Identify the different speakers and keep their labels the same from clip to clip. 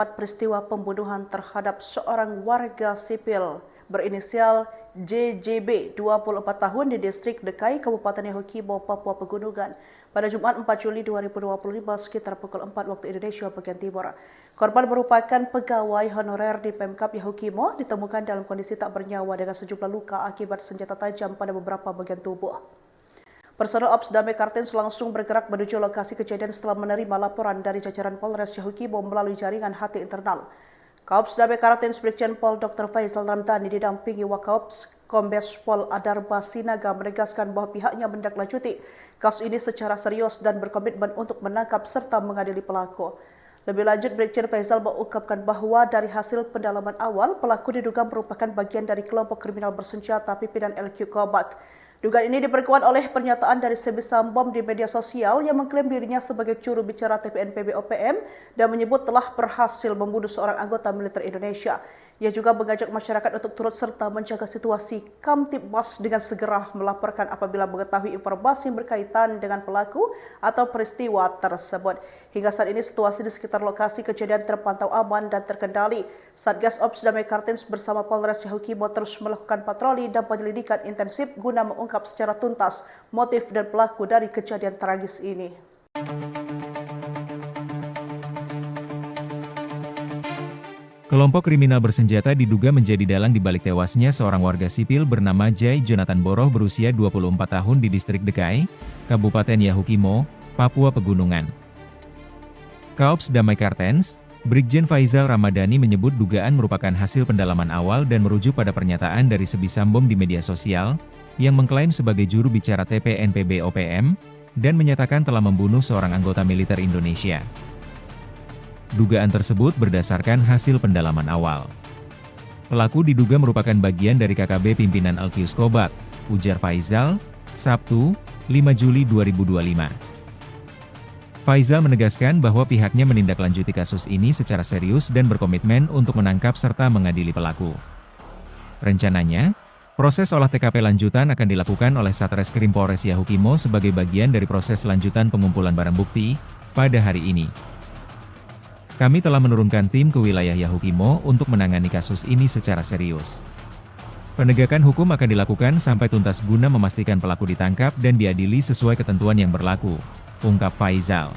Speaker 1: Peristiwa pembunuhan terhadap seorang warga sipil berinisial JJB 24 tahun di distrik Dekai, Kabupaten Yahukimo, Papua Pegunungan pada Jumat 4 Juli 2025 sekitar pukul 4 waktu Indonesia bagian Timur. Korban merupakan pegawai honorer di Pemkab Yahukimo, ditemukan dalam kondisi tak bernyawa dengan sejumlah luka akibat senjata tajam pada beberapa bagian tubuh. Personel Ops Damai Kartens langsung bergerak menuju lokasi kejadian setelah menerima laporan dari jajaran Polres Yahukimo melalui jaringan HT internal. Kaops Damai Kartens Brigjen Pol Dr. Faisal Ramdhani didampingi Wakaops Kombes Pol Adarba Sinaga menegaskan bahwa pihaknya menindaklanjuti kasus ini secara serius dan berkomitmen untuk menangkap serta mengadili pelaku. Lebih lanjut, Brigjen Faisal mengungkapkan bahwa dari hasil pendalaman awal, pelaku diduga merupakan bagian dari kelompok kriminal bersenjata pimpinan LQ Kobak. Dugaan ini diperkuat oleh pernyataan dari Sebi Sambom di media sosial yang mengklaim dirinya sebagai juru bicara TPNPB OPM dan menyebut telah berhasil membunuh seorang anggota militer Indonesia. Ia juga mengajak masyarakat untuk turut serta menjaga situasi Kamtibmas dengan segera melaporkan apabila mengetahui informasi yang berkaitan dengan pelaku atau peristiwa tersebut. Hingga saat ini situasi di sekitar lokasi kejadian terpantau aman dan terkendali. Satgas Ops Damai Kartens bersama Polres Yahukimo terus melakukan patroli dan penyelidikan intensif guna mengungkap secara tuntas motif dan pelaku dari kejadian tragis ini.
Speaker 2: Kelompok kriminal bersenjata diduga menjadi dalang di balik tewasnya seorang warga sipil bernama Jai Jonathan Boroh berusia 24 tahun di distrik Dekai, Kabupaten Yahukimo, Papua Pegunungan. Kaops Damai Kartens, Brigjen Faisal Ramdhani menyebut dugaan merupakan hasil pendalaman awal dan merujuk pada pernyataan dari Sebi Sambom di media sosial, yang mengklaim sebagai juru bicara TPNPB OPM, dan menyatakan telah membunuh seorang anggota militer Indonesia. Dugaan tersebut berdasarkan hasil pendalaman awal. Pelaku diduga merupakan bagian dari KKB pimpinan LQ Kobak, ujar Faisal, Sabtu, 5 Juli 2025. Faisal menegaskan bahwa pihaknya menindaklanjuti kasus ini secara serius dan berkomitmen untuk menangkap serta mengadili pelaku. Rencananya, proses olah TKP lanjutan akan dilakukan oleh Satreskrim Polres Yahukimo sebagai bagian dari proses lanjutan pengumpulan barang bukti pada hari ini. Kami telah menurunkan tim ke wilayah Yahukimo untuk menangani kasus ini secara serius. Penegakan hukum akan dilakukan sampai tuntas guna memastikan pelaku ditangkap dan diadili sesuai ketentuan yang berlaku, ungkap Faisal.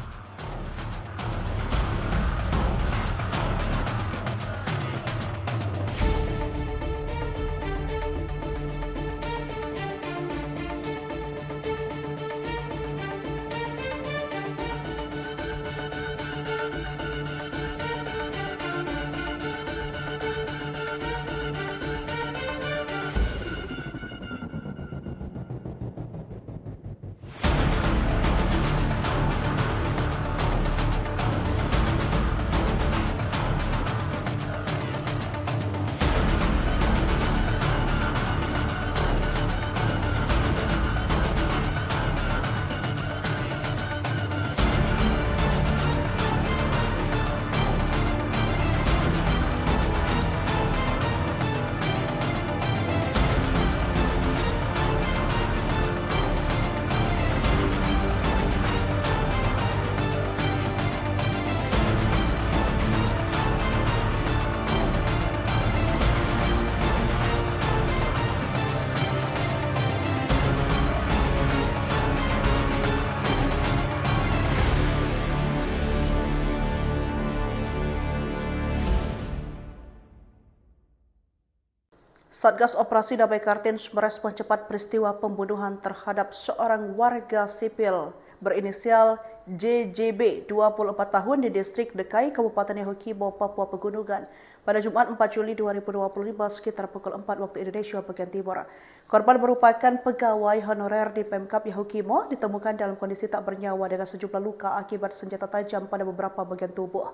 Speaker 1: Satgas Operasi Damai Kartens merespon cepat peristiwa pembunuhan terhadap seorang warga sipil berinisial JJB 24 tahun di distrik Dekai, Kabupaten Yahukimo, Papua Pegunungan pada Jumat 4 Juli 2025 sekitar pukul 4 waktu Indonesia bagian Timur. Korban merupakan pegawai honorer di Pemkab Yahukimo, ditemukan dalam kondisi tak bernyawa dengan sejumlah luka akibat senjata tajam pada beberapa bagian tubuh.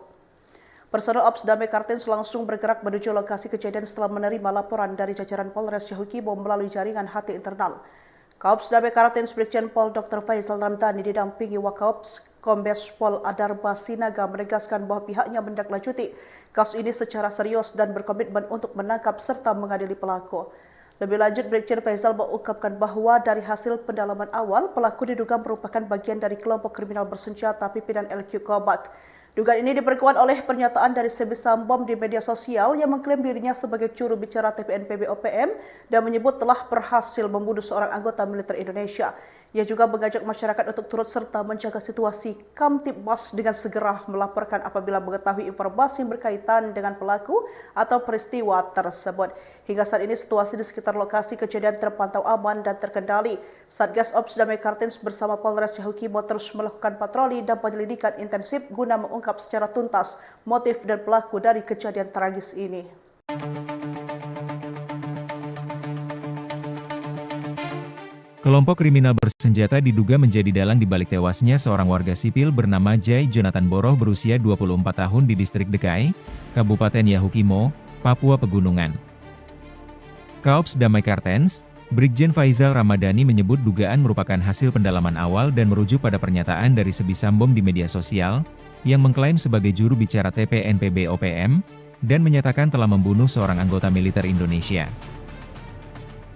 Speaker 1: Personel Ops Damai Kartens langsung bergerak menuju lokasi kejadian setelah menerima laporan dari jajaran Polres Yahukimo melalui jaringan HT internal. Kaops Damai Kartens Brigjen Pol Dr. Faisal Ramdhani didampingi Wakaops Kombes Pol Adarba Sinaga menegaskan bahwa pihaknya menindaklanjuti kasus ini secara serius dan berkomitmen untuk menangkap serta mengadili pelaku. Lebih lanjut, Brigjen Faisal mengungkapkan bahwa dari hasil pendalaman awal, pelaku diduga merupakan bagian dari kelompok kriminal bersenjata pimpinan LQ Kobak. Dugaan ini diperkuat oleh pernyataan dari Sebi Sambom di media sosial yang mengklaim dirinya sebagai juru bicara TPNPB OPM dan menyebut telah berhasil membunuh seorang anggota militer Indonesia. Ia juga mengajak masyarakat untuk turut serta menjaga situasi Kamtibmas dengan segera melaporkan apabila mengetahui informasi yang berkaitan dengan pelaku atau peristiwa tersebut. Hingga saat ini situasi di sekitar lokasi kejadian terpantau aman dan terkendali. Satgas Ops Damai Kartens bersama Polres Yahukimo terus melakukan patroli dan penyelidikan intensif guna mengungkap secara tuntas motif dan pelaku dari kejadian tragis ini.
Speaker 2: Kelompok kriminal bersenjata diduga menjadi dalang di balik tewasnya seorang warga sipil bernama Jai Jonathan Boroh berusia 24 tahun di distrik Dekai, Kabupaten Yahukimo, Papua Pegunungan. Kaops Damai Kartens, Brigjen Faizal Ramadhani menyebut dugaan merupakan hasil pendalaman awal dan merujuk pada pernyataan dari Sebi Sambom di media sosial, yang mengklaim sebagai juru bicara TPNPB OPM, dan menyatakan telah membunuh seorang anggota militer Indonesia.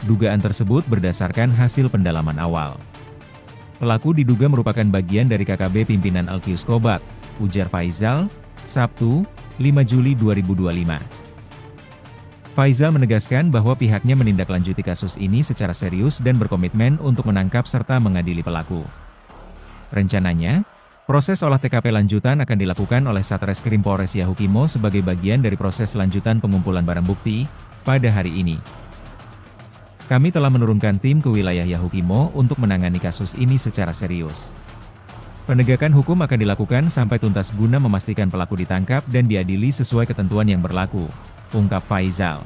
Speaker 2: Dugaan tersebut berdasarkan hasil pendalaman awal. Pelaku diduga merupakan bagian dari KKB pimpinan Alkius Kobak, ujar Faizal, Sabtu, 5 Juli 2025. Faizal menegaskan bahwa pihaknya menindaklanjuti kasus ini secara serius dan berkomitmen untuk menangkap serta mengadili pelaku. Rencananya, proses olah TKP lanjutan akan dilakukan oleh Satreskrim Polres Yahukimo sebagai bagian dari proses lanjutan pengumpulan barang bukti pada hari ini. Kami telah menurunkan tim ke wilayah Yahukimo untuk menangani kasus ini secara serius. Penegakan hukum akan dilakukan sampai tuntas guna memastikan pelaku ditangkap dan diadili sesuai ketentuan yang berlaku, ungkap Faizal.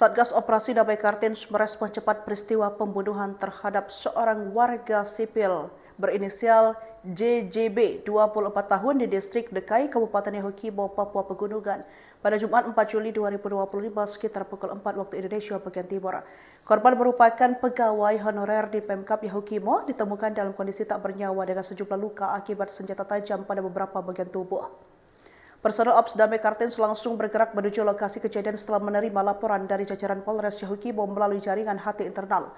Speaker 1: Satgas Operasi Damai Kartens merespon cepat peristiwa pembunuhan terhadap seorang warga sipil berinisial JJB 24 tahun di distrik Dekai, Kabupaten Yahukimo, Papua Pegunungan pada Jumat 4 Juli 2025 sekitar pukul 4 waktu Indonesia bagian Timur. Korban merupakan pegawai honorer di Pemkap Yahukimo, ditemukan dalam kondisi tak bernyawa dengan sejumlah luka akibat senjata tajam pada beberapa bagian tubuh. Personel Ops Damai Kartens langsung bergerak menuju lokasi kejadian setelah menerima laporan dari jajaran Polres Yahukimo melalui jaringan HT internal.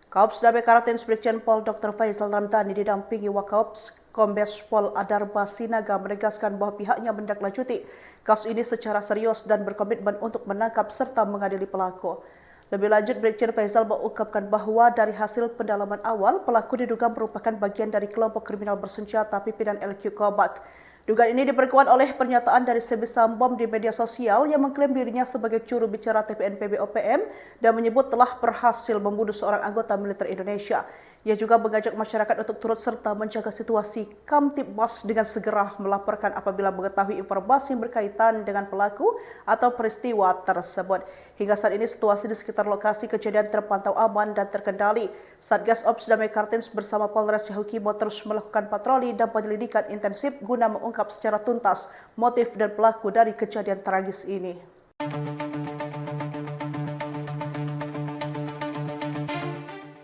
Speaker 1: Kaops Damai Kartens Brigjen Pol Dr. Faizal Ramadhani didampingi Wakaops Kombes Pol Adarba Sinaga menegaskan bahwa pihaknya menindaklanjuti kasus ini secara serius dan berkomitmen untuk menangkap serta mengadili pelaku. Lebih lanjut, Brigjen Faizal mengungkapkan bahwa dari hasil pendalaman awal, pelaku diduga merupakan bagian dari kelompok kriminal bersenjata pimpinan LQ Kobak. Dugaan ini diperkuat oleh pernyataan dari Sebi Sambom di media sosial yang mengklaim dirinya sebagai juru bicara TPNPB OPM dan menyebut telah berhasil membunuh seorang anggota militer Indonesia. Ia juga mengajak masyarakat untuk turut serta menjaga situasi Kamtibmas dengan segera melaporkan apabila mengetahui informasi yang berkaitan dengan pelaku atau peristiwa tersebut. Hingga saat ini situasi di sekitar lokasi kejadian terpantau aman dan terkendali. Satgas Ops Damai Kartens bersama Polres Yahukimo terus melakukan patroli dan penyelidikan intensif guna mengungkap secara tuntas motif dan pelaku dari kejadian tragis ini.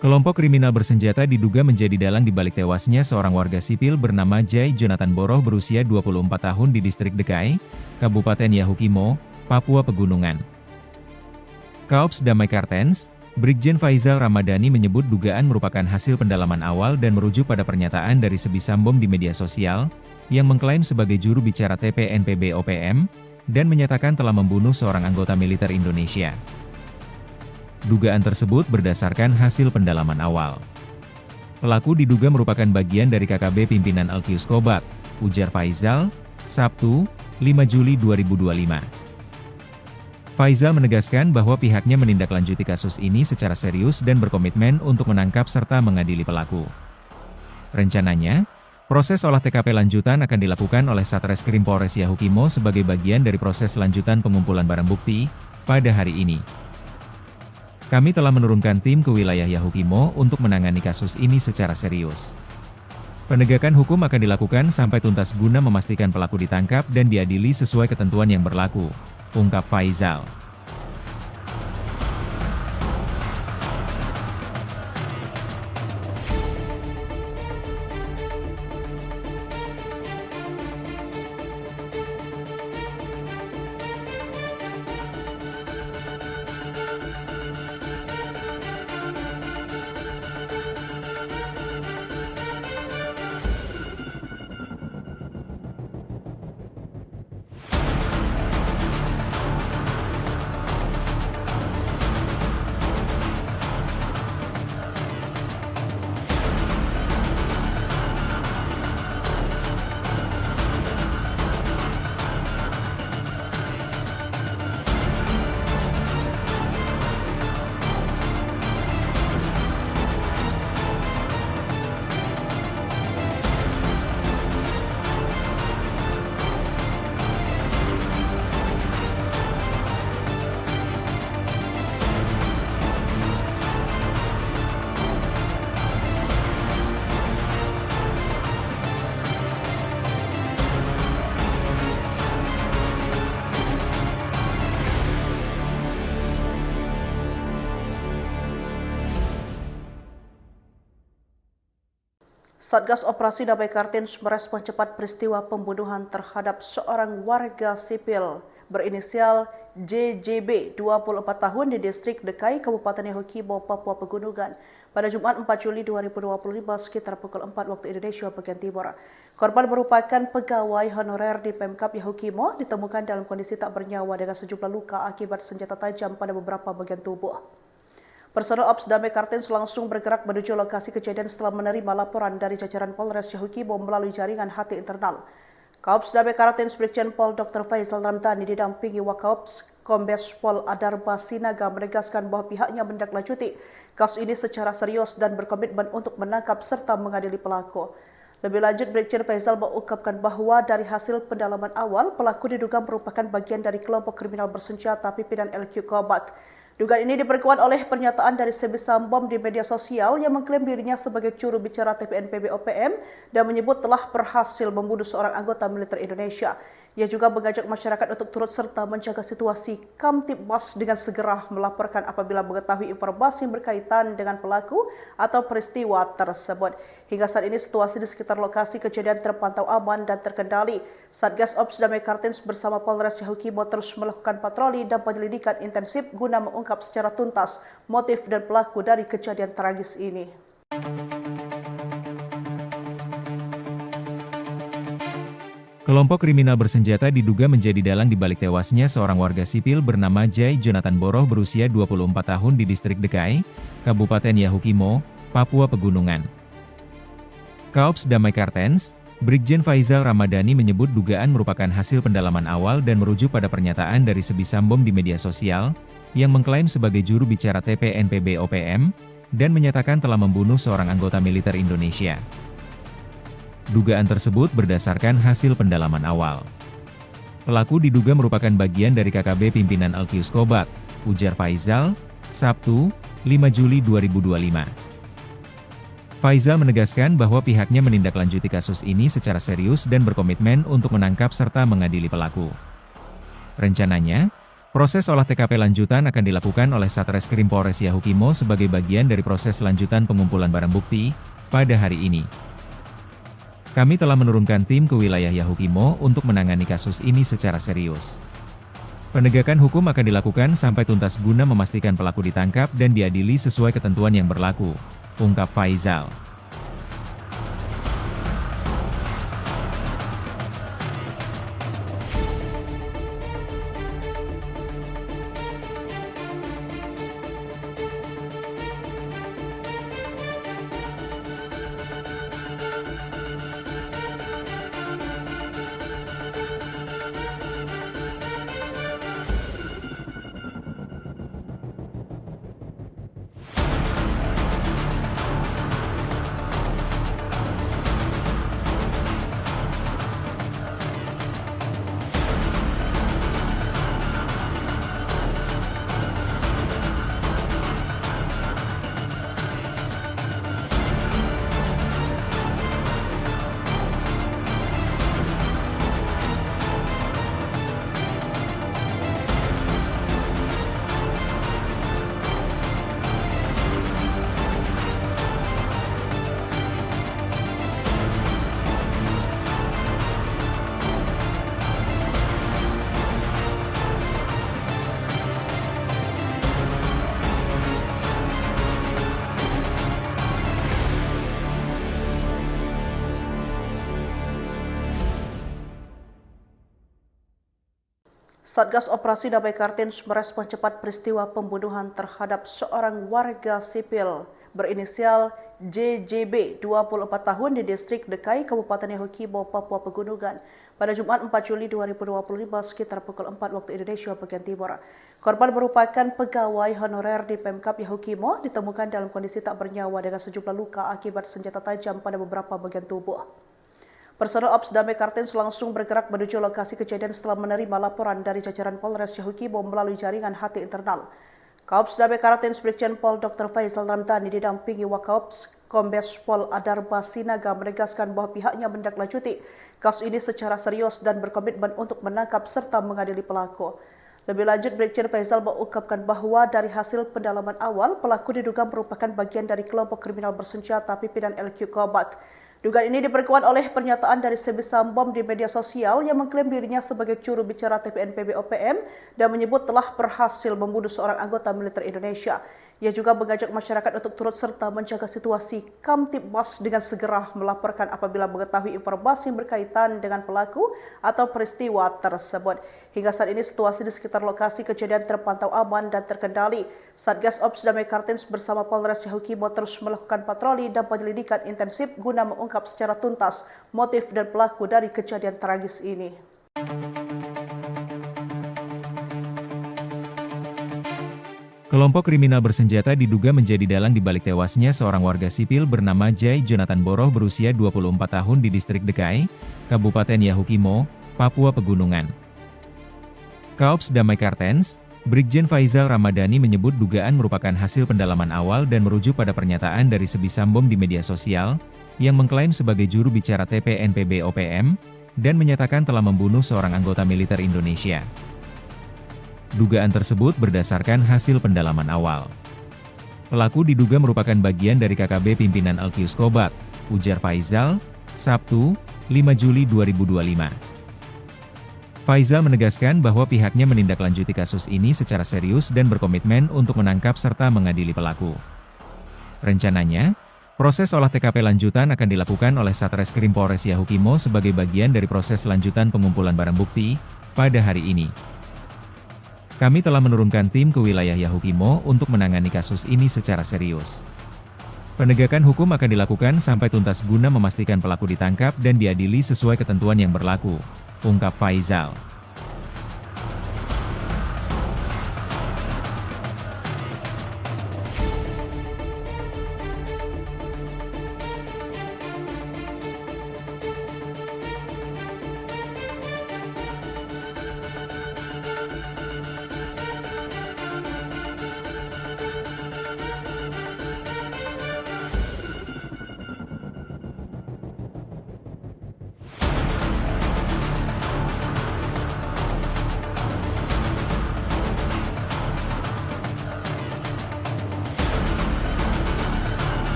Speaker 2: Kelompok kriminal bersenjata diduga menjadi dalang di balik tewasnya seorang warga sipil bernama Jai Jonathan Boroh berusia 24 tahun di distrik Dekai, Kabupaten Yahukimo, Papua Pegunungan. Kaops Damai Kartens, Brigjen Faizal Ramadhani menyebut dugaan merupakan hasil pendalaman awal dan merujuk pada pernyataan dari Sebisambom di media sosial, yang mengklaim sebagai juru bicara TPNPB OPM, dan menyatakan telah membunuh seorang anggota militer Indonesia. Dugaan tersebut berdasarkan hasil pendalaman awal. Pelaku diduga merupakan bagian dari KKB pimpinan Alkius Kobat, ujar Faizal, Sabtu, 5 Juli 2025. Faizal menegaskan bahwa pihaknya menindaklanjuti kasus ini secara serius dan berkomitmen untuk menangkap serta mengadili pelaku. Rencananya, proses olah TKP lanjutan akan dilakukan oleh Satreskrim Polres Yahukimo sebagai bagian dari proses lanjutan pengumpulan barang bukti pada hari ini. Kami telah menurunkan tim ke wilayah Yahukimo untuk menangani kasus ini secara serius. Penegakan hukum akan dilakukan sampai tuntas guna memastikan pelaku ditangkap dan diadili sesuai ketentuan yang berlaku, ungkap Faizal.
Speaker 1: Satgas Operasi Damai Kartens merespon cepat peristiwa pembunuhan terhadap seorang warga sipil berinisial JJB, 24 tahun di distrik Dekai, Kabupaten Yahukimo, Papua Pegunungan pada Jumat 4 Juli 2025 sekitar pukul 4 waktu Indonesia bagian Timur. Korban merupakan pegawai honorer di Pemkap Yahukimo, ditemukan dalam kondisi tak bernyawa dengan sejumlah luka akibat senjata tajam pada beberapa bagian tubuh. Personel Ops Damai Kartens langsung bergerak menuju lokasi kejadian setelah menerima laporan dari jajaran Polres Yahukimo melalui jaringan HT internal. Kaops Damai Kartens Brigjen Pol Dr. Faizal Ramadhani didampingi Wakaops Kombes Pol Adarba Sinaga menegaskan bahwa pihaknya menindaklanjuti kasus ini secara serius dan berkomitmen untuk menangkap serta mengadili pelaku. Lebih lanjut, Brigjen Faizal mengungkapkan bahwa dari hasil pendalaman awal, pelaku diduga merupakan bagian dari kelompok kriminal bersenjata pimpinan LQ Kobat. Dugaan ini diperkuat oleh pernyataan dari Sebisambom di media sosial yang mengklaim dirinya sebagai juru bicara TPNPB OPM dan menyebut telah berhasil membunuh seorang anggota militer Indonesia. Ia juga mengajak masyarakat untuk turut serta menjaga situasi Kamtibmas dengan segera melaporkan apabila mengetahui informasi yang berkaitan dengan pelaku atau peristiwa tersebut. Hingga saat ini situasi di sekitar lokasi kejadian terpantau aman dan terkendali. Satgas Ops Damai Kartens bersama Polres Yahukimo terus melakukan patroli dan penyelidikan intensif guna mengungkap secara tuntas motif dan pelaku dari kejadian tragis ini.
Speaker 2: Kelompok kriminal bersenjata diduga menjadi dalang di balik tewasnya seorang warga sipil bernama Jai Jonathan Boroh berusia 24 tahun di distrik Dekai, Kabupaten Yahukimo, Papua Pegunungan. Kaops Damai Kartens, Brigjen Faizal Ramadhani menyebut dugaan merupakan hasil pendalaman awal dan merujuk pada pernyataan dari Sebisambom di media sosial, yang mengklaim sebagai juru bicara TPNPB OPM, dan menyatakan telah membunuh seorang anggota militer Indonesia. Dugaan tersebut berdasarkan hasil pendalaman awal. Pelaku diduga merupakan bagian dari KKB pimpinan Alkius Kobat, ujar Faizal, Sabtu, 5 Juli 2025. Faizal menegaskan bahwa pihaknya menindaklanjuti kasus ini secara serius dan berkomitmen untuk menangkap serta mengadili pelaku. Rencananya, proses olah TKP lanjutan akan dilakukan oleh Satreskrim Polres Yahukimo sebagai bagian dari proses lanjutan pengumpulan barang bukti pada hari ini. Kami telah menurunkan tim ke wilayah Yahukimo untuk menangani kasus ini secara serius. Penegakan hukum akan dilakukan sampai tuntas guna memastikan pelaku ditangkap dan diadili sesuai ketentuan yang berlaku, ungkap Faizal.
Speaker 1: Satgas Operasi Damai Kartens merespon cepat peristiwa pembunuhan terhadap seorang warga sipil berinisial JJB 24 tahun di distrik Dekai, Kabupaten Yahukimo, Papua Pegunungan pada Jumat 4 Juli 2025 sekitar pukul 4 waktu Indonesia bagian Timur. Korban merupakan pegawai honorer di Pemkab Yahukimo, ditemukan dalam kondisi tak bernyawa dengan sejumlah luka akibat senjata tajam pada beberapa bagian tubuh. Personel Ops Damai Kartens langsung bergerak menuju lokasi kejadian setelah menerima laporan dari jajaran Polres Yahukimo melalui jaringan HT internal. Kaops Damai Kartens Brigjen Pol Dr. Faizal Ramdhani didampingi Wakaops Kombes Pol Adarba Sinaga menegaskan bahwa pihaknya menindaklanjuti kasus ini secara serius dan berkomitmen untuk menangkap serta mengadili pelaku. Lebih lanjut, Brigjen Faizal mengungkapkan bahwa dari hasil pendalaman awal, pelaku diduga merupakan bagian dari kelompok kriminal bersenjata pimpinan LQ Kobak. Dugaan ini diperkuat oleh pernyataan dari Sebi Sambom di media sosial yang mengklaim dirinya sebagai juru bicara TPNPB OPM dan menyebut telah berhasil membunuh seorang anggota militer Indonesia. Ia juga mengajak masyarakat untuk turut serta menjaga situasi Kamtibmas dengan segera melaporkan apabila mengetahui informasi yang berkaitan dengan pelaku atau peristiwa tersebut. Hingga saat ini situasi di sekitar lokasi kejadian terpantau aman dan terkendali. Satgas Ops Damai Kartens bersama Polres Yahukimo terus melakukan patroli dan penyelidikan intensif guna mengungkap secara tuntas motif dan pelaku dari kejadian tragis ini.
Speaker 2: Kelompok kriminal bersenjata diduga menjadi dalang di balik tewasnya seorang warga sipil bernama Jai Jonathan Boroh berusia 24 tahun di distrik Dekai, Kabupaten Yahukimo, Papua Pegunungan. Kaops Damai Kartens, Brigjen Faizal Ramadhani menyebut dugaan merupakan hasil pendalaman awal dan merujuk pada pernyataan dari Sebi Sambom di media sosial, yang mengklaim sebagai juru bicara TPNPB OPM, dan menyatakan telah membunuh seorang anggota militer Indonesia. Dugaan tersebut berdasarkan hasil pendalaman awal. Pelaku diduga merupakan bagian dari KKB pimpinan LQ Kobak, ujar Faizal, Sabtu, 5 Juli 2025. Faizal menegaskan bahwa pihaknya menindaklanjuti kasus ini secara serius dan berkomitmen untuk menangkap serta mengadili pelaku. Rencananya, proses olah TKP lanjutan akan dilakukan oleh Satreskrim Polres Yahukimo sebagai bagian dari proses lanjutan pengumpulan barang bukti pada hari ini. Kami telah menurunkan tim ke wilayah Yahukimo untuk menangani kasus ini secara serius. Penegakan hukum akan dilakukan sampai tuntas guna memastikan pelaku ditangkap dan diadili sesuai ketentuan yang berlaku, ungkap Faizal.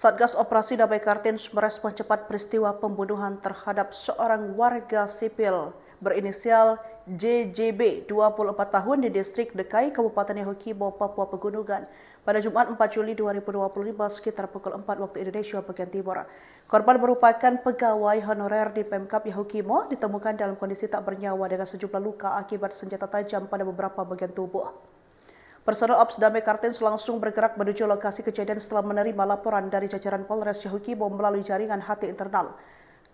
Speaker 1: Satgas Operasi Damai Kartens merespon cepat peristiwa pembunuhan terhadap seorang warga sipil berinisial JJB 24 tahun di distrik Dekai, Kabupaten Yahukibo, Papua Pegunungan pada Jumat 4 Juli 2025 sekitar pukul 4 waktu Indonesia bagian Timur. Korban merupakan pegawai honorer di Pemkap Yahukimo, ditemukan dalam kondisi tak bernyawa dengan sejumlah luka akibat senjata tajam pada beberapa bagian tubuh. Personel Ops Damai Kartens langsung bergerak menuju lokasi kejadian setelah menerima laporan dari jajaran Polres Yahukibo melalui jaringan HT internal.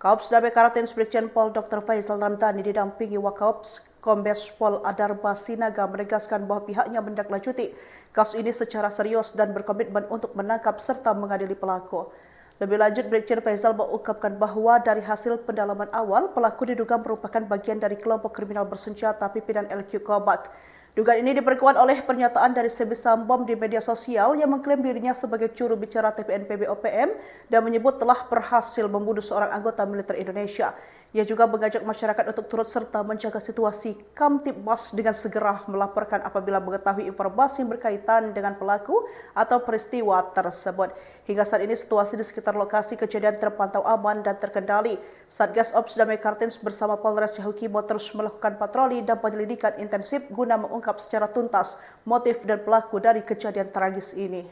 Speaker 1: Kaops Damai Kartens Brigjen Pol Dr. Faisal Ramdhani didampingi Wakaops Kombes Pol Adarba Sinaga menegaskan bahwa pihaknya menindaklanjuti kasus ini secara serius dan berkomitmen untuk menangkap serta mengadili pelaku. Lebih lanjut, Brigjen Faisal mengungkapkan bahwa dari hasil pendalaman awal, pelaku diduga merupakan bagian dari kelompok kriminal bersenjata pimpinan LQ Kobak. Dugaan ini diperkuat oleh pernyataan dari Sebi Sambom di media sosial yang mengklaim dirinya sebagai juru bicara TPNPB OPM dan menyebut telah berhasil membunuh seorang anggota militer Indonesia. Ia juga mengajak masyarakat untuk turut serta menjaga situasi Kamtibmas dengan segera melaporkan apabila mengetahui informasi yang berkaitan dengan pelaku atau peristiwa tersebut. Hingga saat ini situasi di sekitar lokasi kejadian terpantau aman dan terkendali. Satgas Ops Damai Kartens bersama Polres Yahukibo terus melakukan patroli dan penyelidikan intensif guna mengungkap secara tuntas motif dan pelaku dari kejadian tragis ini.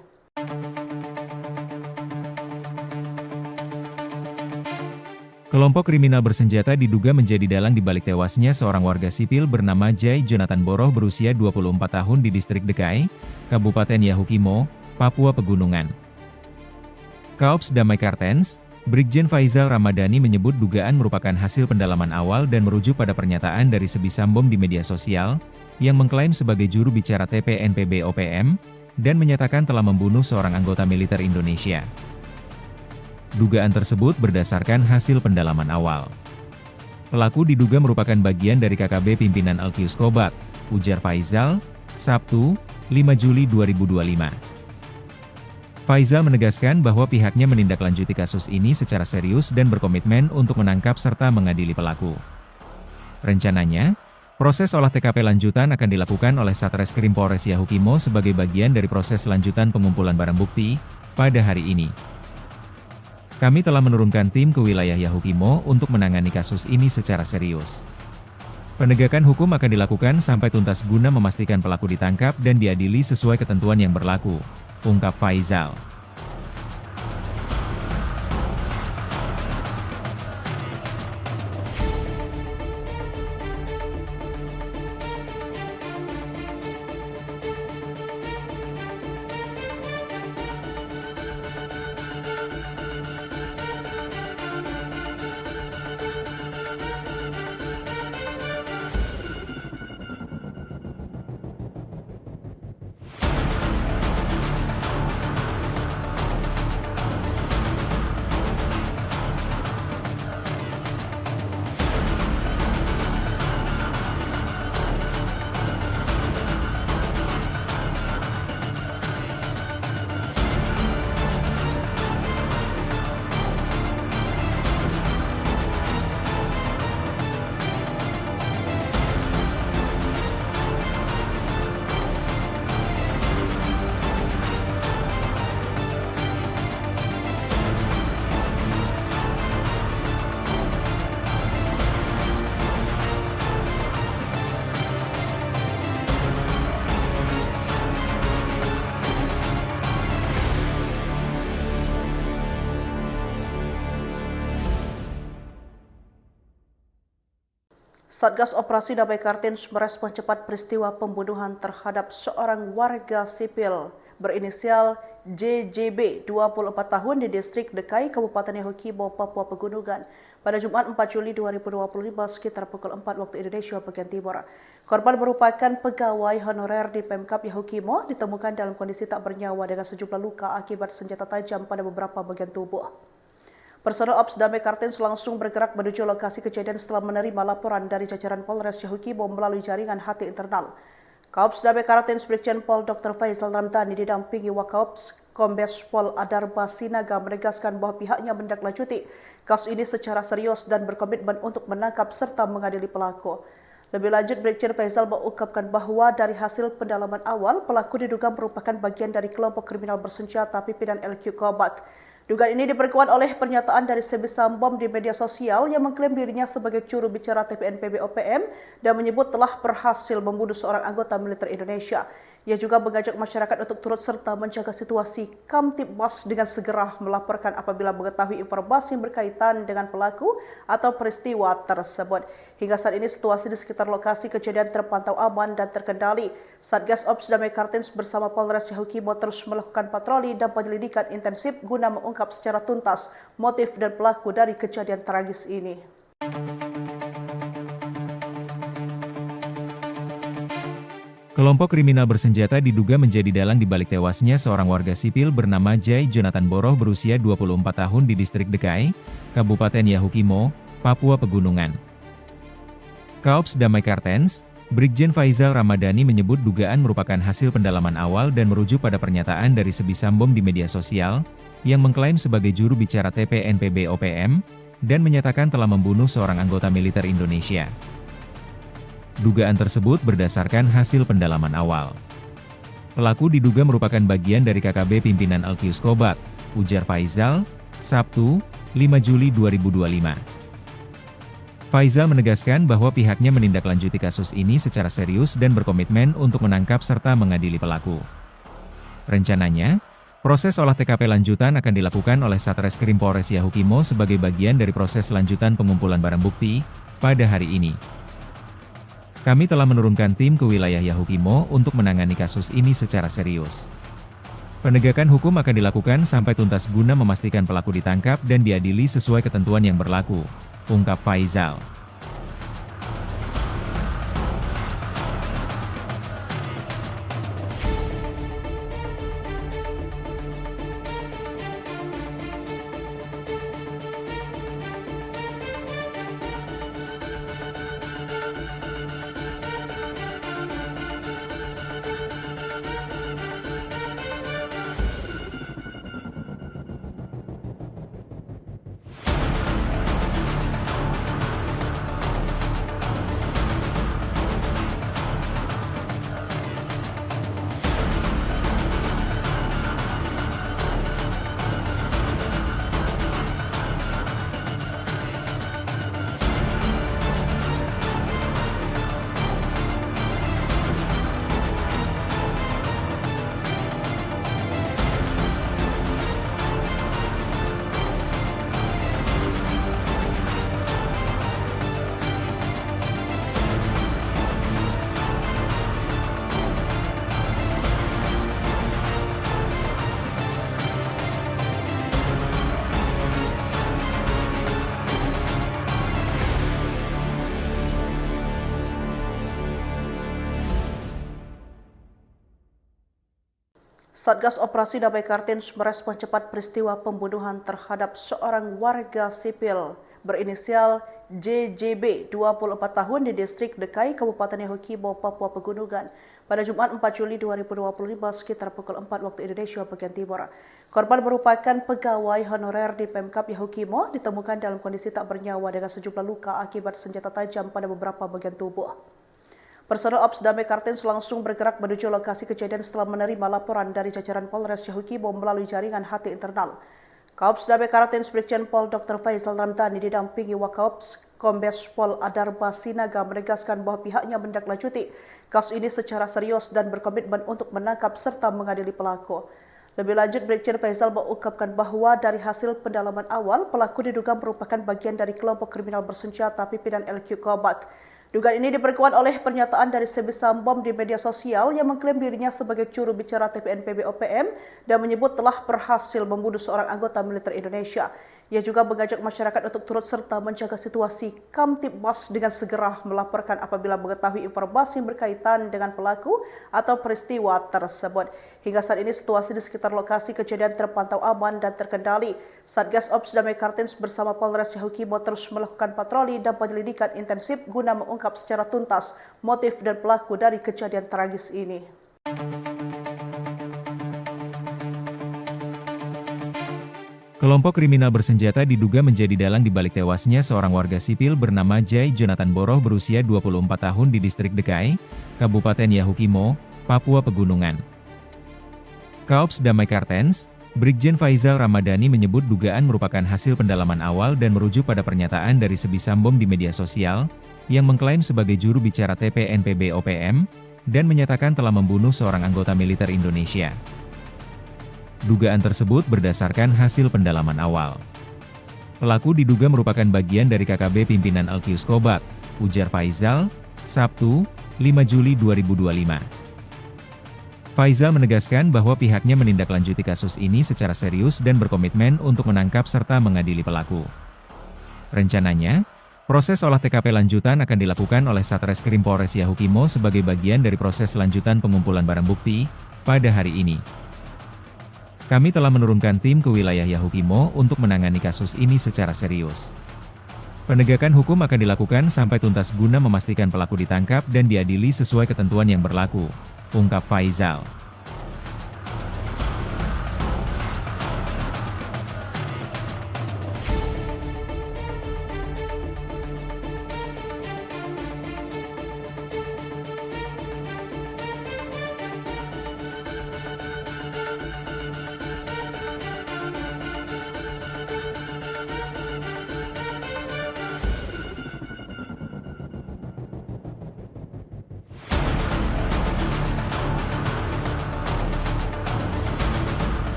Speaker 2: Kelompok kriminal bersenjata diduga menjadi dalang di balik tewasnya seorang warga sipil bernama Jai Jonathan Boroh berusia 24 tahun di distrik Dekai, Kabupaten Yahukimo, Papua Pegunungan. Kaops Damai Kartens, Brigjen Faisal Ramadhani menyebut dugaan merupakan hasil pendalaman awal dan merujuk pada pernyataan dari Sebi Sambom di media sosial, yang mengklaim sebagai juru bicara TPNPB OPM, dan menyatakan telah membunuh seorang anggota militer Indonesia. Dugaan tersebut berdasarkan hasil pendalaman awal. Pelaku diduga merupakan bagian dari KKB pimpinan Alkius Kobak, ujar Faisal, Sabtu, 5 Juli 2025. Faisal menegaskan bahwa pihaknya menindaklanjuti kasus ini secara serius dan berkomitmen untuk menangkap serta mengadili pelaku. Rencananya, proses olah TKP lanjutan akan dilakukan oleh Satreskrim Polres Yahukimo sebagai bagian dari proses lanjutan pengumpulan barang bukti pada hari ini. Kami telah menurunkan tim ke wilayah Yahukimo untuk menangani kasus ini secara serius. Penegakan hukum akan dilakukan sampai tuntas guna memastikan pelaku ditangkap dan diadili sesuai ketentuan yang berlaku, ungkap Faisal.
Speaker 1: Satgas Operasi Damai Kartens merespon cepat peristiwa pembunuhan terhadap seorang warga sipil berinisial JJB 24 tahun di distrik Dekai, Kabupaten Yahukibo, Papua Pegunungan pada Jumat 4 Juli 2025 sekitar pukul 4 waktu Indonesia bagian Timur. Korban merupakan pegawai honorer di Pemkap Yahukimo, ditemukan dalam kondisi tak bernyawa dengan sejumlah luka akibat senjata tajam pada beberapa bagian tubuh. Personel Ops Damai Kartens langsung bergerak menuju lokasi kejadian setelah menerima laporan dari jajaran Polres Yahukibo melalui jaringan HT internal. Kaops Damai Kartens Brigjen Pol Dr. Faisal Ramdhani didampingi Wakaops Kombes Pol Adarba Sinaga menegaskan bahwa pihaknya menindaklanjuti kasus ini secara serius dan berkomitmen untuk menangkap serta mengadili pelaku. Lebih lanjut, Brigjen Faisal mengungkapkan bahwa dari hasil pendalaman awal, pelaku diduga merupakan bagian dari kelompok kriminal bersenjata pimpinan LQ Kobak. Dugaan ini diperkuat oleh pernyataan dari Sebi Sambom di media sosial yang mengklaim dirinya sebagai juru bicara TPNPB OPM dan menyebut telah berhasil membunuh seorang anggota militer Indonesia. Ia juga mengajak masyarakat untuk turut serta menjaga situasi Kamtibmas dengan segera melaporkan apabila mengetahui informasi yang berkaitan dengan pelaku atau peristiwa tersebut. Hingga saat ini situasi di sekitar lokasi kejadian terpantau aman dan terkendali. Satgas Ops Damai Kartens bersama Polres Yahukimo terus melakukan patroli dan penyelidikan intensif guna mengungkap secara tuntas motif dan pelaku dari kejadian tragis ini.
Speaker 2: Kelompok kriminal bersenjata diduga menjadi dalang di balik tewasnya seorang warga sipil bernama Jai Jonathan Boroh berusia 24 tahun di distrik Dekai, Kabupaten Yahukimo, Papua Pegunungan. Kaops Damai Kartens, Brigjen Faizal Ramadhani menyebut dugaan merupakan hasil pendalaman awal dan merujuk pada pernyataan dari Sebi Sambom di media sosial, yang mengklaim sebagai juru bicara TPNPB OPM, dan menyatakan telah membunuh seorang anggota militer Indonesia. Dugaan tersebut berdasarkan hasil pendalaman awal. Pelaku diduga merupakan bagian dari KKB pimpinan Alkius Kobak, ujar Faizal, Sabtu, 5 Juli 2025. Faizal menegaskan bahwa pihaknya menindaklanjuti kasus ini secara serius dan berkomitmen untuk menangkap serta mengadili pelaku. Rencananya, proses olah TKP lanjutan akan dilakukan oleh Satreskrim Polres Yahukimo sebagai bagian dari proses lanjutan pengumpulan barang bukti pada hari ini. Kami telah menurunkan tim ke wilayah Yahukimo untuk menangani kasus ini secara serius. Penegakan hukum akan dilakukan sampai tuntas guna memastikan pelaku ditangkap dan diadili sesuai ketentuan yang berlaku, ungkap Faizal.
Speaker 1: Satgas Operasi Damai Kartens merespon cepat peristiwa pembunuhan terhadap seorang warga sipil berinisial JJB 24 tahun di distrik Dekai, Kabupaten Yahukimo, Papua Pegunungan pada Jumat 4 Juli 2025 sekitar pukul 4 waktu Indonesia bagian Timur. Korban merupakan pegawai honorer di Pemkap Yahukimo, ditemukan dalam kondisi tak bernyawa dengan sejumlah luka akibat senjata tajam pada beberapa bagian tubuh. Personel Ops Damai Kartens langsung bergerak menuju lokasi kejadian setelah menerima laporan dari jajaran Polres Yahukimo melalui jaringan HT internal. Kaops Damai Kartens Brigjen Pol Dr. Faizal Ramadhani didampingi Wakaops Kombes Pol Adarba Sinaga menegaskan bahwa pihaknya menindaklanjuti kasus ini secara serius dan berkomitmen untuk menangkap serta mengadili pelaku. Lebih lanjut, Brigjen Faizal mengungkapkan bahwa dari hasil pendalaman awal, pelaku diduga merupakan bagian dari kelompok kriminal bersenjata pimpinan LQ Kobak. Dugaan ini diperkuat oleh pernyataan dari Sebi Sambom di media sosial yang mengklaim dirinya sebagai juru bicara TPNPB OPM dan menyebut telah berhasil membunuh seorang anggota militer Indonesia. Ia juga mengajak masyarakat untuk turut serta menjaga situasi Kamtibmas dengan segera melaporkan apabila mengetahui informasi yang berkaitan dengan pelaku atau peristiwa tersebut. Hingga saat ini situasi di sekitar lokasi kejadian terpantau aman dan terkendali. Satgas Ops Damai Kartens bersama Polres Yahukimo terus melakukan patroli dan penyelidikan intensif guna mengungkap secara tuntas motif dan pelaku dari kejadian tragis ini.
Speaker 2: Kelompok kriminal bersenjata diduga menjadi dalang di balik tewasnya seorang warga sipil bernama Jai Jonathan Boroh berusia 24 tahun di distrik Dekai, Kabupaten Yahukimo, Papua Pegunungan. Kaops Damai Kartens, Brigjen Faizal Ramadhani menyebut dugaan merupakan hasil pendalaman awal dan merujuk pada pernyataan dari Sebisambom di media sosial, yang mengklaim sebagai juru bicara TPNPB OPM, dan menyatakan telah membunuh seorang anggota militer Indonesia. Dugaan tersebut berdasarkan hasil pendalaman awal. Pelaku diduga merupakan bagian dari KKB pimpinan Alkius Kobat, ujar Faizal, Sabtu, 5 Juli 2025. Faizal menegaskan bahwa pihaknya menindaklanjuti kasus ini secara serius dan berkomitmen untuk menangkap serta mengadili pelaku. Rencananya, proses olah TKP lanjutan akan dilakukan oleh Satreskrim Polres Yahukimo sebagai bagian dari proses lanjutan pengumpulan barang bukti pada hari ini. Kami telah menurunkan tim ke wilayah Yahukimo untuk menangani kasus ini secara serius. Penegakan hukum akan dilakukan sampai tuntas guna memastikan pelaku ditangkap dan diadili sesuai ketentuan yang berlaku, ungkap Faizal.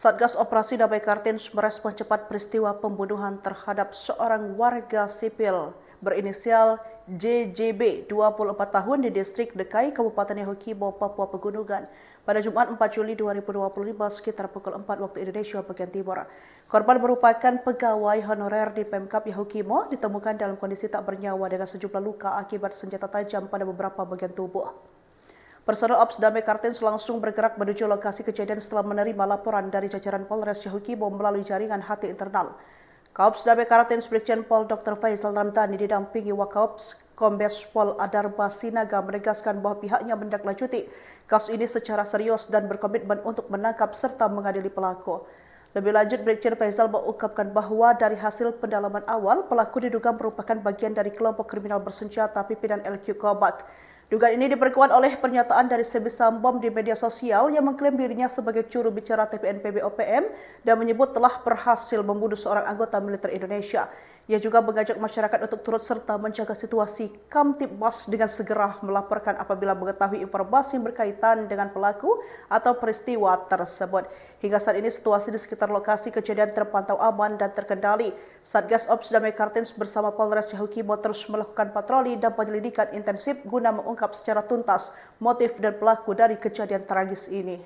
Speaker 1: Satgas Operasi Damai Kartens merespon cepat peristiwa pembunuhan terhadap seorang warga sipil berinisial JJB, 24 tahun di distrik Dekai, Kabupaten Yahukimo, Papua Pegunungan pada Jumat 4 Juli 2025 sekitar pukul 4 waktu Indonesia bagian Timur. Korban merupakan pegawai honorer di Pemkap Yahukimo, ditemukan dalam kondisi tak bernyawa dengan sejumlah luka akibat senjata tajam pada beberapa bagian tubuh. Personel Ops Damai Kartens langsung bergerak menuju lokasi kejadian setelah menerima laporan dari jajaran Polres Yahukimo melalui jaringan HT internal. Kaops Damai Kartens Brigjen Pol Dr. Faizal Ramadhani didampingi Wakaops Kombes Pol Adarba Sinaga menegaskan bahwa pihaknya menindaklanjuti kasus ini secara serius dan berkomitmen untuk menangkap serta mengadili pelaku. Lebih lanjut, Brigjen Faizal mengungkapkan bahwa dari hasil pendalaman awal, pelaku diduga merupakan bagian dari kelompok kriminal bersenjata pimpinan LQ Kobat. Dugaan ini diperkuat oleh pernyataan dari Sebisambom di media sosial yang mengklaim dirinya sebagai juru bicara TPNPB OPM dan menyebut telah berhasil membunuh seorang anggota militer Indonesia. Ia juga mengajak masyarakat untuk turut serta menjaga situasi Kamtibmas dengan segera melaporkan apabila mengetahui informasi yang berkaitan dengan pelaku atau peristiwa tersebut. Hingga saat ini situasi di sekitar lokasi kejadian terpantau aman dan terkendali. Satgas Ops Damai Kartens bersama Polres Yahukimo terus melakukan patroli dan penyelidikan intensif guna mengungkap secara tuntas motif dan pelaku dari kejadian tragis ini.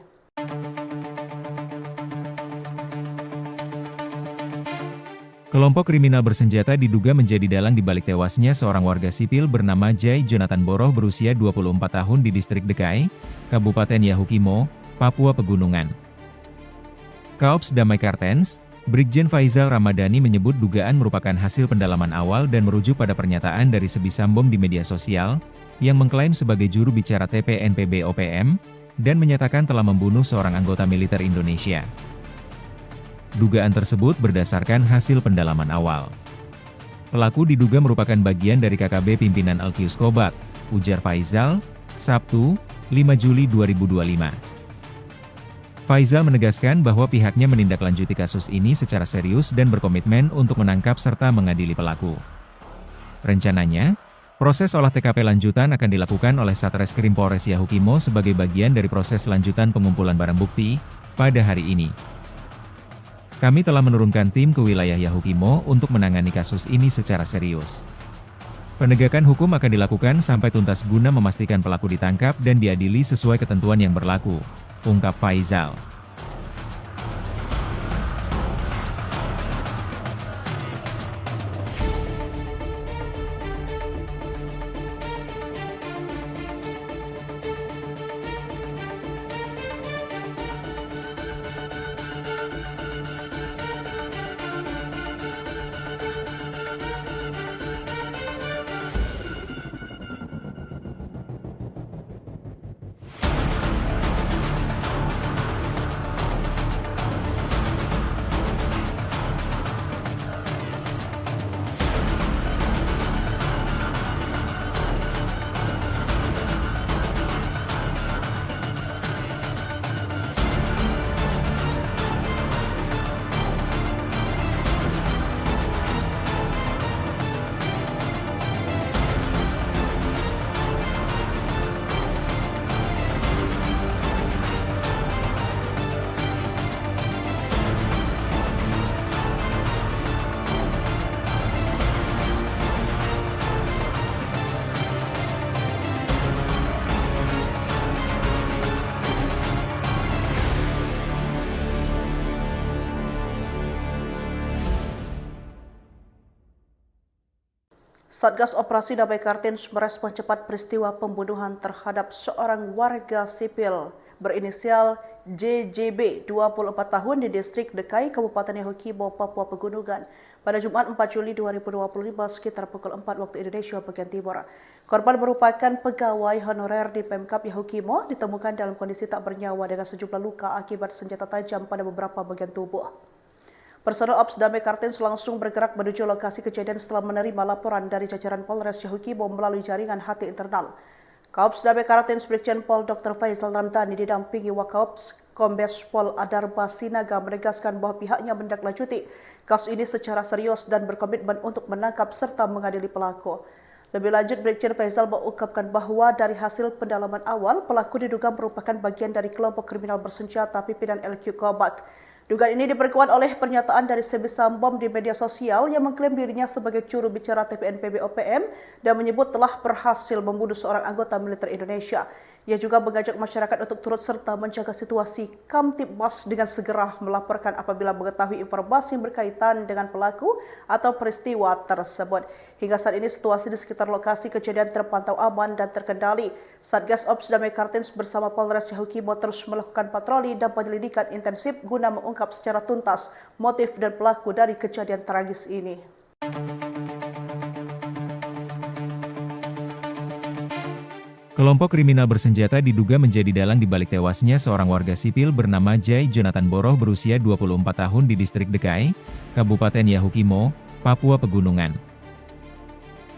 Speaker 2: Kelompok kriminal bersenjata diduga menjadi dalang di balik tewasnya seorang warga sipil bernama Jai Jonathan Boroh berusia 24 tahun di distrik Dekai, Kabupaten Yahukimo, Papua Pegunungan. Kaops Damai Kartens, Brigjen Faizal Ramadhani menyebut dugaan merupakan hasil pendalaman awal dan merujuk pada pernyataan dari Sebisambom di media sosial, yang mengklaim sebagai juru bicara TPNPB OPM, dan menyatakan telah membunuh seorang anggota militer Indonesia. Dugaan tersebut berdasarkan hasil pendalaman awal. Pelaku diduga merupakan bagian dari KKB pimpinan Alkius Kobat, ujar Faizal, Sabtu, 5 Juli 2025. Faizal menegaskan bahwa pihaknya menindaklanjuti kasus ini secara serius dan berkomitmen untuk menangkap serta mengadili pelaku. Rencananya, proses olah TKP lanjutan akan dilakukan oleh Satreskrim Polres Yahukimo sebagai bagian dari proses lanjutan pengumpulan barang bukti pada hari ini. Kami telah menurunkan tim ke wilayah Yahukimo untuk menangani kasus ini secara serius. Penegakan hukum akan dilakukan sampai tuntas guna memastikan pelaku ditangkap dan diadili sesuai ketentuan yang berlaku, ungkap Faizal.
Speaker 1: Satgas Operasi Damai Kartens merespon cepat peristiwa pembunuhan terhadap seorang warga sipil berinisial JJB 24 tahun di distrik Dekai, Kabupaten Yahukibo, Papua Pegunungan pada Jumat 4 Juli 2025 sekitar pukul 4 waktu Indonesia bagian Timur. Korban merupakan pegawai honorer di Pemkap Yahukimo, ditemukan dalam kondisi tak bernyawa dengan sejumlah luka akibat senjata tajam pada beberapa bagian tubuh. Personel Ops Damai Kartens langsung bergerak menuju lokasi kejadian setelah menerima laporan dari jajaran Polres Yahukibo melalui jaringan HT internal. Kaops Damai Kartens Brigjen Pol Dr. Faizal Ramdhani didampingi Wakaops Kombes Pol Adarba Sinaga menegaskan bahwa pihaknya menindaklanjuti kasus ini secara serius dan berkomitmen untuk menangkap serta mengadili pelaku. Lebih lanjut, Brigjen Faizal mengungkapkan bahwa dari hasil pendalaman awal, pelaku diduga merupakan bagian dari kelompok kriminal bersenjata pimpinan LQ Kobak. Dugaan ini diperkuat oleh pernyataan dari Sebi Sambom di media sosial yang mengklaim dirinya sebagai juru bicara TPNPB OPM dan menyebut telah berhasil membunuh seorang anggota militer Indonesia. Ia juga mengajak masyarakat untuk turut serta menjaga situasi Kamtibmas dengan segera melaporkan apabila mengetahui informasi yang berkaitan dengan pelaku atau peristiwa tersebut. Hingga saat ini situasi di sekitar lokasi kejadian terpantau aman dan terkendali. Satgas Ops Damai Kartens bersama Polres Yahukibo terus melakukan patroli dan penyelidikan intensif guna mengungkap secara tuntas motif dan pelaku dari kejadian tragis ini.
Speaker 2: Kelompok kriminal bersenjata diduga menjadi dalang di balik tewasnya seorang warga sipil bernama Jai Jonathan Boroh berusia 24 tahun di distrik Dekai, Kabupaten Yahukimo, Papua Pegunungan.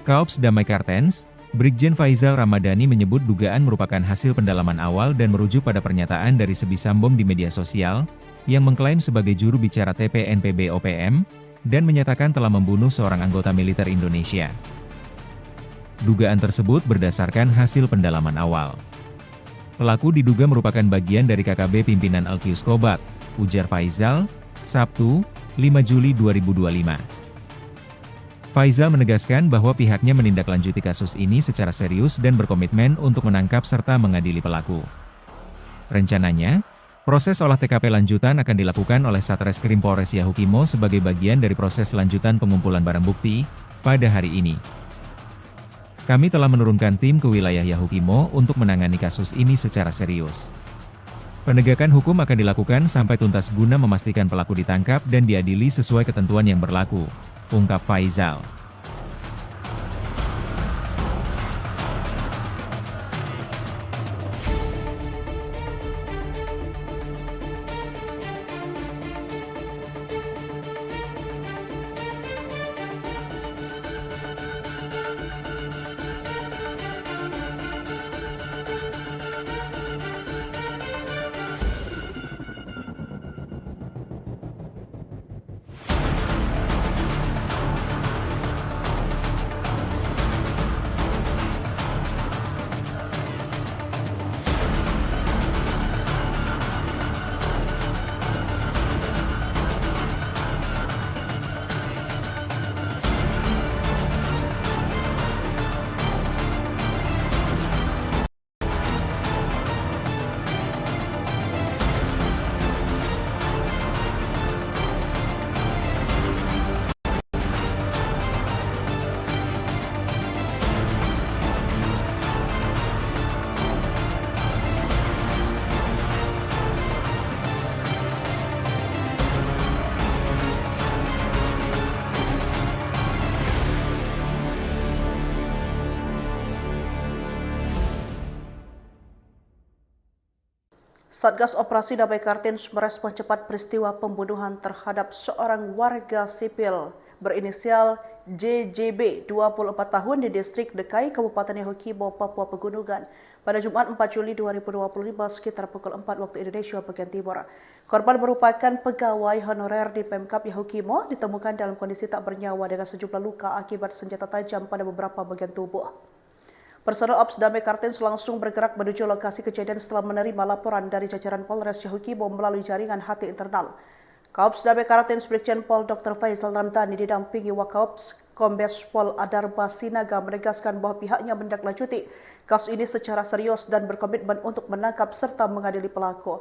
Speaker 2: Kaops Damai Kartens, Brigjen Faizal Ramadhani menyebut dugaan merupakan hasil pendalaman awal dan merujuk pada pernyataan dari Sebi Sambom di media sosial, yang mengklaim sebagai juru bicara TPNPB OPM, dan menyatakan telah membunuh seorang anggota militer Indonesia. Dugaan tersebut berdasarkan hasil pendalaman awal. Pelaku diduga merupakan bagian dari KKB pimpinan Alkius Kobak, ujar Faizal, Sabtu, 5 Juli 2025. Faizal menegaskan bahwa pihaknya menindaklanjuti kasus ini secara serius dan berkomitmen untuk menangkap serta mengadili pelaku. Rencananya, proses olah TKP lanjutan akan dilakukan oleh Satreskrim Polres Yahukimo sebagai bagian dari proses lanjutan pengumpulan barang bukti pada hari ini. Kami telah menurunkan tim ke wilayah Yahukimo untuk menangani kasus ini secara serius. Penegakan hukum akan dilakukan sampai tuntas guna memastikan pelaku ditangkap dan diadili sesuai ketentuan yang berlaku, ungkap Faizal.
Speaker 1: Satgas Operasi Damai Kartens merespon cepat peristiwa pembunuhan terhadap seorang warga sipil berinisial JJB 24 tahun di distrik Dekai, Kabupaten Yahukimo, Papua Pegunungan pada Jumat 4 Juli 2025 sekitar pukul 4 waktu Indonesia bagian Timur. Korban merupakan pegawai honorer di Pemkab Yahukimo, ditemukan dalam kondisi tak bernyawa dengan sejumlah luka akibat senjata tajam pada beberapa bagian tubuh. Personel Ops Damai Kartens langsung bergerak menuju lokasi kejadian setelah menerima laporan dari jajaran Polres Yahukimo melalui jaringan HT internal. Kaops Damai Kartens Brigjen Pol Dr. Faisal Ramdhani didampingi Wakaops Kombes Pol Adarba Sinaga menegaskan bahwa pihaknya menindaklanjuti kasus ini secara serius dan berkomitmen untuk menangkap serta mengadili pelaku.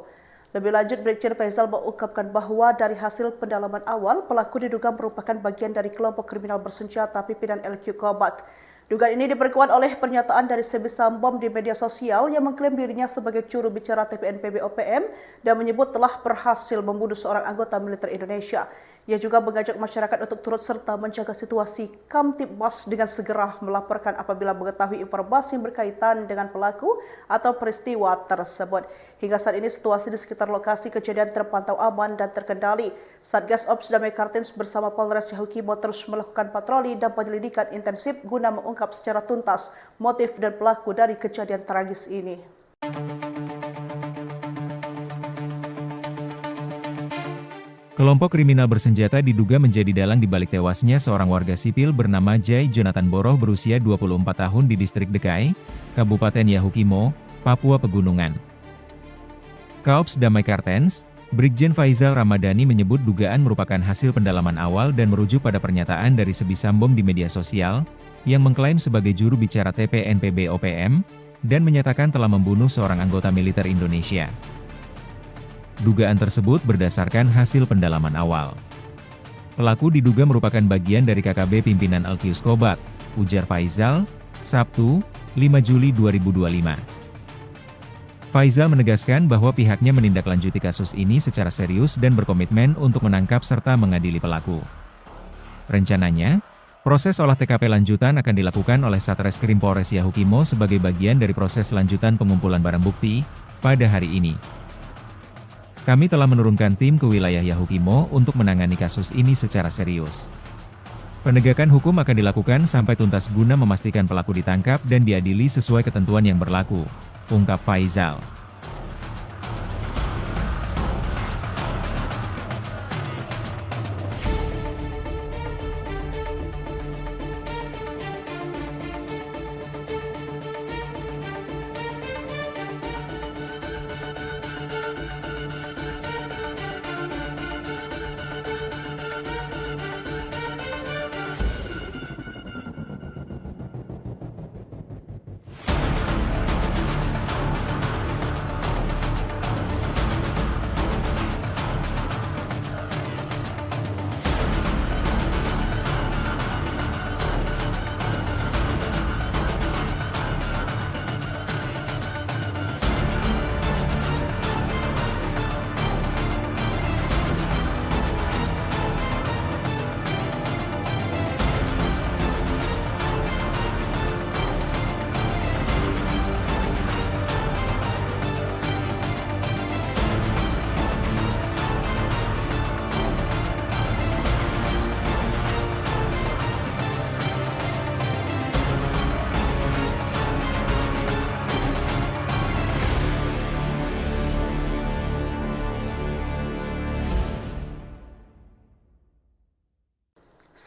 Speaker 1: Lebih lanjut, Brigjen Faisal mengungkapkan bahwa dari hasil pendalaman awal, pelaku diduga merupakan bagian dari kelompok kriminal bersenjata pimpinan LQ Kobak. Dugaan ini diperkuat oleh pernyataan dari Sebi Sambom di media sosial yang mengklaim dirinya sebagai juru bicara TPNPB OPM dan menyebut telah berhasil membunuh seorang anggota militer Indonesia. Ia juga mengajak masyarakat untuk turut serta menjaga situasi Kamtibmas dengan segera melaporkan apabila mengetahui informasi yang berkaitan dengan pelaku atau peristiwa tersebut. Hingga saat ini situasi di sekitar lokasi kejadian terpantau aman dan terkendali. Satgas Ops Damai Kartens bersama Polres Yahukimo terus melakukan patroli dan penyelidikan intensif guna mengungkap secara tuntas motif dan pelaku dari kejadian tragis ini.
Speaker 2: Kelompok kriminal bersenjata diduga menjadi dalang di balik tewasnya seorang warga sipil bernama Jai Jonathan Boroh berusia 24 tahun di distrik Dekai, Kabupaten Yahukimo, Papua Pegunungan. Kaops Damai Kartens, Brigjen Faisal Ramadhani menyebut dugaan merupakan hasil pendalaman awal dan merujuk pada pernyataan dari Sebi Sambom di media sosial, yang mengklaim sebagai juru bicara TPNPB OPM, dan menyatakan telah membunuh seorang anggota militer Indonesia. Dugaan tersebut berdasarkan hasil pendalaman awal. Pelaku diduga merupakan bagian dari KKB pimpinan Alkius Kobak, ujar Faisal, Sabtu, 5 Juli 2025. Faisal menegaskan bahwa pihaknya menindaklanjuti kasus ini secara serius dan berkomitmen untuk menangkap serta mengadili pelaku. Rencananya, proses olah TKP lanjutan akan dilakukan oleh Satreskrim Polres Yahukimo sebagai bagian dari proses lanjutan pengumpulan barang bukti pada hari ini. Kami telah menurunkan tim ke wilayah Yahukimo untuk menangani kasus ini secara serius. Penegakan hukum akan dilakukan sampai tuntas guna memastikan pelaku ditangkap dan diadili sesuai ketentuan yang berlaku, ungkap Faisal.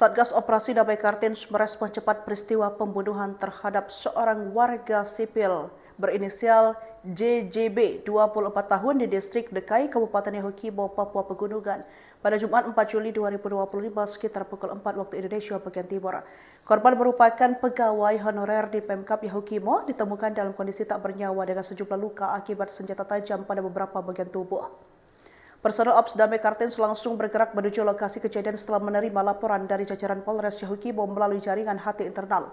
Speaker 1: Satgas Operasi Damai Kartens merespon cepat peristiwa pembunuhan terhadap seorang warga sipil berinisial JJB 24 tahun di distrik Dekai, Kabupaten Yahukimo, Papua Pegunungan pada Jumat 4 Juli 2025 sekitar pukul 4 waktu Indonesia bagian Timur. Korban merupakan pegawai honorer di Pemkab Yahukimo, ditemukan dalam kondisi tak bernyawa dengan sejumlah luka akibat senjata tajam pada beberapa bagian tubuh. Personel Ops Damai Kartens langsung bergerak menuju lokasi kejadian setelah menerima laporan dari jajaran Polres Yahukimo melalui jaringan HT internal.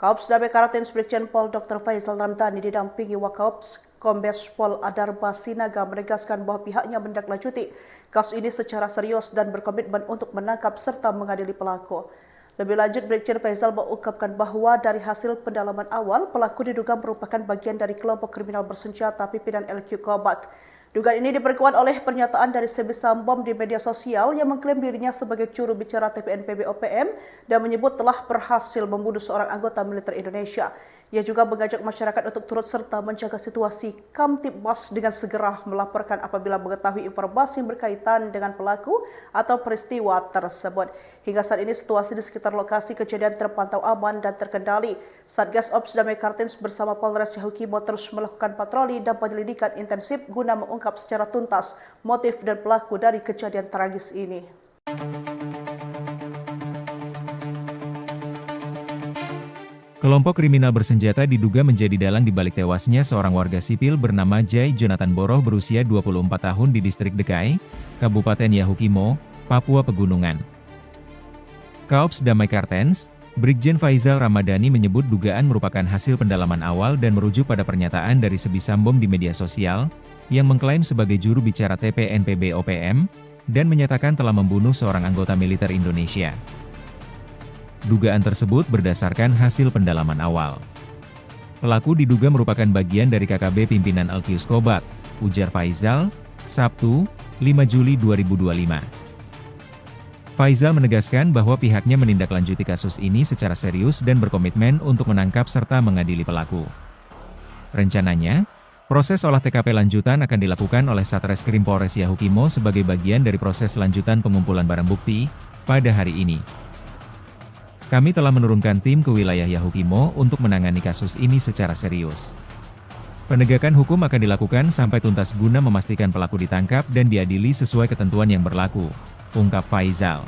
Speaker 1: Kaops Damai Kartens Brigjen Pol Dr. Faisal Ramdhani didampingi Wakaops Kombes Pol Adarba Sinaga menegaskan bahwa pihaknya menindaklanjuti kasus ini secara serius dan berkomitmen untuk menangkap serta mengadili pelaku. Lebih lanjut, Brigjen Faisal mengungkapkan bahwa dari hasil pendalaman awal, pelaku diduga merupakan bagian dari kelompok kriminal bersenjata pimpinan LQ Kobak. Dugaan ini diperkuat oleh pernyataan dari Sebi Sambom di media sosial yang mengklaim dirinya sebagai juru bicara TPNPB OPM dan menyebut telah berhasil membunuh seorang anggota militer Indonesia. Ia juga mengajak masyarakat untuk turut serta menjaga situasi Kamtibmas dengan segera melaporkan apabila mengetahui informasi yang berkaitan dengan pelaku atau peristiwa tersebut. Hingga saat ini situasi di sekitar lokasi kejadian terpantau aman dan terkendali. Satgas Ops Damai Kartens bersama Polres Yahukimo terus melakukan patroli dan penyelidikan intensif guna mengungkap secara tuntas motif dan pelaku dari kejadian tragis ini.
Speaker 2: Kelompok kriminal bersenjata diduga menjadi dalang di balik tewasnya seorang warga sipil bernama Jai Jonathan Boroh berusia 24 tahun di distrik Dekai, Kabupaten Yahukimo, Papua Pegunungan. Kaops Damai Kartens, Brigjen Faizal Ramadhani menyebut dugaan merupakan hasil pendalaman awal dan merujuk pada pernyataan dari Sebi Sambom di media sosial, yang mengklaim sebagai juru bicara TPNPB OPM, dan menyatakan telah membunuh seorang anggota militer Indonesia. Dugaan tersebut berdasarkan hasil pendalaman awal. Pelaku diduga merupakan bagian dari KKB pimpinan Alkius Kobat, ujar Faizal, Sabtu, 5 Juli 2025. Faizal menegaskan bahwa pihaknya menindaklanjuti kasus ini secara serius dan berkomitmen untuk menangkap serta mengadili pelaku. Rencananya, proses olah TKP lanjutan akan dilakukan oleh Satreskrim Polres Yahukimo sebagai bagian dari proses lanjutan pengumpulan barang bukti pada hari ini. Kami telah menurunkan tim ke wilayah Yahukimo untuk menangani kasus ini secara serius. Penegakan hukum akan dilakukan sampai tuntas guna memastikan pelaku ditangkap dan diadili sesuai ketentuan yang berlaku, ungkap Faizal.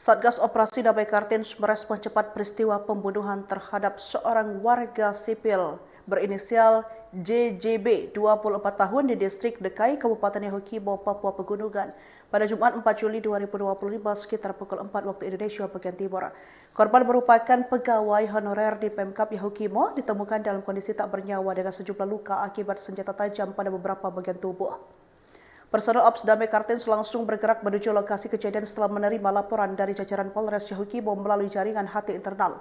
Speaker 1: Satgas Operasi Damai Kartens merespon cepat peristiwa pembunuhan terhadap seorang warga sipil berinisial JJB 24 tahun di distrik Dekai, Kabupaten Yahukimo, Papua Pegunungan pada Jumat 4 Juli 2025 sekitar pukul 4 waktu Indonesia bagian Timur. Korban merupakan pegawai honorer di Pemkap Yahukimo, ditemukan dalam kondisi tak bernyawa dengan sejumlah luka akibat senjata tajam pada beberapa bagian tubuh. Personel Ops Damai Kartens langsung bergerak menuju lokasi kejadian setelah menerima laporan dari jajaran Polres Yahukimo melalui jaringan HT internal.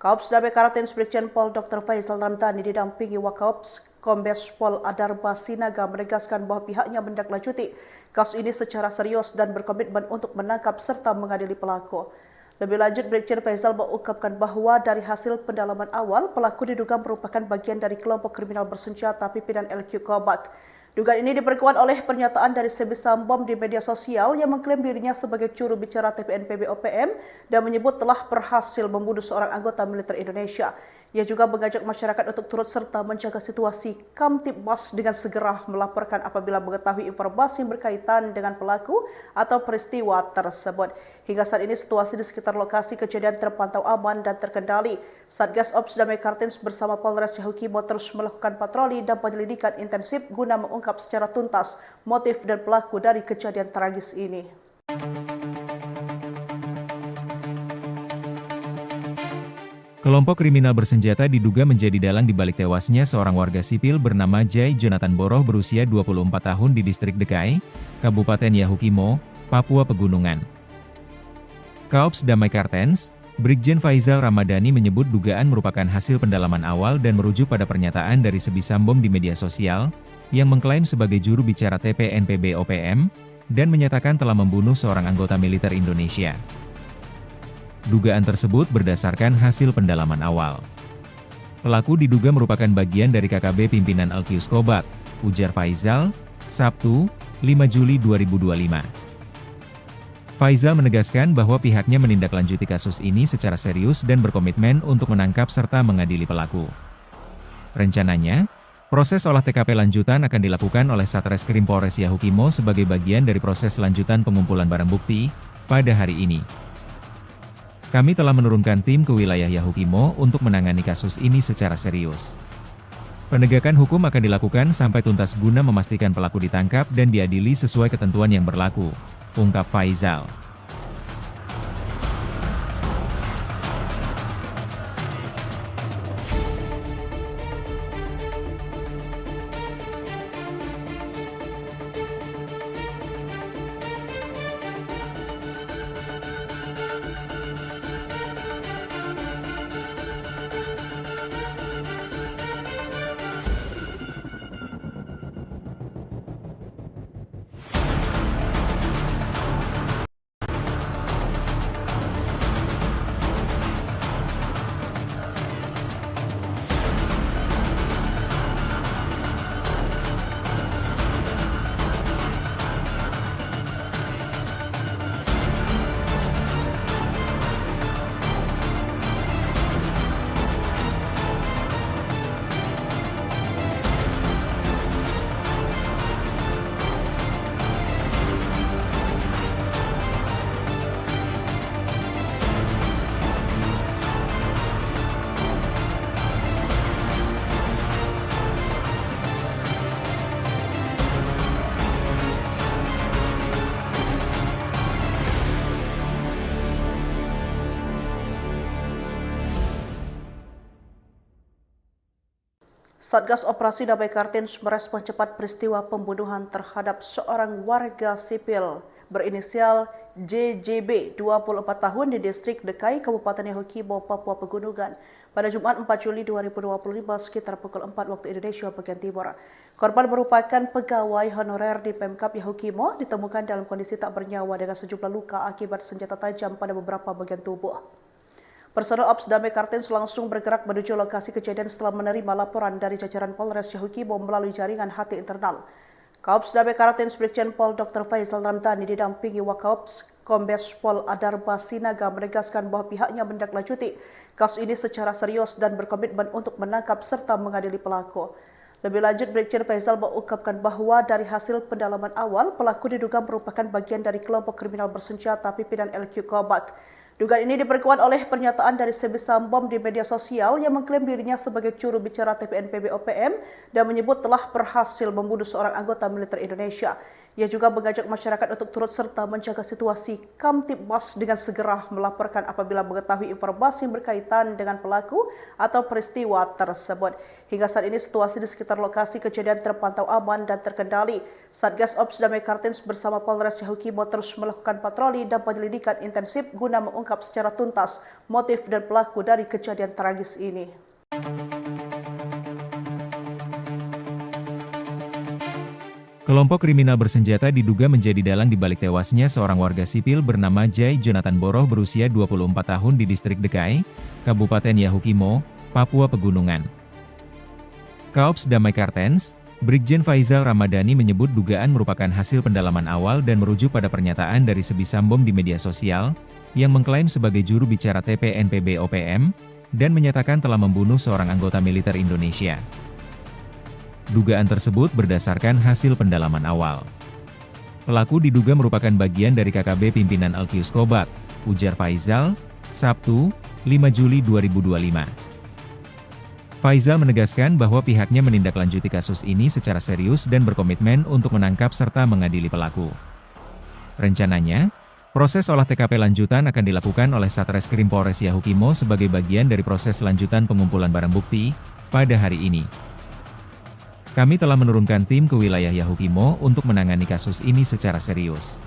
Speaker 1: Kaops Damai Kartens Brigjen Pol Dr. Faizal Ramadhani didampingi Wakaops Kombes Pol Adarba Sinaga menegaskan bahwa pihaknya menindaklanjuti kasus ini secara serius dan berkomitmen untuk menangkap serta mengadili pelaku. Lebih lanjut, Brigjen Faizal mengungkapkan bahwa dari hasil pendalaman awal, pelaku diduga merupakan bagian dari kelompok kriminal bersenjata pimpinan LQ Kobak. Dugaan ini diperkuat oleh pernyataan dari Sebi Sambom di media sosial yang mengklaim dirinya sebagai juru bicara TPNPB OPM dan menyebut telah berhasil membunuh seorang anggota militer Indonesia. Ia juga mengajak masyarakat untuk turut serta menjaga situasi Kamtibmas dengan segera melaporkan apabila mengetahui informasi yang berkaitan dengan pelaku atau peristiwa tersebut. Hingga saat ini situasi di sekitar lokasi kejadian terpantau aman dan terkendali. Satgas Ops Damai Kartens bersama Polres Yahukimo terus melakukan patroli dan penyelidikan intensif guna mengungkap secara tuntas motif dan pelaku dari kejadian tragis ini.
Speaker 2: Kelompok kriminal bersenjata diduga menjadi dalang di balik tewasnya seorang warga sipil bernama Jai Jonathan Boroh berusia 24 tahun di distrik Dekai, Kabupaten Yahukimo, Papua Pegunungan. Kaops Damai Kartens, Brigjen Faizal Ramadhani menyebut dugaan merupakan hasil pendalaman awal dan merujuk pada pernyataan dari Sebi Sambom di media sosial, yang mengklaim sebagai juru bicara TPNPB OPM, dan menyatakan telah membunuh seorang anggota militer Indonesia. Dugaan tersebut berdasarkan hasil pendalaman awal. Pelaku diduga merupakan bagian dari KKB pimpinan Alkius Kobat, ujar Faizal, Sabtu, 5 Juli 2025. Faizal menegaskan bahwa pihaknya menindaklanjuti kasus ini secara serius dan berkomitmen untuk menangkap serta mengadili pelaku. Rencananya, proses olah TKP lanjutan akan dilakukan oleh Satreskrim Polres Yahukimo sebagai bagian dari proses lanjutan pengumpulan barang bukti pada hari ini. Kami telah menurunkan tim ke wilayah Yahukimo untuk menangani kasus ini secara serius. Penegakan hukum akan dilakukan sampai tuntas guna memastikan pelaku ditangkap dan diadili sesuai ketentuan yang berlaku, ungkap Faizal.
Speaker 1: Satgas Operasi Damai Kartens merespon cepat peristiwa pembunuhan terhadap seorang warga sipil berinisial JJB, 24 tahun di distrik Dekai, Kabupaten Yahukimo, Papua Pegunungan pada Jumat 4 Juli 2025 sekitar pukul 4 waktu Indonesia bagian Timur. Korban merupakan pegawai honorer di Pemkab Yahukimo, ditemukan dalam kondisi tak bernyawa dengan sejumlah luka akibat senjata tajam pada beberapa bagian tubuh. Personel Ops Damai Kartens langsung bergerak menuju lokasi kejadian setelah menerima laporan dari jajaran Polres Yahukimo melalui jaringan HT internal. Kaops Damai Kartens Brigjen Pol Dr. Faizal Ramdhani didampingi Wakaops Kombes Pol Adarba Sinaga menegaskan bahwa pihaknya menindaklanjuti kasus ini secara serius dan berkomitmen untuk menangkap serta mengadili pelaku. Lebih lanjut, Brigjen Faizal mengungkapkan bahwa dari hasil pendalaman awal, pelaku diduga merupakan bagian dari kelompok kriminal bersenjata pimpinan LQ Kobak. Dugaan ini diperkuat oleh pernyataan dari Sebi Sambom di media sosial yang mengklaim dirinya sebagai juru bicara TPNPB OPM dan menyebut telah berhasil membunuh seorang anggota militer Indonesia. Ia juga mengajak masyarakat untuk turut serta menjaga situasi Kamtibmas dengan segera melaporkan apabila mengetahui informasi yang berkaitan dengan pelaku atau peristiwa tersebut. Hingga saat ini situasi di sekitar lokasi kejadian terpantau aman dan terkendali. Satgas Ops Damai Kartens bersama Polres Yahukimo terus melakukan patroli dan penyelidikan intensif guna mengungkap secara tuntas motif dan pelaku dari kejadian tragis ini.
Speaker 2: Kelompok kriminal bersenjata diduga menjadi dalang di balik tewasnya seorang warga sipil bernama Jai Jonathan Boroh berusia 24 tahun di distrik Dekai, Kabupaten Yahukimo, Papua Pegunungan. Kaops Damai Kartens, Brigjen Faizal Ramadhani menyebut dugaan merupakan hasil pendalaman awal dan merujuk pada pernyataan dari Sebi Sambom di media sosial, yang mengklaim sebagai juru bicara TPNPB OPM, dan menyatakan telah membunuh seorang anggota militer Indonesia. Dugaan tersebut berdasarkan hasil pendalaman awal. Pelaku diduga merupakan bagian dari KKB pimpinan Alkius Kobak, ujar Faizal, Sabtu, 5 Juli 2025. Faizal menegaskan bahwa pihaknya menindaklanjuti kasus ini secara serius dan berkomitmen untuk menangkap serta mengadili pelaku. Rencananya, proses olah TKP lanjutan akan dilakukan oleh Satreskrim Polres Yahukimo sebagai bagian dari proses lanjutan pengumpulan barang bukti pada hari ini. Kami telah menurunkan tim ke wilayah Yahukimo untuk menangani kasus ini secara serius.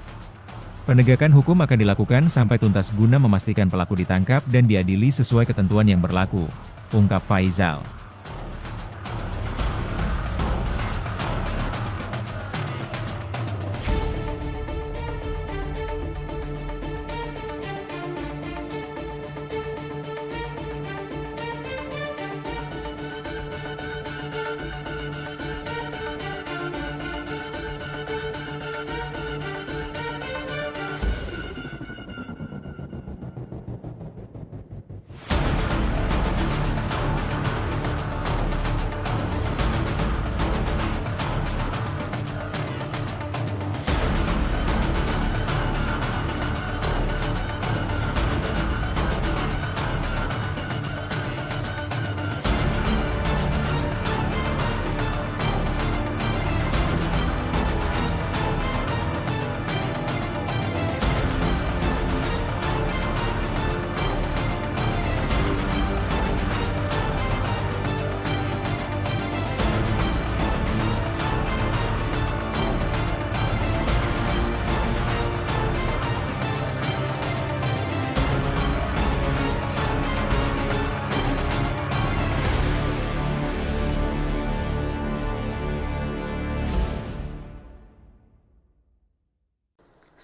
Speaker 2: Penegakan hukum akan dilakukan sampai tuntas guna memastikan pelaku ditangkap dan diadili sesuai ketentuan yang berlaku, ungkap Faizal.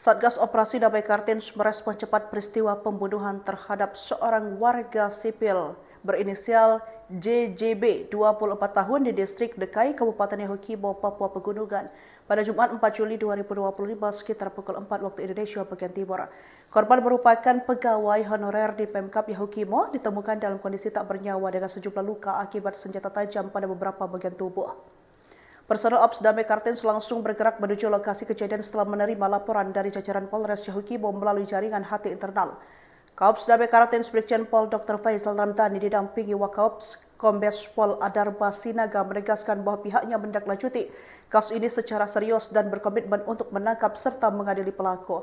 Speaker 1: Satgas Operasi Damai Kartens merespon cepat peristiwa pembunuhan terhadap seorang warga sipil berinisial JJB 24 tahun di distrik Dekai, Kabupaten Yahukibo, Papua Pegunungan pada Jumat 4 Juli 2025 sekitar pukul 4 waktu Indonesia bagian Timur. Korban merupakan pegawai honorer di Pemkap Yahukimo, ditemukan dalam kondisi tak bernyawa dengan sejumlah luka akibat senjata tajam pada beberapa bagian tubuh. Personel Ops Damai Kartens langsung bergerak menuju lokasi kejadian setelah menerima laporan dari jajaran Polres Yahukibo melalui jaringan HT internal. Kaops Damai Kartens Brigjen Pol Dr. Faisal Ramdhani didampingi Wakaops Kombes Pol Adarba Sinaga menegaskan bahwa pihaknya menindaklanjuti kasus ini secara serius dan berkomitmen untuk menangkap serta mengadili pelaku.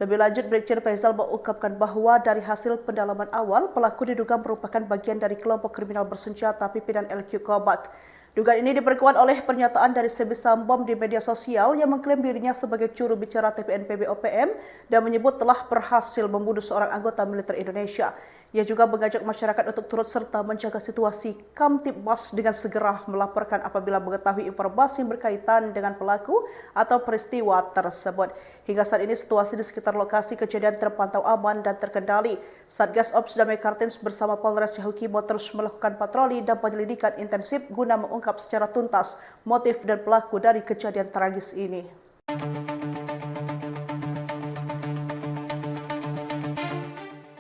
Speaker 1: Lebih lanjut, Brigjen Faisal mengungkapkan bahwa dari hasil pendalaman awal, pelaku diduga merupakan bagian dari kelompok kriminal bersenjata pimpinan LQ Kobak. Dugaan ini diperkuat oleh pernyataan dari Sebi Sambom di media sosial yang mengklaim dirinya sebagai juru bicara TPNPB OPM dan menyebut telah berhasil membunuh seorang anggota militer Indonesia. Ia juga mengajak masyarakat untuk turut serta menjaga situasi Kamtibmas dengan segera melaporkan apabila mengetahui informasi yang berkaitan dengan pelaku atau peristiwa tersebut. Hingga saat ini situasi di sekitar lokasi kejadian terpantau aman dan terkendali. Satgas Ops Damai Kartens bersama Polres Yahukibo terus melakukan patroli dan penyelidikan intensif guna mengungkap secara tuntas motif dan pelaku dari kejadian tragis ini.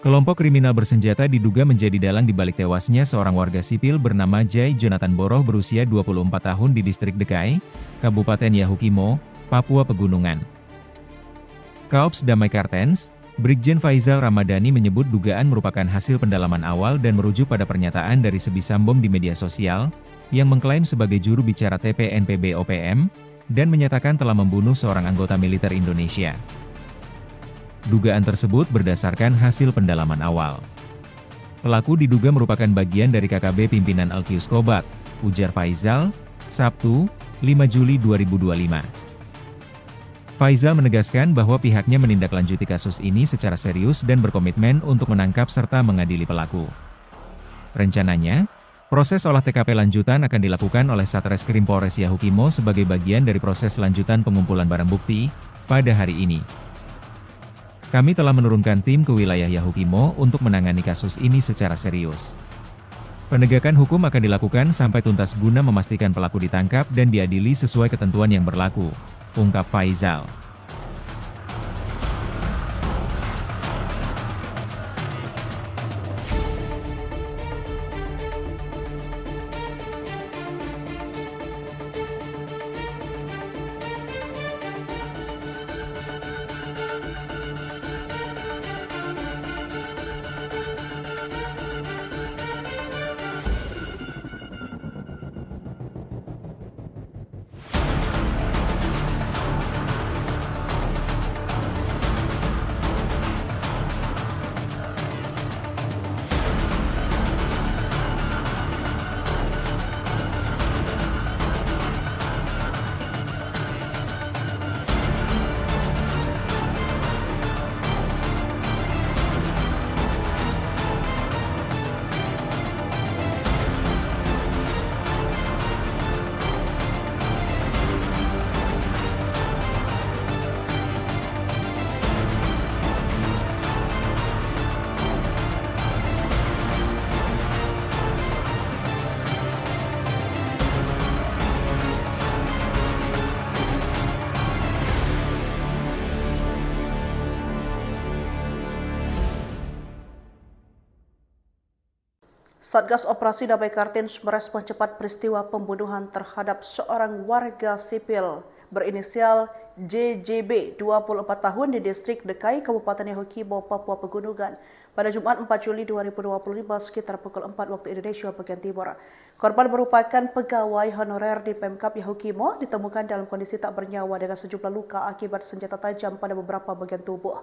Speaker 2: Kelompok kriminal bersenjata diduga menjadi dalang di balik tewasnya seorang warga sipil bernama Jai Jonathan Boroh berusia 24 tahun di distrik Dekai, Kabupaten Yahukimo, Papua Pegunungan. Kaops Damai Kartens, Brigjen Faisal Ramadhani menyebut dugaan merupakan hasil pendalaman awal dan merujuk pada pernyataan dari Sebi Sambom di media sosial, yang mengklaim sebagai juru bicara TPNPB OPM, dan menyatakan telah membunuh seorang anggota militer Indonesia. Dugaan tersebut berdasarkan hasil pendalaman awal. Pelaku diduga merupakan bagian dari KKB pimpinan LQ Kobak, ujar Faisal, Sabtu, 5 Juli 2025. Faisal menegaskan bahwa pihaknya menindaklanjuti kasus ini secara serius dan berkomitmen untuk menangkap serta mengadili pelaku. Rencananya, proses olah TKP lanjutan akan dilakukan oleh Satreskrim Polres Yahukimo sebagai bagian dari proses lanjutan pengumpulan barang bukti pada hari ini. Kami telah menurunkan tim ke wilayah Yahukimo untuk menangani kasus ini secara serius. Penegakan hukum akan dilakukan sampai tuntas guna memastikan pelaku ditangkap dan diadili sesuai ketentuan yang berlaku, ungkap Faisal.
Speaker 1: Satgas Operasi Damai Kartens merespon cepat peristiwa pembunuhan terhadap seorang warga sipil berinisial JJB 24 tahun di distrik Dekai, Kabupaten Yahukibo, Papua Pegunungan pada Jumat 4 Juli 2025 sekitar pukul 4 waktu Indonesia bagian Timur. Korban merupakan pegawai honorer di Pemkap Yahukimo, ditemukan dalam kondisi tak bernyawa dengan sejumlah luka akibat senjata tajam pada beberapa bagian tubuh.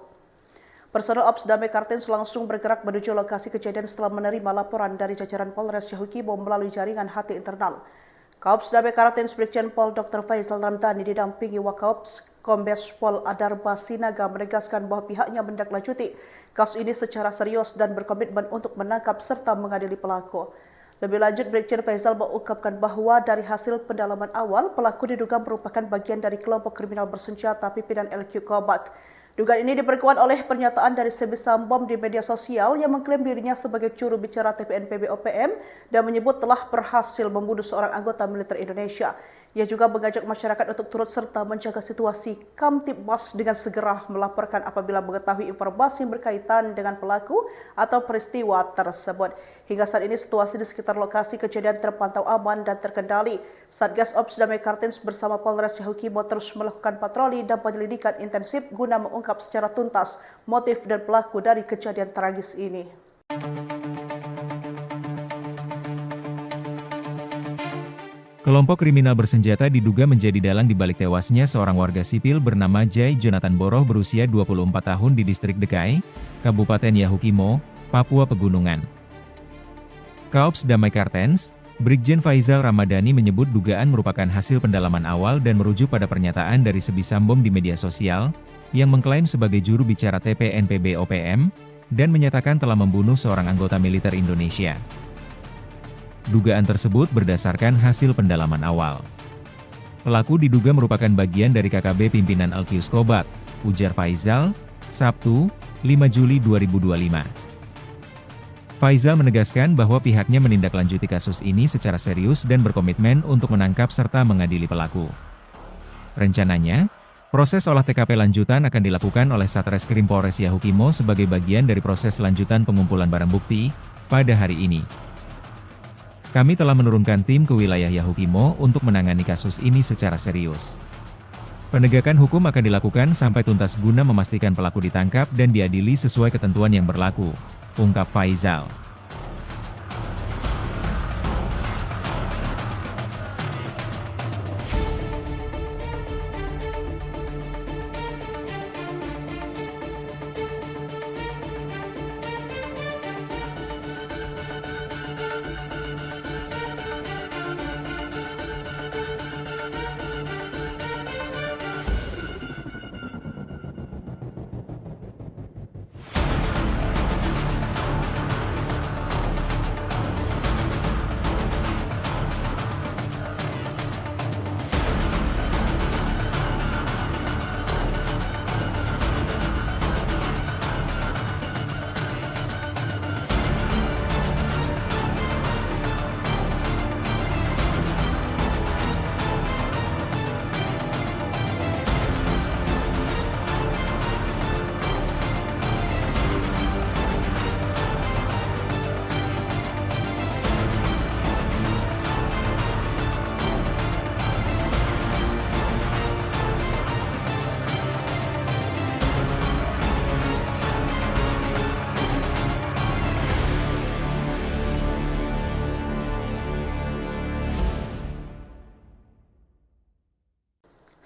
Speaker 1: Personel Ops Damai Kartens langsung bergerak menuju lokasi kejadian setelah menerima laporan dari jajaran Polres Yahukibo melalui jaringan HT internal. Kaops Damai Kartens Brigjen Pol Dr. Faisal Ramdhani didampingi Wakaops Kombes Pol Adarba Sinaga menegaskan bahwa pihaknya menindaklanjuti kasus ini secara serius dan berkomitmen untuk menangkap serta mengadili pelaku. Lebih lanjut, Brigjen Faisal mengungkapkan bahwa dari hasil pendalaman awal, pelaku diduga merupakan bagian dari kelompok kriminal bersenjata pimpinan LQ Kobak. Dugaan ini diperkuat oleh pernyataan dari Sebi Sambom di media sosial yang mengklaim dirinya sebagai juru bicara TPNPB OPM dan menyebut telah berhasil membunuh seorang anggota militer Indonesia. Ia juga mengajak masyarakat untuk turut serta menjaga situasi Kamtibmas dengan segera melaporkan apabila mengetahui informasi yang berkaitan dengan pelaku atau peristiwa tersebut. Hingga saat ini situasi di sekitar lokasi kejadian terpantau aman dan terkendali. Satgas Ops Damai Kartens bersama Polres Yahukimo terus melakukan patroli dan penyelidikan intensif guna mengungkap secara tuntas motif dan pelaku dari kejadian tragis ini.
Speaker 2: Kelompok kriminal bersenjata diduga menjadi dalang di balik tewasnya seorang warga sipil bernama Jai Jonathan Boroh berusia 24 tahun di distrik Dekai, Kabupaten Yahukimo, Papua Pegunungan. Kaops Damai Kartens, Brigjen Faizal Ramadhani menyebut dugaan merupakan hasil pendalaman awal dan merujuk pada pernyataan dari Sebi Sambom di media sosial, yang mengklaim sebagai juru bicara TPNPB OPM, dan menyatakan telah membunuh seorang anggota militer Indonesia. Dugaan tersebut berdasarkan hasil pendalaman awal. Pelaku diduga merupakan bagian dari KKB pimpinan Alkius Kobat, ujar Faizal, Sabtu, 5 Juli 2025. Faizal menegaskan bahwa pihaknya menindaklanjuti kasus ini secara serius dan berkomitmen untuk menangkap serta mengadili pelaku. Rencananya, proses olah TKP lanjutan akan dilakukan oleh Satreskrim Polres Yahukimo sebagai bagian dari proses lanjutan pengumpulan barang bukti pada hari ini. Kami telah menurunkan tim ke wilayah Yahukimo untuk menangani kasus ini secara serius. Penegakan hukum akan dilakukan sampai tuntas guna memastikan pelaku ditangkap dan diadili sesuai ketentuan yang berlaku, ungkap Faizal.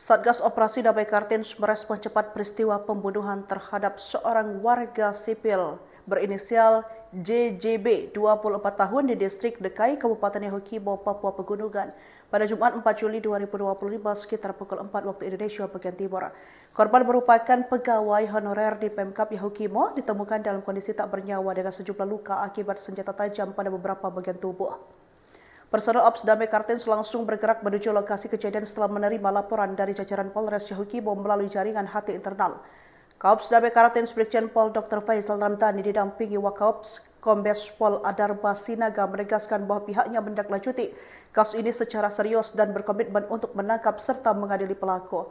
Speaker 1: Satgas Operasi Damai Kartens merespon cepat peristiwa pembunuhan terhadap seorang warga sipil berinisial JJB, 24 tahun di distrik Dekai, Kabupaten Yahukimo, Papua Pegunungan, pada Jumat 4 Juli 2025 sekitar pukul 4 waktu Indonesia bagian Timur. Korban merupakan pegawai honorer di Pemkap Yahukimo, ditemukan dalam kondisi tak bernyawa dengan sejumlah luka akibat senjata tajam pada beberapa bagian tubuh. Personel Ops Damai Kartens langsung bergerak menuju lokasi kejadian setelah menerima laporan dari jajaran Polres Yahukimo melalui jaringan HT internal. Kaops Damai Kartens Brigjen Pol Dr. Faizal Ramadhani didampingi Wakaops Kombes Pol Adarba Sinaga menegaskan bahwa pihaknya menindaklanjuti kasus ini secara serius dan berkomitmen untuk menangkap serta mengadili pelaku.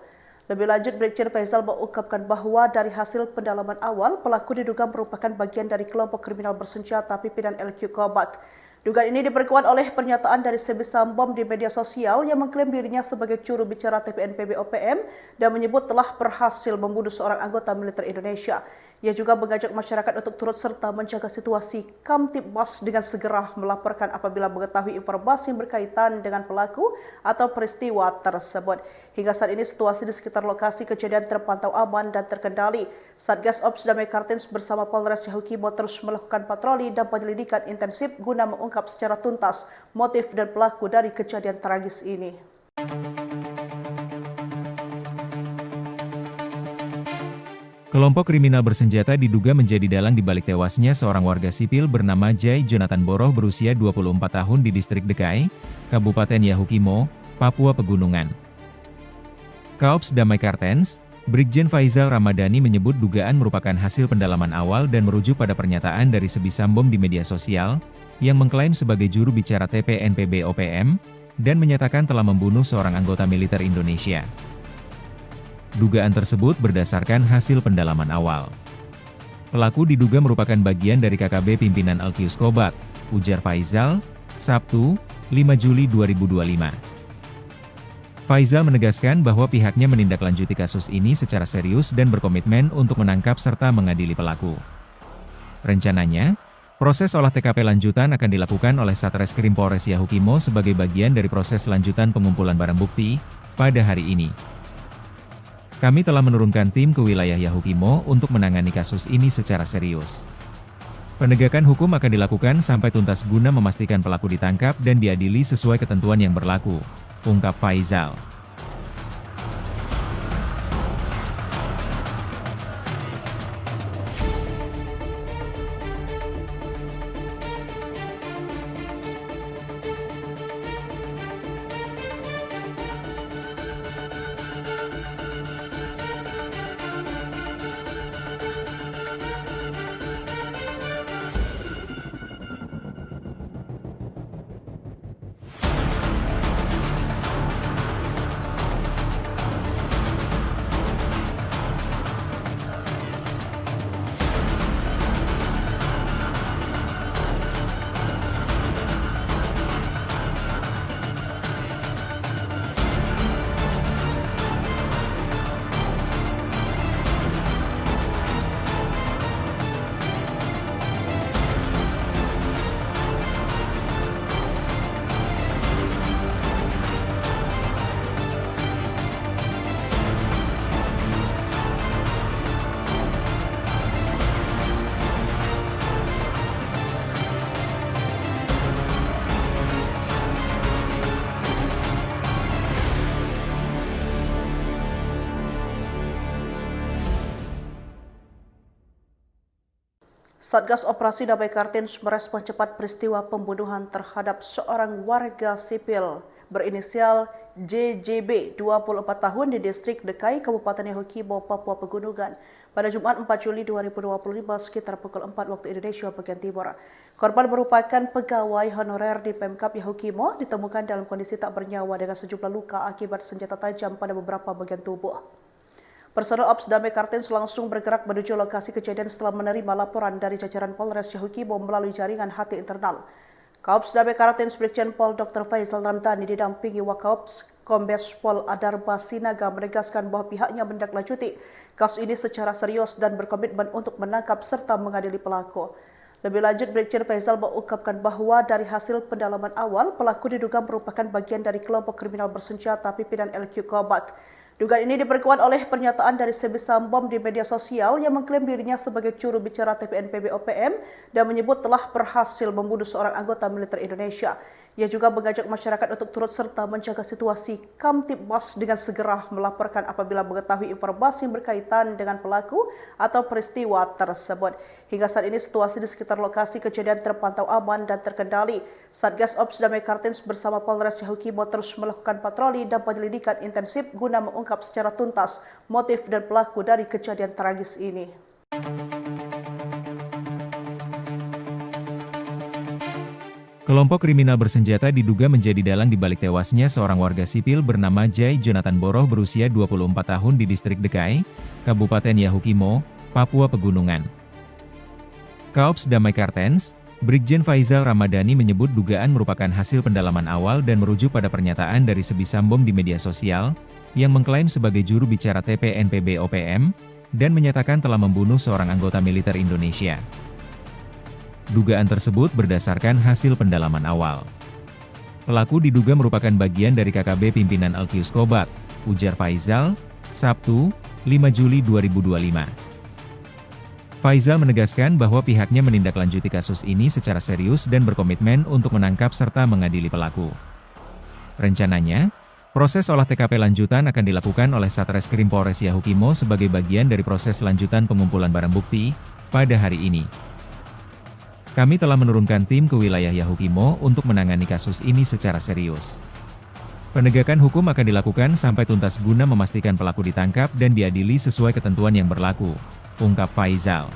Speaker 1: Lebih lanjut, Brigjen Faizal mengungkapkan bahwa dari hasil pendalaman awal, pelaku diduga merupakan bagian dari kelompok kriminal bersenjata pimpinan LQ Kobat. Dugaan ini diperkuat oleh pernyataan dari Sebi Sambom di media sosial yang mengklaim dirinya sebagai juru bicara TPNPB OPM dan menyebut telah berhasil membunuh seorang anggota militer Indonesia. Ia juga mengajak masyarakat untuk turut serta menjaga situasi Kamtibmas dengan segera melaporkan apabila mengetahui informasi yang berkaitan dengan pelaku atau peristiwa tersebut. Hingga saat ini situasi di sekitar lokasi kejadian terpantau aman dan terkendali. Satgas Ops Damai Kartens bersama Polres Yahukimo terus melakukan patroli dan penyelidikan intensif guna mengungkap secara tuntas motif dan pelaku dari kejadian tragis ini.
Speaker 2: Kelompok kriminal bersenjata diduga menjadi dalang di balik tewasnya seorang warga sipil bernama Jai Jonathan Boroh berusia 24 tahun di distrik Dekai, Kabupaten Yahukimo, Papua Pegunungan. Kaops Damai Kartens, Brigjen Faizal Ramadhani menyebut dugaan merupakan hasil pendalaman awal dan merujuk pada pernyataan dari Sebisambom di media sosial, yang mengklaim sebagai juru bicara TPNPB OPM, dan menyatakan telah membunuh seorang anggota militer Indonesia. Dugaan tersebut berdasarkan hasil pendalaman awal. Pelaku diduga merupakan bagian dari KKB pimpinan Alkius Kobat, ujar Faizal, Sabtu, 5 Juli 2025. Faizal menegaskan bahwa pihaknya menindaklanjuti kasus ini secara serius dan berkomitmen untuk menangkap serta mengadili pelaku. Rencananya, proses olah TKP lanjutan akan dilakukan oleh Satreskrim Polres Yahukimo sebagai bagian dari proses lanjutan pengumpulan barang bukti pada hari ini. Kami telah menurunkan tim ke wilayah Yahukimo untuk menangani kasus ini secara serius. Penegakan hukum akan dilakukan sampai tuntas guna memastikan pelaku ditangkap dan diadili sesuai ketentuan yang berlaku, ungkap Faizal.
Speaker 1: Satgas Operasi Damai Kartens merespon cepat peristiwa pembunuhan terhadap seorang warga sipil berinisial JJB 24 tahun di distrik Dekai, Kabupaten Yahukimo, Papua Pegunungan pada Jumat 4 Juli 2025 sekitar pukul 4 waktu Indonesia bagian Timur. Korban merupakan pegawai honorer di Pemkap Yahukimo, ditemukan dalam kondisi tak bernyawa dengan sejumlah luka akibat senjata tajam pada beberapa bagian tubuh. Personel Ops Damai Kartens langsung bergerak menuju lokasi kejadian setelah menerima laporan dari jajaran Polres Yahukimo melalui jaringan HT internal. Kaops Damai Kartens Brigjen Pol Dr. Faizal Ramadhani didampingi Wakaops Kombes Pol Adarba Sinaga menegaskan bahwa pihaknya menindaklanjuti kasus ini secara serius dan berkomitmen untuk menangkap serta mengadili pelaku. Lebih lanjut, Brigjen Faizal mengungkapkan bahwa dari hasil pendalaman awal, pelaku diduga merupakan bagian dari kelompok kriminal bersenjata pimpinan LQ Kobat. Dugaan ini diperkuat oleh pernyataan dari Sebisambom di media sosial yang mengklaim dirinya sebagai juru bicara TPNPB OPM dan menyebut telah berhasil membunuh seorang anggota militer Indonesia. Ia juga mengajak masyarakat untuk turut serta menjaga situasi Kamtibmas dengan segera melaporkan apabila mengetahui informasi yang berkaitan dengan pelaku atau peristiwa tersebut. Hingga saat ini situasi di sekitar lokasi kejadian terpantau aman dan terkendali. Satgas Ops Damai Kartens bersama Polres Yahukimo terus melakukan patroli dan penyelidikan intensif guna mengungkap secara tuntas motif dan pelaku dari kejadian tragis ini.
Speaker 2: Kelompok kriminal bersenjata diduga menjadi dalang di balik tewasnya seorang warga sipil bernama Jai Jonathan Boroh berusia 24 tahun di distrik Dekai, Kabupaten Yahukimo, Papua Pegunungan. Kaops Damai Kartens, Brigjen Faizal Ramadhani menyebut dugaan merupakan hasil pendalaman awal dan merujuk pada pernyataan dari Sebisambom di media sosial, yang mengklaim sebagai juru bicara TPNPB OPM, dan menyatakan telah membunuh seorang anggota militer Indonesia. Dugaan tersebut berdasarkan hasil pendalaman awal. Pelaku diduga merupakan bagian dari KKB pimpinan Alkius Kobat, ujar Faizal, Sabtu, 5 Juli 2025. Faizal menegaskan bahwa pihaknya menindaklanjuti kasus ini secara serius dan berkomitmen untuk menangkap serta mengadili pelaku. Rencananya, proses olah TKP lanjutan akan dilakukan oleh Satreskrim Polres Yahukimo sebagai bagian dari proses lanjutan pengumpulan barang bukti pada hari ini. Kami telah menurunkan tim ke wilayah Yahukimo untuk menangani kasus ini secara serius. Penegakan hukum akan dilakukan sampai tuntas guna memastikan pelaku ditangkap dan diadili sesuai ketentuan yang berlaku, ungkap Faizal.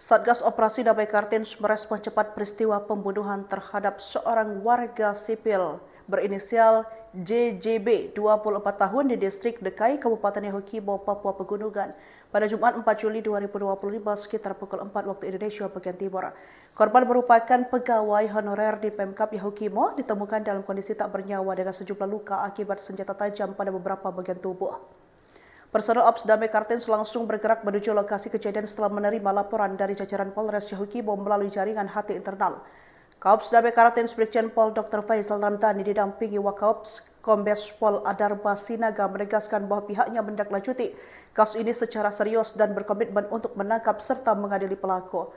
Speaker 1: Satgas Operasi Damai Kartens merespon cepat peristiwa pembunuhan terhadap seorang warga sipil berinisial JJB 24 tahun di distrik Dekai, Kabupaten Yahukimo, Papua Pegunungan pada Jumat 4 Juli 2025 sekitar pukul 4 waktu Indonesia bagian Timur. Korban merupakan pegawai honorer di Pemkap Yahukimo, ditemukan dalam kondisi tak bernyawa dengan sejumlah luka akibat senjata tajam pada beberapa bagian tubuh. Personel Ops Damai Kartens langsung bergerak menuju lokasi kejadian setelah menerima laporan dari jajaran Polres Yahukimo melalui jaringan HT internal. Kaops Damai Kartens Brigjen Pol Dr. Faizal Ramdhani didampingi Wakaops Kombes Pol Adarba Sinaga menegaskan bahwa pihaknya menindaklanjuti kasus ini secara serius dan berkomitmen untuk menangkap serta mengadili pelaku.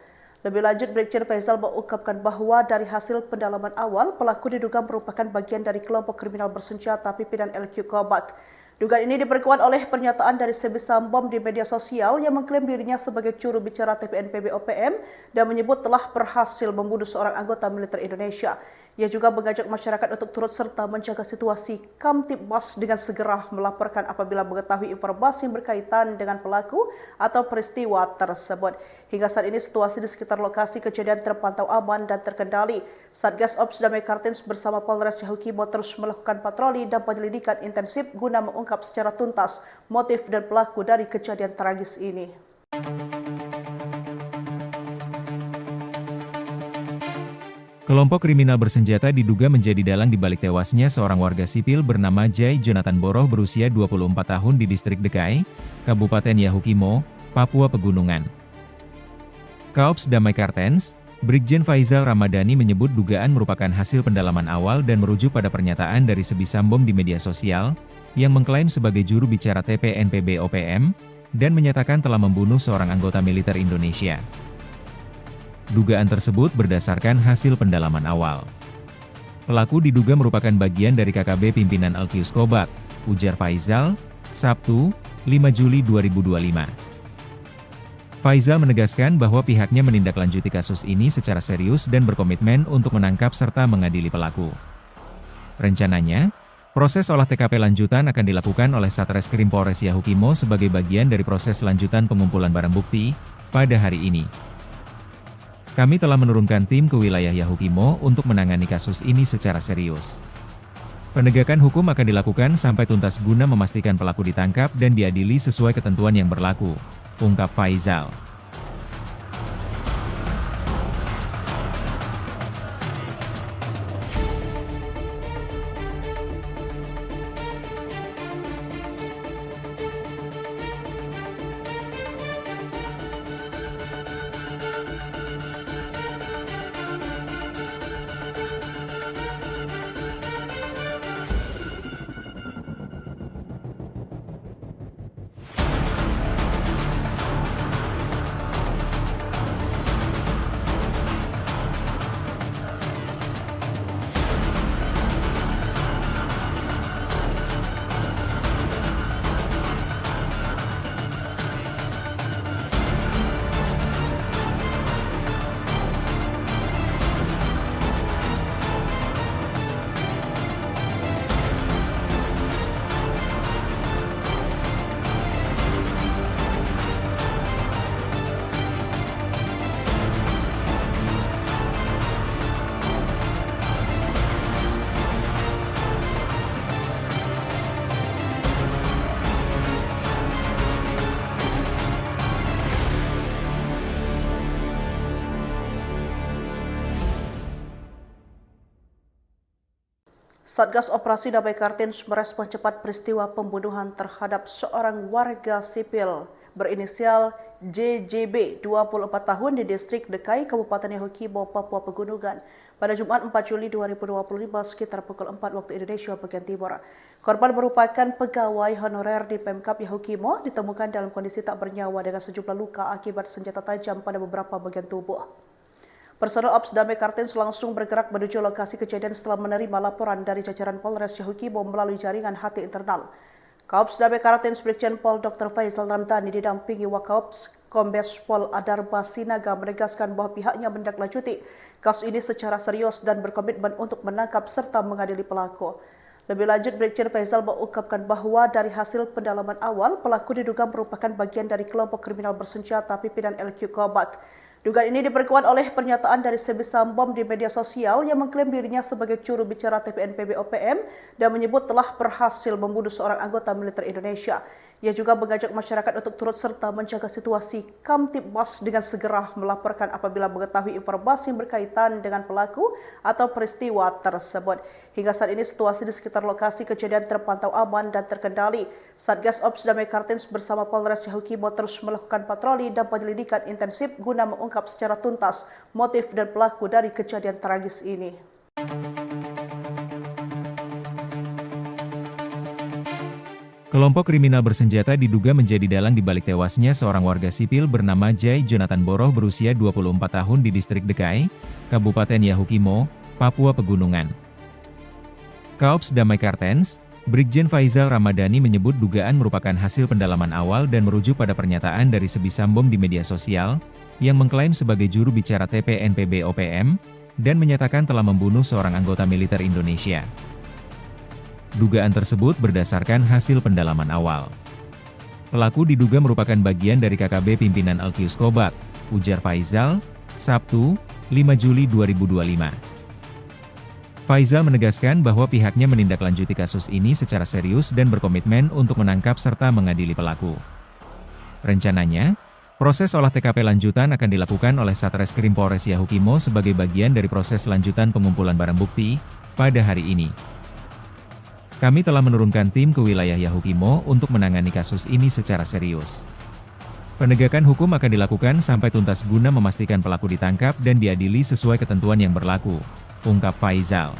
Speaker 1: Lebih lanjut, Brigjen Faizal mengungkapkan bahwa dari hasil pendalaman awal, pelaku diduga merupakan bagian dari kelompok kriminal bersenjata pimpinan LQ Kobak. Dugaan ini diperkuat oleh pernyataan dari Sebi Sambom di media sosial yang mengklaim dirinya sebagai juru bicara TPNPB OPM dan menyebut telah berhasil membunuh seorang anggota militer Indonesia. Ia juga mengajak masyarakat untuk turut serta menjaga situasi Kamtibmas dengan segera melaporkan apabila mengetahui informasi yang berkaitan dengan pelaku atau peristiwa tersebut. Hingga saat ini situasi di sekitar lokasi kejadian terpantau aman dan terkendali. Satgas Ops Damai Kartens bersama Polres Yahukimo terus melakukan patroli dan penyelidikan intensif guna mengungkap secara tuntas motif dan pelaku dari kejadian tragis ini.
Speaker 2: Kelompok kriminal bersenjata diduga menjadi dalang di balik tewasnya seorang warga sipil bernama Jai Jonathan Boroh berusia 24 tahun di distrik Dekai, Kabupaten Yahukimo, Papua Pegunungan. Kaops Damai Kartens, Brigjen Faizal Ramadhani menyebut dugaan merupakan hasil pendalaman awal dan merujuk pada pernyataan dari Sebi Sambom di media sosial, yang mengklaim sebagai juru bicara TPNPB OPM, dan menyatakan telah membunuh seorang anggota militer Indonesia. Dugaan tersebut berdasarkan hasil pendalaman awal. Pelaku diduga merupakan bagian dari KKB pimpinan Alkius Kobak, ujar Faizal, Sabtu, 5 Juli 2025. Faizal menegaskan bahwa pihaknya menindaklanjuti kasus ini secara serius dan berkomitmen untuk menangkap serta mengadili pelaku. Rencananya, proses olah TKP lanjutan akan dilakukan oleh Satreskrim Polres Yahukimo sebagai bagian dari proses lanjutan pengumpulan barang bukti pada hari ini. Kami telah menurunkan tim ke wilayah Yahukimo untuk menangani kasus ini secara serius. Penegakan hukum akan dilakukan sampai tuntas guna memastikan pelaku ditangkap dan diadili sesuai ketentuan yang berlaku, ungkap Faizal.
Speaker 1: Satgas Operasi Damai Kartens merespon cepat peristiwa pembunuhan terhadap seorang warga sipil berinisial JJB 24 tahun di distrik Dekai, Kabupaten Yahukibo, Papua Pegunungan pada Jumat 4 Juli 2025 sekitar pukul 4 waktu Indonesia bagian Timur. Korban merupakan pegawai honorer di Pemkap Yahukimo, ditemukan dalam kondisi tak bernyawa dengan sejumlah luka akibat senjata tajam pada beberapa bagian tubuh. Personel Ops Damai Kartens langsung bergerak menuju lokasi kejadian setelah menerima laporan dari jajaran Polres Yahukibo melalui jaringan HT internal. Kaops Damai Kartens Brigjen Pol Dr. Faisal Ramdhani didampingi Wakaops Kombes Pol Adarba Sinaga menegaskan bahwa pihaknya menindaklanjuti kasus ini secara serius dan berkomitmen untuk menangkap serta mengadili pelaku. Lebih lanjut, Brigjen Faisal mengungkapkan bahwa dari hasil pendalaman awal, pelaku diduga merupakan bagian dari kelompok kriminal bersenjata pimpinan LQ Kobak. Dugaan ini diperkuat oleh pernyataan dari Sebi Sambom di media sosial yang mengklaim dirinya sebagai juru bicara TPNPB OPM dan menyebut telah berhasil membunuh seorang anggota militer Indonesia. Ia juga mengajak masyarakat untuk turut serta menjaga situasi Kamtibmas dengan segera melaporkan apabila mengetahui informasi yang berkaitan dengan pelaku atau peristiwa tersebut. Hingga saat ini situasi di sekitar lokasi kejadian terpantau aman dan terkendali. Satgas Ops Damai Kartens bersama Polres Yahukibo terus melakukan patroli dan penyelidikan intensif guna mengungkap secara tuntas motif dan pelaku dari kejadian tragis ini.
Speaker 2: Kelompok kriminal bersenjata diduga menjadi dalang di balik tewasnya seorang warga sipil bernama Jai Jonathan Boroh berusia 24 tahun di distrik Dekai, Kabupaten Yahukimo, Papua Pegunungan. Kaops Damai Kartens, Brigjen Faisal Ramadhani menyebut dugaan merupakan hasil pendalaman awal dan merujuk pada pernyataan dari Sebi Sambom di media sosial, yang mengklaim sebagai juru bicara TPNPB OPM, dan menyatakan telah membunuh seorang anggota militer Indonesia. Dugaan tersebut berdasarkan hasil pendalaman awal. Pelaku diduga merupakan bagian dari KKB pimpinan Alkius Kobak, ujar Faisal, Sabtu, 5 Juli 2025. Faisal menegaskan bahwa pihaknya menindaklanjuti kasus ini secara serius dan berkomitmen untuk menangkap serta mengadili pelaku. Rencananya, proses olah TKP lanjutan akan dilakukan oleh Satreskrim Polres Yahukimo sebagai bagian dari proses lanjutan pengumpulan barang bukti pada hari ini. Kami telah menurunkan tim ke wilayah Yahukimo untuk menangani kasus ini secara serius. Penegakan hukum akan dilakukan sampai tuntas guna memastikan pelaku ditangkap dan diadili sesuai ketentuan yang berlaku, ungkap Faisal.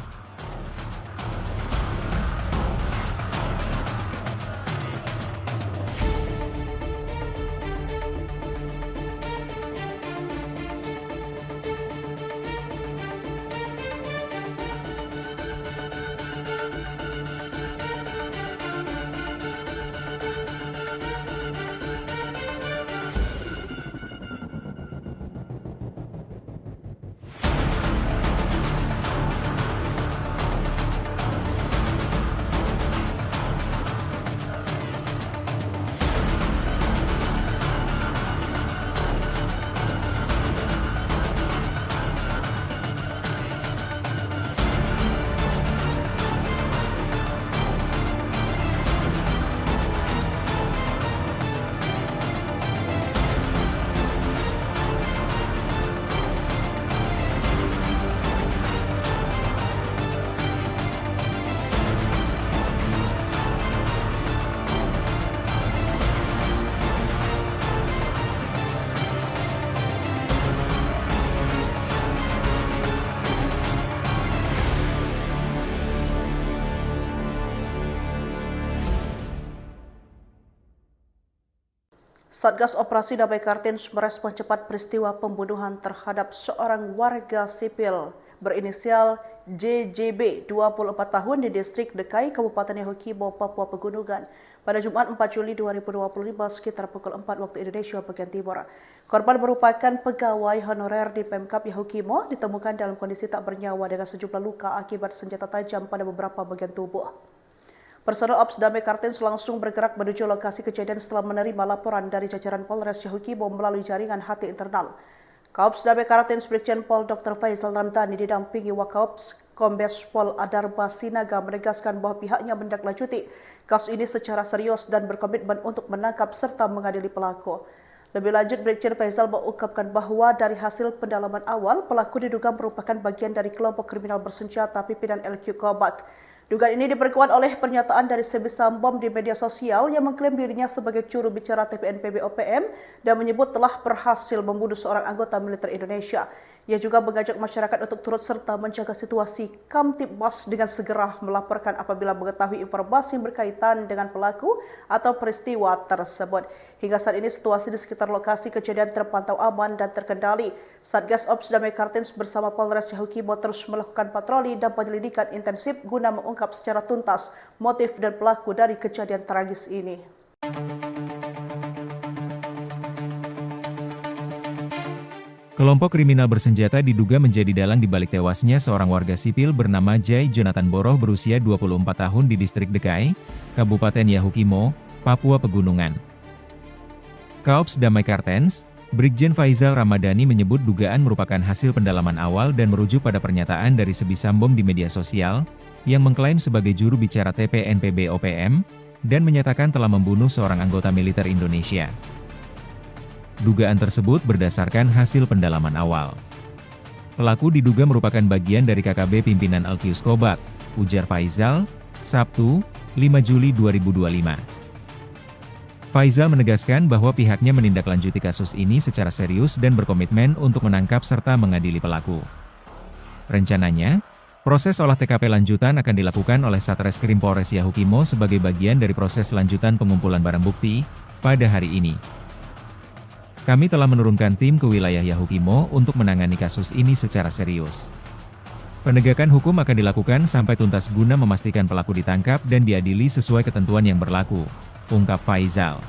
Speaker 1: Satgas Operasi Damai Kartens merespon cepat peristiwa pembunuhan terhadap seorang warga sipil berinisial JJB 24 tahun di distrik Dekai, Kabupaten Yahukibo, Papua Pegunungan pada Jumat 4 Juli 2025 sekitar pukul 4 waktu Indonesia bagian Timur. Korban merupakan pegawai honorer di Pemkap Yahukimo, ditemukan dalam kondisi tak bernyawa dengan sejumlah luka akibat senjata tajam pada beberapa bagian tubuh. Personel Ops Damai Kartens langsung bergerak menuju lokasi kejadian setelah menerima laporan dari jajaran Polres Yahukibo melalui jaringan HT internal. Kaops Damai Kartens Brigjen Pol Dr. Faisal Ramdhani didampingi Wakaops Kombes Pol Adarba Sinaga menegaskan bahwa pihaknya menindaklanjuti kasus ini secara serius dan berkomitmen untuk menangkap serta mengadili pelaku. Lebih lanjut, Brigjen Faisal mengungkapkan bahwa dari hasil pendalaman awal, pelaku diduga merupakan bagian dari kelompok kriminal bersenjata pimpinan LQ Kobak. Dugaan ini diperkuat oleh pernyataan dari Sebisam Bom di media sosial yang mengklaim dirinya sebagai juru bicara TPNPB OPM dan menyebut telah berhasil membunuh seorang anggota militer Indonesia. Ia juga mengajak masyarakat untuk turut serta menjaga situasi Kamtibmas dengan segera melaporkan apabila mengetahui informasi yang berkaitan dengan pelaku atau peristiwa tersebut. Hingga saat ini situasi di sekitar lokasi kejadian terpantau aman dan terkendali. Satgas Ops Damai Kartens bersama Polres Yahukimo terus melakukan patroli dan penyelidikan intensif guna mengungkap secara tuntas motif dan pelaku dari kejadian tragis ini.
Speaker 2: Kelompok kriminal bersenjata diduga menjadi dalang di balik tewasnya seorang warga sipil bernama Jai Jonathan Boroh berusia 24 tahun di distrik Dekai, Kabupaten Yahukimo, Papua Pegunungan. Kaops Damai Kartens, Brigjen Faizal Ramadhani menyebut dugaan merupakan hasil pendalaman awal dan merujuk pada pernyataan dari Sebisam Bom di media sosial, yang mengklaim sebagai juru bicara TPNPB OPM, dan menyatakan telah membunuh seorang anggota militer Indonesia. Dugaan tersebut berdasarkan hasil pendalaman awal. Pelaku diduga merupakan bagian dari KKB pimpinan Alkius Kobak, ujar Faizal, Sabtu, 5 Juli 2025. Faizal menegaskan bahwa pihaknya menindaklanjuti kasus ini secara serius dan berkomitmen untuk menangkap serta mengadili pelaku. Rencananya, proses olah TKP lanjutan akan dilakukan oleh Satreskrim Polres Yahukimo sebagai bagian dari proses lanjutan pengumpulan barang bukti pada hari ini. Kami telah menurunkan tim ke wilayah Yahukimo untuk menangani kasus ini secara serius. Penegakan hukum akan dilakukan sampai tuntas guna memastikan pelaku ditangkap dan diadili sesuai ketentuan yang berlaku, ungkap Faizal.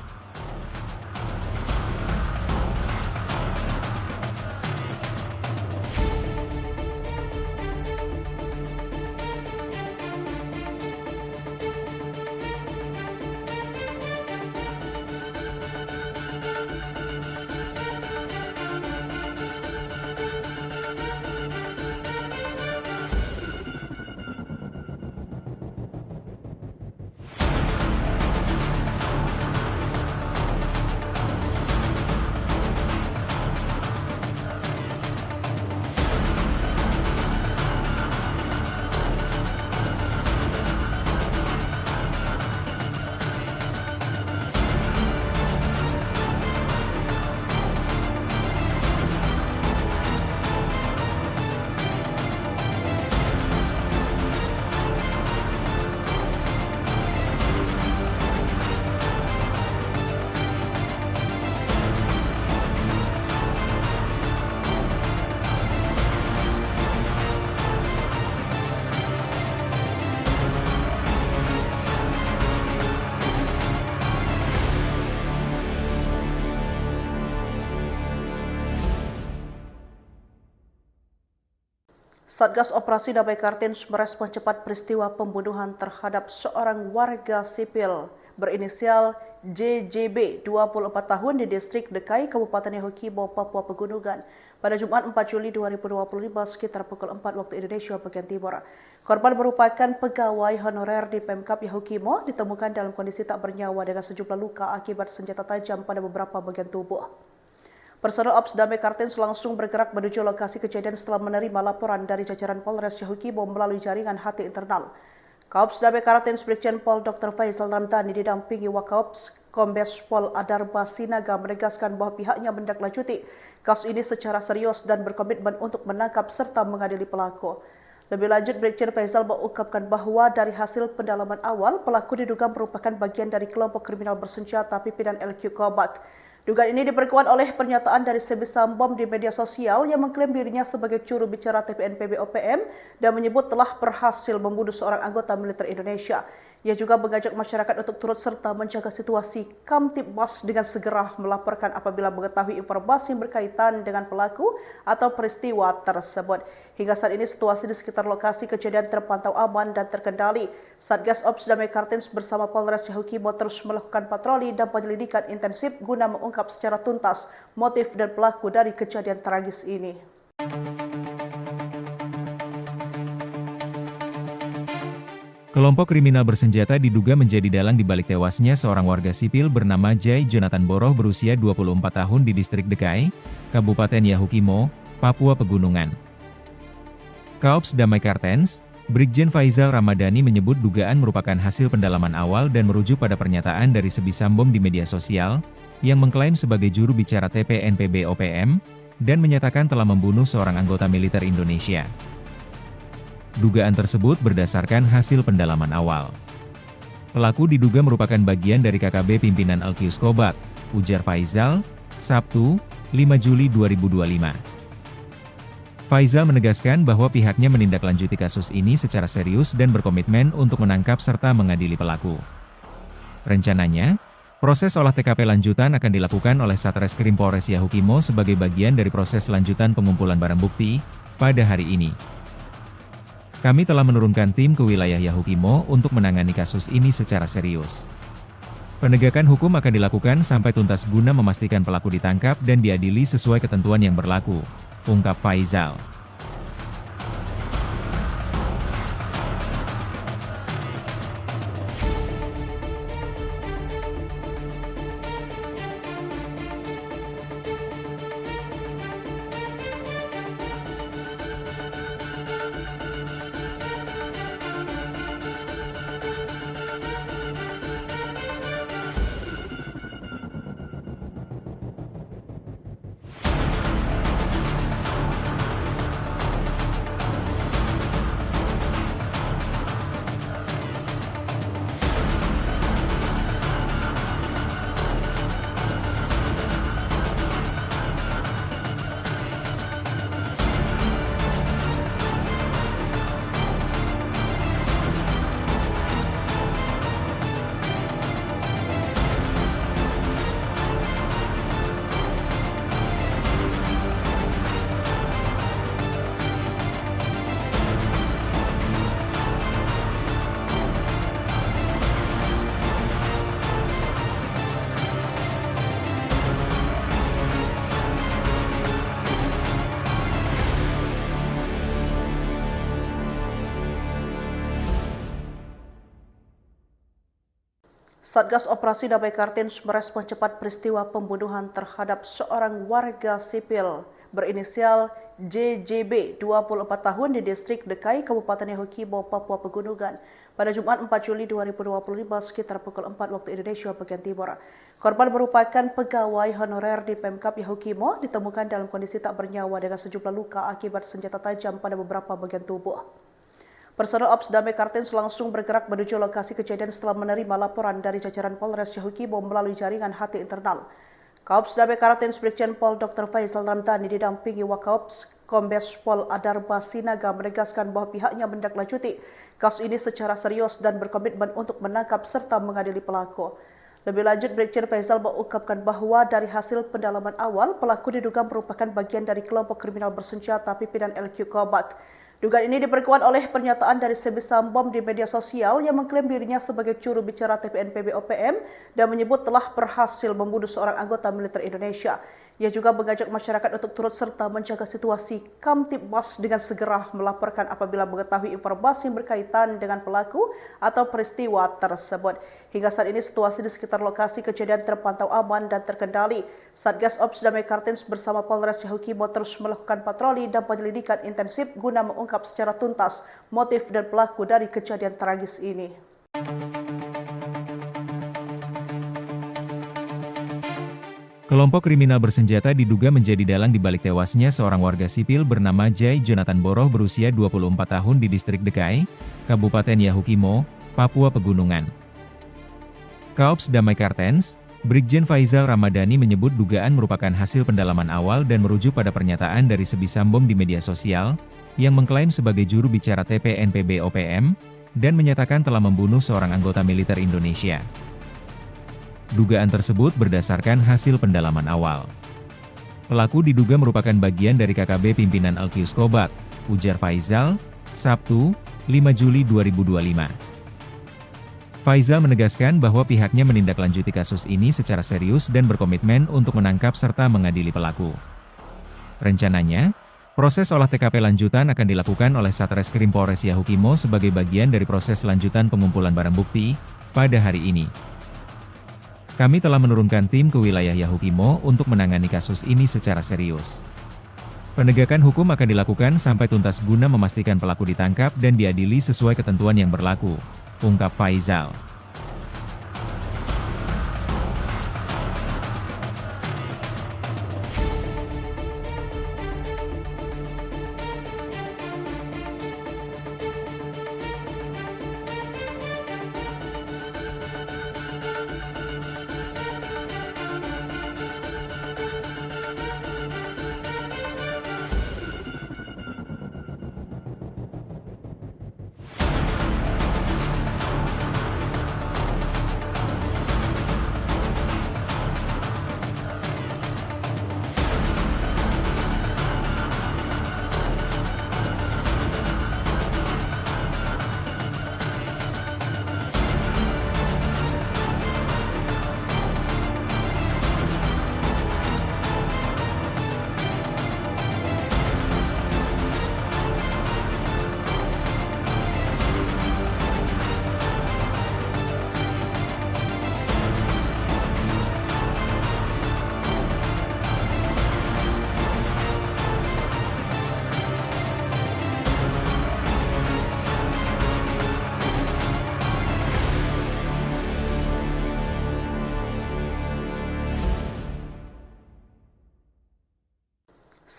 Speaker 1: Satgas Operasi Damai Kartens merespon cepat peristiwa pembunuhan terhadap seorang warga sipil berinisial JJB 24 tahun di distrik Dekai, Kabupaten Yahukimo, Papua Pegunungan pada Jumat 4 Juli 2025 sekitar pukul 4 waktu Indonesia bagian Timur. Korban merupakan pegawai honorer di Pemkap Yahukimo, ditemukan dalam kondisi tak bernyawa dengan sejumlah luka akibat senjata tajam pada beberapa bagian tubuh. Personel Ops Damai Kartens langsung bergerak menuju lokasi kejadian setelah menerima laporan dari jajaran Polres Yahukimo melalui jaringan HT internal. Kaops Damai Kartens Brigjen Pol Dr. Faizal Ramadhani didampingi Wakaops Kombes Pol Adarba Sinaga menegaskan bahwa pihaknya menindaklanjuti kasus ini secara serius dan berkomitmen untuk menangkap serta mengadili pelaku. Lebih lanjut, Brigjen Faizal mengungkapkan bahwa dari hasil pendalaman awal, pelaku diduga merupakan bagian dari kelompok kriminal bersenjata pimpinan LQ Kobak. Dugaan ini diperkuat oleh pernyataan dari Sebisam Bom di media sosial yang mengklaim dirinya sebagai juru bicara TPNPB OPM dan menyebut telah berhasil membunuh seorang anggota militer Indonesia. Ia juga mengajak masyarakat untuk turut serta menjaga situasi Kamtibmas dengan segera melaporkan apabila mengetahui informasi yang berkaitan dengan pelaku atau peristiwa tersebut. Hingga saat ini situasi di sekitar lokasi kejadian terpantau aman dan terkendali. Satgas Ops Damai Kartens bersama Polres Yahukimo terus melakukan patroli dan penyelidikan intensif guna mengungkap secara tuntas motif dan pelaku dari kejadian tragis ini.
Speaker 2: Kelompok kriminal bersenjata diduga menjadi dalang di balik tewasnya seorang warga sipil bernama Jai Jonathan Boroh berusia 24 tahun di distrik Dekai, Kabupaten Yahukimo, Papua Pegunungan. Kaops Damai Kartens, Brigjen Faizal Ramadhani menyebut dugaan merupakan hasil pendalaman awal dan merujuk pada pernyataan dari Sebisambom di media sosial, yang mengklaim sebagai juru bicara TPNPB OPM, dan menyatakan telah membunuh seorang anggota militer Indonesia. Dugaan tersebut berdasarkan hasil pendalaman awal. Pelaku diduga merupakan bagian dari KKB pimpinan Alkius Kobat, ujar Faizal, Sabtu, 5 Juli 2025. Faizal menegaskan bahwa pihaknya menindaklanjuti kasus ini secara serius dan berkomitmen untuk menangkap serta mengadili pelaku. Rencananya, proses olah TKP lanjutan akan dilakukan oleh Satreskrim Polres Yahukimo sebagai bagian dari proses lanjutan pengumpulan barang bukti pada hari ini. Kami telah menurunkan tim ke wilayah Yahukimo untuk menangani kasus ini secara serius. Penegakan hukum akan dilakukan sampai tuntas guna memastikan pelaku ditangkap dan diadili sesuai ketentuan yang berlaku, ungkap Faizal.
Speaker 1: Satgas Operasi Damai Kartens merespon cepat peristiwa pembunuhan terhadap seorang warga sipil berinisial JJB, 24 tahun di distrik Dekai, Kabupaten Yahukimo, Papua Pegunungan pada Jumat 4 Juli 2025 sekitar pukul 4 waktu Indonesia bagian Timur. Korban merupakan pegawai honorer di Pemkap Yahukimo, ditemukan dalam kondisi tak bernyawa dengan sejumlah luka akibat senjata tajam pada beberapa bagian tubuh. Personel Ops Damai Kartens langsung bergerak menuju lokasi kejadian setelah menerima laporan dari jajaran Polres Yahukimo melalui jaringan HT internal. Kaops Damai Kartens Brigjen Pol Dr. Faizal Ramadhani didampingi Wakaops Kombes Pol Adarba Sinaga menegaskan bahwa pihaknya menindaklanjuti kasus ini secara serius dan berkomitmen untuk menangkap serta mengadili pelaku. Lebih lanjut, Brigjen Faizal mengungkapkan bahwa dari hasil pendalaman awal, pelaku diduga merupakan bagian dari kelompok kriminal bersenjata pimpinan LQ Kobat. Dugaan ini diperkuat oleh pernyataan dari Sebisambom di media sosial yang mengklaim dirinya sebagai juru bicara TPNPB OPM dan menyebut telah berhasil membunuh seorang anggota militer Indonesia. Ia juga mengajak masyarakat untuk turut serta menjaga situasi Kamtibmas dengan segera melaporkan apabila mengetahui informasi yang berkaitan dengan pelaku atau peristiwa tersebut. Hingga saat ini situasi di sekitar lokasi kejadian terpantau aman dan terkendali. Satgas Ops Damai Kartens bersama Polres Yahukimo terus melakukan patroli dan penyelidikan intensif guna mengungkap secara tuntas motif dan pelaku dari kejadian tragis ini.
Speaker 2: Kelompok kriminal bersenjata diduga menjadi dalang di balik tewasnya seorang warga sipil bernama Jai Jonathan Boroh berusia 24 tahun di distrik Dekai, Kabupaten Yahukimo, Papua Pegunungan. Kaops Damai Kartens, Brigjen Faizal Ramadhani menyebut dugaan merupakan hasil pendalaman awal dan merujuk pada pernyataan dari Sebisambom di media sosial, yang mengklaim sebagai juru bicara TPNPB OPM, dan menyatakan telah membunuh seorang anggota militer Indonesia. Dugaan tersebut berdasarkan hasil pendalaman awal. Pelaku diduga merupakan bagian dari KKB pimpinan Alkius Kobat, ujar Faizal, Sabtu, 5 Juli 2025. Faizal menegaskan bahwa pihaknya menindaklanjuti kasus ini secara serius dan berkomitmen untuk menangkap serta mengadili pelaku. Rencananya, proses olah TKP lanjutan akan dilakukan oleh Satreskrim Polres Yahukimo sebagai bagian dari proses lanjutan pengumpulan barang bukti pada hari ini. Kami telah menurunkan tim ke wilayah Yahukimo untuk menangani kasus ini secara serius. Penegakan hukum akan dilakukan sampai tuntas guna memastikan pelaku ditangkap dan diadili sesuai ketentuan yang berlaku, ungkap Faizal.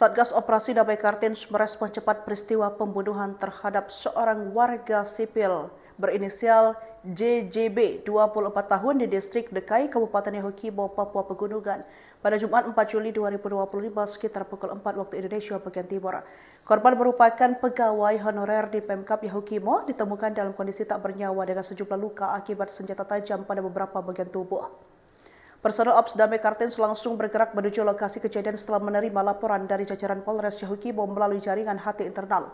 Speaker 1: Satgas Operasi Damai Kartens merespon cepat peristiwa pembunuhan terhadap seorang warga sipil berinisial JJB 24 tahun di distrik Dekai, Kabupaten Yahukibo, Papua Pegunungan pada Jumat 4 Juli 2025 sekitar pukul 4 waktu Indonesia bagian Timur. Korban merupakan pegawai honorer di Pemkap Yahukimo, ditemukan dalam kondisi tak bernyawa dengan sejumlah luka akibat senjata tajam pada beberapa bagian tubuh. Personel Ops Damai Kartens langsung bergerak menuju lokasi kejadian setelah menerima laporan dari jajaran Polres Yahukibo melalui jaringan HT internal.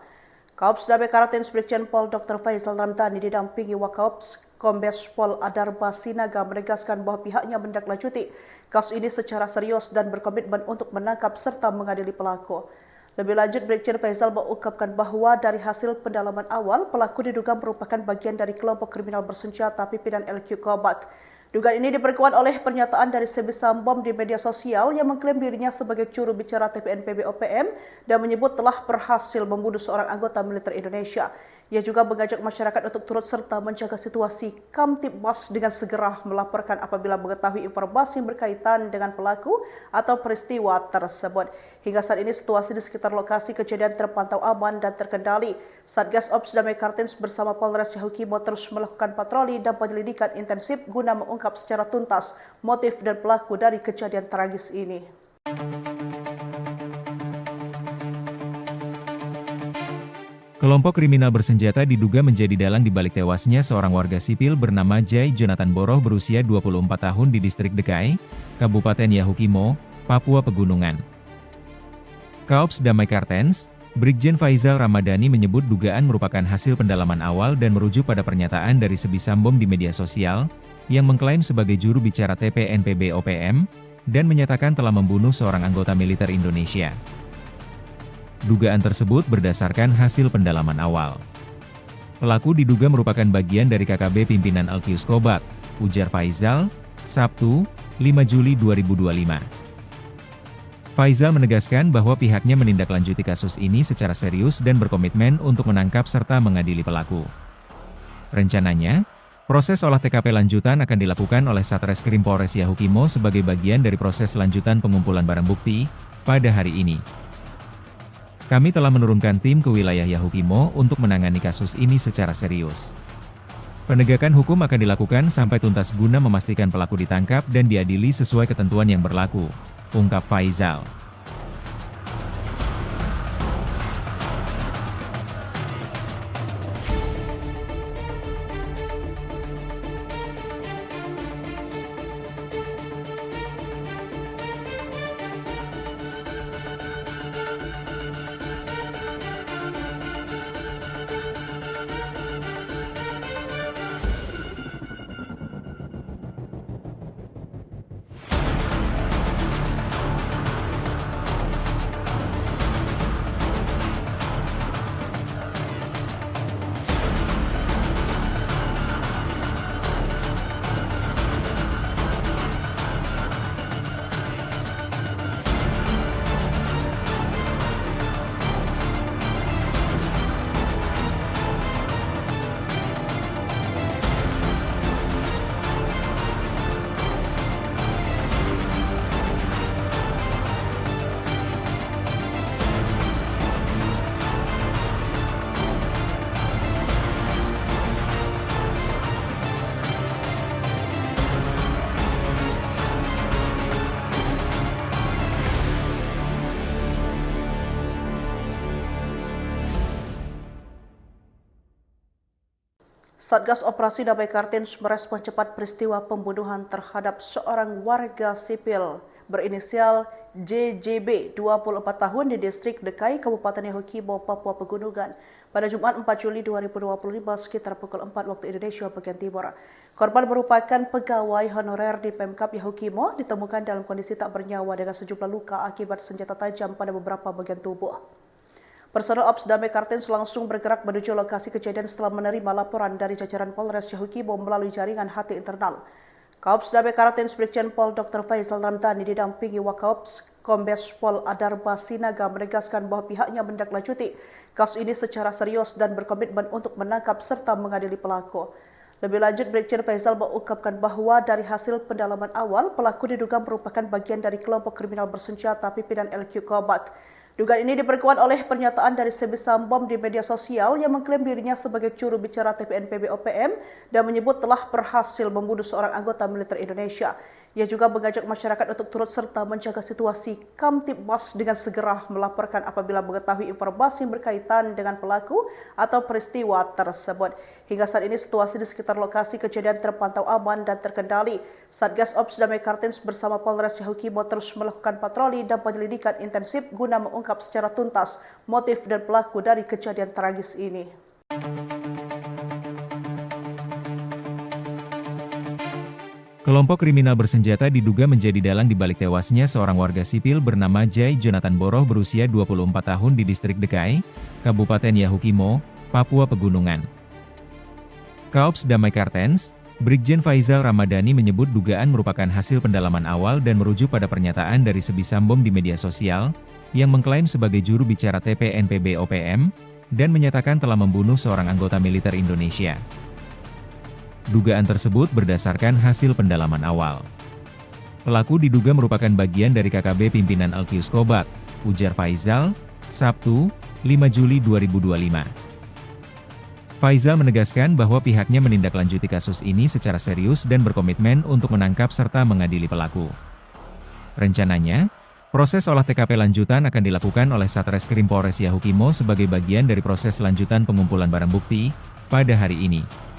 Speaker 1: Kaops Damai Kartens Brigjen Pol Dr. Faizal Ramdhani didampingi Wakaops Kombes Pol Adarba Sinaga menegaskan bahwa pihaknya menindaklanjuti kasus ini secara serius dan berkomitmen untuk menangkap serta mengadili pelaku. Lebih lanjut, Brigjen Faizal mengungkapkan bahwa dari hasil pendalaman awal, pelaku diduga merupakan bagian dari kelompok kriminal bersenjata pimpinan LQ Kobak. Dugaan ini diperkuat oleh pernyataan dari Sebisam Bom di media sosial yang mengklaim dirinya sebagai juru bicara TPNPB OPM dan menyebut telah berhasil membunuh seorang anggota militer Indonesia. Ia juga mengajak masyarakat untuk turut serta menjaga situasi Kamtibmas dengan segera melaporkan apabila mengetahui informasi yang berkaitan dengan pelaku atau peristiwa tersebut. Hingga saat ini situasi di sekitar lokasi kejadian terpantau aman dan terkendali. Satgas Ops Damai Kartens bersama Polres Yahukibo terus melakukan patroli dan penyelidikan intensif guna mengungkap secara tuntas motif dan pelaku dari kejadian tragis ini.
Speaker 2: Kelompok kriminal bersenjata diduga menjadi dalang di balik tewasnya seorang warga sipil bernama Jai Jonathan Boroh berusia 24 tahun di distrik Dekai, Kabupaten Yahukimo, Papua Pegunungan. Kaops Damai Kartens, Brigjen Faizal Ramdhani menyebut dugaan merupakan hasil pendalaman awal dan merujuk pada pernyataan dari Sebisam Bom di media sosial, yang mengklaim sebagai juru bicara TPNPB OPM, dan menyatakan telah membunuh seorang anggota militer Indonesia. Dugaan tersebut berdasarkan hasil pendalaman awal. Pelaku diduga merupakan bagian dari KKB pimpinan Alkius Kobak, ujar Faizal, Sabtu, 5 Juli 2025. Faizal menegaskan bahwa pihaknya menindaklanjuti kasus ini secara serius dan berkomitmen untuk menangkap serta mengadili pelaku. Rencananya, proses olah TKP lanjutan akan dilakukan oleh Satreskrim Polres Yahukimo sebagai bagian dari proses lanjutan pengumpulan barang bukti pada hari ini. Kami telah menurunkan tim ke wilayah Yahukimo untuk menangani kasus ini secara serius. Penegakan hukum akan dilakukan sampai tuntas guna memastikan pelaku ditangkap dan diadili sesuai ketentuan yang berlaku, ungkap Faizal.
Speaker 1: Satgas Operasi Damai Kartens merespon cepat peristiwa pembunuhan terhadap seorang warga sipil berinisial JJB 24 tahun di distrik Dekai, Kabupaten Yahukibo, Papua Pegunungan pada Jumat 4 Juli 2025 sekitar pukul 4 waktu Indonesia bagian Timur. Korban merupakan pegawai honorer di Pemkap Yahukimo, ditemukan dalam kondisi tak bernyawa dengan sejumlah luka akibat senjata tajam pada beberapa bagian tubuh. Personel Ops Damai Kartens langsung bergerak menuju lokasi kejadian setelah menerima laporan dari jajaran Polres Yahukibo melalui jaringan HT internal. Kaops Damai Kartens Brigjen Pol Dr. Faisal Ramdhani didampingi Wakaops Kombes Pol Adarba Sinaga menegaskan bahwa pihaknya menindaklanjuti kasus ini secara serius dan berkomitmen untuk menangkap serta mengadili pelaku. Lebih lanjut, Brigjen Faisal mengungkapkan bahwa dari hasil pendalaman awal, pelaku diduga merupakan bagian dari kelompok kriminal bersenjata pimpinan LQ Kobak. Dugaan ini diperkuat oleh pernyataan dari Sebi Sambom di media sosial yang mengklaim dirinya sebagai juru bicara TPNPB OPM dan menyebut telah berhasil membunuh seorang anggota militer Indonesia. Ia juga mengajak masyarakat untuk turut serta menjaga situasi Kamtibmas dengan segera melaporkan apabila mengetahui informasi yang berkaitan dengan pelaku atau peristiwa tersebut. Hingga saat ini situasi di sekitar lokasi kejadian terpantau aman dan terkendali. Satgas Ops Damai Kartens bersama Polres Yahukibo terus melakukan patroli dan penyelidikan intensif guna mengungkap secara tuntas motif dan pelaku dari kejadian tragis ini.
Speaker 2: Kelompok kriminal bersenjata diduga menjadi dalang di balik tewasnya seorang warga sipil bernama Jai Jonathan Boroh berusia 24 tahun di distrik Dekai, Kabupaten Yahukimo, Papua Pegunungan. Kaops Damai Kartens, Brigjen Faisal Ramadhani menyebut dugaan merupakan hasil pendalaman awal dan merujuk pada pernyataan dari Sebi Sambom di media sosial, yang mengklaim sebagai juru bicara TPNPB OPM, dan menyatakan telah membunuh seorang anggota militer Indonesia. Dugaan tersebut berdasarkan hasil pendalaman awal. Pelaku diduga merupakan bagian dari KKB pimpinan Alkius Kobak, ujar Faisal, Sabtu, 5 Juli 2025. Faisal menegaskan bahwa pihaknya menindaklanjuti kasus ini secara serius dan berkomitmen untuk menangkap serta mengadili pelaku. Rencananya, proses olah TKP lanjutan akan dilakukan oleh Satreskrim Polres Yahukimo sebagai bagian dari proses lanjutan pengumpulan barang bukti pada hari ini.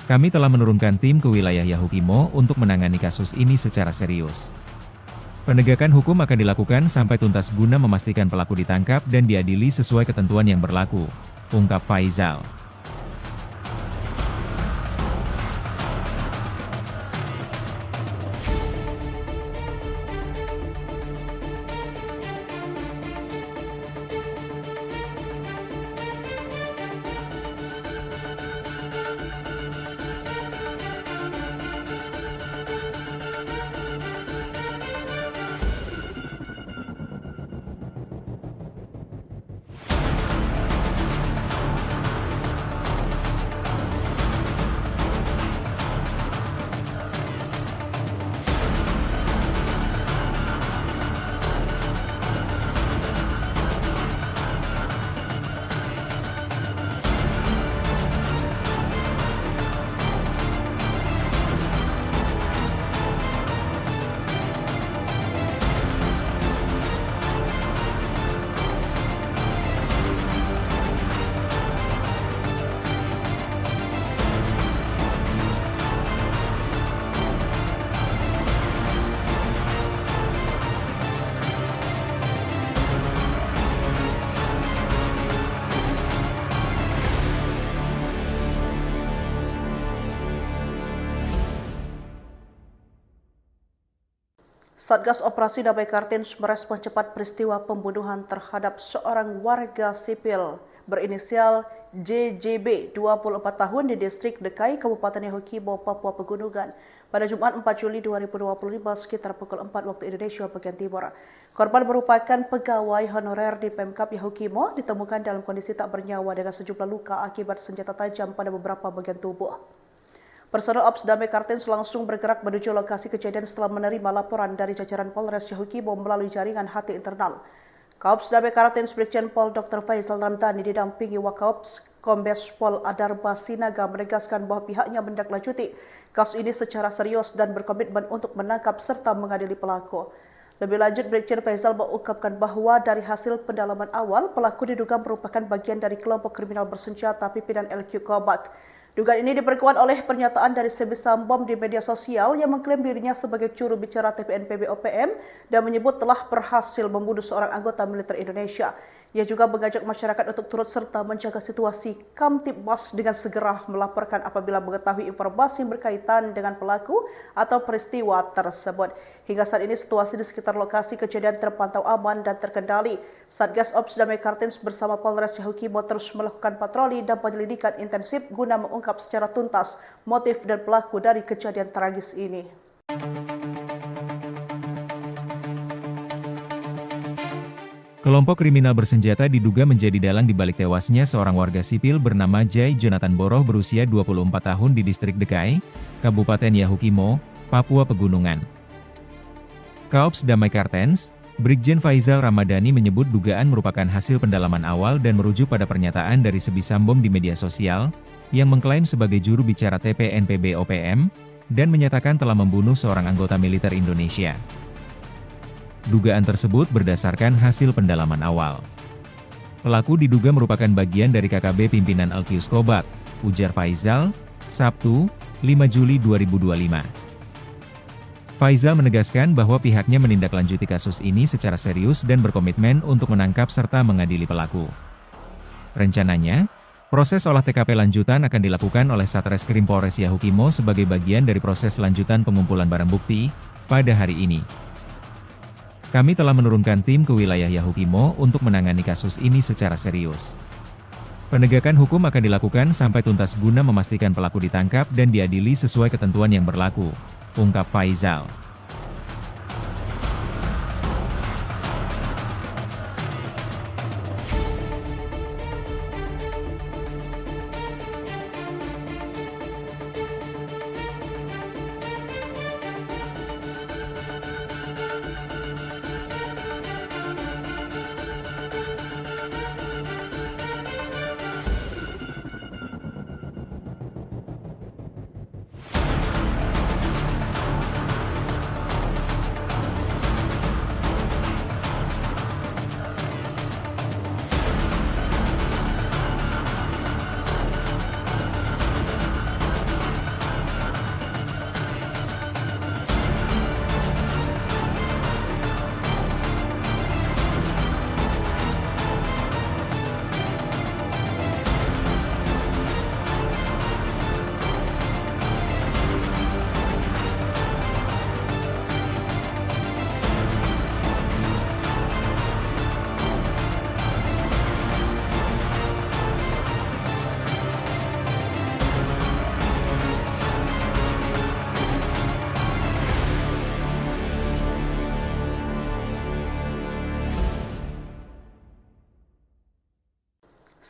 Speaker 2: Kami telah menurunkan tim ke wilayah Yahukimo untuk menangani kasus ini secara serius. Penegakan hukum akan dilakukan sampai tuntas guna memastikan pelaku ditangkap dan diadili sesuai ketentuan yang berlaku, ungkap Faisal.
Speaker 1: Satgas Operasi Damai Kartens merespon cepat peristiwa pembunuhan terhadap seorang warga sipil berinisial JJB 24 tahun di distrik Dekai, Kabupaten Yahukibo, Papua Pegunungan pada Jumat 4 Juli 2025 sekitar pukul 4 waktu Indonesia bagian Timur. Korban merupakan pegawai honorer di Pemkap Yahukimo, ditemukan dalam kondisi tak bernyawa dengan sejumlah luka akibat senjata tajam pada beberapa bagian tubuh. Personel Ops Damai Kartens langsung bergerak menuju lokasi kejadian setelah menerima laporan dari jajaran Polres Yahukibo melalui jaringan HT internal. Kaops Damai Kartens Brigjen Pol Dr. Faisal Ramdhani didampingi Wakaops Kombes Pol Adarba Sinaga menegaskan bahwa pihaknya menindaklanjuti kasus ini secara serius dan berkomitmen untuk menangkap serta mengadili pelaku. Lebih lanjut, Brigjen Faisal mengungkapkan bahwa dari hasil pendalaman awal, pelaku diduga merupakan bagian dari kelompok kriminal bersenjata pimpinan LQ Kobak. Dugaan ini diperkuat oleh pernyataan dari Sebisam Bom di media sosial yang mengklaim dirinya sebagai juru bicara TPNPB OPM dan menyebut telah berhasil membunuh seorang anggota militer Indonesia. Ia juga mengajak masyarakat untuk turut serta menjaga situasi Kamtibmas dengan segera melaporkan apabila mengetahui informasi yang berkaitan dengan pelaku atau peristiwa tersebut. Hingga saat ini situasi di sekitar lokasi kejadian terpantau aman dan terkendali. Satgas Ops Damai Kartens bersama Polres Yahukimo terus melakukan patroli dan penyelidikan intensif guna mengungkap secara tuntas motif dan pelaku dari kejadian tragis ini.
Speaker 2: Kelompok kriminal bersenjata diduga menjadi dalang di balik tewasnya seorang warga sipil bernama Jai Jonathan Boroh berusia 24 tahun di distrik Dekai, Kabupaten Yahukimo, Papua Pegunungan. Kaops Damai Kartens, Brigjen Faizal Ramadhani menyebut dugaan merupakan hasil pendalaman awal dan merujuk pada pernyataan dari Sebisam Bom di media sosial, yang mengklaim sebagai juru bicara TPNPB OPM, dan menyatakan telah membunuh seorang anggota militer Indonesia. Dugaan tersebut berdasarkan hasil pendalaman awal. Pelaku diduga merupakan bagian dari KKB pimpinan Alkius Kobat, ujar Faizal, Sabtu, 5 Juli 2025. Faizal menegaskan bahwa pihaknya menindaklanjuti kasus ini secara serius dan berkomitmen untuk menangkap serta mengadili pelaku. Rencananya, proses olah TKP lanjutan akan dilakukan oleh Satreskrim Polres Yahukimo sebagai bagian dari proses lanjutan pengumpulan barang bukti pada hari ini. Kami telah menurunkan tim ke wilayah Yahukimo untuk menangani kasus ini secara serius. Penegakan hukum akan dilakukan sampai tuntas guna memastikan pelaku ditangkap dan diadili sesuai ketentuan yang berlaku, ungkap Faizal.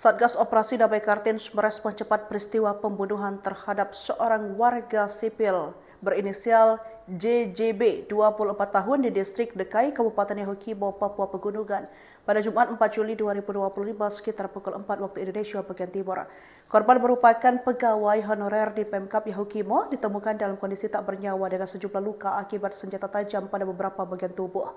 Speaker 1: Satgas Operasi Damai Kartens merespon cepat peristiwa pembunuhan terhadap seorang warga sipil berinisial JJB, 24 tahun di distrik Dekai, Kabupaten Yahukimo, Papua Pegunungan, pada Jumat 4 Juli 2025 sekitar pukul 4 waktu Indonesia bagian Timur. Korban merupakan pegawai honorer di Pemkap Yahukimo, ditemukan dalam kondisi tak bernyawa dengan sejumlah luka akibat senjata tajam pada beberapa bagian tubuh.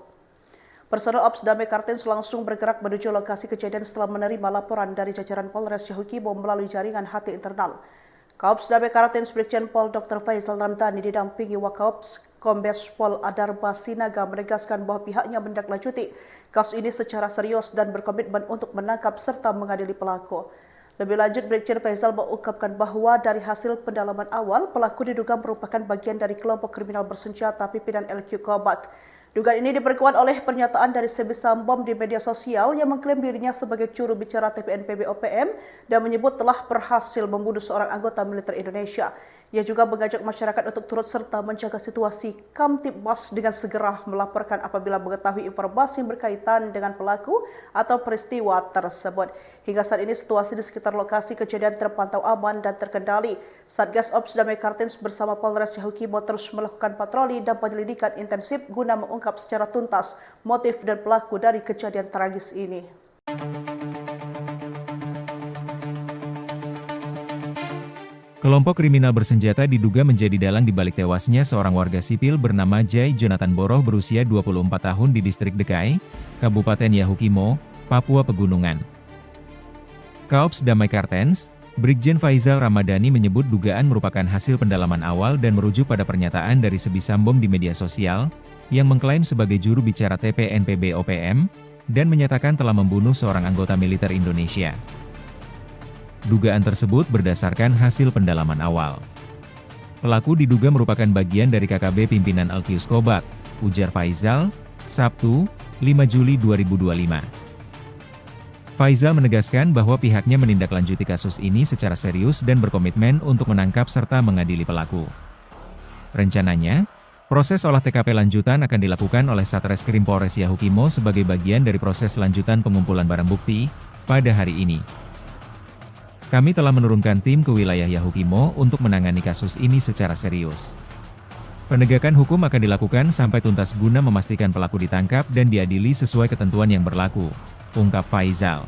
Speaker 1: Personel Ops Damai Kartens langsung bergerak menuju lokasi kejadian setelah menerima laporan dari jajaran Polres Yahukimo melalui jaringan HT internal. Kaops Damai Kartens Brigjen Pol Dr. Faizal Ramadhani didampingi Wakaops Kombes Pol Adarba Sinaga menegaskan bahwa pihaknya menindaklanjuti kasus ini secara serius dan berkomitmen untuk menangkap serta mengadili pelaku. Lebih lanjut, Brigjen Faizal mengungkapkan bahwa dari hasil pendalaman awal, pelaku diduga merupakan bagian dari kelompok kriminal bersenjata pimpinan LQ Kobat. Dugaan ini diperkuat oleh pernyataan dari Sebisam Bom di media sosial yang mengklaim dirinya sebagai juru bicara TPNPB OPM dan menyebut telah berhasil membunuh seorang anggota militer Indonesia. Ia juga mengajak masyarakat untuk turut serta menjaga situasi Kamtibmas dengan segera melaporkan apabila mengetahui informasi yang berkaitan dengan pelaku atau peristiwa tersebut. Hingga saat ini situasi di sekitar lokasi kejadian terpantau aman dan terkendali. Satgas Ops Damai Kartens bersama Polres Yahukimo terus melakukan patroli dan penyelidikan intensif guna mengungkap secara tuntas motif dan pelaku dari kejadian tragis ini.
Speaker 2: Kelompok kriminal bersenjata diduga menjadi dalang di balik tewasnya seorang warga sipil bernama Jai Jonathan Boroh berusia 24 tahun di distrik Dekai, Kabupaten Yahukimo, Papua Pegunungan. Kaops Damai Kartens, Brigjen Faizal Ramadhani menyebut dugaan merupakan hasil pendalaman awal dan merujuk pada pernyataan dari Sebisambom di media sosial, yang mengklaim sebagai juru bicara TPNPB OPM, dan menyatakan telah membunuh seorang anggota militer Indonesia. Dugaan tersebut berdasarkan hasil pendalaman awal. Pelaku diduga merupakan bagian dari KKB pimpinan Alkius Kobak, ujar Faizal, Sabtu, 5 Juli 2025. Faizal menegaskan bahwa pihaknya menindaklanjuti kasus ini secara serius dan berkomitmen untuk menangkap serta mengadili pelaku. Rencananya, proses olah TKP lanjutan akan dilakukan oleh Satreskrim Polres Yahukimo sebagai bagian dari proses lanjutan pengumpulan barang bukti pada hari ini. Kami telah menurunkan tim ke wilayah Yahukimo untuk menangani kasus ini secara serius. Penegakan hukum akan dilakukan sampai tuntas guna memastikan pelaku ditangkap dan diadili sesuai ketentuan yang berlaku, ungkap Faizal.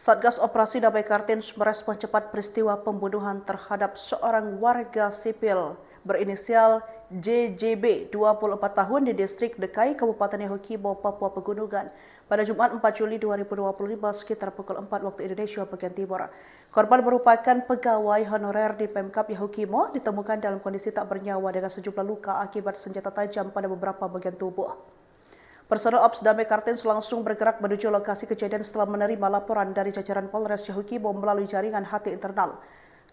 Speaker 1: Satgas Operasi Damai Kartens merespon cepat peristiwa pembunuhan terhadap seorang warga sipil berinisial JJB 24 tahun di distrik Dekai, Kabupaten Yahukimo, Papua Pegunungan pada Jumat 4 Juli 2025 sekitar pukul 4 waktu Indonesia bagian Timur. Korban merupakan pegawai honorer di Pemkap Yahukimo, ditemukan dalam kondisi tak bernyawa dengan sejumlah luka akibat senjata tajam pada beberapa bagian tubuh. Personel Ops Damai Kartens langsung bergerak menuju lokasi kejadian setelah menerima laporan dari jajaran Polres Yahukimo melalui jaringan HT internal.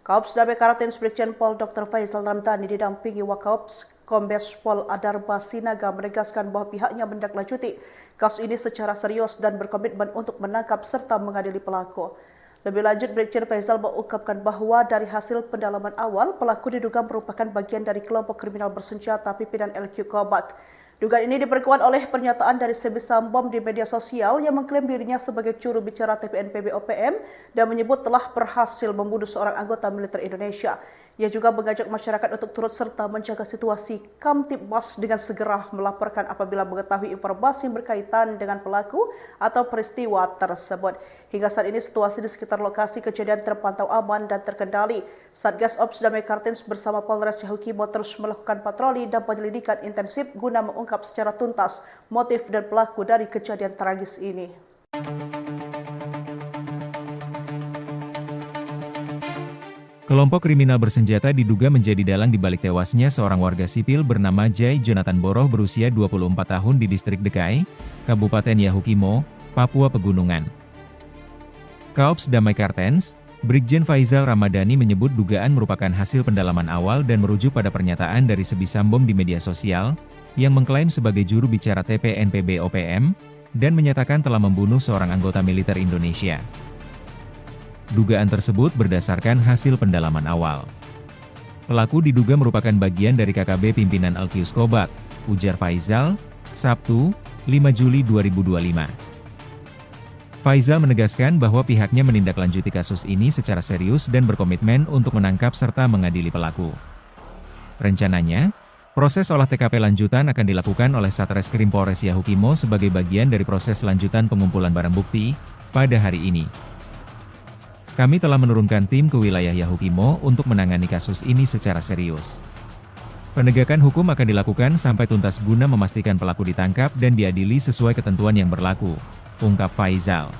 Speaker 1: Kaops Damai Kartens Brigjen Pol Dr. Faizal Ramadhani didampingi Wakaops Kombes Pol Adarba Sinaga menegaskan bahwa pihaknya menindaklanjuti kasus ini secara serius dan berkomitmen untuk menangkap serta mengadili pelaku. Lebih lanjut, Brigjen Faizal mengungkapkan bahwa dari hasil pendalaman awal, pelaku diduga merupakan bagian dari kelompok kriminal bersenjata pimpinan LQ Kobak. Dugaan ini diperkuat oleh pernyataan dari Sebisambom di media sosial yang mengklaim dirinya sebagai juru bicara TPNPB OPM dan menyebut telah berhasil membunuh seorang anggota militer Indonesia. Ia juga mengajak masyarakat untuk turut serta menjaga situasi Kamtibmas dengan segera melaporkan apabila mengetahui informasi yang berkaitan dengan pelaku atau peristiwa tersebut. Hingga saat ini situasi di sekitar lokasi kejadian terpantau aman dan terkendali. Satgas Ops Damai Kartens bersama Polres Yahukimo terus melakukan patroli dan penyelidikan intensif guna mengungkap secara tuntas motif dan pelaku dari kejadian tragis ini.
Speaker 2: Kelompok kriminal bersenjata diduga menjadi dalang di balik tewasnya seorang warga sipil bernama Jai Jonathan Boroh berusia 24 tahun di distrik Dekai, Kabupaten Yahukimo, Papua Pegunungan. Kaops Damai Kartens, Brigjen Faizal Ramadhani menyebut dugaan merupakan hasil pendalaman awal dan merujuk pada pernyataan dari Sebisambom di media sosial, yang mengklaim sebagai juru bicara TPNPB OPM, dan menyatakan telah membunuh seorang anggota militer Indonesia. Dugaan tersebut berdasarkan hasil pendalaman awal. Pelaku diduga merupakan bagian dari KKB pimpinan Alkius Kobak, ujar Faizal, Sabtu, 5 Juli 2025. Faizal menegaskan bahwa pihaknya menindaklanjuti kasus ini secara serius dan berkomitmen untuk menangkap serta mengadili pelaku. Rencananya, proses olah TKP lanjutan akan dilakukan oleh Satreskrim Polres Yahukimo sebagai bagian dari proses lanjutan pengumpulan barang bukti pada hari ini. Kami telah menurunkan tim ke wilayah Yahukimo untuk menangani kasus ini secara serius. Penegakan hukum akan dilakukan sampai tuntas guna memastikan pelaku ditangkap dan diadili sesuai ketentuan yang berlaku, ungkap Faizal.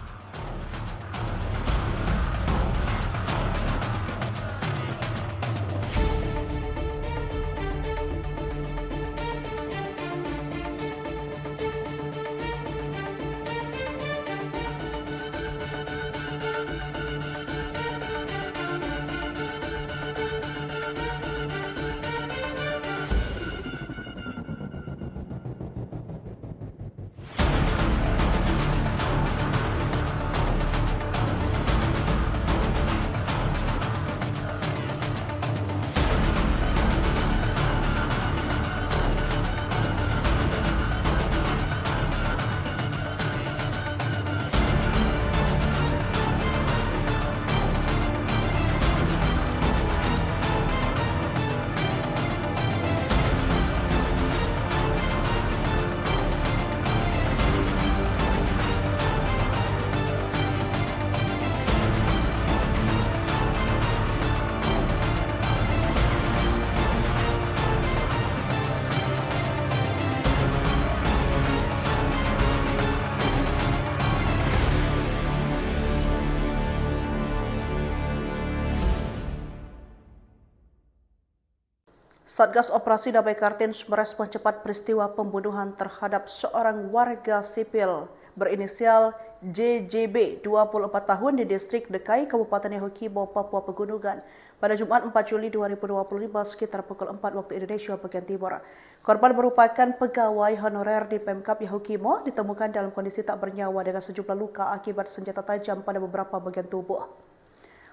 Speaker 1: Satgas Operasi Damai Kartens merespon cepat peristiwa pembunuhan terhadap seorang warga sipil berinisial JJB 24 tahun di distrik Dekai, Kabupaten Yahukibo, Papua Pegunungan pada Jumat 4 Juli 2025 sekitar pukul 4 waktu Indonesia bagian Timur. Korban merupakan pegawai honorer di Pemkap Yahukimo, ditemukan dalam kondisi tak bernyawa dengan sejumlah luka akibat senjata tajam pada beberapa bagian tubuh.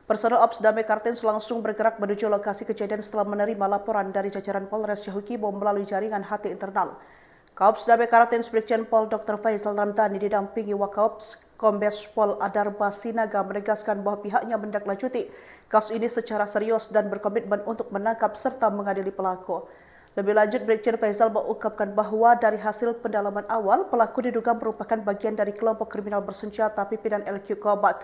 Speaker 1: Personel Ops Damai Kartens langsung bergerak menuju lokasi kejadian setelah menerima laporan dari jajaran Polres Yahukibo melalui jaringan HT internal. Kaops Damai Kartens Brigjen Pol Dr. Faizal Ramdhani didampingi Wakaops Kombes Pol Adarba Sinaga menegaskan bahwa pihaknya menindaklanjuti kasus ini secara serius dan berkomitmen untuk menangkap serta mengadili pelaku. Lebih lanjut, Brigjen Faizal mengungkapkan bahwa dari hasil pendalaman awal, pelaku diduga merupakan bagian dari kelompok kriminal bersenjata pimpinan LQ Kobak.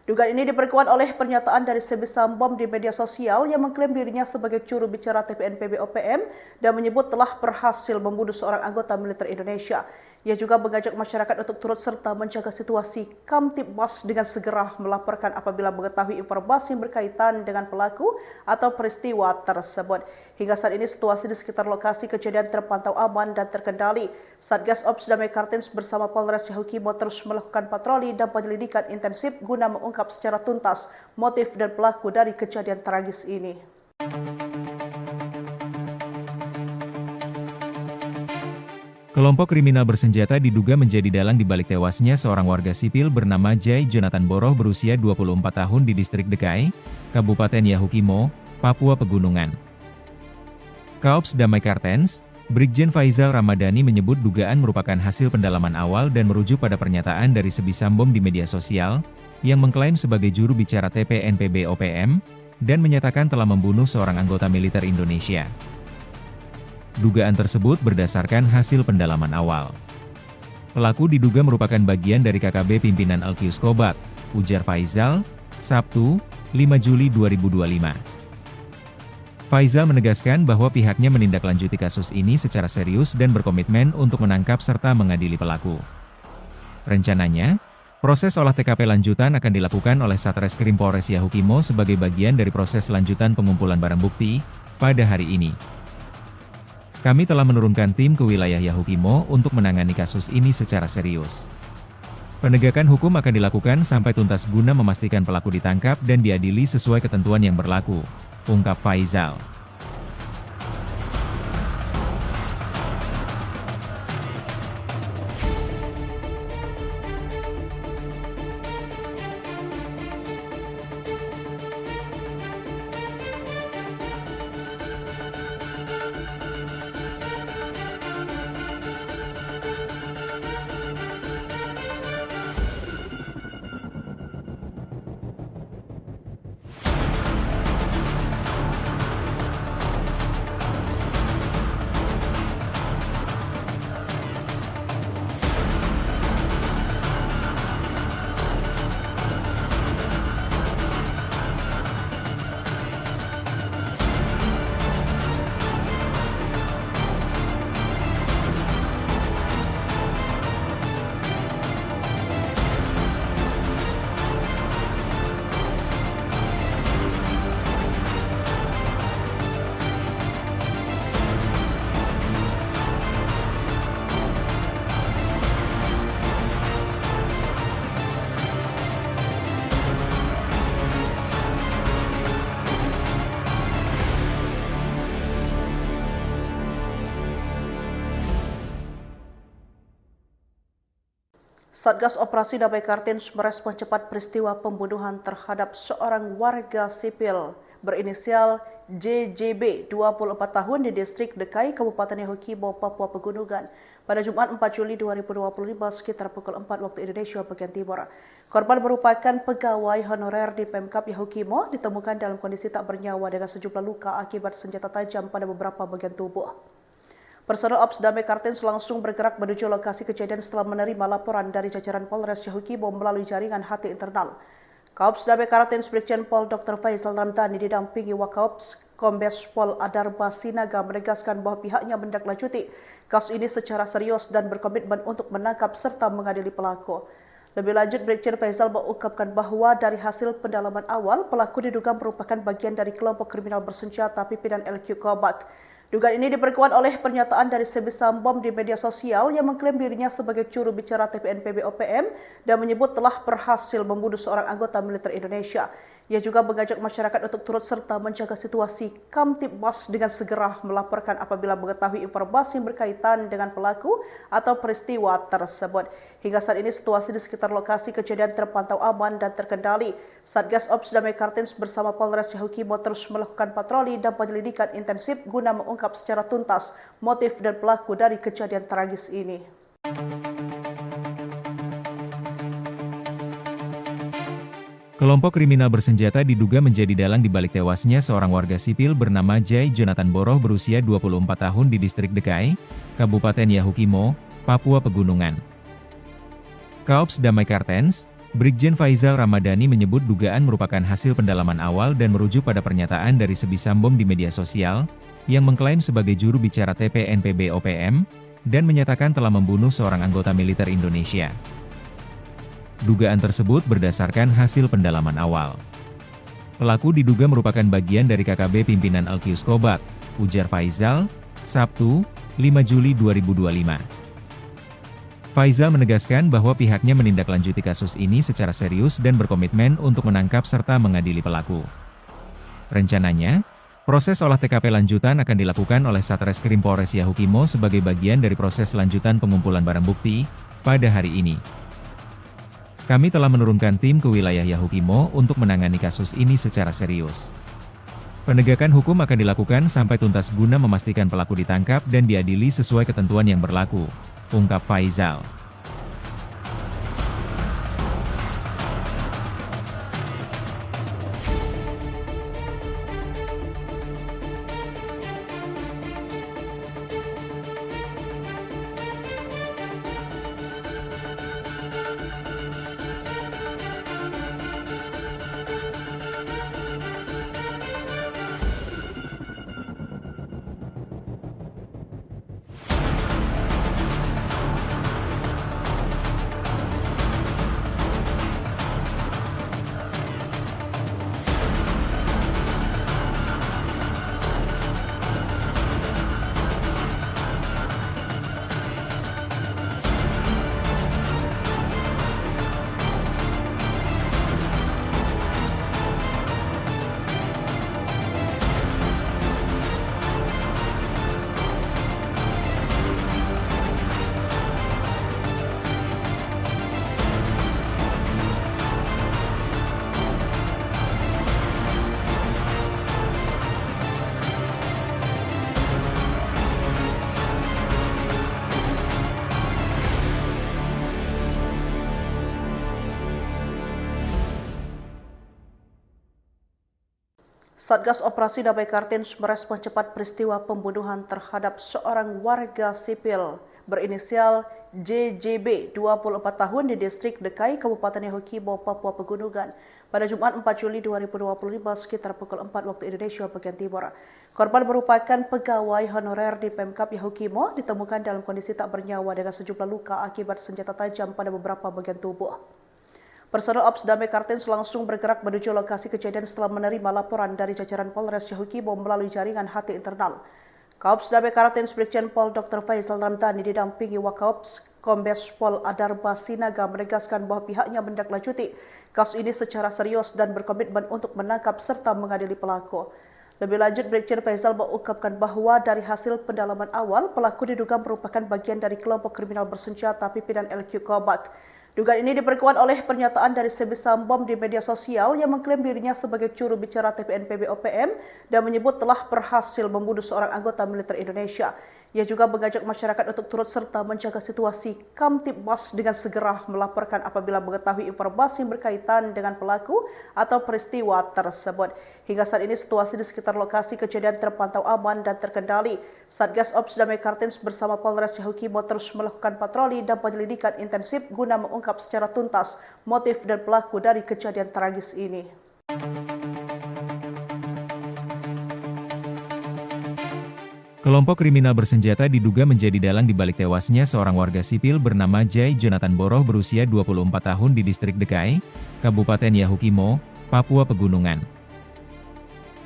Speaker 1: Dugaan ini diperkuat oleh pernyataan dari Sebi Sambom di media sosial yang mengklaim dirinya sebagai juru bicara TPNPB OPM dan menyebut telah berhasil membunuh seorang anggota militer Indonesia. Ia juga mengajak masyarakat untuk turut serta menjaga situasi Kamtibmas dengan segera melaporkan apabila mengetahui informasi yang berkaitan dengan pelaku atau peristiwa tersebut. Hingga saat ini situasi di sekitar lokasi kejadian terpantau aman dan terkendali. Satgas Ops Damai Kartens bersama Polres Yahukibo terus melakukan patroli dan penyelidikan intensif guna mengungkap secara tuntas motif dan pelaku dari kejadian tragis ini.
Speaker 2: Kelompok kriminal bersenjata diduga menjadi dalang di balik tewasnya seorang warga sipil bernama Jai Jonathan Boroh berusia 24 tahun di distrik Dekai, Kabupaten Yahukimo, Papua Pegunungan. Kaops Damai Kartens, Brigjen Faizal Ramadhani menyebut dugaan merupakan hasil pendalaman awal dan merujuk pada pernyataan dari Sebi Sambom di media sosial, yang mengklaim sebagai juru bicara TPNPB OPM, dan menyatakan telah membunuh seorang anggota militer Indonesia. Dugaan tersebut berdasarkan hasil pendalaman awal. Pelaku diduga merupakan bagian dari KKB pimpinan Alkius Kobak, ujar Faizal, Sabtu, 5 Juli 2025. Faizal menegaskan bahwa pihaknya menindaklanjuti kasus ini secara serius dan berkomitmen untuk menangkap serta mengadili pelaku. Rencananya, proses olah TKP lanjutan akan dilakukan oleh Satreskrim Polres Yahukimo sebagai bagian dari proses lanjutan pengumpulan barang bukti pada hari ini. Kami telah menurunkan tim ke wilayah Yahukimo untuk menangani kasus ini secara serius. Penegakan hukum akan dilakukan sampai tuntas guna memastikan pelaku ditangkap dan diadili sesuai ketentuan yang berlaku, ungkap Faizal.
Speaker 1: Satgas Operasi Damai Kartens merespon cepat peristiwa pembunuhan terhadap seorang warga sipil berinisial JJB 24 tahun di distrik Dekai, Kabupaten Yahukimo, Papua Pegunungan pada Jumat 4 Juli 2025 sekitar pukul 4 waktu Indonesia bagian Timur. Korban merupakan pegawai honorer di Pemkab Yahukimo, ditemukan dalam kondisi tak bernyawa dengan sejumlah luka akibat senjata tajam pada beberapa bagian tubuh. Personel Ops Damai Kartens langsung bergerak menuju lokasi kejadian setelah menerima laporan dari jajaran Polres Yahukimo melalui jaringan HT internal. Kaops Damai Kartens Brigjen Pol Dr. Faisal Ramdhani didampingi Wakaops Kombes Pol Adarba Sinaga menegaskan bahwa pihaknya menindaklanjuti kasus ini secara serius dan berkomitmen untuk menangkap serta mengadili pelaku. Lebih lanjut, Brigjen Faisal mengungkapkan bahwa dari hasil pendalaman awal, pelaku diduga merupakan bagian dari kelompok kriminal bersenjata pimpinan LQ Kobak. Dugaan ini diperkuat oleh pernyataan dari Sebisam Bom di media sosial yang mengklaim dirinya sebagai juru bicara TPNPB OPM dan menyebut telah berhasil membunuh seorang anggota militer Indonesia. Ia juga mengajak masyarakat untuk turut serta menjaga situasi Kamtibmas dengan segera melaporkan apabila mengetahui informasi yang berkaitan dengan pelaku atau peristiwa tersebut. Hingga saat ini situasi di sekitar lokasi kejadian terpantau aman dan terkendali. Satgas Ops Damai Kartens bersama Polres Yahukimo terus melakukan patroli dan penyelidikan intensif guna mengungkap secara tuntas motif dan pelaku dari kejadian tragis ini.
Speaker 2: Kelompok kriminal bersenjata diduga menjadi dalang di balik tewasnya seorang warga sipil bernama Jai Jonathan Boroh berusia 24 tahun di distrik Dekai, Kabupaten Yahukimo, Papua Pegunungan. Kaops Damai Kartens, Brigjen Faisal Ramadhani menyebut dugaan merupakan hasil pendalaman awal dan merujuk pada pernyataan dari Sebisam Bom di media sosial, yang mengklaim sebagai juru bicara TPNPB OPM, dan menyatakan telah membunuh seorang anggota militer Indonesia. Dugaan tersebut berdasarkan hasil pendalaman awal. Pelaku diduga merupakan bagian dari KKB pimpinan Alkius Kobak, ujar Faisal, Sabtu, 5 Juli 2025. Faisal menegaskan bahwa pihaknya menindaklanjuti kasus ini secara serius dan berkomitmen untuk menangkap serta mengadili pelaku. Rencananya, proses olah TKP lanjutan akan dilakukan oleh Satreskrim Polres Yahukimo sebagai bagian dari proses lanjutan pengumpulan barang bukti pada hari ini. Kami telah menurunkan tim ke wilayah Yahukimo untuk menangani kasus ini secara serius. Penegakan hukum akan dilakukan sampai tuntas guna memastikan pelaku ditangkap dan diadili sesuai ketentuan yang berlaku, ungkap Faisal.
Speaker 1: Satgas Operasi Damai Kartens merespon cepat peristiwa pembunuhan terhadap seorang warga sipil berinisial JJB 24 tahun di distrik Dekai, Kabupaten Yahukimo, Papua Pegunungan pada Jumat 4 Juli 2025 sekitar pukul 4 waktu Indonesia bagian Timur. Korban merupakan pegawai honorer di Pemkab Yahukimo, ditemukan dalam kondisi tak bernyawa dengan sejumlah luka akibat senjata tajam pada beberapa bagian tubuh. Personel Ops Damai Kartens langsung bergerak menuju lokasi kejadian setelah menerima laporan dari jajaran Polres Yahukimo melalui jaringan HT internal. Kaops Damai Kartens Brigjen Pol Dr. Faisal Ramdhani didampingi Wakaops Kombes Pol Adarba Sinaga menegaskan bahwa pihaknya menindaklanjuti kasus ini secara serius dan berkomitmen untuk menangkap serta mengadili pelaku. Lebih lanjut, Brigjen Faisal mengungkapkan bahwa dari hasil pendalaman awal, pelaku diduga merupakan bagian dari kelompok kriminal bersenjata pimpinan LQ Kobak. Dugaan ini diperkuat oleh pernyataan dari Sebi Sambom di media sosial yang mengklaim dirinya sebagai juru bicara TPNPB OPM dan menyebut telah berhasil membunuh seorang anggota militer Indonesia. Ia juga mengajak masyarakat untuk turut serta menjaga situasi Kamtibmas dengan segera melaporkan apabila mengetahui informasi yang berkaitan dengan pelaku atau peristiwa tersebut. Hingga saat ini situasi di sekitar lokasi kejadian terpantau aman dan terkendali. Satgas Ops Damai Kartens bersama Polres Yahukimo terus melakukan patroli dan penyelidikan intensif guna mengungkap secara tuntas motif dan pelaku dari kejadian tragis ini.
Speaker 2: Kelompok kriminal bersenjata diduga menjadi dalang di balik tewasnya seorang warga sipil bernama Jai Jonathan Boroh berusia 24 tahun di distrik Dekai, Kabupaten Yahukimo, Papua Pegunungan.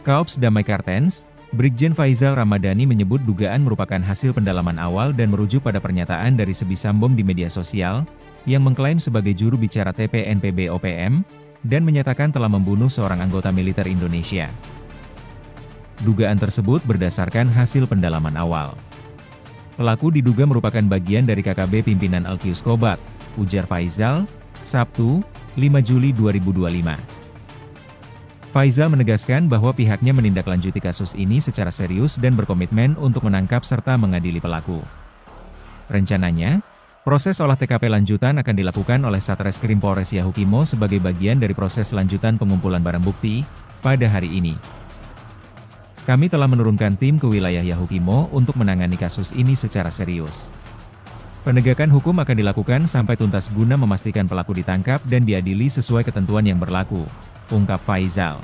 Speaker 2: Kaops Damai Kartens, Brigjen Faizal Ramadhani menyebut dugaan merupakan hasil pendalaman awal dan merujuk pada pernyataan dari Sebi Sambom di media sosial, yang mengklaim sebagai juru bicara TPNPB OPM, dan menyatakan telah membunuh seorang anggota militer Indonesia. Dugaan tersebut berdasarkan hasil pendalaman awal. Pelaku diduga merupakan bagian dari KKB pimpinan Alkius Kobat, ujar Faizal, Sabtu, 5 Juli 2025. Faizal menegaskan bahwa pihaknya menindaklanjuti kasus ini secara serius dan berkomitmen untuk menangkap serta mengadili pelaku. Rencananya, proses olah TKP lanjutan akan dilakukan oleh Satreskrim Polres Yahukimo sebagai bagian dari proses lanjutan pengumpulan barang bukti pada hari ini. Kami telah menurunkan tim ke wilayah Yahukimo untuk menangani kasus ini secara serius. Penegakan hukum akan dilakukan sampai tuntas guna memastikan pelaku ditangkap dan diadili sesuai ketentuan yang berlaku, ungkap Faizal.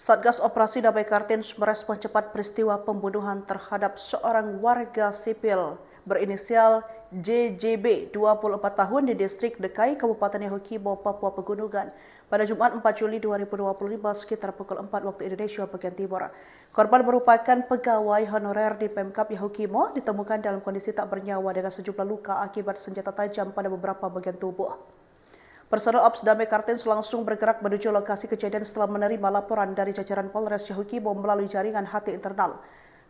Speaker 1: Satgas Operasi Damai Kartens merespon cepat peristiwa pembunuhan terhadap seorang warga sipil berinisial JJB, 24 tahun di distrik Dekai, Kabupaten Yahukimo, Papua Pegunungan pada Jumat 4 Juli 2025 sekitar pukul 4 waktu Indonesia bagian Timur. Korban merupakan pegawai honorer di Pemkap Yahukimo, ditemukan dalam kondisi tak bernyawa dengan sejumlah luka akibat senjata tajam pada beberapa bagian tubuh. Personel Ops Damai Kartens langsung bergerak menuju lokasi kejadian setelah menerima laporan dari jajaran Polres Yahukimo melalui jaringan HT internal.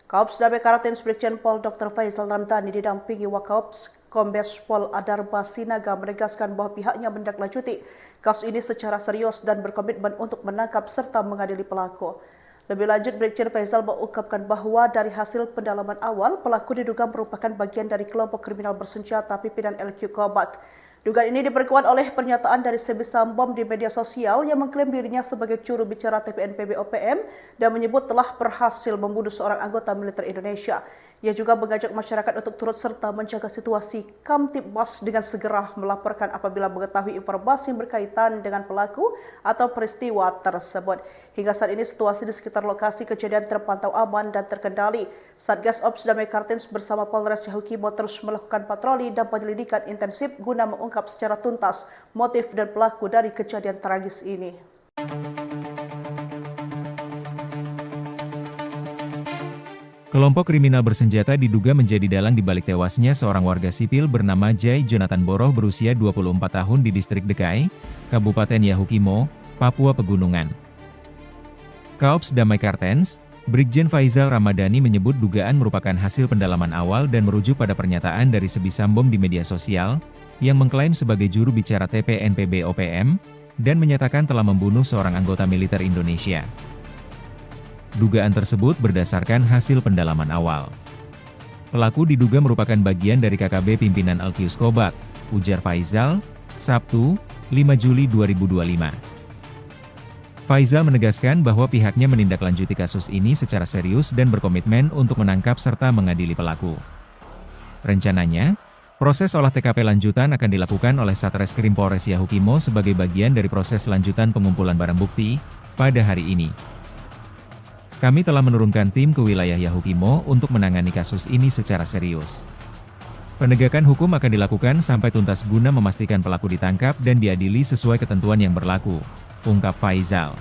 Speaker 1: Kaops Damai Kartens Brigjen Pol Dr. Faizal Ramadhani didampingi Wakaops Kombes Pol Adarba Sinaga menegaskan bahwa pihaknya menindaklanjuti kasus ini secara serius dan berkomitmen untuk menangkap serta mengadili pelaku. Lebih lanjut, Brigjen Faizal mengungkapkan bahwa dari hasil pendalaman awal, pelaku diduga merupakan bagian dari kelompok kriminal bersenjata pimpinan LQ Kobat. Dugaan ini diperkuat oleh pernyataan dari Sebi Sambom di media sosial yang mengklaim dirinya sebagai juru bicara TPNPB OPM dan menyebut telah berhasil membunuh seorang anggota militer Indonesia. Ia juga mengajak masyarakat untuk turut serta menjaga situasi Kamtibmas dengan segera melaporkan apabila mengetahui informasi yang berkaitan dengan pelaku atau peristiwa tersebut. Hingga saat ini situasi di sekitar lokasi kejadian terpantau aman dan terkendali. Satgas Ops Damai Kartens bersama Polres Yahukimo terus melakukan patroli dan penyelidikan intensif guna mengungkap secara tuntas motif dan pelaku dari kejadian tragis ini.
Speaker 2: Kelompok kriminal bersenjata diduga menjadi dalang di balik tewasnya seorang warga sipil bernama Jai Jonathan Boroh berusia 24 tahun di distrik Dekai, Kabupaten Yahukimo, Papua Pegunungan. Kaops Damai Kartens, Brigjen Faizal Ramadhani menyebut dugaan merupakan hasil pendalaman awal dan merujuk pada pernyataan dari Sebisambom di media sosial, yang mengklaim sebagai juru bicara TPNPB OPM, dan menyatakan telah membunuh seorang anggota militer Indonesia. Dugaan tersebut berdasarkan hasil pendalaman awal. Pelaku diduga merupakan bagian dari KKB pimpinan Alkius Kobak, ujar Faizal, Sabtu, 5 Juli 2025. Faizal menegaskan bahwa pihaknya menindaklanjuti kasus ini secara serius dan berkomitmen untuk menangkap serta mengadili pelaku. Rencananya, proses olah TKP lanjutan akan dilakukan oleh Satreskrim Polres Yahukimo sebagai bagian dari proses lanjutan pengumpulan barang bukti pada hari ini. Kami telah menurunkan tim ke wilayah Yahukimo untuk menangani kasus ini secara serius. Penegakan hukum akan dilakukan sampai tuntas guna memastikan pelaku ditangkap dan diadili sesuai ketentuan yang berlaku, ungkap Faizal.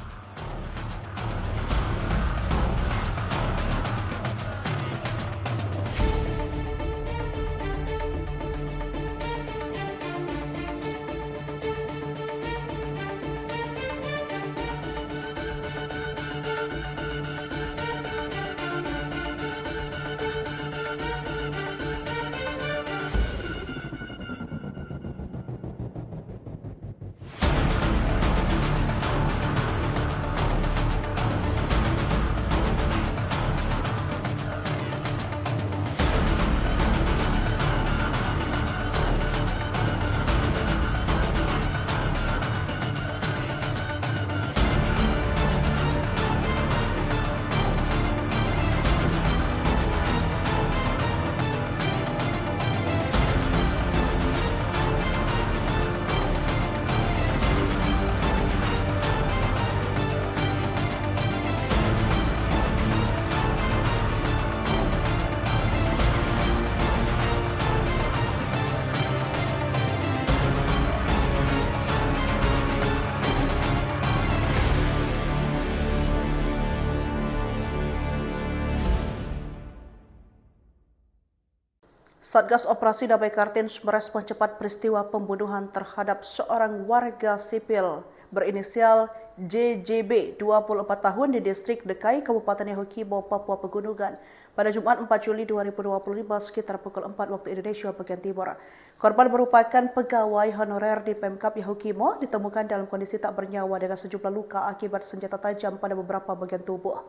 Speaker 1: Satgas Operasi Damai Kartens merespon cepat peristiwa pembunuhan terhadap seorang warga sipil berinisial JJB, 24 tahun di distrik Dekai, Kabupaten Yahukimo, Papua Pegunungan pada Jumat 4 Juli 2025 sekitar pukul 4 waktu Indonesia bagian Timur. Korban merupakan pegawai honorer di Pemkap Yahukimo, ditemukan dalam kondisi tak bernyawa dengan sejumlah luka akibat senjata tajam pada beberapa bagian tubuh.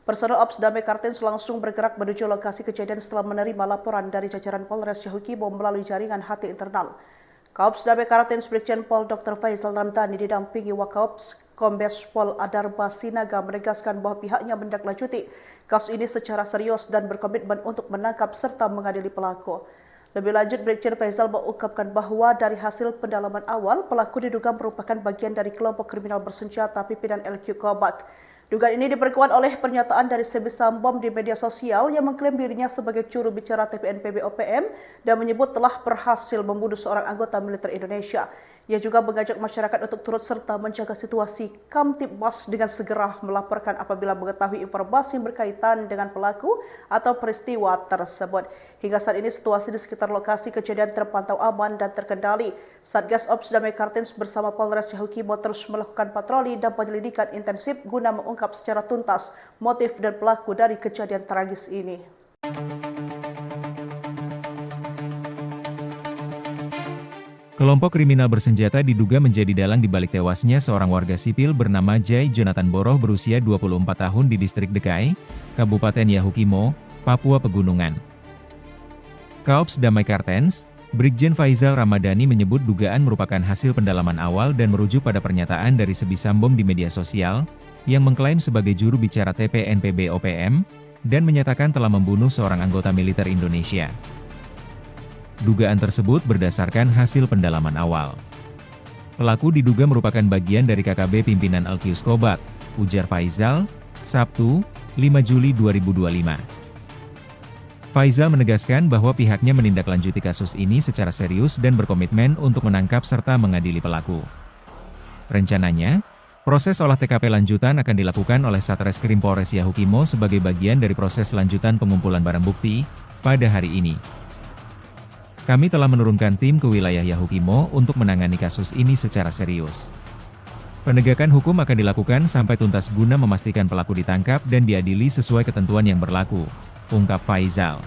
Speaker 1: Personel Ops Damai Kartens langsung bergerak menuju lokasi kejadian setelah menerima laporan dari jajaran Polres Yahukimo melalui jaringan HT internal. Kaops Damai Kartens Brigjen Pol Dr. Faizal Ramadhani didampingi Wakaops Kombes Pol Adarba Sinaga menegaskan bahwa pihaknya menindaklanjuti kasus ini secara serius dan berkomitmen untuk menangkap serta mengadili pelaku. Lebih lanjut, Brigjen Faizal mengungkapkan bahwa dari hasil pendalaman awal, pelaku diduga merupakan bagian dari kelompok kriminal bersenjata pimpinan LQ Kobak. Dugaan ini diperkuat oleh pernyataan dari Sebisambom di media sosial yang mengklaim dirinya sebagai juru bicara TPNPB OPM dan menyebut telah berhasil membunuh seorang anggota militer Indonesia. Ia juga mengajak masyarakat untuk turut serta menjaga situasi Kamtibmas dengan segera melaporkan apabila mengetahui informasi yang berkaitan dengan pelaku atau peristiwa tersebut. Hingga saat ini situasi di sekitar lokasi kejadian terpantau aman dan terkendali. Satgas Ops Damai Kartens bersama Polres Yahukimo terus melakukan patroli dan penyelidikan intensif guna mengungkap secara tuntas motif dan pelaku dari kejadian tragis ini.
Speaker 2: Kelompok kriminal bersenjata diduga menjadi dalang di balik tewasnya seorang warga sipil bernama Jai Jonathan Boroh berusia 24 tahun di distrik Dekai, Kabupaten Yahukimo, Papua Pegunungan. Kaops Damai Kartens, Brigjen Faizal Ramadhani menyebut dugaan merupakan hasil pendalaman awal dan merujuk pada pernyataan dari Sebisambom di media sosial, yang mengklaim sebagai juru bicara TPNPB OPM, dan menyatakan telah membunuh seorang anggota militer Indonesia. Dugaan tersebut berdasarkan hasil pendalaman awal. Pelaku diduga merupakan bagian dari KKB pimpinan Alkius Kobak, ujar Faizal, Sabtu, 5 Juli 2025. Faizal menegaskan bahwa pihaknya menindaklanjuti kasus ini secara serius dan berkomitmen untuk menangkap serta mengadili pelaku. Rencananya, proses olah TKP lanjutan akan dilakukan oleh Satreskrim Polres Yahukimo sebagai bagian dari proses lanjutan pengumpulan barang bukti pada hari ini. Kami telah menurunkan tim ke wilayah Yahukimo untuk menangani kasus ini secara serius. Penegakan hukum akan dilakukan sampai tuntas guna memastikan pelaku ditangkap dan diadili sesuai ketentuan yang berlaku, ungkap Faizal.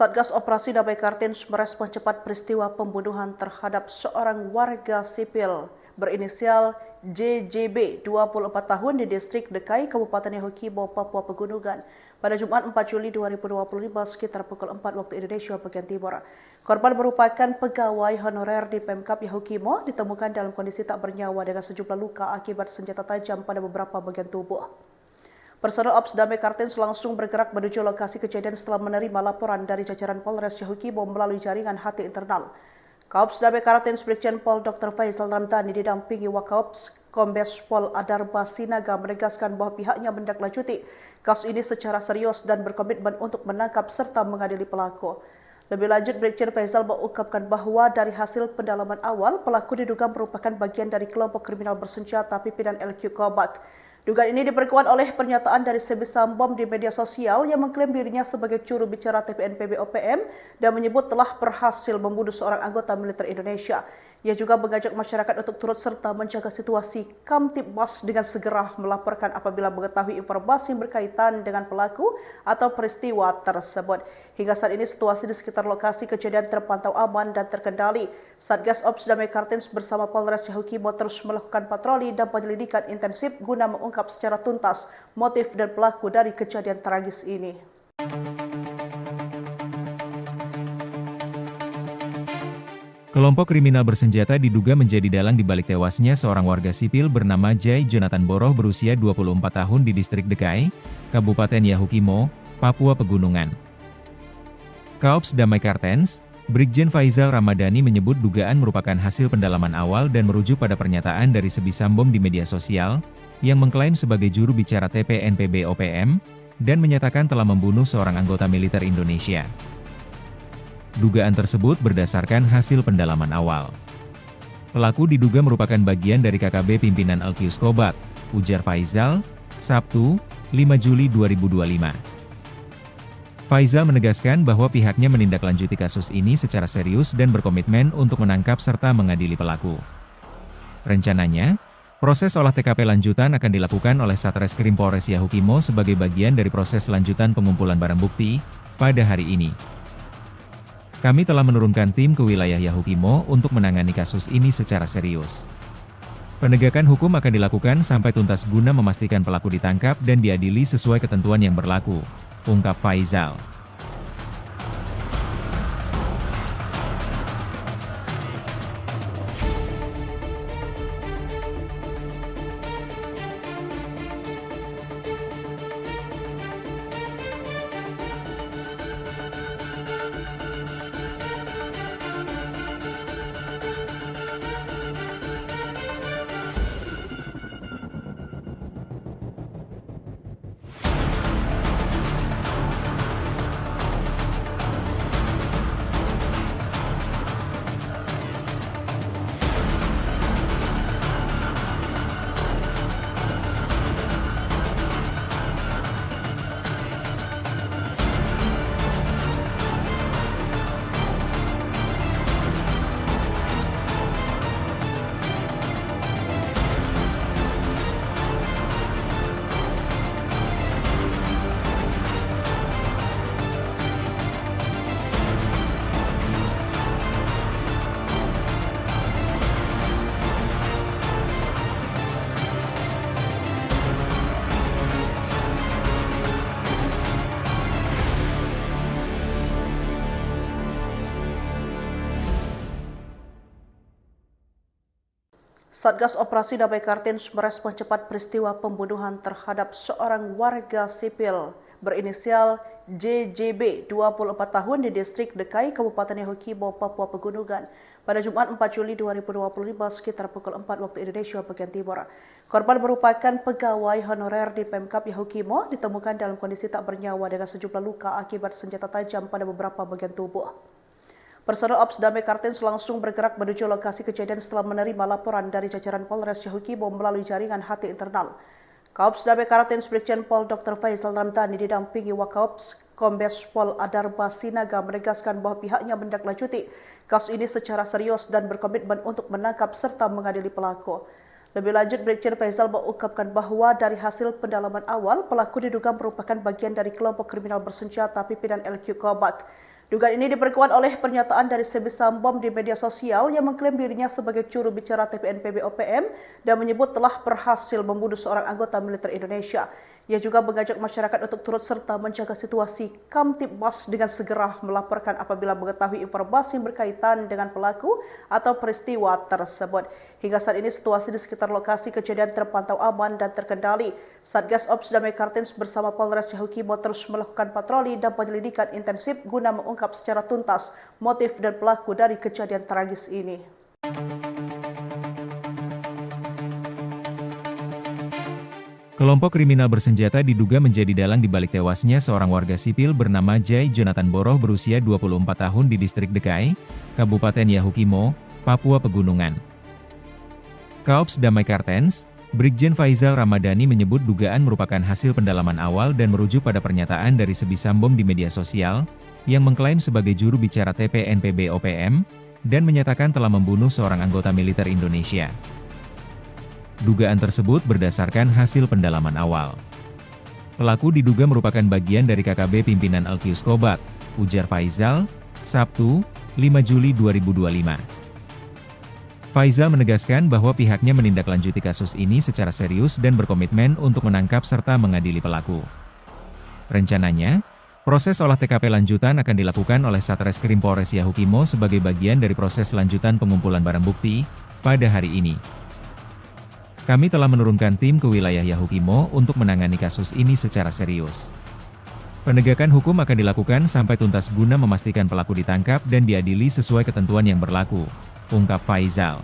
Speaker 1: Satgas Operasi Damai Kartens merespon cepat peristiwa pembunuhan terhadap seorang warga sipil berinisial JJB 24 tahun di distrik Dekai, Kabupaten Yahukibo, Papua Pegunungan pada Jumat 4 Juli 2025 sekitar pukul 4 waktu Indonesia bagian Timur. Korban merupakan pegawai honorer di Pemkap Yahukimo, ditemukan dalam kondisi tak bernyawa dengan sejumlah luka akibat senjata tajam pada beberapa bagian tubuh. Personel Ops Damai Kartens langsung bergerak menuju lokasi kejadian setelah menerima laporan dari jajaran Polres Yahukibo melalui jaringan HT internal. Kaops Damai Kartens Brigjen Pol Dr. Faizal Ramdhani didampingi Wakaops Kombes Pol Adarba Sinaga menegaskan bahwa pihaknya menindaklanjuti kasus ini secara serius dan berkomitmen untuk menangkap serta mengadili pelaku. Lebih lanjut, Brigjen Faizal mengungkapkan bahwa dari hasil pendalaman awal, pelaku diduga merupakan bagian dari kelompok kriminal bersenjata pimpinan LQ Kobak. Dugaan ini diperkuat oleh pernyataan dari Sebisam Bom di media sosial yang mengklaim dirinya sebagai juru bicara TPNPB OPM dan menyebut telah berhasil membunuh seorang anggota militer Indonesia. Ia juga mengajak masyarakat untuk turut serta menjaga situasi Kamtibmas dengan segera melaporkan apabila mengetahui informasi yang berkaitan dengan pelaku atau peristiwa tersebut. Hingga saat ini situasi di sekitar lokasi kejadian terpantau aman dan terkendali. Satgas Ops Damai Kartens bersama Polres Yahukibo terus melakukan patroli dan penyelidikan intensif guna mengungkap secara tuntas motif dan pelaku dari kejadian tragis ini.
Speaker 2: Kelompok kriminal bersenjata diduga menjadi dalang di balik tewasnya seorang warga sipil bernama Jai Jonathan Boroh berusia 24 tahun di distrik Dekai, Kabupaten Yahukimo, Papua Pegunungan. Kaops Damai Kartens, Brigjen Faizal Ramdhani menyebut dugaan merupakan hasil pendalaman awal dan merujuk pada pernyataan dari Sebisam Bom di media sosial, yang mengklaim sebagai juru bicara TPNPB OPM, dan menyatakan telah membunuh seorang anggota militer Indonesia. Dugaan tersebut berdasarkan hasil pendalaman awal. Pelaku diduga merupakan bagian dari KKB pimpinan Alkius Kobak, ujar Faizal, Sabtu, 5 Juli 2025. Faizal menegaskan bahwa pihaknya menindaklanjuti kasus ini secara serius dan berkomitmen untuk menangkap serta mengadili pelaku. Rencananya, proses olah TKP lanjutan akan dilakukan oleh Satreskrim Polres Yahukimo sebagai bagian dari proses lanjutan pengumpulan barang bukti pada hari ini. Kami telah menurunkan tim ke wilayah Yahukimo untuk menangani kasus ini secara serius. Penegakan hukum akan dilakukan sampai tuntas guna memastikan pelaku ditangkap dan diadili sesuai ketentuan yang berlaku, ungkap Faizal.
Speaker 1: Satgas Operasi Damai Kartens merespon cepat peristiwa pembunuhan terhadap seorang warga sipil berinisial JJB 24 tahun di distrik Dekai, Kabupaten Yahukibo, Papua Pegunungan pada Jumat 4 Juli 2025 sekitar pukul 4 waktu Indonesia bagian Timur. Korban merupakan pegawai honorer di Pemkap Yahukimo, ditemukan dalam kondisi tak bernyawa dengan sejumlah luka akibat senjata tajam pada beberapa bagian tubuh. Personel Ops Damai Kartens langsung bergerak menuju lokasi kejadian setelah menerima laporan dari jajaran Polres Yahukibo melalui jaringan HT internal. Kaops Damai Kartens Brigjen Pol Dr. Faisal Ramdhani didampingi Wakaops Kombes Pol Adarba Sinaga menegaskan bahwa pihaknya menindaklanjuti kasus ini secara serius dan berkomitmen untuk menangkap serta mengadili pelaku. Lebih lanjut, Brigjen Faisal mengungkapkan bahwa dari hasil pendalaman awal, pelaku diduga merupakan bagian dari kelompok kriminal bersenjata pimpinan LQ Kobak. Dugaan ini diperkuat oleh pernyataan dari Sebi Sambom di media sosial yang mengklaim dirinya sebagai juru bicara TPNPB OPM dan menyebut telah berhasil membunuh seorang anggota militer Indonesia. Ia juga mengajak masyarakat untuk turut serta menjaga situasi Kamtibmas dengan segera melaporkan apabila mengetahui informasi yang berkaitan dengan pelaku atau peristiwa tersebut. Hingga saat ini situasi di sekitar lokasi kejadian terpantau aman dan terkendali. Satgas Ops Damai Kartens bersama Polres Yahukibo terus melakukan patroli dan penyelidikan intensif guna mengungkap secara tuntas motif dan pelaku dari kejadian tragis ini.
Speaker 2: Kelompok kriminal bersenjata diduga menjadi dalang di balik tewasnya seorang warga sipil bernama Jai Jonathan Boroh berusia 24 tahun di distrik Dekai, Kabupaten Yahukimo, Papua Pegunungan. Kaops Damai Kartens, Brigjen Faisal Ramadhani menyebut dugaan merupakan hasil pendalaman awal dan merujuk pada pernyataan dari Sebi Sambom di media sosial, yang mengklaim sebagai juru bicara TPNPB OPM, dan menyatakan telah membunuh seorang anggota militer Indonesia. Dugaan tersebut berdasarkan hasil pendalaman awal. Pelaku diduga merupakan bagian dari KKB pimpinan Alkius Kobak, ujar Faisal, Sabtu, 5 Juli 2025. Faisal menegaskan bahwa pihaknya menindaklanjuti kasus ini secara serius dan berkomitmen untuk menangkap serta mengadili pelaku. Rencananya, proses olah TKP lanjutan akan dilakukan oleh Satreskrim Polres Yahukimo sebagai bagian dari proses lanjutan pengumpulan barang bukti pada hari ini. Kami telah menurunkan tim ke wilayah Yahukimo untuk menangani kasus ini secara serius. Penegakan hukum akan dilakukan sampai tuntas guna memastikan pelaku ditangkap dan diadili sesuai ketentuan yang berlaku, ungkap Faisal.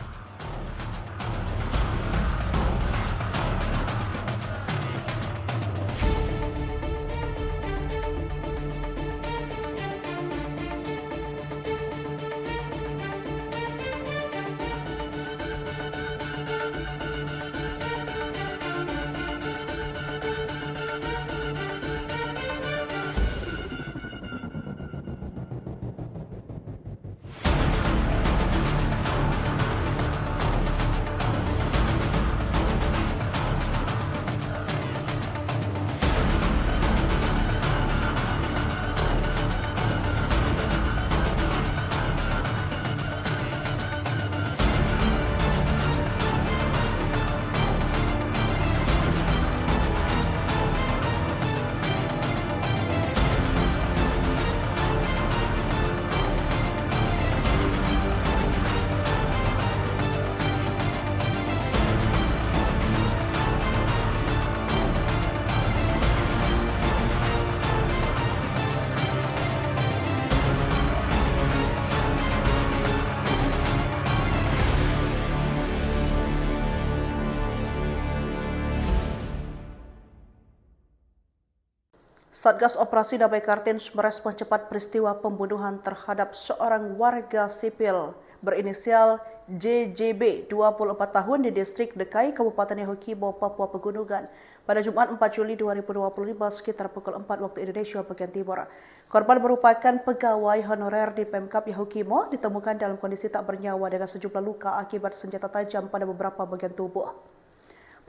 Speaker 1: Satgas Operasi Damai Kartens merespon cepat peristiwa pembunuhan terhadap seorang warga sipil berinisial JJB 24 tahun di distrik Dekai, Kabupaten Yahukibo, Papua Pegunungan pada Jumat 4 Juli 2025 sekitar pukul 4 waktu Indonesia bagian Timur. Korban merupakan pegawai honorer di Pemkap Yahukimo, ditemukan dalam kondisi tak bernyawa dengan sejumlah luka akibat senjata tajam pada beberapa bagian tubuh.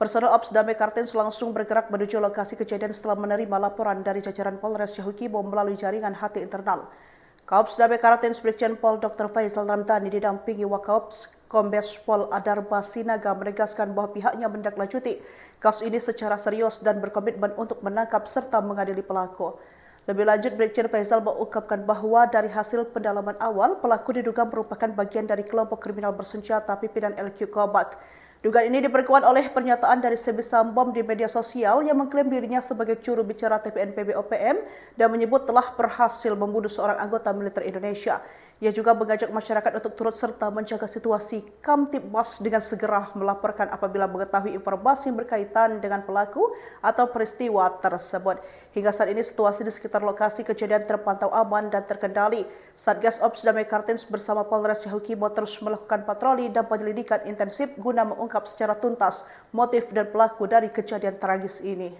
Speaker 1: Personel Ops Damai Kartens langsung bergerak menuju lokasi kejadian setelah menerima laporan dari jajaran Polres Yahukibo melalui jaringan HT internal. Kaops Damai Kartens Brigjen Pol Dr. Faisal Ramdhani didampingi Wakaops Kombes Pol Adarba Sinaga menegaskan bahwa pihaknya menindaklanjuti kasus ini secara serius dan berkomitmen untuk menangkap serta mengadili pelaku. Lebih lanjut, Brigjen Faisal mengungkapkan bahwa dari hasil pendalaman awal, pelaku diduga merupakan bagian dari kelompok kriminal bersenjata pimpinan LQ Kobak. Dugaan ini diperkuat oleh pernyataan dari Sebisam Bom di media sosial yang mengklaim dirinya sebagai juru bicara TPNPB OPM dan menyebut telah berhasil membunuh seorang anggota militer Indonesia. Ia juga mengajak masyarakat untuk turut serta menjaga situasi Kamtibmas dengan segera melaporkan apabila mengetahui informasi yang berkaitan dengan pelaku atau peristiwa tersebut. Hingga saat ini situasi di sekitar lokasi kejadian terpantau aman dan terkendali. Satgas Ops Damai Kartens bersama Polres Yahukimo terus melakukan patroli dan penyelidikan intensif guna mengungkap secara tuntas motif dan pelaku dari kejadian tragis ini.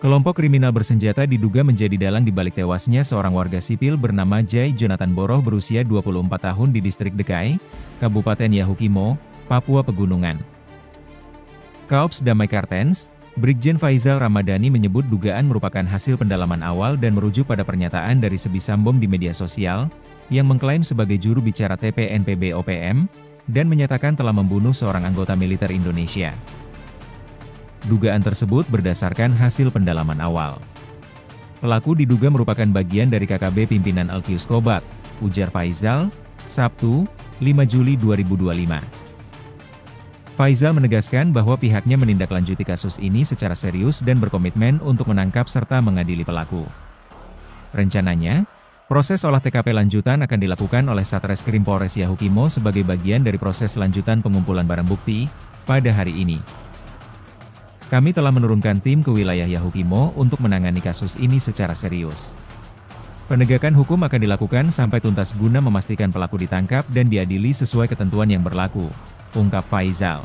Speaker 2: Kelompok kriminal bersenjata diduga menjadi dalang di balik tewasnya seorang warga sipil bernama Jai Jonathan Boroh berusia 24 tahun di distrik Dekai, Kabupaten Yahukimo, Papua Pegunungan. Kaops Damai Kartens, Brigjen Faizal Ramadhani menyebut dugaan merupakan hasil pendalaman awal dan merujuk pada pernyataan dari Sebisam Bom di media sosial, yang mengklaim sebagai juru bicara TPNPB OPM, dan menyatakan telah membunuh seorang anggota militer Indonesia. Dugaan tersebut berdasarkan hasil pendalaman awal. Pelaku diduga merupakan bagian dari KKB pimpinan Alkius Kobat, ujar Faizal, Sabtu, 5 Juli 2025. Faizal menegaskan bahwa pihaknya menindaklanjuti kasus ini secara serius dan berkomitmen untuk menangkap serta mengadili pelaku. Rencananya, proses olah TKP lanjutan akan dilakukan oleh Satreskrim Polres Yahukimo sebagai bagian dari proses lanjutan pengumpulan barang bukti pada hari ini. Kami telah menurunkan tim ke wilayah Yahukimo untuk menangani kasus ini secara serius. Penegakan hukum akan dilakukan sampai tuntas guna memastikan pelaku ditangkap dan diadili sesuai ketentuan yang berlaku, ungkap Faizal.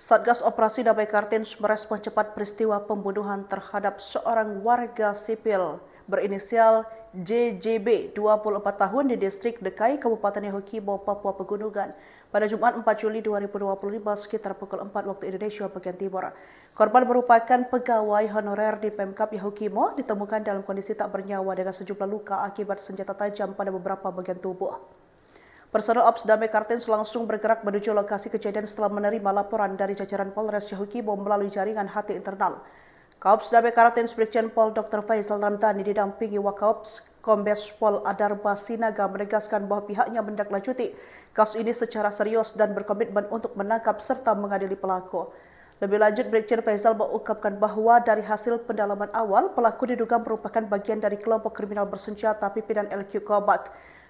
Speaker 1: Satgas Operasi Damai Kartens merespon cepat peristiwa pembunuhan terhadap seorang warga sipil berinisial JJB, 24 tahun di distrik Dekai, Kabupaten Yahukimo, Papua Pegunungan pada Jumat 4 Juli 2025 sekitar pukul 4 waktu Indonesia bagian Timur. Korban merupakan pegawai honorer di Pemkap Yahukimo, ditemukan dalam kondisi tak bernyawa dengan sejumlah luka akibat senjata tajam pada beberapa bagian tubuh. Personel Ops Damai Kartens langsung bergerak menuju lokasi kejadian setelah menerima laporan dari jajaran Polres Yahukimo melalui jaringan HT internal. Kaops Damai Kartens Brigjen Pol Dr. Faizal Ramadhani didampingi Wakaops Kombes Pol Adarba Sinaga menegaskan bahwa pihaknya menindaklanjuti kasus ini secara serius dan berkomitmen untuk menangkap serta mengadili pelaku. Lebih lanjut, Brigjen Faizal mengungkapkan bahwa dari hasil pendalaman awal, pelaku diduga merupakan bagian dari kelompok kriminal bersenjata pimpinan LQ Kobat.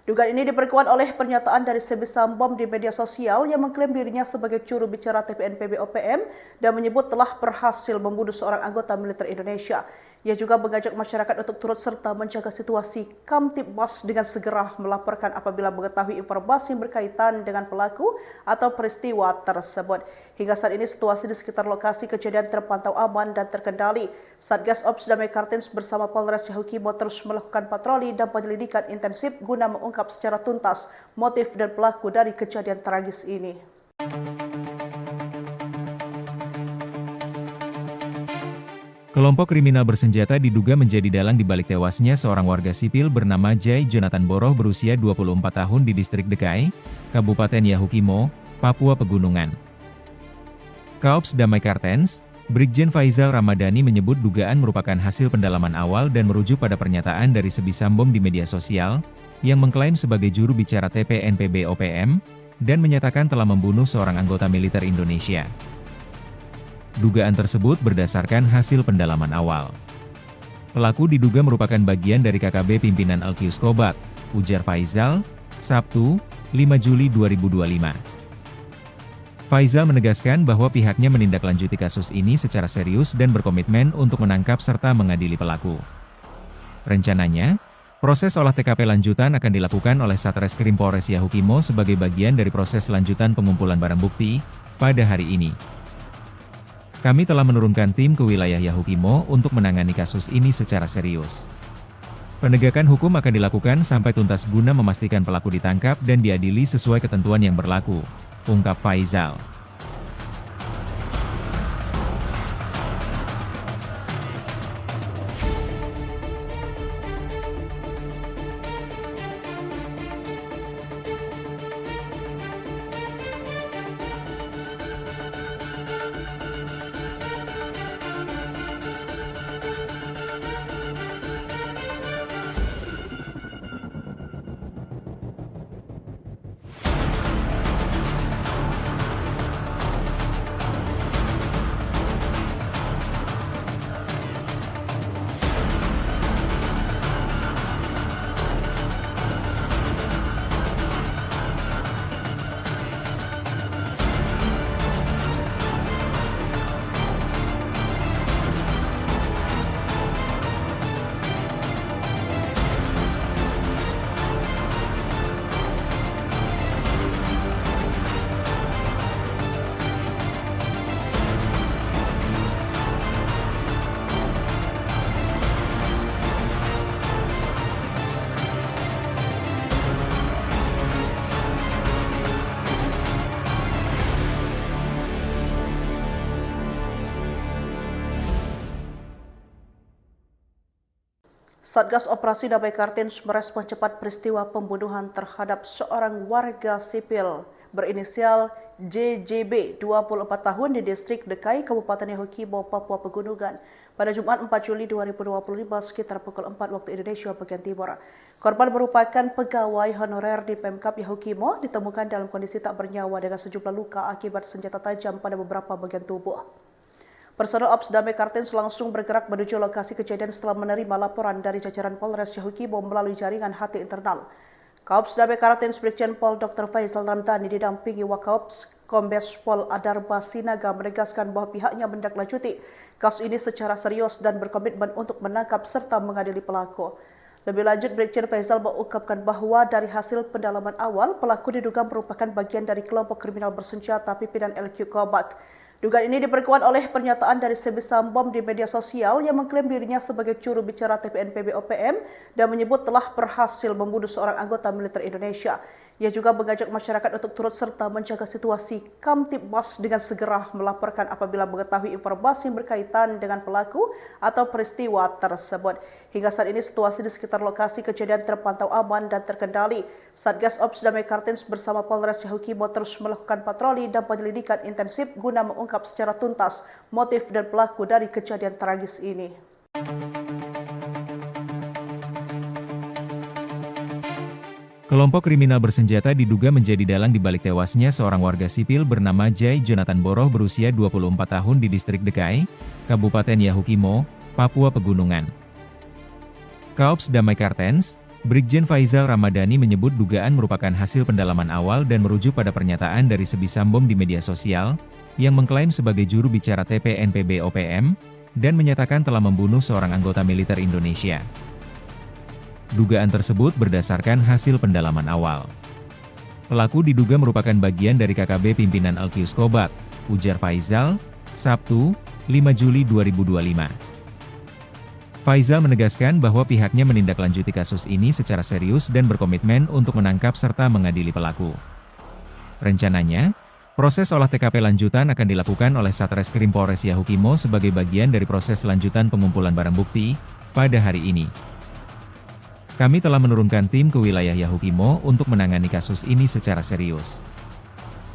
Speaker 1: Dugaan ini diperkuat oleh pernyataan dari Sebisam Bom di media sosial yang mengklaim dirinya sebagai juru bicara TPNPB OPM dan menyebut telah berhasil membunuh seorang anggota militer Indonesia. Ia juga mengajak masyarakat untuk turut serta menjaga situasi Kamtibmas dengan segera melaporkan apabila mengetahui informasi yang berkaitan dengan pelaku atau peristiwa tersebut. Hingga saat ini situasi di sekitar lokasi kejadian terpantau aman dan terkendali. Satgas Ops Damai Kartens bersama Polres Yahukimo terus melakukan patroli dan penyelidikan intensif guna mengungkap secara tuntas motif dan pelaku dari kejadian tragis ini.
Speaker 2: Kelompok kriminal bersenjata diduga menjadi dalang di balik tewasnya seorang warga sipil bernama Jai Jonathan Boroh berusia 24 tahun di distrik Dekai, Kabupaten Yahukimo, Papua Pegunungan. Kaops Damai Kartens, Brigjen Faizal Ramadhani menyebut dugaan merupakan hasil pendalaman awal dan merujuk pada pernyataan dari Sebisambom di media sosial, yang mengklaim sebagai juru bicara TPNPB OPM, dan menyatakan telah membunuh seorang anggota militer Indonesia. Dugaan tersebut berdasarkan hasil pendalaman awal. Pelaku diduga merupakan bagian dari KKB pimpinan Alkius Kobat, ujar Faizal, Sabtu, 5 Juli 2025. Faizal menegaskan bahwa pihaknya menindaklanjuti kasus ini secara serius dan berkomitmen untuk menangkap serta mengadili pelaku. Rencananya, proses olah TKP lanjutan akan dilakukan oleh Satreskrim Polres Yahukimo sebagai bagian dari proses lanjutan pengumpulan barang bukti pada hari ini. Kami telah menurunkan tim ke wilayah Yahukimo untuk menangani kasus ini secara serius. Penegakan hukum akan dilakukan sampai tuntas guna memastikan pelaku ditangkap dan diadili sesuai ketentuan yang berlaku, ungkap Faizal.
Speaker 1: Satgas Operasi Damai Kartens merespon cepat peristiwa pembunuhan terhadap seorang warga sipil berinisial JJB, 24 tahun di distrik Dekai, Kabupaten Yahukimo, Papua Pegunungan pada Jumat 4 Juli 2025 sekitar pukul 4 waktu Indonesia bagian Timur. Korban merupakan pegawai honorer di Pemkab Yahukimo, ditemukan dalam kondisi tak bernyawa dengan sejumlah luka akibat senjata tajam pada beberapa bagian tubuh. Personel Ops Damai Kartens langsung bergerak menuju lokasi kejadian setelah menerima laporan dari jajaran Polres Yahukimo melalui jaringan HT internal. Kaops Damai Kartens Brigjen Pol Dr. Faizal Ramadhani didampingi Wakaops Kombes Pol Adarba Sinaga menegaskan bahwa pihaknya menindaklanjuti kasus ini secara serius dan berkomitmen untuk menangkap serta mengadili pelaku. Lebih lanjut, Brigjen Faizal mengungkapkan bahwa dari hasil pendalaman awal, pelaku diduga merupakan bagian dari kelompok kriminal bersenjata pimpinan LQ Kobat. Dugaan ini diperkuat oleh pernyataan dari Sebisambom di media sosial yang mengklaim dirinya sebagai juru bicara TPNPB OPM dan menyebut telah berhasil membunuh seorang anggota militer Indonesia. Ia juga mengajak masyarakat untuk turut serta menjaga situasi Kamtibmas dengan segera melaporkan apabila mengetahui informasi yang berkaitan dengan pelaku atau peristiwa tersebut. Hingga saat ini situasi di sekitar lokasi kejadian terpantau aman dan terkendali. Satgas Ops Damai Kartens bersama Polres Yahukimo terus melakukan patroli dan penyelidikan intensif guna mengungkap secara tuntas motif dan pelaku dari kejadian tragis ini.
Speaker 2: Kelompok kriminal bersenjata diduga menjadi dalang di balik tewasnya seorang warga sipil bernama Jai Jonathan Boroh berusia 24 tahun di distrik Dekai, Kabupaten Yahukimo, Papua Pegunungan. Kaops Damai Kartens, Brigjen Faizal Ramadhani menyebut dugaan merupakan hasil pendalaman awal dan merujuk pada pernyataan dari Sebisambom di media sosial, yang mengklaim sebagai juru bicara TPNPB OPM, dan menyatakan telah membunuh seorang anggota militer Indonesia. Dugaan tersebut berdasarkan hasil pendalaman awal. Pelaku diduga merupakan bagian dari KKB pimpinan Alkius Kobat, ujar Faizal, Sabtu, 5 Juli 2025. Faizal menegaskan bahwa pihaknya menindaklanjuti kasus ini secara serius dan berkomitmen untuk menangkap serta mengadili pelaku. Rencananya, proses olah TKP lanjutan akan dilakukan oleh Satreskrim Polres Yahukimo sebagai bagian dari proses lanjutan pengumpulan barang bukti pada hari ini. Kami telah menurunkan tim ke wilayah Yahukimo untuk menangani kasus ini secara serius.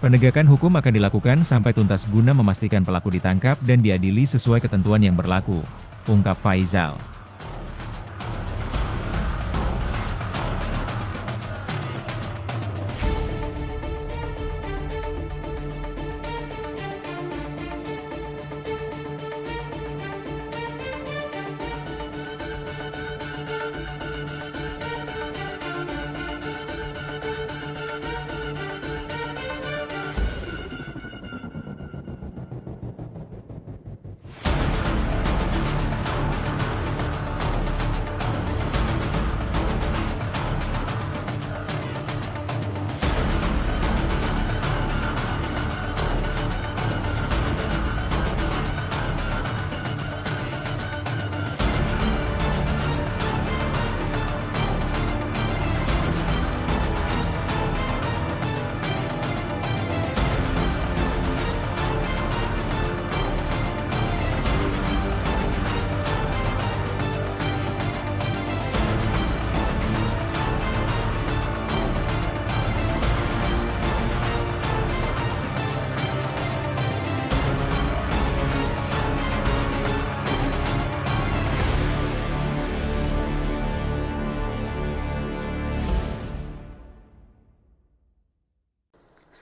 Speaker 2: Penegakan hukum akan dilakukan sampai tuntas guna memastikan pelaku ditangkap dan diadili sesuai ketentuan yang berlaku, ungkap Faizal.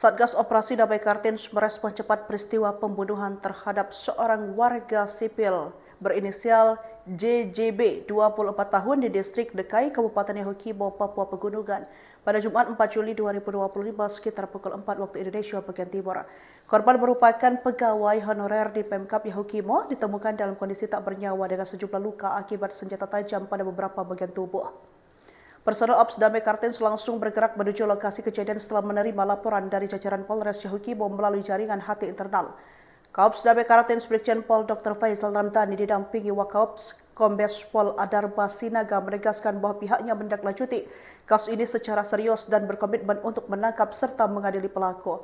Speaker 1: Satgas Operasi Damai Kartens merespon cepat peristiwa pembunuhan terhadap seorang warga sipil berinisial JJB 24 tahun di distrik Dekai, Kabupaten Yahukimo, Papua Pegunungan pada Jumat 4 Juli 2025 sekitar pukul 4 waktu Indonesia bagian Timur. Korban merupakan pegawai honorer di Pemkap Yahukimo, ditemukan dalam kondisi tak bernyawa dengan sejumlah luka akibat senjata tajam pada beberapa bagian tubuh. Personel Ops Damai Kartens langsung bergerak menuju lokasi kejadian setelah menerima laporan dari jajaran Polres Yahukimo melalui jaringan HT internal. Kaops Damai Kartens Brigjen Pol Dr. Faizal Ramdhani didampingi Wakaops Kombes Pol Adarba Sinaga menegaskan bahwa pihaknya menindaklanjuti kasus ini secara serius dan berkomitmen untuk menangkap serta mengadili pelaku.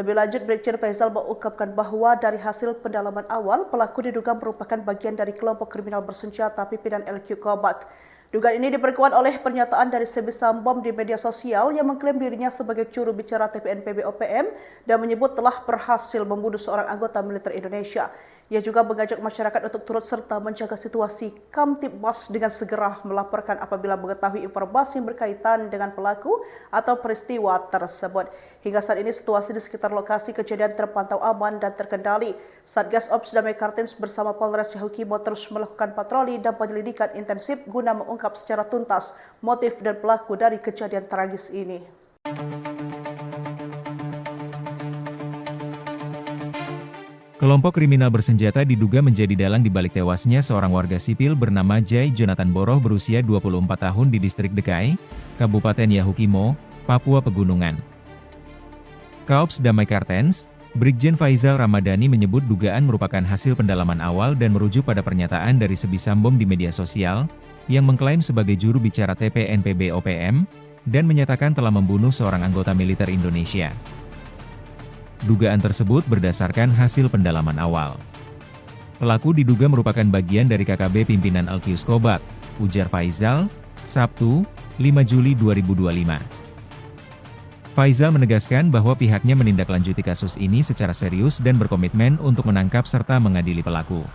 Speaker 1: Lebih lanjut, Brigjen Faizal mengungkapkan bahwa dari hasil pendalaman awal, pelaku diduga merupakan bagian dari kelompok kriminal bersenjata pimpinan LQ Kobak. Dugaan ini diperkuat oleh pernyataan dari Sebi Sambom di media sosial yang mengklaim dirinya sebagai juru bicara TPNPB OPM dan menyebut telah berhasil membunuh seorang anggota militer Indonesia. Ia juga mengajak masyarakat untuk turut serta menjaga situasi Kamtibmas dengan segera melaporkan apabila mengetahui informasi yang berkaitan dengan pelaku atau peristiwa tersebut. Hingga saat ini situasi di sekitar lokasi kejadian terpantau aman dan terkendali. Satgas Ops Damai Kartens bersama Polres Yahukimo terus melakukan patroli dan penyelidikan intensif guna mengungkap secara tuntas motif dan pelaku dari kejadian tragis ini.
Speaker 2: Kelompok kriminal bersenjata diduga menjadi dalang di balik tewasnya seorang warga sipil bernama Jai Jonathan Boroh berusia 24 tahun di distrik Dekai, Kabupaten Yahukimo, Papua Pegunungan. Kaops Damai Kartens, Brigjen Faizal Ramadhani menyebut dugaan merupakan hasil pendalaman awal dan merujuk pada pernyataan dari Sebi Sambom di media sosial, yang mengklaim sebagai juru bicara TPNPB OPM, dan menyatakan telah membunuh seorang anggota militer Indonesia. Dugaan tersebut berdasarkan hasil pendalaman awal. Pelaku diduga merupakan bagian dari KKB pimpinan Alkius Kobak, ujar Faizal, Sabtu, 5 Juli 2025. Faizal menegaskan bahwa pihaknya menindaklanjuti kasus ini secara serius dan berkomitmen untuk menangkap serta mengadili pelaku.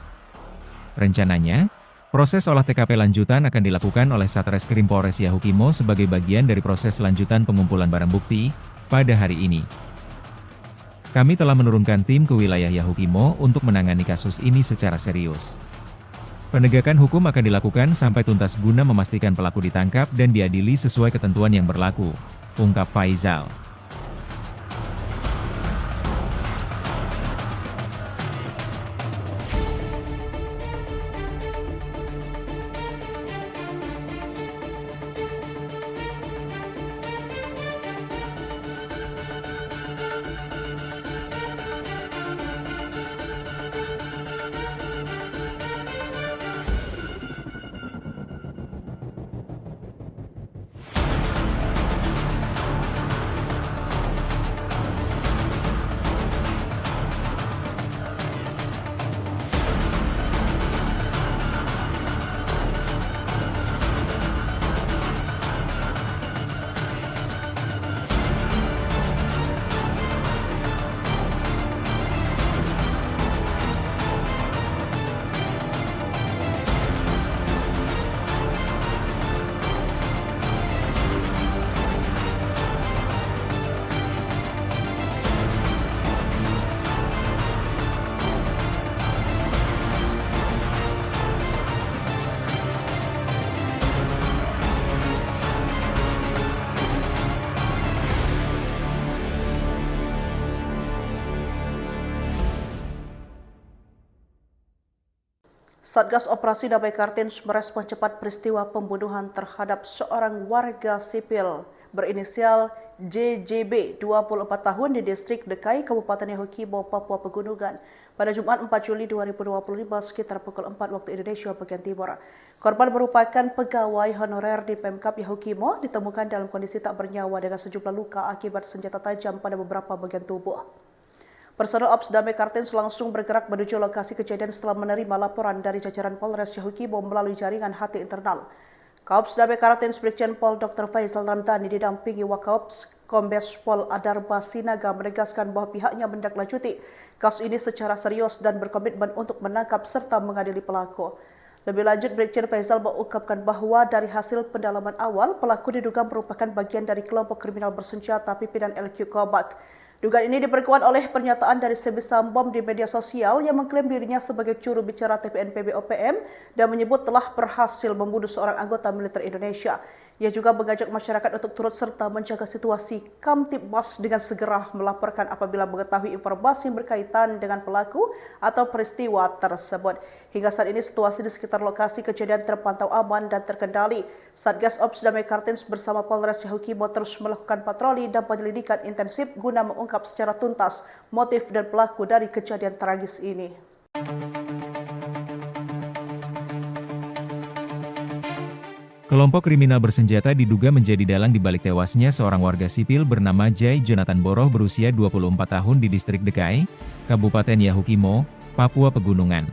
Speaker 2: Rencananya, proses olah TKP lanjutan akan dilakukan oleh Satreskrim Polres Yahukimo sebagai bagian dari proses lanjutan pengumpulan barang bukti pada hari ini. Kami telah menurunkan tim ke wilayah Yahukimo untuk menangani kasus ini secara serius. Penegakan hukum akan dilakukan sampai tuntas guna memastikan pelaku ditangkap dan diadili sesuai ketentuan yang berlaku, ungkap Faizal.
Speaker 1: Satgas Operasi Damai Kartens merespon cepat peristiwa pembunuhan terhadap seorang warga sipil berinisial JJB 24 tahun di distrik Dekai, Kabupaten Yahukibo, Papua Pegunungan pada Jumat 4 Juli 2025 sekitar pukul 4 waktu Indonesia bagian Timur. Korban merupakan pegawai honorer di Pemkap Yahukimo, ditemukan dalam kondisi tak bernyawa dengan sejumlah luka akibat senjata tajam pada beberapa bagian tubuh. Personel Ops Damai Kartens langsung bergerak menuju lokasi kejadian setelah menerima laporan dari jajaran Polres Yahukibo melalui jaringan HT internal. Kaops Damai Kartens Brigjen Pol Dr. Faisal Ramdhani didampingi Wakaops Kombes Pol Adarba Sinaga menegaskan bahwa pihaknya menindaklanjuti kasus ini secara serius dan berkomitmen untuk menangkap serta mengadili pelaku. Lebih lanjut, Brigjen Faisal mengungkapkan bahwa dari hasil pendalaman awal, pelaku diduga merupakan bagian dari kelompok kriminal bersenjata pimpinan LQ Kobak. Dugaan ini diperkuat oleh pernyataan dari Sebi Sambom di media sosial yang mengklaim dirinya sebagai juru bicara TPNPB OPM dan menyebut telah berhasil membunuh seorang anggota militer Indonesia. Ia juga mengajak masyarakat untuk turut serta menjaga situasi Kamtibmas dengan segera melaporkan apabila mengetahui informasi yang berkaitan dengan pelaku atau peristiwa tersebut. Hingga saat ini situasi di sekitar lokasi kejadian terpantau aman dan terkendali. Satgas Ops Damai Kartens bersama Polres Yahukibo terus melakukan patroli dan penyelidikan intensif guna mengungkap secara tuntas motif dan pelaku dari kejadian tragis ini.
Speaker 2: Kelompok kriminal bersenjata diduga menjadi dalang di balik tewasnya seorang warga sipil bernama Jai Jonathan Boroh berusia 24 tahun di distrik Dekai, Kabupaten Yahukimo, Papua Pegunungan.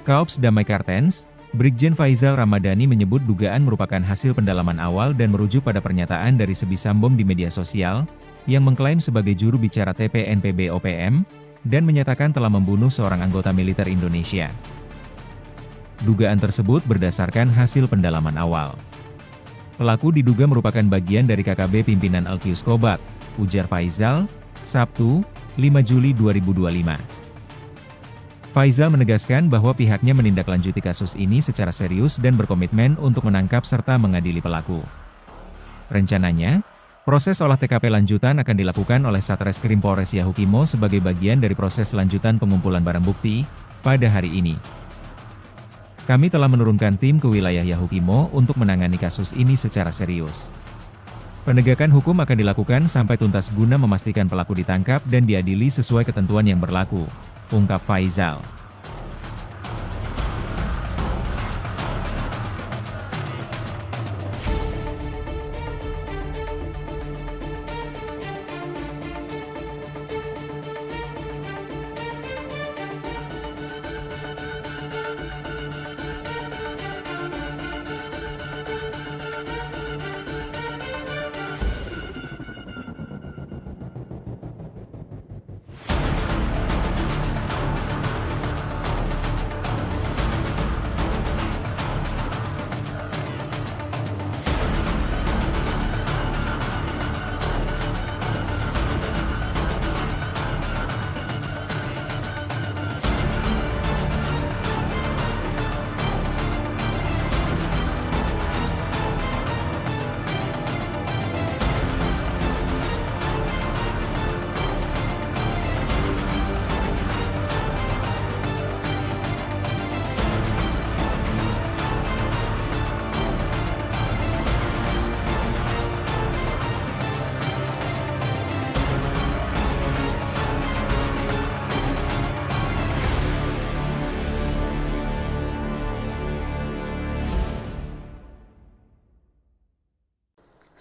Speaker 2: Kaops Damai Kartens, Brigjen Faisal Ramadhani menyebut dugaan merupakan hasil pendalaman awal dan merujuk pada pernyataan dari Sebi Sambom di media sosial, yang mengklaim sebagai juru bicara TPNPB OPM, dan menyatakan telah membunuh seorang anggota militer Indonesia. Dugaan tersebut berdasarkan hasil pendalaman awal. Pelaku diduga merupakan bagian dari KKB pimpinan Alkius Kobak, ujar Faisal, Sabtu, 5 Juli 2025. Faisal menegaskan bahwa pihaknya menindaklanjuti kasus ini secara serius dan berkomitmen untuk menangkap serta mengadili pelaku. Rencananya, proses olah TKP lanjutan akan dilakukan oleh Satreskrim Polres Yahukimo sebagai bagian dari proses lanjutan pengumpulan barang bukti pada hari ini. Kami telah menurunkan tim ke wilayah Yahukimo untuk menangani kasus ini secara serius. Penegakan hukum akan dilakukan sampai tuntas guna memastikan pelaku ditangkap dan diadili sesuai ketentuan yang berlaku, ungkap Faisal.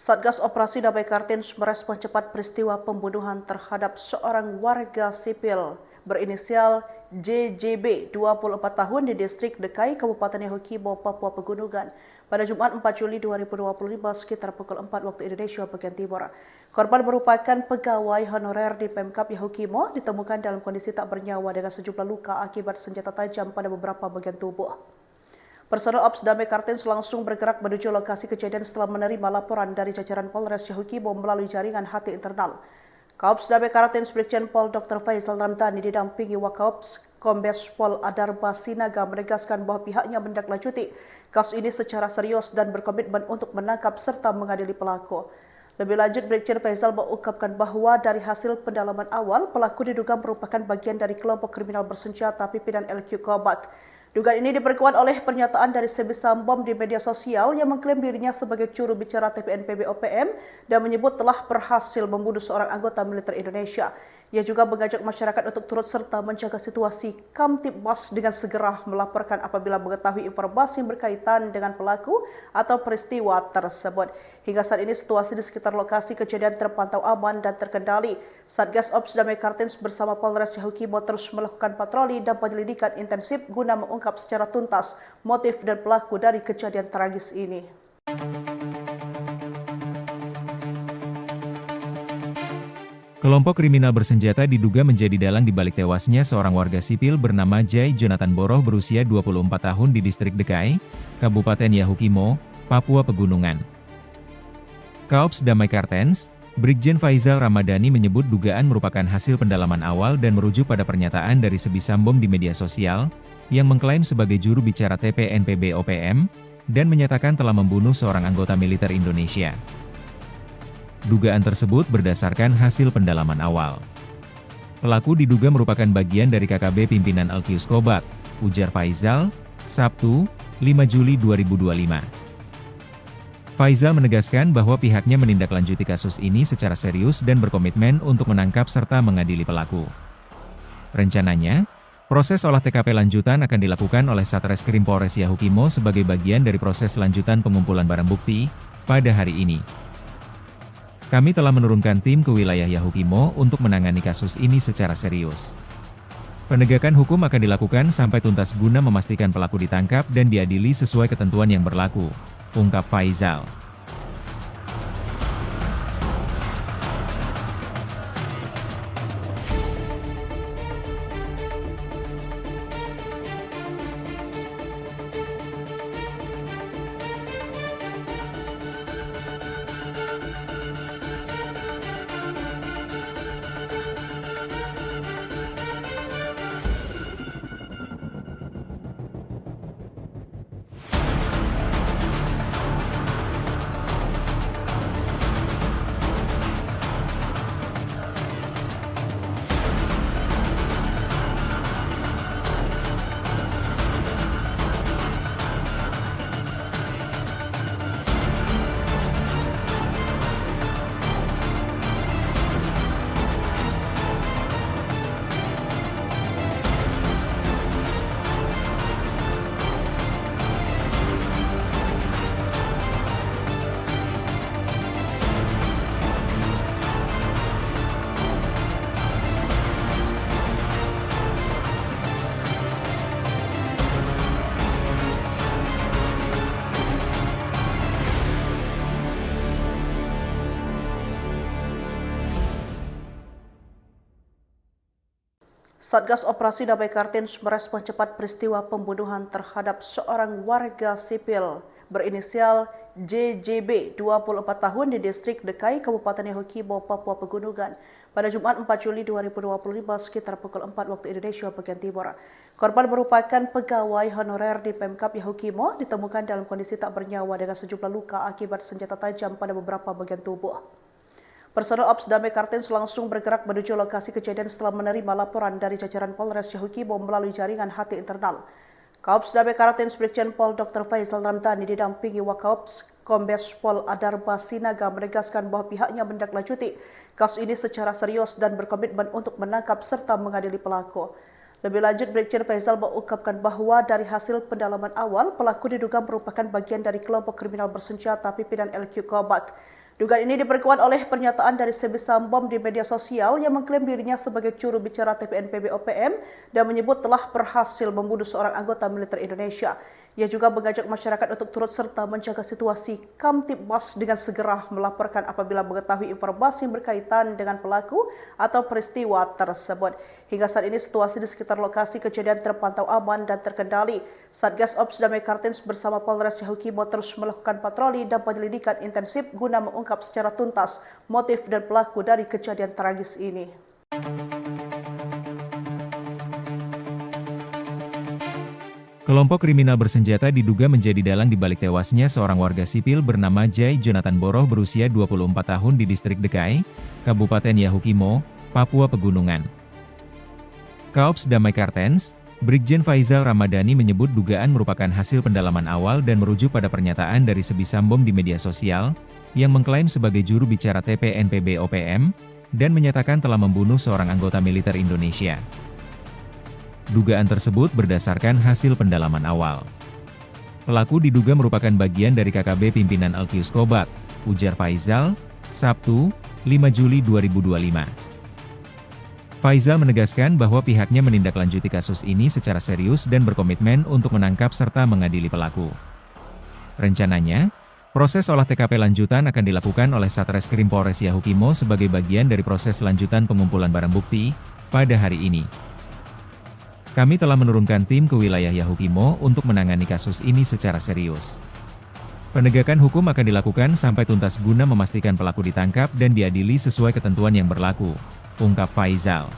Speaker 1: Satgas Operasi Damai Kartens merespon cepat peristiwa pembunuhan terhadap seorang warga sipil berinisial JJB 24 tahun di distrik Dekai, Kabupaten Yahukibo, Papua Pegunungan pada Jumat 4 Juli 2025 sekitar pukul 4 waktu Indonesia bagian Timur. Korban merupakan pegawai honorer di Pemkap Yahukimo, ditemukan dalam kondisi tak bernyawa dengan sejumlah luka akibat senjata tajam pada beberapa bagian tubuh. Personel Ops Damai Kartens langsung bergerak menuju lokasi kejadian setelah menerima laporan dari jajaran Polres Yahukibo melalui jaringan HT internal. Kaops Damai Kartens Brigjen Pol Dr. Faisal Ramdhani didampingi Wakaops Kombes Pol Adarba Sinaga menegaskan bahwa pihaknya menindaklanjuti kasus ini secara serius dan berkomitmen untuk menangkap serta mengadili pelaku. Lebih lanjut, Brigjen Faisal mengungkapkan bahwa dari hasil pendalaman awal, pelaku diduga merupakan bagian dari kelompok kriminal bersenjata pimpinan LQ Kobak. Dugaan ini diperkuat oleh pernyataan dari Sebi Sambom di media sosial yang mengklaim dirinya sebagai juru bicara TPNPB OPM dan menyebut telah berhasil membunuh seorang anggota militer Indonesia. Ia juga mengajak masyarakat untuk turut serta menjaga situasi Kamtibmas dengan segera melaporkan apabila mengetahui informasi yang berkaitan dengan pelaku atau peristiwa tersebut. Hingga saat ini situasi di sekitar lokasi kejadian terpantau aman dan terkendali. Satgas Ops Damai Kartens bersama Polres Yahukimo terus melakukan patroli dan penyelidikan intensif guna mengungkap secara tuntas motif dan pelaku dari kejadian tragis ini.
Speaker 2: Kelompok kriminal bersenjata diduga menjadi dalang di balik tewasnya seorang warga sipil bernama Jai Jonathan Boroh berusia 24 tahun di distrik Dekai, Kabupaten Yahukimo, Papua Pegunungan. Kaops Damai Kartens, Brigjen Faizal Ramadhani menyebut dugaan merupakan hasil pendalaman awal dan merujuk pada pernyataan dari Sebi Sambom di media sosial, yang mengklaim sebagai juru bicara TPNPB OPM, dan menyatakan telah membunuh seorang anggota militer Indonesia. Dugaan tersebut berdasarkan hasil pendalaman awal. Pelaku diduga merupakan bagian dari KKB pimpinan Alkius Kobat, ujar Faizal, Sabtu, 5 Juli 2025. Faizal menegaskan bahwa pihaknya menindaklanjuti kasus ini secara serius dan berkomitmen untuk menangkap serta mengadili pelaku. Rencananya, proses olah TKP lanjutan akan dilakukan oleh Satreskrim Polres Yahukimo sebagai bagian dari proses lanjutan pengumpulan barang bukti pada hari ini. Kami telah menurunkan tim ke wilayah Yahukimo untuk menangani kasus ini secara serius. Penegakan hukum akan dilakukan sampai tuntas guna memastikan pelaku ditangkap dan diadili sesuai ketentuan yang berlaku, ungkap Faizal.
Speaker 1: Satgas Operasi Damai Kartens merespon cepat peristiwa pembunuhan terhadap seorang warga sipil berinisial JJB, 24 tahun di distrik Dekai, Kabupaten Yahukimo, Papua Pegunungan pada Jumat 4 Juli 2025 sekitar pukul 4 waktu Indonesia bagian Timur. Korban merupakan pegawai honorer di Pemkap Yahukimo, ditemukan dalam kondisi tak bernyawa dengan sejumlah luka akibat senjata tajam pada beberapa bagian tubuh. Personel Ops Damai Kartens langsung bergerak menuju lokasi kejadian setelah menerima laporan dari jajaran Polres Yahukimo melalui jaringan HT internal. Kaops Damai Kartens Brigjen Pol Dr. Faizal Ramadhani didampingi Wakaops Kombes Pol Adarba Sinaga menegaskan bahwa pihaknya menindaklanjuti kasus ini secara serius dan berkomitmen untuk menangkap serta mengadili pelaku. Lebih lanjut, Brigjen Faizal mengungkapkan bahwa dari hasil pendalaman awal, pelaku diduga merupakan bagian dari kelompok kriminal bersenjata pimpinan LQ Kobat. Dugaan ini diperkuat oleh pernyataan dari Sebi Sambom di media sosial yang mengklaim dirinya sebagai juru bicara TPNPB OPM dan menyebut telah berhasil membunuh seorang anggota militer Indonesia. Ia juga mengajak masyarakat untuk turut serta menjaga situasi Kamtibmas dengan segera melaporkan apabila mengetahui informasi yang berkaitan dengan pelaku atau peristiwa tersebut. Hingga saat ini situasi di sekitar lokasi kejadian terpantau aman dan terkendali. Satgas Ops Damai Kartens bersama Polres Yahukimo terus melakukan patroli dan penyelidikan intensif guna mengungkap secara tuntas motif dan pelaku dari kejadian tragis ini.
Speaker 2: Kelompok kriminal bersenjata diduga menjadi dalang di balik tewasnya seorang warga sipil bernama Jai Jonathan Boroh berusia 24 tahun di distrik Dekai, Kabupaten Yahukimo, Papua Pegunungan. Kaops Damai Kartens, Brigjen Faizal Ramadhani menyebut dugaan merupakan hasil pendalaman awal dan merujuk pada pernyataan dari Sebisambom di media sosial, yang mengklaim sebagai juru bicara TPNPB OPM, dan menyatakan telah membunuh seorang anggota militer Indonesia. Dugaan tersebut berdasarkan hasil pendalaman awal. Pelaku diduga merupakan bagian dari KKB pimpinan Alkius Kobat, ujar Faizal, Sabtu, 5 Juli 2025. Faizal menegaskan bahwa pihaknya menindaklanjuti kasus ini secara serius dan berkomitmen untuk menangkap serta mengadili pelaku. Rencananya, proses olah TKP lanjutan akan dilakukan oleh Satreskrim Polres Yahukimo sebagai bagian dari proses lanjutan pengumpulan barang bukti pada hari ini. Kami telah menurunkan tim ke wilayah Yahukimo untuk menangani kasus ini secara serius. Penegakan hukum akan dilakukan sampai tuntas guna memastikan pelaku ditangkap dan diadili sesuai ketentuan yang berlaku, ungkap Faizal.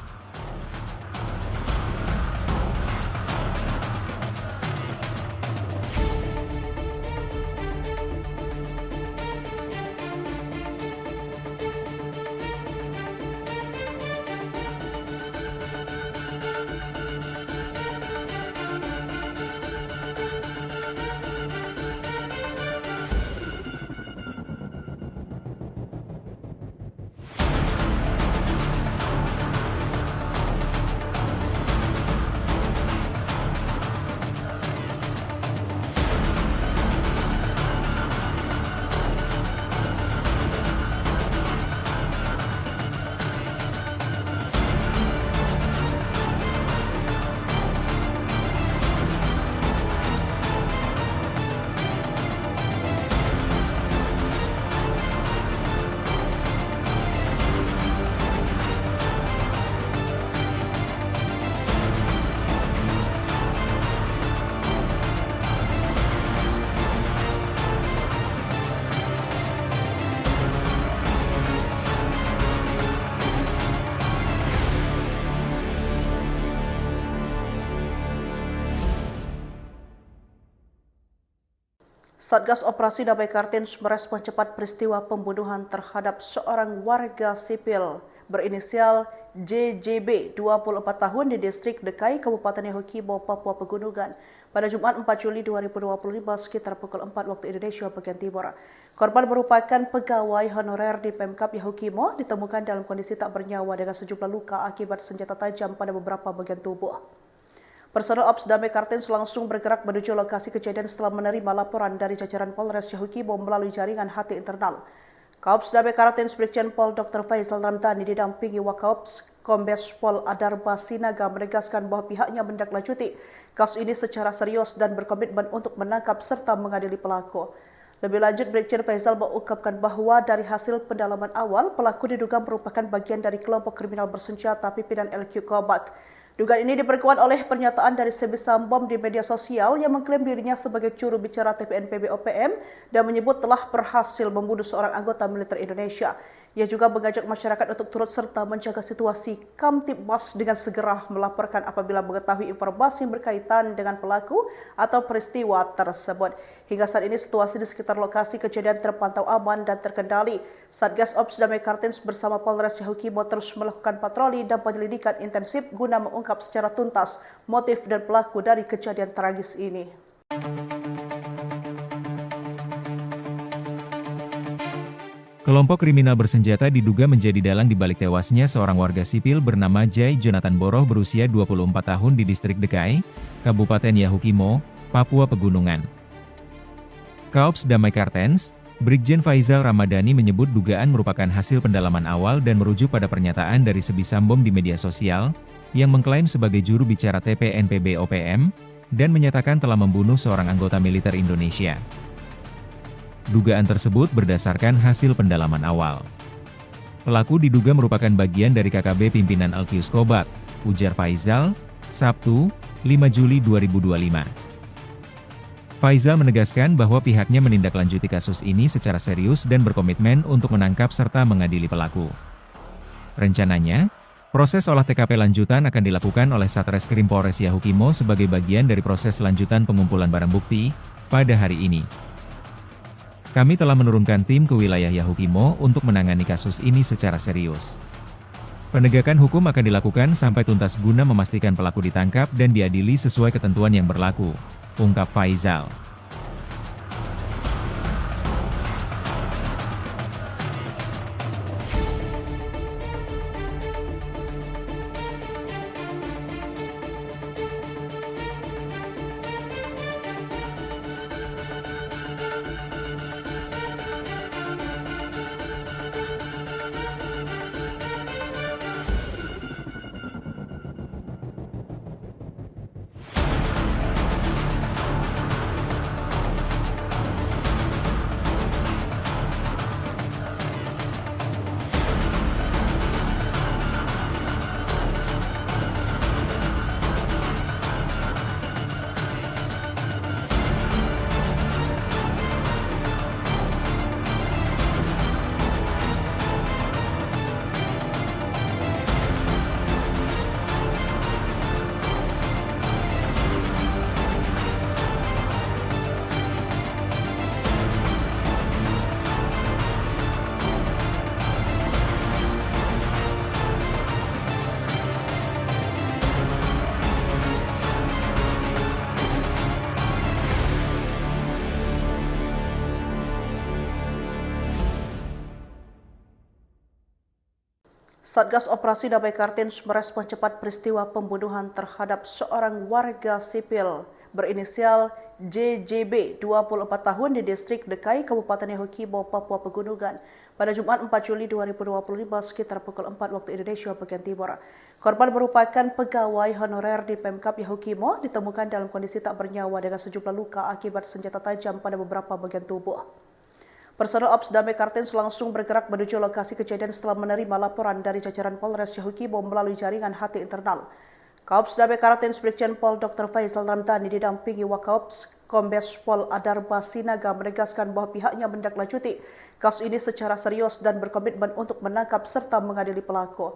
Speaker 1: Satgas Operasi Damai Kartens merespon cepat peristiwa pembunuhan terhadap seorang warga sipil berinisial JJB, 24 tahun di distrik Dekai, Kabupaten Yahukimo, Papua Pegunungan, pada Jumat 4 Juli 2025 sekitar pukul 4 waktu Indonesia bagian Timur. Korban merupakan pegawai honorer di Pemkap Yahukimo, ditemukan dalam kondisi tak bernyawa dengan sejumlah luka akibat senjata tajam pada beberapa bagian tubuh. Personel Ops Damai Kartens langsung bergerak menuju lokasi kejadian setelah menerima laporan dari jajaran Polres Yahukimo melalui jaringan HT internal. Kaops Damai Kartens Brigjen Pol Dr. Faizal Ramadhani didampingi Wakaops Kombes Pol Adarba Sinaga menegaskan bahwa pihaknya menindaklanjuti kasus ini secara serius dan berkomitmen untuk menangkap serta mengadili pelaku. Lebih lanjut, Brigjen Faizal mengungkapkan bahwa dari hasil pendalaman awal, pelaku diduga merupakan bagian dari kelompok kriminal bersenjata pimpinan LQ Kobat. Dugaan ini diperkuat oleh pernyataan dari Sebisambom di media sosial yang mengklaim dirinya sebagai juru bicara TPNPB OPM dan menyebut telah berhasil membunuh seorang anggota militer Indonesia. Ia juga mengajak masyarakat untuk turut serta menjaga situasi Kamtibmas dengan segera melaporkan apabila mengetahui informasi yang berkaitan dengan pelaku atau peristiwa tersebut. Hingga saat ini situasi di sekitar lokasi kejadian terpantau aman dan terkendali. Satgas Ops Damai Kartens bersama Polres Yahukimo terus melakukan patroli dan penyelidikan intensif guna mengungkap secara tuntas motif dan pelaku dari kejadian tragis ini.
Speaker 2: Kelompok kriminal bersenjata diduga menjadi dalang di balik tewasnya seorang warga sipil bernama Jai Jonathan Boroh berusia 24 tahun di distrik Dekai, Kabupaten Yahukimo, Papua Pegunungan. Kaops Damai Kartens, Brigjen Faizal Ramadhani menyebut dugaan merupakan hasil pendalaman awal dan merujuk pada pernyataan dari Sebisambom di media sosial, yang mengklaim sebagai juru bicara TPNPB OPM, dan menyatakan telah membunuh seorang anggota militer Indonesia. Dugaan tersebut berdasarkan hasil pendalaman awal. Pelaku diduga merupakan bagian dari KKB pimpinan Alkius Kobat, ujar Faizal, Sabtu, 5 Juli 2025. Faizal menegaskan bahwa pihaknya menindaklanjuti kasus ini secara serius dan berkomitmen untuk menangkap serta mengadili pelaku. Rencananya, proses olah TKP lanjutan akan dilakukan oleh Satreskrim Polres Yahukimo sebagai bagian dari proses lanjutan pengumpulan barang bukti pada hari ini. Kami telah menurunkan tim ke wilayah Yahukimo untuk menangani kasus ini secara serius. Penegakan hukum akan dilakukan sampai tuntas guna memastikan pelaku ditangkap dan diadili sesuai ketentuan yang berlaku, ungkap Faizal.
Speaker 1: Satgas Operasi Damai Kartens merespon cepat peristiwa pembunuhan terhadap seorang warga sipil berinisial JJB 24 tahun di distrik Dekai, Kabupaten Yahukimo, Papua Pegunungan pada Jumat 4 Juli 2025 sekitar pukul 4 waktu Indonesia bagian Timur. Korban merupakan pegawai honorer di Pemkap Yahukimo, ditemukan dalam kondisi tak bernyawa dengan sejumlah luka akibat senjata tajam pada beberapa bagian tubuh. Personel Ops Damai Kartens langsung bergerak menuju lokasi kejadian setelah menerima laporan dari jajaran Polres Yahukimo melalui jaringan HT internal. Kaops Damai Kartens Brigjen Pol Dr. Faizal Ramdhani didampingi Wakaops Kombes Pol Adarba Sinaga menegaskan bahwa pihaknya menindaklanjuti kasus ini secara serius dan berkomitmen untuk menangkap serta mengadili pelaku.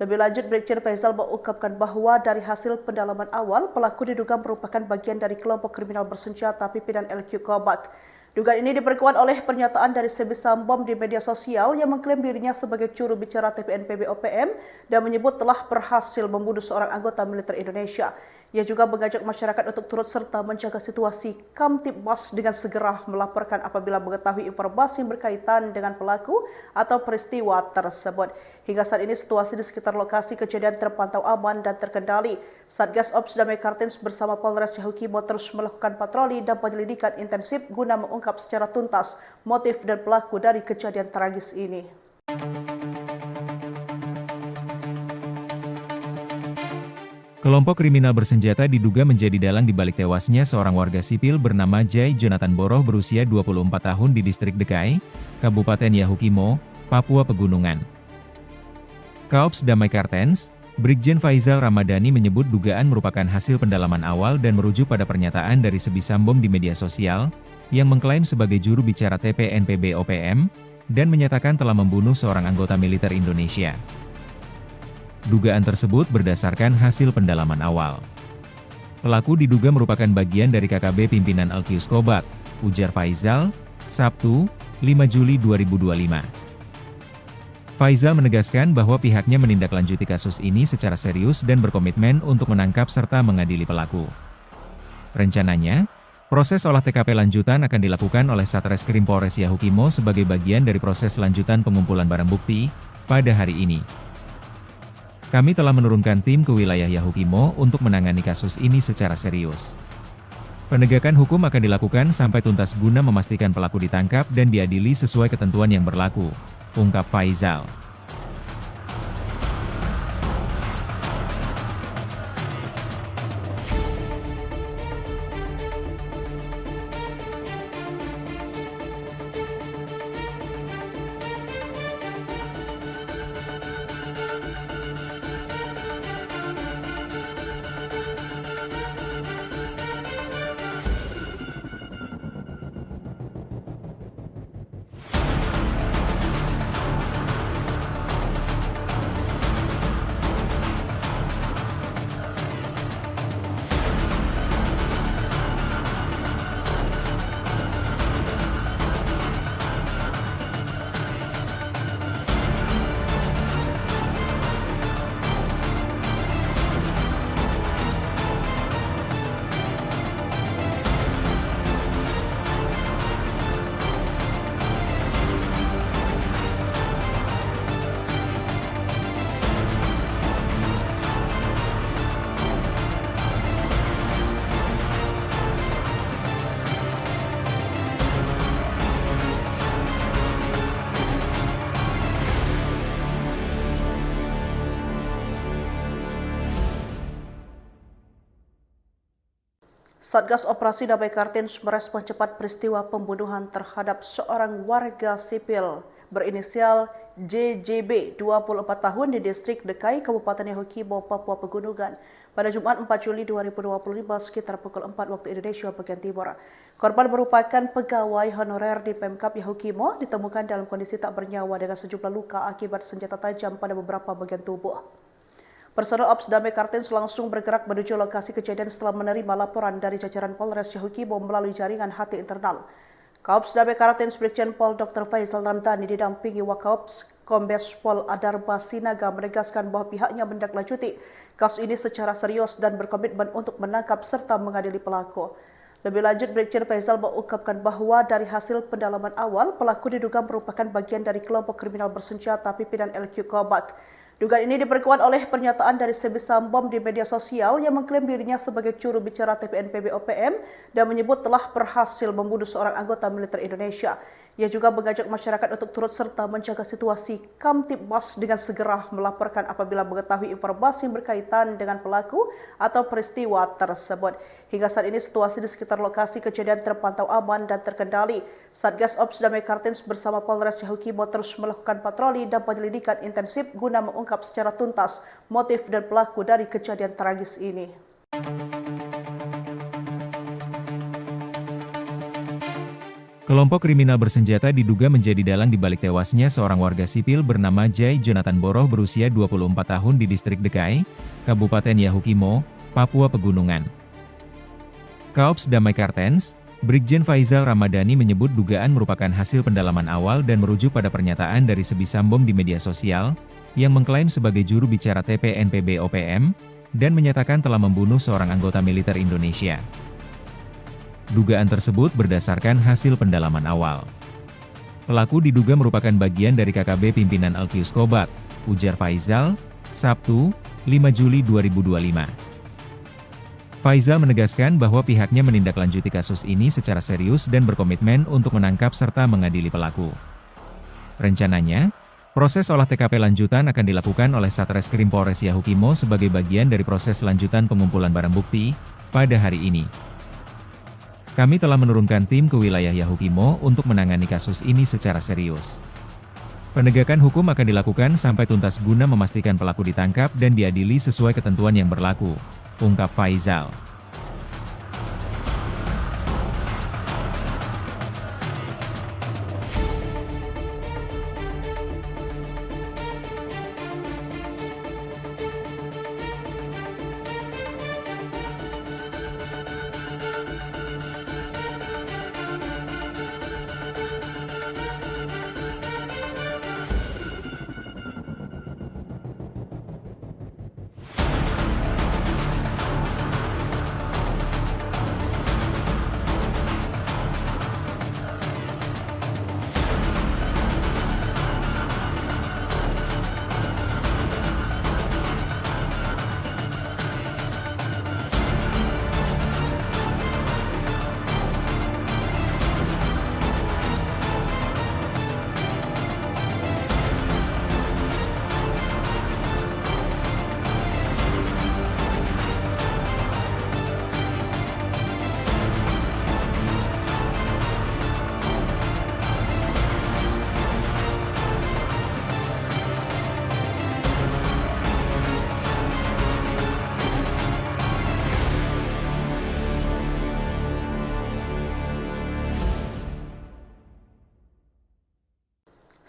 Speaker 1: Lebih lanjut, Brigjen Faizal mengungkapkan bahwa dari hasil pendalaman awal, pelaku diduga merupakan bagian dari kelompok kriminal bersenjata pimpinan LQ Kobak. Dugaan ini diperkuat oleh pernyataan dari Sebi Sambom di media sosial yang mengklaim dirinya sebagai juru bicara TPNPB OPM dan menyebut telah berhasil membunuh seorang anggota militer Indonesia. Ia juga mengajak masyarakat untuk turut serta menjaga situasi Kamtibmas dengan segera melaporkan apabila mengetahui informasi yang berkaitan dengan pelaku atau peristiwa tersebut. Hingga saat ini situasi di sekitar lokasi kejadian terpantau aman dan terkendali. Satgas Ops Damai Kartens bersama Polres Yahukimo terus melakukan patroli dan penyelidikan intensif guna mengungkap secara tuntas motif dan pelaku dari kejadian tragis ini.
Speaker 2: Kelompok kriminal bersenjata diduga menjadi dalang di balik tewasnya seorang warga sipil bernama Jai Jonathan Boroh berusia 24 tahun di distrik Dekai, Kabupaten Yahukimo, Papua Pegunungan. Kaops Damai Kartens, Brigjen Faizal Ramadhani menyebut dugaan merupakan hasil pendalaman awal dan merujuk pada pernyataan dari Sebi Sambom di media sosial, yang mengklaim sebagai juru bicara TPNPB OPM, dan menyatakan telah membunuh seorang anggota militer Indonesia. Dugaan tersebut berdasarkan hasil pendalaman awal. Pelaku diduga merupakan bagian dari KKB pimpinan LQ Kobak, ujar Faizal, Sabtu, 5 Juli 2025. Faizal menegaskan bahwa pihaknya menindaklanjuti kasus ini secara serius dan berkomitmen untuk menangkap serta mengadili pelaku. Rencananya, proses olah TKP lanjutan akan dilakukan oleh Satreskrim Polres Yahukimo sebagai bagian dari proses lanjutan pengumpulan barang bukti pada hari ini. Kami telah menurunkan tim ke wilayah Yahukimo untuk menangani kasus ini secara serius. Penegakan hukum akan dilakukan sampai tuntas guna memastikan pelaku ditangkap dan diadili sesuai ketentuan yang berlaku, ungkap Faizal.
Speaker 1: Satgas Operasi Damai Kartens merespon cepat peristiwa pembunuhan terhadap seorang warga sipil berinisial JJB 24 tahun di distrik Dekai, Kabupaten Yahukibo, Papua Pegunungan pada Jumat 4 Juli 2025 sekitar pukul 4 waktu Indonesia bagian Timur. Korban merupakan pegawai honorer di Pemkap Yahukimo, ditemukan dalam kondisi tak bernyawa dengan sejumlah luka akibat senjata tajam pada beberapa bagian tubuh. Personel Ops Damai Kartens langsung bergerak menuju lokasi kejadian setelah menerima laporan dari jajaran Polres Yahukibo melalui jaringan HT internal. Kaops Damai Kartens Brigjen Pol Dr. Faisal Ramdhani didampingi Wakaops Kombes Pol Adarba Sinaga menegaskan bahwa pihaknya menindaklanjuti kasus ini secara serius dan berkomitmen untuk menangkap serta mengadili pelaku. Lebih lanjut, Brigjen Faisal mengungkapkan bahwa dari hasil pendalaman awal, pelaku diduga merupakan bagian dari kelompok kriminal bersenjata pimpinan LQ Kobak. Dugaan ini diperkuat oleh pernyataan dari Sebi Sambom di media sosial yang mengklaim dirinya sebagai juru bicara TPNPB OPM dan menyebut telah berhasil membunuh seorang anggota militer Indonesia. Ia juga mengajak masyarakat untuk turut serta menjaga situasi Kamtibmas dengan segera melaporkan apabila mengetahui informasi yang berkaitan dengan pelaku atau peristiwa tersebut. Hingga saat ini situasi di sekitar lokasi kejadian terpantau aman dan terkendali. Satgas Ops Damai Kartens bersama Polres Yahukibo terus melakukan patroli dan penyelidikan intensif guna mengungkap secara tuntas motif dan pelaku dari kejadian tragis ini.
Speaker 2: Kelompok kriminal bersenjata diduga menjadi dalang di balik tewasnya seorang warga sipil bernama Jai Jonathan Boroh berusia 24 tahun di distrik Dekai, Kabupaten Yahukimo, Papua Pegunungan. Kaops Damai Kartens, Brigjen Faisal Ramadhani menyebut dugaan merupakan hasil pendalaman awal dan merujuk pada pernyataan dari Sebi Sambom di media sosial, yang mengklaim sebagai juru bicara TPNPB OPM, dan menyatakan telah membunuh seorang anggota militer Indonesia. Dugaan tersebut berdasarkan hasil pendalaman awal. Pelaku diduga merupakan bagian dari KKB pimpinan Alkius Kobak, ujar Faisal, Sabtu, 5 Juli 2025. Faisal menegaskan bahwa pihaknya menindaklanjuti kasus ini secara serius dan berkomitmen untuk menangkap serta mengadili pelaku. Rencananya, proses olah TKP lanjutan akan dilakukan oleh Satreskrim Polres Yahukimo sebagai bagian dari proses lanjutan pengumpulan barang bukti pada hari ini. Kami telah menurunkan tim ke wilayah Yahukimo untuk menangani kasus ini secara serius. Penegakan hukum akan dilakukan sampai tuntas guna memastikan pelaku ditangkap dan diadili sesuai ketentuan yang berlaku, ungkap Faisal.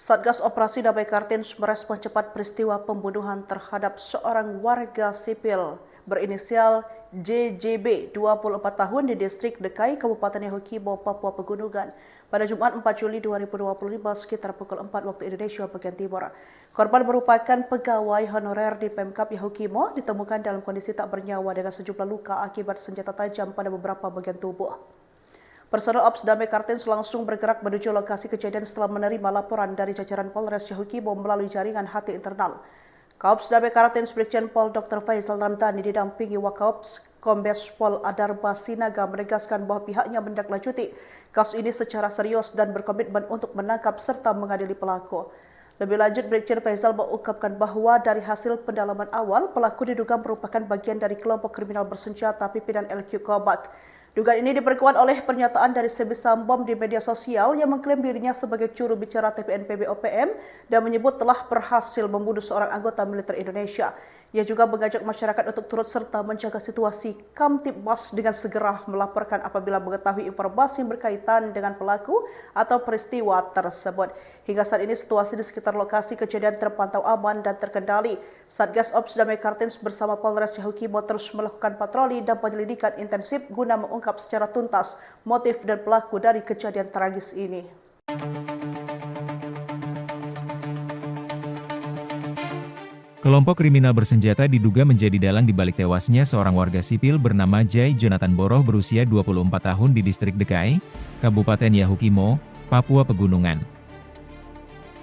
Speaker 1: Satgas Operasi Damai Kartens merespon cepat peristiwa pembunuhan terhadap seorang warga sipil berinisial JJB 24 tahun di distrik Dekai, Kabupaten Yahukibo, Papua Pegunungan pada Jumat 4 Juli 2025 sekitar pukul 4 waktu Indonesia bagian Timur. Korban merupakan pegawai honorer di Pemkap Yahukimo, ditemukan dalam kondisi tak bernyawa dengan sejumlah luka akibat senjata tajam pada beberapa bagian tubuh. Personel Ops Damai Kartens langsung bergerak menuju lokasi kejadian setelah menerima laporan dari jajaran Polres Yahukibo melalui jaringan HT internal. Kaops Damai Kartens Brigjen Pol Dr. Faisal Ramdhani didampingi Wakaops Kombes Pol Adarba Sinaga menegaskan bahwa pihaknya menindaklanjuti kasus ini secara serius dan berkomitmen untuk menangkap serta mengadili pelaku. Lebih lanjut, Brigjen Faisal mengungkapkan bahwa dari hasil pendalaman awal, pelaku diduga merupakan bagian dari kelompok kriminal bersenjata pimpinan LQ Kobak. Dugaan ini diperkuat oleh pernyataan dari Sebisam Bom di media sosial yang mengklaim dirinya sebagai juru bicara TPNPB OPM dan menyebut telah berhasil membunuh seorang anggota militer Indonesia. Ia juga mengajak masyarakat untuk turut serta menjaga situasi Kamtibmas dengan segera melaporkan apabila mengetahui informasi yang berkaitan dengan pelaku atau peristiwa tersebut. Hingga saat ini situasi di sekitar lokasi kejadian terpantau aman dan terkendali. Satgas Ops Damai Kartens bersama Polres Yahukimo terus melakukan patroli dan penyelidikan intensif guna mengungkap secara tuntas motif dan pelaku dari kejadian tragis ini.
Speaker 2: Kelompok kriminal bersenjata diduga menjadi dalang di balik tewasnya seorang warga sipil bernama Jai Jonathan Boroh berusia 24 tahun di distrik Dekai, Kabupaten Yahukimo, Papua Pegunungan.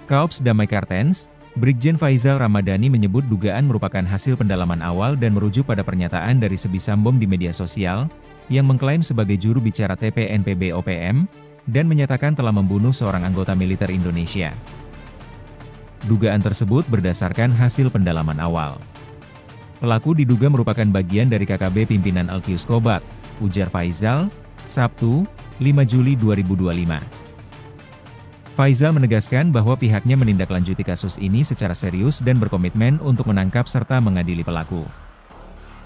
Speaker 2: Kaops Damai Kartens, Brigjen Faizal Ramadhani menyebut dugaan merupakan hasil pendalaman awal dan merujuk pada pernyataan dari Sebisam Bom di media sosial, yang mengklaim sebagai juru bicara TPNPB OPM, dan menyatakan telah membunuh seorang anggota militer Indonesia. Dugaan tersebut berdasarkan hasil pendalaman awal. Pelaku diduga merupakan bagian dari KKB pimpinan Alkius Kobat, ujar Faizal, Sabtu, 5 Juli 2025. Faizal menegaskan bahwa pihaknya menindaklanjuti kasus ini secara serius dan berkomitmen untuk menangkap serta mengadili pelaku.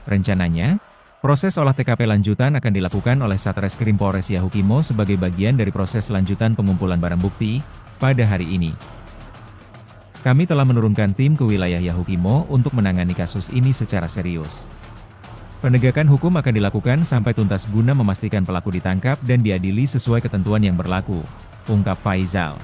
Speaker 2: Rencananya, proses olah TKP lanjutan akan dilakukan oleh Satreskrim Polres Yahukimo sebagai bagian dari proses lanjutan pengumpulan barang bukti pada hari ini. Kami telah menurunkan tim ke wilayah Yahukimo untuk menangani kasus ini secara serius. Penegakan hukum akan dilakukan sampai tuntas guna memastikan pelaku ditangkap dan diadili sesuai ketentuan yang berlaku, ungkap Faizal.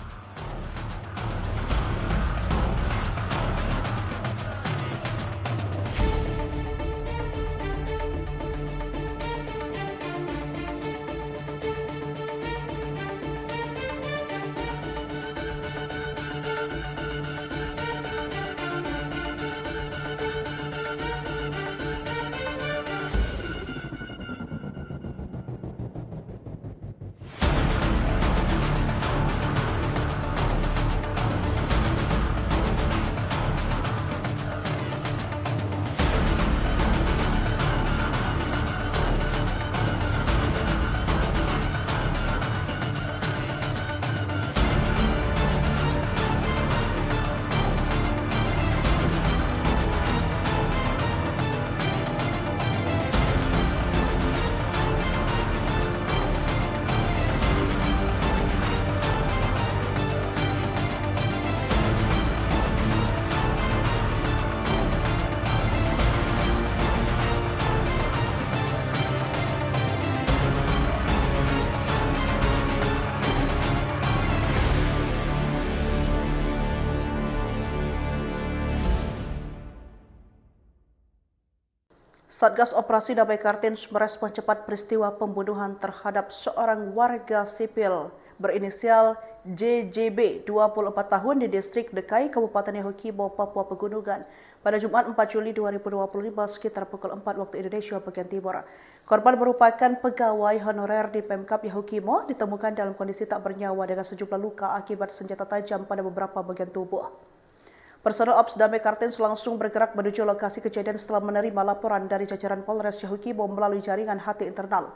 Speaker 1: Satgas Operasi Damai Kartens merespon cepat peristiwa pembunuhan terhadap seorang warga sipil berinisial JJB 24 tahun di distrik Dekai, Kabupaten Yahukimo, Papua Pegunungan pada Jumat 4 Juli 2025 sekitar pukul 4 waktu Indonesia bagian Timur. Korban merupakan pegawai honorer di Pemkap Yahukimo, ditemukan dalam kondisi tak bernyawa dengan sejumlah luka akibat senjata tajam pada beberapa bagian tubuh. Personel Ops Damai Kartens langsung bergerak menuju lokasi kejadian setelah menerima laporan dari jajaran Polres Yahukimo melalui jaringan HT internal.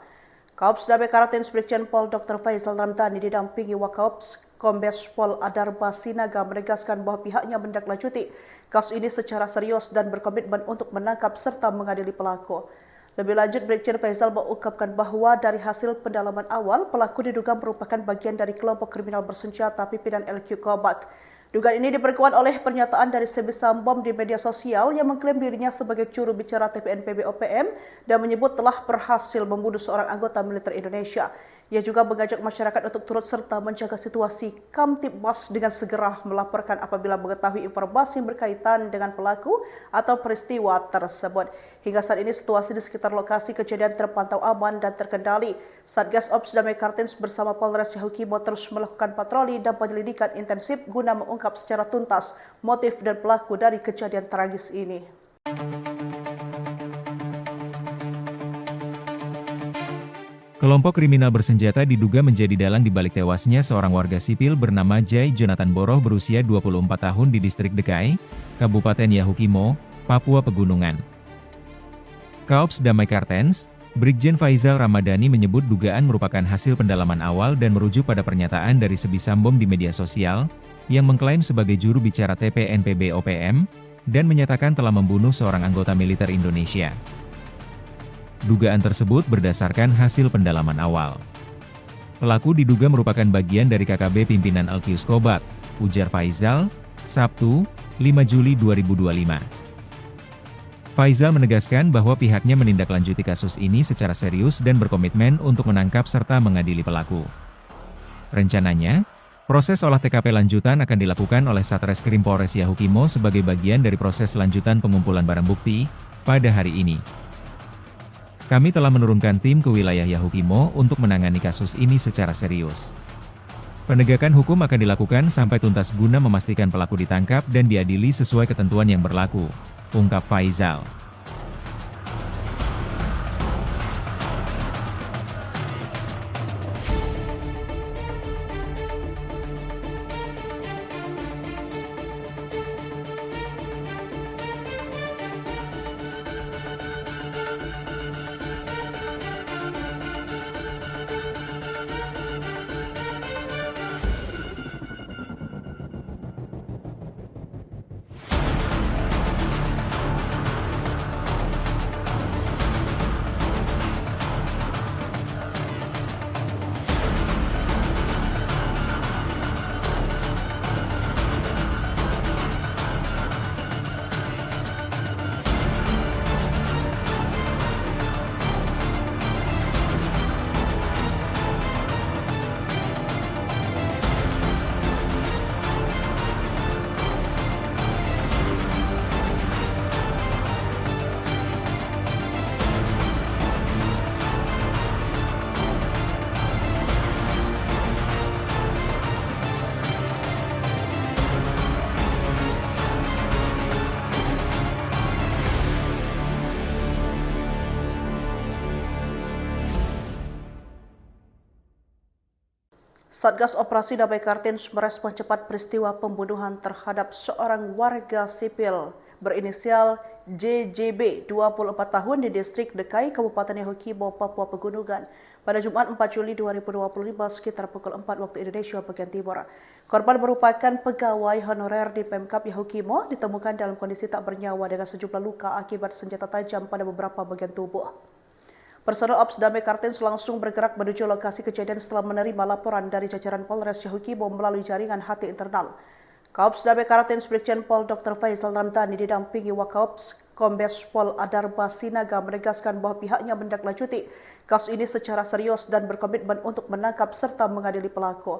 Speaker 1: Kaops Damai Kartens Brigjen Pol Dr. Faizal Ramadhani didampingi Wakaops Kombes Pol Adarba Sinaga menegaskan bahwa pihaknya menindaklanjuti kasus ini secara serius dan berkomitmen untuk menangkap serta mengadili pelaku. Lebih lanjut, Brigjen Faizal mengungkapkan bahwa dari hasil pendalaman awal, pelaku diduga merupakan bagian dari kelompok kriminal bersenjata pimpinan LQ Kobak. Dugaan ini diperkuat oleh pernyataan dari Sebisam Bom di media sosial yang mengklaim dirinya sebagai juru bicara TPNPB OPM dan menyebut telah berhasil membunuh seorang anggota militer Indonesia. Ia juga mengajak masyarakat untuk turut serta menjaga situasi Kamtibmas dengan segera melaporkan apabila mengetahui informasi yang berkaitan dengan pelaku atau peristiwa tersebut. Hingga saat ini situasi di sekitar lokasi kejadian terpantau aman dan terkendali. Satgas Ops Damai Kartens bersama Polres Yahukimo terus melakukan patroli dan penyelidikan intensif guna mengungkap secara tuntas motif dan pelaku dari kejadian tragis ini.
Speaker 2: Kelompok kriminal bersenjata diduga menjadi dalang di balik tewasnya seorang warga sipil bernama Jai Jonathan Boroh berusia 24 tahun di distrik Dekai, Kabupaten Yahukimo, Papua Pegunungan. Kaops Damai Kartens, Brigjen Faizal Ramadhani menyebut dugaan merupakan hasil pendalaman awal dan merujuk pada pernyataan dari Sebisambom di media sosial, yang mengklaim sebagai juru bicara TPNPB OPM, dan menyatakan telah membunuh seorang anggota militer Indonesia. Dugaan tersebut berdasarkan hasil pendalaman awal. Pelaku diduga merupakan bagian dari KKB pimpinan Alkius Kobat, ujar Faizal, Sabtu, 5 Juli 2025. Faizal menegaskan bahwa pihaknya menindaklanjuti kasus ini secara serius dan berkomitmen untuk menangkap serta mengadili pelaku. Rencananya, proses olah TKP lanjutan akan dilakukan oleh Satreskrim Polres Yahukimo sebagai bagian dari proses lanjutan pengumpulan barang bukti pada hari ini. Kami telah menurunkan tim ke wilayah Yahukimo untuk menangani kasus ini secara serius. Penegakan hukum akan dilakukan sampai tuntas guna memastikan pelaku ditangkap dan diadili sesuai ketentuan yang berlaku, ungkap Faizal.
Speaker 1: Satgas Operasi Damai Kartens merespon cepat peristiwa pembunuhan terhadap seorang warga sipil berinisial JJB, 24 tahun di distrik Dekai, Kabupaten Yahukimo, Papua Pegunungan pada Jumat 4 Juli 2025 sekitar pukul 4 waktu Indonesia bagian Timur. Korban merupakan pegawai honorer di Pemkab Yahukimo, ditemukan dalam kondisi tak bernyawa dengan sejumlah luka akibat senjata tajam pada beberapa bagian tubuh. Personel Ops Damai Kartens langsung bergerak menuju lokasi kejadian setelah menerima laporan dari jajaran Polres Yahukimo melalui jaringan HT internal. Kaops Damai Kartens Brigjen Pol Dr. Faizal Ramadhani didampingi Wakaops Kombes Pol Adarba Sinaga menegaskan bahwa pihaknya menindaklanjuti kasus ini secara serius dan berkomitmen untuk menangkap serta mengadili pelaku.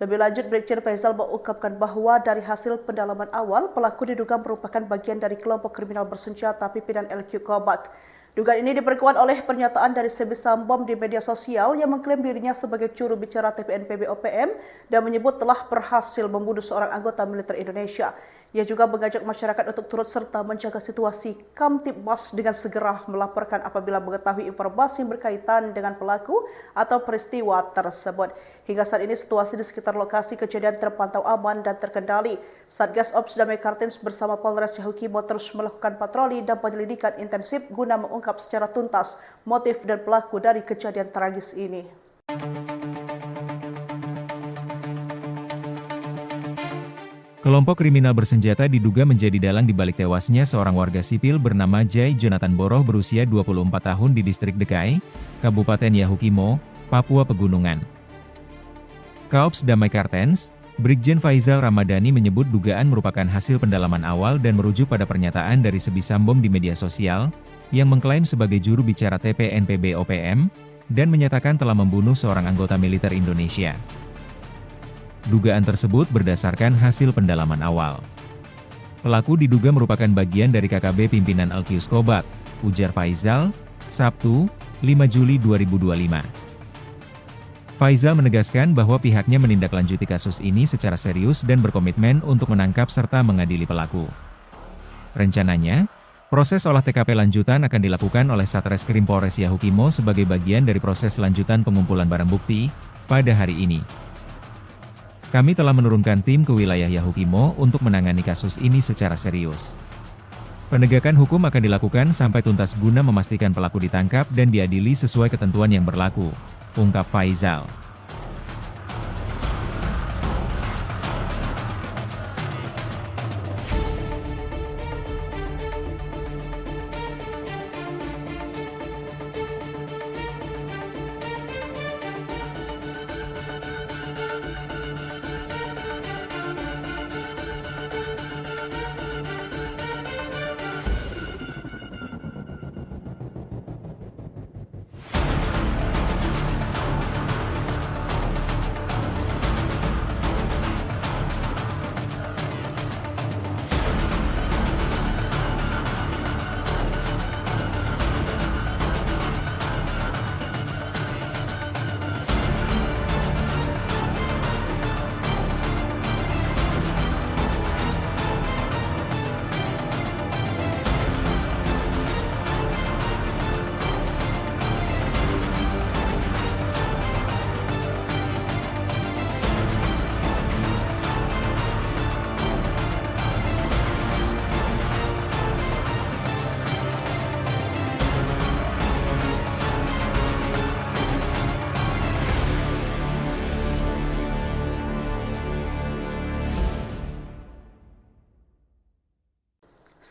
Speaker 1: Lebih lanjut, Brigjen Faizal mengungkapkan bahwa dari hasil pendalaman awal, pelaku diduga merupakan bagian dari kelompok kriminal bersenjata pimpinan LQ Kobat. Dugaan ini diperkuat oleh pernyataan dari Sebisambom di media sosial yang mengklaim dirinya sebagai juru bicara TPNPB OPM dan menyebut telah berhasil membunuh seorang anggota militer Indonesia. Ia juga mengajak masyarakat untuk turut serta menjaga situasi Kamtibmas dengan segera melaporkan apabila mengetahui informasi yang berkaitan dengan pelaku atau peristiwa tersebut. Hingga saat ini situasi di sekitar lokasi kejadian terpantau aman dan terkendali. Satgas Ops Damai Kartens bersama Polres Yahukimo terus melakukan patroli dan penyelidikan intensif guna mengungkap secara tuntas motif dan pelaku dari kejadian tragis ini.
Speaker 2: Kelompok kriminal bersenjata diduga menjadi dalang di balik tewasnya seorang warga sipil bernama Jai Jonathan Boroh berusia 24 tahun di distrik Dekai, Kabupaten Yahukimo, Papua Pegunungan. Kaops Damai Kartens, Brigjen Faizal Ramadhani menyebut dugaan merupakan hasil pendalaman awal dan merujuk pada pernyataan dari Sebisambom di media sosial, yang mengklaim sebagai juru bicara TPNPB OPM, dan menyatakan telah membunuh seorang anggota militer Indonesia. Dugaan tersebut berdasarkan hasil pendalaman awal. Pelaku diduga merupakan bagian dari KKB pimpinan Alkius Kobat, ujar Faizal, Sabtu, 5 Juli 2025. Faizal menegaskan bahwa pihaknya menindaklanjuti kasus ini secara serius dan berkomitmen untuk menangkap serta mengadili pelaku. Rencananya, proses olah TKP lanjutan akan dilakukan oleh Satreskrim Polres Yahukimo sebagai bagian dari proses lanjutan pengumpulan barang bukti pada hari ini. Kami telah menurunkan tim ke wilayah Yahukimo untuk menangani kasus ini secara serius. Penegakan hukum akan dilakukan sampai tuntas guna memastikan pelaku ditangkap dan diadili sesuai ketentuan yang berlaku, ungkap Faizal.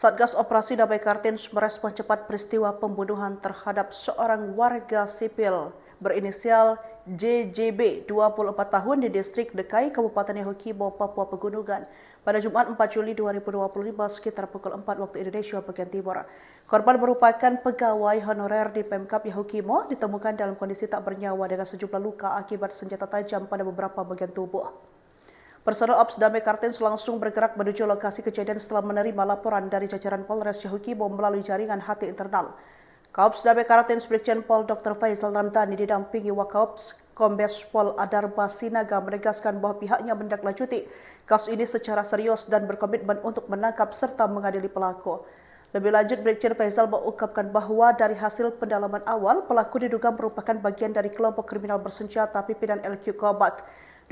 Speaker 1: Satgas Operasi Damai Kartens merespon cepat peristiwa pembunuhan terhadap seorang warga sipil berinisial JJB 24 tahun di distrik Dekai, Kabupaten Yahukimo, Papua Pegunungan pada Jumat 4 Juli 2025 sekitar pukul 4 waktu Indonesia bagian Timur. Korban merupakan pegawai honorer di Pemkap Yahukimo, ditemukan dalam kondisi tak bernyawa dengan sejumlah luka akibat senjata tajam pada beberapa bagian tubuh. Personel Ops Damai Kartens langsung bergerak menuju lokasi kejadian setelah menerima laporan dari jajaran Polres Yahukimo melalui jaringan HT internal. Kaops Damai Kartens Brigjen Pol Dr. Faizal Ramdhani didampingi Wakaops Kombes Pol Adarba Sinaga menegaskan bahwa pihaknya menindaklanjuti kasus ini secara serius dan berkomitmen untuk menangkap serta mengadili pelaku. Lebih lanjut, Brigjen Faizal mengungkapkan bahwa dari hasil pendalaman awal, pelaku diduga merupakan bagian dari kelompok kriminal bersenjata pimpinan LQ Kobak.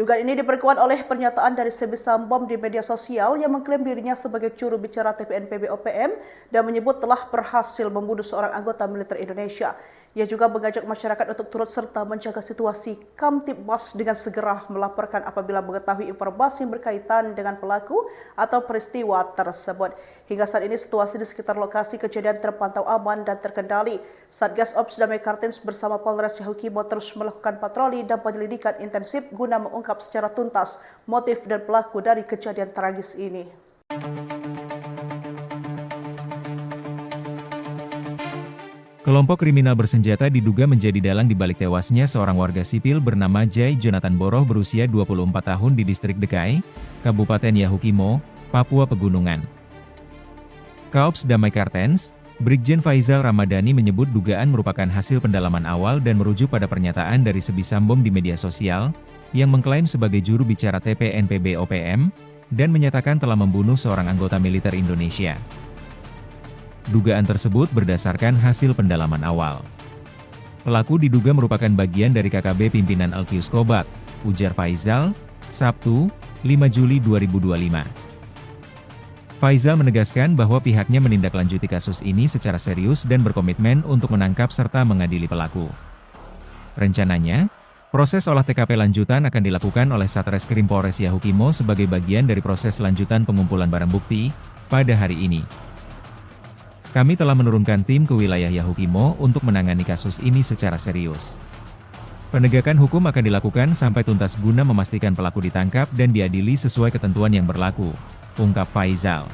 Speaker 1: Dugaan ini diperkuat oleh pernyataan dari Sebi Sambom di media sosial yang mengklaim dirinya sebagai juru bicara TPNPB OPM dan menyebut telah berhasil membunuh seorang anggota militer Indonesia. Ia juga mengajak masyarakat untuk turut serta menjaga situasi Kamtibmas dengan segera melaporkan apabila mengetahui informasi yang berkaitan dengan pelaku atau peristiwa tersebut. Hingga saat ini situasi di sekitar lokasi kejadian terpantau aman dan terkendali. Satgas Ops Damai Kartens bersama Polres Yahukimo terus melakukan patroli dan penyelidikan intensif guna mengungkap secara tuntas motif dan pelaku dari kejadian tragis ini.
Speaker 2: Kelompok kriminal bersenjata diduga menjadi dalang di balik tewasnya seorang warga sipil bernama Jai Jonathan Boroh berusia 24 tahun di distrik Dekai, Kabupaten Yahukimo, Papua Pegunungan. Kaops Damai Kartens, Brigjen Faizal Ramadhani menyebut dugaan merupakan hasil pendalaman awal dan merujuk pada pernyataan dari Sebi Sambom di media sosial, yang mengklaim sebagai juru bicara TPNPB OPM, dan menyatakan telah membunuh seorang anggota militer Indonesia. Dugaan tersebut berdasarkan hasil pendalaman awal. Pelaku diduga merupakan bagian dari KKB pimpinan Alkius Kobak, ujar Faizal, Sabtu, 5 Juli 2025. Faizal menegaskan bahwa pihaknya menindaklanjuti kasus ini secara serius dan berkomitmen untuk menangkap serta mengadili pelaku. Rencananya, proses olah TKP lanjutan akan dilakukan oleh Satreskrim Polres Yahukimo sebagai bagian dari proses lanjutan pengumpulan barang bukti pada hari ini. Kami telah menurunkan tim ke wilayah Yahukimo untuk menangani kasus ini secara serius. Penegakan hukum akan dilakukan sampai tuntas guna memastikan pelaku ditangkap dan diadili sesuai ketentuan yang berlaku, ungkap Faizal.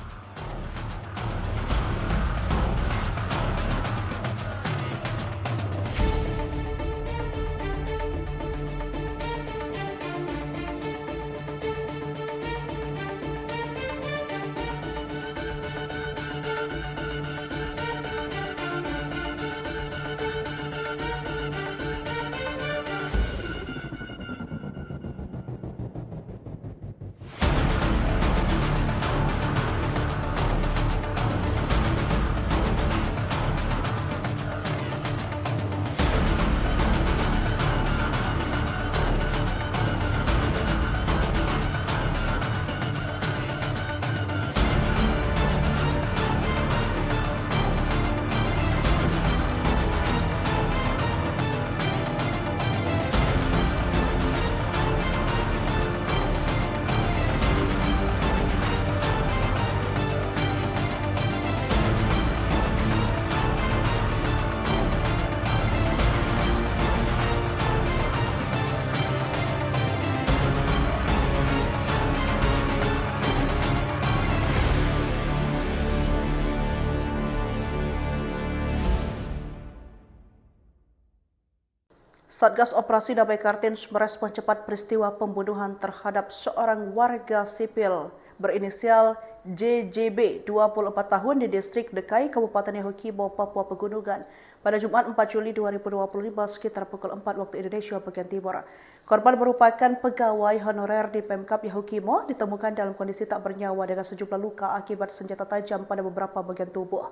Speaker 1: Satgas Operasi Damai Kartens merespon cepat peristiwa pembunuhan terhadap seorang warga sipil berinisial JJB 24 tahun di distrik Dekai, Kabupaten Yahukibo, Papua Pegunungan pada Jumat 4 Juli 2025 sekitar pukul 4 waktu Indonesia bagian Timur. Korban merupakan pegawai honorer di Pemkap Yahukimo, ditemukan dalam kondisi tak bernyawa dengan sejumlah luka akibat senjata tajam pada beberapa bagian tubuh.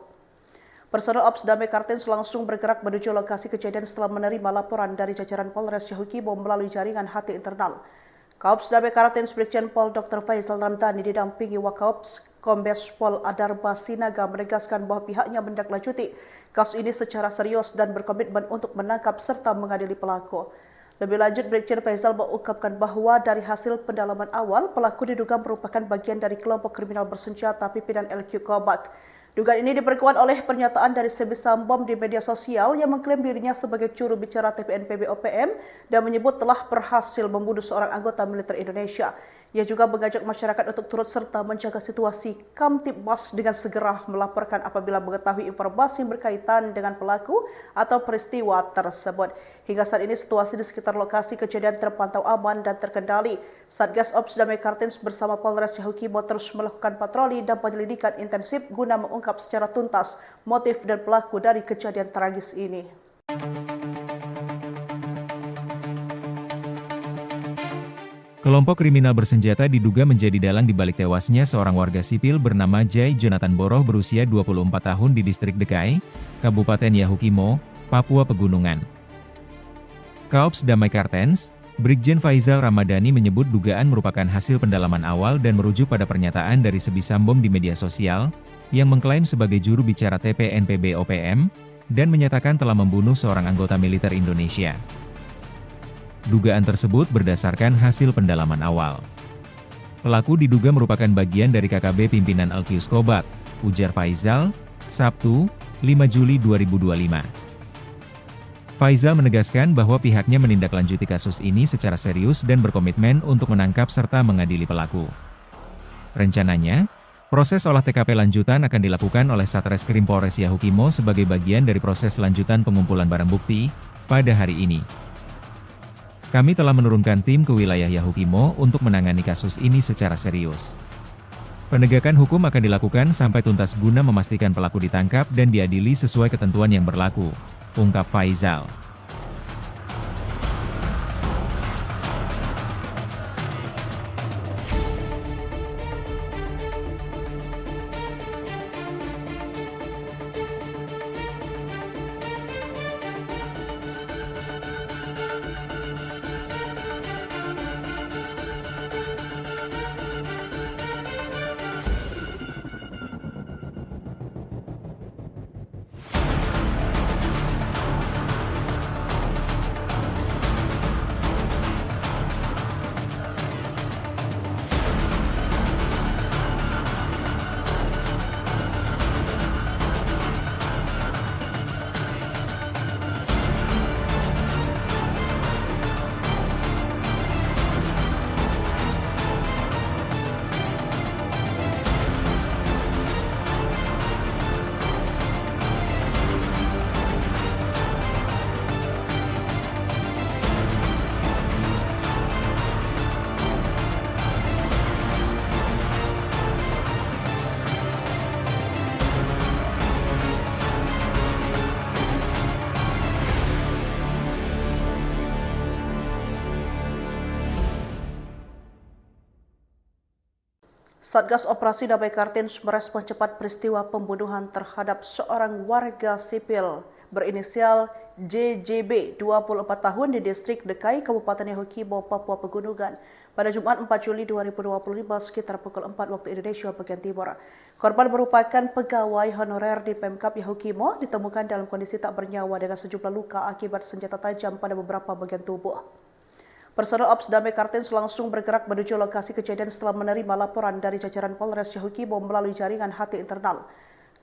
Speaker 1: Personel Ops Damai Kartens langsung bergerak menuju lokasi kejadian setelah menerima laporan dari jajaran Polres Yahukibo melalui jaringan HT internal. Kaops Damai Kartens Brigjen Pol Dr. Faisal Ramdhani didampingi Wakaops Kombes Pol Adarba Sinaga menegaskan bahwa pihaknya menindaklanjuti kasus ini secara serius dan berkomitmen untuk menangkap serta mengadili pelaku. Lebih lanjut, Brigjen Faisal mengungkapkan bahwa dari hasil pendalaman awal, pelaku diduga merupakan bagian dari kelompok kriminal bersenjata pimpinan LQ Kobak. Dugaan ini diperkuat oleh pernyataan dari Sebi Sambom di media sosial yang mengklaim dirinya sebagai juru bicara TPNPB OPM dan menyebut telah berhasil membunuh seorang anggota militer Indonesia. Ia juga mengajak masyarakat untuk turut serta menjaga situasi Kamtibmas dengan segera melaporkan apabila mengetahui informasi yang berkaitan dengan pelaku atau peristiwa tersebut. Hingga saat ini situasi di sekitar lokasi kejadian terpantau aman dan terkendali. Satgas Ops Damai Kartens bersama Polres Yahukibo terus melakukan patroli dan penyelidikan intensif guna mengungkap secara tuntas motif dan pelaku dari kejadian tragis ini.
Speaker 2: Kelompok kriminal bersenjata diduga menjadi dalang di balik tewasnya seorang warga sipil bernama Jai Jonathan Boroh berusia 24 tahun di distrik Dekai, Kabupaten Yahukimo, Papua Pegunungan. Kaops Damai Kartens, Brigjen Faisal Ramadhani menyebut dugaan merupakan hasil pendalaman awal dan merujuk pada pernyataan dari Sebi Sambom di media sosial, yang mengklaim sebagai juru bicara TPNPB OPM, dan menyatakan telah membunuh seorang anggota militer Indonesia. Dugaan tersebut berdasarkan hasil pendalaman awal. Pelaku diduga merupakan bagian dari KKB pimpinan Alkius Kobak, ujar Faisal, Sabtu, 5 Juli 2025. Faisal menegaskan bahwa pihaknya menindaklanjuti kasus ini secara serius dan berkomitmen untuk menangkap serta mengadili pelaku. Rencananya, proses olah TKP lanjutan akan dilakukan oleh Satreskrim Polres Yahukimo sebagai bagian dari proses lanjutan pengumpulan barang bukti pada hari ini. Kami telah menurunkan tim ke wilayah Yahukimo untuk menangani kasus ini secara serius. Penegakan hukum akan dilakukan sampai tuntas guna memastikan pelaku ditangkap dan diadili sesuai ketentuan yang berlaku, ungkap Faisal.
Speaker 1: Satgas Operasi Damai Kartens merespon cepat peristiwa pembunuhan terhadap seorang warga sipil berinisial JJB 24 tahun di distrik Dekai, Kabupaten Yahukibo, Papua Pegunungan pada Jumat 4 Juli 2025 sekitar pukul 4 waktu Indonesia bagian Timur. Korban merupakan pegawai honorer di Pemkap Yahukimo, ditemukan dalam kondisi tak bernyawa dengan sejumlah luka akibat senjata tajam pada beberapa bagian tubuh. Personel Ops Damai Kartens langsung bergerak menuju lokasi kejadian setelah menerima laporan dari jajaran Polres Yahukibo melalui jaringan HT internal.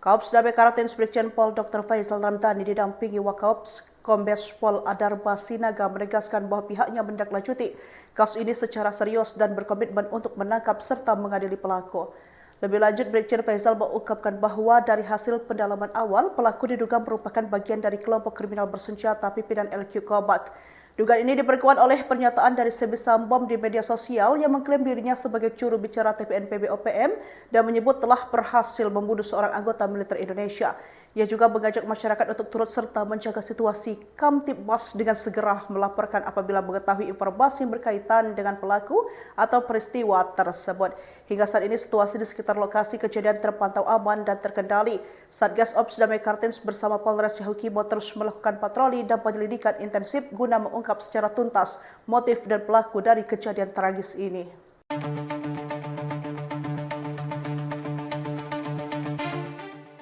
Speaker 1: Kaops Damai Kartens Brigjen Pol Dr. Faisal Ramdhani didampingi Wakaops Kombes Pol Adarba Sinaga menegaskan bahwa pihaknya menindaklanjuti kasus ini secara serius dan berkomitmen untuk menangkap serta mengadili pelaku. Lebih lanjut, Brigjen Faisal mengungkapkan bahwa dari hasil pendalaman awal, pelaku diduga merupakan bagian dari kelompok kriminal bersenjata pimpinan LQ Kobak. Dugaan ini diperkuat oleh pernyataan dari Sebi Sambom di media sosial yang mengklaim dirinya sebagai juru bicara TPNPB OPM dan menyebut telah berhasil membunuh seorang anggota militer Indonesia. Ia juga mengajak masyarakat untuk turut serta menjaga situasi Kamtibmas dengan segera melaporkan apabila mengetahui informasi yang berkaitan dengan pelaku atau peristiwa tersebut. Hingga saat ini situasi di sekitar lokasi kejadian terpantau aman dan terkendali. Satgas Ops Damai Kartens bersama Polres Yahukimo terus melakukan patroli dan penyelidikan intensif guna mengungkap secara tuntas motif dan pelaku dari kejadian tragis ini.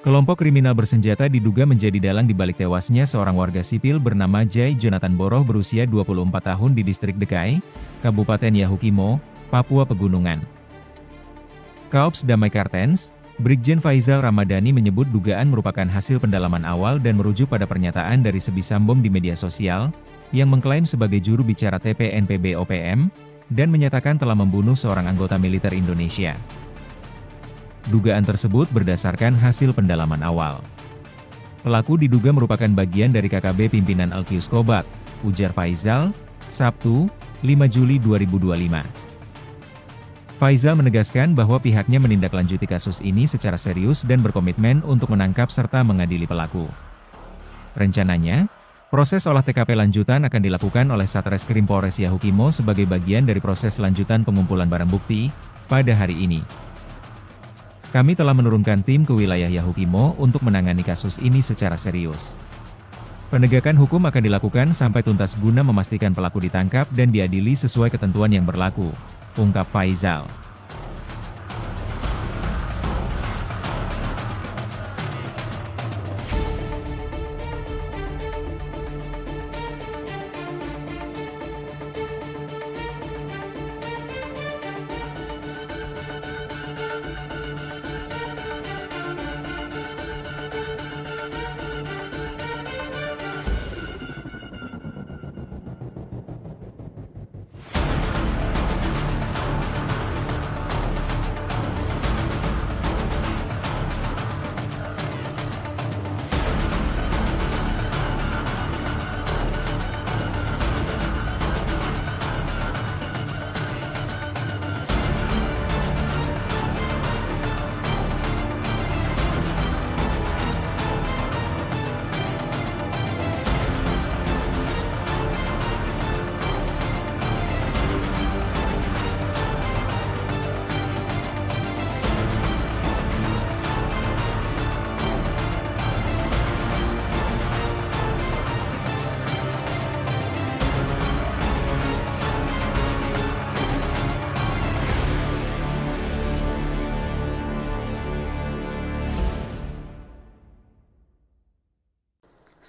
Speaker 2: Kelompok kriminal bersenjata diduga menjadi dalang di balik tewasnya seorang warga sipil bernama Jai Jonathan Boroh berusia 24 tahun di distrik Dekai, Kabupaten Yahukimo, Papua Pegunungan. Kaops Damai Kartens, Brigjen Faizal Ramadhani menyebut dugaan merupakan hasil pendalaman awal dan merujuk pada pernyataan dari Sebi Sambom di media sosial, yang mengklaim sebagai juru bicara TPNPB OPM, dan menyatakan telah membunuh seorang anggota militer Indonesia. Dugaan tersebut berdasarkan hasil pendalaman awal. Pelaku diduga merupakan bagian dari KKB pimpinan Alkius Kobat, ujar Faizal, Sabtu, 5 Juli 2025. Faizal menegaskan bahwa pihaknya menindaklanjuti kasus ini secara serius dan berkomitmen untuk menangkap serta mengadili pelaku. Rencananya, proses olah TKP lanjutan akan dilakukan oleh Satreskrim Polres Yahukimo sebagai bagian dari proses lanjutan pengumpulan barang bukti pada hari ini. Kami telah menurunkan tim ke wilayah Yahukimo untuk menangani kasus ini secara serius. Penegakan hukum akan dilakukan sampai tuntas guna memastikan pelaku ditangkap dan diadili sesuai ketentuan yang berlaku, ungkap Faizal.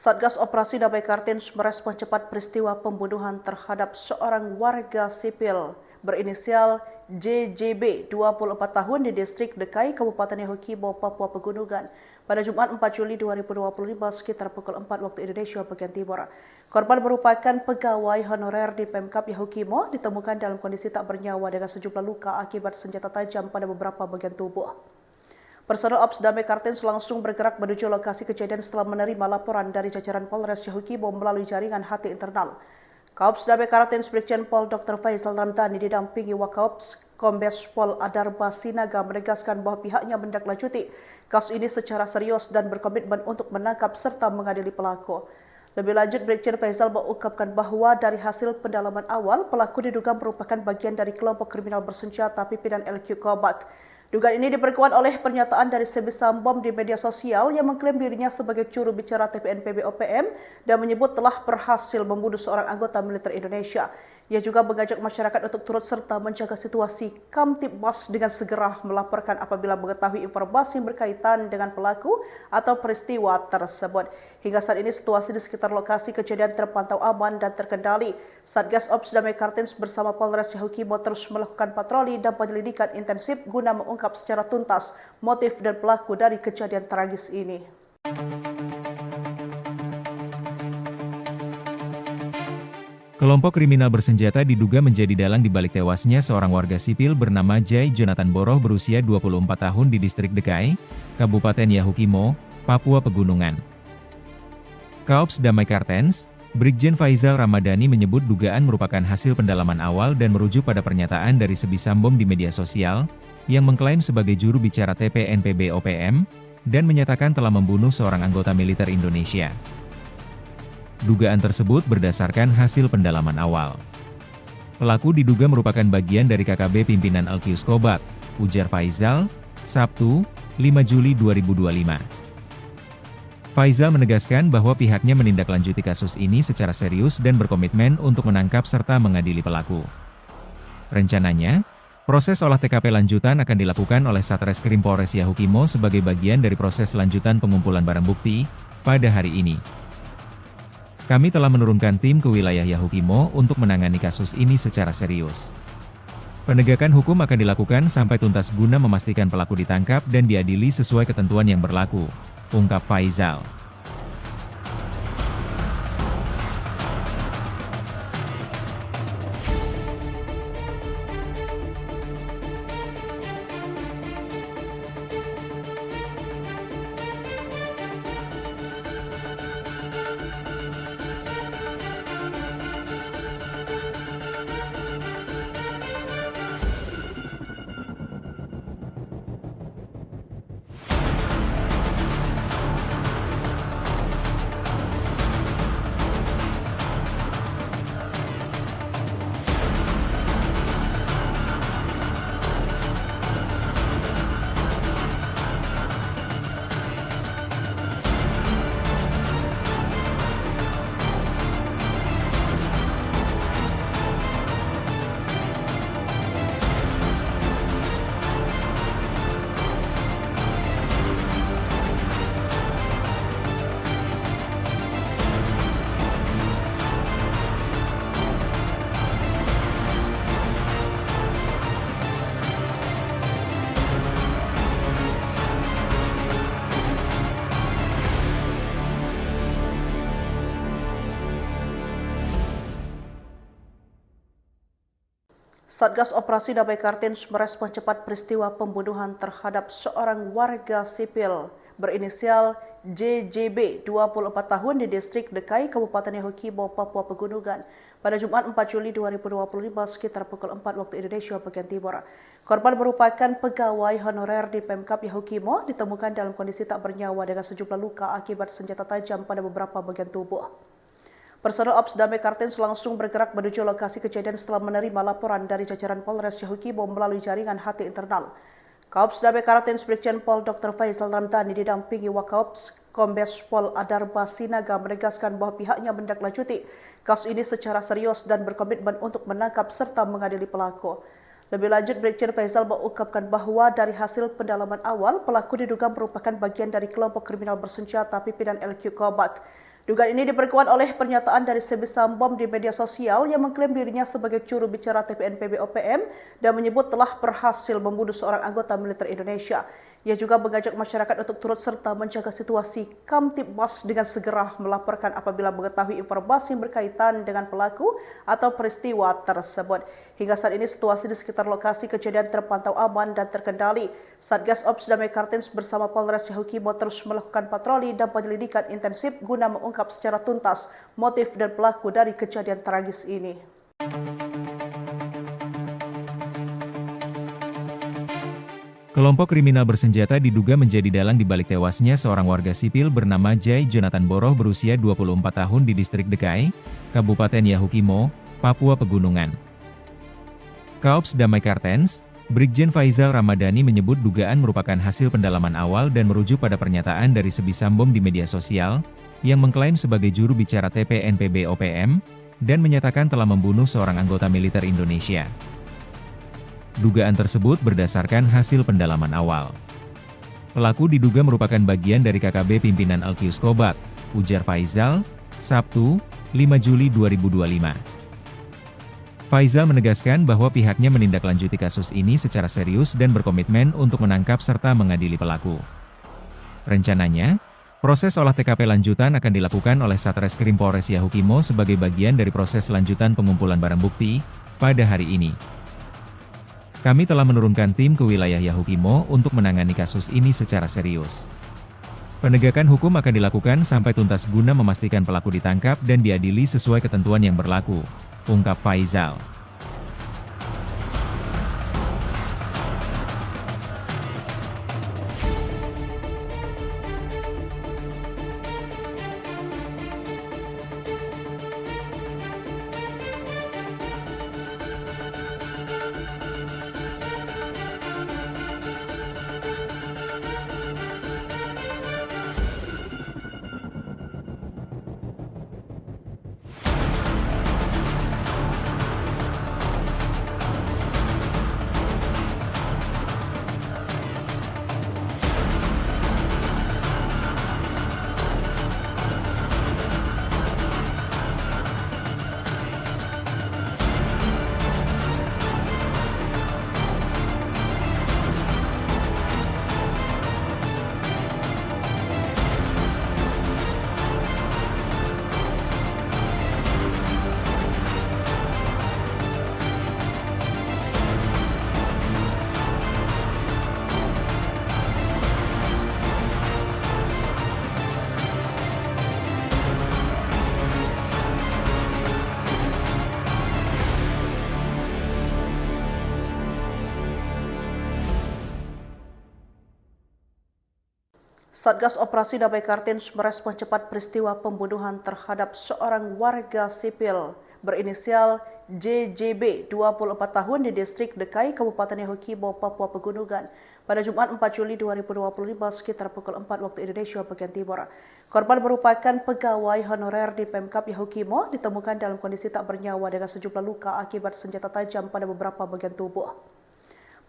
Speaker 1: Satgas Operasi Damai Kartens merespon cepat peristiwa pembunuhan terhadap seorang warga sipil berinisial JJB, 24 tahun di distrik Dekai, Kabupaten Yahukimo, Papua Pegunungan pada Jumat 4 Juli 2025 sekitar pukul 4 waktu Indonesia bagian Timur. Korban merupakan pegawai honorer di Pemkap Yahukimo, ditemukan dalam kondisi tak bernyawa dengan sejumlah luka akibat senjata tajam pada beberapa bagian tubuh. Personel Ops Damai Kartens langsung bergerak menuju lokasi kejadian setelah menerima laporan dari jajaran Polres Yahukimo melalui jaringan HT internal. Kaops Damai Kartens Brigjen Pol Dr. Faizal Ramadhani didampingi Wakaops Kombes Pol Adarba Sinaga menegaskan bahwa pihaknya menindaklanjuti kasus ini secara serius dan berkomitmen untuk menangkap serta mengadili pelaku. Lebih lanjut, Brigjen Faizal mengungkapkan bahwa dari hasil pendalaman awal, pelaku diduga merupakan bagian dari kelompok kriminal bersenjata pimpinan LQ Kobat. Dugaan ini diperkuat oleh pernyataan dari Sebi Sambom di media sosial yang mengklaim dirinya sebagai juru bicara TPNPB OPM dan menyebut telah berhasil membunuh seorang anggota militer Indonesia. Ia juga mengajak masyarakat untuk turut serta menjaga situasi Kamtibmas dengan segera melaporkan apabila mengetahui informasi yang berkaitan dengan pelaku atau peristiwa tersebut. Hingga saat ini situasi di sekitar lokasi kejadian terpantau aman dan terkendali. Satgas Ops Damai Kartens bersama Polres Yahukimo terus melakukan patroli dan penyelidikan intensif guna mengungkap secara tuntas motif dan pelaku dari kejadian tragis ini.
Speaker 2: Kelompok kriminal bersenjata diduga menjadi dalang di balik tewasnya seorang warga sipil bernama Jai Jonathan Boroh berusia 24 tahun di distrik Dekai, Kabupaten Yahukimo, Papua Pegunungan. Kaops Damai Kartens, Brigjen Faizal Ramadhani menyebut dugaan merupakan hasil pendalaman awal dan merujuk pada pernyataan dari Sebisambom di media sosial, yang mengklaim sebagai juru bicara TPNPB OPM, dan menyatakan telah membunuh seorang anggota militer Indonesia. Dugaan tersebut berdasarkan hasil pendalaman awal. Pelaku diduga merupakan bagian dari KKB pimpinan Alkius Kobat, ujar Faizal, Sabtu, 5 Juli 2025. Faizal menegaskan bahwa pihaknya menindaklanjuti kasus ini secara serius dan berkomitmen untuk menangkap serta mengadili pelaku. Rencananya, proses olah TKP lanjutan akan dilakukan oleh Satreskrim Polres Yahukimo sebagai bagian dari proses lanjutan pengumpulan barang bukti pada hari ini. Kami telah menurunkan tim ke wilayah Yahukimo untuk menangani kasus ini secara serius. Penegakan hukum akan dilakukan sampai tuntas guna memastikan pelaku ditangkap dan diadili sesuai ketentuan yang berlaku, ungkap Faizal.
Speaker 1: Satgas Operasi Damai Kartens merespon cepat peristiwa pembunuhan terhadap seorang warga sipil berinisial JJB 24 tahun di distrik Dekai, Kabupaten Yahukimo, Papua Pegunungan pada Jumat 4 Juli 2025 sekitar pukul 4 waktu Indonesia bagian Timur. Korban merupakan pegawai honorer di Pemkap Yahukimo, ditemukan dalam kondisi tak bernyawa dengan sejumlah luka akibat senjata tajam pada beberapa bagian tubuh. Personel Ops Damai Kartens langsung bergerak menuju lokasi kejadian setelah menerima laporan dari jajaran Polres Yahukimo melalui jaringan HT internal. Kaops Damai Kartens Brigjen Pol Dr. Faizal Ramadhani didampingi Wakaops Kombes Pol Adarba Sinaga menegaskan bahwa pihaknya menindaklanjuti kasus ini secara serius dan berkomitmen untuk menangkap serta mengadili pelaku. Lebih lanjut, Brigjen Faizal mengungkapkan bahwa dari hasil pendalaman awal, pelaku diduga merupakan bagian dari kelompok kriminal bersenjata pimpinan LQ Kobat. Dugaan ini diperkuat oleh pernyataan dari Sebisambom di media sosial yang mengklaim dirinya sebagai juru bicara TPNPB OPM dan menyebut telah berhasil membunuh seorang anggota militer Indonesia. Ia juga mengajak masyarakat untuk turut serta menjaga situasi Kamtibmas dengan segera melaporkan apabila mengetahui informasi yang berkaitan dengan pelaku atau peristiwa tersebut. Hingga saat ini situasi di sekitar lokasi kejadian terpantau aman dan terkendali. Satgas Ops Damai Kartens bersama Polres Yahukimo terus melakukan patroli dan penyelidikan intensif guna mengungkap secara tuntas motif dan pelaku dari kejadian tragis ini.
Speaker 2: Kelompok kriminal bersenjata diduga menjadi dalang di balik tewasnya seorang warga sipil bernama Jai Jonathan Boroh berusia 24 tahun di distrik Dekai, Kabupaten Yahukimo, Papua Pegunungan. Kaops Damai Kartens, Brigjen Faizal Ramadhani menyebut dugaan merupakan hasil pendalaman awal dan merujuk pada pernyataan dari Sebisambom di media sosial, yang mengklaim sebagai juru bicara TPNPB OPM, dan menyatakan telah membunuh seorang anggota militer Indonesia. Dugaan tersebut berdasarkan hasil pendalaman awal. Pelaku diduga merupakan bagian dari KKB pimpinan Alkius Kobat, ujar Faizal, Sabtu, 5 Juli 2025. Faizal menegaskan bahwa pihaknya menindaklanjuti kasus ini secara serius dan berkomitmen untuk menangkap serta mengadili pelaku. Rencananya, proses olah TKP lanjutan akan dilakukan oleh Satreskrim Polres Yahukimo sebagai bagian dari proses lanjutan pengumpulan barang bukti pada hari ini. Kami telah menurunkan tim ke wilayah Yahukimo untuk menangani kasus ini secara serius. Penegakan hukum akan dilakukan sampai tuntas guna memastikan pelaku ditangkap dan diadili sesuai ketentuan yang berlaku, ungkap Faizal.
Speaker 1: Satgas Operasi Damai Kartens merespon cepat peristiwa pembunuhan terhadap seorang warga sipil berinisial JJB 24 tahun di distrik Dekai, Kabupaten Yahukimo, Papua Pegunungan pada Jumat 4 Juli 2025 sekitar pukul 4 waktu Indonesia bagian Timur. Korban merupakan pegawai honorer di Pemkap Yahukimo, ditemukan dalam kondisi tak bernyawa dengan sejumlah luka akibat senjata tajam pada beberapa bagian tubuh.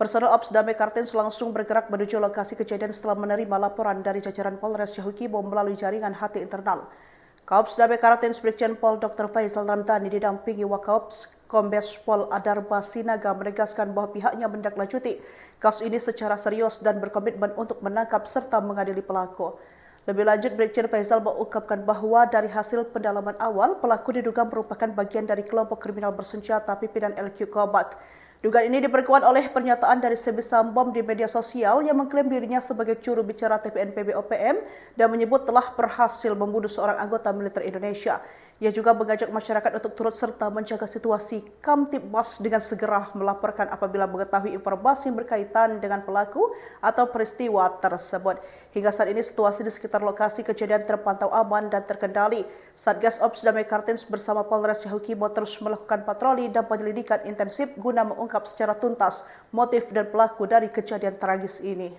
Speaker 1: Personel Ops Damai Kartens langsung bergerak menuju lokasi kejadian setelah menerima laporan dari jajaran Polres Yahukimo melalui jaringan HT internal. Kaops Damai Kartens Brigjen Pol Dr. Faizal Ramdhani didampingi Wakaops Kombes Pol Adarba Sinaga menegaskan bahwa pihaknya menindaklanjuti kasus ini secara serius dan berkomitmen untuk menangkap serta mengadili pelaku. Lebih lanjut, Brigjen Faizal mengungkapkan bahwa dari hasil pendalaman awal, pelaku diduga merupakan bagian dari kelompok kriminal bersenjata pimpinan LQ Kobak. Dugaan ini diperkuat oleh pernyataan dari Sebi Sambom di media sosial yang mengklaim dirinya sebagai juru bicara TPNPB OPM dan menyebut telah berhasil membunuh seorang anggota militer Indonesia. Ia juga mengajak masyarakat untuk turut serta menjaga situasi Kamtibmas dengan segera melaporkan apabila mengetahui informasi yang berkaitan dengan pelaku atau peristiwa tersebut. Hingga saat ini situasi di sekitar lokasi kejadian terpantau aman dan terkendali. Satgas Ops Damai Kartens bersama Polres Yahukimo terus melakukan patroli dan penyelidikan intensif guna mengungkap secara tuntas motif dan pelaku dari kejadian tragis ini.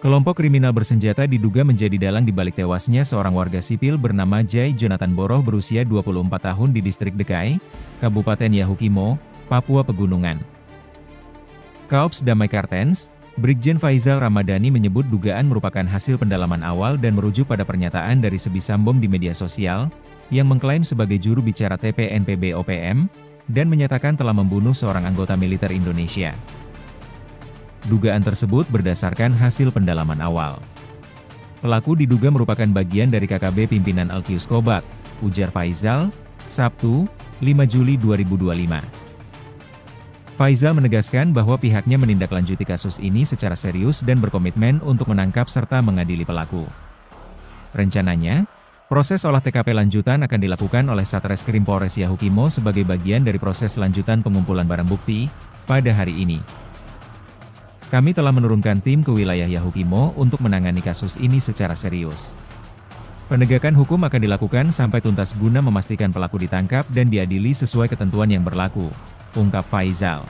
Speaker 2: Kelompok kriminal bersenjata diduga menjadi dalang di balik tewasnya seorang warga sipil bernama Jai Jonathan Boroh berusia 24 tahun di distrik Dekai, Kabupaten Yahukimo, Papua Pegunungan. Kaops Damai Kartens, Brigjen Faizal Ramadhani menyebut dugaan merupakan hasil pendalaman awal dan merujuk pada pernyataan dari Sebi Sambom di media sosial, yang mengklaim sebagai juru bicara TPNPB OPM, dan menyatakan telah membunuh seorang anggota militer Indonesia. Dugaan tersebut berdasarkan hasil pendalaman awal. Pelaku diduga merupakan bagian dari KKB pimpinan Alkius Kobak, ujar Faizal, Sabtu, 5 Juli 2025. Faizal menegaskan bahwa pihaknya menindaklanjuti kasus ini secara serius dan berkomitmen untuk menangkap serta mengadili pelaku. Rencananya, proses olah TKP lanjutan akan dilakukan oleh Satreskrim Polres Yahukimo sebagai bagian dari proses lanjutan pengumpulan barang bukti pada hari ini. Kami telah menurunkan tim ke wilayah Yahukimo untuk menangani kasus ini secara serius. Penegakan hukum akan dilakukan sampai tuntas guna memastikan pelaku ditangkap dan diadili sesuai ketentuan yang berlaku, ungkap Faizal.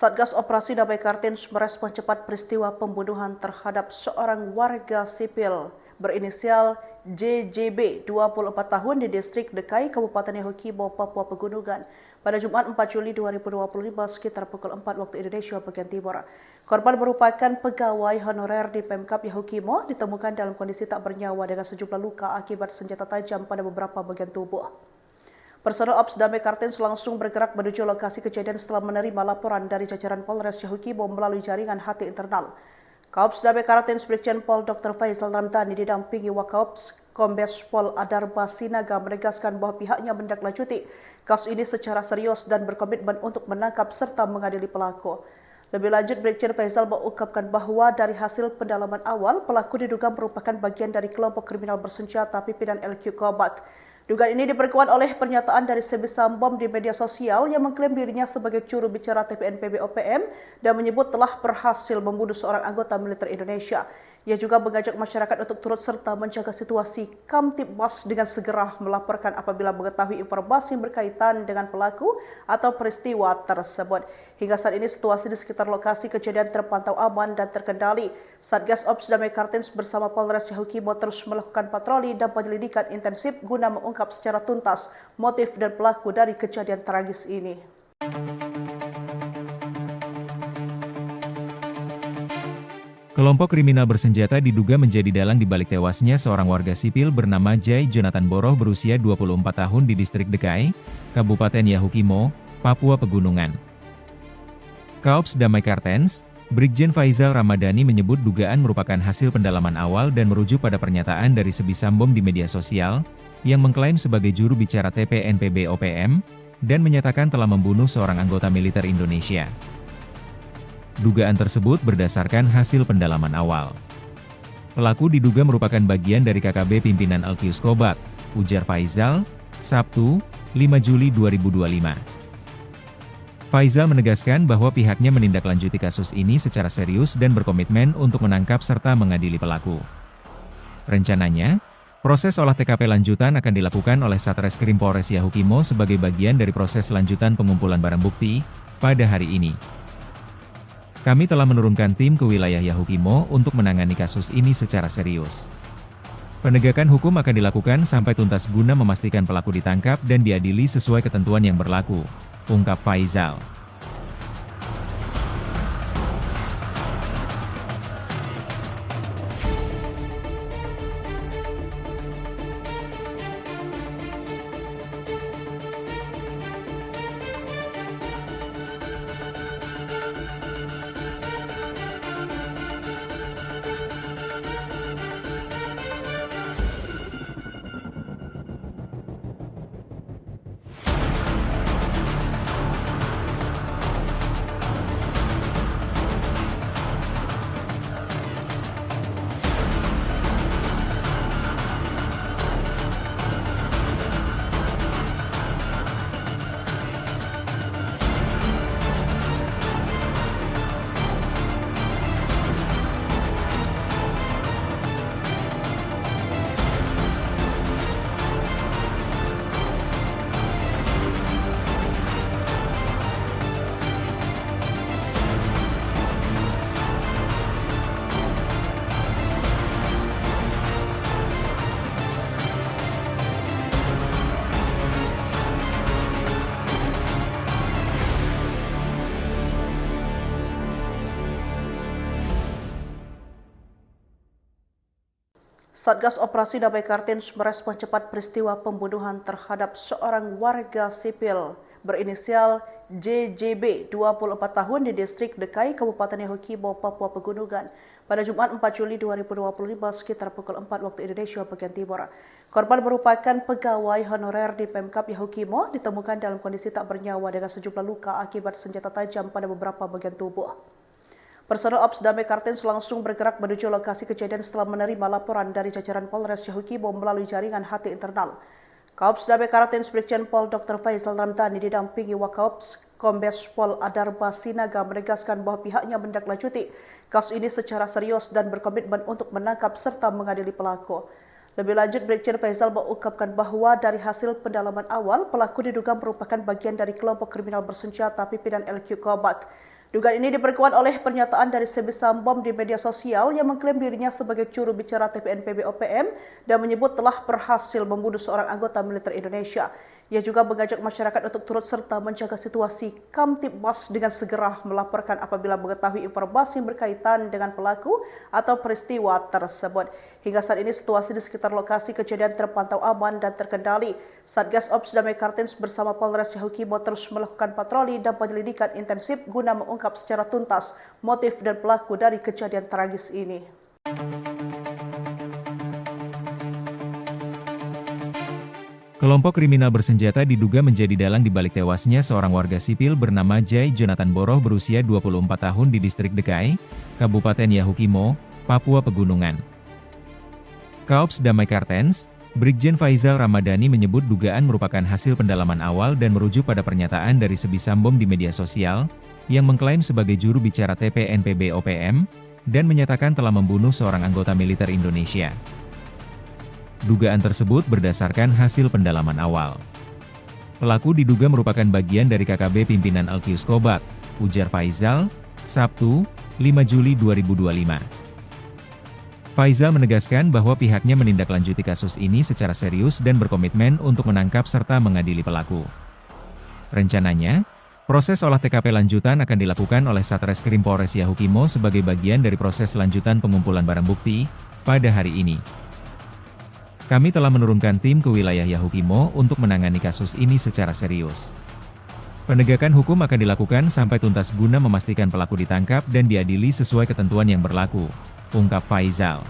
Speaker 1: Satgas Operasi Damai Kartens merespon cepat peristiwa pembunuhan terhadap seorang warga sipil berinisial JJB 24 tahun di distrik Dekai, Kabupaten Yahukibo, Papua Pegunungan pada Jumat 4 Juli 2025 sekitar pukul 4 waktu Indonesia bagian Timur. Korban merupakan pegawai honorer di Pemkap Yahukimo, ditemukan dalam kondisi tak bernyawa dengan sejumlah luka akibat senjata tajam pada beberapa bagian tubuh. Personel Ops Damai Kartens langsung bergerak menuju lokasi kejadian setelah menerima laporan dari jajaran Polres Yahukibo melalui jaringan HT internal. Kaops Damai Kartens Brigjen Pol Dr. Faisal Ramdhani didampingi Wakaops Kombes Pol Adarba Sinaga menegaskan bahwa pihaknya menindaklanjuti kasus ini secara serius dan berkomitmen untuk menangkap serta mengadili pelaku. Lebih lanjut, Brigjen Faisal mengungkapkan bahwa dari hasil pendalaman awal, pelaku diduga merupakan bagian dari kelompok kriminal bersenjata pimpinan LQ Kobak. Dugaan ini diperkuat oleh pernyataan dari Sebi Sambom di media sosial yang mengklaim dirinya sebagai juru bicara TPNPB OPM dan menyebut telah berhasil membunuh seorang anggota militer Indonesia. Ia juga mengajak masyarakat untuk turut serta menjaga situasi Kamtibmas dengan segera melaporkan apabila mengetahui informasi yang berkaitan dengan pelaku atau peristiwa tersebut. Hingga saat ini situasi di sekitar lokasi kejadian terpantau aman dan terkendali. Satgas Ops Damai Kartens bersama Polres Yahukibo terus melakukan patroli dan penyelidikan intensif guna mengungkap secara tuntas motif dan pelaku dari kejadian tragis ini.
Speaker 2: Kelompok kriminal bersenjata diduga menjadi dalang di balik tewasnya seorang warga sipil bernama Jai Jonathan Boroh berusia 24 tahun di distrik Dekai, Kabupaten Yahukimo, Papua Pegunungan. Kaops Damai Kartens, Brigjen Faisal Ramadhani menyebut dugaan merupakan hasil pendalaman awal dan merujuk pada pernyataan dari Sebi Sambom di media sosial, yang mengklaim sebagai juru bicara TPNPB OPM, dan menyatakan telah membunuh seorang anggota militer Indonesia. Dugaan tersebut berdasarkan hasil pendalaman awal. Pelaku diduga merupakan bagian dari KKB pimpinan Alkius Kobak, ujar Faisal, Sabtu, 5 Juli 2025. Faisal menegaskan bahwa pihaknya menindaklanjuti kasus ini secara serius dan berkomitmen untuk menangkap serta mengadili pelaku. Rencananya, proses olah TKP lanjutan akan dilakukan oleh Satreskrim Polres Yahukimo sebagai bagian dari proses lanjutan pengumpulan barang bukti pada hari ini. Kami telah menurunkan tim ke wilayah Yahukimo untuk menangani kasus ini secara serius. Penegakan hukum akan dilakukan sampai tuntas guna memastikan pelaku ditangkap dan diadili sesuai ketentuan yang berlaku, ungkap Faisal.
Speaker 1: Satgas Operasi Damai Kartens merespon cepat peristiwa pembunuhan terhadap seorang warga sipil berinisial JJB 24 tahun di distrik Dekai, Kabupaten Yahukibo, Papua Pegunungan pada Jumat 4 Juli 2025 sekitar pukul 4 waktu Indonesia bagian Timur. Korban merupakan pegawai honorer di Pemkap Yahukimo, ditemukan dalam kondisi tak bernyawa dengan sejumlah luka akibat senjata tajam pada beberapa bagian tubuh. Personel Ops Damai Kartens langsung bergerak menuju lokasi kejadian setelah menerima laporan dari jajaran Polres Yahukibo melalui jaringan HT internal. Kaops Damai Kartens Brigjen Pol Dr. Faisal Ramdhani didampingi Wakaops Kombes Pol Adarba Sinaga menegaskan bahwa pihaknya menindaklanjuti kasus ini secara serius dan berkomitmen untuk menangkap serta mengadili pelaku. Lebih lanjut, Brigjen Faisal mengungkapkan bahwa dari hasil pendalaman awal, pelaku diduga merupakan bagian dari kelompok kriminal bersenjata pimpinan LQ Kobak. Dugaan ini diperkuat oleh pernyataan dari Sebisam Bom di media sosial yang mengklaim dirinya sebagai juru bicara TPNPB OPM dan menyebut telah berhasil membunuh seorang anggota militer Indonesia. Ia juga mengajak masyarakat untuk turut serta menjaga situasi Kamtibmas dengan segera melaporkan apabila mengetahui informasi yang berkaitan dengan pelaku atau peristiwa tersebut. Hingga saat ini situasi di sekitar lokasi kejadian terpantau aman dan terkendali. Satgas Ops Damai Kartens bersama Polres Yahukimo terus melakukan patroli dan penyelidikan intensif guna mengungkap secara tuntas motif dan pelaku dari kejadian tragis ini.
Speaker 2: Kelompok kriminal bersenjata diduga menjadi dalang di balik tewasnya seorang warga sipil bernama Jai Jonathan Boroh berusia 24 tahun di distrik Dekai, Kabupaten Yahukimo, Papua Pegunungan. Kaops Damai Kartens, Brigjen Faizal Ramadhani menyebut dugaan merupakan hasil pendalaman awal dan merujuk pada pernyataan dari Sebisam Bom di media sosial, yang mengklaim sebagai juru bicara TPNPB OPM, dan menyatakan telah membunuh seorang anggota militer Indonesia. Dugaan tersebut berdasarkan hasil pendalaman awal. Pelaku diduga merupakan bagian dari KKB pimpinan Alkius Kobak, ujar Faizal, Sabtu, 5 Juli 2025. Faizal menegaskan bahwa pihaknya menindaklanjuti kasus ini secara serius dan berkomitmen untuk menangkap serta mengadili pelaku. Rencananya, proses olah TKP lanjutan akan dilakukan oleh Satreskrim Polres Yahukimo sebagai bagian dari proses lanjutan pengumpulan barang bukti pada hari ini. Kami telah menurunkan tim ke wilayah Yahukimo untuk menangani kasus ini secara serius. Penegakan hukum akan dilakukan sampai tuntas guna memastikan pelaku ditangkap dan diadili sesuai ketentuan yang berlaku, ungkap Faizal.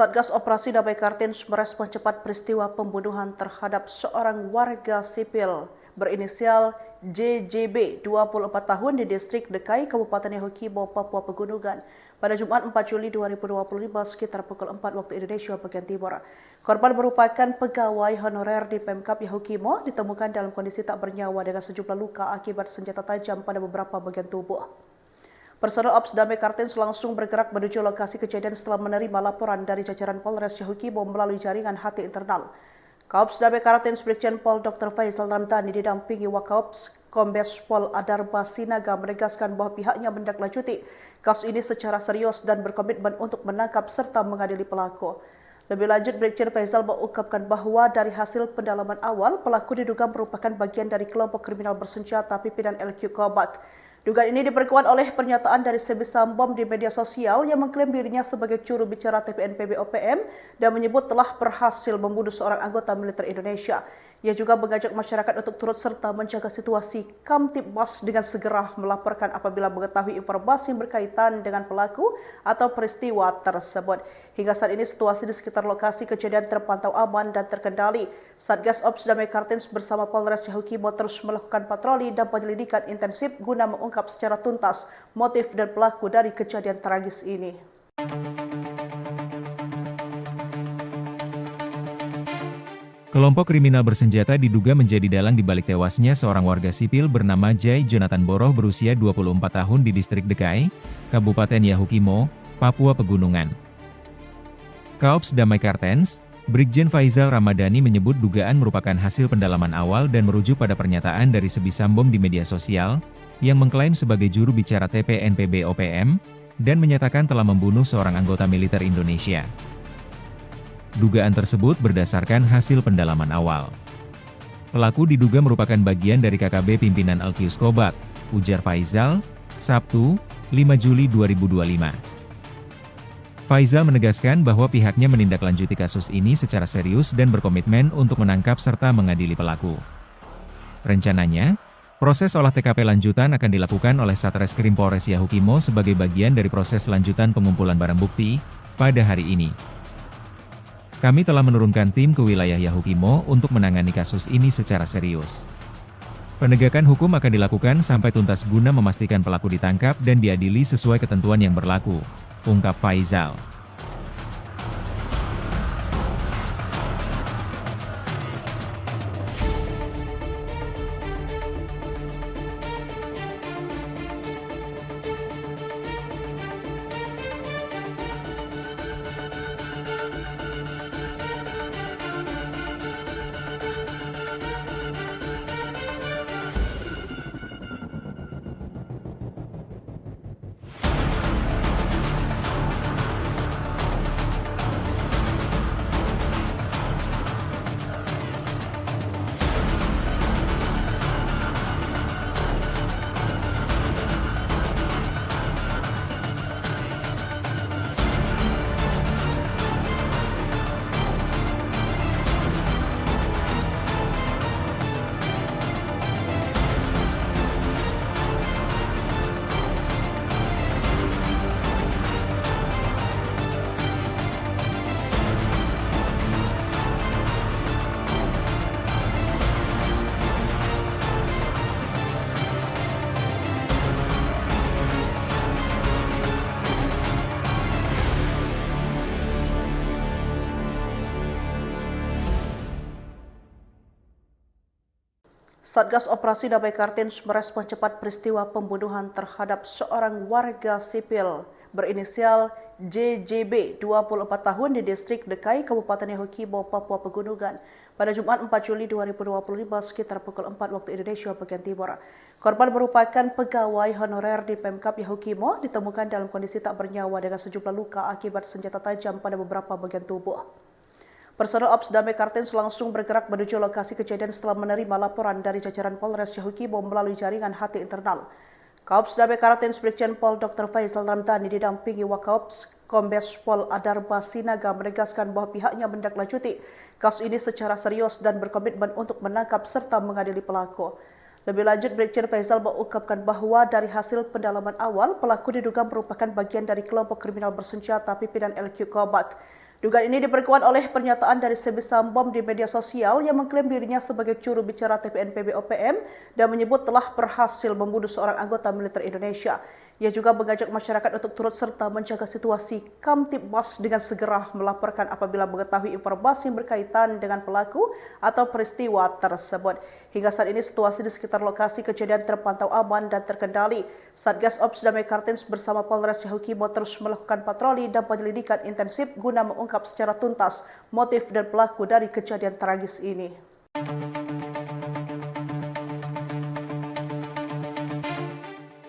Speaker 1: Satgas Operasi Damai Kartens merespon cepat peristiwa pembunuhan terhadap seorang warga sipil berinisial JJB 24 tahun di distrik Dekai, Kabupaten Yahukimo, Papua Pegunungan pada Jumat 4 Juli 2025 sekitar pukul 4 waktu Indonesia bagian Timur. Korban merupakan pegawai honorer di Pemkap Yahukimo, ditemukan dalam kondisi tak bernyawa dengan sejumlah luka akibat senjata tajam pada beberapa bagian tubuh. Personel Ops Damai Kartens langsung bergerak menuju lokasi kejadian setelah menerima laporan dari jajaran Polres Yahukimo melalui jaringan HT internal. Kaops Damai Kartens Brigjen Pol Dr. Faizal Ramadhani didampingi Wakaops Kombes Pol Adarba Sinaga menegaskan bahwa pihaknya menindaklanjuti kasus ini secara serius dan berkomitmen untuk menangkap serta mengadili pelaku. Lebih lanjut, Brigjen Faizal mengungkapkan bahwa dari hasil pendalaman awal, pelaku diduga merupakan bagian dari kelompok kriminal bersenjata pimpinan LQ Kobak. Dugaan ini diperkuat oleh pernyataan dari Sebisam Bom di media sosial yang mengklaim dirinya sebagai juru bicara TPNPB OPM dan menyebut telah berhasil membunuh seorang anggota militer Indonesia. Ia juga mengajak masyarakat untuk turut serta menjaga situasi Kamtibmas dengan segera melaporkan apabila mengetahui informasi yang berkaitan dengan pelaku atau peristiwa tersebut. Hingga saat ini situasi di sekitar lokasi kejadian terpantau aman dan terkendali. Satgas Ops Damai Kartens bersama Polres Yahukimo terus melakukan patroli dan penyelidikan intensif guna mengungkap secara tuntas motif dan pelaku dari kejadian tragis ini.
Speaker 2: Kelompok kriminal bersenjata diduga menjadi dalang di balik tewasnya seorang warga sipil bernama Jai Jonathan Boroh berusia 24 tahun di distrik Dekai, Kabupaten Yahukimo, Papua Pegunungan. Kaops Damai Kartens, Brigjen Faizal Ramadhani menyebut dugaan merupakan hasil pendalaman awal dan merujuk pada pernyataan dari Sebisambom di media sosial, yang mengklaim sebagai juru bicara TPNPB OPM, dan menyatakan telah membunuh seorang anggota militer Indonesia. Dugaan tersebut berdasarkan hasil pendalaman awal. Pelaku diduga merupakan bagian dari KKB pimpinan Alkius Kobat, ujar Faizal, Sabtu, 5 Juli 2025. Faizal menegaskan bahwa pihaknya menindaklanjuti kasus ini secara serius dan berkomitmen untuk menangkap serta mengadili pelaku. Rencananya, proses olah TKP lanjutan akan dilakukan oleh Satreskrim Polres Yahukimo sebagai bagian dari proses lanjutan pengumpulan barang bukti pada hari ini. Kami telah menurunkan tim ke wilayah Yahukimo untuk menangani kasus ini secara serius. Penegakan hukum akan dilakukan sampai tuntas guna memastikan pelaku ditangkap dan diadili sesuai ketentuan yang berlaku, ungkap Faizal.
Speaker 1: Satgas Operasi Damai Kartens merespon cepat peristiwa pembunuhan terhadap seorang warga sipil berinisial JJB, 24 tahun di distrik Dekai, Kabupaten Yahukimo, Papua Pegunungan, pada Jumat 4 Juli 2025 sekitar pukul 4 waktu Indonesia bagian Timur. Korban merupakan pegawai honorer di Pemkap Yahukimo, ditemukan dalam kondisi tak bernyawa dengan sejumlah luka akibat senjata tajam pada beberapa bagian tubuh. Personel Ops Damai Kartens langsung bergerak menuju lokasi kejadian setelah menerima laporan dari jajaran Polres Yahukimo melalui jaringan HT internal. Kaops Damai Kartens Brigjen Pol Dr. Faizal Ramadhani didampingi Wakaops Kombes Pol Adarba Sinaga menegaskan bahwa pihaknya menindaklanjuti kasus ini secara serius dan berkomitmen untuk menangkap serta mengadili pelaku. Lebih lanjut, Brigjen Faizal mengungkapkan bahwa dari hasil pendalaman awal, pelaku diduga merupakan bagian dari kelompok kriminal bersenjata pimpinan LQ Kobat. Dugaan ini diperkuat oleh pernyataan dari Sebisambom di media sosial yang mengklaim dirinya sebagai juru bicara TPNPB OPM dan menyebut telah berhasil membunuh seorang anggota militer Indonesia. Ia juga mengajak masyarakat untuk turut serta menjaga situasi Kamtibmas dengan segera melaporkan apabila mengetahui informasi yang berkaitan dengan pelaku atau peristiwa tersebut. Hingga saat ini situasi di sekitar lokasi kejadian terpantau aman dan terkendali. Satgas Ops Damai Kartens bersama Polres Yahukimo terus melakukan patroli dan penyelidikan intensif guna mengungkap secara tuntas motif dan pelaku dari kejadian tragis ini.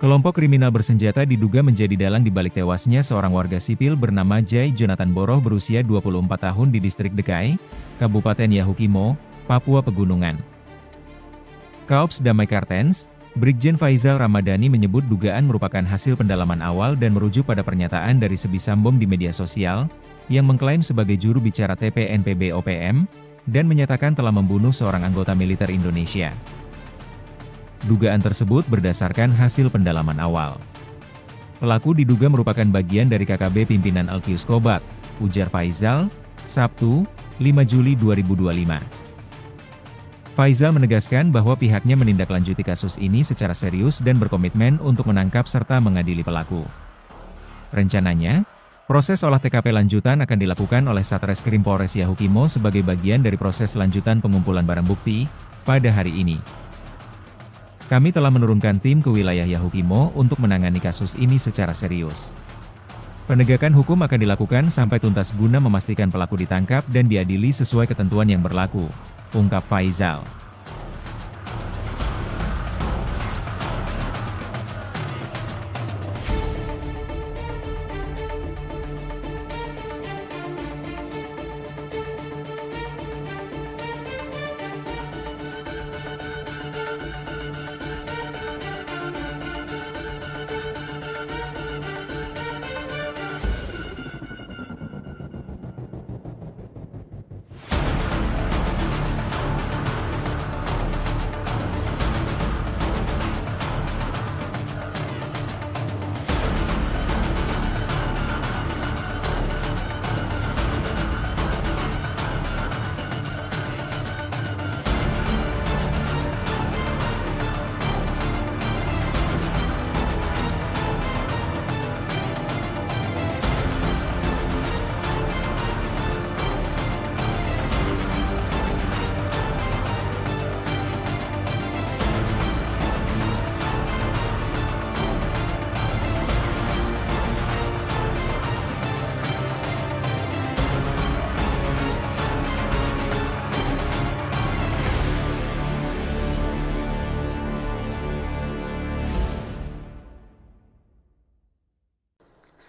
Speaker 2: Kelompok kriminal bersenjata diduga menjadi dalang di balik tewasnya seorang warga sipil bernama Jai Jonathan Boroh berusia 24 tahun di distrik Dekai, Kabupaten Yahukimo, Papua Pegunungan. Kaops Damai Kartens, Brigjen Faizal Ramadhani menyebut dugaan merupakan hasil pendalaman awal dan merujuk pada pernyataan dari Sebisambom di media sosial, yang mengklaim sebagai juru bicara TPNPB OPM, dan menyatakan telah membunuh seorang anggota militer Indonesia. Dugaan tersebut berdasarkan hasil pendalaman awal. Pelaku diduga merupakan bagian dari KKB pimpinan Alkius Kobat, ujar Faizal, Sabtu, 5 Juli 2025. Faizal menegaskan bahwa pihaknya menindaklanjuti kasus ini secara serius dan berkomitmen untuk menangkap serta mengadili pelaku. Rencananya, proses olah TKP lanjutan akan dilakukan oleh Satreskrim Polres Yahukimo sebagai bagian dari proses lanjutan pengumpulan barang bukti pada hari ini. Kami telah menurunkan tim ke wilayah Yahukimo untuk menangani kasus ini secara serius. Penegakan hukum akan dilakukan sampai tuntas guna memastikan pelaku ditangkap dan diadili sesuai ketentuan yang berlaku, ungkap Faizal.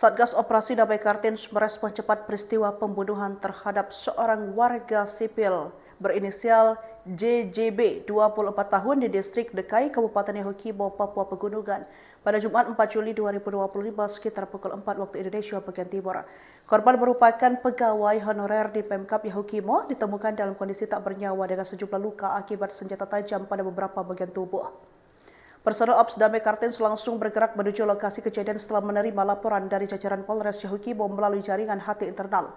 Speaker 1: Satgas Operasi Damai Kartens merespon cepat peristiwa pembunuhan terhadap seorang warga sipil berinisial JJB 24 tahun di distrik Dekai, Kabupaten Yahukibo, Papua Pegunungan pada Jumat 4 Juli 2025 sekitar pukul 4 waktu Indonesia bagian Timur. Korban merupakan pegawai honorer di Pemkab Yahukimo, ditemukan dalam kondisi tak bernyawa dengan sejumlah luka akibat senjata tajam pada beberapa bagian tubuh. Personel Ops Damai Kartens langsung bergerak menuju lokasi kejadian setelah menerima laporan dari jajaran Polres Yahukibo melalui jaringan HT internal.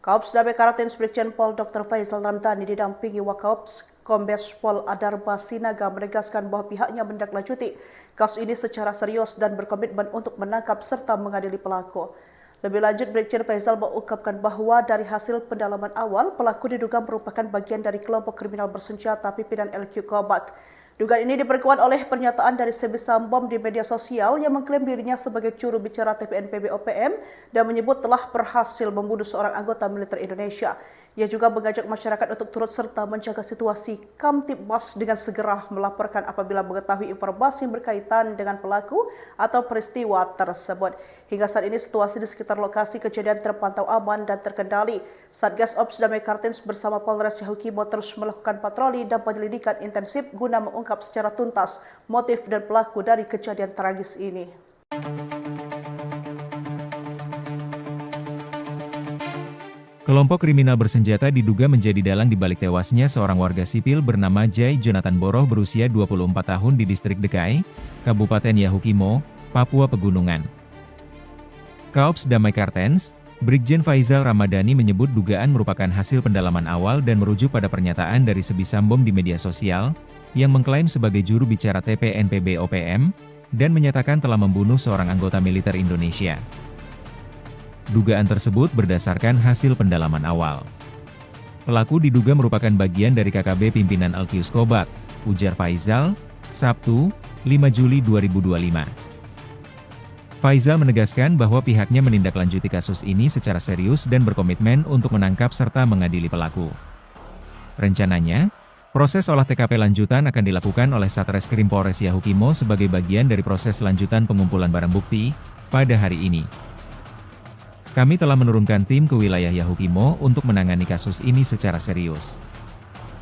Speaker 1: Kaops Damai Kartens Brigjen Pol Dr. Faizal Ramdhani didampingi Wakaops Kombes Pol Adarba Sinaga menegaskan bahwa pihaknya menindaklanjuti kasus ini secara serius dan berkomitmen untuk menangkap serta mengadili pelaku. Lebih lanjut, Brigjen Faizal mengungkapkan bahwa dari hasil pendalaman awal, pelaku diduga merupakan bagian dari kelompok kriminal bersenjata pimpinan LQ Kobak. Dugaan ini diperkuat oleh pernyataan dari Sebi Sambom di media sosial yang mengklaim dirinya sebagai juru bicara TPNPB OPM dan menyebut telah berhasil membunuh seorang anggota militer Indonesia. Ia juga mengajak masyarakat untuk turut serta menjaga situasi Kamtibmas dengan segera melaporkan apabila mengetahui informasi yang berkaitan dengan pelaku atau peristiwa tersebut. Hingga saat ini situasi di sekitar lokasi kejadian terpantau aman dan terkendali. Satgas Ops Damai Kartens bersama Polres Yahukibo terus melakukan patroli dan penyelidikan intensif guna mengungkap secara tuntas motif dan pelaku dari kejadian tragis ini.
Speaker 2: Kelompok kriminal bersenjata diduga menjadi dalang di balik tewasnya seorang warga sipil bernama Jai Jonathan Boroh berusia 24 tahun di distrik Dekai, Kabupaten Yahukimo, Papua Pegunungan. Kaops Damai Kartens, Brigjen Faizal Ramadhani menyebut dugaan merupakan hasil pendalaman awal dan merujuk pada pernyataan dari Sebi Sambom di media sosial, yang mengklaim sebagai juru bicara TPNPB OPM, dan menyatakan telah membunuh seorang anggota militer Indonesia. Dugaan tersebut berdasarkan hasil pendalaman awal. Pelaku diduga merupakan bagian dari KKB pimpinan Alkius Kobak, ujar Faizal, Sabtu, 5 Juli 2025. Faizal menegaskan bahwa pihaknya menindaklanjuti kasus ini secara serius dan berkomitmen untuk menangkap serta mengadili pelaku. Rencananya, proses olah TKP lanjutan akan dilakukan oleh Satreskrim Polres Yahukimo sebagai bagian dari proses lanjutan pengumpulan barang bukti pada hari ini. Kami telah menurunkan tim ke wilayah Yahukimo untuk menangani kasus ini secara serius.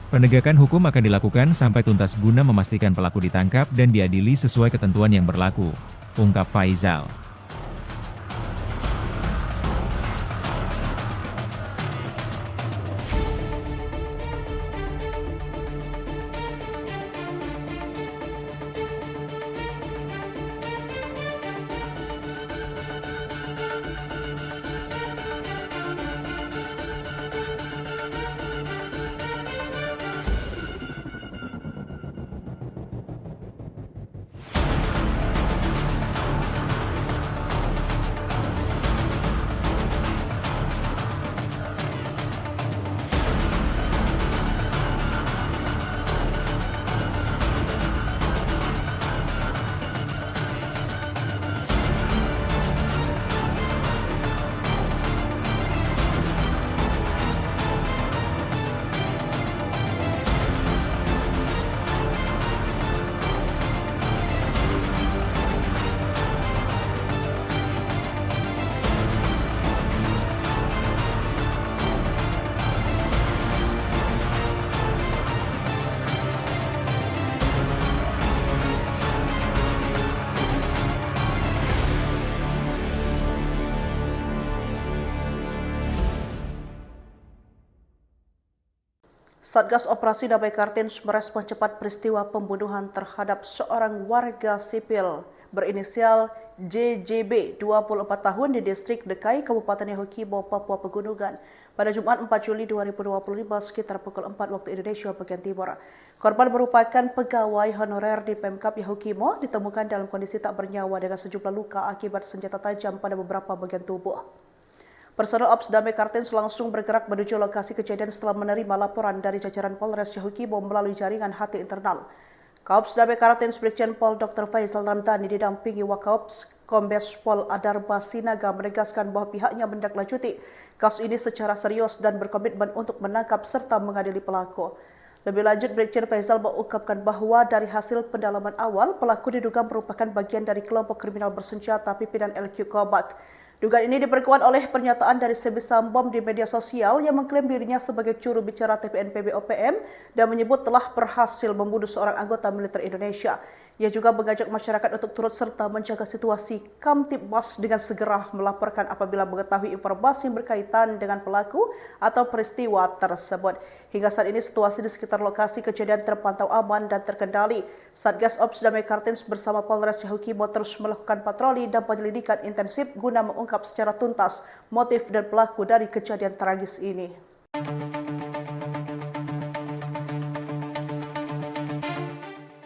Speaker 2: Penegakan hukum akan dilakukan sampai tuntas guna memastikan pelaku ditangkap dan diadili sesuai ketentuan yang berlaku, ungkap Faizal.
Speaker 1: Satgas Operasi Damai Kartens merespon cepat peristiwa pembunuhan terhadap seorang warga sipil berinisial JJB, 24 tahun di distrik Dekai, Kabupaten Yahukibo, Papua Pegunungan pada Jumat 4 Juli 2025 sekitar pukul 4 waktu Indonesia bagian Timur. Korban merupakan pegawai honorer di Pemkap Yahukimo, ditemukan dalam kondisi tak bernyawa dengan sejumlah luka akibat senjata tajam pada beberapa bagian tubuh. Personel Ops Damai Kartens langsung bergerak menuju lokasi kejadian setelah menerima laporan dari jajaran Polres Yahukibo melalui jaringan HT internal. Kaops Damai Kartens Brigjen Pol Dr. Faisal Ramdhani didampingi Wakaops Kombes Pol Adarba Sinaga menegaskan bahwa pihaknya menindaklanjuti kasus ini secara serius dan berkomitmen untuk menangkap serta mengadili pelaku. Lebih lanjut, Brigjen Faisal mengungkapkan bahwa dari hasil pendalaman awal, pelaku diduga merupakan bagian dari kelompok kriminal bersenjata pimpinan LQ Kobak. Dugaan ini diperkuat oleh pernyataan dari Sebi Sambom di media sosial yang mengklaim dirinya sebagai juru bicara TPNPB OPM dan menyebut telah berhasil membunuh seorang anggota militer Indonesia. Ia juga mengajak masyarakat untuk turut serta menjaga situasi Kamtibmas dengan segera melaporkan apabila mengetahui informasi yang berkaitan dengan pelaku atau peristiwa tersebut. Hingga saat ini situasi di sekitar lokasi kejadian terpantau aman dan terkendali. Satgas Ops Damai Kartens bersama Polres Yahukimo terus melakukan patroli dan penyelidikan intensif guna mengungkap secara tuntas motif dan pelaku dari kejadian tragis ini.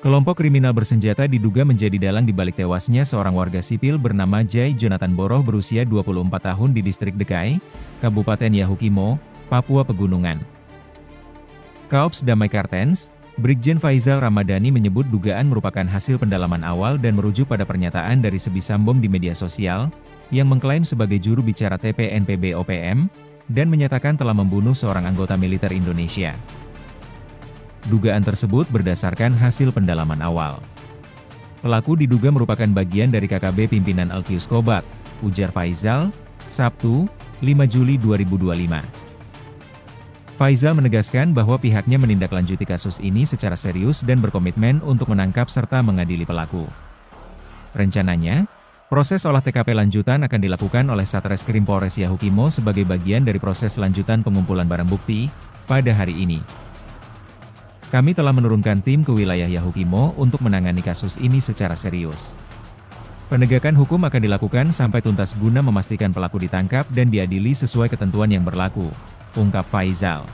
Speaker 2: Kelompok kriminal bersenjata diduga menjadi dalang di balik tewasnya seorang warga sipil bernama Jai Jonathan Boroh berusia 24 tahun di distrik Dekai, Kabupaten Yahukimo, Papua Pegunungan. Kaops Damai Kartens, Brigjen Faisal Ramadhani menyebut dugaan merupakan hasil pendalaman awal dan merujuk pada pernyataan dari Sebi Sambom di media sosial, yang mengklaim sebagai juru bicara TPNPB OPM, dan menyatakan telah membunuh seorang anggota militer Indonesia. Dugaan tersebut berdasarkan hasil pendalaman awal. Pelaku diduga merupakan bagian dari KKB pimpinan Alkius Kobak, ujar Faisal, Sabtu, 5 Juli 2025. Faisal menegaskan bahwa pihaknya menindaklanjuti kasus ini secara serius dan berkomitmen untuk menangkap serta mengadili pelaku. Rencananya, proses olah TKP lanjutan akan dilakukan oleh Satreskrim Polres Yahukimo sebagai bagian dari proses lanjutan pengumpulan barang bukti pada hari ini. Kami telah menurunkan tim ke wilayah Yahukimo untuk menangani kasus ini secara serius. Penegakan hukum akan dilakukan sampai tuntas guna memastikan pelaku ditangkap dan diadili sesuai ketentuan yang berlaku, ungkap Faisal.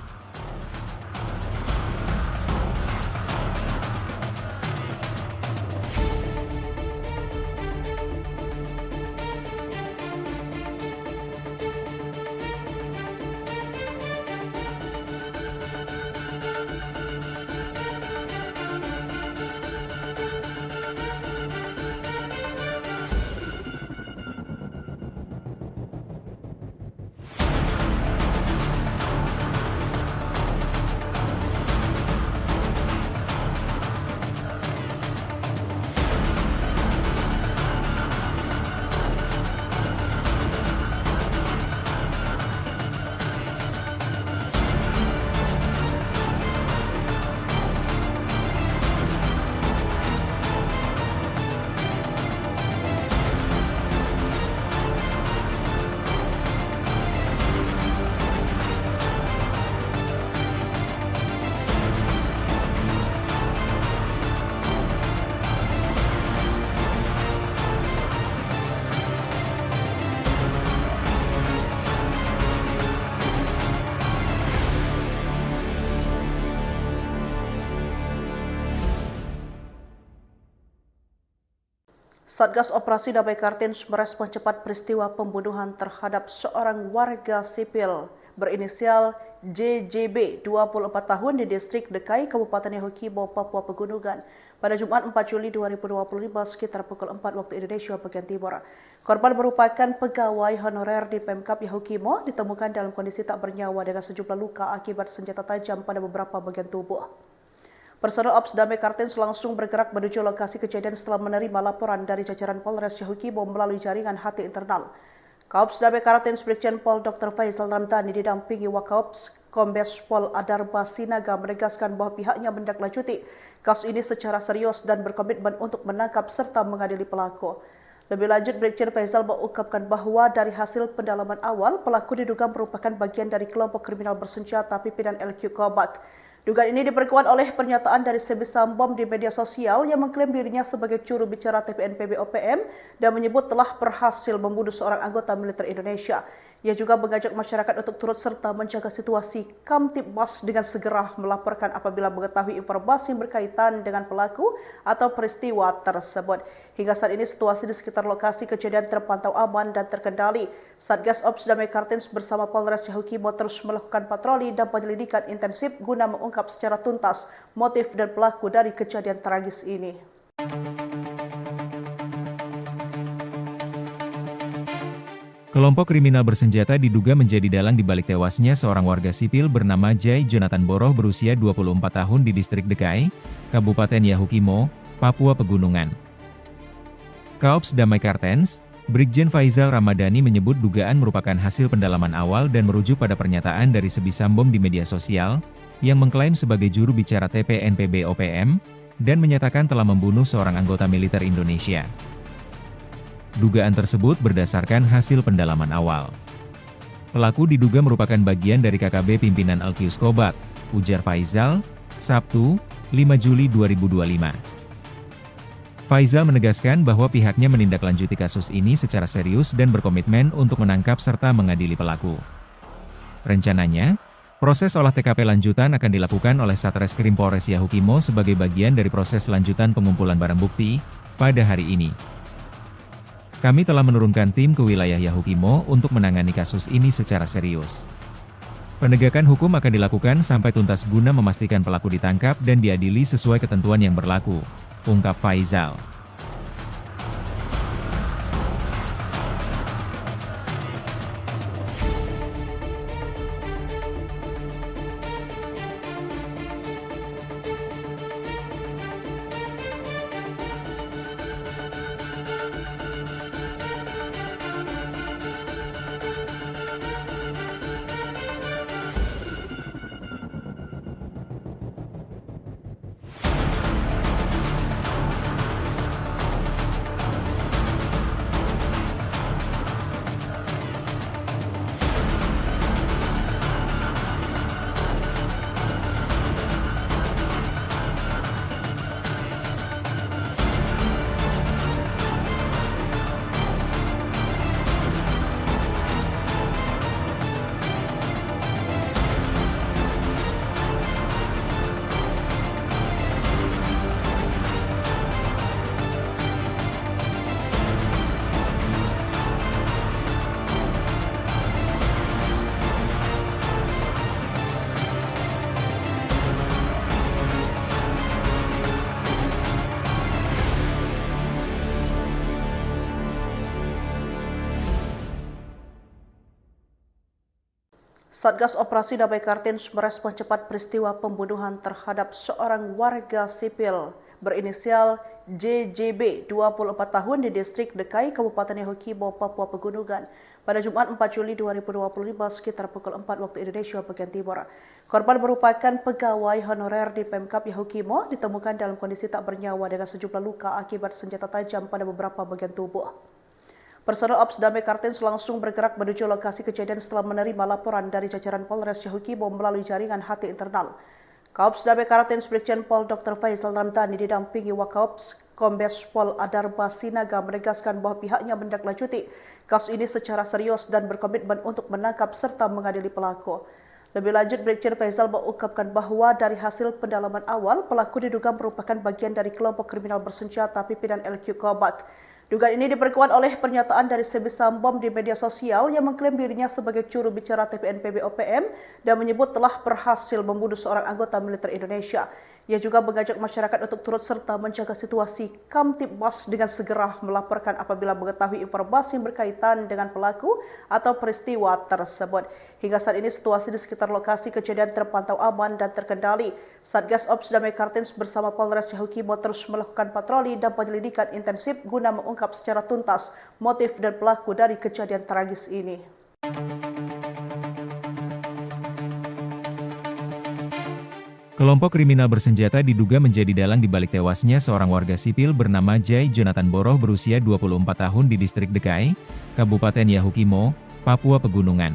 Speaker 1: Satgas Operasi Damai Kartens merespon cepat peristiwa pembunuhan terhadap seorang warga sipil berinisial JJB, 24 tahun di distrik Dekai, Kabupaten Yahukibo, Papua Pegunungan pada Jumat 4 Juli 2025 sekitar pukul 4 waktu Indonesia bagian Timur. Korban merupakan pegawai honorer di Pemkap Yahukimo, ditemukan dalam kondisi tak bernyawa dengan sejumlah luka akibat senjata tajam pada beberapa bagian tubuh. Personel Ops Damai Kartens langsung bergerak menuju lokasi kejadian setelah menerima laporan dari jajaran Polres Yahukimo melalui jaringan HT internal. Kaops Damai Kartens Brigjen Pol Dr. Faisal Ramdhani didampingi Wakaops Kombes Pol Adarba Sinaga menegaskan bahwa pihaknya menindaklanjuti kasus ini secara serius dan berkomitmen untuk menangkap serta mengadili pelaku. Lebih lanjut, Brigjen Faisal mengungkapkan bahwa dari hasil pendalaman awal, pelaku diduga merupakan bagian dari kelompok kriminal bersenjata pimpinan LQ Kobak. Dugaan ini diperkuat oleh pernyataan dari Sebi Sambom di media sosial yang mengklaim dirinya sebagai juru bicara TPNPB OPM dan menyebut telah berhasil membunuh seorang anggota militer Indonesia. Ia juga mengajak masyarakat untuk turut serta menjaga situasi Kamtibmas dengan segera melaporkan apabila mengetahui informasi yang berkaitan dengan pelaku atau peristiwa tersebut. Hingga saat ini situasi di sekitar lokasi kejadian terpantau aman dan terkendali. Satgas Ops Damai Kartens bersama Polres Yahukimo terus melakukan patroli dan penyelidikan intensif guna mengungkap secara tuntas motif dan pelaku dari kejadian tragis ini.
Speaker 2: Kelompok kriminal bersenjata diduga menjadi dalang di balik tewasnya seorang warga sipil bernama Jai Jonathan Boroh berusia 24 tahun di distrik Dekai, Kabupaten Yahukimo, Papua Pegunungan. Kaops Damai Kartens, Brigjen Faizal Ramadhani menyebut dugaan merupakan hasil pendalaman awal dan merujuk pada pernyataan dari Sebi Sambom di media sosial, yang mengklaim sebagai juru bicara TPNPB OPM, dan menyatakan telah membunuh seorang anggota militer Indonesia. Dugaan tersebut berdasarkan hasil pendalaman awal. Pelaku diduga merupakan bagian dari KKB pimpinan Alkius Kobat, ujar Faizal, Sabtu, 5 Juli 2025. Faizal menegaskan bahwa pihaknya menindaklanjuti kasus ini secara serius dan berkomitmen untuk menangkap serta mengadili pelaku. Rencananya, proses olah TKP lanjutan akan dilakukan oleh Satreskrim Polres Yahukimo sebagai bagian dari proses lanjutan pengumpulan barang bukti pada hari ini. Kami telah menurunkan tim ke wilayah Yahukimo untuk menangani kasus ini secara serius. Penegakan hukum akan dilakukan sampai tuntas guna memastikan pelaku ditangkap dan diadili sesuai ketentuan yang berlaku, ungkap Faizal.
Speaker 1: Satgas Operasi Damai Kartens merespon cepat peristiwa pembunuhan terhadap seorang warga sipil berinisial JJB, 24 tahun di distrik Dekai, Kabupaten Yahukimo, Papua Pegunungan pada Jumat 4 Juli 2025 sekitar pukul 4 waktu Indonesia bagian Timur. Korban merupakan pegawai honorer di Pemkap Yahukimo, ditemukan dalam kondisi tak bernyawa dengan sejumlah luka akibat senjata tajam pada beberapa bagian tubuh. Personel Ops Damai Kartens langsung bergerak menuju lokasi kejadian setelah menerima laporan dari jajaran Polres Yahukimo melalui jaringan HT internal. Kaops Damai Kartens Brigjen Pol Dr. Faizal Ramadhani didampingi Wakaops Kombes Pol Adarba Sinaga menegaskan bahwa pihaknya menindaklanjuti kasus ini secara serius dan berkomitmen untuk menangkap serta mengadili pelaku. Lebih lanjut, Brigjen Faizal mengungkapkan bahwa dari hasil pendalaman awal, pelaku diduga merupakan bagian dari kelompok kriminal bersenjata pimpinan LQ Kobat. Dugaan ini diperkuat oleh pernyataan dari Sebi Sambom di media sosial yang mengklaim dirinya sebagai juru bicara TPNPB OPM dan menyebut telah berhasil membunuh seorang anggota militer Indonesia. Ia juga mengajak masyarakat untuk turut serta menjaga situasi Kamtibmas dengan segera melaporkan apabila mengetahui informasi yang berkaitan dengan pelaku atau peristiwa tersebut. Hingga saat ini situasi di sekitar lokasi kejadian terpantau aman dan terkendali. Satgas Ops Damai Kartens bersama Polres Yahukimo terus melakukan patroli dan penyelidikan intensif guna mengungkap secara tuntas motif dan pelaku dari kejadian tragis ini.
Speaker 2: Kelompok kriminal bersenjata diduga menjadi dalang di balik tewasnya seorang warga sipil bernama Jai Jonathan Boroh berusia 24 tahun di distrik Dekai, Kabupaten Yahukimo, Papua Pegunungan.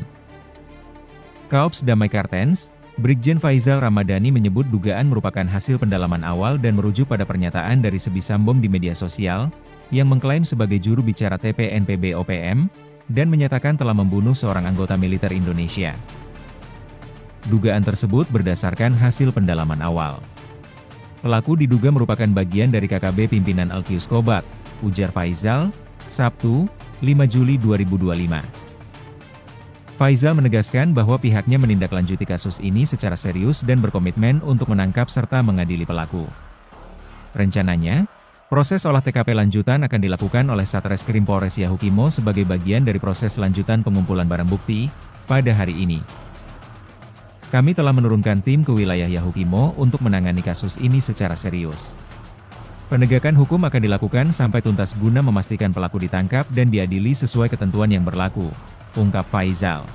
Speaker 2: Kaops Damai Kartens, Brigjen Faizal Ramadhani menyebut dugaan merupakan hasil pendalaman awal dan merujuk pada pernyataan dari Sebisambom di media sosial, yang mengklaim sebagai juru bicara TPNPB OPM, dan menyatakan telah membunuh seorang anggota militer Indonesia. Dugaan tersebut berdasarkan hasil pendalaman awal. Pelaku diduga merupakan bagian dari KKB pimpinan Alkius Kobat, ujar Faizal, Sabtu, 5 Juli 2025. Faizal menegaskan bahwa pihaknya menindaklanjuti kasus ini secara serius dan berkomitmen untuk menangkap serta mengadili pelaku. Rencananya, proses olah TKP lanjutan akan dilakukan oleh Satreskrim Polres Yahukimo sebagai bagian dari proses lanjutan pengumpulan barang bukti pada hari ini. Kami telah menurunkan tim ke wilayah Yahukimo untuk menangani kasus ini secara serius. Penegakan hukum akan dilakukan sampai tuntas guna memastikan pelaku ditangkap dan diadili sesuai ketentuan yang berlaku, ungkap Faizal.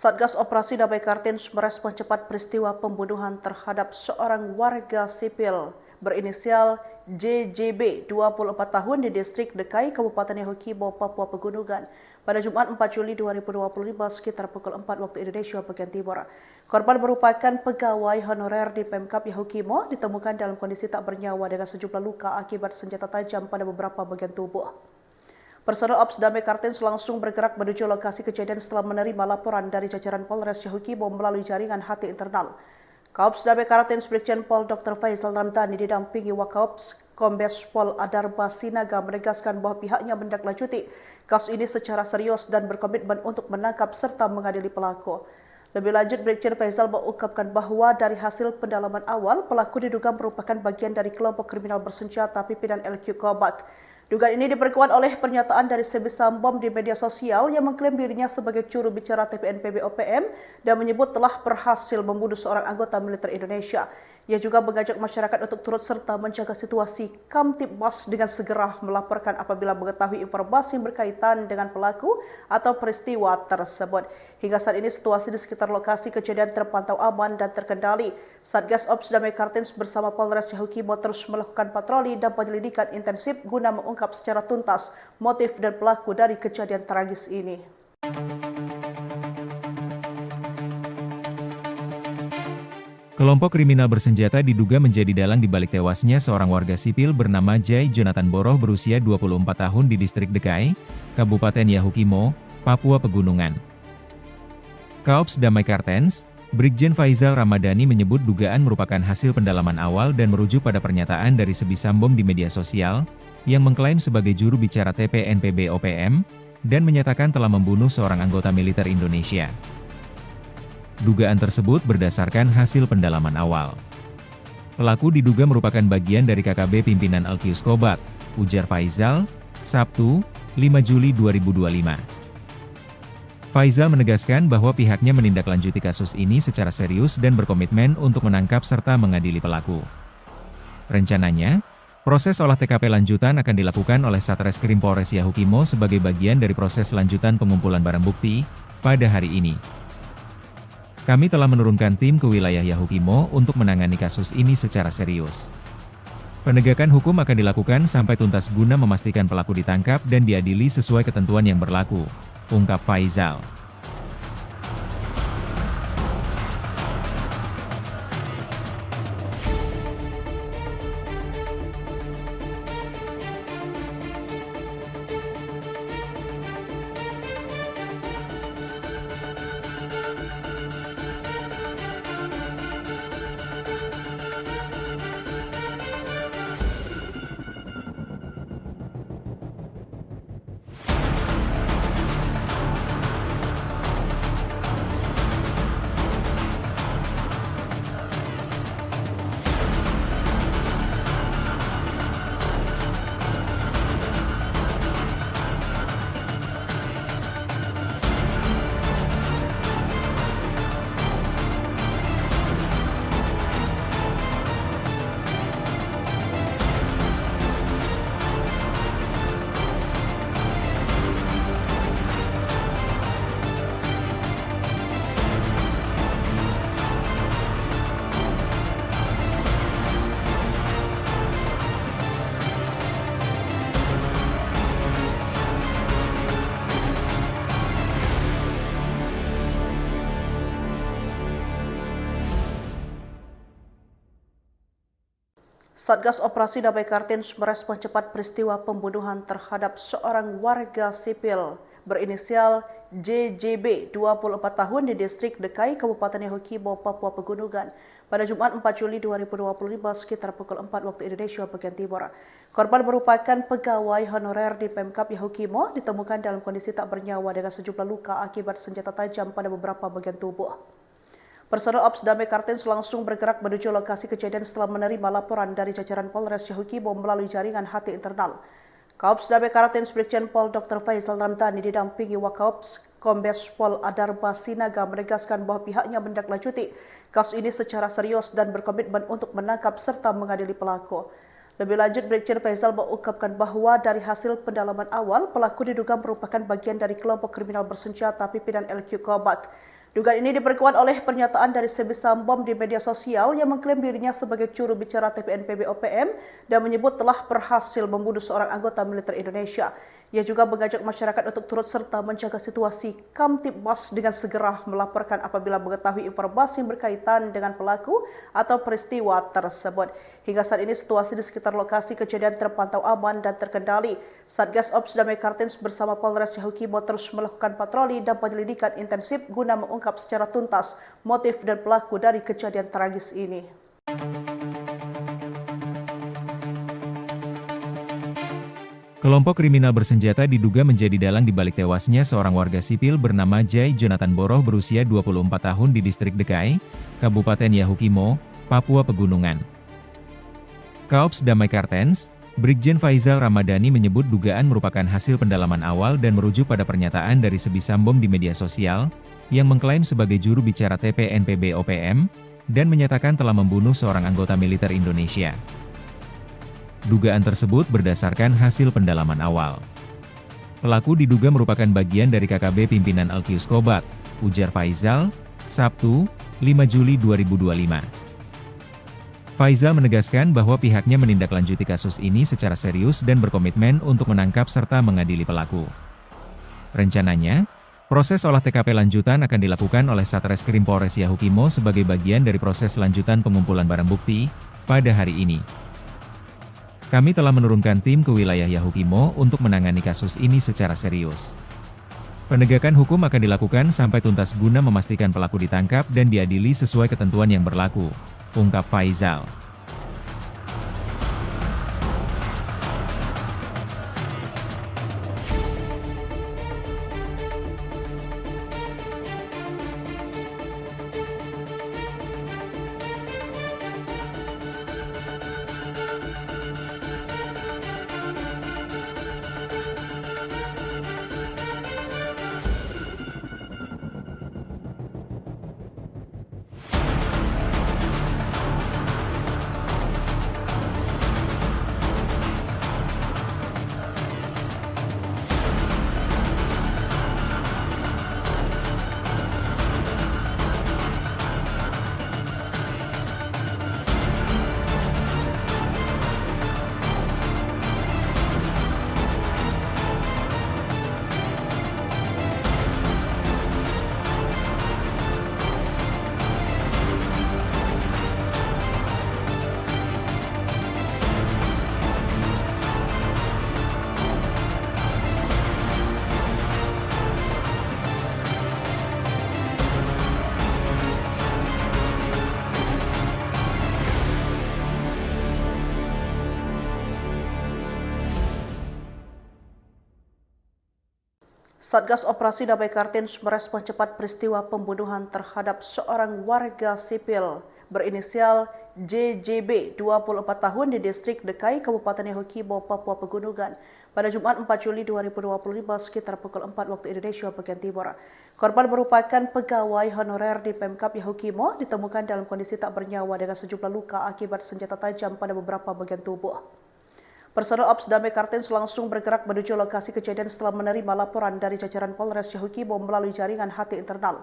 Speaker 1: Satgas Operasi Damai Kartens merespon cepat peristiwa pembunuhan terhadap seorang warga sipil berinisial JJB, 24 tahun di distrik Dekai, Kabupaten Yahukimo, Papua Pegunungan pada Jumat 4 Juli 2025 sekitar pukul 4 waktu Indonesia bagian Timur. Korban merupakan pegawai honorer di Pemkap Yahukimo, ditemukan dalam kondisi tak bernyawa dengan sejumlah luka akibat senjata tajam pada beberapa bagian tubuh. Personel Ops Damai Kartens langsung bergerak menuju lokasi kejadian setelah menerima laporan dari jajaran Polres Yahukimo melalui jaringan HT internal. Kaops Damai Kartens Brigjen Pol Dr. Faizal Ramadhani didampingi Wakaops Kombes Pol Adarba Sinaga menegaskan bahwa pihaknya menindaklanjuti kasus ini secara serius dan berkomitmen untuk menangkap serta mengadili pelaku. Lebih lanjut, Brigjen Faizal mengungkapkan bahwa dari hasil pendalaman awal, pelaku diduga merupakan bagian dari kelompok kriminal bersenjata pimpinan LQ Kobat. Dugaan ini diperkuat oleh pernyataan dari Sebisambom di media sosial yang mengklaim dirinya sebagai juru bicara TPNPB OPM dan menyebut telah berhasil membunuh seorang anggota militer Indonesia. Ia juga mengajak masyarakat untuk turut serta menjaga situasi Kamtibmas dengan segera melaporkan apabila mengetahui informasi yang berkaitan dengan pelaku atau peristiwa tersebut. Hingga saat ini situasi di sekitar lokasi kejadian terpantau aman dan terkendali. Satgas Ops Damai Kartens bersama Polres Yahukimo terus melakukan patroli dan penyelidikan intensif guna mengungkap secara tuntas motif dan pelaku dari kejadian tragis ini.
Speaker 2: Kelompok kriminal bersenjata diduga menjadi dalang di balik tewasnya seorang warga sipil bernama Jai Jonathan Boroh berusia 24 tahun di distrik Dekai, Kabupaten Yahukimo, Papua Pegunungan. Kaops Damai Kartens, Brigjen Faizal Ramadhani menyebut dugaan merupakan hasil pendalaman awal dan merujuk pada pernyataan dari Sebisambom di media sosial, yang mengklaim sebagai juru bicara TPNPB OPM, dan menyatakan telah membunuh seorang anggota militer Indonesia. Dugaan tersebut berdasarkan hasil pendalaman awal. Pelaku diduga merupakan bagian dari KKB pimpinan Alkius Kobat, ujar Faizal, Sabtu, 5 Juli 2025. Faizal menegaskan bahwa pihaknya menindaklanjuti kasus ini secara serius dan berkomitmen untuk menangkap serta mengadili pelaku. Rencananya, proses olah TKP lanjutan akan dilakukan oleh Satreskrim Polres Yahukimo sebagai bagian dari proses lanjutan pengumpulan barang bukti pada hari ini. Kami telah menurunkan tim ke wilayah Yahukimo untuk menangani kasus ini secara serius. Penegakan hukum akan dilakukan sampai tuntas guna memastikan pelaku ditangkap dan diadili sesuai ketentuan yang berlaku, ungkap Faizal.
Speaker 1: Satgas Operasi Damai Kartens merespon cepat peristiwa pembunuhan terhadap seorang warga sipil berinisial JJB 24 tahun di distrik Dekai, Kabupaten Yahukimo, Papua Pegunungan pada Jumat 4 Juli 2025 sekitar pukul 4 waktu Indonesia bagian Timur. Korban merupakan pegawai honorer di Pemkap Yahukimo, ditemukan dalam kondisi tak bernyawa dengan sejumlah luka akibat senjata tajam pada beberapa bagian tubuh. Personel Ops Damai Kartens langsung bergerak menuju lokasi kejadian setelah menerima laporan dari jajaran Polres Yahukimo melalui jaringan HT internal. Kaops Damai Kartens Brigjen Pol Dr. Faizal Ramdhani didampingi Wakaops Kombes Pol Adarba Sinaga menegaskan bahwa pihaknya menindaklanjuti kasus ini secara serius dan berkomitmen untuk menangkap serta mengadili pelaku. Lebih lanjut, Brigjen Faizal mengungkapkan bahwa dari hasil pendalaman awal, pelaku diduga merupakan bagian dari kelompok kriminal bersenjata pimpinan LQ Kobak. Dugaan ini diperkuat oleh pernyataan dari Sebi Sambom di media sosial yang mengklaim dirinya sebagai juru bicara TPNPB OPM dan menyebut telah berhasil membunuh seorang anggota militer Indonesia. Ia juga mengajak masyarakat untuk turut serta menjaga situasi Kamtibmas dengan segera melaporkan apabila mengetahui informasi yang berkaitan dengan pelaku atau peristiwa tersebut. Hingga saat ini situasi di sekitar lokasi kejadian terpantau aman dan terkendali. Satgas Ops Damai Kartens bersama Polres Yahukimo terus melakukan patroli dan penyelidikan intensif guna mengungkap secara tuntas motif dan pelaku dari kejadian tragis ini.
Speaker 2: Kelompok kriminal bersenjata diduga menjadi dalang di balik tewasnya seorang warga sipil bernama Jai Jonathan Boroh berusia 24 tahun di distrik Dekai, Kabupaten Yahukimo, Papua Pegunungan. Kaops Damai Kartens, Brigjen Faizal Ramadhani menyebut dugaan merupakan hasil pendalaman awal dan merujuk pada pernyataan dari Sebi Sambom di media sosial, yang mengklaim sebagai juru bicara TPNPB OPM, dan menyatakan telah membunuh seorang anggota militer Indonesia. Dugaan tersebut berdasarkan hasil pendalaman awal. Pelaku diduga merupakan bagian dari KKB pimpinan Alkius Kobak, ujar Faizal, Sabtu, 5 Juli 2025. Faizal menegaskan bahwa pihaknya menindaklanjuti kasus ini secara serius dan berkomitmen untuk menangkap serta mengadili pelaku. Rencananya, proses olah TKP lanjutan akan dilakukan oleh Satreskrim Polres Yahukimo sebagai bagian dari proses lanjutan pengumpulan barang bukti pada hari ini. Kami telah menurunkan tim ke wilayah Yahukimo untuk menangani kasus ini secara serius. Penegakan hukum akan dilakukan sampai tuntas guna memastikan pelaku ditangkap dan diadili sesuai ketentuan yang berlaku, ungkap Faizal.
Speaker 1: Satgas Operasi Damai Kartens merespon cepat peristiwa pembunuhan terhadap seorang warga sipil berinisial JJB 24 tahun di distrik Dekai, Kabupaten Yahukibo, Papua Pegunungan pada Jumat 4 Juli 2025 sekitar pukul 4 waktu Indonesia bagian Timur. Korban merupakan pegawai honorer di Pemkap Yahukimo, ditemukan dalam kondisi tak bernyawa dengan sejumlah luka akibat senjata tajam pada beberapa bagian tubuh. Personel Ops Damai Kartens langsung bergerak menuju lokasi kejadian setelah menerima laporan dari jajaran Polres Yahukibo melalui jaringan HT internal.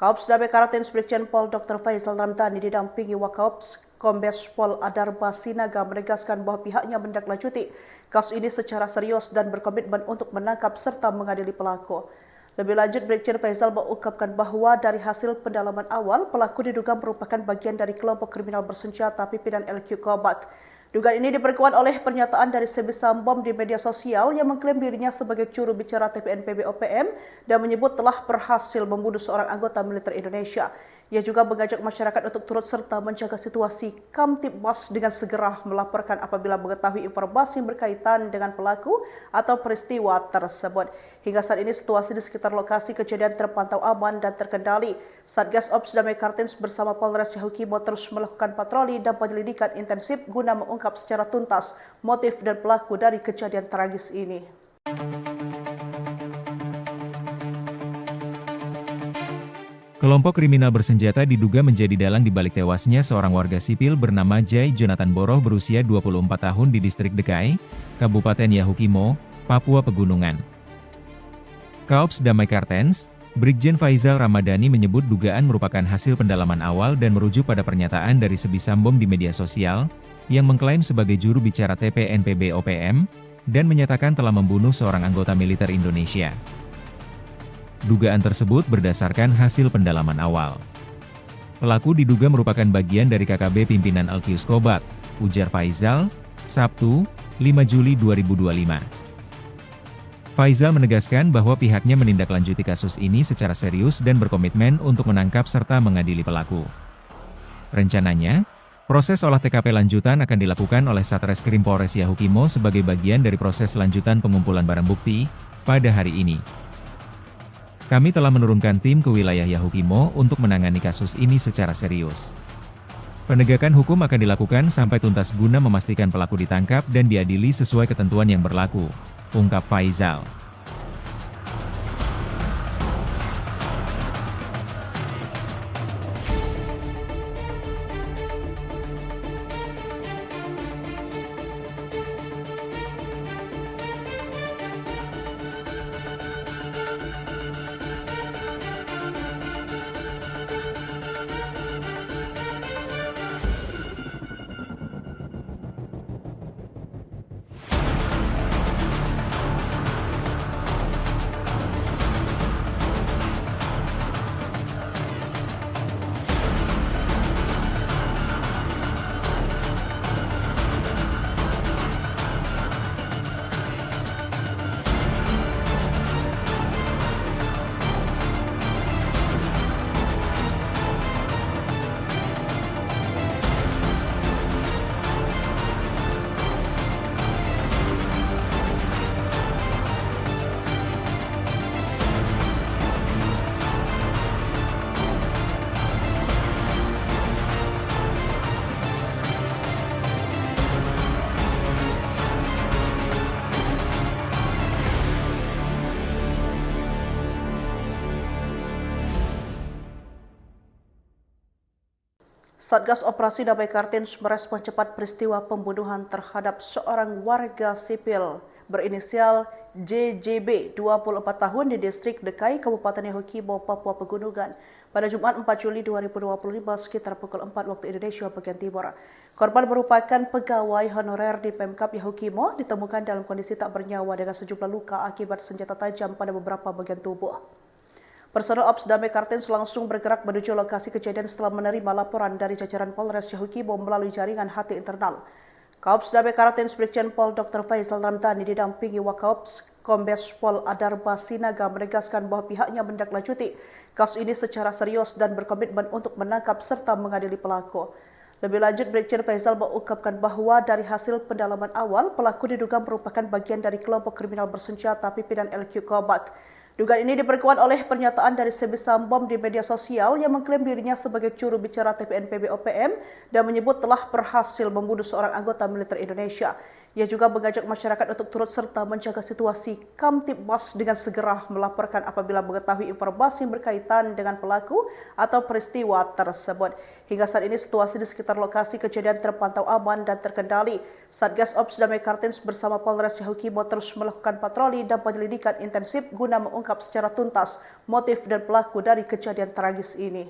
Speaker 1: Kaops Damai Kartens Brigjen Pol Dr. Faisal Ramdhani didampingi Wakaops Kombes Pol Adarba Sinaga menegaskan bahwa pihaknya menindaklanjuti kasus ini secara serius dan berkomitmen untuk menangkap serta mengadili pelaku. Lebih lanjut, Brigjen Faisal mengungkapkan bahwa dari hasil pendalaman awal, pelaku diduga merupakan bagian dari kelompok kriminal bersenjata pimpinan LQ Kobak. Dugaan ini diperkuat oleh pernyataan dari Sebi Sambom di media sosial yang mengklaim dirinya sebagai juru bicara TPNPB OPM dan menyebut telah berhasil membunuh seorang anggota militer Indonesia. Ia juga mengajak masyarakat untuk turut serta menjaga situasi Kamtibmas dengan segera melaporkan apabila mengetahui informasi yang berkaitan dengan pelaku atau peristiwa tersebut. Hingga saat ini situasi di sekitar lokasi kejadian terpantau aman dan terkendali. Satgas Ops Damai Kartens bersama Polres Yahukibo terus melakukan patroli dan penyelidikan intensif guna mengungkap secara tuntas motif dan pelaku dari kejadian tragis ini.
Speaker 2: Kelompok kriminal bersenjata diduga menjadi dalang di balik tewasnya seorang warga sipil bernama Jai Jonathan Boroh berusia 24 tahun di distrik Dekai, Kabupaten Yahukimo, Papua Pegunungan. Kaops Damai Kartens, Brigjen Faisal Ramadhani menyebut dugaan merupakan hasil pendalaman awal dan merujuk pada pernyataan dari Sebi Sambom di media sosial, yang mengklaim sebagai juru bicara TPNPB OPM, dan menyatakan telah membunuh seorang anggota militer Indonesia. Dugaan tersebut berdasarkan hasil pendalaman awal. Pelaku diduga merupakan bagian dari KKB pimpinan Alkius Kobak, ujar Faisal, Sabtu, 5 Juli 2025. Faisal menegaskan bahwa pihaknya menindaklanjuti kasus ini secara serius dan berkomitmen untuk menangkap serta mengadili pelaku. Rencananya, proses olah TKP lanjutan akan dilakukan oleh Satreskrim Polres Yahukimo sebagai bagian dari proses lanjutan pengumpulan barang bukti pada hari ini. Kami telah menurunkan tim ke wilayah Yahukimo untuk menangani kasus ini secara serius. Penegakan hukum akan dilakukan sampai tuntas guna memastikan pelaku ditangkap dan diadili sesuai ketentuan yang berlaku, ungkap Faisal.
Speaker 1: Satgas Operasi Damai Kartens merespon cepat peristiwa pembunuhan terhadap seorang warga sipil berinisial JJB 24 tahun di distrik Dekai, Kabupaten Yahukibo, Papua Pegunungan pada Jumat 4 Juli 2025 sekitar pukul 4 waktu Indonesia bagian Timur. Korban merupakan pegawai honorer di Pemkap Yahukimo, ditemukan dalam kondisi tak bernyawa dengan sejumlah luka akibat senjata tajam pada beberapa bagian tubuh. Personel Ops Damai Kartens langsung bergerak menuju lokasi kejadian setelah menerima laporan dari jajaran Polres Yahukibo melalui jaringan HT internal. Kaops Damai Kartens Brigjen Pol Dr. Faisal Ramdhani didampingi Wakaops Kombes Pol Adarba Sinaga menegaskan bahwa pihaknya menindaklanjuti kasus ini secara serius dan berkomitmen untuk menangkap serta mengadili pelaku. Lebih lanjut, Brigjen Faisal mengungkapkan bahwa dari hasil pendalaman awal, pelaku diduga merupakan bagian dari kelompok kriminal bersenjata pimpinan LQ Kobak. Dugaan ini diperkuat oleh pernyataan dari Sebisam Bom di media sosial yang mengklaim dirinya sebagai juru bicara TPNPB OPM dan menyebut telah berhasil membunuh seorang anggota militer Indonesia. Ia juga mengajak masyarakat untuk turut serta menjaga situasi Kamtibmas dengan segera melaporkan apabila mengetahui informasi yang berkaitan dengan pelaku atau peristiwa tersebut. Hingga saat ini situasi di sekitar lokasi kejadian terpantau aman dan terkendali. Satgas Ops Damai Kartens bersama Polres Yahukimo terus melakukan patroli dan penyelidikan intensif guna mengungkap secara tuntas motif dan pelaku dari kejadian tragis ini.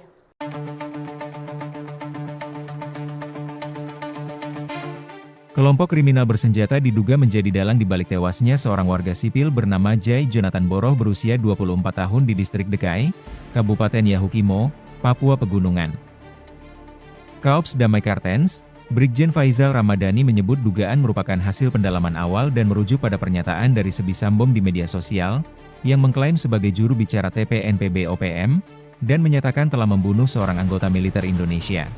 Speaker 2: Kelompok kriminal bersenjata diduga menjadi dalang di balik tewasnya seorang warga sipil bernama Jai Jonathan Boroh berusia 24 tahun di distrik Dekai, Kabupaten Yahukimo, Papua Pegunungan. Kaops Damai Kartens, Brigjen Faizal Ramadhani menyebut dugaan merupakan hasil pendalaman awal dan merujuk pada pernyataan dari Sebisam Bom di media sosial, yang mengklaim sebagai juru bicara TPNPB OPM, dan menyatakan telah membunuh seorang anggota militer Indonesia.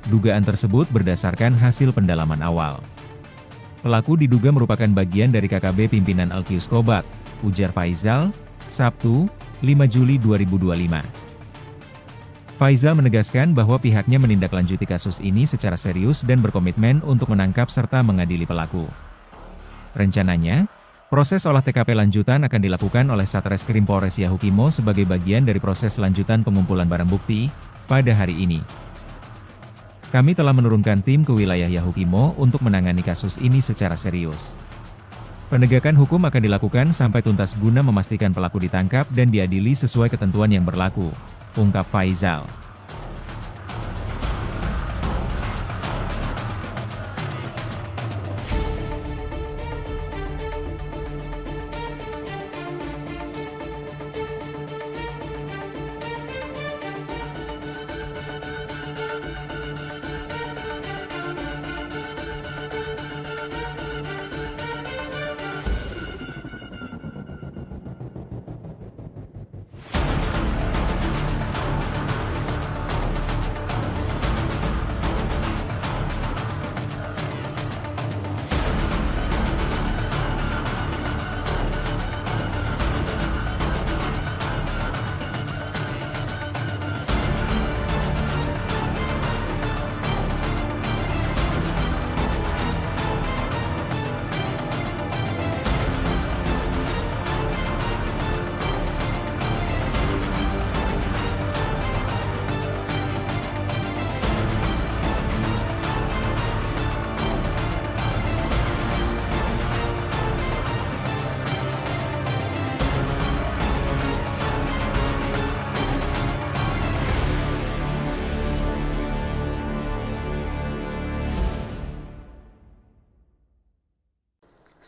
Speaker 2: Dugaan tersebut berdasarkan hasil pendalaman awal. Pelaku diduga merupakan bagian dari KKB pimpinan Alkius Kobak, ujar Faizal, Sabtu, 5 Juli 2025. Faizal menegaskan bahwa pihaknya menindaklanjuti kasus ini secara serius dan berkomitmen untuk menangkap serta mengadili pelaku. Rencananya, proses olah TKP lanjutan akan dilakukan oleh Satreskrim Polres Yahukimo sebagai bagian dari proses lanjutan pengumpulan barang bukti pada hari ini. Kami telah menurunkan tim ke wilayah Yahukimo untuk menangani kasus ini secara serius. Penegakan hukum akan dilakukan sampai tuntas guna memastikan pelaku ditangkap dan diadili sesuai ketentuan yang berlaku, ungkap Faizal.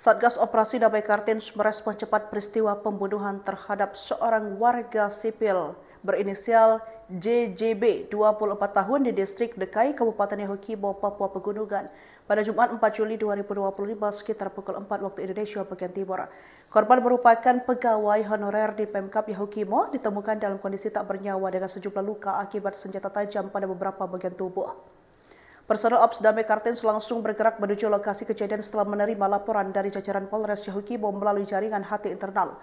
Speaker 1: Satgas Operasi Damai Kartens merespon cepat peristiwa pembunuhan terhadap seorang warga sipil berinisial JJB 24 tahun di distrik Dekai, Kabupaten Yahukimo, Papua Pegunungan pada Jumat 4 Juli 2025 sekitar pukul 4 waktu Indonesia bagian Timur. Korban merupakan pegawai honorer di Pemkab Yahukimo, ditemukan dalam kondisi tak bernyawa dengan sejumlah luka akibat senjata tajam pada beberapa bagian tubuh. Personel Ops Damai Kartens langsung bergerak menuju lokasi kejadian setelah menerima laporan dari jajaran Polres Yahukimo melalui jaringan HT internal.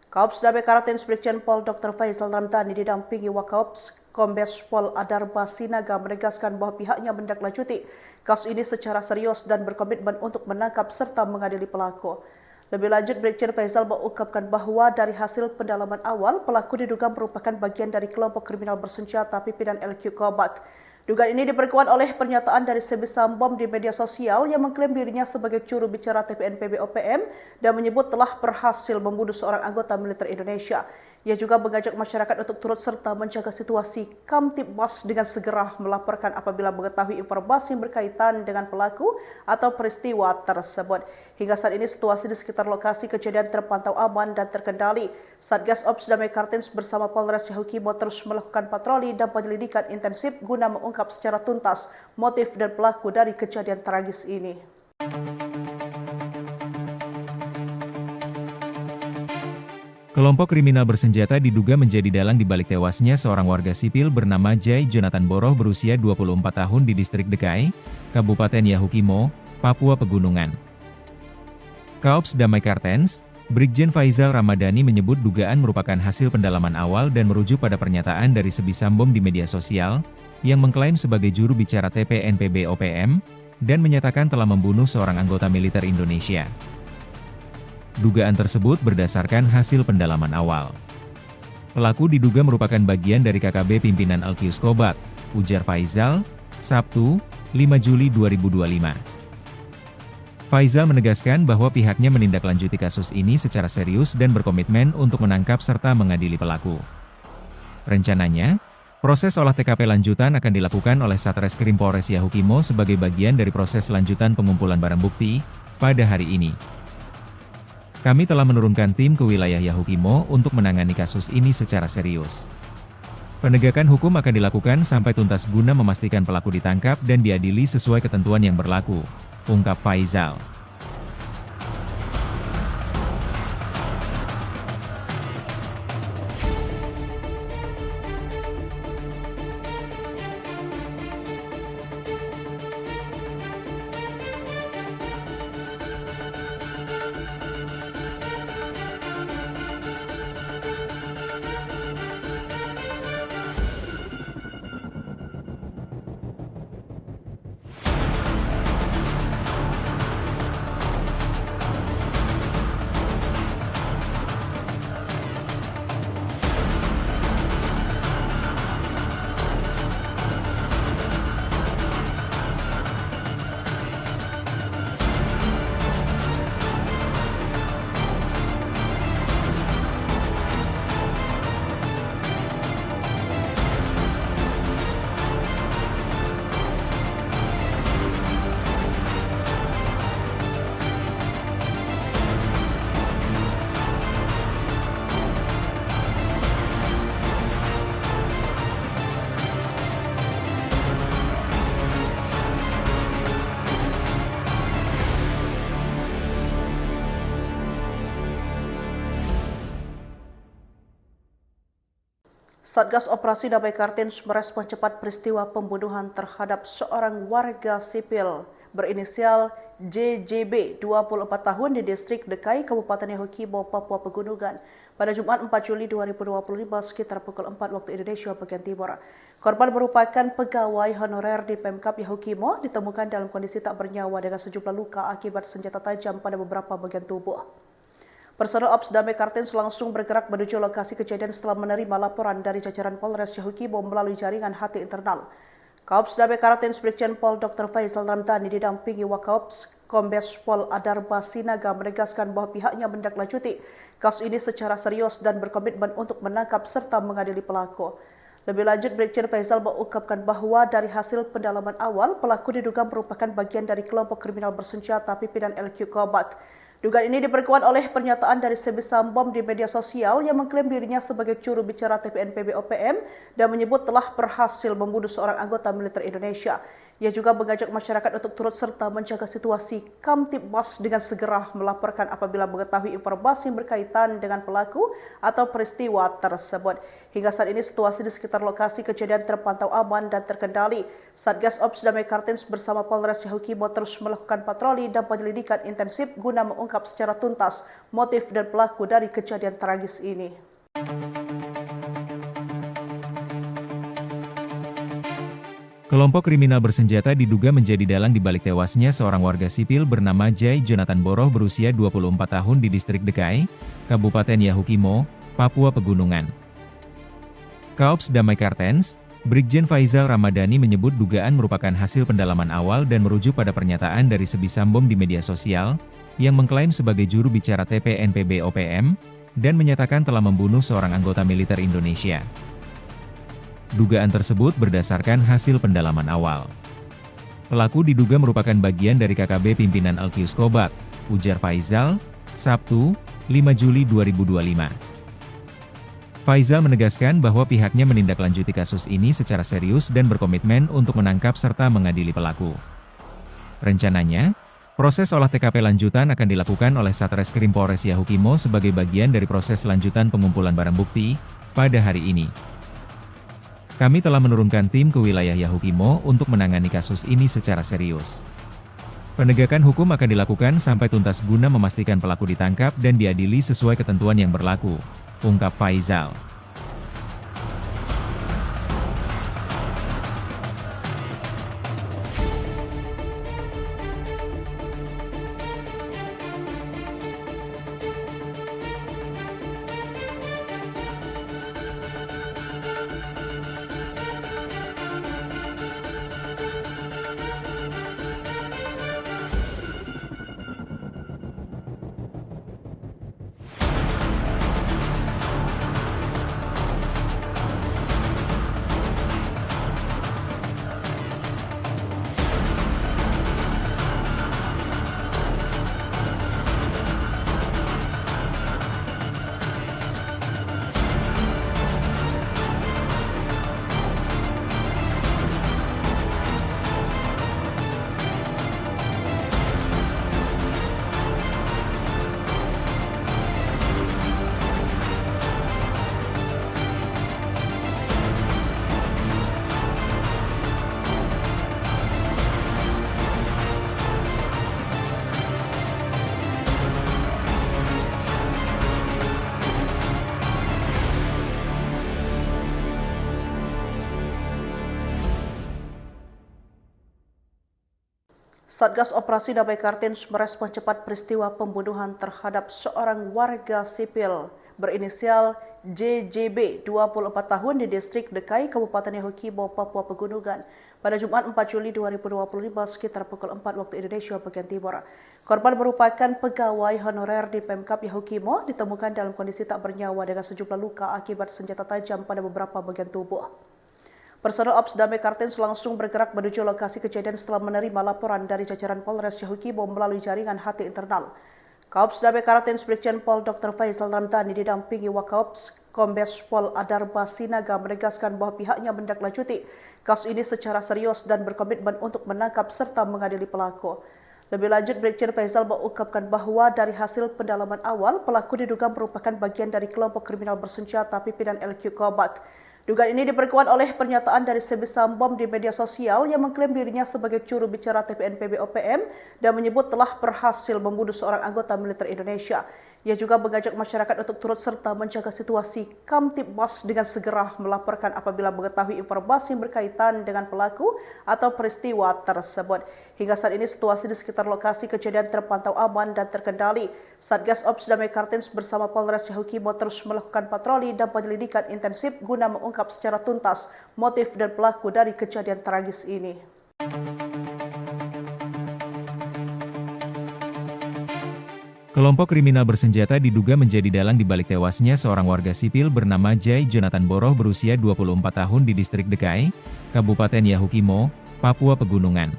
Speaker 1: Kaops Damai Kartens Brigjen Pol Dr. Faizal Ramadhani didampingi Wakaops Kombes Pol Adarba Sinaga menegaskan bahwa pihaknya menindaklanjuti kasus ini secara serius dan berkomitmen untuk menangkap serta mengadili pelaku. Lebih lanjut, Brigjen Faizal mengungkapkan bahwa dari hasil pendalaman awal, pelaku diduga merupakan bagian dari kelompok kriminal bersenjata pimpinan LQ Kobak. Dugaan ini diperkuat oleh pernyataan dari Sebisam Bom di media sosial yang mengklaim dirinya sebagai juru bicara TPNPB OPM dan menyebut telah berhasil membunuh seorang anggota militer Indonesia. Ia juga mengajak masyarakat untuk turut serta menjaga situasi Kamtibmas dengan segera melaporkan apabila mengetahui informasi yang berkaitan dengan pelaku atau peristiwa tersebut. Hingga saat ini situasi di sekitar lokasi kejadian terpantau aman dan terkendali. Satgas Ops Damai Kartens bersama Polres Yahukimo terus melakukan patroli dan penyelidikan intensif guna mengungkap secara tuntas motif dan pelaku dari kejadian tragis ini.
Speaker 2: Kelompok kriminal bersenjata diduga menjadi dalang di balik tewasnya seorang warga sipil bernama Jai Jonathan Boroh berusia 24 tahun di distrik Dekai, Kabupaten Yahukimo, Papua Pegunungan. Kaops Damai Kartens, Brigjen Faizal Ramadhani menyebut dugaan merupakan hasil pendalaman awal dan merujuk pada pernyataan dari Sebisambom di media sosial, yang mengklaim sebagai juru bicara TPNPB OPM, dan menyatakan telah membunuh seorang anggota militer Indonesia. Dugaan tersebut berdasarkan hasil pendalaman awal. Pelaku diduga merupakan bagian dari KKB pimpinan Alkius Kobat, ujar Faizal, Sabtu, 5 Juli 2025. Faizal menegaskan bahwa pihaknya menindaklanjuti kasus ini secara serius dan berkomitmen untuk menangkap serta mengadili pelaku. Rencananya, proses olah TKP lanjutan akan dilakukan oleh Satreskrim Polres Yahukimo sebagai bagian dari proses lanjutan pengumpulan barang bukti pada hari ini. Kami telah menurunkan tim ke wilayah Yahukimo untuk menangani kasus ini secara serius. Penegakan hukum akan dilakukan sampai tuntas guna memastikan pelaku ditangkap dan diadili sesuai ketentuan yang berlaku, ungkap Faizal.
Speaker 1: Satgas Operasi Damai Kartens merespon cepat peristiwa pembunuhan terhadap seorang warga sipil berinisial JJB, 24 tahun di distrik Dekai, Kabupaten Yahukimo, Papua Pegunungan pada Jumat 4 Juli 2025 sekitar pukul 4 waktu Indonesia bagian Timur. Korban merupakan pegawai honorer di Pemkap Yahukimo, ditemukan dalam kondisi tak bernyawa dengan sejumlah luka akibat senjata tajam pada beberapa bagian tubuh. Personel Ops Damai Kartens langsung bergerak menuju lokasi kejadian setelah menerima laporan dari jajaran Polres Yahukimo melalui jaringan HT internal. Kaops Damai Kartens Brigjen Pol Dr. Faizal Ramadhani didampingi Wakaops Kombes Pol Adarba Sinaga menegaskan bahwa pihaknya menindaklanjuti kasus ini secara serius dan berkomitmen untuk menangkap serta mengadili pelaku. Lebih lanjut, Brigjen Faizal mengungkapkan bahwa dari hasil pendalaman awal, pelaku diduga merupakan bagian dari kelompok kriminal bersenjata pimpinan LQ Kobat. Dugaan ini diperkuat oleh pernyataan dari Sebisambom di media sosial yang mengklaim dirinya sebagai juru bicara TPNPB OPM dan menyebut telah berhasil membunuh seorang anggota militer Indonesia. Ia juga mengajak masyarakat untuk turut serta menjaga situasi Kamtibmas dengan segera melaporkan apabila mengetahui informasi yang berkaitan dengan pelaku atau peristiwa tersebut. Hingga saat ini situasi di sekitar lokasi kejadian terpantau aman dan terkendali. Satgas Ops Damai Kartens bersama Polres Yahukimo terus melakukan patroli dan penyelidikan intensif guna mengungkap secara tuntas motif dan pelaku dari kejadian tragis ini.
Speaker 2: Kelompok kriminal bersenjata diduga menjadi dalang di balik tewasnya seorang warga sipil bernama Jai Jonathan Boroh berusia 24 tahun di distrik Dekai, Kabupaten Yahukimo, Papua Pegunungan. Kaops Damai Kartens, Brigjen Faizal Ramadhani menyebut dugaan merupakan hasil pendalaman awal dan merujuk pada pernyataan dari Sebisambom di media sosial, yang mengklaim sebagai juru bicara TPNPB OPM, dan menyatakan telah membunuh seorang anggota militer Indonesia. Dugaan tersebut berdasarkan hasil pendalaman awal. Pelaku diduga merupakan bagian dari KKB pimpinan Alkius Kobat, ujar Faizal, Sabtu, 5 Juli 2025. Faizal menegaskan bahwa pihaknya menindaklanjuti kasus ini secara serius dan berkomitmen untuk menangkap serta mengadili pelaku. Rencananya, proses olah TKP lanjutan akan dilakukan oleh Satreskrim Polres Yahukimo sebagai bagian dari proses lanjutan pengumpulan barang bukti pada hari ini. Kami telah menurunkan tim ke wilayah Yahukimo untuk menangani kasus ini secara serius. Penegakan hukum akan dilakukan sampai tuntas guna memastikan pelaku ditangkap dan diadili sesuai ketentuan yang berlaku, ungkap Faizal.
Speaker 1: Satgas Operasi Damai Kartens merespon cepat peristiwa pembunuhan terhadap seorang warga sipil berinisial JJB 24 tahun di distrik Dekai, Kabupaten Yahukibo, Papua Pegunungan pada Jumat 4 Juli 2025 sekitar pukul 4 waktu Indonesia bagian Timur. Korban merupakan pegawai honorer di Pemkap Yahukimo, ditemukan dalam kondisi tak bernyawa dengan sejumlah luka akibat senjata tajam pada beberapa bagian tubuh. Personel Ops Damai Kartens langsung bergerak menuju lokasi kejadian setelah menerima laporan dari jajaran Polres Yahukibo melalui jaringan HT internal. Kaops Damai Kartens Brigjen Pol Dr. Faizal Ramdhani didampingi Wakaops Kombes Pol Adarba Sinaga menegaskan bahwa pihaknya menindaklanjuti kasus ini secara serius dan berkomitmen untuk menangkap serta mengadili pelaku. Lebih lanjut, Brigjen Faizal mengungkapkan bahwa dari hasil pendalaman awal, pelaku diduga merupakan bagian dari kelompok kriminal bersenjata pimpinan LQ Kobak. Dugaan ini diperkuat oleh pernyataan dari Sebisam Bom di media sosial yang mengklaim dirinya sebagai juru bicara TPNPB OPM dan menyebut telah berhasil membunuh seorang anggota militer Indonesia. Ia juga mengajak masyarakat untuk turut serta menjaga situasi Kamtibmas dengan segera melaporkan apabila mengetahui informasi yang berkaitan dengan pelaku atau peristiwa tersebut. Hingga saat ini situasi di sekitar lokasi kejadian terpantau aman dan terkendali. Satgas Ops Damai Kartens bersama Polres Yahukibo terus melakukan patroli dan penyelidikan intensif guna mengungkap secara tuntas motif dan pelaku dari kejadian tragis ini.
Speaker 2: Kelompok kriminal bersenjata diduga menjadi dalang di balik tewasnya seorang warga sipil bernama Jai Jonathan Boroh berusia 24 tahun di distrik Dekai, Kabupaten Yahukimo, Papua Pegunungan.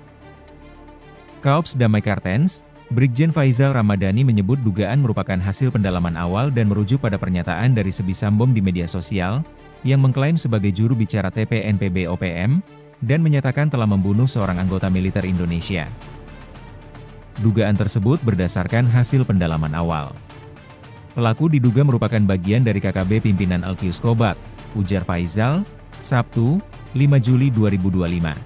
Speaker 2: Kaops Damai Kartens, Brigjen Faizal Ramdhani menyebut dugaan merupakan hasil pendalaman awal dan merujuk pada pernyataan dari Sebisam Bom di media sosial, yang mengklaim sebagai juru bicara TPNPB OPM, dan menyatakan telah membunuh seorang anggota militer Indonesia. Dugaan tersebut berdasarkan hasil pendalaman awal. Pelaku diduga merupakan bagian dari KKB pimpinan Alkius Kobak, ujar Faizal, Sabtu, 5 Juli 2025.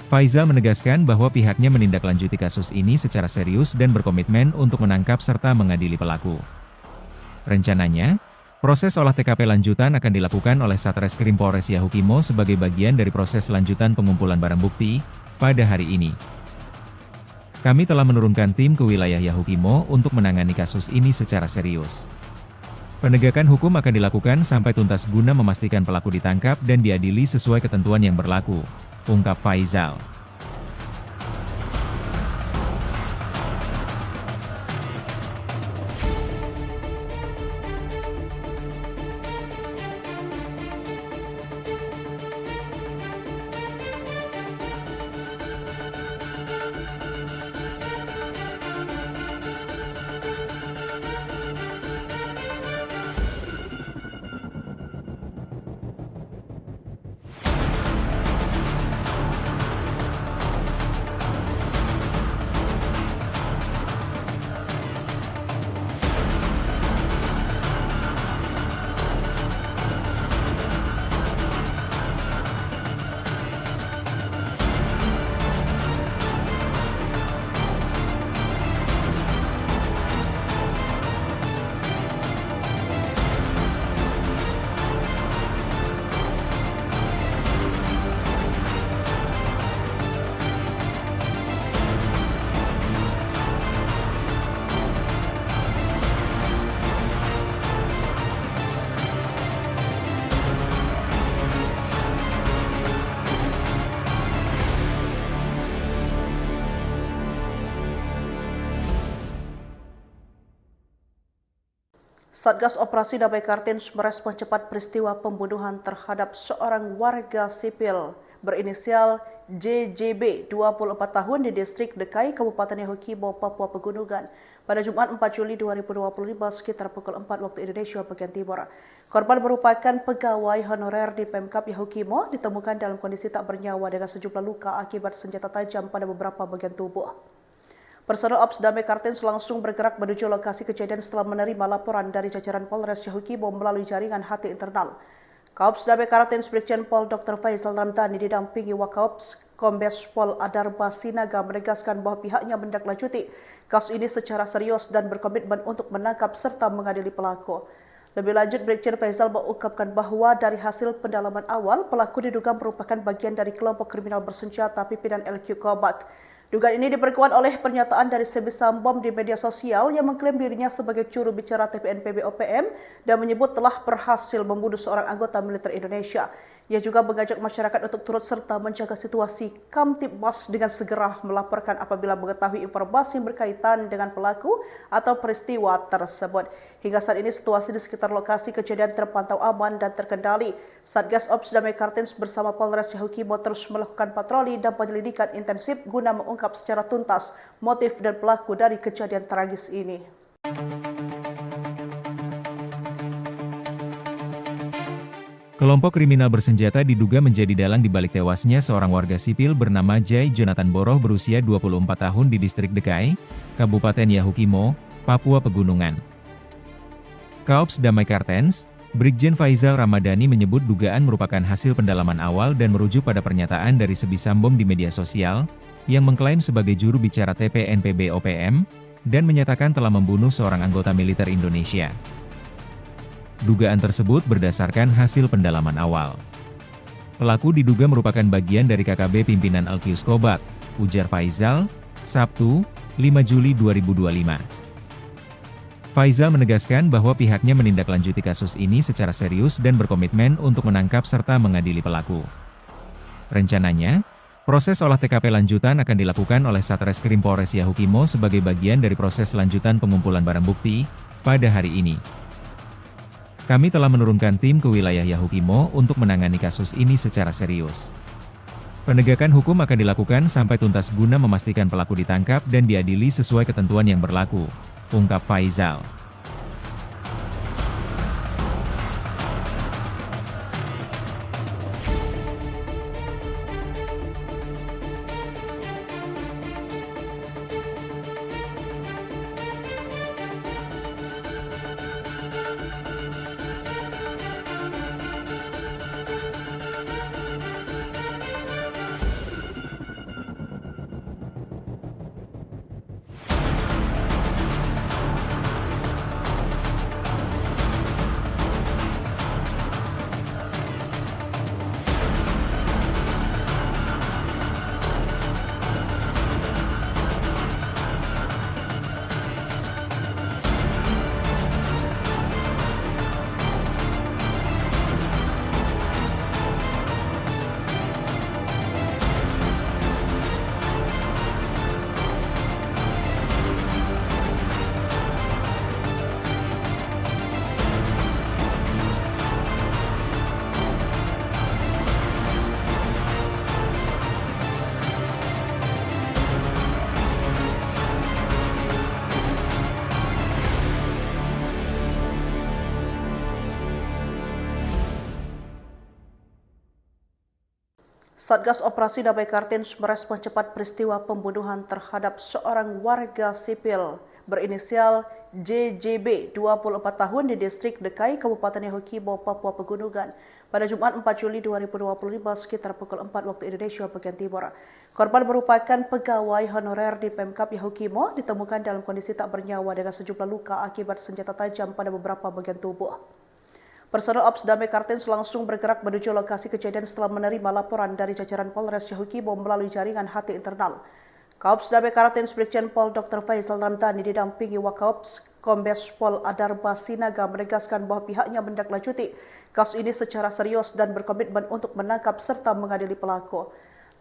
Speaker 2: Faizal menegaskan bahwa pihaknya menindaklanjuti kasus ini secara serius dan berkomitmen untuk menangkap serta mengadili pelaku. Rencananya, proses olah TKP lanjutan akan dilakukan oleh Satreskrim Polres Yahukimo sebagai bagian dari proses lanjutan pengumpulan barang bukti pada hari ini. Kami telah menurunkan tim ke wilayah Yahukimo untuk menangani kasus ini secara serius. Penegakan hukum akan dilakukan sampai tuntas guna memastikan pelaku ditangkap dan diadili sesuai ketentuan yang berlaku, ungkap Faizal.
Speaker 1: Satgas Operasi Damai Kartens merespon cepat peristiwa pembunuhan terhadap seorang warga sipil berinisial JJB 24 tahun di distrik Dekai, Kabupaten Yahukibo, Papua Pegunungan pada Jumat 4 Juli 2025 sekitar pukul 4 waktu Indonesia bagian Timur. Korban merupakan pegawai honorer di Pemkap Yahukimo, ditemukan dalam kondisi tak bernyawa dengan sejumlah luka akibat senjata tajam pada beberapa bagian tubuh. Personel Ops Damai Kartens langsung bergerak menuju lokasi kejadian setelah menerima laporan dari jajaran Polres Yahukibo melalui jaringan HT internal. Kaops Damai Kartens Brigjen Pol Dr. Faisal Ramdhani didampingi Wakaops Kombes Pol Adarba Sinaga menegaskan bahwa pihaknya menindaklanjuti kasus ini secara serius dan berkomitmen untuk menangkap serta mengadili pelaku. Lebih lanjut, Brigjen Faisal mengungkapkan bahwa dari hasil pendalaman awal, pelaku diduga merupakan bagian dari kelompok kriminal bersenjata pimpinan LQ Kobak. Dugaan ini diperkuat oleh pernyataan dari Sebi Sambom di media sosial yang mengklaim dirinya sebagai juru bicara TPNPB OPM dan menyebut telah berhasil membunuh seorang anggota militer Indonesia. Ia juga mengajak masyarakat untuk turut serta menjaga situasi Kamtibmas dengan segera melaporkan apabila mengetahui informasi yang berkaitan dengan pelaku atau peristiwa tersebut. Hingga saat ini situasi di sekitar lokasi kejadian terpantau aman dan terkendali. Satgas Ops Damai Kartens bersama Polres Yahukibo terus melakukan patroli dan penyelidikan intensif guna mengungkap secara tuntas motif dan pelaku dari kejadian tragis ini.
Speaker 2: Kelompok kriminal bersenjata diduga menjadi dalang di balik tewasnya seorang warga sipil bernama Jai Jonathan Boroh berusia 24 tahun di distrik Dekai, Kabupaten Yahukimo, Papua Pegunungan. Kaops Damai Kartens, Brigjen Faisal Ramadhani menyebut dugaan merupakan hasil pendalaman awal dan merujuk pada pernyataan dari Sebi Sambom di media sosial, yang mengklaim sebagai juru bicara TPNPB OPM, dan menyatakan telah membunuh seorang anggota militer Indonesia. Dugaan tersebut berdasarkan hasil pendalaman awal. Pelaku diduga merupakan bagian dari KKB pimpinan Alkius Kobak, ujar Faisal, Sabtu, 5 Juli 2025. Faisal menegaskan bahwa pihaknya menindaklanjuti kasus ini secara serius dan berkomitmen untuk menangkap serta mengadili pelaku. Rencananya, proses olah TKP lanjutan akan dilakukan oleh Satreskrim Polres Yahukimo sebagai bagian dari proses lanjutan pengumpulan barang bukti pada hari ini. Kami telah menurunkan tim ke wilayah Yahukimo untuk menangani kasus ini secara serius. Penegakan hukum akan dilakukan sampai tuntas guna memastikan pelaku ditangkap dan diadili sesuai ketentuan yang berlaku, ungkap Faisal.
Speaker 1: Satgas Operasi Damai Kartens merespon cepat peristiwa pembunuhan terhadap seorang warga sipil berinisial JJB 24 tahun di distrik Dekai, Kabupaten Yahukibo, Papua Pegunungan pada Jumat 4 Juli 2025 sekitar pukul 4 waktu Indonesia bagian Timur. Korban merupakan pegawai honorer di Pemkap Yahukimo, ditemukan dalam kondisi tak bernyawa dengan sejumlah luka akibat senjata tajam pada beberapa bagian tubuh. Personel Ops Damai Kartens langsung bergerak menuju lokasi kejadian setelah menerima laporan dari jajaran Polres Yahukibo melalui jaringan HT internal. Kaops Damai Kartens Brigjen Pol Dr. Faisal Ramdhani didampingi Wakaops Kombes Pol Adarba Sinaga menegaskan bahwa pihaknya menindaklanjuti kasus ini secara serius dan berkomitmen untuk menangkap serta mengadili pelaku.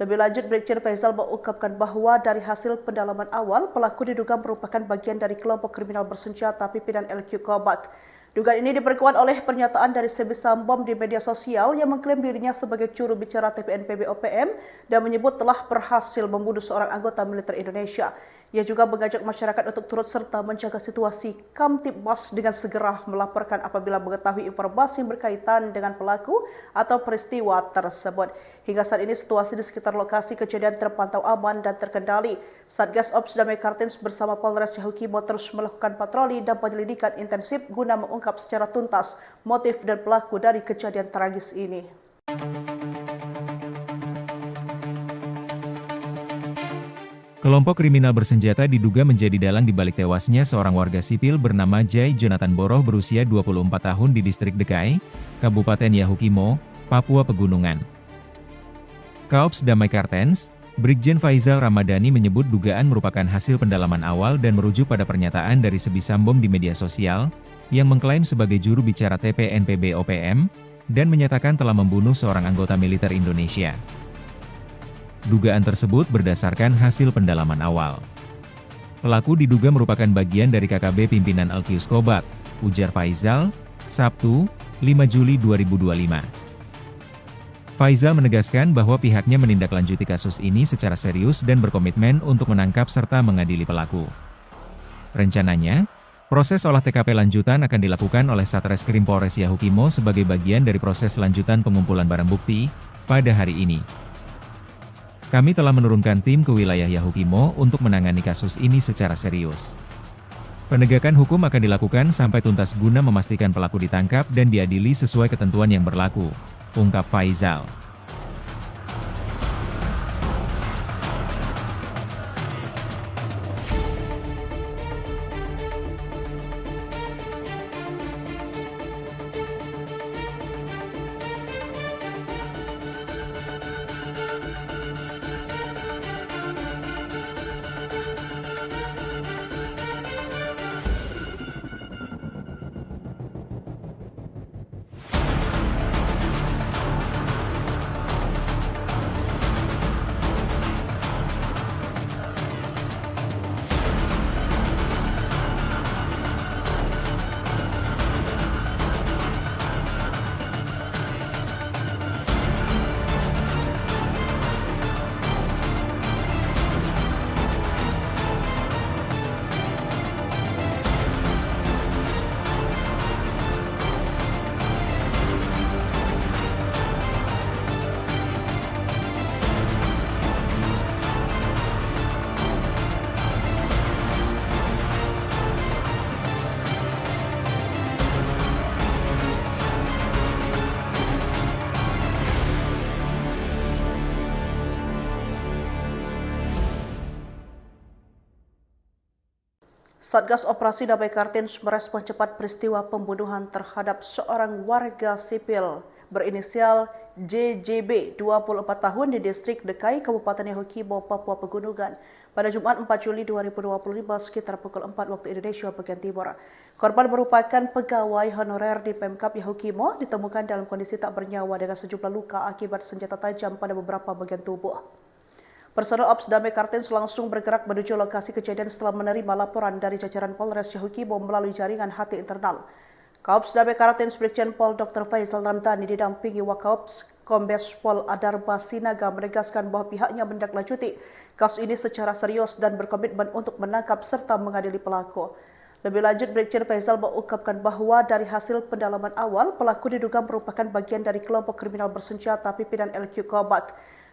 Speaker 1: Lebih lanjut, Brigjen Faisal mengungkapkan bahwa dari hasil pendalaman awal, pelaku diduga merupakan bagian dari kelompok kriminal bersenjata pimpinan LQ Kobak. Dugaan ini diperkuat oleh pernyataan dari Sebisam Bom di media sosial yang mengklaim dirinya sebagai juru bicara TPNPB OPM dan menyebut telah berhasil membunuh seorang anggota militer Indonesia. Ia juga mengajak masyarakat untuk turut serta menjaga situasi Kamtibmas dengan segera melaporkan apabila mengetahui informasi yang berkaitan dengan pelaku atau peristiwa tersebut. Hingga saat ini situasi di sekitar lokasi kejadian terpantau aman dan terkendali. Satgas Ops Damai Kartens bersama Polres Yahukimo terus melakukan patroli dan penyelidikan intensif guna mengungkap secara tuntas motif dan pelaku dari kejadian tragis ini.
Speaker 2: Kelompok kriminal bersenjata diduga menjadi dalang di balik tewasnya seorang warga sipil bernama Jai Jonathan Boroh berusia 24 tahun di distrik Dekai, Kabupaten Yahukimo, Papua Pegunungan. Kaops Damai Kartens, Brigjen Faizal Ramadhani menyebut dugaan merupakan hasil pendalaman awal dan merujuk pada pernyataan dari Sebisam Bom di media sosial, yang mengklaim sebagai juru bicara TPNPB OPM, dan menyatakan telah membunuh seorang anggota militer Indonesia. Dugaan tersebut berdasarkan hasil pendalaman awal. Pelaku diduga merupakan bagian dari KKB pimpinan Alkius Kobat, ujar Faizal, Sabtu, 5 Juli 2025. Faizal menegaskan bahwa pihaknya menindaklanjuti kasus ini secara serius dan berkomitmen untuk menangkap serta mengadili pelaku. Rencananya, proses olah TKP lanjutan akan dilakukan oleh Satreskrim Polres Yahukimo sebagai bagian dari proses lanjutan pengumpulan barang bukti pada hari ini. Kami telah menurunkan tim ke wilayah Yahukimo untuk menangani kasus ini secara serius. Penegakan hukum akan dilakukan sampai tuntas guna memastikan pelaku ditangkap dan diadili sesuai ketentuan yang berlaku, ungkap Faizal.
Speaker 1: Satgas Operasi Damai Kartens merespon cepat peristiwa pembunuhan terhadap seorang warga sipil berinisial JJB, 24 tahun di distrik Dekai, Kabupaten Yahukimo, Papua Pegunungan, pada Jumat 4 Juli 2025 sekitar pukul 4 waktu Indonesia bagian Timur. Korban merupakan pegawai honorer di Pemkap Yahukimo, ditemukan dalam kondisi tak bernyawa dengan sejumlah luka akibat senjata tajam pada beberapa bagian tubuh. Personel Ops Damai Kartens langsung bergerak menuju lokasi kejadian setelah menerima laporan dari jajaran Polres Yahukimo melalui jaringan HT internal. Kaops Damai Kartens Brigjen Pol Dr. Faizal Ramadhani didampingi Wakaops Kombes Pol Adarba Sinaga menegaskan bahwa pihaknya menindaklanjuti kasus ini secara serius dan berkomitmen untuk menangkap serta mengadili pelaku. Lebih lanjut, Brigjen Faizal mengungkapkan bahwa dari hasil pendalaman awal, pelaku diduga merupakan bagian dari kelompok kriminal bersenjata pimpinan LQ Kobat.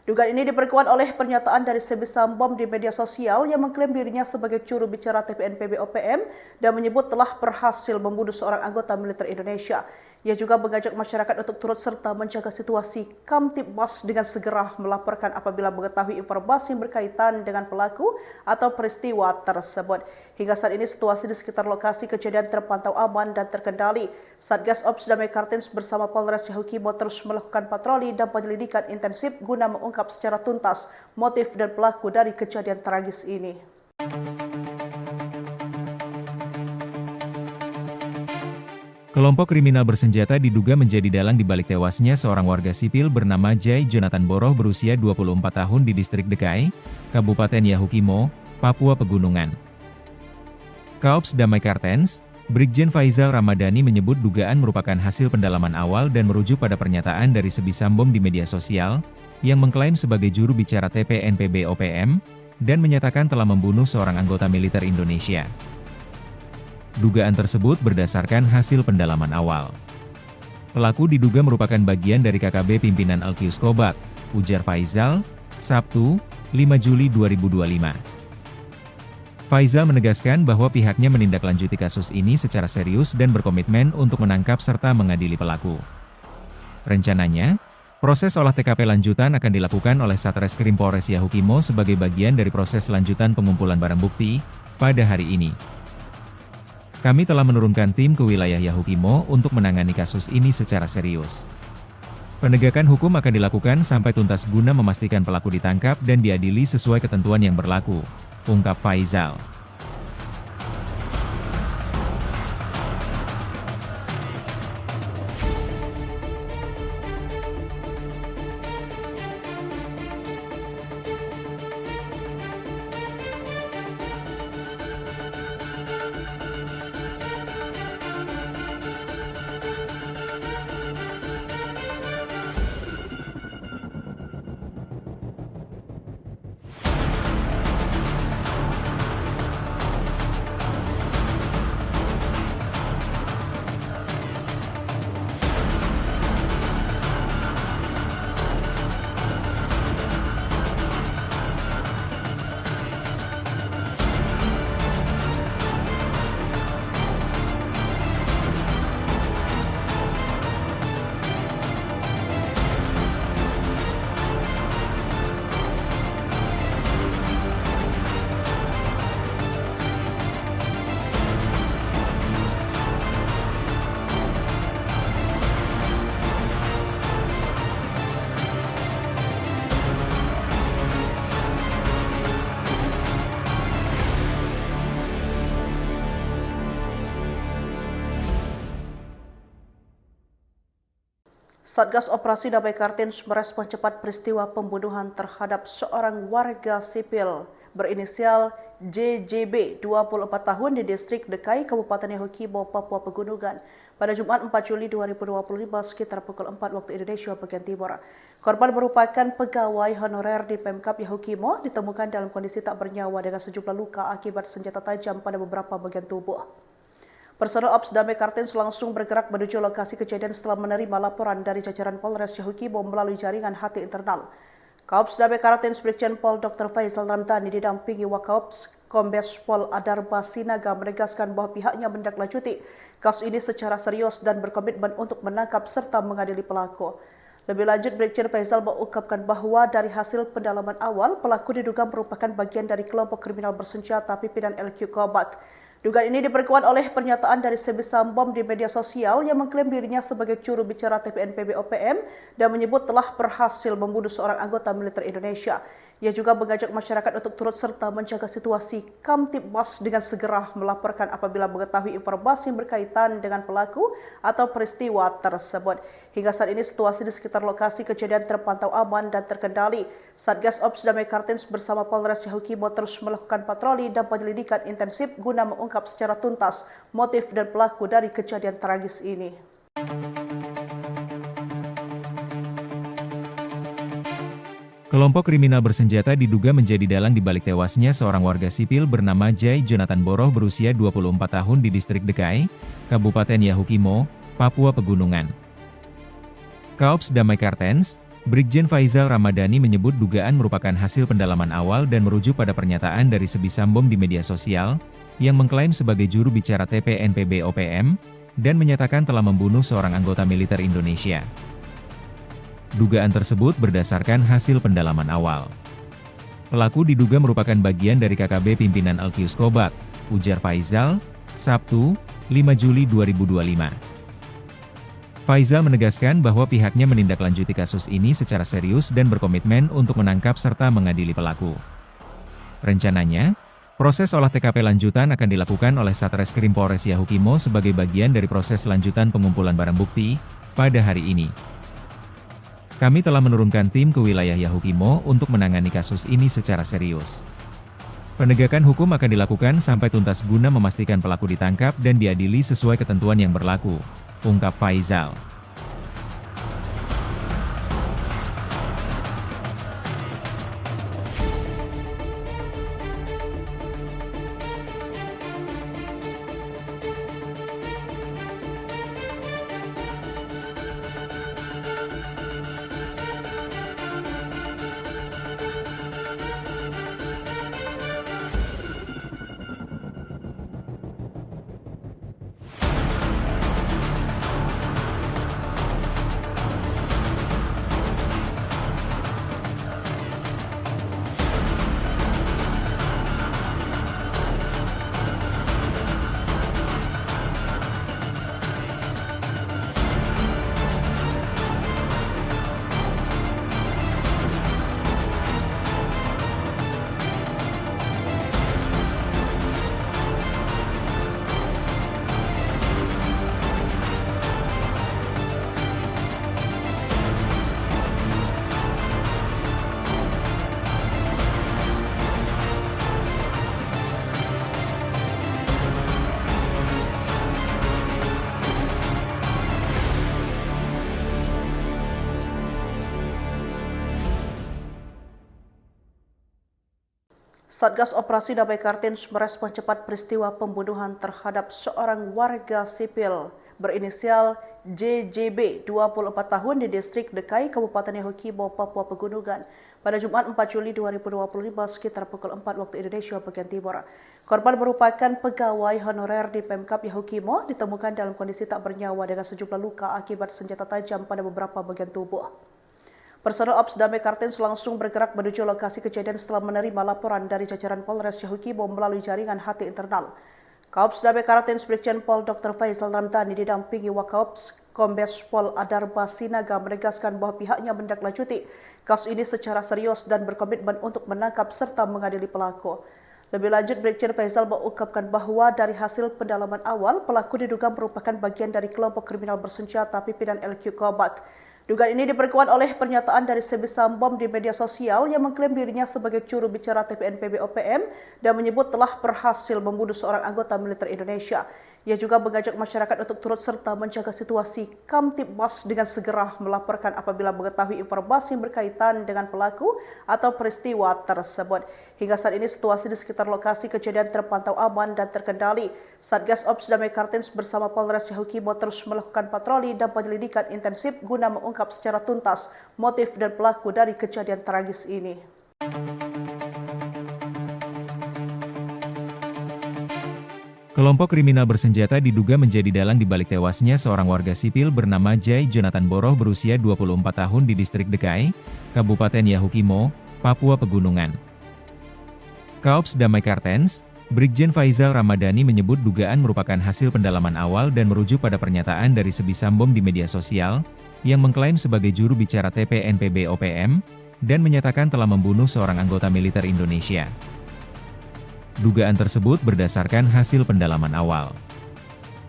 Speaker 1: Dugaan ini diperkuat oleh pernyataan dari Sebisam Bom di media sosial yang mengklaim dirinya sebagai juru bicara TPNPB OPM dan menyebut telah berhasil membunuh seorang anggota militer Indonesia. Ia juga mengajak masyarakat untuk turut serta menjaga situasi Kamtibmas dengan segera melaporkan apabila mengetahui informasi yang berkaitan dengan pelaku atau peristiwa tersebut. Hingga saat ini situasi di sekitar lokasi kejadian terpantau aman dan terkendali. Satgas Ops Damai Kartens bersama Polres Yahukimo terus melakukan patroli dan penyelidikan intensif guna mengungkap secara tuntas motif dan pelaku dari kejadian tragis ini.
Speaker 2: Kelompok kriminal bersenjata diduga menjadi dalang di balik tewasnya seorang warga sipil bernama Jai Jonathan Boroh berusia 24 tahun di distrik Dekai, Kabupaten Yahukimo, Papua Pegunungan. Kaops Damai Kartens, Brigjen Faizal Ramadhani menyebut dugaan merupakan hasil pendalaman awal dan merujuk pada pernyataan dari Sebisambom di media sosial, yang mengklaim sebagai juru bicara TPNPB OPM, dan menyatakan telah membunuh seorang anggota militer Indonesia. Dugaan tersebut berdasarkan hasil pendalaman awal. Pelaku diduga merupakan bagian dari KKB pimpinan Alkius Kobak, ujar Faizal, Sabtu, 5 Juli 2025. Faizal menegaskan bahwa pihaknya menindaklanjuti kasus ini secara serius dan berkomitmen untuk menangkap serta mengadili pelaku. Rencananya, proses olah TKP lanjutan akan dilakukan oleh Satreskrim Polres Yahukimo sebagai bagian dari proses lanjutan pengumpulan barang bukti pada hari ini. Kami telah menurunkan tim ke wilayah Yahukimo untuk menangani kasus ini secara serius. Penegakan hukum akan dilakukan sampai tuntas guna memastikan pelaku ditangkap dan diadili sesuai ketentuan yang berlaku, ungkap Faizal.
Speaker 1: Satgas Operasi Damai Kartens merespon cepat peristiwa pembunuhan terhadap seorang warga sipil berinisial JJB 24 tahun di distrik Dekai, Kabupaten Yahukimo, Papua Pegunungan pada Jumat 4 Juli 2025 sekitar pukul 4 waktu Indonesia bagian Timur. Korban merupakan pegawai honorer di Pemkap Yahukimo, ditemukan dalam kondisi tak bernyawa dengan sejumlah luka akibat senjata tajam pada beberapa bagian tubuh. Personel Ops Damai Kartens langsung bergerak menuju lokasi kejadian setelah menerima laporan dari jajaran Polres Yahukimo melalui jaringan HT internal. Kaops Damai Kartens Brigjen Pol Dr. Faizal Ramadhani didampingi Wakaops Kombes Pol Adarba Sinaga menegaskan bahwa pihaknya menindaklanjuti kasus ini secara serius dan berkomitmen untuk menangkap serta mengadili pelaku. Lebih lanjut, Brigjen Faizal mengungkapkan bahwa dari hasil pendalaman awal, pelaku diduga merupakan bagian dari kelompok kriminal bersenjata pimpinan LQ Kobak. Dugaan ini diperkuat oleh pernyataan dari Sebisambom di media sosial yang mengklaim dirinya sebagai juru bicara TPNPB OPM dan menyebut telah berhasil membunuh seorang anggota militer Indonesia. Ia juga mengajak masyarakat untuk turut serta menjaga situasi Kamtibmas dengan segera melaporkan apabila mengetahui informasi yang berkaitan dengan pelaku atau peristiwa tersebut. Hingga saat ini situasi di sekitar lokasi kejadian terpantau aman dan terkendali. Satgas Ops Damai Kartens bersama Polres Yahukimo terus melakukan patroli dan penyelidikan intensif guna mengungkap secara tuntas motif dan pelaku dari kejadian tragis ini.
Speaker 2: Kelompok kriminal bersenjata diduga menjadi dalang di balik tewasnya seorang warga sipil bernama Jai Jonathan Boroh berusia 24 tahun di distrik Dekai, Kabupaten Yahukimo, Papua Pegunungan. Kaops Damai Kartens, Brigjen Faizal Ramadhani menyebut dugaan merupakan hasil pendalaman awal dan merujuk pada pernyataan dari Sebisambom di media sosial, yang mengklaim sebagai juru bicara TPNPB OPM, dan menyatakan telah membunuh seorang anggota militer Indonesia. Dugaan tersebut berdasarkan hasil pendalaman awal. Pelaku diduga merupakan bagian dari KKB pimpinan Alkius Kobak, ujar Faizal, Sabtu, 5 Juli 2025. Faizal menegaskan bahwa pihaknya menindaklanjuti kasus ini secara serius dan berkomitmen untuk menangkap serta mengadili pelaku. Rencananya, proses olah TKP lanjutan akan dilakukan oleh Satreskrim Polres Yahukimo sebagai bagian dari proses lanjutan pengumpulan barang bukti pada hari ini. Kami telah menurunkan tim ke wilayah Yahukimo untuk menangani kasus ini secara serius. Penegakan hukum akan dilakukan sampai tuntas guna memastikan pelaku ditangkap dan diadili sesuai ketentuan yang berlaku, ungkap Faizal.
Speaker 1: Satgas Operasi Damai Kartens merespon cepat peristiwa pembunuhan terhadap seorang warga sipil berinisial JJB 24 tahun di distrik Dekai, Kabupaten Yahukimo, Papua Pegunungan pada Jumat 4 Juli 2025 sekitar pukul 4 waktu Indonesia bagian Timur. Korban merupakan pegawai honorer di Pemkab Yahukimo, ditemukan dalam kondisi tak bernyawa dengan sejumlah luka akibat senjata tajam pada beberapa bagian tubuh. Personel Ops Damai Kartens langsung bergerak menuju lokasi kejadian setelah menerima laporan dari jajaran Polres Yahukimo melalui jaringan HT internal. Kaops Damai Kartens Brigjen Pol Dr. Faizal Ramdhani didampingi Wakaops Kombes Pol Adarba Sinaga menegaskan bahwa pihaknya menindaklanjuti kasus ini secara serius dan berkomitmen untuk menangkap serta mengadili pelaku. Lebih lanjut, Brigjen Faizal mengungkapkan bahwa dari hasil pendalaman awal, pelaku diduga merupakan bagian dari kelompok kriminal bersenjata pimpinan LQ Kobak. Dugaan ini diperkuat oleh pernyataan dari Sebi Sambom di media sosial yang mengklaim dirinya sebagai juru bicara TPNPB OPM dan menyebut telah berhasil membunuh seorang anggota militer Indonesia. Ia juga mengajak masyarakat untuk turut serta menjaga situasi Kamtibmas dengan segera melaporkan apabila mengetahui informasi yang berkaitan dengan pelaku atau peristiwa tersebut. Hingga saat ini situasi di sekitar lokasi kejadian terpantau aman dan terkendali. Satgas Ops Damai Kartens bersama Polres Yahukimo terus melakukan patroli dan penyelidikan intensif guna mengungkap secara tuntas motif dan pelaku dari kejadian tragis ini.
Speaker 2: Kelompok kriminal bersenjata diduga menjadi dalang di balik tewasnya seorang warga sipil bernama Jai Jonathan Boroh berusia 24 tahun di distrik Dekai, Kabupaten Yahukimo, Papua Pegunungan. Kaops Damai Kartens, Brigjen Faizal Ramadhani menyebut dugaan merupakan hasil pendalaman awal dan merujuk pada pernyataan dari Sebi Sambom di media sosial, yang mengklaim sebagai juru bicara TPNPB OPM, dan menyatakan telah membunuh seorang anggota militer Indonesia. Dugaan tersebut berdasarkan hasil pendalaman awal.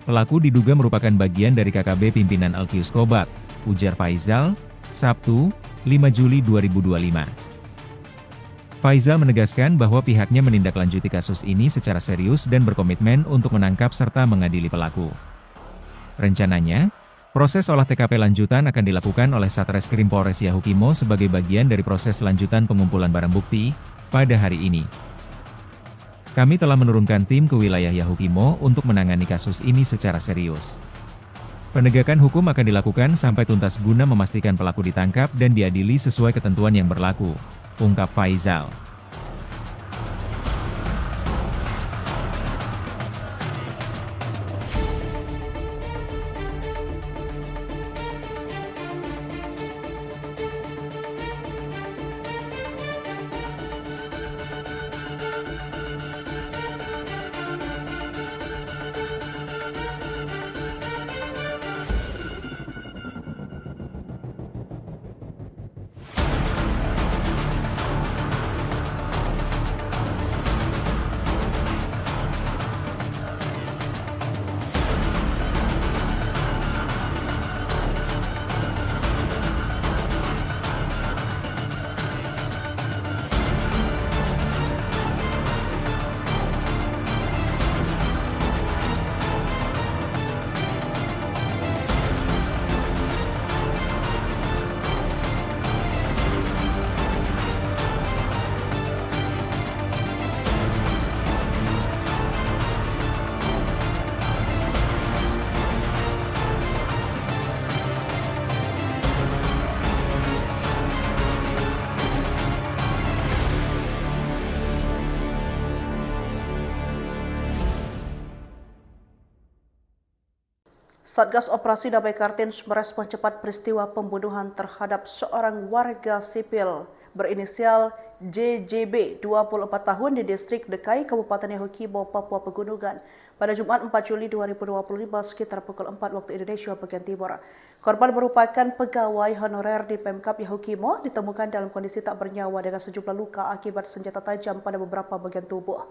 Speaker 2: Pelaku diduga merupakan bagian dari KKB pimpinan Alkius Kobak, ujar Faizal, Sabtu, 5 Juli 2025. Faizal menegaskan bahwa pihaknya menindaklanjuti kasus ini secara serius dan berkomitmen untuk menangkap serta mengadili pelaku. Rencananya, proses olah TKP lanjutan akan dilakukan oleh Satreskrim Polres Yahukimo sebagai bagian dari proses lanjutan pengumpulan barang bukti pada hari ini. Kami telah menurunkan tim ke wilayah Yahukimo untuk menangani kasus ini secara serius. Penegakan hukum akan dilakukan sampai tuntas guna memastikan pelaku ditangkap dan diadili sesuai ketentuan yang berlaku, ungkap Faizal.
Speaker 1: Satgas Operasi Damai Kartens merespon cepat peristiwa pembunuhan terhadap seorang warga sipil berinisial JJB 24 tahun di distrik Dekai, Kabupaten Yahukimo, Papua Pegunungan pada Jumat 4 Juli 2025 sekitar pukul 4 waktu Indonesia bagian Timur. Korban merupakan pegawai honorer di Pemkab Yahukimo, ditemukan dalam kondisi tak bernyawa dengan sejumlah luka akibat senjata tajam pada beberapa bagian tubuh.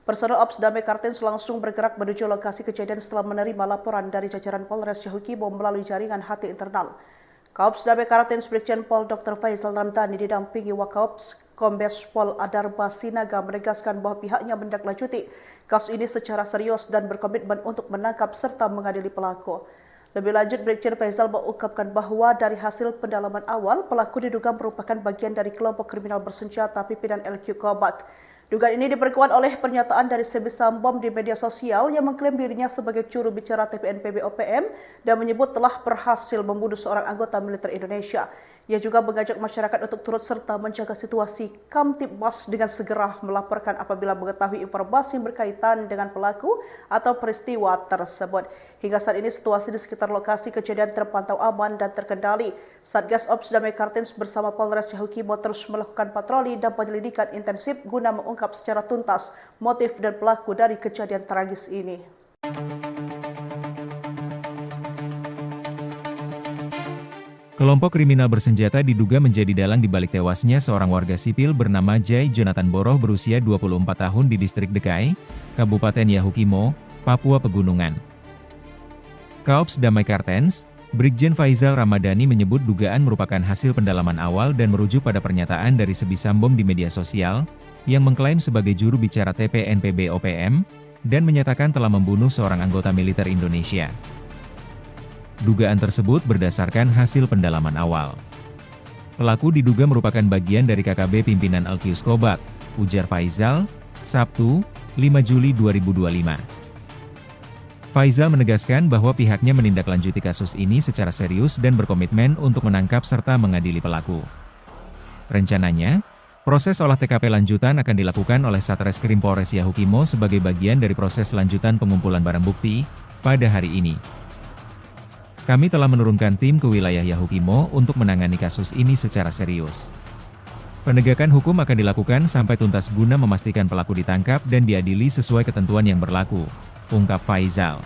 Speaker 1: Personel Ops Damai Kartens langsung bergerak menuju lokasi kejadian setelah menerima laporan dari jajaran Polres Yahukimo melalui jaringan HT internal. Kaops Damai Kartens Brigjen Pol Dr. Faisal Ramdhani didampingi Wakaops Kombes Pol Adarba Sinaga menegaskan bahwa pihaknya menindaklanjuti kasus ini secara serius dan berkomitmen untuk menangkap serta mengadili pelaku. Lebih lanjut, Brigjen Faisal mengungkapkan bahwa dari hasil pendalaman awal, pelaku diduga merupakan bagian dari kelompok kriminal bersenjata pimpinan LQ Kobak. Dugaan ini diperkuat oleh pernyataan dari Sebisam Bom di media sosial yang mengklaim dirinya sebagai juru bicara TPNPB OPM dan menyebut telah berhasil membunuh seorang anggota militer Indonesia. Ia juga mengajak masyarakat untuk turut serta menjaga situasi Kamtibmas dengan segera melaporkan apabila mengetahui informasi yang berkaitan dengan pelaku atau peristiwa tersebut. Hingga saat ini situasi di sekitar lokasi kejadian terpantau aman dan terkendali. Satgas Ops Damai Kartens bersama Polres Yahukimo terus melakukan patroli dan penyelidikan intensif guna mengungkap secara tuntas motif dan pelaku dari kejadian tragis ini.
Speaker 2: Kelompok kriminal bersenjata diduga menjadi dalang di balik tewasnya seorang warga sipil bernama Jai Jonathan Boroh berusia 24 tahun di distrik Dekai, Kabupaten Yahukimo, Papua Pegunungan. Kaops Damai Kartens, Brigjen Faisal Ramadhani menyebut dugaan merupakan hasil pendalaman awal dan merujuk pada pernyataan dari Sebisam Bom di media sosial, yang mengklaim sebagai juru bicara TPNPB OPM, dan menyatakan telah membunuh seorang anggota militer Indonesia. Dugaan tersebut berdasarkan hasil pendalaman awal. Pelaku diduga merupakan bagian dari KKB pimpinan Alkius Kobak, ujar Faisal, Sabtu, 5 Juli 2025. Faisal menegaskan bahwa pihaknya menindaklanjuti kasus ini secara serius dan berkomitmen untuk menangkap serta mengadili pelaku. Rencananya, proses olah TKP lanjutan akan dilakukan oleh Satreskrim Polres Yahukimo sebagai bagian dari proses lanjutan pengumpulan barang bukti pada hari ini. Kami telah menurunkan tim ke wilayah Yahukimo untuk menangani kasus ini secara serius. Penegakan hukum akan dilakukan sampai tuntas guna memastikan pelaku ditangkap dan diadili sesuai ketentuan yang berlaku, ungkap Faisal.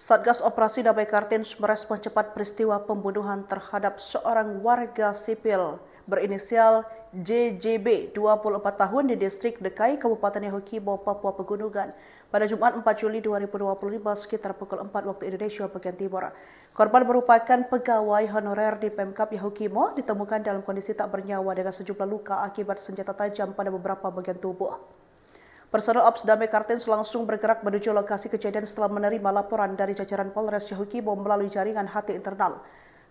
Speaker 1: Satgas Operasi Damai Kartens merespon cepat peristiwa pembunuhan terhadap seorang warga sipil berinisial JJB 24 tahun di distrik Dekai, Kabupaten Yahukimo, Papua Pegunungan pada Jumat 4 Juli 2025 sekitar pukul 4 waktu Indonesia bagian Timur. Korban merupakan pegawai honorer di Pemkab Yahukimo, ditemukan dalam kondisi tak bernyawa dengan sejumlah luka akibat senjata tajam pada beberapa bagian tubuh. Personel Ops Damai Kartens langsung bergerak menuju lokasi kejadian setelah menerima laporan dari jajaran Polres Yahukimo melalui jaringan HT internal.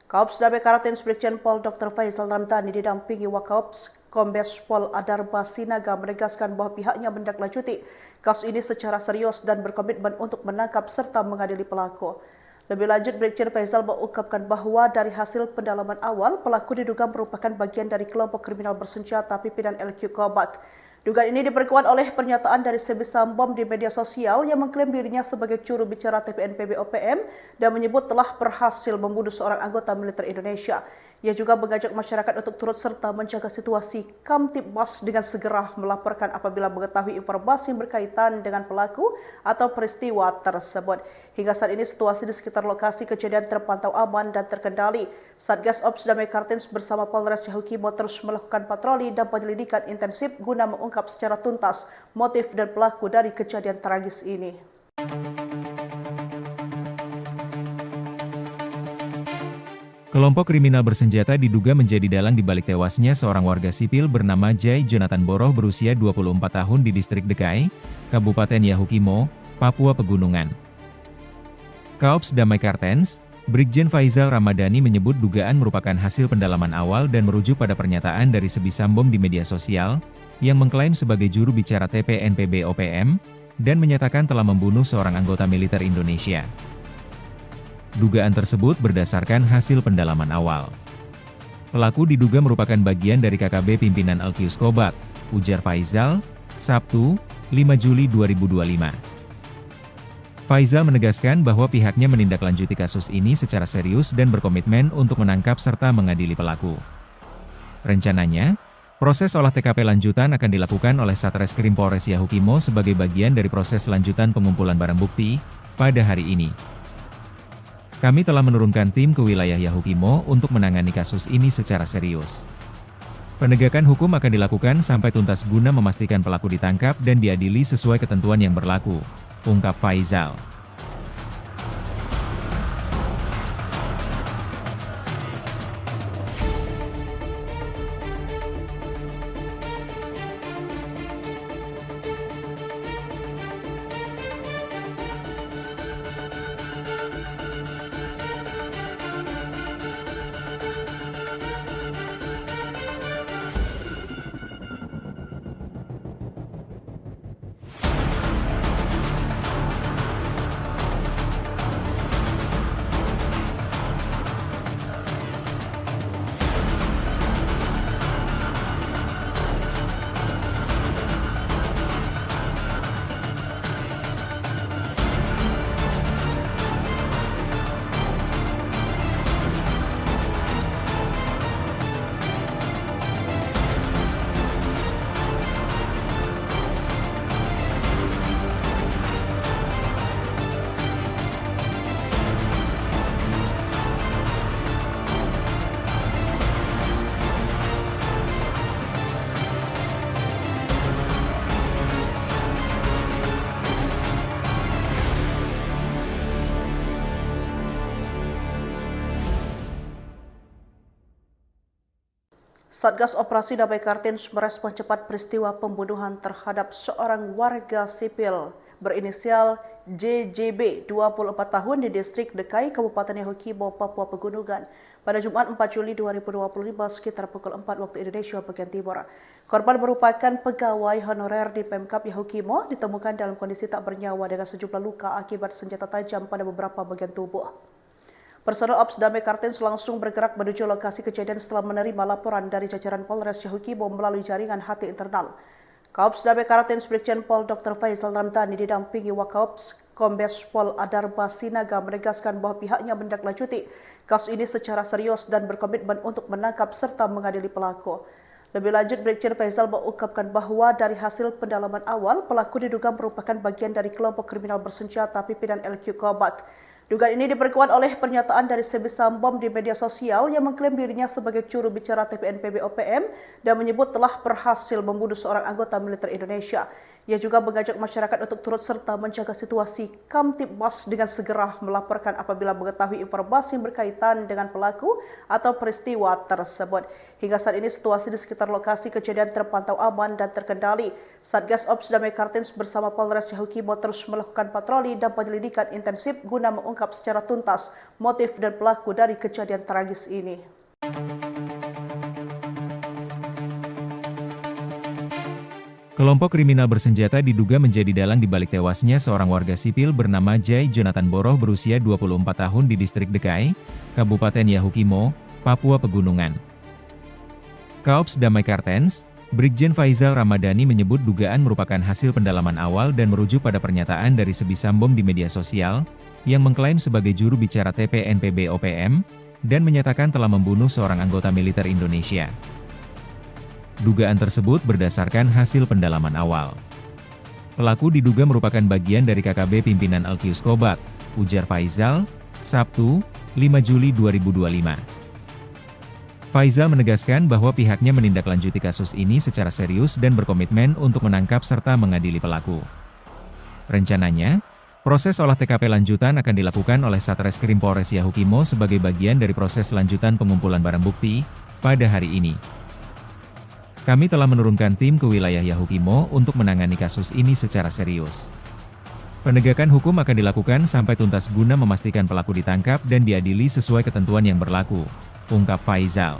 Speaker 1: Kaops Damai Kartens Brigjen Pol Dr. Faisal Ramdhani didampingi Wakaops Kombes Pol Adarba Sinaga menegaskan bahwa pihaknya menindaklanjuti kasus ini secara serius dan berkomitmen untuk menangkap serta mengadili pelaku. Lebih lanjut, Brigjen Faisal mengungkapkan bahwa dari hasil pendalaman awal, pelaku diduga merupakan bagian dari kelompok kriminal bersenjata pimpinan LQ Kobak. Dugaan ini diperkuat oleh pernyataan dari Sebi Sambom di media sosial yang mengklaim dirinya sebagai juru bicara TPNPB OPM dan menyebut telah berhasil membunuh seorang anggota militer Indonesia. Ia juga mengajak masyarakat untuk turut serta menjaga situasi Kamtibmas dengan segera melaporkan apabila mengetahui informasi yang berkaitan dengan pelaku atau peristiwa tersebut. Hingga saat ini situasi di sekitar lokasi kejadian terpantau aman dan terkendali. Satgas Ops Damai Kartens bersama Polres Yahukimo terus melakukan patroli dan penyelidikan intensif guna mengungkap secara tuntas motif dan pelaku dari kejadian tragis ini.
Speaker 2: Kelompok kriminal bersenjata diduga menjadi dalang di balik tewasnya seorang warga sipil bernama Jai Jonathan Boroh berusia 24 tahun di distrik Dekai, Kabupaten Yahukimo, Papua Pegunungan. Kaops Damai Kartens, Brigjen Faizal Ramadhani menyebut dugaan merupakan hasil pendalaman awal dan merujuk pada pernyataan dari Sebi Sambom di media sosial, yang mengklaim sebagai juru bicara TPNPB OPM, dan menyatakan telah membunuh seorang anggota militer Indonesia. Dugaan tersebut berdasarkan hasil pendalaman awal. Pelaku diduga merupakan bagian dari KKB pimpinan Alkius Kobat, ujar Faizal, Sabtu, 5 Juli 2025. Faizal menegaskan bahwa pihaknya menindaklanjuti kasus ini secara serius dan berkomitmen untuk menangkap serta mengadili pelaku. Rencananya, proses olah TKP lanjutan akan dilakukan oleh Satreskrim Polres Yahukimo sebagai bagian dari proses lanjutan pengumpulan barang bukti pada hari ini. Kami telah menurunkan tim ke wilayah Yahukimo untuk menangani kasus ini secara serius. Penegakan hukum akan dilakukan sampai tuntas guna memastikan pelaku ditangkap dan diadili sesuai ketentuan yang berlaku, ungkap Faizal.
Speaker 1: Satgas Operasi Damai Kartens merespon cepat peristiwa pembunuhan terhadap seorang warga sipil berinisial JJB, 24 tahun di distrik Dekai, Kabupaten Yahukimo, Papua Pegunungan pada Jumat 4 Juli 2025 sekitar pukul 4 waktu Indonesia bagian Timur. Korban merupakan pegawai honorer di Pemkap Yahukimo, ditemukan dalam kondisi tak bernyawa dengan sejumlah luka akibat senjata tajam pada beberapa bagian tubuh. Personel Ops Damai Kartens langsung bergerak menuju lokasi kejadian setelah menerima laporan dari jajaran Polres Yahukimo melalui jaringan HT internal. Kaops Damai Kartens Brigjen Pol Dr. Faizal Ramadhani didampingi Wakaops Kombes Pol Adarba Sinaga menegaskan bahwa pihaknya menindaklanjuti kasus ini secara serius dan berkomitmen untuk menangkap serta mengadili pelaku. Lebih lanjut, Brigjen Faizal mengungkapkan bahwa dari hasil pendalaman awal, pelaku diduga merupakan bagian dari kelompok kriminal bersenjata pimpinan LQ Kobat. Dugaan ini diperkuat oleh pernyataan dari Sebi Sambom di media sosial yang mengklaim dirinya sebagai juru bicara TPNPB OPM dan menyebut telah berhasil membunuh seorang anggota militer Indonesia. Ia juga mengajak masyarakat untuk turut serta menjaga situasi Kamtibmas dengan segera melaporkan apabila mengetahui informasi yang berkaitan dengan pelaku atau peristiwa tersebut. Hingga saat ini situasi di sekitar lokasi kejadian terpantau aman dan terkendali. Satgas Ops Damai Kartens bersama Polres Yahukimo terus melakukan patroli dan penyelidikan intensif guna mengungkap secara tuntas motif dan pelaku dari kejadian tragis ini.
Speaker 2: Kelompok kriminal bersenjata diduga menjadi dalang di balik tewasnya seorang warga sipil bernama Jai Jonathan Boroh berusia 24 tahun di distrik Dekai, Kabupaten Yahukimo, Papua Pegunungan. Kaops Damai Kartens, Brigjen Faizal Ramadhani menyebut dugaan merupakan hasil pendalaman awal dan merujuk pada pernyataan dari Sebisambom di media sosial, yang mengklaim sebagai juru bicara TPNPB OPM, dan menyatakan telah membunuh seorang anggota militer Indonesia. Dugaan tersebut berdasarkan hasil pendalaman awal. Pelaku diduga merupakan bagian dari KKB pimpinan Alkius Kobak, ujar Faizal, Sabtu, 5 Juli 2025. Faizal menegaskan bahwa pihaknya menindaklanjuti kasus ini secara serius dan berkomitmen untuk menangkap serta mengadili pelaku. Rencananya, proses olah TKP lanjutan akan dilakukan oleh Satreskrim Polres Yahukimo sebagai bagian dari proses lanjutan pengumpulan barang bukti pada hari ini. Kami telah menurunkan tim ke wilayah Yahukimo untuk menangani kasus ini secara serius. Penegakan hukum akan dilakukan sampai tuntas guna memastikan pelaku ditangkap dan diadili sesuai ketentuan yang berlaku, ungkap Faizal.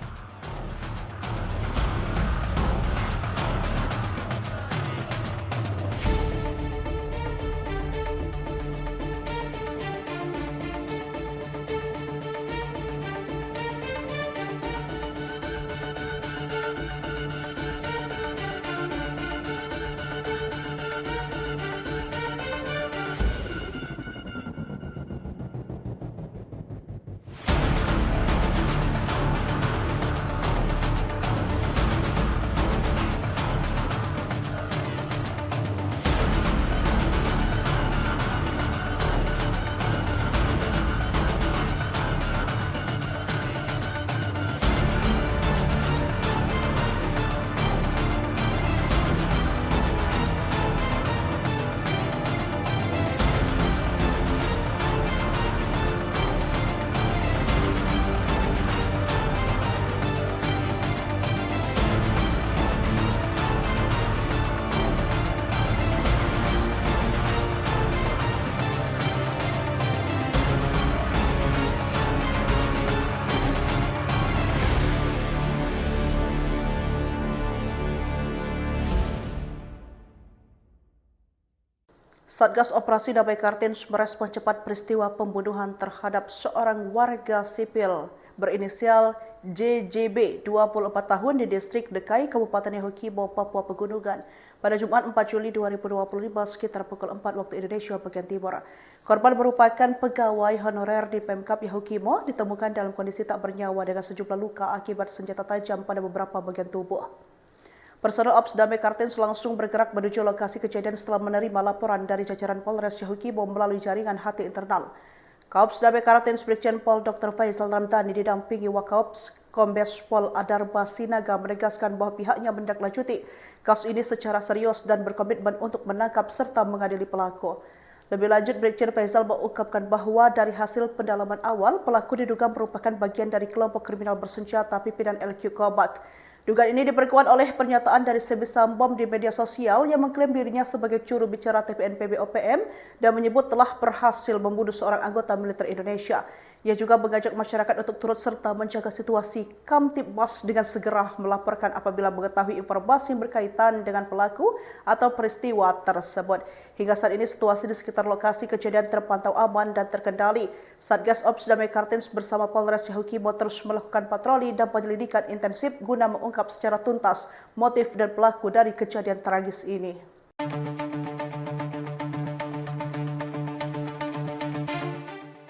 Speaker 1: Satgas Operasi Damai Kartens merespon cepat peristiwa pembunuhan terhadap seorang warga sipil berinisial JJB, 24 tahun di distrik Dekai, Kabupaten Yahukimo, Papua Pegunungan pada Jumat 4 Juli 2025 sekitar pukul 4 waktu Indonesia bagian Timur. Korban merupakan pegawai honorer di Pemkap Yahukimo, ditemukan dalam kondisi tak bernyawa dengan sejumlah luka akibat senjata tajam pada beberapa bagian tubuh. Personel Ops Damai Kartens langsung bergerak menuju lokasi kejadian setelah menerima laporan dari jajaran Polres Yahukimo melalui jaringan HT internal. Kaops Damai Kartens Brigjen Pol Dr. Faizal Ramadhani didampingi Wakaops Kombes Pol Adarba Sinaga menegaskan bahwa pihaknya menindaklanjuti kasus ini secara serius dan berkomitmen untuk menangkap serta mengadili pelaku. Lebih lanjut, Brigjen Faizal mengungkapkan bahwa dari hasil pendalaman awal, pelaku diduga merupakan bagian dari kelompok kriminal bersenjata pimpinan LQ Kobak. Dugaan ini diperkuat oleh pernyataan dari Sebisambom di media sosial yang mengklaim dirinya sebagai juru bicara TPNPB OPM dan menyebut telah berhasil membunuh seorang anggota militer Indonesia. Ia juga mengajak masyarakat untuk turut serta menjaga situasi Kamtibmas dengan segera melaporkan apabila mengetahui informasi yang berkaitan dengan pelaku atau peristiwa tersebut. Hingga saat ini situasi di sekitar lokasi kejadian terpantau aman dan terkendali. Satgas Ops Damai Kartens bersama Polres Yahukimo terus melakukan patroli dan penyelidikan intensif guna mengungkap secara tuntas motif dan pelaku dari kejadian tragis ini.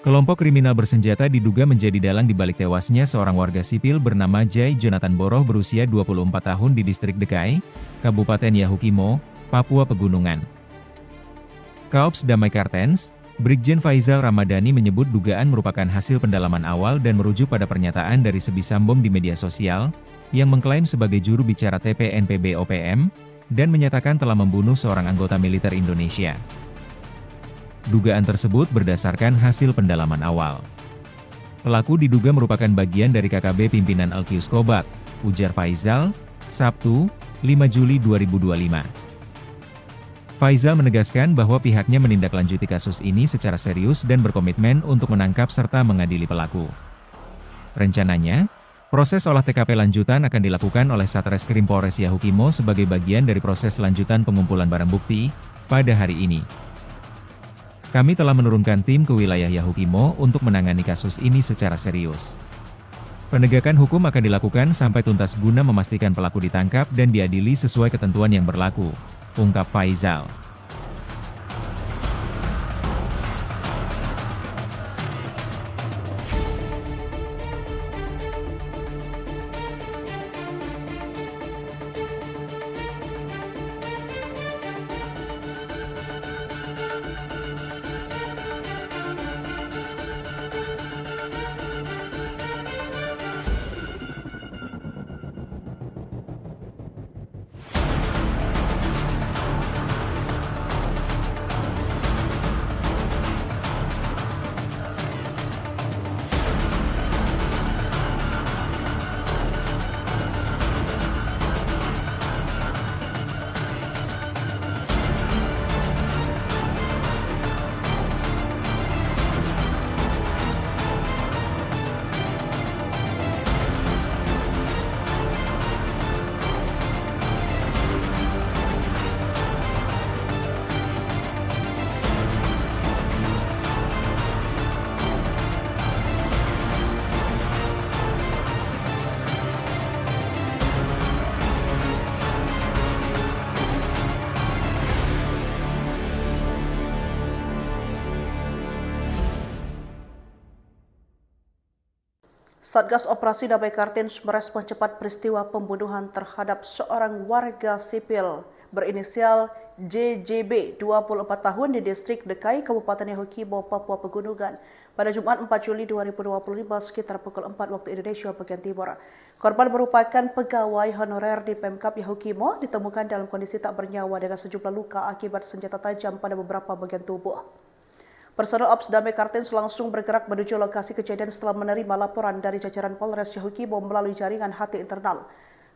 Speaker 2: Kelompok kriminal bersenjata diduga menjadi dalang di balik tewasnya seorang warga sipil bernama Jai Jonathan Boroh berusia 24 tahun di distrik Dekai, Kabupaten Yahukimo, Papua Pegunungan. Kaops Damai Kartens, Brigjen Faizal Ramadhani menyebut dugaan merupakan hasil pendalaman awal dan merujuk pada pernyataan dari Sebisambom di media sosial, yang mengklaim sebagai juru bicara TPNPB OPM, dan menyatakan telah membunuh seorang anggota militer Indonesia. Dugaan tersebut berdasarkan hasil pendalaman awal. Pelaku diduga merupakan bagian dari KKB pimpinan Alkius Kobak, ujar Faizal, Sabtu, 5 Juli 2025. Faizal menegaskan bahwa pihaknya menindaklanjuti kasus ini secara serius dan berkomitmen untuk menangkap serta mengadili pelaku. Rencananya, proses olah TKP lanjutan akan dilakukan oleh Satreskrim Polres Yahukimo sebagai bagian dari proses lanjutan pengumpulan barang bukti pada hari ini. Kami telah menurunkan tim ke wilayah Yahukimo untuk menangani kasus ini secara serius. Penegakan hukum akan dilakukan sampai tuntas guna memastikan pelaku ditangkap dan diadili sesuai ketentuan yang berlaku, ungkap Faizal.
Speaker 1: Satgas Operasi Damai Kartens merespon cepat peristiwa pembunuhan terhadap seorang warga sipil berinisial JJB 24 tahun di distrik Dekai, Kabupaten Yahukimo, Papua Pegunungan pada Jumat 4 Juli 2025 sekitar pukul 4 waktu Indonesia bagian Timur. Korban merupakan pegawai honorer di Pemkap Yahukimo, ditemukan dalam kondisi tak bernyawa dengan sejumlah luka akibat senjata tajam pada beberapa bagian tubuh. Personel Ops Damai Kartens langsung bergerak menuju lokasi kejadian setelah menerima laporan dari jajaran Polres Yahukimo melalui jaringan HT internal.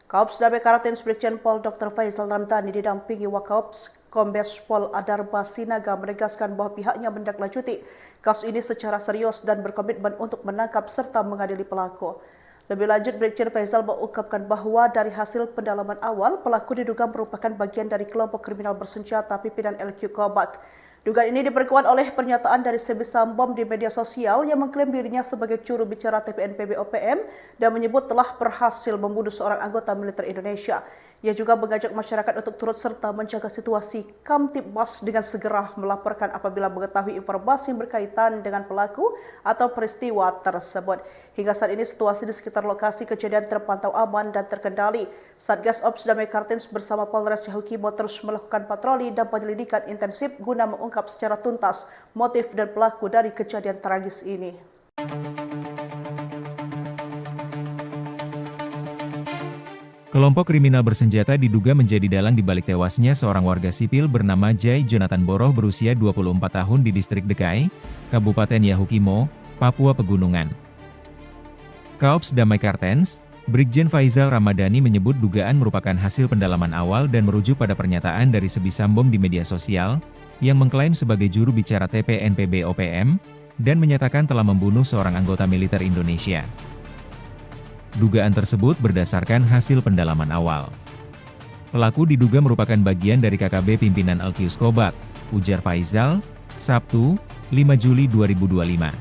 Speaker 1: Kaops Damai Kartens Brigjen Pol Dr. Faizal Ramdhani didampingi Wakaops Kombes Pol Adarba Sinaga menegaskan bahwa pihaknya menindaklanjuti kasus ini secara serius dan berkomitmen untuk menangkap serta mengadili pelaku. Lebih lanjut, Brigjen Faizal mengungkapkan bahwa dari hasil pendalaman awal, pelaku diduga merupakan bagian dari kelompok kriminal bersenjata pimpinan LQ Kobak. Dugaan ini diperkuat oleh pernyataan dari Sebisam Bom di media sosial yang mengklaim dirinya sebagai juru bicara TPNPB OPM dan menyebut telah berhasil membunuh seorang anggota militer Indonesia. Ia juga mengajak masyarakat untuk turut serta menjaga situasi Kamtibmas dengan segera melaporkan apabila mengetahui informasi yang berkaitan dengan pelaku atau peristiwa tersebut. Hingga saat ini situasi di sekitar lokasi kejadian terpantau aman dan terkendali. Satgas Ops Damai Kartens bersama Polres Yahukimo terus melakukan patroli dan penyelidikan intensif guna mengungkap secara tuntas motif dan pelaku dari kejadian tragis ini.
Speaker 2: Kelompok kriminal bersenjata diduga menjadi dalang di balik tewasnya seorang warga sipil bernama Jai Jonathan Boroh berusia 24 tahun di distrik Dekai, Kabupaten Yahukimo, Papua Pegunungan. Kaops Damai Kartens, Brigjen Faizal Ramdhani menyebut dugaan merupakan hasil pendalaman awal dan merujuk pada pernyataan dari Sebisam Bom di media sosial, yang mengklaim sebagai juru bicara TPNPB OPM, dan menyatakan telah membunuh seorang anggota militer Indonesia. Dugaan tersebut berdasarkan hasil pendalaman awal. Pelaku diduga merupakan bagian dari KKB pimpinan Alkius Kobak, ujar Faizal, Sabtu, 5 Juli 2025.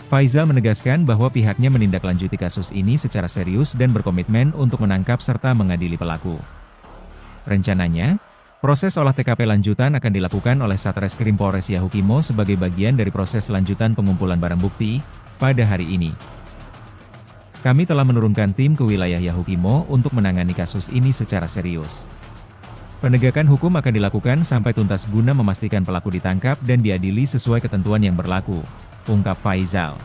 Speaker 2: Faizal menegaskan bahwa pihaknya menindaklanjuti kasus ini secara serius dan berkomitmen untuk menangkap serta mengadili pelaku. Rencananya, proses olah TKP lanjutan akan dilakukan oleh Satreskrim Polres Yahukimo sebagai bagian dari proses lanjutan pengumpulan barang bukti pada hari ini. Kami telah menurunkan tim ke wilayah Yahukimo untuk menangani kasus ini secara serius. Penegakan hukum akan dilakukan sampai tuntas guna memastikan pelaku ditangkap dan diadili sesuai ketentuan yang berlaku, ungkap Faizal.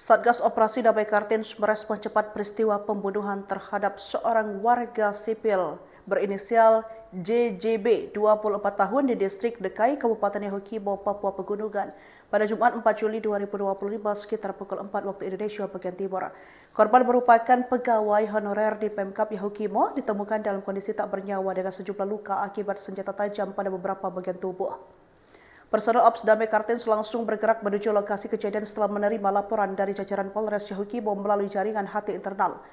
Speaker 1: Satgas Operasi Damai Kartens merespon cepat peristiwa pembunuhan terhadap seorang warga sipil berinisial JJB 24 tahun di distrik Dekai, Kabupaten Yahukibo, Papua Pegunungan pada Jumat 4 Juli 2025 sekitar pukul 4 waktu Indonesia bagian Timur. Korban merupakan pegawai honorer di Pemkap Yahukimo, ditemukan dalam kondisi tak bernyawa dengan sejumlah luka akibat senjata tajam pada beberapa bagian tubuh. Personel Ops Damai Kartens langsung bergerak menuju lokasi kejadian setelah menerima laporan dari jajaran Polres Yahukibo melalui jaringan HT internal.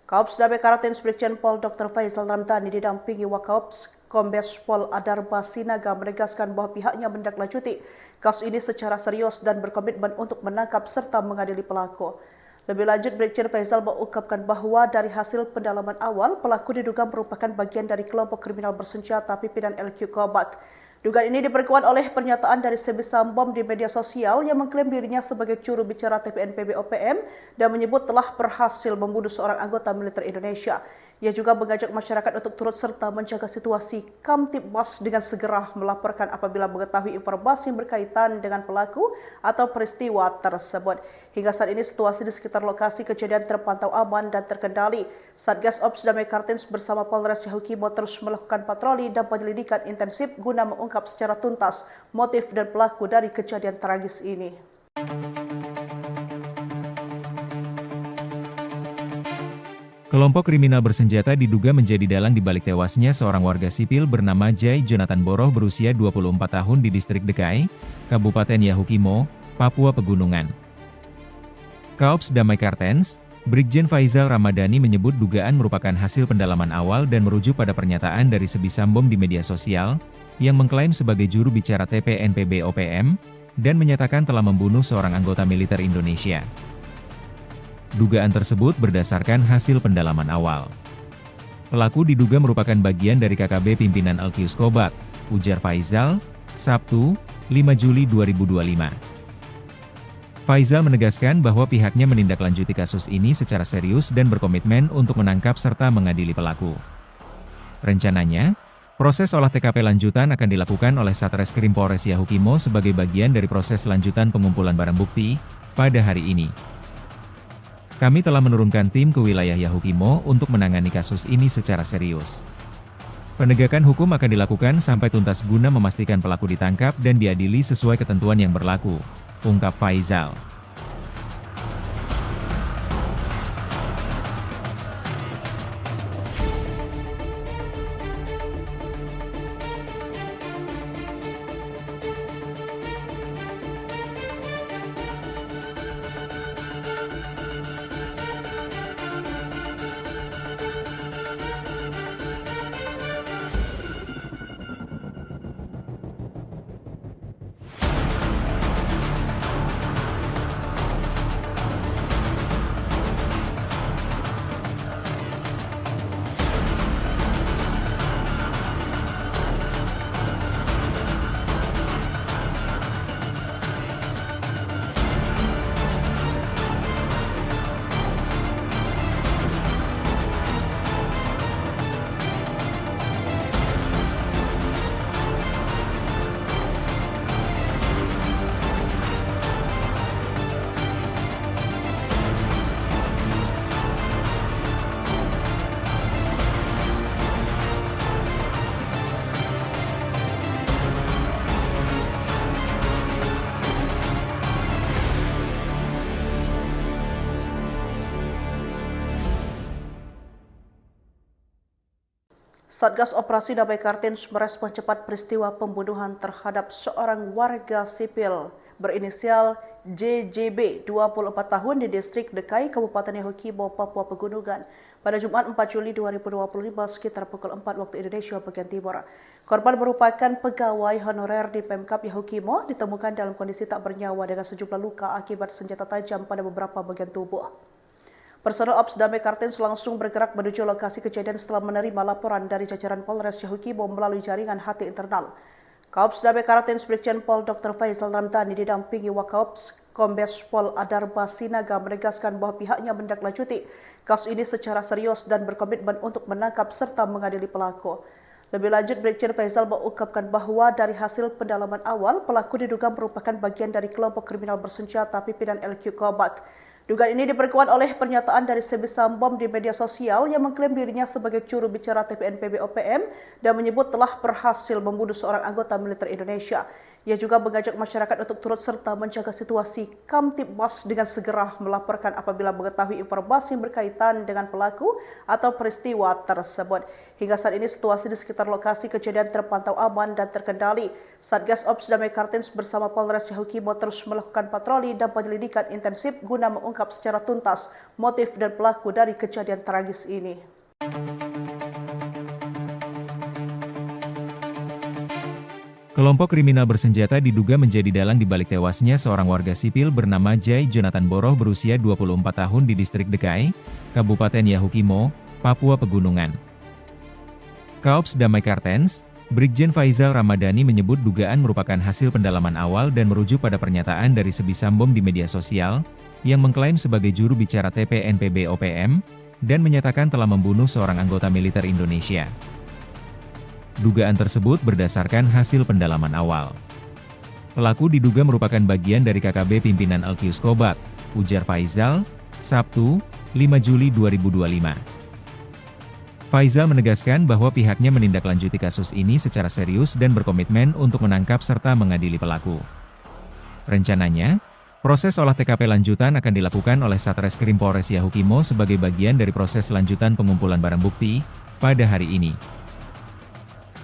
Speaker 1: Kaops Damai Kartens Brigjen Pol Dr. Faisal Ramdhani didampingi Wakaops Kombes Pol Adarba Sinaga menegaskan bahwa pihaknya menindaklanjuti kasus ini secara serius dan berkomitmen untuk menangkap serta mengadili pelaku. Lebih lanjut, Brigjen Faisal mengungkapkan bahwa dari hasil pendalaman awal, pelaku diduga merupakan bagian dari kelompok kriminal bersenjata pimpinan LQ Kobak. Dugaan ini diperkuat oleh pernyataan dari Sebi Sambom di media sosial yang mengklaim dirinya sebagai juru bicara TPNPB OPM dan menyebut telah berhasil membunuh seorang anggota militer Indonesia. Ia juga mengajak masyarakat untuk turut serta menjaga situasi Kamtibmas dengan segera melaporkan apabila mengetahui informasi yang berkaitan dengan pelaku atau peristiwa tersebut. Hingga saat ini situasi di sekitar lokasi kejadian terpantau aman dan terkendali. Satgas Ops Damai Kartens bersama Polres Yahukibo terus melakukan patroli dan penyelidikan intensif guna mengungkap secara tuntas motif dan pelaku dari kejadian tragis ini.
Speaker 2: Kelompok kriminal bersenjata diduga menjadi dalang di balik tewasnya seorang warga sipil bernama Jai Jonathan Boroh berusia 24 tahun di distrik Dekai, Kabupaten Yahukimo, Papua Pegunungan. Kaops Damai Kartens, Brigjen Faisal Ramadhani menyebut dugaan merupakan hasil pendalaman awal dan merujuk pada pernyataan dari Sebi Sambom di media sosial, yang mengklaim sebagai juru bicara TPNPB OPM, dan menyatakan telah membunuh seorang anggota militer Indonesia. Dugaan tersebut berdasarkan hasil pendalaman awal. Pelaku diduga merupakan bagian dari KKB pimpinan Alkius Kobak, ujar Faisal, Sabtu, 5 Juli 2025. Faisal menegaskan bahwa pihaknya menindaklanjuti kasus ini secara serius dan berkomitmen untuk menangkap serta mengadili pelaku. Rencananya, proses olah TKP lanjutan akan dilakukan oleh Satreskrim Polres Yahukimo sebagai bagian dari proses lanjutan pengumpulan barang bukti pada hari ini. Kami telah menurunkan tim ke wilayah Yahukimo untuk menangani kasus ini secara serius. Penegakan hukum akan dilakukan sampai tuntas guna memastikan pelaku ditangkap dan diadili sesuai ketentuan yang berlaku, ungkap Faisal.
Speaker 1: Satgas Operasi Damai Kartens merespon cepat peristiwa pembunuhan terhadap seorang warga sipil berinisial JJB 24 tahun di distrik Dekai, Kabupaten Yahukibo, Papua Pegunungan pada Jumat 4 Juli 2025 sekitar pukul 4 waktu Indonesia bagian Timur. Korban merupakan pegawai honorer di Pemkap Yahukimo, ditemukan dalam kondisi tak bernyawa dengan sejumlah luka akibat senjata tajam pada beberapa bagian tubuh. Personel Ops Damai Kartens langsung bergerak menuju lokasi kejadian setelah menerima laporan dari jajaran Polres Yahukibo melalui jaringan HT internal. Kaops Damai Kartens Brigjen Pol Dr. Faisal Ramdhani didampingi Wakaops Kombes Pol Adarba Sinaga menegaskan bahwa pihaknya menindaklanjuti kasus ini secara serius dan berkomitmen untuk menangkap serta mengadili pelaku. Lebih lanjut, Brigjen Faisal mengungkapkan bahwa dari hasil pendalaman awal, pelaku diduga merupakan bagian dari kelompok kriminal bersenjata pimpinan LQ Kobak. Dugaan ini diperkuat oleh pernyataan dari Sebisam Bom di media sosial yang mengklaim dirinya sebagai juru bicara TPNPB OPM dan menyebut telah berhasil membunuh seorang anggota militer Indonesia. Ia juga mengajak masyarakat untuk turut serta menjaga situasi Kamtibmas dengan segera melaporkan apabila mengetahui informasi yang berkaitan dengan pelaku atau peristiwa tersebut. Hingga saat ini situasi di sekitar lokasi kejadian terpantau aman dan terkendali. Satgas Ops Damai Kartens bersama Polres Yahukimo terus melakukan patroli dan penyelidikan intensif guna mengungkap secara tuntas motif dan pelaku dari kejadian tragis ini.
Speaker 2: Kelompok kriminal bersenjata diduga menjadi dalang di balik tewasnya seorang warga sipil bernama Jai Jonathan Boroh berusia 24 tahun di distrik Dekai, Kabupaten Yahukimo, Papua Pegunungan. Kaops Damai Kartens, Brigjen Faizal Ramadhani menyebut dugaan merupakan hasil pendalaman awal dan merujuk pada pernyataan dari Sebisam Bom di media sosial, yang mengklaim sebagai juru bicara TPNPB OPM, dan menyatakan telah membunuh seorang anggota militer Indonesia. Dugaan tersebut berdasarkan hasil pendalaman awal. Pelaku diduga merupakan bagian dari KKB pimpinan Alkius Kobat, ujar Faizal, Sabtu, 5 Juli 2025. Faizal menegaskan bahwa pihaknya menindaklanjuti kasus ini secara serius dan berkomitmen untuk menangkap serta mengadili pelaku. Rencananya, proses olah TKP lanjutan akan dilakukan oleh Satreskrim Polres Yahukimo sebagai bagian dari proses lanjutan pengumpulan barang bukti pada hari ini.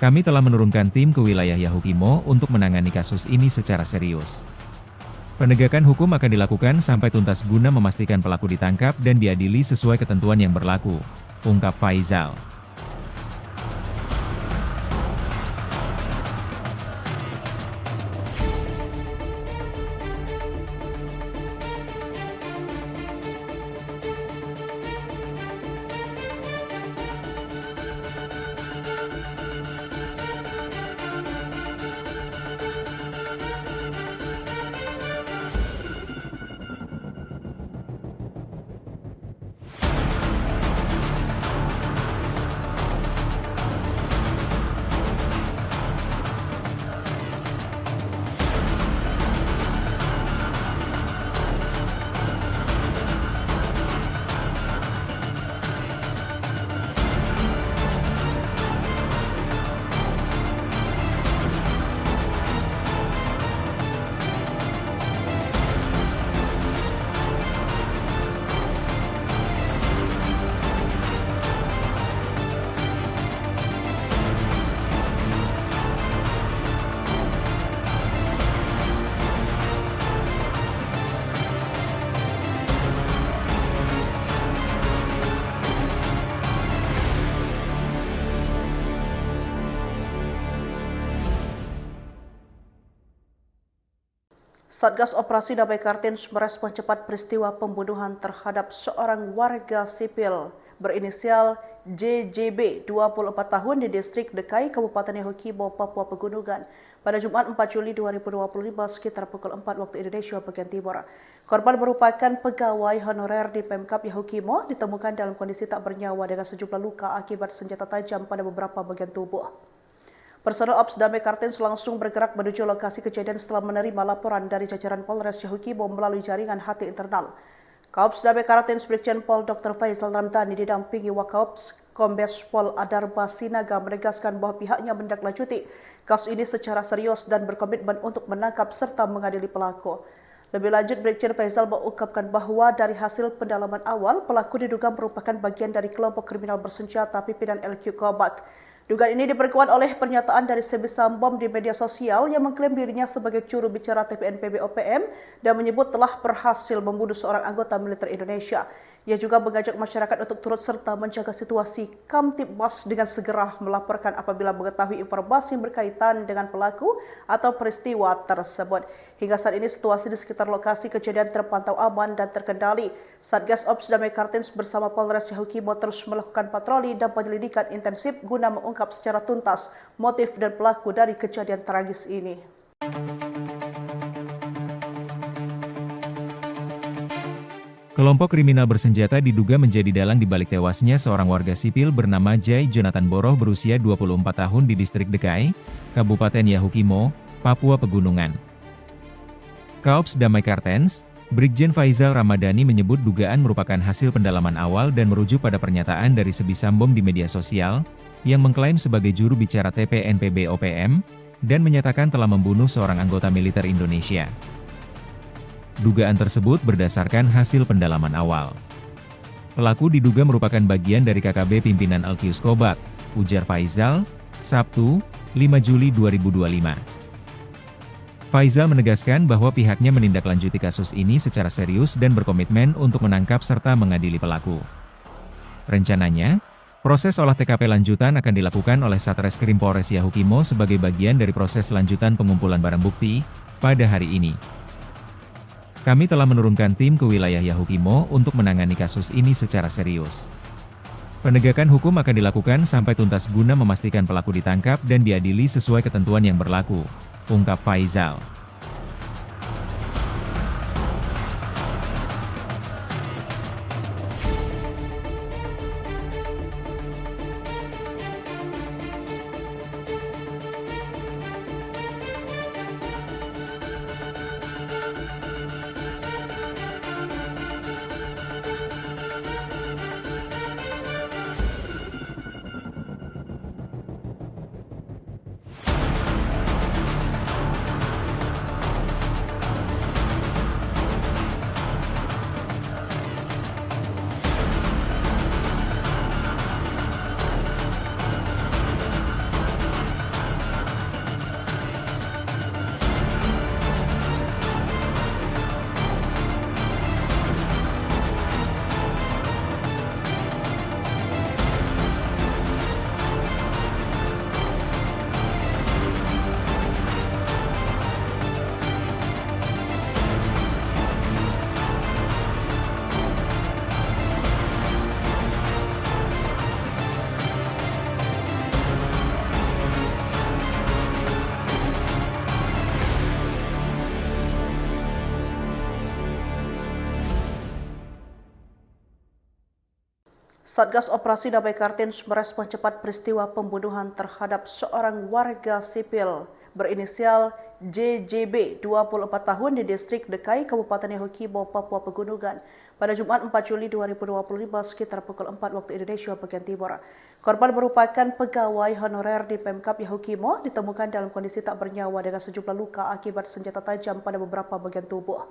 Speaker 2: Kami telah menurunkan tim ke wilayah Yahukimo untuk menangani kasus ini secara serius. Penegakan hukum akan dilakukan sampai tuntas guna memastikan pelaku ditangkap dan diadili sesuai ketentuan yang berlaku, ungkap Faizal.
Speaker 1: Satgas Operasi Damai Kartens merespon cepat peristiwa pembunuhan terhadap seorang warga sipil berinisial JJB, 24 tahun di distrik Dekai, Kabupaten Yahukimo, Papua Pegunungan, pada Jumat 4 Juli 2025 sekitar pukul 4 waktu Indonesia bagian Timur. Korban merupakan pegawai honorer di Pemkap Yahukimo, ditemukan dalam kondisi tak bernyawa dengan sejumlah luka akibat senjata tajam pada beberapa bagian tubuh. Personel Ops Damai Kartens langsung bergerak menuju lokasi kejadian setelah menerima laporan dari jajaran Polres Yahukimo melalui jaringan HT internal. Kaops Damai Kartens Brigjen Pol Dr. Faizal Ramadhani didampingi Wakaops Kombes Pol Adarba Sinaga menegaskan bahwa pihaknya menindaklanjuti kasus ini secara serius dan berkomitmen untuk menangkap serta mengadili pelaku. Lebih lanjut, Brigjen Faizal mengungkapkan bahwa dari hasil pendalaman awal, pelaku diduga merupakan bagian dari kelompok kriminal bersenjata pimpinan LQ Kobat. Dugaan ini diperkuat oleh pernyataan dari Sebisam Bom di media sosial yang mengklaim dirinya sebagai juru bicara TPNPB OPM dan menyebut telah berhasil membunuh seorang anggota militer Indonesia. Ia juga mengajak masyarakat untuk turut serta menjaga situasi Kamtibmas dengan segera melaporkan apabila mengetahui informasi yang berkaitan dengan pelaku atau peristiwa tersebut. Hingga saat ini situasi di sekitar lokasi kejadian terpantau aman dan terkendali. Satgas Ops Damai Kartens bersama Polres Yahukimo terus melakukan patroli dan penyelidikan intensif guna mengungkap secara tuntas motif dan pelaku dari kejadian tragis ini.
Speaker 2: Kelompok kriminal bersenjata diduga menjadi dalang di balik tewasnya seorang warga sipil bernama Jai Jonathan Boroh berusia 24 tahun di distrik Dekai, Kabupaten Yahukimo, Papua Pegunungan. Kaops Damai Kartens, Brigjen Faizal Ramadhani menyebut dugaan merupakan hasil pendalaman awal dan merujuk pada pernyataan dari Sebisambom di media sosial, yang mengklaim sebagai juru bicara TPNPB OPM, dan menyatakan telah membunuh seorang anggota militer Indonesia. Dugaan tersebut berdasarkan hasil pendalaman awal. Pelaku diduga merupakan bagian dari KKB pimpinan Alkius Kobak, ujar Faizal, Sabtu, 5 Juli 2025. Faizal menegaskan bahwa pihaknya menindaklanjuti kasus ini secara serius dan berkomitmen untuk menangkap serta mengadili pelaku. Rencananya, proses olah TKP lanjutan akan dilakukan oleh Satreskrim Polres Yahukimo sebagai bagian dari proses lanjutan pengumpulan barang bukti pada hari ini. Kami telah menurunkan tim ke wilayah Yahukimo untuk menangani kasus ini secara serius. Penegakan hukum akan dilakukan sampai tuntas guna memastikan pelaku ditangkap dan diadili sesuai ketentuan yang berlaku, ungkap Faizal.
Speaker 1: Satgas Operasi Damai Kartens merespon cepat peristiwa pembunuhan terhadap seorang warga sipil berinisial JJB, 24 tahun di distrik Dekai, Kabupaten Yahukimo, Papua Pegunungan pada Jumat 4 Juli 2025 sekitar pukul 4 waktu Indonesia bagian Timur. Korban merupakan pegawai honorer di Pemkab Yahukimo, ditemukan dalam kondisi tak bernyawa dengan sejumlah luka akibat senjata tajam pada beberapa bagian tubuh.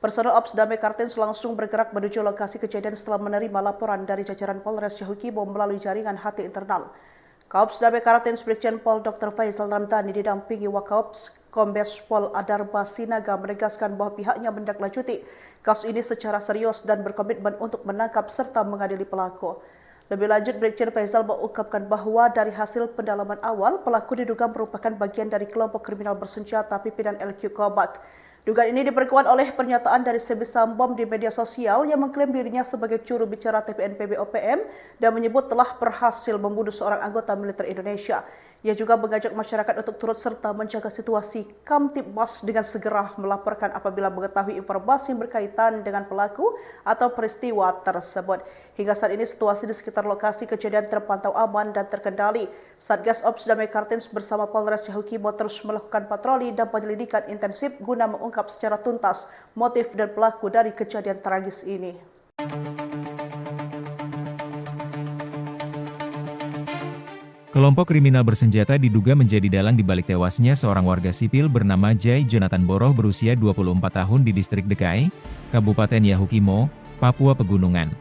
Speaker 1: Personel Ops Damai Kartens langsung bergerak menuju lokasi kejadian setelah menerima laporan dari jajaran Polres Yahukimo melalui jaringan HT internal. Kaops Damai Kartens Brigjen Pol Dr. Faizal Ramadhani didampingi Wakaops Kombes Pol Adarba Sinaga menegaskan bahwa pihaknya menindaklanjuti kasus ini secara serius dan berkomitmen untuk menangkap serta mengadili pelaku. Lebih lanjut, Brigjen Faizal mengungkapkan bahwa dari hasil pendalaman awal, pelaku diduga merupakan bagian dari kelompok kriminal bersenjata pimpinan LQ Kobak. Dugaan ini diperkuat oleh pernyataan dari Sebisambom di media sosial yang mengklaim dirinya sebagai juru bicara TPNPB OPM dan menyebut telah berhasil membunuh seorang anggota militer Indonesia. Ia juga mengajak masyarakat untuk turut serta menjaga situasi Kamtibmas dengan segera melaporkan apabila mengetahui informasi yang berkaitan dengan pelaku atau peristiwa tersebut. Hingga saat ini situasi di sekitar lokasi kejadian terpantau aman dan terkendali. Satgas Ops Damai Kartens bersama Polres Yahukimo terus melakukan patroli dan penyelidikan intensif guna mengungkap secara tuntas motif dan pelaku dari kejadian tragis ini.
Speaker 2: Kelompok kriminal bersenjata diduga menjadi dalang di balik tewasnya seorang warga sipil bernama Jai Jonathan Boroh berusia 24 tahun di distrik Dekai, Kabupaten Yahukimo, Papua Pegunungan.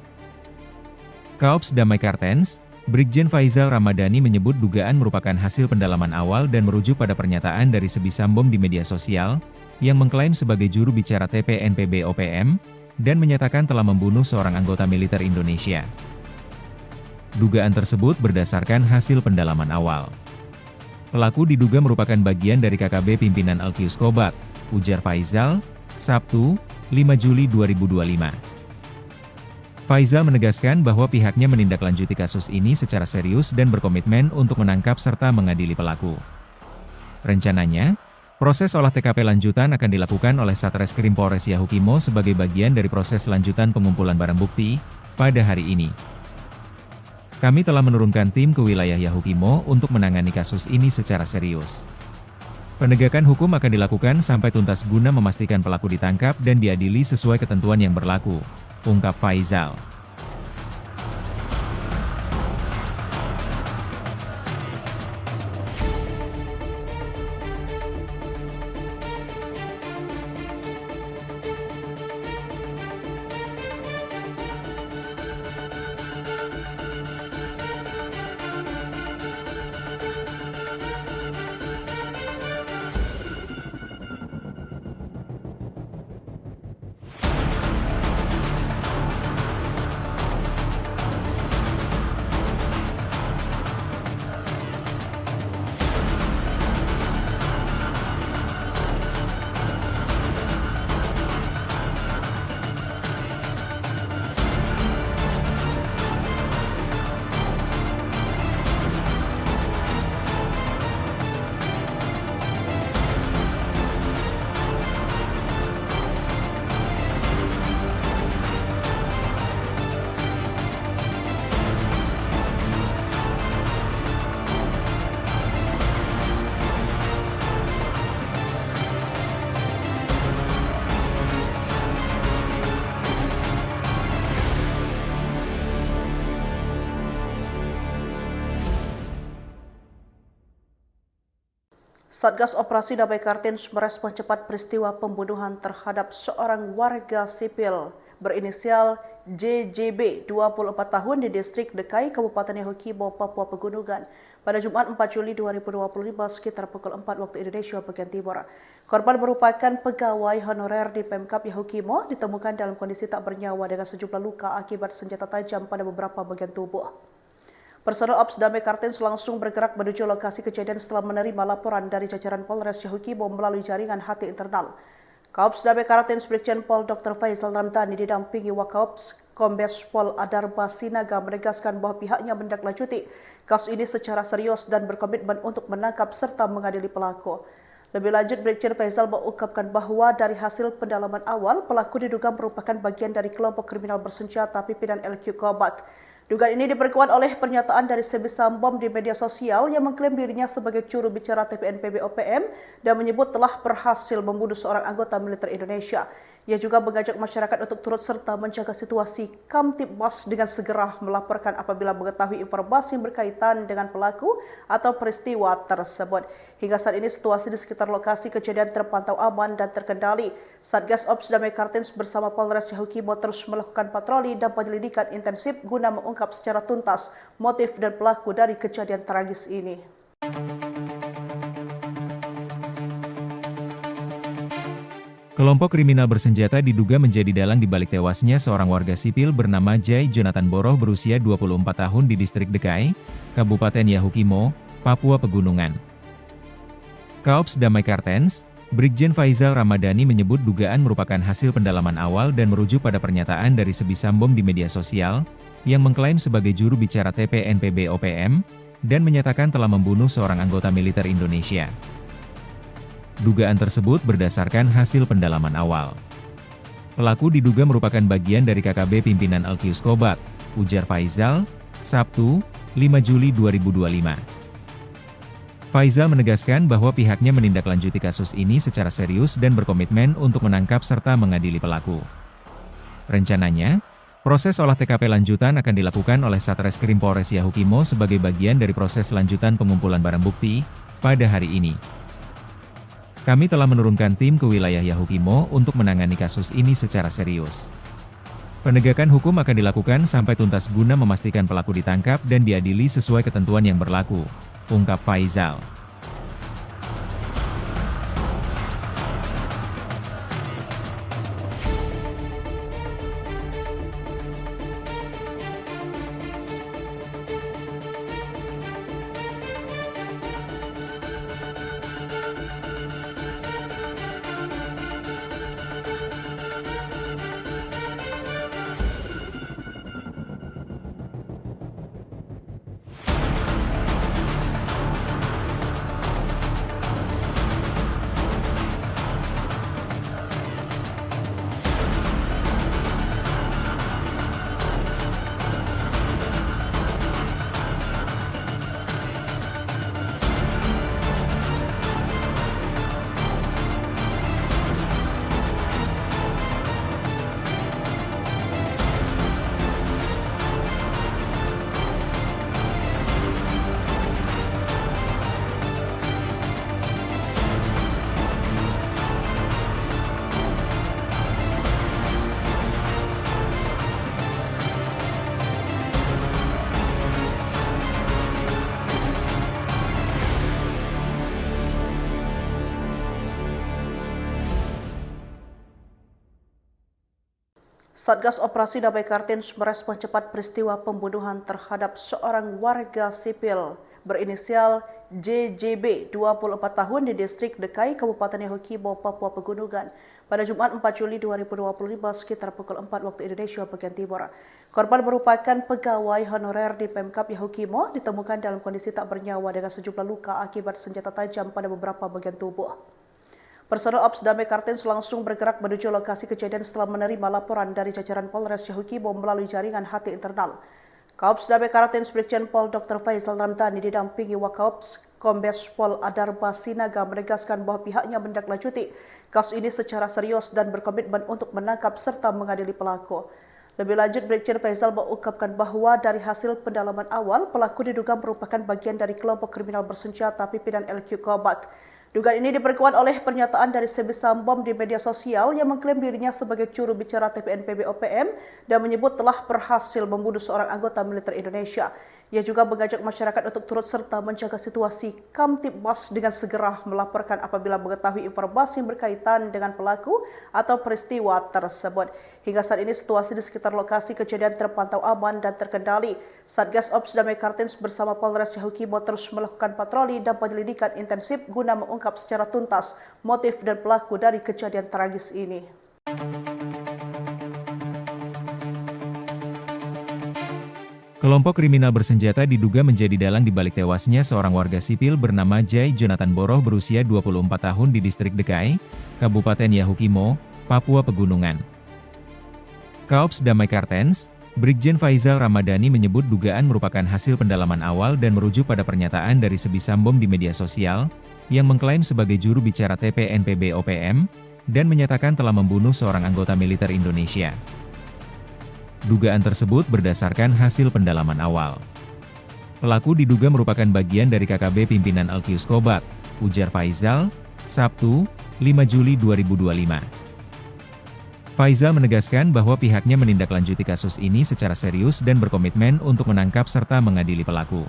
Speaker 2: Kaops Damai Kartens, Brigjen Faizal Ramadhani menyebut dugaan merupakan hasil pendalaman awal dan merujuk pada pernyataan dari Sebisambom di media sosial, yang mengklaim sebagai juru bicara TPNPB OPM, dan menyatakan telah membunuh seorang anggota militer Indonesia. Dugaan tersebut berdasarkan hasil pendalaman awal. Pelaku diduga merupakan bagian dari KKB pimpinan Alkius Kobak, ujar Faizal, Sabtu, 5 Juli 2025. Faizal menegaskan bahwa pihaknya menindaklanjuti kasus ini secara serius dan berkomitmen untuk menangkap serta mengadili pelaku. Rencananya, proses olah TKP lanjutan akan dilakukan oleh Satreskrim Polres Yahukimo sebagai bagian dari proses lanjutan pengumpulan barang bukti pada hari ini. Kami telah menurunkan tim ke wilayah Yahukimo untuk menangani kasus ini secara serius. Penegakan hukum akan dilakukan sampai tuntas guna memastikan pelaku ditangkap dan diadili sesuai ketentuan yang berlaku, ungkap Faizal.
Speaker 1: Satgas Operasi Damai Kartens merespon cepat peristiwa pembunuhan terhadap seorang warga sipil berinisial JJB, 24 tahun di distrik Dekai, Kabupaten Yahukimo, Papua Pegunungan pada Jumat 4 Juli 2025 sekitar pukul 4 waktu Indonesia bagian Timur. Korban merupakan pegawai honorer di Pemkap Yahukimo, ditemukan dalam kondisi tak bernyawa dengan sejumlah luka akibat senjata tajam pada beberapa bagian tubuh. Personel Ops Damai Kartens langsung bergerak menuju lokasi kejadian setelah menerima laporan dari jajaran Polres Yahukimo melalui jaringan HT internal. Kaops Damai Kartens Brigjen Pol Dr. Faizal Ramdhani didampingi Wakaops Kombes Pol Adarba Sinaga menegaskan bahwa pihaknya menindaklanjuti kasus ini secara serius dan berkomitmen untuk menangkap serta mengadili pelaku. Lebih lanjut, Brigjen Faizal mengungkapkan bahwa dari hasil pendalaman awal, pelaku diduga merupakan bagian dari kelompok kriminal bersenjata pimpinan LQ Kobak. Dugaan ini diperkuat oleh pernyataan dari Sebi Sambom di media sosial yang mengklaim dirinya sebagai juru bicara TPNPB OPM dan menyebut telah berhasil membunuh seorang anggota militer Indonesia. Ia juga mengajak masyarakat untuk turut serta menjaga situasi Kamtibmas dengan segera melaporkan apabila mengetahui informasi yang berkaitan dengan pelaku atau peristiwa tersebut. Hingga saat ini situasi di sekitar lokasi kejadian terpantau aman dan terkendali. Satgas Ops Damai Kartens bersama Polres Yahukimo terus melakukan patroli dan penyelidikan intensif guna mengungkap secara tuntas motif dan pelaku dari kejadian tragis ini.
Speaker 2: Kelompok kriminal bersenjata diduga menjadi dalang di balik tewasnya seorang warga sipil bernama Jai Jonathan Boroh berusia 24 tahun di distrik Dekai, Kabupaten Yahukimo, Papua Pegunungan. Kaops Damai Kartens, Brigjen Faizal Ramadhani menyebut dugaan merupakan hasil pendalaman awal dan merujuk pada pernyataan dari Sebi Sambom di media sosial, yang mengklaim sebagai juru bicara TPNPB OPM, dan menyatakan telah membunuh seorang anggota militer Indonesia. Dugaan tersebut berdasarkan hasil pendalaman awal. Pelaku diduga merupakan bagian dari KKB pimpinan Alkius Kobak, ujar Faizal, Sabtu, 5 Juli 2025. Faizal menegaskan bahwa pihaknya menindaklanjuti kasus ini secara serius dan berkomitmen untuk menangkap serta mengadili pelaku. Rencananya, proses olah TKP lanjutan akan dilakukan oleh Satreskrim Polres Yahukimo sebagai bagian dari proses lanjutan pengumpulan barang bukti pada hari ini. Kami telah menurunkan tim ke wilayah Yahukimo untuk menangani kasus ini secara serius. Penegakan hukum akan dilakukan sampai tuntas guna memastikan pelaku ditangkap dan diadili sesuai ketentuan yang berlaku, ungkap Faizal.
Speaker 1: Satgas Operasi Damai Kartens merespon cepat peristiwa pembunuhan terhadap seorang warga sipil berinisial JJB 24 tahun di distrik Dekai, Kabupaten Yahukimo, Papua Pegunungan pada Jumat 4 Juli 2025 sekitar pukul 4 waktu Indonesia bagian Timur. Korban merupakan pegawai honorer di Pemkab Yahukimo, ditemukan dalam kondisi tak bernyawa dengan sejumlah luka akibat senjata tajam pada beberapa bagian tubuh. Personel Ops Damai Kartens langsung bergerak menuju lokasi kejadian setelah menerima laporan dari jajaran Polres Yahukimo melalui jaringan HT internal. Kaops Damai Kartens Brigjen Pol Dr. Faisal Ramdhani didampingi Wakaops Kombes Pol Adarba Sinaga menegaskan bahwa pihaknya menindaklanjuti kasus ini secara serius dan berkomitmen untuk menangkap serta mengadili pelaku. Lebih lanjut, Brigjen Faisal mengungkapkan bahwa dari hasil pendalaman awal, pelaku diduga merupakan bagian dari kelompok kriminal bersenjata pimpinan LQ Kobak. Dugaan ini diperkuat oleh pernyataan dari Sebi Sambom di media sosial yang mengklaim dirinya sebagai juru bicara TPNPB OPM dan menyebut telah berhasil membunuh seorang anggota militer Indonesia. Ia juga mengajak masyarakat untuk turut serta menjaga situasi Kamtibmas dengan segera melaporkan apabila mengetahui informasi yang berkaitan dengan pelaku atau peristiwa tersebut. Hingga saat ini situasi di sekitar lokasi kejadian terpantau aman dan terkendali. Satgas Ops Damai Kartens bersama Polres Yahukimo terus melakukan patroli dan penyelidikan intensif guna mengungkap secara tuntas motif dan pelaku dari kejadian tragis ini.
Speaker 2: Kelompok kriminal bersenjata diduga menjadi dalang di balik tewasnya seorang warga sipil bernama Jai Jonathan Boroh berusia 24 tahun di distrik Dekai, Kabupaten Yahukimo, Papua Pegunungan. Kaops Damai Kartens, Brigjen Faisal Ramadhani menyebut dugaan merupakan hasil pendalaman awal dan merujuk pada pernyataan dari Sebi Sambom di media sosial, yang mengklaim sebagai juru bicara TPNPB OPM, dan menyatakan telah membunuh seorang anggota militer Indonesia. Dugaan tersebut berdasarkan hasil pendalaman awal. Pelaku diduga merupakan bagian dari KKB pimpinan Alkius Kobak, ujar Faisal, Sabtu, 5 Juli 2025. Faisal menegaskan bahwa pihaknya menindaklanjuti kasus ini secara serius dan berkomitmen untuk menangkap serta mengadili pelaku.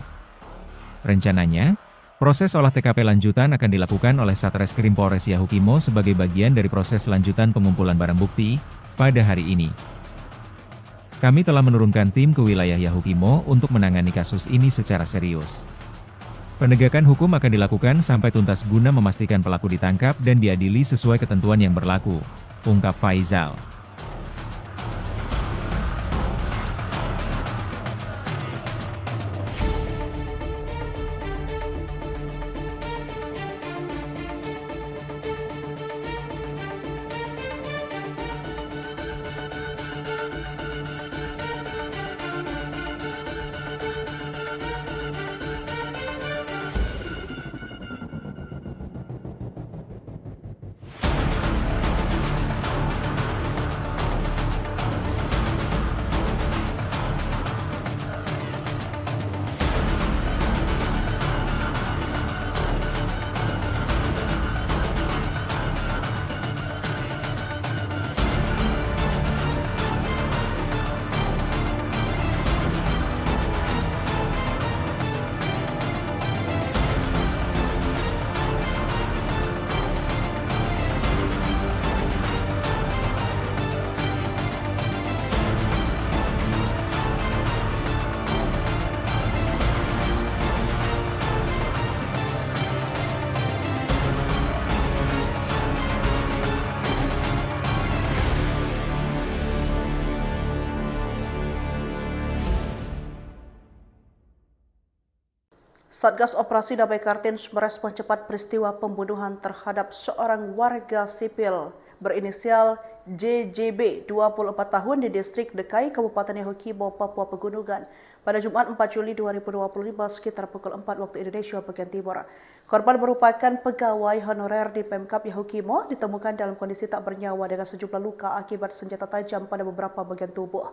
Speaker 2: Rencananya, proses olah TKP lanjutan akan dilakukan oleh Satreskrim Polres Yahukimo sebagai bagian dari proses lanjutan pengumpulan barang bukti pada hari ini. Kami telah menurunkan tim ke wilayah Yahukimo untuk menangani kasus ini secara serius. Penegakan hukum akan dilakukan sampai tuntas guna memastikan pelaku ditangkap dan diadili sesuai ketentuan yang berlaku, ungkap Faisal.
Speaker 1: Satgas Operasi Damai Kartens merespon cepat peristiwa pembunuhan terhadap seorang warga sipil berinisial JJB 24 tahun di distrik Dekai, Kabupaten Yahukimo, Papua Pegunungan pada Jumat 4 Juli 2025 sekitar pukul 4 waktu Indonesia bagian Timur. Korban merupakan pegawai honorer di Pemkab Yahukimo, ditemukan dalam kondisi tak bernyawa dengan sejumlah luka akibat senjata tajam pada beberapa bagian tubuh.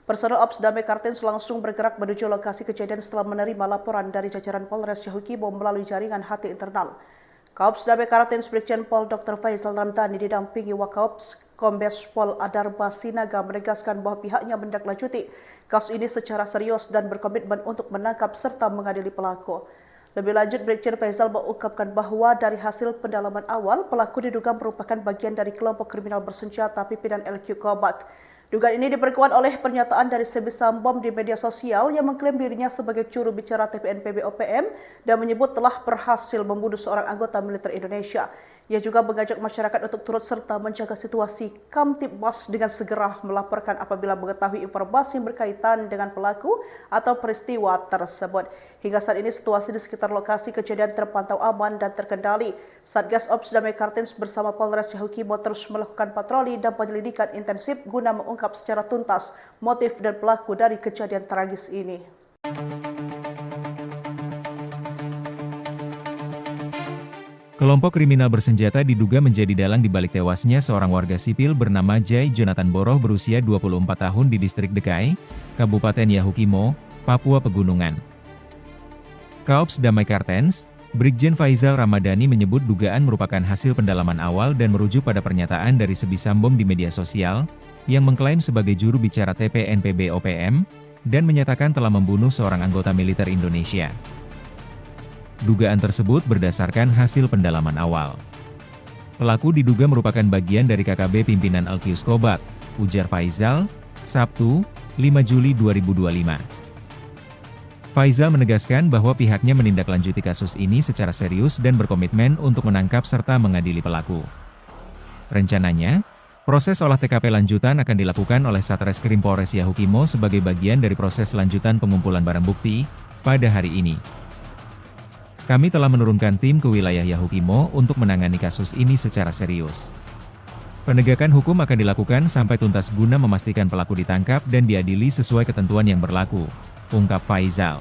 Speaker 1: Personel Ops Damai Kartens langsung bergerak menuju lokasi kejadian setelah menerima laporan dari jajaran Polres Yahukimo melalui jaringan HT internal. Kaops Damai Kartens Brigjen Pol Dr. Faisal Ramdhani didampingi Wakaops Kombes Pol Adarba Sinaga menegaskan bahwa pihaknya menindaklanjuti kasus ini secara serius dan berkomitmen untuk menangkap serta mengadili pelaku. Lebih lanjut, Brigjen Faisal mengungkapkan bahwa dari hasil pendalaman awal, pelaku diduga merupakan bagian dari kelompok kriminal bersenjata pimpinan LQ Kobak. Dugaan ini diperkuat oleh pernyataan dari Sebi Sambom di media sosial yang mengklaim dirinya sebagai juru bicara TPNPB OPM dan menyebut telah berhasil membunuh seorang anggota militer Indonesia. Ia juga mengajak masyarakat untuk turut serta menjaga situasi Kamtibmas dengan segera melaporkan apabila mengetahui informasi yang berkaitan dengan pelaku atau peristiwa tersebut. Hingga saat ini situasi di sekitar lokasi kejadian terpantau aman dan terkendali. Satgas Ops Damai Kartens bersama Polres Yahukimo terus melakukan patroli dan penyelidikan intensif guna mengungkap secara tuntas motif dan pelaku dari kejadian tragis ini.
Speaker 2: Kelompok kriminal bersenjata diduga menjadi dalang di balik tewasnya seorang warga sipil bernama Jai Jonathan Boroh berusia 24 tahun di distrik Dekai, Kabupaten Yahukimo, Papua Pegunungan. Kaops Damai Kartens, Brigjen Faizal Ramadhani menyebut dugaan merupakan hasil pendalaman awal dan merujuk pada pernyataan dari Sebi Sambom di media sosial, yang mengklaim sebagai juru bicara TPNPB OPM, dan menyatakan telah membunuh seorang anggota militer Indonesia. Dugaan tersebut berdasarkan hasil pendalaman awal. Pelaku diduga merupakan bagian dari KKB pimpinan Alkius Kobat, ujar Faizal, Sabtu, 5 Juli 2025. Faizal menegaskan bahwa pihaknya menindaklanjuti kasus ini secara serius dan berkomitmen untuk menangkap serta mengadili pelaku. Rencananya, proses olah TKP lanjutan akan dilakukan oleh Satreskrim Polres Yahukimo sebagai bagian dari proses lanjutan pengumpulan barang bukti pada hari ini. Kami telah menurunkan tim ke wilayah Yahukimo untuk menangani kasus ini secara serius. Penegakan hukum akan dilakukan sampai tuntas guna memastikan pelaku ditangkap dan diadili sesuai ketentuan yang berlaku, ungkap Faizal.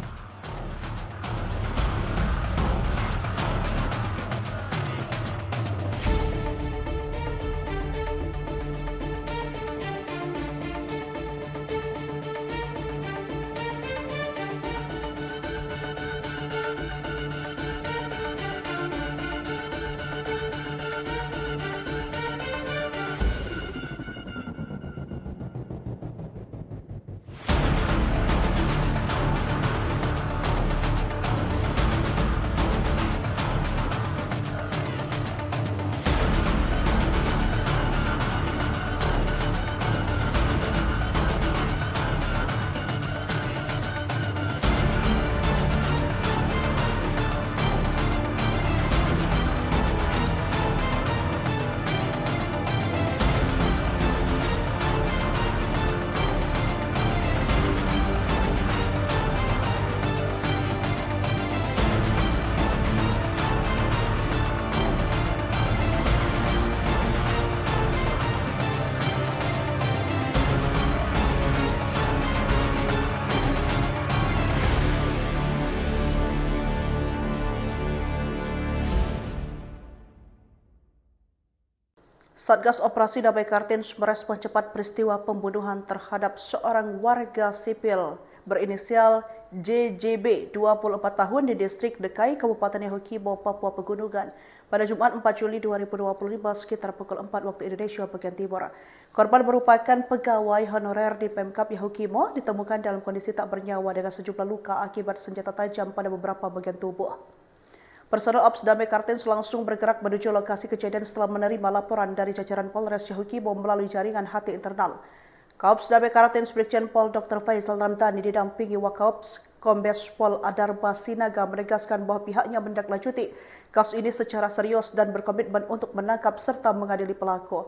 Speaker 1: Satgas Operasi Damai Kartens merespon cepat peristiwa pembunuhan terhadap seorang warga sipil berinisial JJB, 24 tahun di distrik Dekai, Kabupaten Yahukimo, Papua Pegunungan pada Jumat 4 Juli 2025 sekitar pukul 4 waktu Indonesia bagian Timur. Korban merupakan pegawai honorer di Pemkap Yahukimo, ditemukan dalam kondisi tak bernyawa dengan sejumlah luka akibat senjata tajam pada beberapa bagian tubuh. Personel Ops Damai Kartens langsung bergerak menuju lokasi kejadian setelah menerima laporan dari jajaran Polres Yahukimo melalui jaringan HT internal. Kaops Damai Kartens Brigjen Pol Dr. Faizal Ramadhani didampingi Wakaops Kombes Pol Adarba Sinaga menegaskan bahwa pihaknya menindaklanjuti kasus ini secara serius dan berkomitmen untuk menangkap serta mengadili pelaku.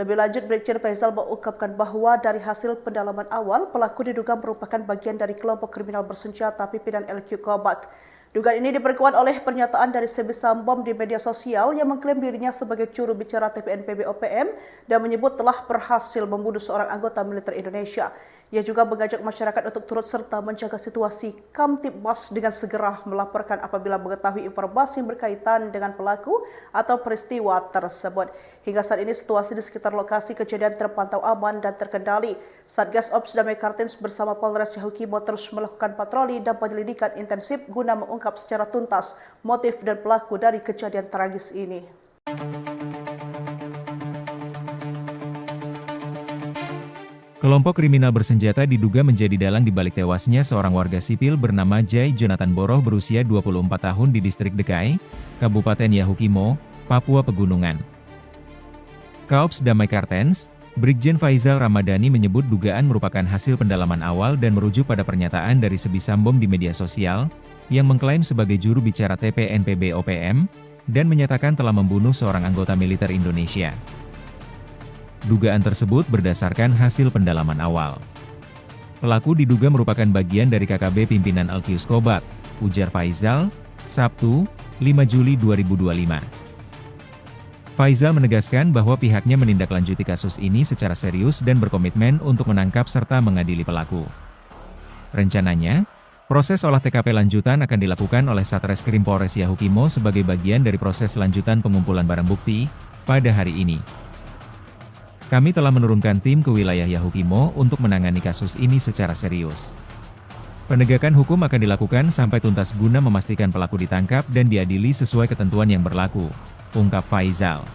Speaker 1: Lebih lanjut, Brigjen Faizal mengungkapkan bahwa dari hasil pendalaman awal, pelaku diduga merupakan bagian dari kelompok kriminal bersenjata pimpinan LQ Kobat. Dugaan ini diperkuat oleh pernyataan dari Sebi Sambom di media sosial yang mengklaim dirinya sebagai juru bicara TPNPB OPM dan menyebut telah berhasil membunuh seorang anggota militer Indonesia. Ia juga mengajak masyarakat untuk turut serta menjaga situasi Kamtibmas dengan segera melaporkan apabila mengetahui informasi yang berkaitan dengan pelaku atau peristiwa tersebut. Hingga saat ini situasi di sekitar lokasi kejadian terpantau aman dan terkendali. Satgas Ops Damai Kartens bersama Polres Yahukimo terus melakukan patroli dan penyelidikan intensif guna mengungkap secara tuntas motif dan pelaku dari kejadian tragis ini.
Speaker 2: Kelompok kriminal bersenjata diduga menjadi dalang di balik tewasnya seorang warga sipil bernama Jai Jonathan Boroh berusia 24 tahun di distrik Dekai, Kabupaten Yahukimo, Papua Pegunungan. Kaops Damai Kartens, Brigjen Faizal Ramadhani menyebut dugaan merupakan hasil pendalaman awal dan merujuk pada pernyataan dari Sebisambom di media sosial, yang mengklaim sebagai juru bicara TPNPB OPM, dan menyatakan telah membunuh seorang anggota militer Indonesia. Dugaan tersebut berdasarkan hasil pendalaman awal. Pelaku diduga merupakan bagian dari KKB pimpinan Al-Qiyus Qobat, ujar Faizal, Sabtu, 5 Juli 2025. Faizal menegaskan bahwa pihaknya menindaklanjuti kasus ini secara serius dan berkomitmen untuk menangkap serta mengadili pelaku. Rencananya, proses olah TKP lanjutan akan dilakukan oleh Satreskrim Polres Yahukimo sebagai bagian dari proses lanjutan pengumpulan barang bukti pada hari ini. Kami telah menurunkan tim ke wilayah Yahukimo untuk menangani kasus ini secara serius. Penegakan hukum akan dilakukan sampai tuntas guna memastikan pelaku ditangkap dan diadili sesuai ketentuan yang berlaku, ungkap Faizal.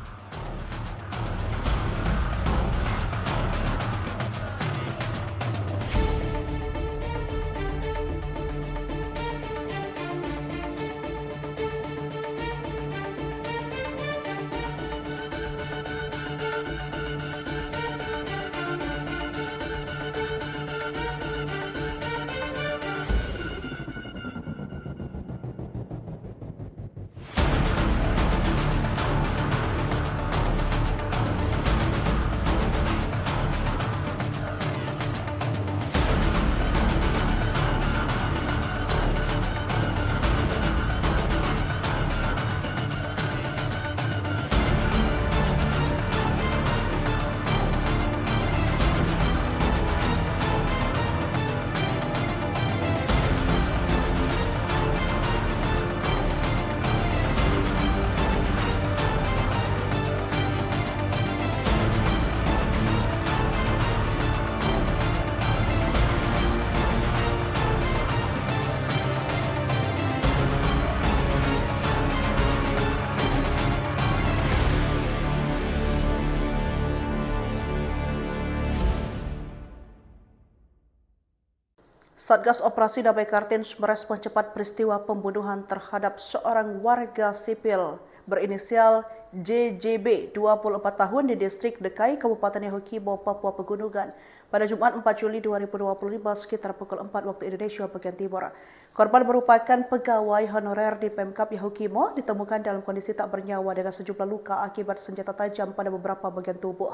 Speaker 1: Satgas Operasi Damai Kartens merespon cepat peristiwa pembunuhan terhadap seorang warga sipil berinisial JJB, 24 tahun di distrik Dekai, Kabupaten Yahukimo, Papua Pegunungan, pada Jumat 4 Juli 2025 sekitar pukul 4 waktu Indonesia bagian Timur. Korban merupakan pegawai honorer di Pemkap Yahukimo, ditemukan dalam kondisi tak bernyawa dengan sejumlah luka akibat senjata tajam pada beberapa bagian tubuh.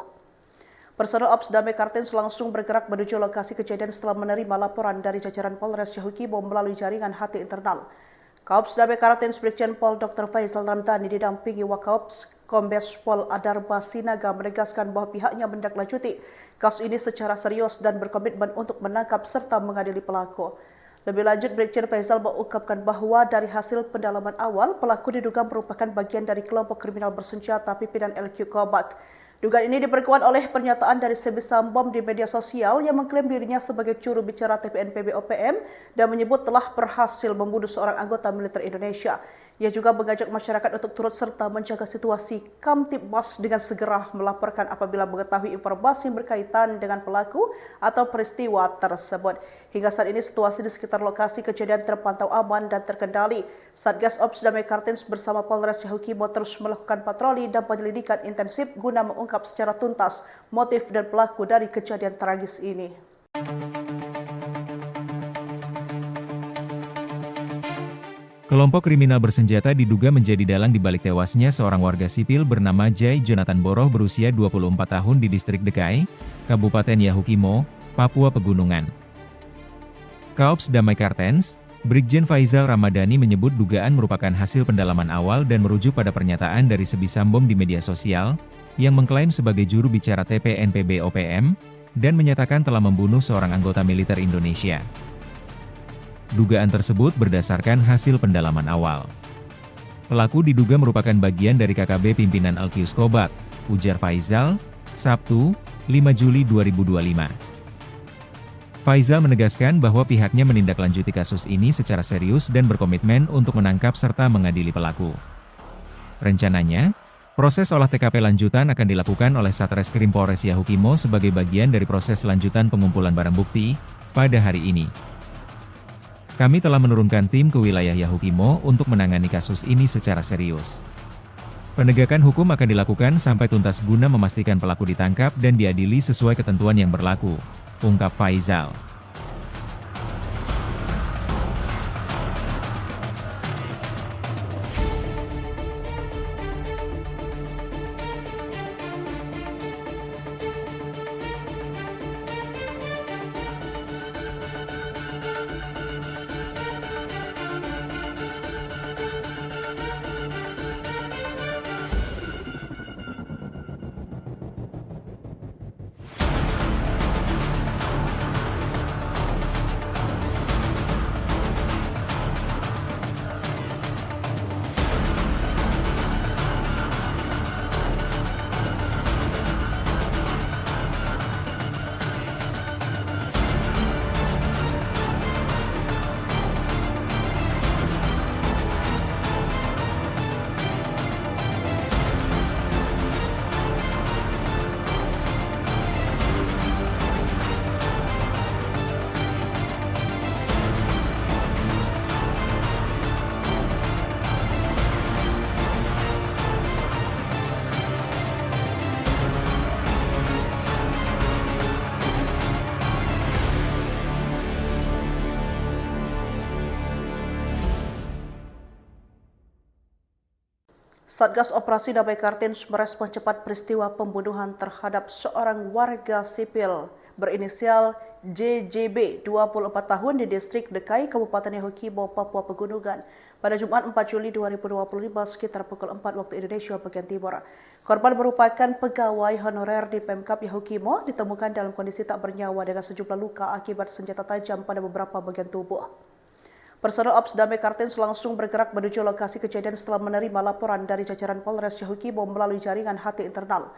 Speaker 1: Personel Ops Damai Kartens langsung bergerak menuju lokasi kejadian setelah menerima laporan dari jajaran Polres Yahukimo melalui jaringan hati internal. Kaops Damai Kartens Brigjen Pol Dr. Faizal Ramadhani didampingi Wakaops Kombes Pol Adarba Sinaga menegaskan bahwa pihaknya menindaklanjuti kasus ini secara serius dan berkomitmen untuk menangkap serta mengadili pelaku. Lebih lanjut, Brigjen Faizal mengungkapkan bahwa dari hasil pendalaman awal, pelaku diduga merupakan bagian dari kelompok kriminal bersenjata pimpinan Al-Qiyus Qobat. Dugaan ini diperkuat oleh pernyataan dari Sebisambom di media sosial yang mengklaim dirinya sebagai juru bicara TPNPB OPM dan menyebut telah berhasil membunuh seorang anggota militer Indonesia. Ia juga mengajak masyarakat untuk turut serta menjaga situasi Kamtibmas dengan segera melaporkan apabila mengetahui informasi yang berkaitan dengan pelaku atau peristiwa tersebut. Hingga saat ini situasi di sekitar lokasi kejadian terpantau aman dan terkendali. Satgas Ops Damai Kartens bersama Polres Yahukimo terus melakukan patroli dan penyelidikan intensif guna mengungkap secara tuntas motif dan pelaku dari kejadian tragis ini.
Speaker 2: Kelompok kriminal bersenjata diduga menjadi dalang di balik tewasnya seorang warga sipil bernama Jai Jonathan Boroh berusia 24 tahun di distrik Dekai, Kabupaten Yahukimo, Papua Pegunungan. Kaops Damai Kartens, Brigjen Faizal Ramadhani menyebut dugaan merupakan hasil pendalaman awal dan merujuk pada pernyataan dari Sebisambom di media sosial, yang mengklaim sebagai juru bicara TPNPB OPM, dan menyatakan telah membunuh seorang anggota militer Indonesia. Dugaan tersebut berdasarkan hasil pendalaman awal. Pelaku diduga merupakan bagian dari KKB pimpinan Al-Qiyus Qobat, ujar Faizal, Sabtu, 5 Juli 2025. Faizal menegaskan bahwa pihaknya menindaklanjuti kasus ini secara serius dan berkomitmen untuk menangkap serta mengadili pelaku. Rencananya, proses olah TKP lanjutan akan dilakukan oleh Satreskrim Polres Yahukimo sebagai bagian dari proses lanjutan pengumpulan barang bukti pada hari ini. Kami telah menurunkan tim ke wilayah Yahukimo untuk menangani kasus ini secara serius. Penegakan hukum akan dilakukan sampai tuntas guna memastikan pelaku ditangkap dan diadili sesuai ketentuan yang berlaku, ungkap Faizal.
Speaker 1: Satgas Operasi Damai Kartens merespon cepat peristiwa pembunuhan terhadap seorang warga sipil berinisial JJB 24 tahun di distrik Dekai, Kabupaten Yahukimo, Papua Pegunungan pada Jumat 4 Juli 2025 sekitar pukul 4 waktu Indonesia bagian Timur. Korban merupakan pegawai honorer di Pemkap Yahukimo, ditemukan dalam kondisi tak bernyawa dengan sejumlah luka akibat senjata tajam pada beberapa bagian tubuh. Personel Ops Damai Kartens langsung bergerak menuju lokasi kejadian setelah menerima laporan dari jajaran Polres Yahukimo melalui jaringan HT internal.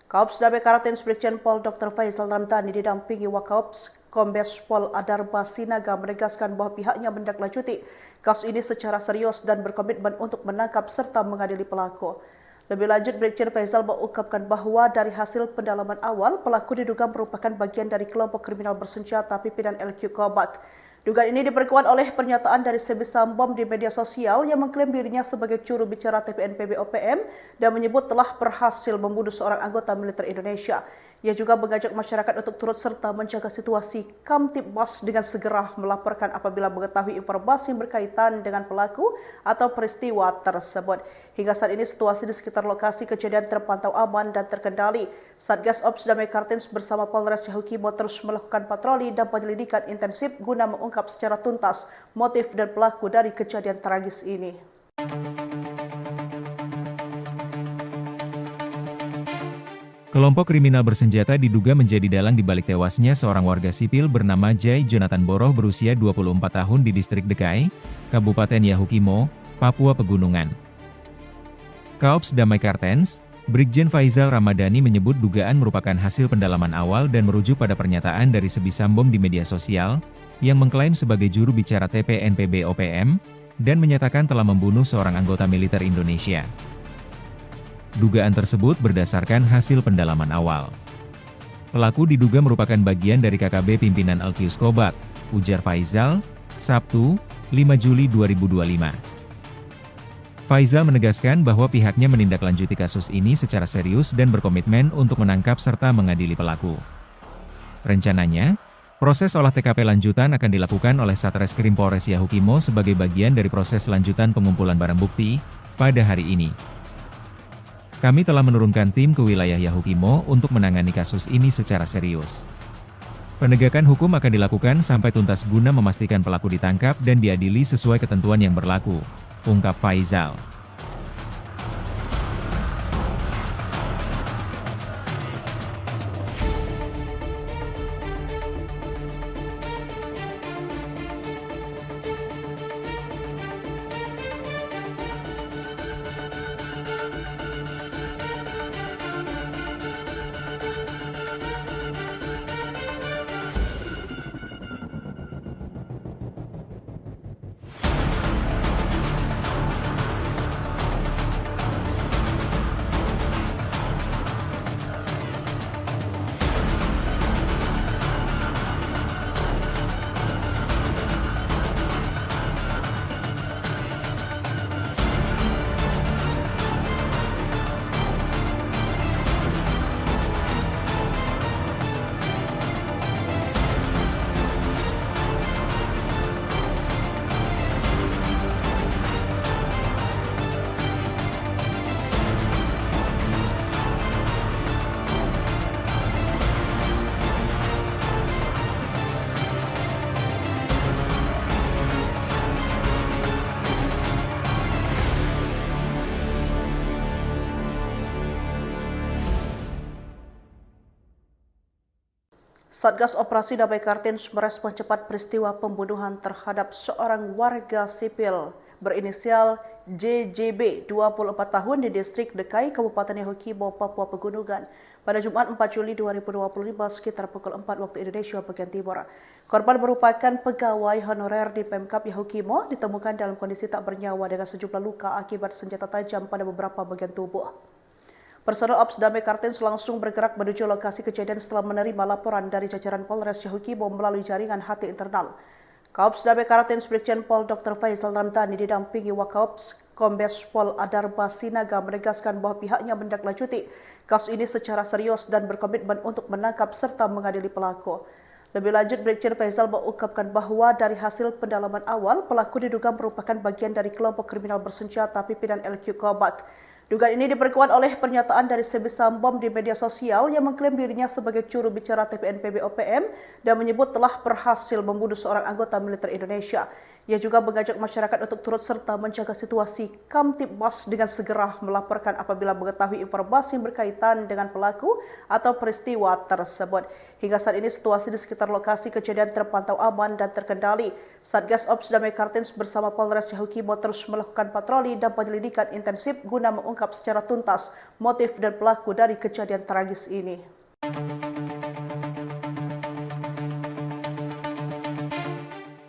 Speaker 1: Kaops Damai Kartens Brigjen Pol Dr. Faizal Ramdhani didampingi Wakaops Kombes Pol Adarba Sinaga menegaskan bahwa pihaknya menindaklanjuti kasus ini secara serius dan berkomitmen untuk menangkap serta mengadili pelaku. Lebih lanjut, Brigjen Faizal mengungkapkan bahwa dari hasil pendalaman awal, pelaku diduga merupakan bagian dari kelompok kriminal bersenjata pimpinan LQ Kobak. Dugaan ini diperkuat oleh pernyataan dari Sebi Sambom di media sosial yang mengklaim dirinya sebagai juru bicara TPNPB OPM dan menyebut telah berhasil membunuh seorang anggota militer Indonesia. Ia juga mengajak masyarakat untuk turut serta menjaga situasi Kamtibmas dengan segera melaporkan apabila mengetahui informasi yang berkaitan dengan pelaku atau peristiwa tersebut. Hingga saat ini situasi di sekitar lokasi kejadian terpantau aman dan terkendali. Satgas Ops Damai Kartens bersama Polres Yahukimo terus melakukan patroli dan penyelidikan intensif guna mengungkap secara tuntas motif dan pelaku dari kejadian tragis ini.
Speaker 2: Kelompok kriminal bersenjata diduga menjadi dalang di balik tewasnya seorang warga sipil bernama Jai Jonathan Boroh berusia 24 tahun di distrik Dekai, Kabupaten Yahukimo, Papua Pegunungan. Kaops Damai Kartens, Brigjen Faizal Ramadhani menyebut dugaan merupakan hasil pendalaman awal dan merujuk pada pernyataan dari Sebi Sambom di media sosial, yang mengklaim sebagai juru bicara TPNPB OPM, dan menyatakan telah membunuh seorang anggota militer Indonesia. Dugaan tersebut berdasarkan hasil pendalaman awal. Pelaku diduga merupakan bagian dari KKB pimpinan LQ Kobak, ujar Faizal, Sabtu, 5 Juli 2025. Faizal menegaskan bahwa pihaknya menindaklanjuti kasus ini secara serius dan berkomitmen untuk menangkap serta mengadili pelaku. Rencananya, proses olah TKP lanjutan akan dilakukan oleh Satreskrim Polres Yahukimo sebagai bagian dari proses lanjutan pengumpulan barang bukti pada hari ini. Kami telah menurunkan tim ke wilayah Yahukimo untuk menangani kasus ini secara serius. Penegakan hukum akan dilakukan sampai tuntas guna memastikan pelaku ditangkap dan diadili sesuai ketentuan yang berlaku, ungkap Faizal.
Speaker 1: Satgas Operasi Damai Kartens merespon cepat peristiwa pembunuhan terhadap seorang warga sipil berinisial JJB 24 tahun di distrik Dekai, Kabupaten Yahukibo, Papua Pegunungan pada Jumat 4 Juli 2025 sekitar pukul 4 waktu Indonesia bagian Timur. Korban merupakan pegawai honorer di Pemkap Yahukimo, ditemukan dalam kondisi tak bernyawa dengan sejumlah luka akibat senjata tajam pada beberapa bagian tubuh. Personel Ops Damai Kartens langsung bergerak menuju lokasi kejadian setelah menerima laporan dari jajaran Polres Yahukibo melalui jaringan HT internal. Kaops Damai Kartens Brigjen Pol Dr. Faisal Ramdhani didampingi Wakaops Kombes Pol Adarba Sinaga menegaskan bahwa pihaknya menindaklanjuti kasus ini secara serius dan berkomitmen untuk menangkap serta mengadili pelaku. Lebih lanjut, Brigjen Faisal mengungkapkan bahwa dari hasil pendalaman awal, pelaku diduga merupakan bagian dari kelompok kriminal bersenjata pimpinan LQ Kobak. Dugaan ini diperkuat oleh pernyataan dari Sebi Sambom di media sosial yang mengklaim dirinya sebagai juru bicara TPNPB OPM dan menyebut telah berhasil membunuh seorang anggota militer Indonesia. Ia juga mengajak masyarakat untuk turut serta menjaga situasi Kamtibmas dengan segera melaporkan apabila mengetahui informasi yang berkaitan dengan pelaku atau peristiwa tersebut. Hingga saat ini situasi di sekitar lokasi kejadian terpantau aman dan terkendali. Satgas Ops Damai Kartens bersama Polres Yahukibo terus melakukan patroli dan penyelidikan intensif guna mengungkap secara tuntas motif dan pelaku dari kejadian tragis ini.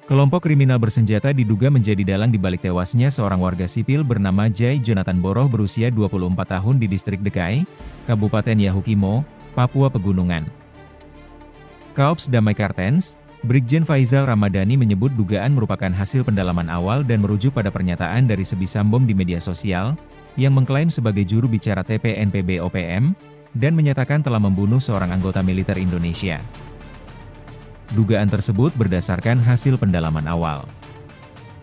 Speaker 2: Kelompok kriminal bersenjata diduga menjadi dalang di balik tewasnya seorang warga sipil bernama Jai Jonathan Boroh berusia 24 tahun di distrik Dekai, Kabupaten Yahukimo, Papua Pegunungan. Kaops Damai Kartens, Brigjen Faisal Ramadhani menyebut dugaan merupakan hasil pendalaman awal dan merujuk pada pernyataan dari Sebi Sambom di media sosial, yang mengklaim sebagai juru bicara TPNPB OPM, dan menyatakan telah membunuh seorang anggota militer Indonesia. Dugaan tersebut berdasarkan hasil pendalaman awal.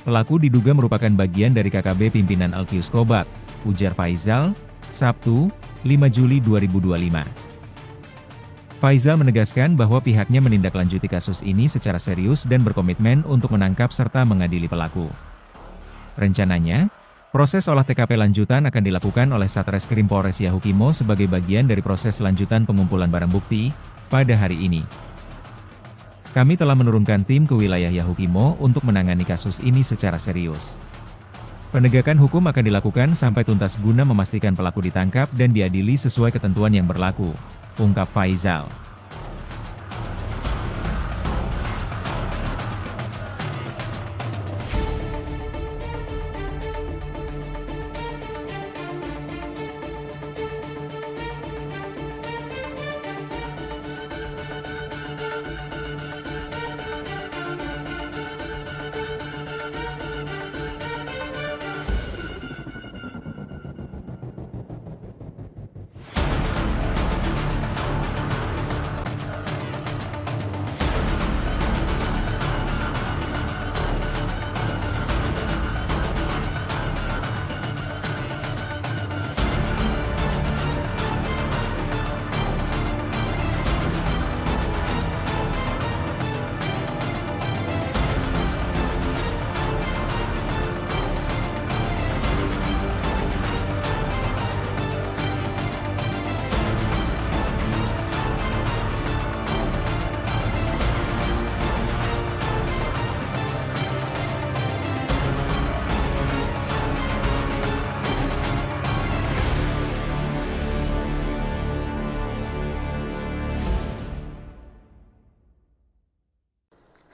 Speaker 2: Pelaku diduga merupakan bagian dari KKB pimpinan Alkius Kobak, ujar Faisal, Sabtu, 5 Juli 2025. Faisal menegaskan bahwa pihaknya menindaklanjuti kasus ini secara serius dan berkomitmen untuk menangkap serta mengadili pelaku. Rencananya, proses olah TKP lanjutan akan dilakukan oleh Satreskrim Polres Yahukimo sebagai bagian dari proses lanjutan pengumpulan barang bukti pada hari ini. Kami telah menurunkan tim ke wilayah Yahukimo untuk menangani kasus ini secara serius. Penegakan hukum akan dilakukan sampai tuntas guna memastikan pelaku ditangkap dan diadili sesuai ketentuan yang berlaku, ungkap Faisal.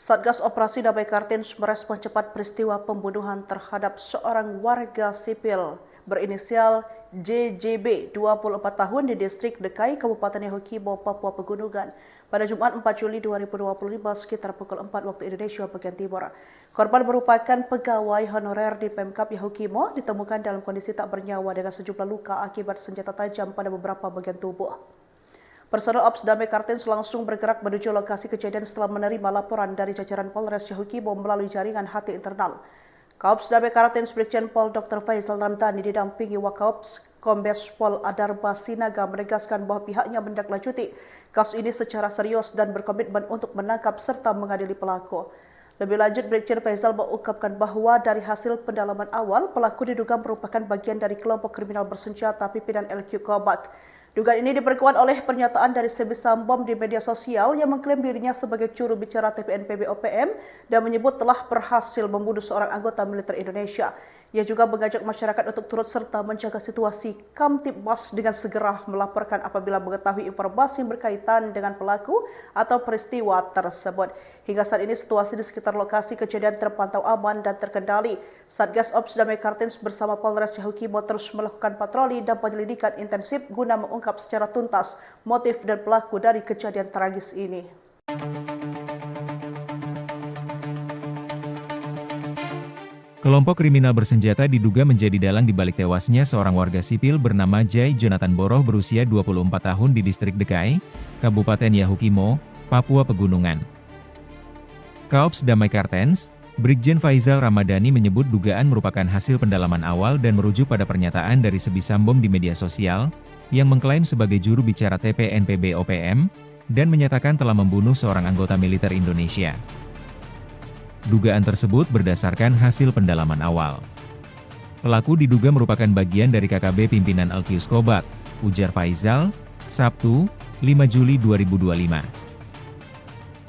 Speaker 1: Satgas Operasi Damai Kartens merespon cepat peristiwa pembunuhan terhadap seorang warga sipil berinisial JJB 24 tahun di distrik Dekai, Kabupaten Yahukibo, Papua Pegunungan pada Jumat 4 Juli 2025 sekitar pukul 4 waktu Indonesia bagian Timur. Korban merupakan pegawai honorer di Pemkap Yahukimo, ditemukan dalam kondisi tak bernyawa dengan sejumlah luka akibat senjata tajam pada beberapa bagian tubuh. Personel Ops Damai Kartens langsung bergerak menuju lokasi kejadian setelah menerima laporan dari jajaran Polres Yahukibo melalui jaringan HT internal. Kaops Damai Kartens Brigjen Pol Dr. Faisal Ramdhani didampingi Wakaops Kombes Pol Adarba Sinaga menegaskan bahwa pihaknya menindaklanjuti kasus ini secara serius dan berkomitmen untuk menangkap serta mengadili pelaku. Lebih lanjut, Brigjen Faisal mengungkapkan bahwa dari hasil pendalaman awal, pelaku diduga merupakan bagian dari kelompok kriminal bersenjata pimpinan LQ Kobak. Dugaan ini diperkuat oleh pernyataan dari Sebi Sambom di media sosial yang mengklaim dirinya sebagai juru bicara TPNPB OPM dan menyebut telah berhasil membunuh seorang anggota militer Indonesia. Ia juga mengajak masyarakat untuk turut serta menjaga situasi Kamtibmas dengan segera melaporkan apabila mengetahui informasi yang berkaitan dengan pelaku atau peristiwa tersebut. Hingga saat ini situasi di sekitar lokasi kejadian terpantau aman dan terkendali. Satgas Ops Damai Kartens bersama Polres Yahukimo terus melakukan patroli dan penyelidikan intensif guna mengungkap secara tuntas motif dan pelaku dari kejadian tragis ini.
Speaker 2: Kelompok kriminal bersenjata diduga menjadi dalang di balik tewasnya seorang warga sipil bernama Jai Jonathan Boroh berusia 24 tahun di distrik Dekai, Kabupaten Yahukimo, Papua Pegunungan. Kaops Damai Kartens, Brigjen Faizal Ramadhani menyebut dugaan merupakan hasil pendalaman awal dan merujuk pada pernyataan dari Sebi Sambom di media sosial, yang mengklaim sebagai juru bicara TPNPB OPM, dan menyatakan telah membunuh seorang anggota militer Indonesia. Dugaan tersebut berdasarkan hasil pendalaman awal. Pelaku diduga merupakan bagian dari KKB pimpinan Alkius Kobak, ujar Faizal, Sabtu, 5 Juli 2025.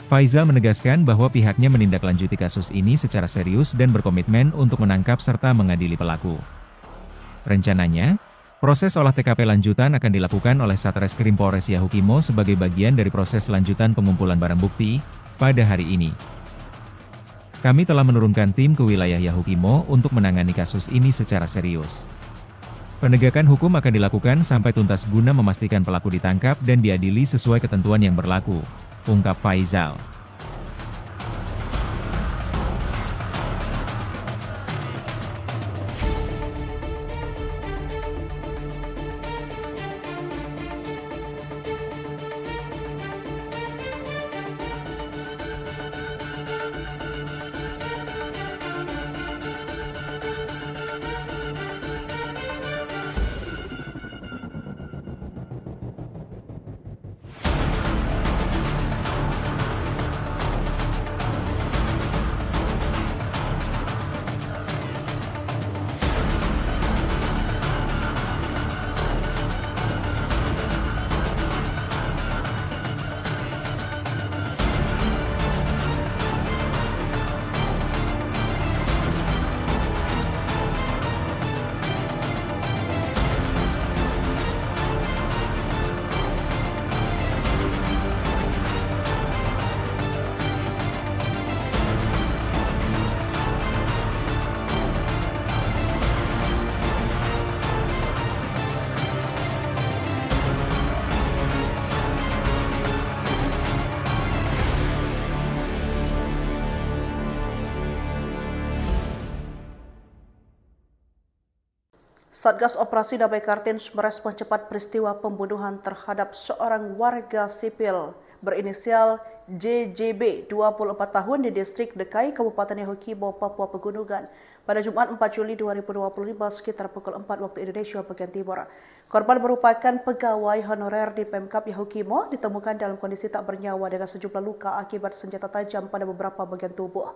Speaker 2: Faizal menegaskan bahwa pihaknya menindaklanjuti kasus ini secara serius dan berkomitmen untuk menangkap serta mengadili pelaku. Rencananya, proses olah TKP lanjutan akan dilakukan oleh Satreskrim Polres Yahukimo sebagai bagian dari proses lanjutan pengumpulan barang bukti pada hari ini. Kami telah menurunkan tim ke wilayah Yahukimo untuk menangani kasus ini secara serius. Penegakan hukum akan dilakukan sampai tuntas guna memastikan pelaku ditangkap dan diadili sesuai ketentuan yang berlaku, ungkap Faizal.
Speaker 1: Satgas Operasi Damai Kartens merespon cepat peristiwa pembunuhan terhadap seorang warga sipil berinisial JJB 24 tahun di distrik Dekai, Kabupaten Yahukimo, Papua Pegunungan pada Jumat 4 Juli 2025 sekitar pukul 4 waktu Indonesia bagian Timur. Korban merupakan pegawai honorer di Pemkap Yahukimo, ditemukan dalam kondisi tak bernyawa dengan sejumlah luka akibat senjata tajam pada beberapa bagian tubuh.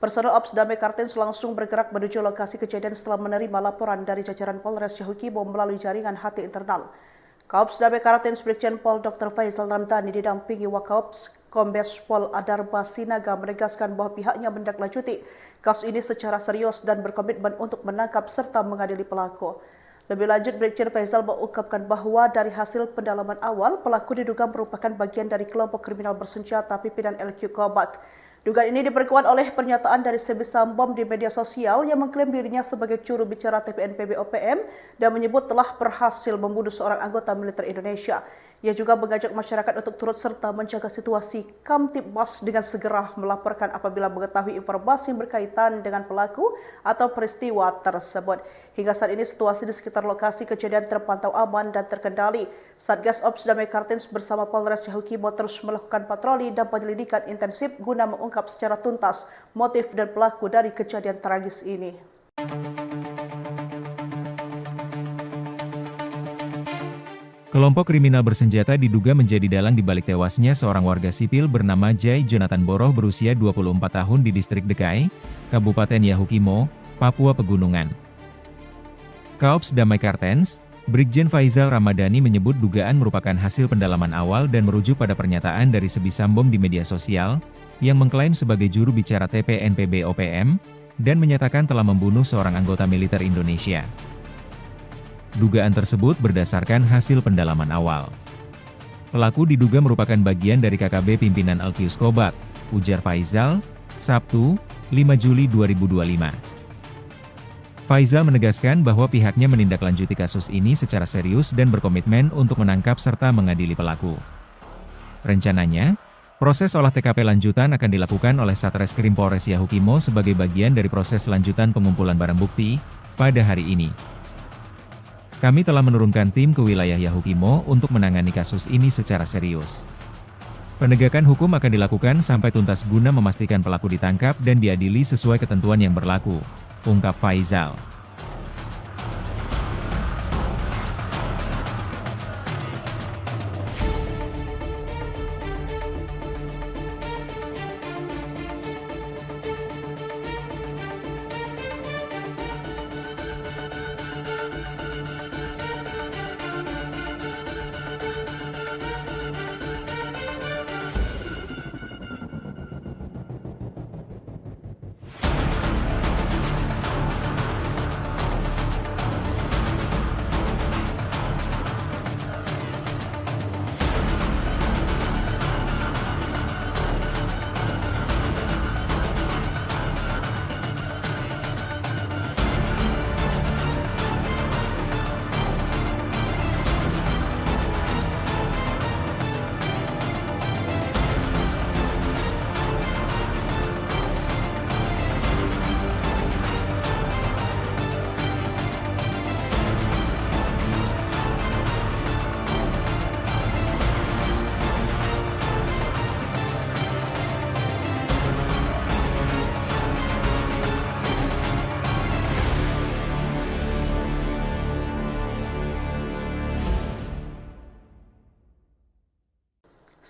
Speaker 1: Personel Ops Damai Kartens langsung bergerak menuju lokasi kejadian setelah menerima laporan dari jajaran Polres Yahukimo melalui jaringan HT internal. Kaops Damai Kartens Brigjen Pol Dr. Faizal Ramadhani didampingi Wakaops Kombes Pol Adarba Sinaga menegaskan bahwa pihaknya menindaklanjuti kasus ini secara serius dan berkomitmen untuk menangkap serta mengadili pelaku. Lebih lanjut, Brigjen Faizal mengungkapkan bahwa dari hasil pendalaman awal, pelaku diduga merupakan bagian dari kelompok kriminal bersenjata pimpinan LQ Kobak. Dugaan ini diperkuat oleh pernyataan dari Sebi Sambom di media sosial yang mengklaim dirinya sebagai juru bicara TPNPB OPM dan menyebut telah berhasil membunuh seorang anggota militer Indonesia. Ia juga mengajak masyarakat untuk turut serta menjaga situasi Kamtibmas dengan segera melaporkan apabila mengetahui informasi yang berkaitan dengan pelaku atau peristiwa tersebut. Hingga saat ini situasi di sekitar lokasi kejadian terpantau aman dan terkendali. Satgas Ops Damai Kartens bersama Polres Yahukimo terus melakukan patroli dan penyelidikan intensif guna mengungkap secara tuntas motif dan pelaku dari kejadian tragis ini.
Speaker 2: Kelompok kriminal bersenjata diduga menjadi dalang di balik tewasnya seorang warga sipil bernama Jai Jonathan Boroh berusia 24 tahun di distrik Dekai, Kabupaten Yahukimo, Papua Pegunungan. Kaops Damai Kartens, Brigjen Faizal Ramadhani menyebut dugaan merupakan hasil pendalaman awal dan merujuk pada pernyataan dari Sebisambom di media sosial, yang mengklaim sebagai juru bicara TPNPB OPM, dan menyatakan telah membunuh seorang anggota militer Indonesia. Dugaan tersebut berdasarkan hasil pendalaman awal. Pelaku diduga merupakan bagian dari KKB pimpinan Alkius Kobak, ujar Faizal, Sabtu, 5 Juli 2025. Faizal menegaskan bahwa pihaknya menindaklanjuti kasus ini secara serius dan berkomitmen untuk menangkap serta mengadili pelaku. Rencananya, proses olah TKP lanjutan akan dilakukan oleh Satreskrim Polres Yahukimo sebagai bagian dari proses lanjutan pengumpulan barang bukti pada hari ini. Kami telah menurunkan tim ke wilayah Yahukimo untuk menangani kasus ini secara serius. Penegakan hukum akan dilakukan sampai tuntas guna memastikan pelaku ditangkap dan diadili sesuai ketentuan yang berlaku, ungkap Faizal.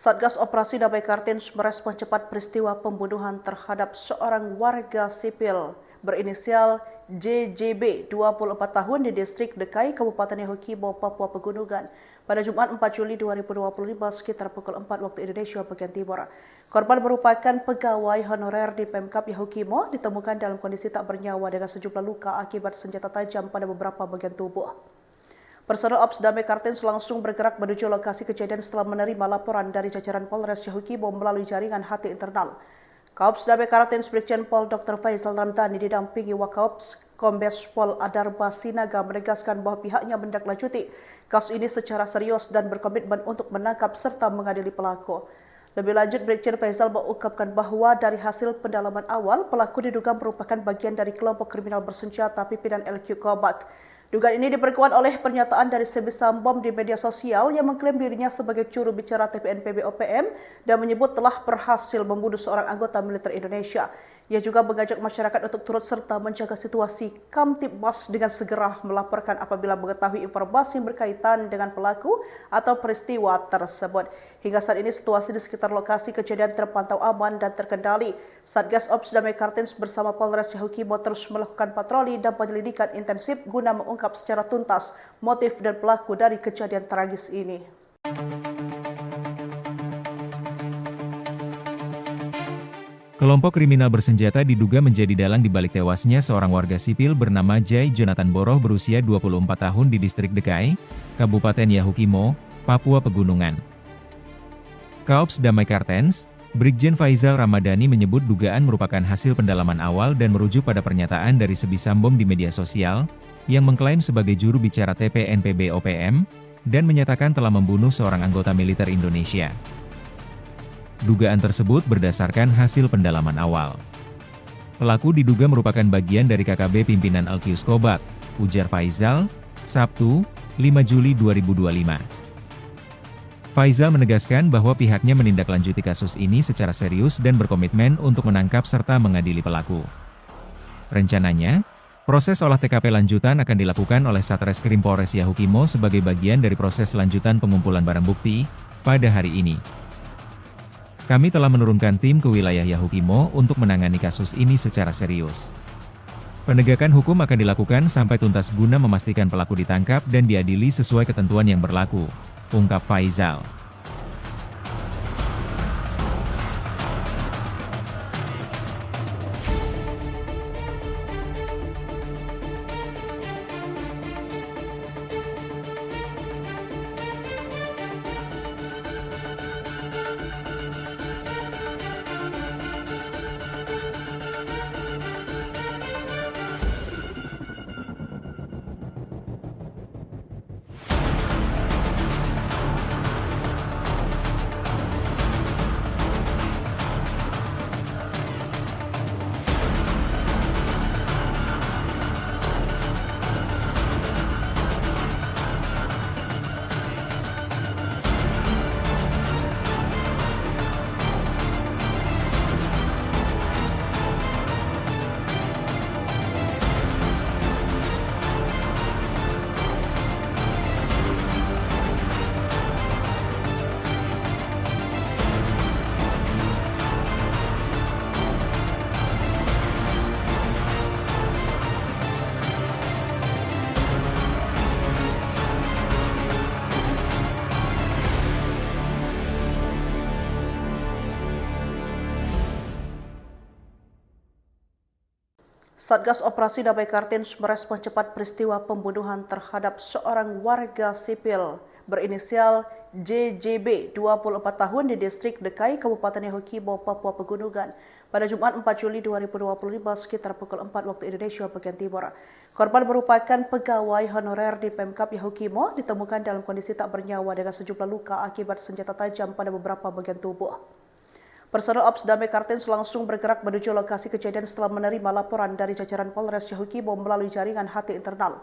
Speaker 1: Satgas Operasi Damai Kartens merespon cepat peristiwa pembunuhan terhadap seorang warga sipil berinisial JJB, 24 tahun di distrik Dekai, Kabupaten Yahukimo, Papua Pegunungan pada Jumat 4 Juli 2025 sekitar pukul 4 waktu Indonesia bagian Timur. Korban merupakan pegawai honorer di Pemkap Yahukimo, ditemukan dalam kondisi tak bernyawa dengan sejumlah luka akibat senjata tajam pada beberapa bagian tubuh. Personel Ops Damai Kartens langsung bergerak menuju lokasi kejadian setelah menerima laporan dari jajaran Polres Yahukimo melalui jaringan HT internal. Kaops Damai Kartens Brigjen Pol Dr. Faizal Ramadhani didampingi Wakaops Kombes Pol Adarba Sinaga menegaskan bahwa pihaknya menindaklanjuti kasus ini secara serius dan berkomitmen untuk menangkap serta mengadili pelaku. Lebih lanjut, Brigjen Faizal mengungkapkan bahwa dari hasil pendalaman awal, pelaku diduga merupakan bagian dari kelompok kriminal bersenjata pimpinan LQ Kobak. Dugaan ini diperkuat oleh pernyataan dari Sebisambom di media sosial yang mengklaim dirinya sebagai juru bicara TPNPB OPM dan menyebut telah berhasil membunuh seorang anggota militer Indonesia. Ia juga mengajak masyarakat untuk turut serta menjaga situasi Kamtibmas dengan segera melaporkan apabila mengetahui informasi yang berkaitan dengan pelaku atau peristiwa tersebut. Hingga saat ini situasi di sekitar lokasi kejadian terpantau aman dan terkendali. Satgas Ops Damai Kartens bersama Polres Yahukimo terus melakukan patroli dan penyelidikan intensif guna mengungkap secara tuntas motif dan pelaku dari kejadian tragis ini.
Speaker 2: Kelompok kriminal bersenjata diduga menjadi dalang di balik tewasnya seorang warga sipil bernama Jai Jonathan Boroh berusia 24 tahun di distrik Dekai, Kabupaten Yahukimo, Papua Pegunungan. Kaops Damai Kartens, Brigjen Faizal Ramadhani menyebut dugaan merupakan hasil pendalaman awal dan merujuk pada pernyataan dari Sebisambom di media sosial, yang mengklaim sebagai juru bicara TPNPB OPM, dan menyatakan telah membunuh seorang anggota militer Indonesia. Dugaan tersebut berdasarkan hasil pendalaman awal. Pelaku diduga merupakan bagian dari KKB pimpinan Alkius Kobak, ujar Faizal, Sabtu, 5 Juli 2025. Faizal menegaskan bahwa pihaknya menindaklanjuti kasus ini secara serius dan berkomitmen untuk menangkap serta mengadili pelaku. Rencananya, proses olah TKP lanjutan akan dilakukan oleh Satreskrim Polres Yahukimo sebagai bagian dari proses lanjutan pengumpulan barang bukti pada hari ini. Kami telah menurunkan tim ke wilayah Yahukimo untuk menangani kasus ini secara serius. Penegakan hukum akan dilakukan sampai tuntas guna memastikan pelaku ditangkap dan diadili sesuai ketentuan yang berlaku, ungkap Faizal.
Speaker 1: Satgas Operasi Damai Kartens merespon cepat peristiwa pembunuhan terhadap seorang warga sipil berinisial JJB 24 tahun di distrik Dekai, Kabupaten Yahukibo, Papua Pegunungan pada Jumat 4 Juli 2025 sekitar pukul 4 waktu Indonesia bagian Timur. Korban merupakan pegawai honorer di Pemkap Yahukimo, ditemukan dalam kondisi tak bernyawa dengan sejumlah luka akibat senjata tajam pada beberapa bagian tubuh. Personel Ops Damai Kartens langsung bergerak menuju lokasi kejadian setelah menerima laporan dari jajaran Polres Yahukibo melalui jaringan HT internal.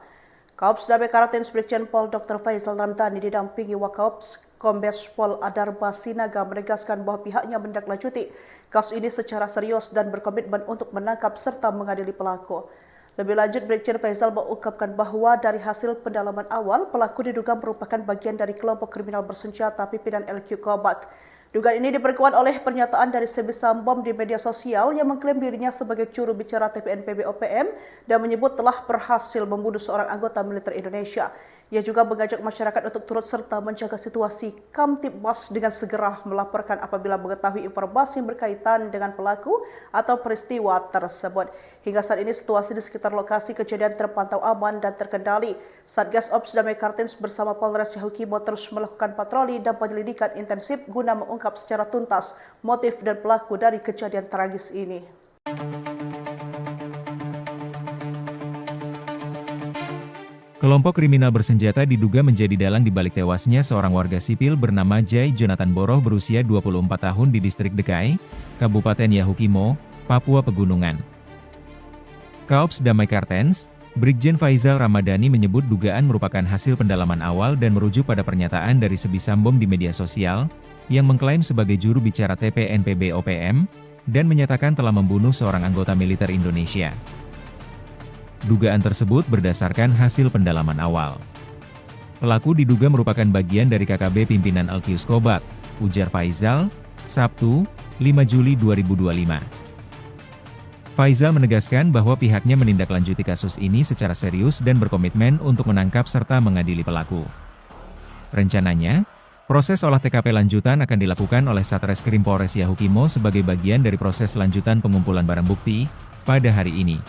Speaker 1: Kaops Damai Kartens Brigjen Pol Dr. Faizal Ramdhani didampingi Wakaops Kombes Pol Adarba Sinaga menegaskan bahwa pihaknya menindaklanjuti kasus ini secara serius dan berkomitmen untuk menangkap serta mengadili pelaku. Lebih lanjut, Brigjen Faizal mengungkapkan bahwa dari hasil pendalaman awal, pelaku diduga merupakan bagian dari kelompok kriminal bersenjata pimpinan LQ Kobak. Dugaan ini diperkuat oleh pernyataan dari Sebi Sambom di media sosial yang mengklaim dirinya sebagai juru bicara TPNPB OPM dan menyebut telah berhasil membunuh seorang anggota militer Indonesia. Ia juga mengajak masyarakat untuk turut serta menjaga situasi Kamtibmas dengan segera melaporkan apabila mengetahui informasi yang berkaitan dengan pelaku atau peristiwa tersebut. Hingga saat ini situasi di sekitar lokasi kejadian terpantau aman dan terkendali. Satgas Ops Damai Kartens bersama Polres Yahukibo terus melakukan patroli dan penyelidikan intensif guna mengungkap secara tuntas motif dan pelaku dari kejadian tragis ini.
Speaker 2: Kelompok kriminal bersenjata diduga menjadi dalang di balik tewasnya seorang warga sipil bernama Jai Jonathan Boroh berusia 24 tahun di distrik Dekai, Kabupaten Yahukimo, Papua Pegunungan. Kaops Damai Kartens, Brigjen Faizal Ramadhani menyebut dugaan merupakan hasil pendalaman awal dan merujuk pada pernyataan dari Sebi Sambom di media sosial, yang mengklaim sebagai juru bicara TPNPB OPM, dan menyatakan telah membunuh seorang anggota militer Indonesia. Dugaan tersebut berdasarkan hasil pendalaman awal. Pelaku diduga merupakan bagian dari KKB pimpinan Alkius Kobak, ujar Faizal, Sabtu, 5 Juli 2025. Faizal menegaskan bahwa pihaknya menindaklanjuti kasus ini secara serius dan berkomitmen untuk menangkap serta mengadili pelaku. Rencananya, proses olah TKP lanjutan akan dilakukan oleh Satreskrim Polres Yahukimo sebagai bagian dari proses lanjutan pengumpulan barang bukti pada hari ini.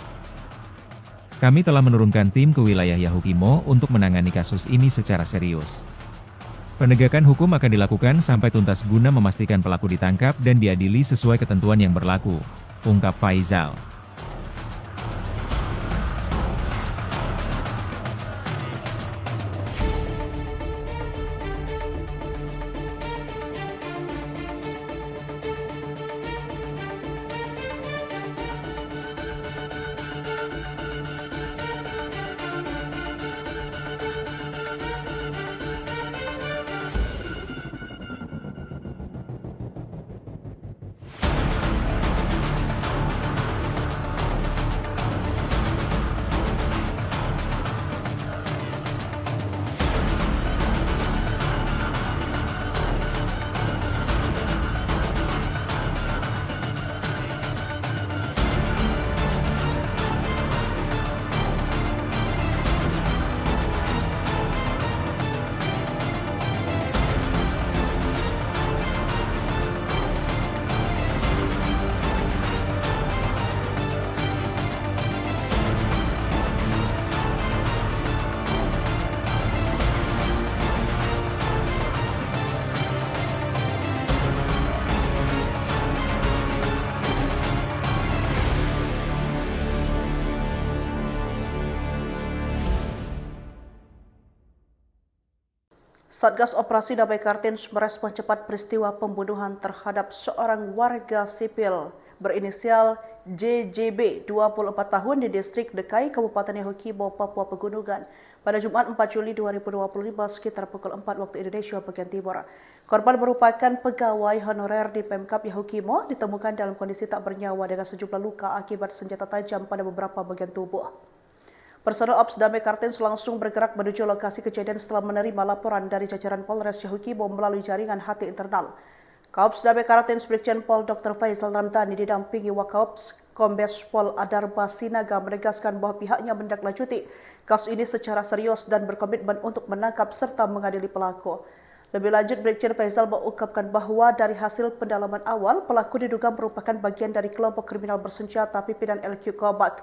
Speaker 2: Kami telah menurunkan tim ke wilayah Yahukimo untuk menangani kasus ini secara serius. Penegakan hukum akan dilakukan sampai tuntas guna memastikan pelaku ditangkap dan diadili sesuai ketentuan yang berlaku, ungkap Faizal.
Speaker 1: Satgas Operasi Damai Kartens merespon cepat peristiwa pembunuhan terhadap seorang warga sipil berinisial JJB 24 tahun di distrik Dekai, Kabupaten Yahukibo, Papua Pegunungan pada Jumat 4 Juli 2025 sekitar pukul 4 waktu Indonesia bagian Timur. Korban merupakan pegawai honorer di Pemkap Yahukimo, ditemukan dalam kondisi tak bernyawa dengan sejumlah luka akibat senjata tajam pada beberapa bagian tubuh. Personel Ops Damai Kartens langsung bergerak menuju lokasi kejadian setelah menerima laporan dari jajaran Polres Yahukibo melalui jaringan HT internal. Kaops Damai Kartens Brigjen Pol Dr. Faisal Ramdhani didampingi Wakaops Kombes Pol Adarba Sinaga menegaskan bahwa pihaknya menindaklanjuti kasus ini secara serius dan berkomitmen untuk menangkap serta mengadili pelaku. Lebih lanjut, Brigjen Faisal mengungkapkan bahwa dari hasil pendalaman awal, pelaku diduga merupakan bagian dari kelompok kriminal bersenjata pimpinan LQ Kobak.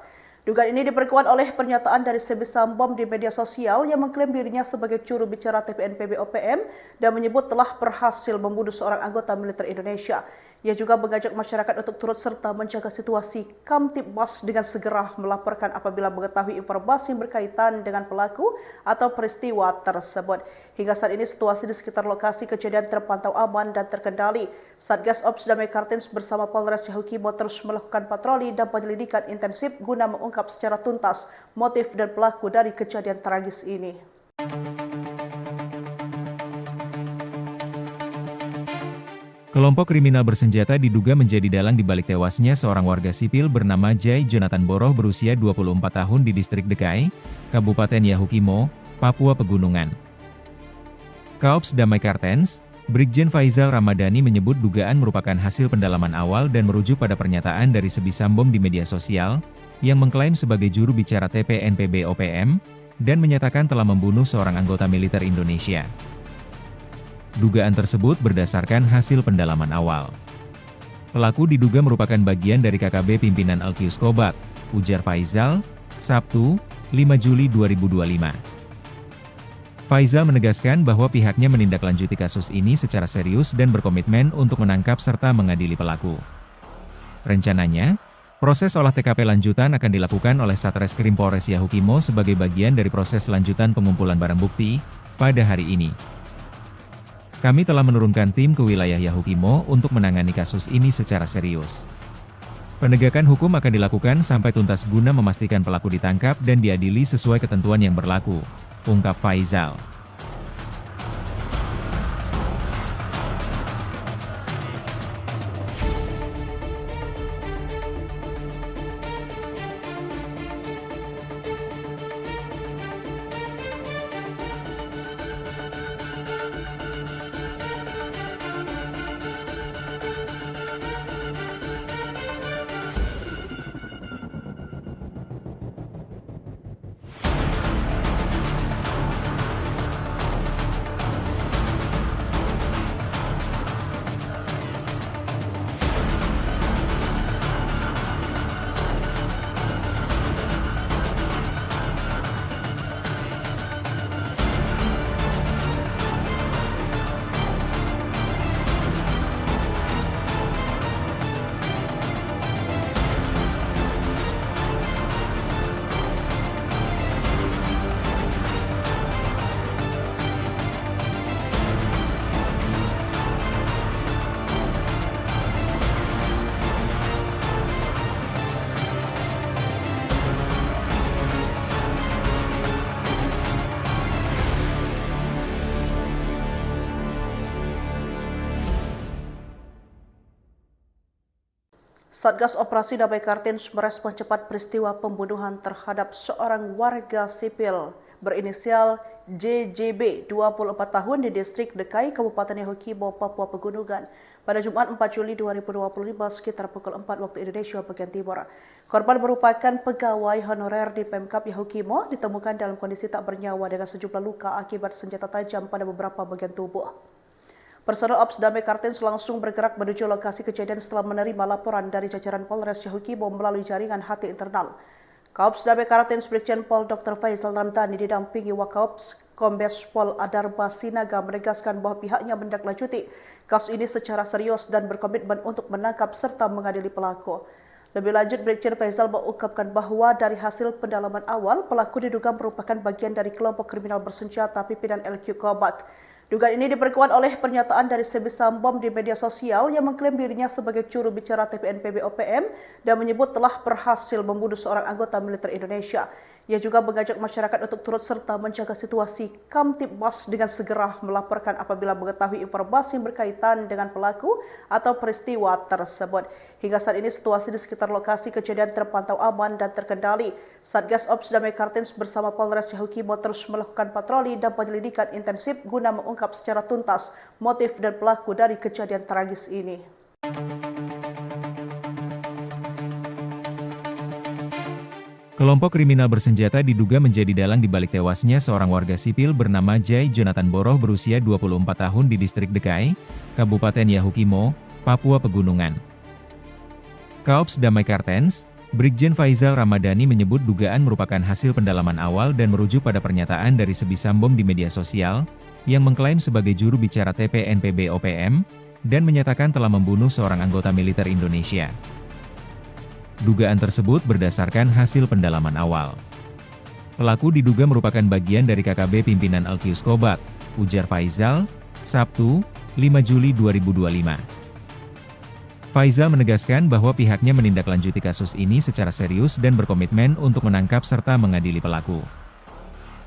Speaker 1: Dugaan ini diperkuat oleh pernyataan dari Sebi Sambom di media sosial yang mengklaim dirinya sebagai juru bicara TPNPB OPM dan menyebut telah berhasil membunuh seorang anggota militer Indonesia. Ia juga mengajak masyarakat untuk turut serta menjaga situasi Kamtibmas dengan segera melaporkan apabila mengetahui informasi yang berkaitan dengan pelaku atau peristiwa tersebut. Hingga saat ini situasi di sekitar lokasi kejadian terpantau aman dan terkendali. Satgas Ops Damai Kartens bersama Polres Yahukibo terus melakukan patroli dan penyelidikan intensif guna mengungkap secara tuntas motif dan pelaku dari kejadian tragis ini.
Speaker 2: Kelompok kriminal bersenjata diduga menjadi dalang di balik tewasnya seorang warga sipil bernama Jai Jonathan Boroh berusia 24 tahun di distrik Dekai, Kabupaten Yahukimo, Papua Pegunungan. Kaops Damai Kartens, Brigjen Faisal Ramadhani menyebut dugaan merupakan hasil pendalaman awal dan merujuk pada pernyataan dari Sebi Sambom di media sosial, yang mengklaim sebagai juru bicara TPNPB OPM, dan menyatakan telah membunuh seorang anggota militer Indonesia. Dugaan tersebut berdasarkan hasil pendalaman awal. Pelaku diduga merupakan bagian dari KKB pimpinan Alkius Kobak, ujar Faisal, Sabtu, 5 Juli 2025. Faisal menegaskan bahwa pihaknya menindaklanjuti kasus ini secara serius dan berkomitmen untuk menangkap serta mengadili pelaku. Rencananya, proses olah TKP lanjutan akan dilakukan oleh Satreskrim Polres Yahukimo sebagai bagian dari proses lanjutan pengumpulan barang bukti pada hari ini. Kami telah menurunkan tim ke wilayah Yahukimo untuk menangani kasus ini secara serius. Penegakan hukum akan dilakukan sampai tuntas guna memastikan pelaku ditangkap dan diadili sesuai ketentuan yang berlaku, ungkap Faisal.
Speaker 1: Satgas Operasi Damai Kartens merespon cepat peristiwa pembunuhan terhadap seorang warga sipil berinisial JJB 24 tahun di distrik Dekai, Kabupaten Yahukibo, Papua Pegunungan pada Jumat 4 Juli 2025 sekitar pukul 4 waktu Indonesia bagian Timur. Korban merupakan pegawai honorer di Pemkap Yahukimo, ditemukan dalam kondisi tak bernyawa dengan sejumlah luka akibat senjata tajam pada beberapa bagian tubuh. Personel Ops Damai Kartens langsung bergerak menuju lokasi kejadian setelah menerima laporan dari jajaran Polres Yahukibo melalui jaringan HT internal. Kaops Damai Kartens Brigjen Pol Dr. Faisal Ramdhani didampingi Wakaops Kombes Pol Adarba Sinaga menegaskan bahwa pihaknya menindaklanjuti kasus ini secara serius dan berkomitmen untuk menangkap serta mengadili pelaku. Lebih lanjut, Brigjen Faisal mengungkapkan bahwa dari hasil pendalaman awal, pelaku diduga merupakan bagian dari kelompok kriminal bersenjata pimpinan LQ Kobak. Dugaan ini diperkuat oleh pernyataan dari Sebisam Bom di media sosial yang mengklaim dirinya sebagai juru bicara TPNPB OPM dan menyebut telah berhasil membunuh seorang anggota militer Indonesia. Ia juga mengajak masyarakat untuk turut serta menjaga situasi Kamtibmas dengan segera melaporkan apabila mengetahui informasi yang berkaitan dengan pelaku atau peristiwa tersebut. Hingga saat ini situasi di sekitar lokasi kejadian terpantau aman dan terkendali. Satgas Ops Damai Kartens bersama Polres Yahukimo terus melakukan patroli dan penyelidikan intensif guna mengungkap secara tuntas motif dan pelaku dari kejadian tragis ini.
Speaker 2: Kelompok kriminal bersenjata diduga menjadi dalang di balik tewasnya seorang warga sipil bernama Jai Jonathan Boroh berusia 24 tahun di distrik Dekai, Kabupaten Yahukimo, Papua Pegunungan. Kaops Damai Kartens, Brigjen Faizal Ramadhani menyebut dugaan merupakan hasil pendalaman awal dan merujuk pada pernyataan dari Sebisam Bom di media sosial, yang mengklaim sebagai juru bicara TPNPB OPM, dan menyatakan telah membunuh seorang anggota militer Indonesia. Dugaan tersebut berdasarkan hasil pendalaman awal. Pelaku diduga merupakan bagian dari KKB pimpinan Alkius Kobat, ujar Faizal, Sabtu, 5 Juli 2025. Faizal menegaskan bahwa pihaknya menindaklanjuti kasus ini secara serius dan berkomitmen untuk menangkap serta mengadili pelaku.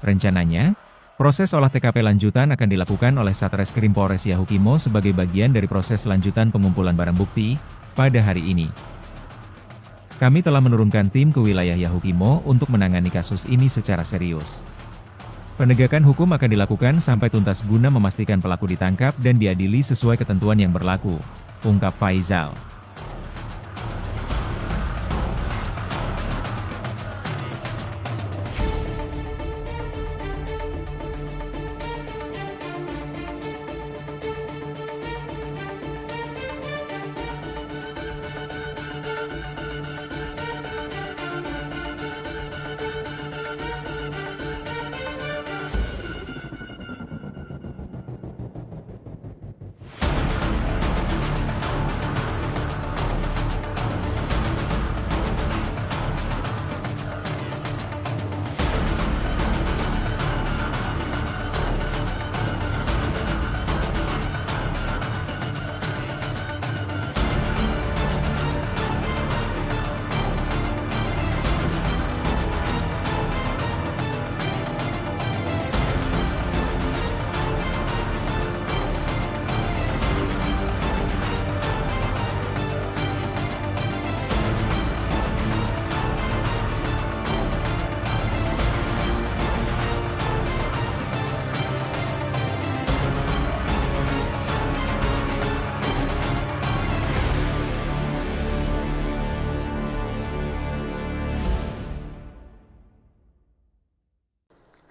Speaker 2: Rencananya, proses olah TKP lanjutan akan dilakukan oleh Satreskrim Polres Yahukimo sebagai bagian dari proses lanjutan pengumpulan barang bukti pada hari ini. Kami telah menurunkan tim ke wilayah Yahukimo untuk menangani kasus ini secara serius. Penegakan hukum akan dilakukan sampai tuntas guna memastikan pelaku ditangkap dan diadili sesuai ketentuan yang berlaku, ungkap Faizal.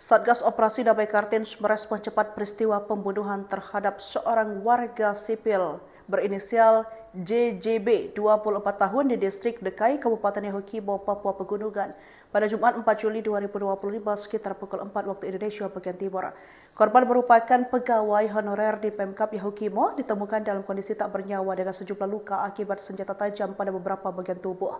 Speaker 1: Satgas Operasi Damai Kartens merespon cepat peristiwa pembunuhan terhadap seorang warga sipil berinisial JJB, 24 tahun di distrik Dekai, Kabupaten Yahukimo, Papua Pegunungan pada Jumat 4 Juli 2025 sekitar pukul 4 waktu Indonesia bagian Timur. Korban merupakan pegawai honorer di Pemkap Yahukimo, ditemukan dalam kondisi tak bernyawa dengan sejumlah luka akibat senjata tajam pada beberapa bagian tubuh.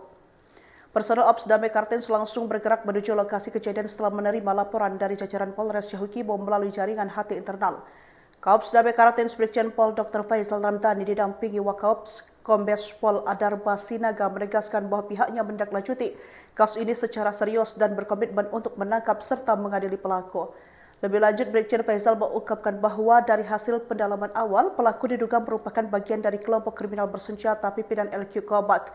Speaker 1: Personel Ops Damai Kartens langsung bergerak menuju lokasi kejadian setelah menerima laporan dari jajaran Polres Yahukimo melalui jaringan HT internal. Kaops Damai Kartens Brigjen Pol Dr. Faizal Ramadhani didampingi Wakaops Kombes Pol Adarba Sinaga menegaskan bahwa pihaknya menindaklanjuti kasus ini secara serius dan berkomitmen untuk menangkap serta mengadili pelaku. Lebih lanjut, Brigjen Faizal mengungkapkan bahwa dari hasil pendalaman awal, pelaku diduga merupakan bagian dari kelompok kriminal bersenjata pimpinan LQ Kobat.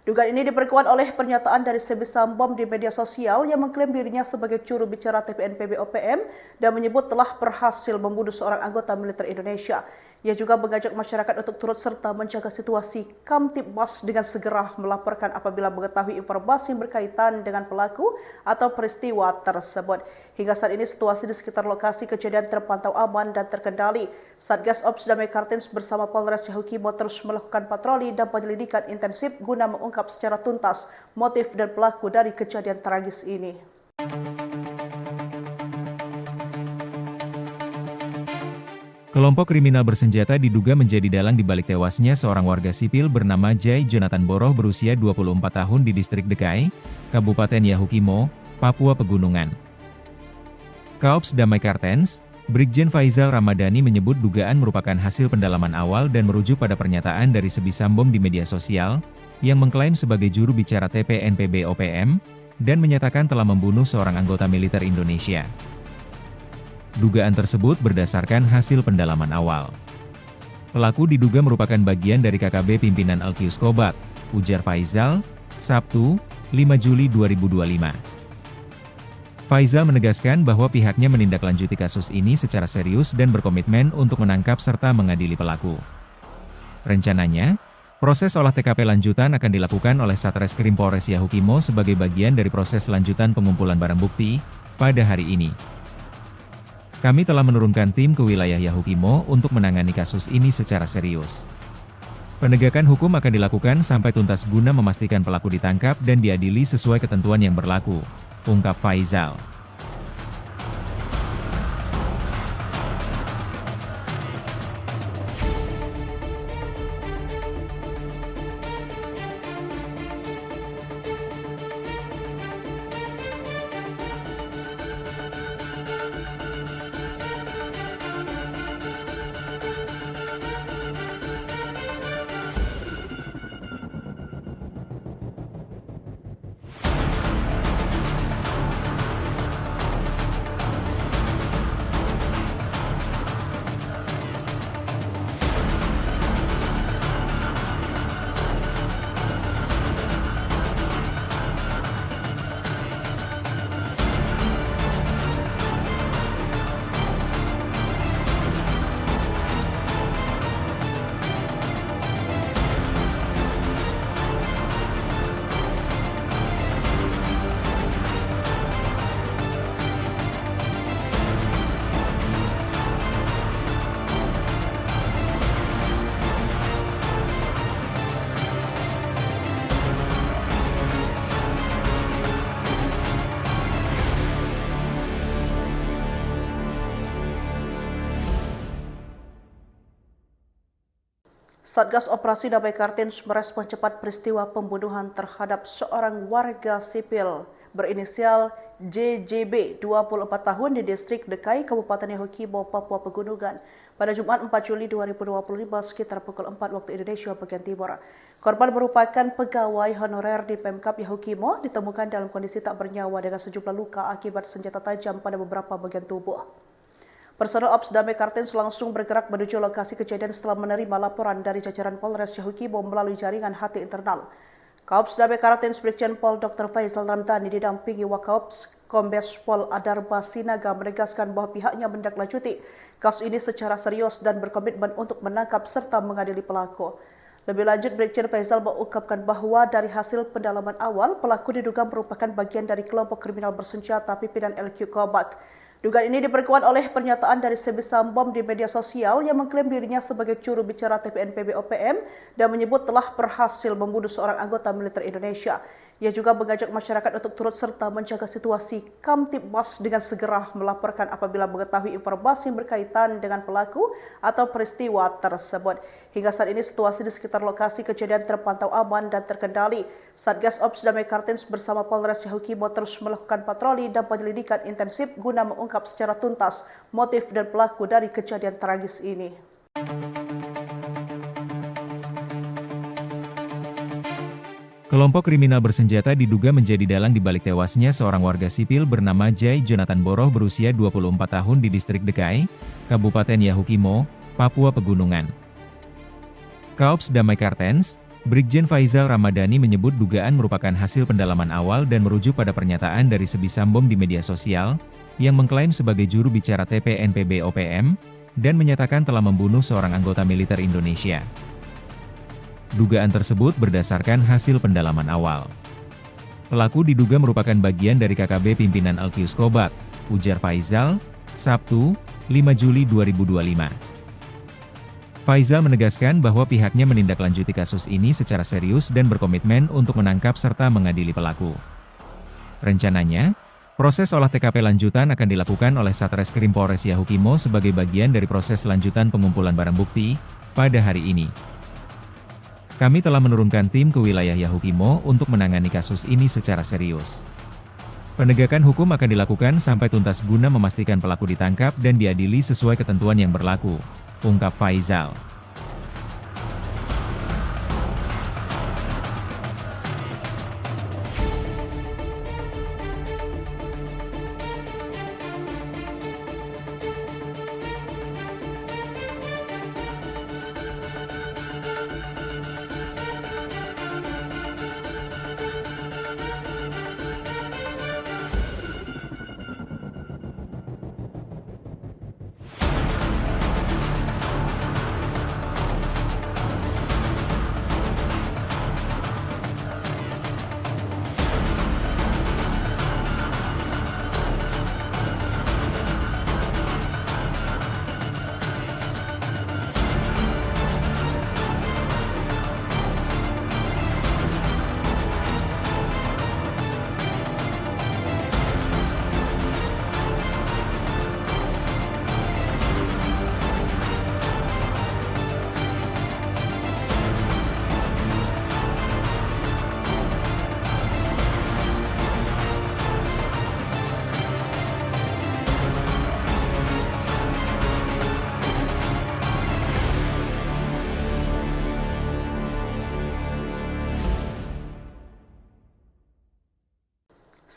Speaker 1: Dugaan ini diperkuat oleh pernyataan dari Sebisam Bom di media sosial yang mengklaim dirinya sebagai juru bicara TPNPB OPM dan menyebut telah berhasil membunuh seorang anggota militer Indonesia. Ia juga mengajak masyarakat untuk turut serta menjaga situasi Kamtibmas dengan segera melaporkan apabila mengetahui informasi yang berkaitan dengan pelaku atau peristiwa tersebut. Hingga saat ini situasi di sekitar lokasi kejadian terpantau aman dan terkendali. Satgas Ops Damai Kartens bersama Polres Yahukimo terus melakukan patroli dan penyelidikan intensif guna mengungkap secara tuntas motif dan pelaku dari kejadian tragis ini.
Speaker 2: Kelompok kriminal bersenjata diduga menjadi dalang di balik tewasnya seorang warga sipil bernama Jai Jonathan Boroh berusia 24 tahun di distrik Dekai, Kabupaten Yahukimo, Papua Pegunungan. Kaops Damai Kartens, Brigjen Faizal Ramadhani menyebut dugaan merupakan hasil pendalaman awal dan merujuk pada pernyataan dari Sebisambom di media sosial, yang mengklaim sebagai juru bicara TPNPB OPM, dan menyatakan telah membunuh seorang anggota militer Indonesia. Dugaan tersebut berdasarkan hasil pendalaman awal. Pelaku diduga merupakan bagian dari KKB pimpinan Alkius Kobat, ujar Faizal, Sabtu, 5 Juli 2025. Faizal menegaskan bahwa pihaknya menindaklanjuti kasus ini secara serius dan berkomitmen untuk menangkap serta mengadili pelaku. Rencananya, proses olah TKP lanjutan akan dilakukan oleh Satreskrim Polres Yahukimo sebagai bagian dari proses lanjutan pengumpulan barang bukti pada hari ini. Kami telah menurunkan tim ke wilayah Yahukimo untuk menangani kasus ini secara serius. Penegakan hukum akan dilakukan sampai tuntas guna memastikan pelaku ditangkap dan diadili sesuai ketentuan yang berlaku, ungkap Faizal.
Speaker 1: Satgas Operasi Damai Kartens merespon cepat peristiwa pembunuhan terhadap seorang warga sipil berinisial JJB 24 tahun di distrik Dekai, Kabupaten Yahukimo, Papua Pegunungan pada Jumat 4 Juli 2025 sekitar pukul 4 waktu Indonesia bagian Timur. Korban merupakan pegawai honorer di Pemkap Yahukimo, ditemukan dalam kondisi tak bernyawa dengan sejumlah luka akibat senjata tajam pada beberapa bagian tubuh. Personel Ops Damai Kartens langsung bergerak menuju lokasi kejadian setelah menerima laporan dari jajaran Polres Yahukimo melalui jaringan HT internal. Kaops Damai Kartens Brigjen Pol Dr. Faizal Ramadhani didampingi Wakaops Kombes Pol Adarba Sinaga menegaskan bahwa pihaknya menindaklanjuti kasus ini secara serius dan berkomitmen untuk menangkap serta mengadili pelaku. Lebih lanjut, Brigjen Faizal mengungkapkan bahwa dari hasil pendalaman awal, pelaku diduga merupakan bagian dari kelompok kriminal bersenjata pimpinan LQ Kobak. Dugaan ini diperkuat oleh pernyataan dari Sebisambom di media sosial yang mengklaim dirinya sebagai juru bicara TPNPB OPM dan menyebut telah berhasil membunuh seorang anggota militer Indonesia. Ia juga mengajak masyarakat untuk turut serta menjaga situasi Kamtibmas dengan segera melaporkan apabila mengetahui informasi yang berkaitan dengan pelaku atau peristiwa tersebut. Hingga saat ini situasi di sekitar lokasi kejadian terpantau aman dan terkendali. Satgas Ops Damai Kartens bersama Polres Yahukimo terus melakukan patroli dan penyelidikan intensif guna mengungkap secara tuntas motif dan pelaku dari kejadian tragis ini.
Speaker 2: Kelompok kriminal bersenjata diduga menjadi dalang di balik tewasnya seorang warga sipil bernama Jai Jonathan Boroh berusia 24 tahun di distrik Dekai, Kabupaten Yahukimo, Papua Pegunungan. Kaops Damai Kartens, Brigjen Faizal Ramadhani menyebut dugaan merupakan hasil pendalaman awal dan merujuk pada pernyataan dari Sebisambom di media sosial, yang mengklaim sebagai juru bicara TPNPB OPM, dan menyatakan telah membunuh seorang anggota militer Indonesia. Dugaan tersebut berdasarkan hasil pendalaman awal. Pelaku diduga merupakan bagian dari KKB pimpinan Alkius Kobat, ujar Faizal, Sabtu, 5 Juli 2025. Faizal menegaskan bahwa pihaknya menindaklanjuti kasus ini secara serius dan berkomitmen untuk menangkap serta mengadili pelaku. Rencananya, proses olah TKP lanjutan akan dilakukan oleh Satreskrim Polres Yahukimo sebagai bagian dari proses lanjutan pengumpulan barang bukti pada hari ini. Kami telah menurunkan tim ke wilayah Yahukimo untuk menangani kasus ini secara serius. Penegakan hukum akan dilakukan sampai tuntas guna memastikan pelaku ditangkap dan diadili sesuai ketentuan yang berlaku, ungkap Faizal.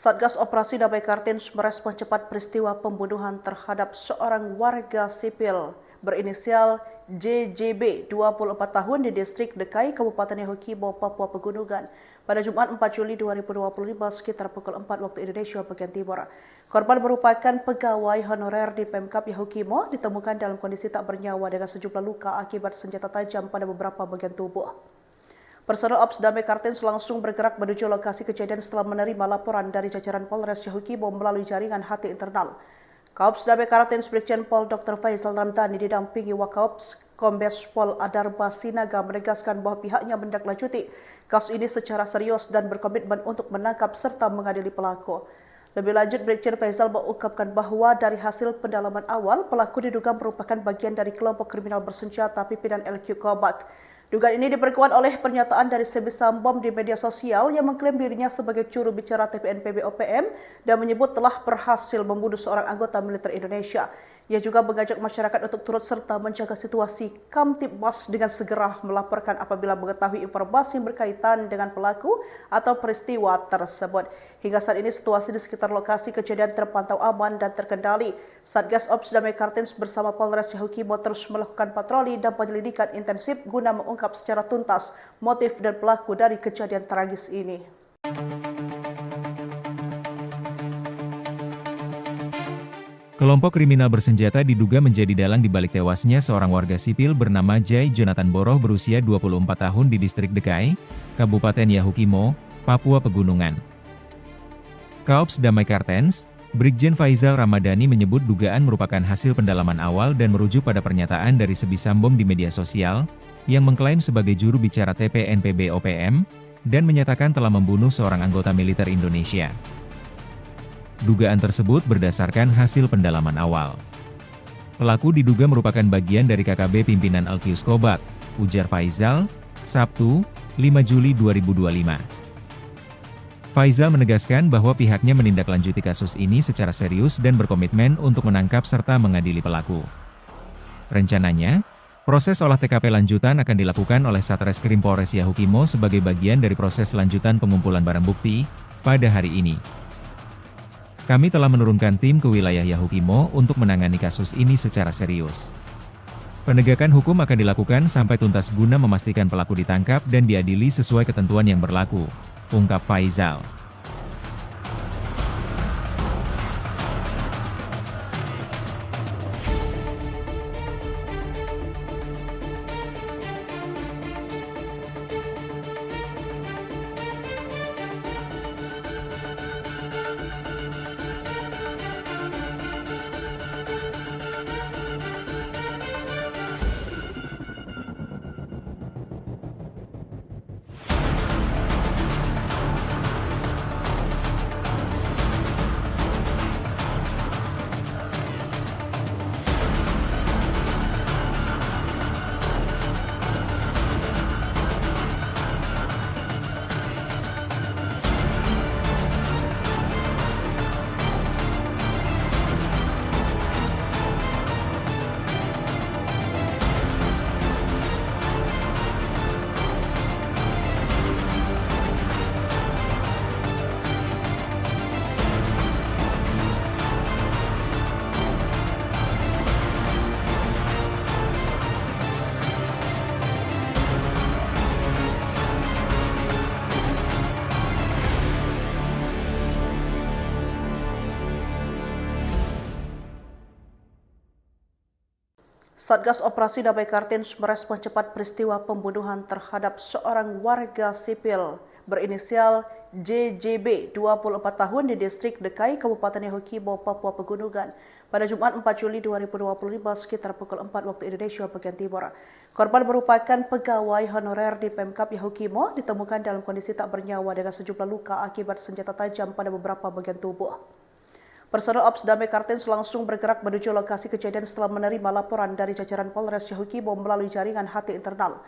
Speaker 1: Satgas Operasi Damai Kartens merespon cepat peristiwa pembunuhan terhadap seorang warga sipil berinisial JJB 24 tahun di distrik Dekai, Kabupaten Yahukimo, Papua Pegunungan pada Jumat 4 Juli 2025 sekitar pukul 4 waktu Indonesia bagian Timur. Korban merupakan pegawai honorer di Pemkab Yahukimo, ditemukan dalam kondisi tak bernyawa dengan sejumlah luka akibat senjata tajam pada beberapa bagian tubuh. Personel Ops Damai Kartens langsung bergerak menuju lokasi kejadian setelah menerima laporan dari jajaran Polres Yahukimo melalui jaringan HT internal. Kaops Damai Kartens Brigjen Pol Dr. Faizal Ramdhani didampingi Wakaops Kombes Pol Adarba Sinaga menegaskan bahwa pihaknya menindaklanjuti kasus ini secara serius dan berkomitmen untuk menangkap serta mengadili pelaku. Lebih lanjut, Brigjen Faizal mengungkapkan bahwa dari hasil pendalaman awal, pelaku diduga merupakan bagian dari kelompok kriminal bersenjata pimpinan LQ Kobak. Dugaan ini diperkuat oleh pernyataan dari Sebi Sambom di media sosial yang mengklaim dirinya sebagai juru bicara TPNPB OPM dan menyebut telah berhasil membunuh seorang anggota militer Indonesia. Ia juga mengajak masyarakat untuk turut serta menjaga situasi Kamtibmas dengan segera melaporkan apabila mengetahui informasi yang berkaitan dengan pelaku atau peristiwa tersebut. Hingga saat ini situasi di sekitar lokasi kejadian terpantau aman dan terkendali. Satgas Ops Damai Kartens bersama Polres Yahukimo terus melakukan patroli dan penyelidikan intensif guna mengungkap secara tuntas motif dan pelaku dari kejadian tragis ini.
Speaker 2: Kelompok kriminal bersenjata diduga menjadi dalang di balik tewasnya seorang warga sipil bernama Jai Jonathan Boroh berusia 24 tahun di distrik Dekai, Kabupaten Yahukimo, Papua Pegunungan. Kaops Damai Kartens, Brigjen Faizal Ramadhani menyebut dugaan merupakan hasil pendalaman awal dan merujuk pada pernyataan dari Sebi Sambom di media sosial, yang mengklaim sebagai juru bicara TPNPB OPM, dan menyatakan telah membunuh seorang anggota militer Indonesia. Dugaan tersebut berdasarkan hasil pendalaman awal. Pelaku diduga merupakan bagian dari KKB pimpinan Alkius Kobak, ujar Faizal, Sabtu, 5 Juli 2025. Faizal menegaskan bahwa pihaknya menindaklanjuti kasus ini secara serius dan berkomitmen untuk menangkap serta mengadili pelaku. Rencananya, proses olah TKP lanjutan akan dilakukan oleh Satreskrim Polres Yahukimo sebagai bagian dari proses lanjutan pengumpulan barang bukti pada hari ini. Kami telah menurunkan tim ke wilayah Yahukimo untuk menangani kasus ini secara serius. Penegakan hukum akan dilakukan sampai tuntas guna memastikan pelaku ditangkap dan diadili sesuai ketentuan yang berlaku, ungkap Faizal.
Speaker 1: Satgas Operasi Damai Kartens merespon cepat peristiwa pembunuhan terhadap seorang warga sipil berinisial JJB 24 tahun di distrik Dekai, Kabupaten Yahukimo, Papua Pegunungan pada Jumat 4 Juli 2025 sekitar pukul 4 waktu Indonesia bagian Timur. Korban merupakan pegawai honorer di Pemkap Yahukimo, ditemukan dalam kondisi tak bernyawa dengan sejumlah luka akibat senjata tajam pada beberapa bagian tubuh. Personel Ops Damai Kartens langsung bergerak menuju lokasi kejadian setelah menerima laporan dari jajaran Polres Yahukimo melalui jaringan HT internal.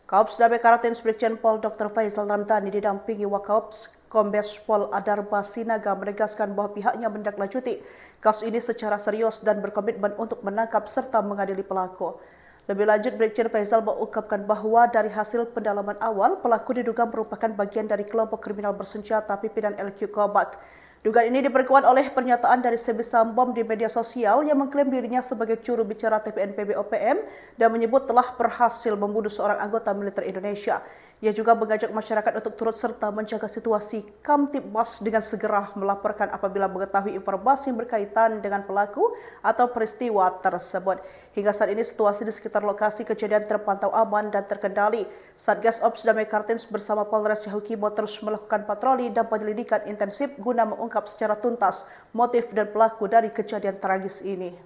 Speaker 1: Kaops Damai Kartens Brigjen Pol Dr. Faisal Ramdhani didampingi Wakaops Kombes Pol Adarba Sinaga menegaskan bahwa pihaknya menindaklanjuti kasus ini secara serius dan berkomitmen untuk menangkap serta mengadili pelaku. Lebih lanjut, Brigjen Faisal mengungkapkan bahwa dari hasil pendalaman awal, pelaku diduga merupakan bagian dari kelompok kriminal bersenjata pimpinan LQ Kobak. Dugaan ini diperkuat oleh pernyataan dari Sebi Sambom di media sosial yang mengklaim dirinya sebagai juru bicara TPNPB OPM dan menyebut telah berhasil membunuh seorang anggota militer Indonesia. Ia juga mengajak masyarakat untuk turut serta menjaga situasi Kamtibmas dengan segera melaporkan apabila mengetahui informasi yang berkaitan dengan pelaku atau peristiwa tersebut. Hingga saat ini situasi di sekitar lokasi kejadian terpantau aman dan terkendali. Satgas Ops Damai Kartens bersama Polres Yahukimo terus melakukan patroli dan penyelidikan intensif guna mengungkap secara tuntas motif dan pelaku dari kejadian tragis ini.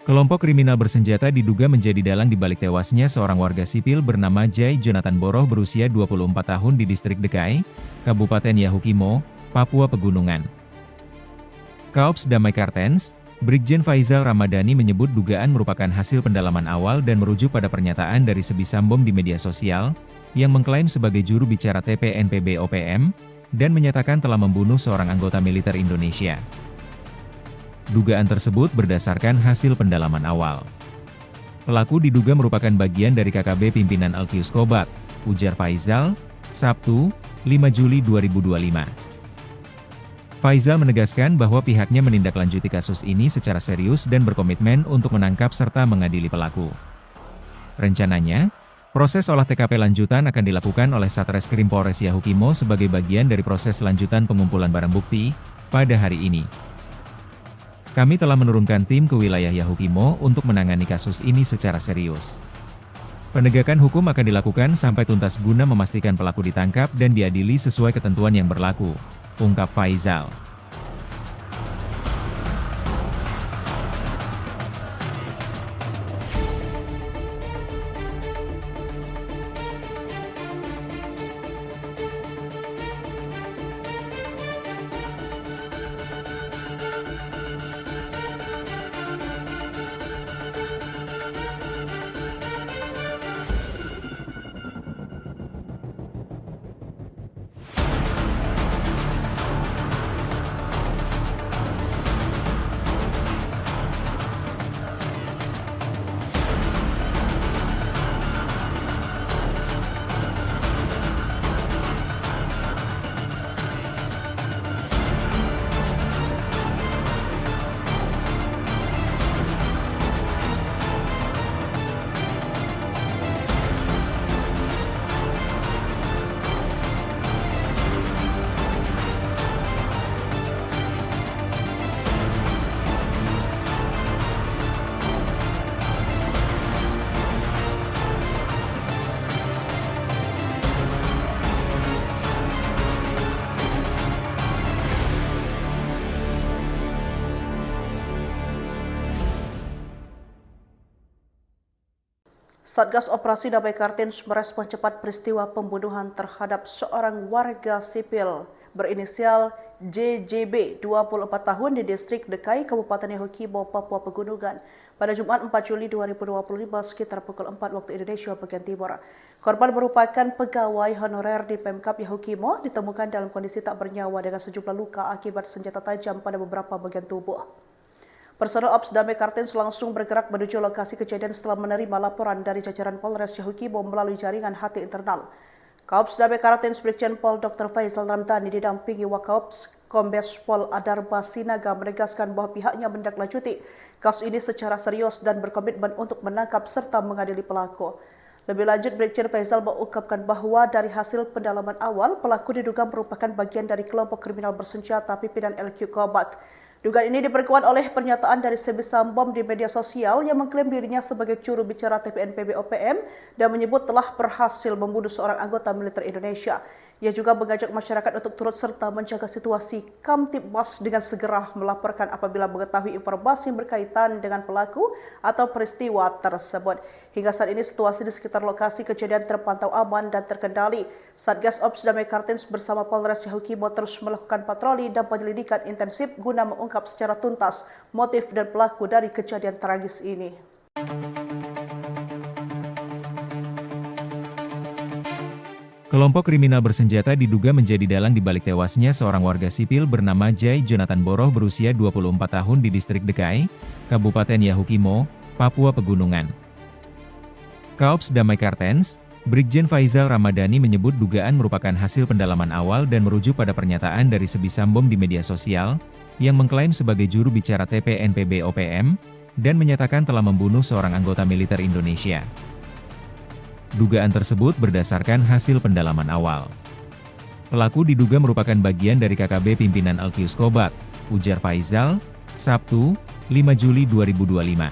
Speaker 2: Kelompok kriminal bersenjata diduga menjadi dalang di balik tewasnya seorang warga sipil bernama Jai Jonathan Boroh berusia 24 tahun di distrik Dekai, Kabupaten Yahukimo, Papua Pegunungan. Kaops Damai Kartens, Brigjen Faisal Ramadhani menyebut dugaan merupakan hasil pendalaman awal dan merujuk pada pernyataan dari Sebi Sambom di media sosial, yang mengklaim sebagai juru bicara TPNPB OPM, dan menyatakan telah membunuh seorang anggota militer Indonesia. Dugaan tersebut berdasarkan hasil pendalaman awal. Pelaku diduga merupakan bagian dari KKB pimpinan Alkius Kobak, ujar Faisal, Sabtu, 5 Juli 2025. Faisal menegaskan bahwa pihaknya menindaklanjuti kasus ini secara serius dan berkomitmen untuk menangkap serta mengadili pelaku. Rencananya, proses olah TKP lanjutan akan dilakukan oleh Satreskrim Polres Yahukimo sebagai bagian dari proses lanjutan pengumpulan barang bukti pada hari ini. Kami telah menurunkan tim ke wilayah Yahukimo untuk menangani kasus ini secara serius. Penegakan hukum akan dilakukan sampai tuntas guna memastikan pelaku ditangkap dan diadili sesuai ketentuan yang berlaku, ungkap Faisal.
Speaker 1: Satgas Operasi Damai Kartens merespon cepat peristiwa pembunuhan terhadap seorang warga sipil berinisial JJB 24 tahun di distrik Dekai, Kabupaten Yahukimo, Papua Pegunungan pada Jumat 4 Juli 2025 sekitar pukul 4 waktu Indonesia bagian Timur. Korban merupakan pegawai honorer di Pemkap Yahukimo, ditemukan dalam kondisi tak bernyawa dengan sejumlah luka akibat senjata tajam pada beberapa bagian tubuh. Personel Ops Damai Kartens langsung bergerak menuju lokasi kejadian setelah menerima laporan dari jajaran Polres Yahukimo melalui jaringan HT internal. Kaops Damai Kartens Brigjen Pol Dr. Faisal Ramdhani didampingi Wakaops Kombes Pol Adarba Sinaga menegaskan bahwa pihaknya menindaklanjuti kasus ini secara serius dan berkomitmen untuk menangkap serta mengadili pelaku. Lebih lanjut, Brigjen Faisal mengungkapkan bahwa dari hasil pendalaman awal, pelaku diduga merupakan bagian dari kelompok kriminal bersenjata pimpinan LQ Kobak. Dugaan ini diperkuat oleh pernyataan dari Sebi Sambom di media sosial yang mengklaim dirinya sebagai juru bicara TPNPB OPM dan menyebut telah berhasil membunuh seorang anggota militer Indonesia. Ia juga mengajak masyarakat untuk turut serta menjaga situasi Kamtibmas dengan segera melaporkan apabila mengetahui informasi yang berkaitan dengan pelaku atau peristiwa tersebut. Hingga saat ini situasi di sekitar lokasi kejadian terpantau aman dan terkendali. Satgas Ops Damai Kartens bersama Polres Yahukimo terus melakukan patroli dan penyelidikan intensif guna mengungkap secara tuntas motif dan pelaku dari kejadian tragis ini.
Speaker 2: Kelompok kriminal bersenjata diduga menjadi dalang di balik tewasnya seorang warga sipil bernama Jai Jonathan Boroh berusia 24 tahun di distrik Dekai, Kabupaten Yahukimo, Papua Pegunungan. Kaops Damai Kartens, Brigjen Faizal Ramadhani menyebut dugaan merupakan hasil pendalaman awal dan merujuk pada pernyataan dari Sebi Sambom di media sosial, yang mengklaim sebagai juru bicara TPNPB OPM, dan menyatakan telah membunuh seorang anggota militer Indonesia. Dugaan tersebut berdasarkan hasil pendalaman awal. Pelaku diduga merupakan bagian dari KKB pimpinan Alkius Kobat, ujar Faizal, Sabtu, 5 Juli 2025.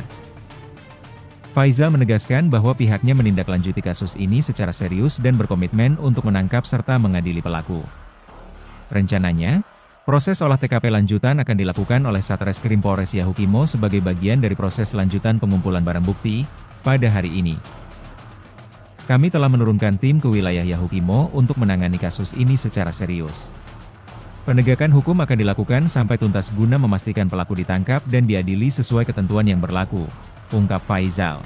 Speaker 2: Faizal menegaskan bahwa pihaknya menindaklanjuti kasus ini secara serius dan berkomitmen untuk menangkap serta mengadili pelaku. Rencananya, proses olah TKP lanjutan akan dilakukan oleh Satreskrim Polres Yahukimo sebagai bagian dari proses lanjutan pengumpulan barang bukti pada hari ini. Kami telah menurunkan tim ke wilayah Yahukimo untuk menangani kasus ini secara serius. Penegakan hukum akan dilakukan sampai tuntas guna memastikan pelaku ditangkap dan diadili sesuai ketentuan yang berlaku, ungkap Faizal.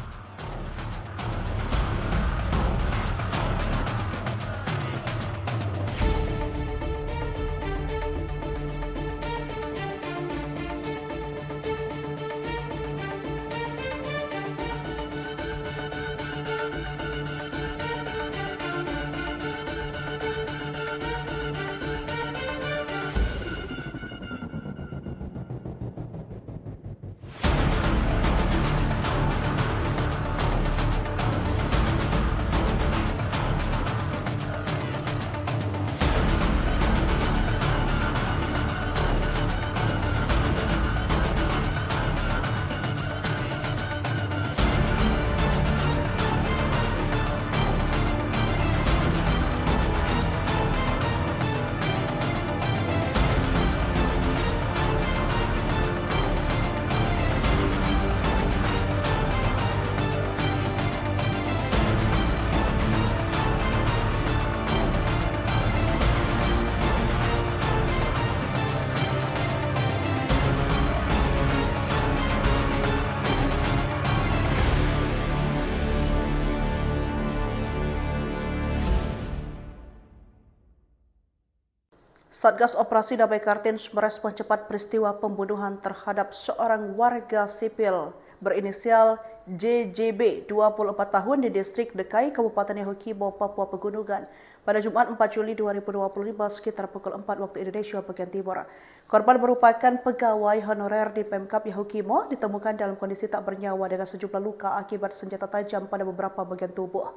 Speaker 1: Satgas Operasi Damai Kartens merespon cepat peristiwa pembunuhan terhadap seorang warga sipil berinisial JJB 24 tahun di distrik Dekai, Kabupaten Yahukimo, Papua Pegunungan pada Jumat 4 Juli 2025 sekitar pukul 4 waktu Indonesia bagian Timur. Korban merupakan pegawai honorer di Pemkap Yahukimo, ditemukan dalam kondisi tak bernyawa dengan sejumlah luka akibat senjata tajam pada beberapa bagian tubuh.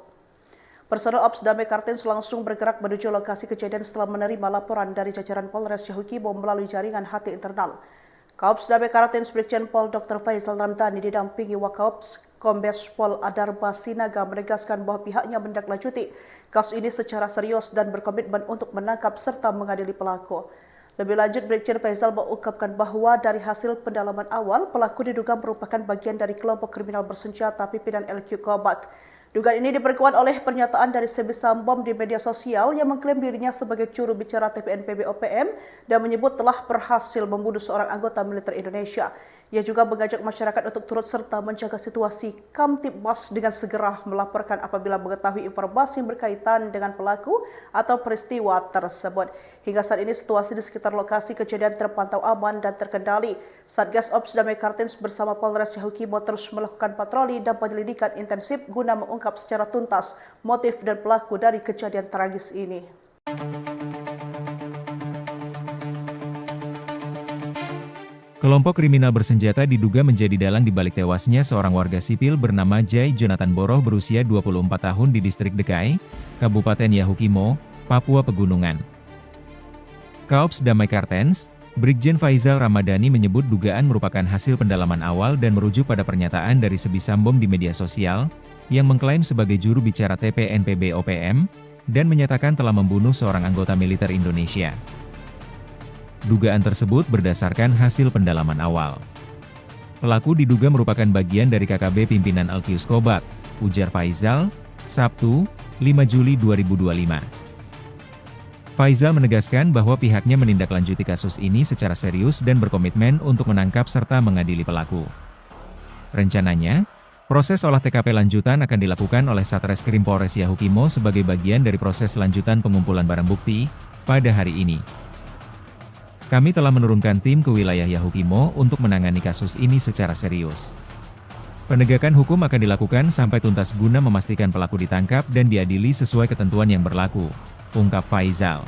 Speaker 1: Personel Ops Damai Kartens langsung bergerak menuju lokasi kejadian setelah menerima laporan dari jajaran Polres Yahukimo melalui jaringan HT internal. Kaops Damai Kartens Brigjen Pol Dr. Faizal Ramadhani didampingi Wakaops Kombes Pol Adarba Sinaga menegaskan bahwa pihaknya menindaklanjuti kasus ini secara serius dan berkomitmen untuk menangkap serta mengadili pelaku. Lebih lanjut, Brigjen Faizal mengungkapkan bahwa dari hasil pendalaman awal, pelaku diduga merupakan bagian dari kelompok kriminal bersenjata pimpinan LQ Kobat. Dugaan ini diperkuat oleh pernyataan dari Sebi Sambom di media sosial yang mengklaim dirinya sebagai juru bicara TPNPB OPM dan menyebut telah berhasil membunuh seorang anggota militer Indonesia. Ia juga mengajak masyarakat untuk turut serta menjaga situasi Kamtibmas dengan segera melaporkan apabila mengetahui informasi yang berkaitan dengan pelaku atau peristiwa tersebut. Hingga saat ini situasi di sekitar lokasi kejadian terpantau aman dan terkendali. Satgas Ops Damai Kartens bersama Polres Yahukimo terus melakukan patroli dan penyelidikan intensif guna mengungkap secara tuntas motif dan pelaku dari kejadian tragis ini.
Speaker 2: Kelompok kriminal bersenjata diduga menjadi dalang di balik tewasnya seorang warga sipil bernama Jai Jonathan Boroh berusia 24 tahun di distrik Dekai, Kabupaten Yahukimo, Papua Pegunungan. Kaops Damai Kartens, Brigjen Faizal Ramadhani menyebut dugaan merupakan hasil pendalaman awal dan merujuk pada pernyataan dari Sebisambom di media sosial, yang mengklaim sebagai juru bicara TPNPB OPM, dan menyatakan telah membunuh seorang anggota militer Indonesia. Dugaan tersebut berdasarkan hasil pendalaman awal. Pelaku diduga merupakan bagian dari KKB pimpinan Alkius Kobat, ujar Faizal, Sabtu, 5 Juli 2025. Faizal menegaskan bahwa pihaknya menindaklanjuti kasus ini secara serius dan berkomitmen untuk menangkap serta mengadili pelaku. Rencananya, proses olah TKP lanjutan akan dilakukan oleh Satreskrim Polres Yahukimo sebagai bagian dari proses lanjutan pengumpulan barang bukti pada hari ini. Kami telah menurunkan tim ke wilayah Yahukimo untuk menangani kasus ini secara serius. Penegakan hukum akan dilakukan sampai tuntas guna memastikan pelaku ditangkap dan diadili sesuai ketentuan yang berlaku, ungkap Faizal.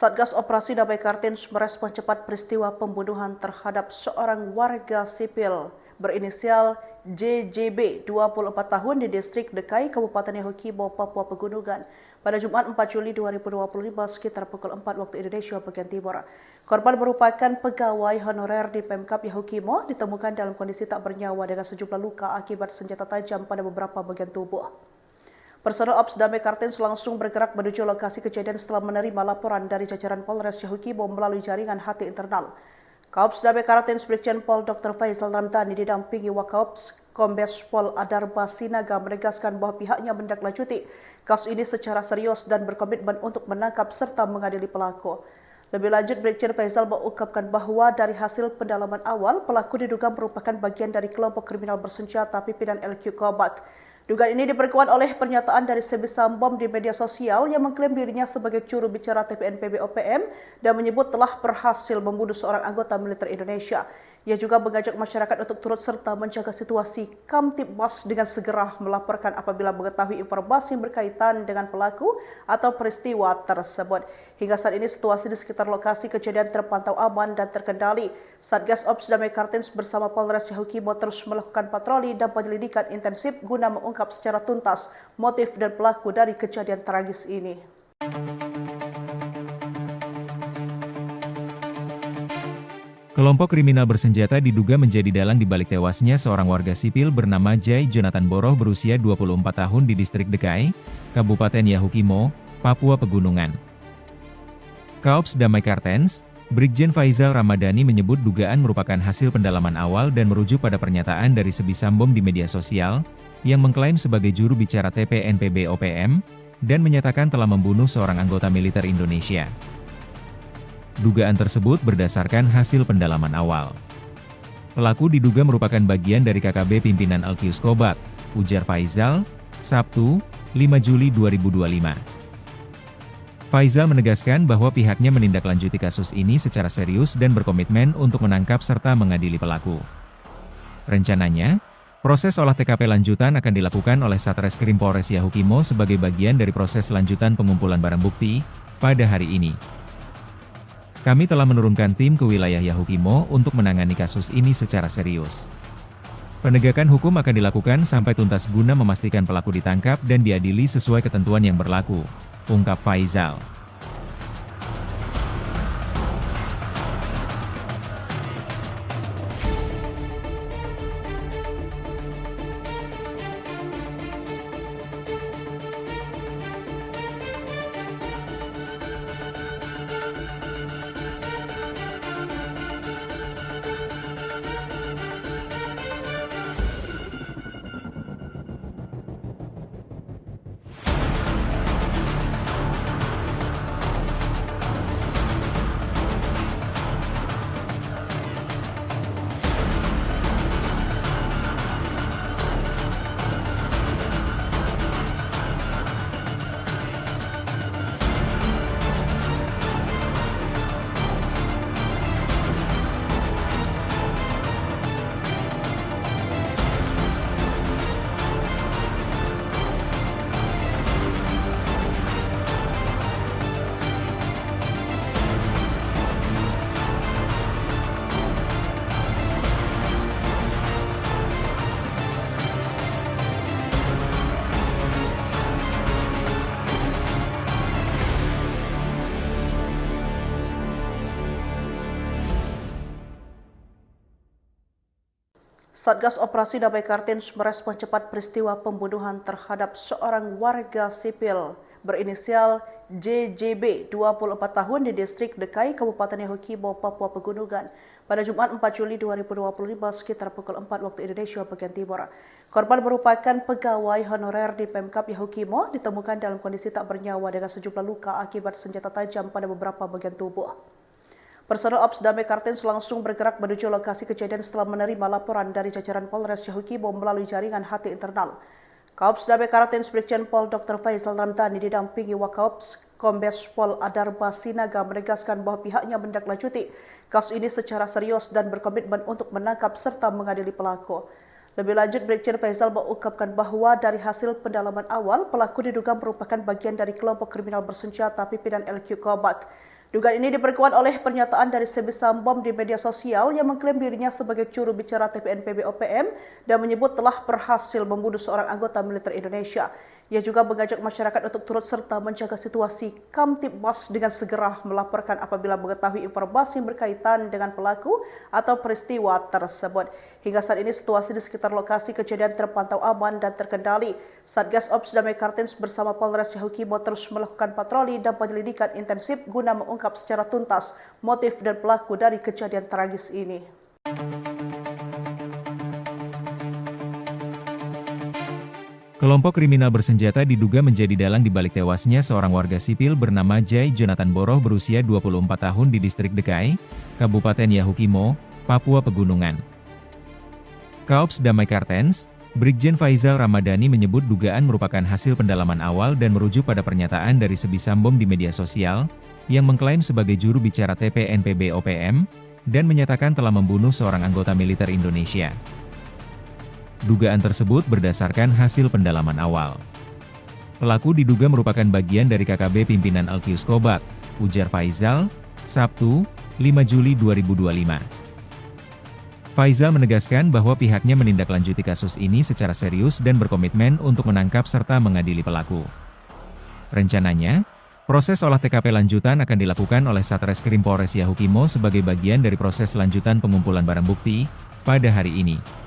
Speaker 1: Satgas Operasi Damai Kartens merespon cepat peristiwa pembunuhan terhadap seorang warga sipil berinisial JJB, 24 tahun di distrik Dekai, Kabupaten Yahukimo, Papua Pegunungan pada Jumat 4 Juli 2025 sekitar pukul 4 waktu Indonesia bagian Timur. Korban merupakan pegawai honorer di Pemkap Yahukimo, ditemukan dalam kondisi tak bernyawa dengan sejumlah luka akibat senjata tajam pada beberapa bagian tubuh. Personel Ops Damai Kartens langsung bergerak menuju lokasi kejadian setelah menerima laporan dari jajaran Polres Yahukimo melalui jaringan HT internal. Kaops Damai Kartens Brigjen Pol Dr. Faizal Ramadhani didampingi Wakaops Kombes Pol Adarba Sinaga menegaskan bahwa pihaknya menindaklanjuti kasus ini secara serius dan berkomitmen untuk menangkap serta mengadili pelaku. Lebih lanjut, Brigjen Faizal mengungkapkan bahwa dari hasil pendalaman awal, pelaku diduga merupakan bagian dari kelompok kriminal bersenjata pimpinan LQ Kobat. Dugaan ini diperkuat oleh pernyataan dari Sebisambom di media sosial yang mengklaim dirinya sebagai juru bicara TPNPB OPM dan menyebut telah berhasil membunuh seorang anggota militer Indonesia. Ia juga mengajak masyarakat untuk turut serta menjaga situasi Kamtibmas dengan segera melaporkan apabila mengetahui informasi yang berkaitan dengan pelaku atau peristiwa tersebut. Hingga saat ini situasi di sekitar lokasi kejadian terpantau aman dan terkendali. Satgas Ops Damai Kartens bersama Polres Yahukimo terus melakukan patroli dan penyelidikan intensif guna mengungkap secara tuntas motif dan pelaku dari kejadian tragis ini.
Speaker 2: Kelompok kriminal bersenjata diduga menjadi dalang di balik tewasnya seorang warga sipil bernama Jai Jonathan Boroh berusia 24 tahun di distrik Dekai, Kabupaten Yahukimo, Papua Pegunungan. Kaops Damai Kartens, Brigjen Faizal Ramadhani menyebut dugaan merupakan hasil pendalaman awal dan merujuk pada pernyataan dari Sebisambom di media sosial, yang mengklaim sebagai juru bicara TPNPB OPM, dan menyatakan telah membunuh seorang anggota militer Indonesia. Dugaan tersebut berdasarkan hasil pendalaman awal. Pelaku diduga merupakan bagian dari KKB pimpinan Alkius Kobat, ujar Faizal, Sabtu, 5 Juli 2025. Faizal menegaskan bahwa pihaknya menindaklanjuti kasus ini secara serius dan berkomitmen untuk menangkap serta mengadili pelaku. Rencananya, proses olah TKP lanjutan akan dilakukan oleh Satreskrim Polres Yahukimo sebagai bagian dari proses lanjutan pengumpulan barang bukti pada hari ini. Kami telah menurunkan tim ke wilayah Yahukimo untuk menangani kasus ini secara serius. Penegakan hukum akan dilakukan sampai tuntas guna memastikan pelaku ditangkap dan diadili sesuai ketentuan yang berlaku, ungkap Faizal.
Speaker 1: Satgas Operasi Damai Kartens merespon cepat peristiwa pembunuhan terhadap seorang warga sipil berinisial JJB 24 tahun di distrik Dekai, Kabupaten Yahukimo, Papua Pegunungan pada Jumat 4 Juli 2025 sekitar pukul 4 waktu Indonesia bagian Timur. Korban merupakan pegawai honorer di Pemkab Yahukimo, ditemukan dalam kondisi tak bernyawa dengan sejumlah luka akibat senjata tajam pada beberapa bagian tubuh. Personel Ops Damai Kartens langsung bergerak menuju lokasi kejadian setelah menerima laporan dari jajaran Polres Yahukimo melalui jaringan HT internal. Kaops Damai Kartens Brigjen Pol Dr. Faizal Ramdhani didampingi Wakaops Kombes Pol Adarba Sinaga menegaskan bahwa pihaknya menindaklanjuti kasus ini secara serius dan berkomitmen untuk menangkap serta mengadili pelaku. Lebih lanjut, Brigjen Faizal mengungkapkan bahwa dari hasil pendalaman awal, pelaku diduga merupakan bagian dari kelompok kriminal bersenjata pimpinan LQ Kobak. Dugaan ini diperkuat oleh pernyataan dari Sebi Sambom di media sosial yang mengklaim dirinya sebagai juru bicara TPNPB OPM dan menyebut telah berhasil membunuh seorang anggota militer Indonesia. Ia juga mengajak masyarakat untuk turut serta menjaga situasi Kamtibmas dengan segera melaporkan apabila mengetahui informasi yang berkaitan dengan pelaku atau peristiwa tersebut. Hingga saat ini situasi di sekitar lokasi kejadian terpantau aman dan terkendali. Satgas Ops Damai Kartens bersama Polres Yahukimo terus melakukan patroli dan penyelidikan intensif guna mengungkap secara tuntas motif dan pelaku dari kejadian tragis ini.
Speaker 2: Kelompok kriminal bersenjata diduga menjadi dalang di balik tewasnya seorang warga sipil bernama Jai Jonathan Boroh berusia 24 tahun di distrik Dekai, Kabupaten Yahukimo, Papua Pegunungan. Kaops Damai Kartens, Brigjen Faizal Ramadhani menyebut dugaan merupakan hasil pendalaman awal dan merujuk pada pernyataan dari Sebi Sambom di media sosial, yang mengklaim sebagai juru bicara TPNPB OPM, dan menyatakan telah membunuh seorang anggota militer Indonesia. Dugaan tersebut berdasarkan hasil pendalaman awal. Pelaku diduga merupakan bagian dari KKB pimpinan Alkius Kobak, ujar Faizal, Sabtu, 5 Juli 2025. Faizal menegaskan bahwa pihaknya menindaklanjuti kasus ini secara serius dan berkomitmen untuk menangkap serta mengadili pelaku. Rencananya, proses olah TKP lanjutan akan dilakukan oleh Satreskrim Polres Yahukimo sebagai bagian dari proses lanjutan pengumpulan barang bukti pada hari ini.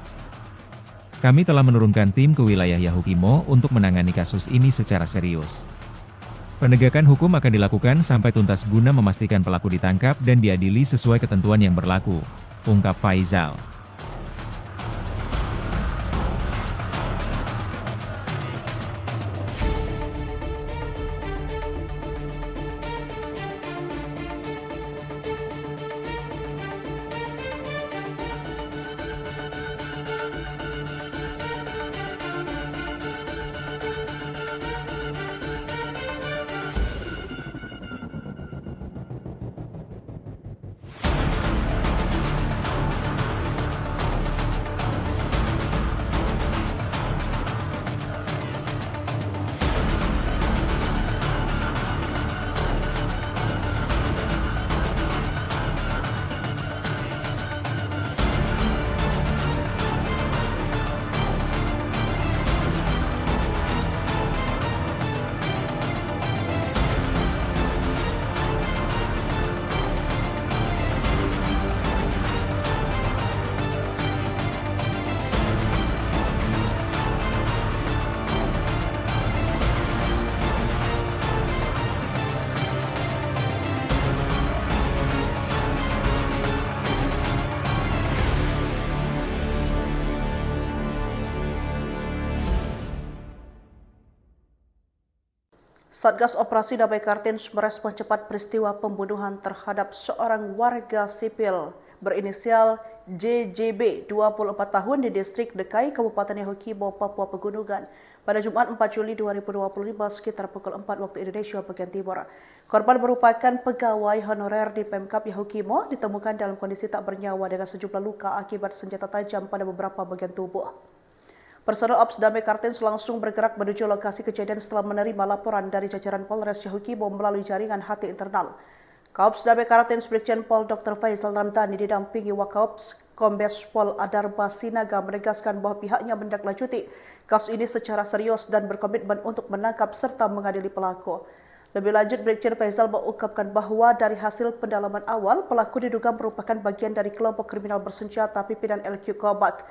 Speaker 2: Kami telah menurunkan tim ke wilayah Yahukimo untuk menangani kasus ini secara serius. Penegakan hukum akan dilakukan sampai tuntas guna memastikan pelaku ditangkap dan diadili sesuai ketentuan yang berlaku, ungkap Faizal.
Speaker 1: Satgas Operasi Damai Kartens merespon cepat peristiwa pembunuhan terhadap seorang warga sipil berinisial JJB 24 tahun di distrik Dekai, Kabupaten Yahukibo, Papua Pegunungan pada Jumat 4 Juli 2025 sekitar pukul 4 waktu Indonesia bagian Timur. Korban merupakan pegawai honorer di Pemkap Yahukimo, ditemukan dalam kondisi tak bernyawa dengan sejumlah luka akibat senjata tajam pada beberapa bagian tubuh. Personel Ops Damai Kartens langsung bergerak menuju lokasi kejadian setelah menerima laporan dari jajaran Polres Yahukibo melalui jaringan HT internal. Kaops Damai Kartens Brigjen Pol Dr. Faisal Ramdhani didampingi Wakaops Kombes Pol Adarba Sinaga menegaskan bahwa pihaknya menindaklanjuti kasus ini secara serius dan berkomitmen untuk menangkap serta mengadili pelaku. Lebih lanjut, Brigjen Faisal mengungkapkan bahwa dari hasil pendalaman awal, pelaku diduga merupakan bagian dari kelompok kriminal bersenjata pimpinan LQ Kobak.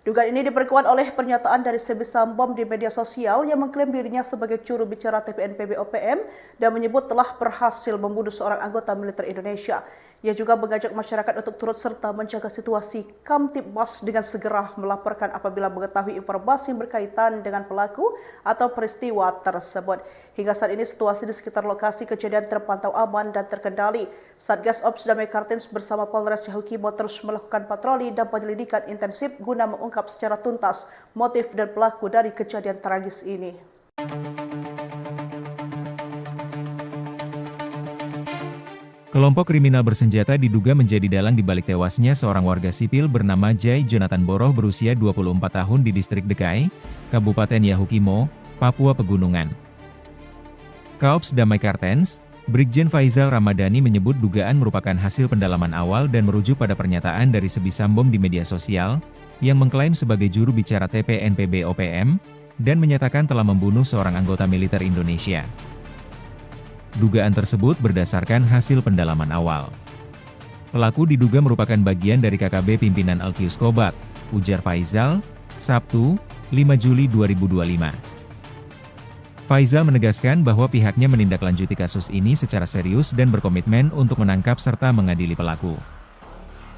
Speaker 1: Dugaan ini diperkuat oleh pernyataan dari Sebi Sambom di media sosial yang mengklaim dirinya sebagai juru bicara TPNPB OPM dan menyebut telah berhasil membunuh seorang anggota militer Indonesia. Ia juga mengajak masyarakat untuk turut serta menjaga situasi Kamtibmas dengan segera melaporkan apabila mengetahui informasi yang berkaitan dengan pelaku atau peristiwa tersebut. Hingga saat ini situasi di sekitar lokasi kejadian terpantau aman dan terkendali. Satgas Ops Damai Kartens bersama Polres Yahukibo terus melakukan patroli dan penyelidikan intensif guna mengungkap secara tuntas motif dan pelaku dari kejadian tragis ini.
Speaker 2: Kelompok kriminal bersenjata diduga menjadi dalang di balik tewasnya seorang warga sipil bernama Jai Jonathan Boroh berusia 24 tahun di distrik Dekai, Kabupaten Yahukimo, Papua Pegunungan. Kaops Damai Kartens, Brigjen Faisal Ramadhani menyebut dugaan merupakan hasil pendalaman awal dan merujuk pada pernyataan dari Sebi Sambom di media sosial, yang mengklaim sebagai juru bicara TPNPB OPM, dan menyatakan telah membunuh seorang anggota militer Indonesia. Dugaan tersebut berdasarkan hasil pendalaman awal. Pelaku diduga merupakan bagian dari KKB pimpinan Alkius Kobak, ujar Faisal, Sabtu, 5 Juli 2025. Faisal menegaskan bahwa pihaknya menindaklanjuti kasus ini secara serius dan berkomitmen untuk menangkap serta mengadili pelaku.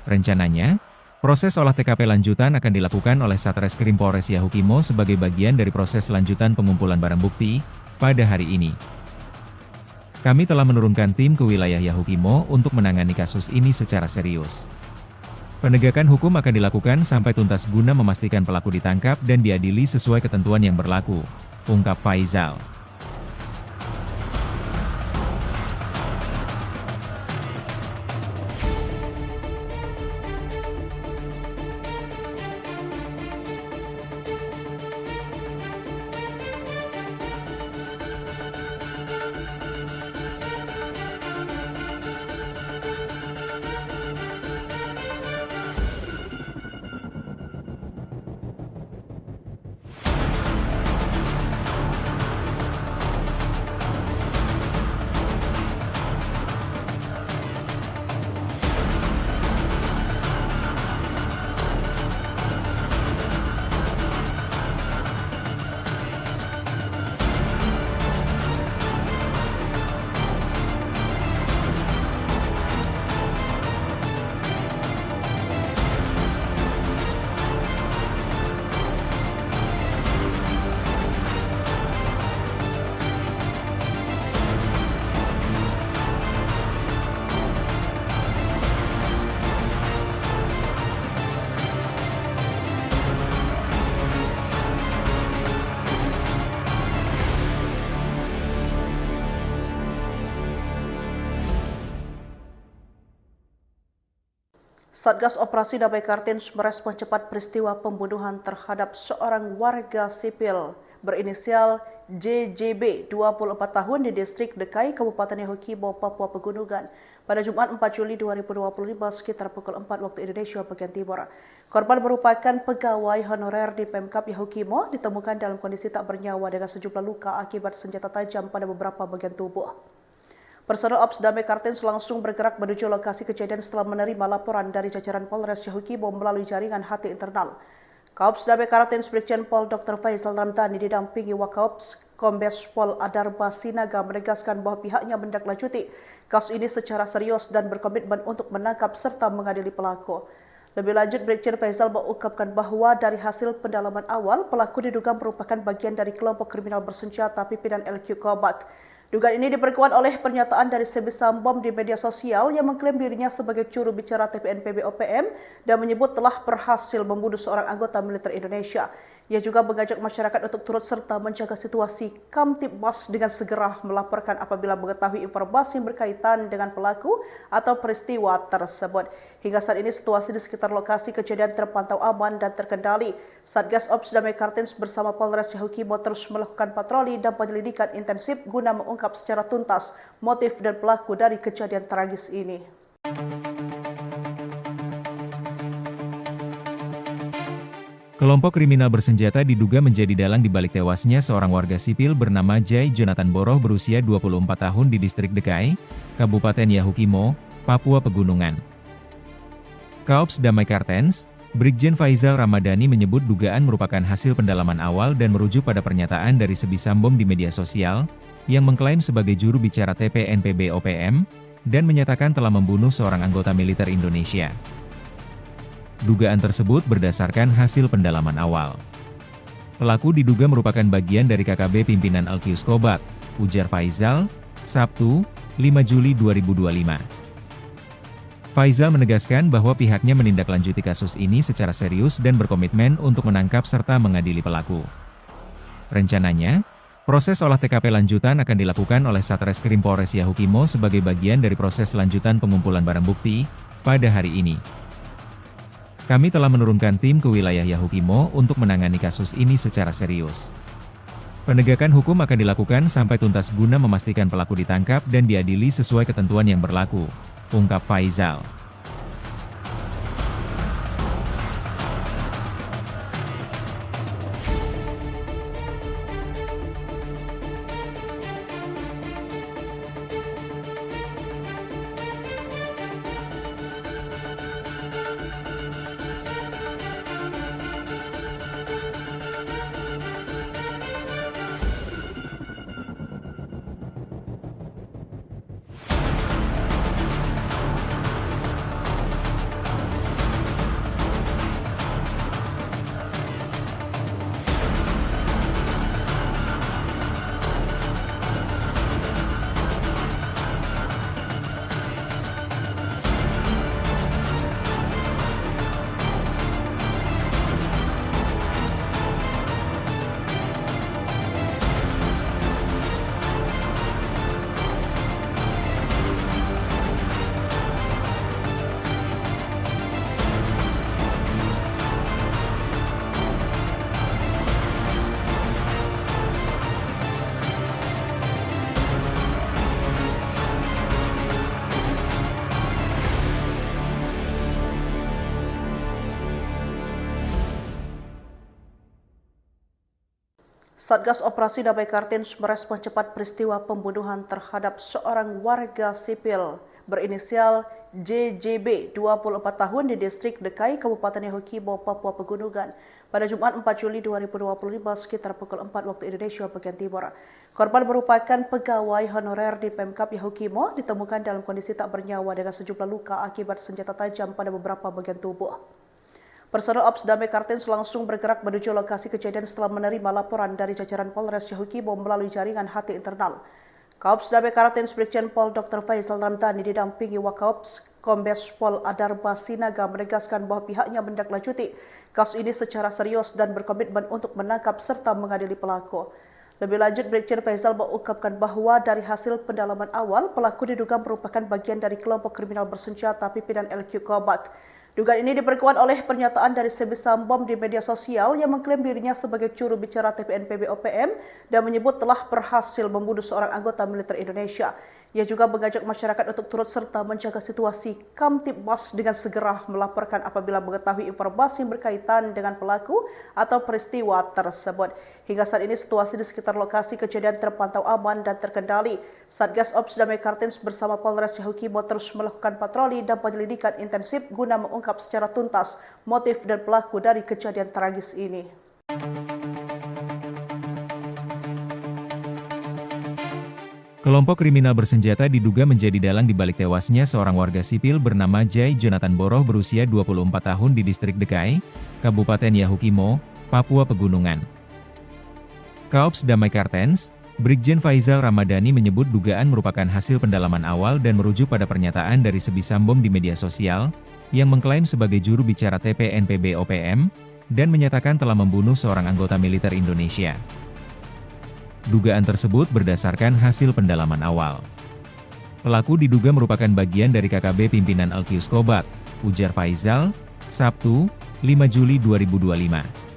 Speaker 2: Rencananya, proses olah TKP lanjutan akan dilakukan oleh Satreskrim Polres Yahukimo sebagai bagian dari proses lanjutan pengumpulan barang bukti pada hari ini. Kami telah menurunkan tim ke wilayah Yahukimo untuk menangani kasus ini secara serius. Penegakan hukum akan dilakukan sampai tuntas guna memastikan pelaku ditangkap dan diadili sesuai ketentuan yang berlaku, ungkap Faisal.
Speaker 1: Satgas Operasi Damai Kartens merespon cepat peristiwa pembunuhan terhadap seorang warga sipil berinisial JJB 24 tahun di distrik Dekai, Kabupaten Yahukibo, Papua Pegunungan pada Jumat 4 Juli 2025 sekitar pukul 4 waktu Indonesia bagian Timur. Korban merupakan pegawai honorer di Pemkap Yahukimo, ditemukan dalam kondisi tak bernyawa dengan sejumlah luka akibat senjata tajam pada beberapa bagian tubuh. Personel Ops Damai Kartens langsung bergerak menuju lokasi kejadian setelah menerima laporan dari jajaran Polres Yahukibo melalui jaringan HT internal. Kaops Damai Kartens Brigjen Pol Dr. Faisal Ramdhani didampingi Wakaops Kombes Pol Adarba Sinaga menegaskan bahwa pihaknya menindaklanjuti kasus ini secara serius dan berkomitmen untuk menangkap serta mengadili pelaku. Lebih lanjut, Brigjen Faisal mengungkapkan bahwa dari hasil pendalaman awal, pelaku diduga merupakan bagian dari kelompok kriminal bersenjata pimpinan LQ Kobak. Dugaan ini diperkuat oleh pernyataan dari Sebisam Bom di media sosial yang mengklaim dirinya sebagai juru bicara TPNPB OPM dan menyebut telah berhasil membunuh seorang anggota militer Indonesia. Ia juga mengajak masyarakat untuk turut serta menjaga situasi Kamtibmas dengan segera melaporkan apabila mengetahui informasi yang berkaitan dengan pelaku atau peristiwa tersebut. Hingga saat ini situasi di sekitar lokasi kejadian terpantau aman dan terkendali. Satgas Ops Damai Kartens bersama Polres Yahukimo terus melakukan patroli dan penyelidikan intensif guna mengungkap secara tuntas motif dan pelaku dari kejadian tragis ini.
Speaker 2: Kelompok kriminal bersenjata diduga menjadi dalang di balik tewasnya seorang warga sipil bernama Jai Jonathan Boroh berusia 24 tahun di distrik Dekai, Kabupaten Yahukimo, Papua Pegunungan. Kaops Damai Kartens, Brigjen Faizal Ramadhani menyebut dugaan merupakan hasil pendalaman awal dan merujuk pada pernyataan dari Sebisam Bom di media sosial, yang mengklaim sebagai juru bicara TPNPB OPM, dan menyatakan telah membunuh seorang anggota militer Indonesia. Dugaan tersebut berdasarkan hasil pendalaman awal. Pelaku diduga merupakan bagian dari KKB pimpinan Alkius Kobat, ujar Faizal, Sabtu, 5 Juli 2025. Faizal menegaskan bahwa pihaknya menindaklanjuti kasus ini secara serius dan berkomitmen untuk menangkap serta mengadili pelaku. Rencananya, proses olah TKP lanjutan akan dilakukan oleh Satreskrim Polres Yahukimo sebagai bagian dari proses lanjutan pengumpulan barang bukti pada hari ini. Kami telah menurunkan tim ke wilayah Yahukimo untuk menangani kasus ini secara serius. Penegakan hukum akan dilakukan sampai tuntas guna memastikan pelaku ditangkap dan diadili sesuai ketentuan yang berlaku, ungkap Faizal.
Speaker 1: Satgas Operasi Damai Kartens merespon cepat peristiwa pembunuhan terhadap seorang warga sipil berinisial JJB 24 tahun di distrik Dekai, Kabupaten Yahukimo, Papua Pegunungan pada Jumat 4 Juli 2025 sekitar pukul 4 waktu Indonesia bagian Timur. Korban merupakan pegawai honorer di Pemkap Yahukimo, ditemukan dalam kondisi tak bernyawa dengan sejumlah luka akibat senjata tajam pada beberapa bagian tubuh. Personel Ops Damai Kartens langsung bergerak menuju lokasi kejadian setelah menerima laporan dari jajaran Polres Yahukimo melalui jaringan HT internal. Kaops Damai Kartens Brigjen Pol Dr. Faizal Ramadhani didampingi Wakaops Kombes Pol Adarba Sinaga menegaskan bahwa pihaknya menindaklanjuti kasus ini secara serius dan berkomitmen untuk menangkap serta mengadili pelaku. Lebih lanjut, Brigjen Faizal mengungkapkan bahwa dari hasil pendalaman awal, pelaku diduga merupakan bagian dari kelompok kriminal bersenjata pimpinan LQ Kobat. Dugaan ini diperkuat oleh pernyataan dari Sebisam Bom di media sosial yang mengklaim dirinya sebagai juru bicara TPNPB OPM dan menyebut telah berhasil membunuh seorang anggota militer Indonesia. Ia juga mengajak masyarakat untuk turut serta menjaga situasi Kamtibmas dengan segera melaporkan apabila mengetahui informasi yang berkaitan dengan pelaku atau peristiwa tersebut. Hingga saat ini situasi di sekitar lokasi kejadian terpantau aman dan terkendali. Satgas Ops Damai Kartens bersama Polres Yahukimo terus melakukan patroli dan penyelidikan intensif guna mengungkap secara tuntas motif dan pelaku dari kejadian tragis ini.
Speaker 2: Kelompok kriminal bersenjata diduga menjadi dalang di balik tewasnya seorang warga sipil bernama Jai Jonathan Boroh berusia 24 tahun di distrik Dekai, Kabupaten Yahukimo, Papua Pegunungan. Kaops Damai Kartens, Brigjen Faizal Ramadhani menyebut dugaan merupakan hasil pendalaman awal dan merujuk pada pernyataan dari Sebisambom di media sosial, yang mengklaim sebagai juru bicara TPNPB OPM, dan menyatakan telah membunuh seorang anggota militer Indonesia. Dugaan tersebut berdasarkan hasil pendalaman awal. Pelaku diduga merupakan bagian dari KKB pimpinan Alkius Kobat, ujar Faizal, Sabtu, 5 Juli 2025.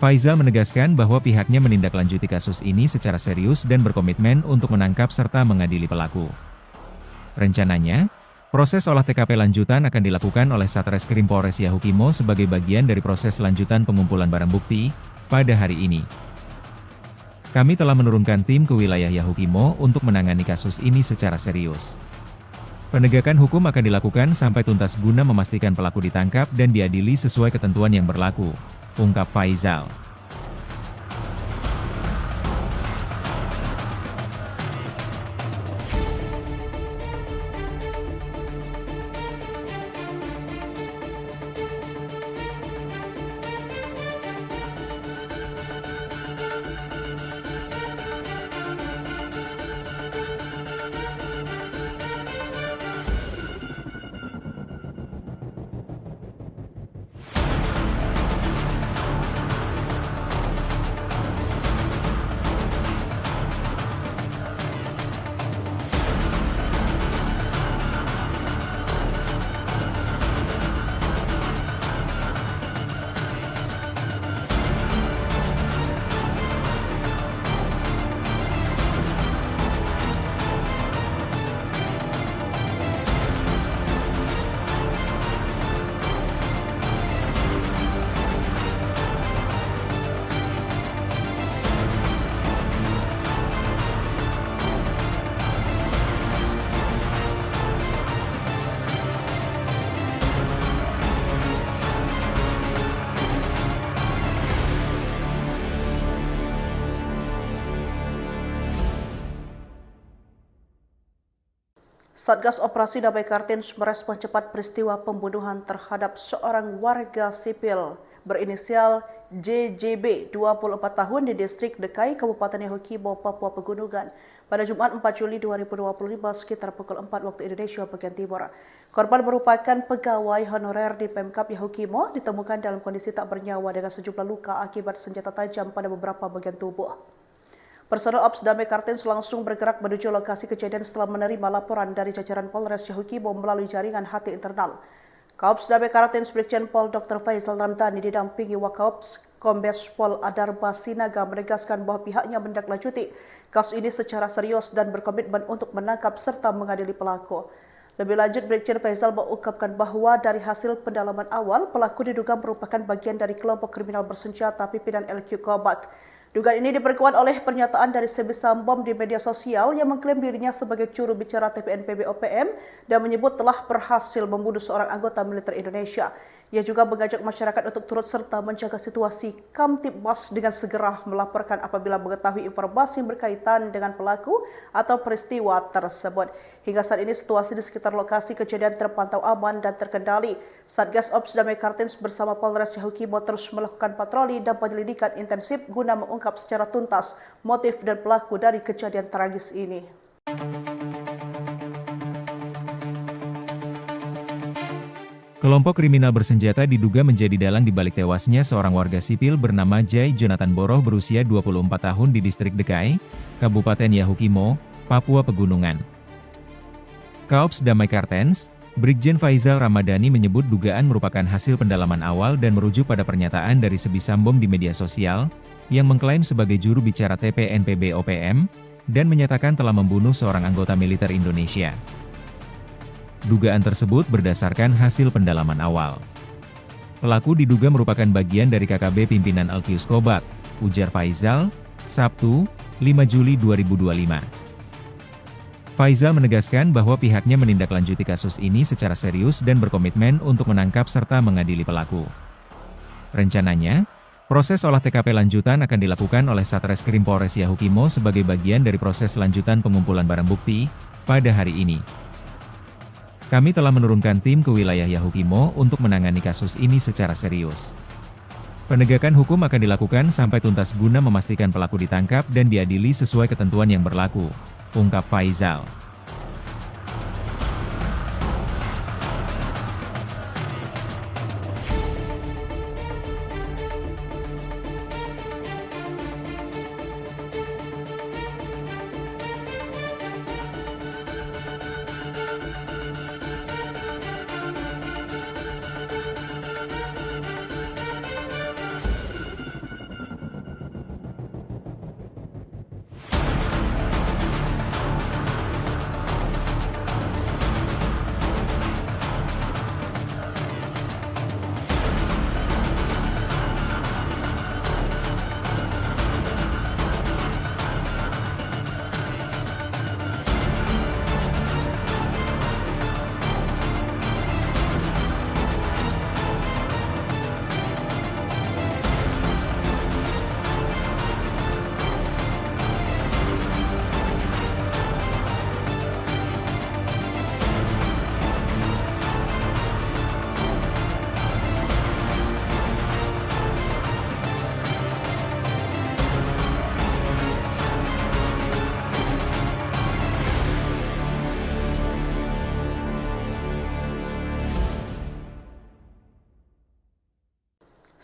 Speaker 2: Faizal menegaskan bahwa pihaknya menindaklanjuti kasus ini secara serius dan berkomitmen untuk menangkap serta mengadili pelaku. Rencananya, proses olah TKP lanjutan akan dilakukan oleh Satreskrim Polres Yahukimo sebagai bagian dari proses lanjutan pengumpulan barang bukti pada hari ini. Kami telah menurunkan tim ke wilayah Yahukimo untuk menangani kasus ini secara serius. Penegakan hukum akan dilakukan sampai tuntas guna memastikan pelaku ditangkap dan diadili sesuai ketentuan yang berlaku, ungkap Faizal.
Speaker 1: Satgas Operasi Damai Kartens merespon cepat peristiwa pembunuhan terhadap seorang warga sipil berinisial JJB 24 tahun di distrik Dekai, Kabupaten Yahukimo, Papua Pegunungan pada Jumat 4 Juli 2025 sekitar pukul 4 waktu Indonesia bagian Timur. Korban merupakan pegawai honorer di Pemkab Yahukimo, ditemukan dalam kondisi tak bernyawa dengan sejumlah luka akibat senjata tajam pada beberapa bagian tubuh. Personel Ops Damai Kartens langsung bergerak menuju lokasi kejadian setelah menerima laporan dari jajaran Polres Yahukimo melalui jaringan HT internal. Kaops Damai Kartens Brigjen Pol Dr. Faizal Ramadhani didampingi Wakaops Kombes Pol Adarba Sinaga menegaskan bahwa pihaknya menindaklanjuti kasus ini secara serius dan berkomitmen untuk menangkap serta mengadili pelaku. Lebih lanjut, Brigjen Faizal mengungkapkan bahwa dari hasil pendalaman awal, pelaku diduga merupakan bagian dari kelompok kriminal bersenjata pimpinan LQ Kobat. Dugaan ini diperkuat oleh pernyataan dari Sebisambom di media sosial yang mengklaim dirinya sebagai juru bicara TPNPB OPM dan menyebut telah berhasil membunuh seorang anggota militer Indonesia. Ia juga mengajak masyarakat untuk turut serta menjaga situasi Kamtibmas dengan segera melaporkan apabila mengetahui informasi yang berkaitan dengan pelaku atau peristiwa tersebut. Hingga saat ini situasi di sekitar lokasi kejadian terpantau aman dan terkendali. Satgas Ops Damai Kartens bersama Polres Yahukimo terus melakukan patroli dan penyelidikan intensif guna mengungkap secara tuntas motif dan pelaku dari kejadian tragis ini.
Speaker 2: Kelompok kriminal bersenjata diduga menjadi dalang di balik tewasnya seorang warga sipil bernama Jai Jonathan Boroh berusia 24 tahun di distrik Dekai, Kabupaten Yahukimo, Papua Pegunungan. Kaops Damai Kartens, Brigjen Faizal Ramadhani menyebut dugaan merupakan hasil pendalaman awal dan merujuk pada pernyataan dari Sebisambom di media sosial, yang mengklaim sebagai juru bicara TPNPB OPM, dan menyatakan telah membunuh seorang anggota militer Indonesia. Dugaan tersebut berdasarkan hasil pendalaman awal. Pelaku diduga merupakan bagian dari KKB pimpinan Alkius Kobat, ujar Faizal, Sabtu, 5 Juli 2025. Faizal menegaskan bahwa pihaknya menindaklanjuti kasus ini secara serius dan berkomitmen untuk menangkap serta mengadili pelaku. Rencananya, proses olah TKP lanjutan akan dilakukan oleh Satreskrim Polres Yahukimo sebagai bagian dari proses lanjutan pengumpulan barang bukti pada hari ini. Kami telah menurunkan tim ke wilayah Yahukimo untuk menangani kasus ini secara serius. Penegakan hukum akan dilakukan sampai tuntas guna memastikan pelaku ditangkap dan diadili sesuai ketentuan yang berlaku, ungkap Faizal.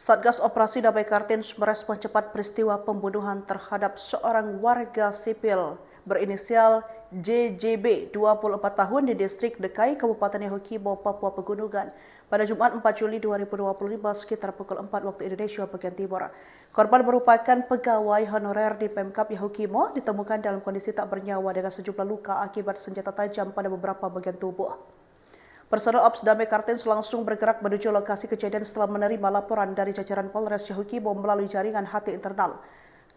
Speaker 1: Satgas Operasi Damai Kartens merespon cepat peristiwa pembunuhan terhadap seorang warga sipil berinisial JJB, 24 tahun di distrik Dekai, Kabupaten Yahukimo, Papua Pegunungan pada Jumat 4 Juli 2025 sekitar pukul 4 waktu Indonesia bagian Timur. Korban merupakan pegawai honorer di Pemkap Yahukimo, ditemukan dalam kondisi tak bernyawa dengan sejumlah luka akibat senjata tajam pada beberapa bagian tubuh. Personel Ops Damai Kartens langsung bergerak menuju lokasi kejadian setelah menerima laporan dari jajaran Polres Yahukimo melalui jaringan HT internal.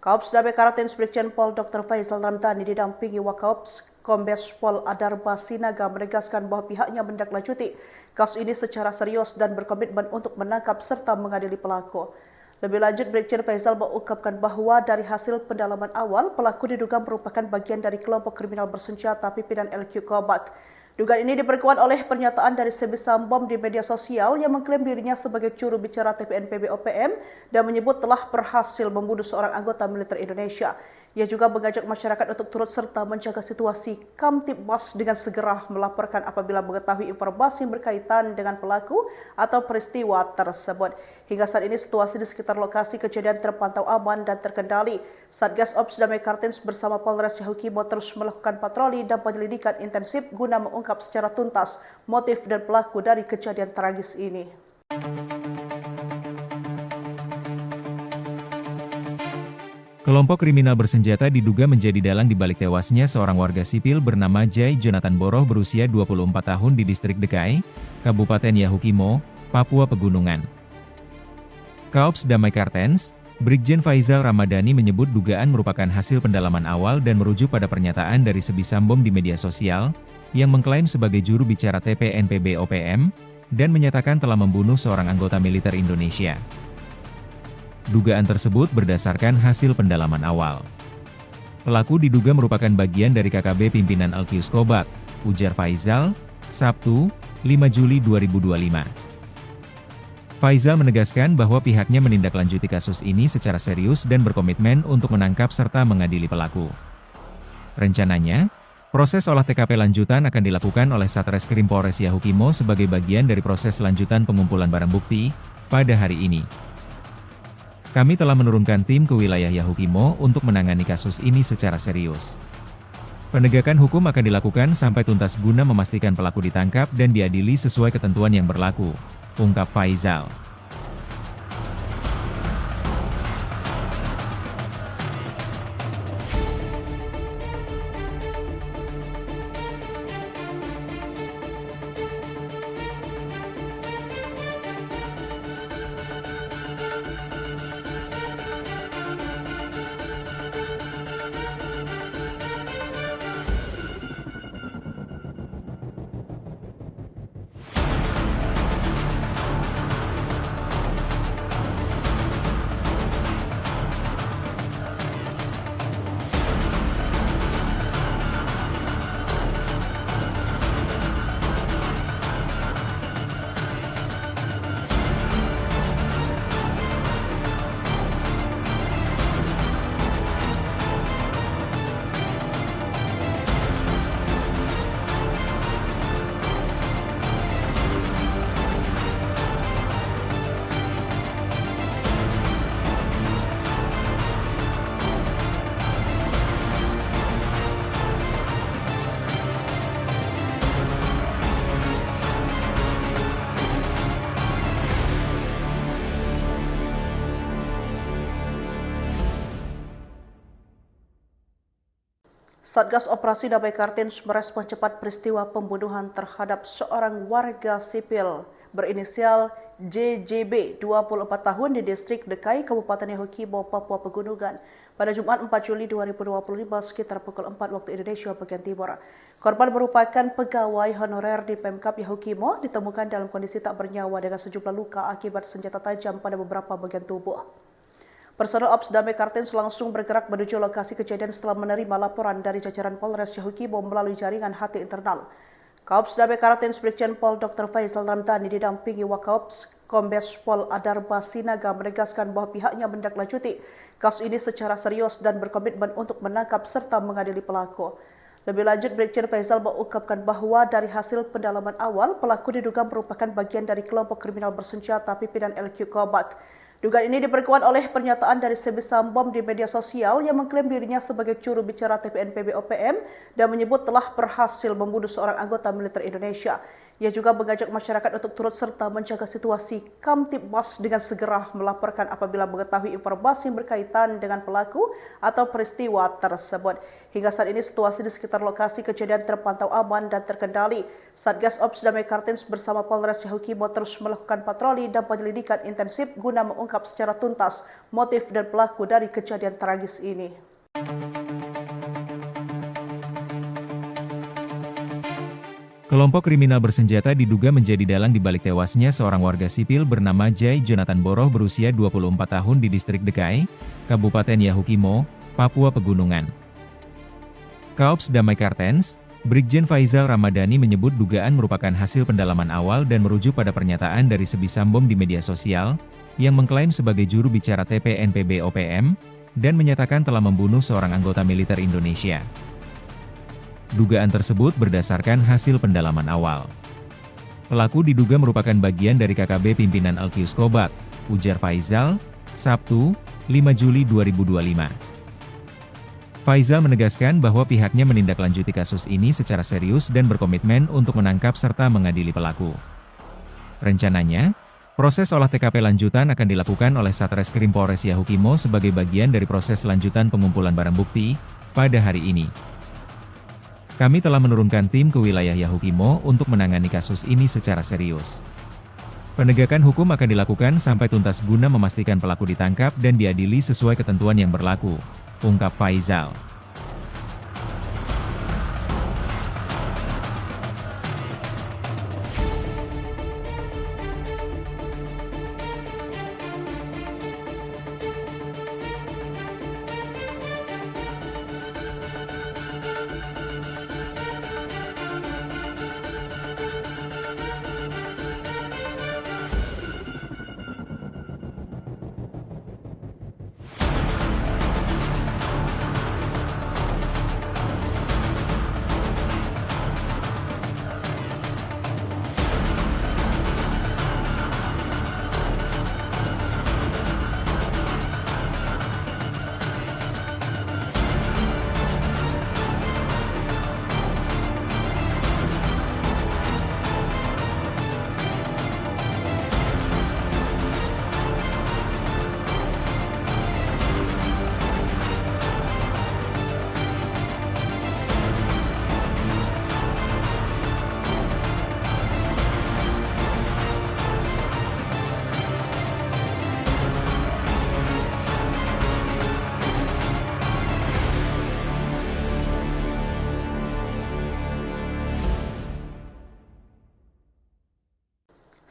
Speaker 1: Kaops Damai Kartens Brigjen Pol Dr. Faizal Ramdhani didampingi Wakaops Kombes Pol Adarba Sinaga menegaskan bahwa pihaknya menindaklanjuti kasus ini secara serius dan berkomitmen untuk menangkap serta mengadili pelaku. Lebih lanjut, Brigjen Faizal mengungkapkan bahwa dari hasil pendalaman awal, pelaku diduga merupakan bagian dari kelompok kriminal bersenjata pimpinan LQ Kobak. Dugaan ini diperkuat oleh pernyataan dari Sebi Sambom di media sosial yang mengklaim dirinya sebagai juru bicara TPNPB OPM dan menyebut telah berhasil membunuh seorang anggota militer Indonesia. Ia juga mengajak masyarakat untuk turut serta menjaga situasi Kamtibmas dengan segera melaporkan apabila mengetahui informasi yang berkaitan dengan pelaku atau peristiwa tersebut. Hingga saat ini situasi di sekitar lokasi kejadian terpantau aman dan terkendali. Satgas Ops Damai Kartens bersama Polres Yahukimo terus melakukan patroli dan penyelidikan intensif guna mengungkap secara tuntas motif dan pelaku dari kejadian tragis ini.
Speaker 2: Kelompok kriminal bersenjata diduga menjadi dalang di balik tewasnya seorang warga sipil bernama Jai Jonathan Boroh berusia 24 tahun di distrik Dekai, Kabupaten Yahukimo, Papua Pegunungan. Kaops Damai Kartens, Brigjen Faizal Ramadhani menyebut dugaan merupakan hasil pendalaman awal dan merujuk pada pernyataan dari Sebi Sambom di media sosial, yang mengklaim sebagai juru bicara TPNPB OPM, dan menyatakan telah membunuh seorang anggota militer Indonesia. Dugaan tersebut berdasarkan hasil pendalaman awal. Pelaku diduga merupakan bagian dari KKB pimpinan Alkius Kobak, ujar Faizal, Sabtu, 5 Juli 2025. Faizal menegaskan bahwa pihaknya menindaklanjuti kasus ini secara serius dan berkomitmen untuk menangkap serta mengadili pelaku. Rencananya, proses olah TKP lanjutan akan dilakukan oleh Satreskrim Polres Yahukimo sebagai bagian dari proses lanjutan pengumpulan barang bukti pada hari ini. Kami telah menurunkan tim ke wilayah Yahukimo untuk menangani kasus ini secara serius. Penegakan hukum akan dilakukan sampai tuntas guna memastikan pelaku ditangkap dan diadili sesuai ketentuan yang berlaku, ungkap Faizal.
Speaker 1: Satgas Operasi Damai Kartens merespon cepat peristiwa pembunuhan terhadap seorang warga sipil berinisial JJB 24 tahun di distrik Dekai, Kabupaten Yahukibo, Papua Pegunungan pada Jumat 4 Juli 2025 sekitar pukul 4 waktu Indonesia bagian Timur. Korban merupakan pegawai honorer di Pemkap Yahukimo, ditemukan dalam kondisi tak bernyawa dengan sejumlah luka akibat senjata tajam pada beberapa bagian tubuh. Personel Ops Damai Kartens langsung bergerak menuju lokasi kejadian setelah menerima laporan dari jajaran Polres Yahukibo melalui jaringan HT internal. Kaops Damai Kartens Brigjen Pol Dr. Faisal Ramdhani didampingi Wakaops Kombes Pol Adarba Sinaga menegaskan bahwa pihaknya menindaklanjuti kasus ini secara serius dan berkomitmen untuk menangkap serta mengadili pelaku. Lebih lanjut, Brigjen Faisal mengungkapkan bahwa dari hasil pendalaman awal, pelaku diduga merupakan bagian dari kelompok kriminal bersenjata pimpinan LQ Kobak. Dugaan ini diperkuat oleh pernyataan dari Sebi Sambom di media sosial yang mengklaim dirinya sebagai juru bicara TPNPB OPM dan menyebut telah berhasil membunuh seorang anggota militer Indonesia. Ia juga mengajak masyarakat untuk turut serta menjaga situasi Kamtibmas dengan segera melaporkan apabila mengetahui informasi yang berkaitan dengan pelaku atau peristiwa tersebut. Hingga saat ini situasi di sekitar lokasi kejadian terpantau aman dan terkendali. Satgas Ops Damai Kartens bersama Polres Yahukibo terus melakukan patroli dan penyelidikan intensif guna mengungkap secara tuntas motif dan pelaku dari kejadian tragis ini.
Speaker 2: Kelompok kriminal bersenjata diduga menjadi dalang di balik tewasnya seorang warga sipil bernama Jai Jonathan Boroh berusia 24 tahun di distrik Dekai, Kabupaten Yahukimo, Papua Pegunungan. Kaops Damai Kartens, Brigjen Faisal Ramadhani menyebut dugaan merupakan hasil pendalaman awal dan merujuk pada pernyataan dari Sebi Sambom di media sosial, yang mengklaim sebagai juru bicara TPNPB OPM, dan menyatakan telah membunuh seorang anggota militer Indonesia. Dugaan tersebut berdasarkan hasil pendalaman awal. Pelaku diduga merupakan bagian dari KKB pimpinan LQ Kobak, ujar Faisal, Sabtu, 5 Juli 2025. Faisal menegaskan bahwa pihaknya menindaklanjuti kasus ini secara serius dan berkomitmen untuk menangkap serta mengadili pelaku. Rencananya, proses olah TKP lanjutan akan dilakukan oleh Satreskrim Polres Yahukimo sebagai bagian dari proses lanjutan pengumpulan barang bukti pada hari ini. Kami telah menurunkan tim ke wilayah Yahukimo untuk menangani kasus ini secara serius. Penegakan hukum akan dilakukan sampai tuntas guna memastikan pelaku ditangkap dan diadili sesuai ketentuan yang berlaku, ungkap Faisal.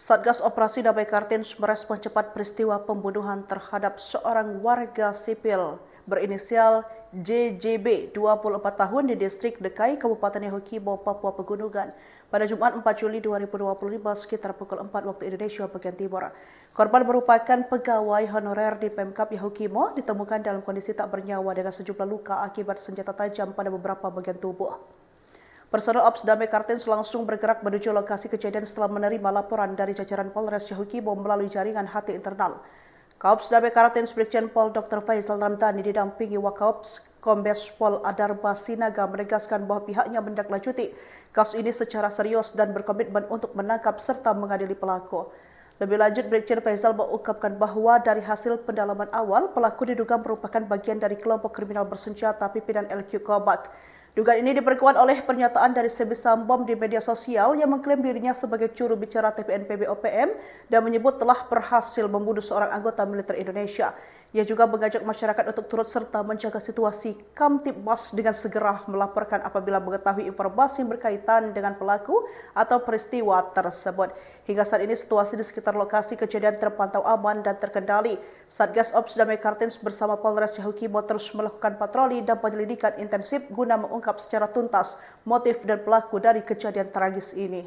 Speaker 1: Satgas Operasi Damai Kartens merespon cepat peristiwa pembunuhan terhadap seorang warga sipil berinisial JJB 24 tahun di distrik Dekai, Kabupaten Yahukibo, Papua Pegunungan pada Jumat 4 Juli 2025 sekitar pukul 4 waktu Indonesia bagian Timur. Korban merupakan pegawai honorer di Pemkap Yahukimo, ditemukan dalam kondisi tak bernyawa dengan sejumlah luka akibat senjata tajam pada beberapa bagian tubuh. Personel Ops Damai Kartens langsung bergerak menuju lokasi kejadian setelah menerima laporan dari jajaran Polres Yahukibo melalui jaringan HT internal. Kaops Damai Kartens Brigjen Pol Dr. Faisal Ramdhani didampingi Wakaops Kombes Pol Adarba Sinaga menegaskan bahwa pihaknya menindaklanjuti kasus ini secara serius dan berkomitmen untuk menangkap serta mengadili pelaku. Lebih lanjut, Brigjen Faisal mengungkapkan bahwa dari hasil pendalaman awal, pelaku diduga merupakan bagian dari kelompok kriminal bersenjata pimpinan LQ Kobak. Dugaan ini diperkuat oleh pernyataan dari Sebi Sambom di media sosial yang mengklaim dirinya sebagai juru bicara TPNPB OPM dan menyebut telah berhasil membunuh seorang anggota militer Indonesia. Ia juga mengajak masyarakat untuk turut serta menjaga situasi Kamtibmas dengan segera melaporkan apabila mengetahui informasi yang berkaitan dengan pelaku atau peristiwa tersebut. Hingga saat ini situasi di sekitar lokasi kejadian terpantau aman dan terkendali. Satgas Ops Damai Kartens bersama Polres Yahukimo terus melakukan patroli dan penyelidikan intensif guna mengungkap secara tuntas motif dan pelaku dari kejadian tragis ini.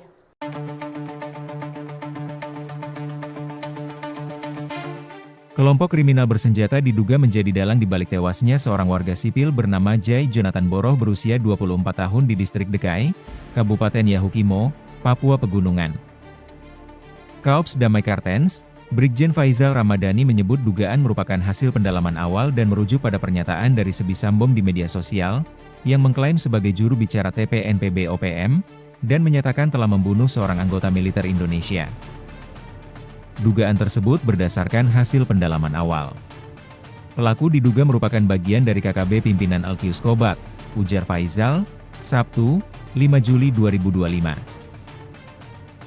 Speaker 2: Kelompok kriminal bersenjata diduga menjadi dalang di balik tewasnya seorang warga sipil bernama Jai Jonathan Boroh berusia 24 tahun di distrik Dekai, Kabupaten Yahukimo, Papua Pegunungan. Kaops Damai Kartens, Brigjen Faizal Ramadhani menyebut dugaan merupakan hasil pendalaman awal dan merujuk pada pernyataan dari Sebi Sambom di media sosial, yang mengklaim sebagai juru bicara TPNPB OPM, dan menyatakan telah membunuh seorang anggota militer Indonesia. Dugaan tersebut berdasarkan hasil pendalaman awal. Pelaku diduga merupakan bagian dari KKB pimpinan Alkius Kobak, ujar Faizal, Sabtu, 5 Juli 2025.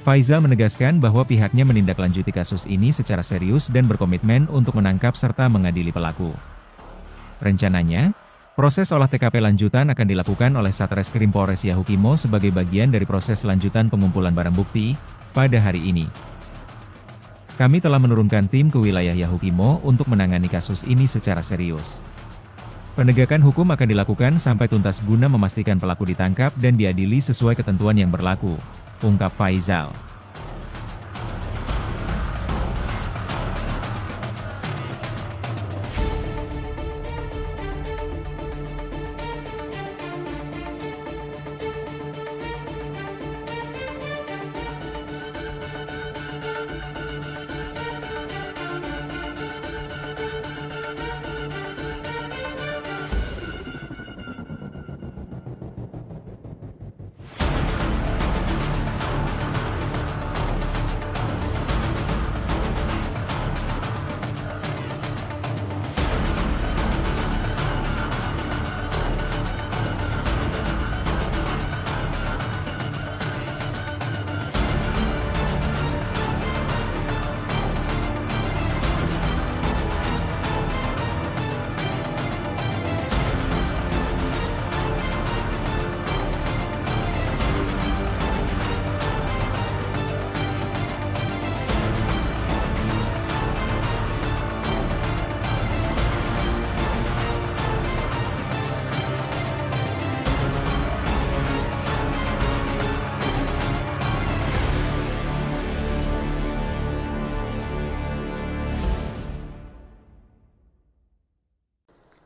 Speaker 2: Faizal menegaskan bahwa pihaknya menindaklanjuti kasus ini secara serius dan berkomitmen untuk menangkap serta mengadili pelaku. Rencananya, proses olah TKP lanjutan akan dilakukan oleh Satreskrim Polres Yahukimo sebagai bagian dari proses lanjutan pengumpulan barang bukti pada hari ini. Kami telah menurunkan tim ke wilayah Yahukimo untuk menangani kasus ini secara serius. Penegakan hukum akan dilakukan sampai tuntas guna memastikan pelaku ditangkap dan diadili sesuai ketentuan yang berlaku, ungkap Faizal.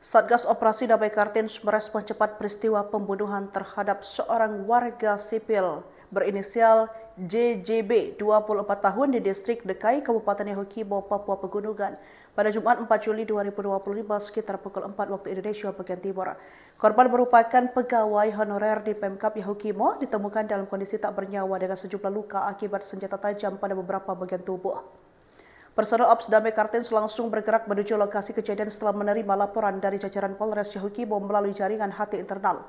Speaker 1: Satgas Operasi Damai Kartens merespon cepat peristiwa pembunuhan terhadap seorang warga sipil berinisial JJB, 24 tahun di distrik Dekai, Kabupaten Yahukimo, Papua Pegunungan, pada Jumat 4 Juli 2025 sekitar pukul 4 waktu Indonesia bagian Timur. Korban merupakan pegawai honorer di Pemkap Yahukimo, ditemukan dalam kondisi tak bernyawa dengan sejumlah luka akibat senjata tajam pada beberapa bagian tubuh. Personel Ops Damai Kartens langsung bergerak menuju lokasi kejadian setelah menerima laporan dari jajaran Polres Yahukimo melalui jaringan HT internal.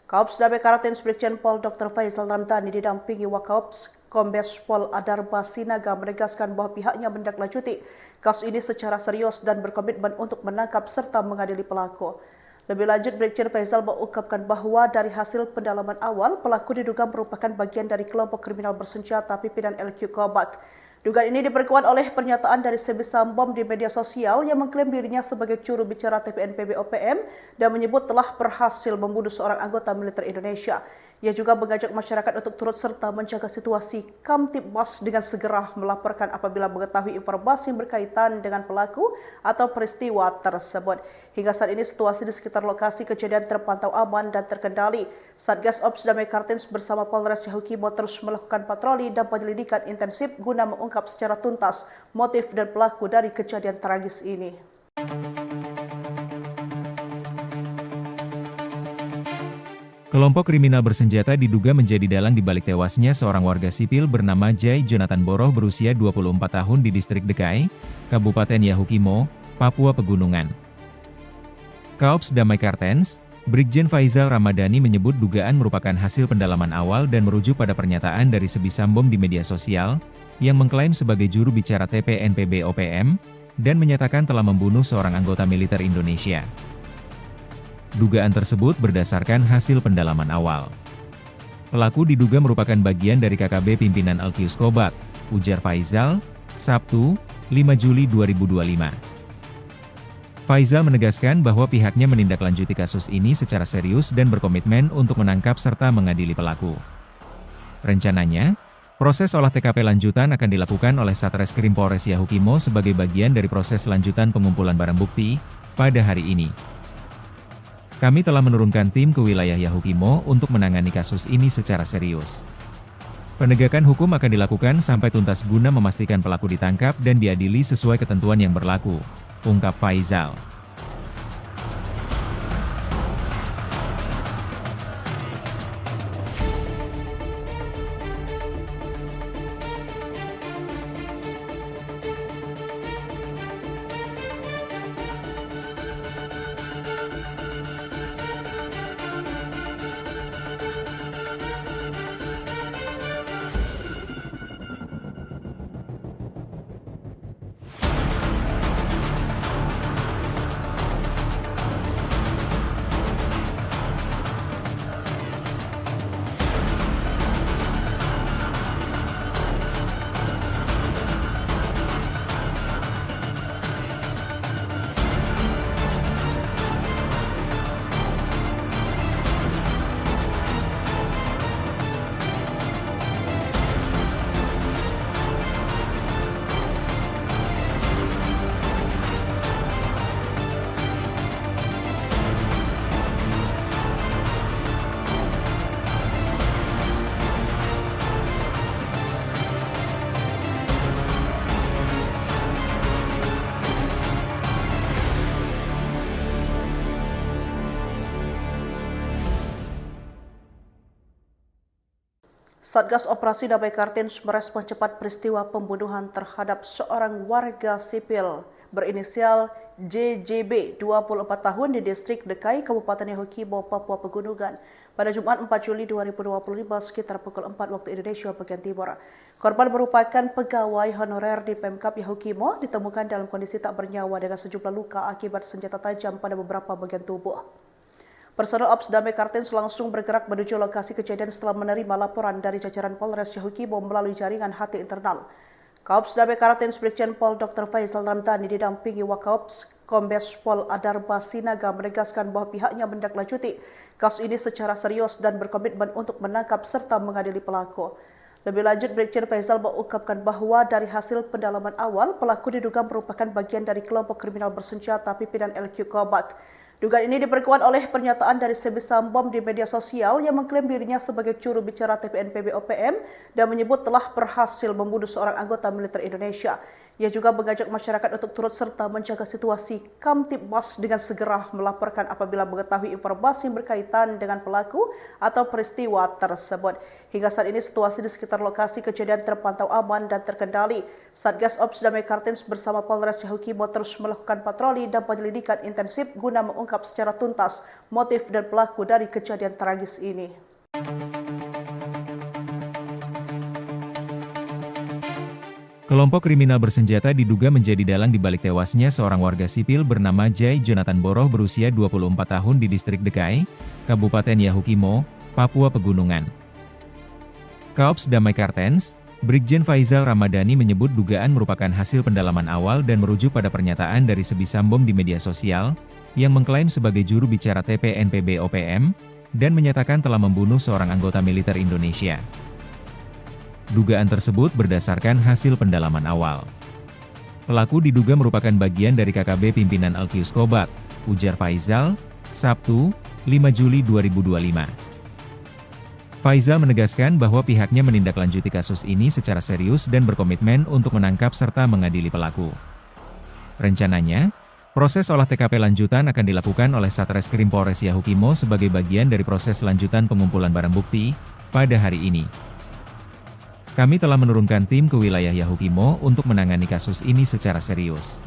Speaker 1: Kaops Damai Kartens Brigjen Pol Dr. Faizal Ramadhani didampingi Wakaops Kombes Pol Adarba Sinaga menegaskan bahwa pihaknya menindaklanjuti kasus ini secara serius dan berkomitmen untuk menangkap serta mengadili pelaku. Lebih lanjut, Brigjen Faizal mengungkapkan bahwa dari hasil pendalaman awal, pelaku diduga merupakan bagian dari kelompok kriminal bersenjata pimpinan LQ Kobak. Dugaan ini diperkuat oleh pernyataan dari Sebi Sambom di media sosial yang mengklaim dirinya sebagai juru bicara TPNPB OPM dan menyebut telah berhasil membunuh seorang anggota militer Indonesia. Ia juga mengajak masyarakat untuk turut serta menjaga situasi Kamtibmas dengan segera melaporkan apabila mengetahui informasi yang berkaitan dengan pelaku atau peristiwa tersebut. Hingga saat ini situasi di sekitar lokasi kejadian terpantau aman dan terkendali. Satgas Ops Damai Kartens bersama Polres Yahukimo terus melakukan patroli dan penyelidikan intensif guna mengungkap secara tuntas motif dan pelaku dari kejadian tragis ini.
Speaker 2: Kelompok kriminal bersenjata diduga menjadi dalang di balik tewasnya seorang warga sipil bernama Jai Jonathan Boroh berusia 24 tahun di distrik Dekai, Kabupaten Yahukimo, Papua Pegunungan. Kaops Damai Kartens, Brigjen Faizal Ramadhani menyebut dugaan merupakan hasil pendalaman awal dan merujuk pada pernyataan dari Sebisambom di media sosial, yang mengklaim sebagai juru bicara TPNPB OPM, dan menyatakan telah membunuh seorang anggota militer Indonesia. Dugaan tersebut berdasarkan hasil pendalaman awal. Pelaku diduga merupakan bagian dari KKB pimpinan Alkius Kobat, ujar Faizal, Sabtu, 5 Juli 2025. Faizal menegaskan bahwa pihaknya menindaklanjuti kasus ini secara serius dan berkomitmen untuk menangkap serta mengadili pelaku. Rencananya, proses olah TKP lanjutan akan dilakukan oleh Satreskrim Polres Yahukimo sebagai bagian dari proses lanjutan pengumpulan barang bukti pada hari ini. Kami telah menurunkan tim ke wilayah Yahukimo untuk menangani kasus ini secara serius. Penegakan hukum akan dilakukan sampai tuntas guna memastikan pelaku ditangkap dan diadili sesuai ketentuan yang berlaku, ungkap Faizal.
Speaker 1: Satgas Operasi Damai Kartens merespon cepat peristiwa pembunuhan terhadap seorang warga sipil berinisial JJB, 24 tahun di distrik Dekai, Kabupaten Yahukimo, Papua Pegunungan, pada Jumat 4 Juli 2025 sekitar pukul 4 waktu Indonesia bagian Timur. Korban merupakan pegawai honorer di Pemkap Yahukimo, ditemukan dalam kondisi tak bernyawa dengan sejumlah luka akibat senjata tajam pada beberapa bagian tubuh. Personel Ops Damai Kartens langsung bergerak menuju lokasi kejadian setelah menerima laporan dari jajaran Polres Yahukimo melalui jaringan HT internal. Kaops Damai Kartens Brigjen Pol Dr. Faizal Ramadhani didampingi Wakaops Kombes Pol Adarba Sinaga menegaskan bahwa pihaknya menindaklanjuti kasus ini secara serius dan berkomitmen untuk menangkap serta mengadili pelaku. Lebih lanjut, Brigjen Faizal mengungkapkan bahwa dari hasil pendalaman awal, pelaku diduga merupakan bagian dari kelompok kriminal bersenjata pimpinan LQ Kobat. Dugaan ini diperkuat oleh pernyataan dari Sebisambom di media sosial yang mengklaim dirinya sebagai juru bicara TPNPB OPM dan menyebut telah berhasil membunuh seorang anggota militer Indonesia. Ia juga mengajak masyarakat untuk turut serta menjaga situasi Kamtibmas dengan segera melaporkan apabila mengetahui informasi yang berkaitan dengan pelaku atau peristiwa tersebut. Hingga saat ini situasi di sekitar lokasi kejadian terpantau aman dan terkendali. Satgas Ops Damai Kartens bersama Polres Yahukimo terus melakukan patroli dan penyelidikan intensif guna mengungkap secara tuntas motif dan pelaku dari kejadian tragis ini.
Speaker 2: Kelompok kriminal bersenjata diduga menjadi dalang di balik tewasnya seorang warga sipil bernama Jai Jonathan Boroh berusia 24 tahun di distrik Dekai, Kabupaten Yahukimo, Papua Pegunungan. Kaops Damai Kartens, Brigjen Faizal Ramadhani menyebut dugaan merupakan hasil pendalaman awal dan merujuk pada pernyataan dari Sebisambom di media sosial, yang mengklaim sebagai juru bicara TPNPB OPM, dan menyatakan telah membunuh seorang anggota militer Indonesia. Dugaan tersebut berdasarkan hasil pendalaman awal. Pelaku diduga merupakan bagian dari KKB pimpinan Alkius Kobat, ujar Faizal, Sabtu, 5 Juli 2025. Faizal menegaskan bahwa pihaknya menindaklanjuti kasus ini secara serius dan berkomitmen untuk menangkap serta mengadili pelaku. Rencananya, proses olah TKP lanjutan akan dilakukan oleh Satreskrim Polres Yahukimo sebagai bagian dari proses lanjutan pengumpulan barang bukti pada hari ini. Kami telah menurunkan tim ke wilayah Yahukimo untuk menangani kasus ini secara serius.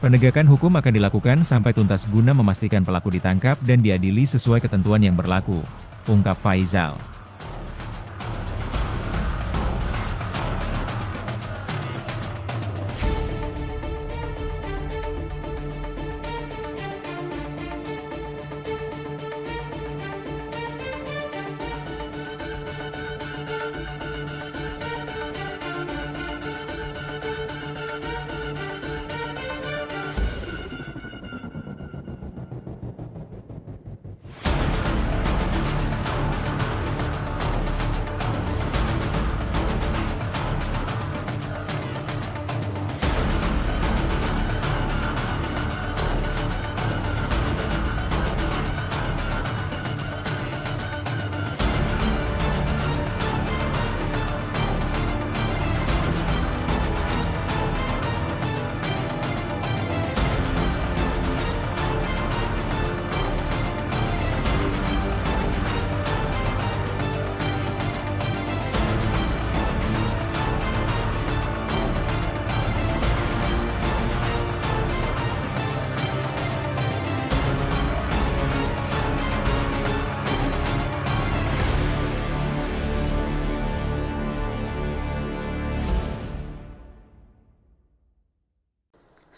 Speaker 2: Penegakan hukum akan dilakukan sampai tuntas guna memastikan pelaku ditangkap dan diadili sesuai ketentuan yang berlaku, ungkap Faizal.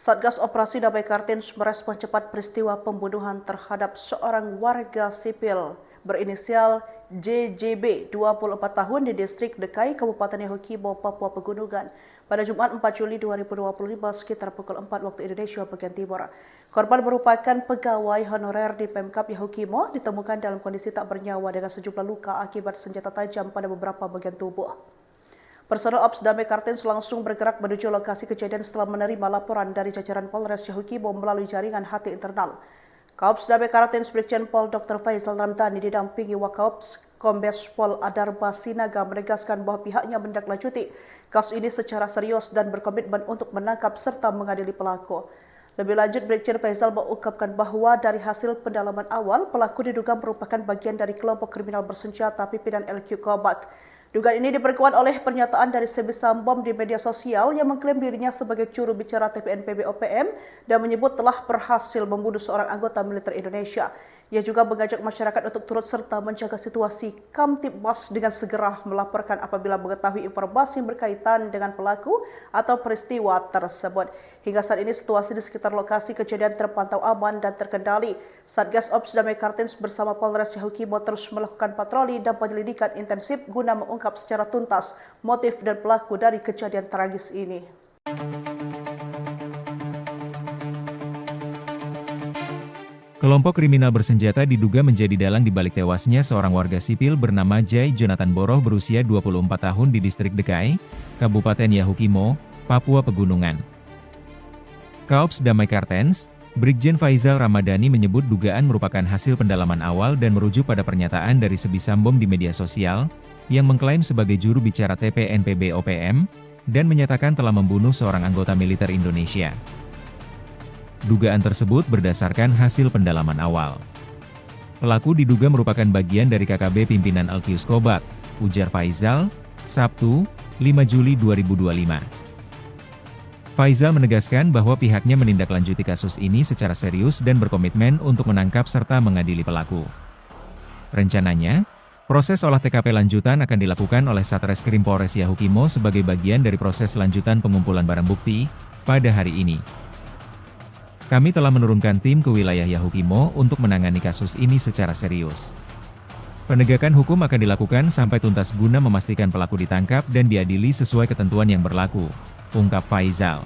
Speaker 1: Satgas Operasi Damai Kartens merespon cepat peristiwa pembunuhan terhadap seorang warga sipil berinisial JJB, 24 tahun di distrik Dekai, Kabupaten Yahukimo, Papua Pegunungan pada Jumat 4 Juli 2025 sekitar pukul 4 waktu Indonesia bagian Timur. Korban merupakan pegawai honorer di Pemkap Yahukimo, ditemukan dalam kondisi tak bernyawa dengan sejumlah luka akibat senjata tajam pada beberapa bagian tubuh. Personel Ops Damai Kartens langsung bergerak menuju lokasi kejadian setelah menerima laporan dari jajaran Polres Yahukimo melalui jaringan HT internal. Kaops Damai Kartens Brigjen Pol Dr. Faizal Ramdhani didampingi Wakaops Kombes Pol Adarba Sinaga menegaskan bahwa pihaknya menindaklanjuti kasus ini secara serius dan berkomitmen untuk menangkap serta mengadili pelaku. Lebih lanjut, Brigjen Faizal mengungkapkan bahwa dari hasil pendalaman awal, pelaku diduga merupakan bagian dari kelompok kriminal bersenjata pimpinan LQ Kobak. Dugaan ini diperkuat oleh pernyataan dari Sebisam Bom di media sosial yang mengklaim dirinya sebagai juru bicara TPNPB OPM dan menyebut telah berhasil membunuh seorang anggota militer Indonesia. Ia juga mengajak masyarakat untuk turut serta menjaga situasi Kamtibmas dengan segera melaporkan apabila mengetahui informasi yang berkaitan dengan pelaku atau peristiwa tersebut. Hingga saat ini situasi di sekitar lokasi kejadian terpantau aman dan terkendali. Satgas Ops Damai Kartens bersama Polres Yahukimo terus melakukan patroli dan penyelidikan intensif guna mengungkap secara tuntas motif dan pelaku dari kejadian tragis ini.
Speaker 2: Kelompok kriminal bersenjata diduga menjadi dalang di balik tewasnya seorang warga sipil bernama Jai Jonathan Boroh berusia 24 tahun di distrik Dekai, Kabupaten Yahukimo, Papua Pegunungan. Kaops Damai Kartens, Brigjen Faizal Ramadhani menyebut dugaan merupakan hasil pendalaman awal dan merujuk pada pernyataan dari Sebisam Bom di media sosial, yang mengklaim sebagai juru bicara TPNPB OPM, dan menyatakan telah membunuh seorang anggota militer Indonesia. Dugaan tersebut berdasarkan hasil pendalaman awal. Pelaku diduga merupakan bagian dari KKB pimpinan Alkius Kobak, ujar Faizal, Sabtu, 5 Juli 2025. Faizal menegaskan bahwa pihaknya menindaklanjuti kasus ini secara serius dan berkomitmen untuk menangkap serta mengadili pelaku. Rencananya, proses olah TKP lanjutan akan dilakukan oleh Satreskrim Polres Yahukimo sebagai bagian dari proses lanjutan pengumpulan barang bukti pada hari ini. Kami telah menurunkan tim ke wilayah Yahukimo untuk menangani kasus ini secara serius. Penegakan hukum akan dilakukan sampai tuntas guna memastikan pelaku ditangkap dan diadili sesuai ketentuan yang berlaku, ungkap Faizal.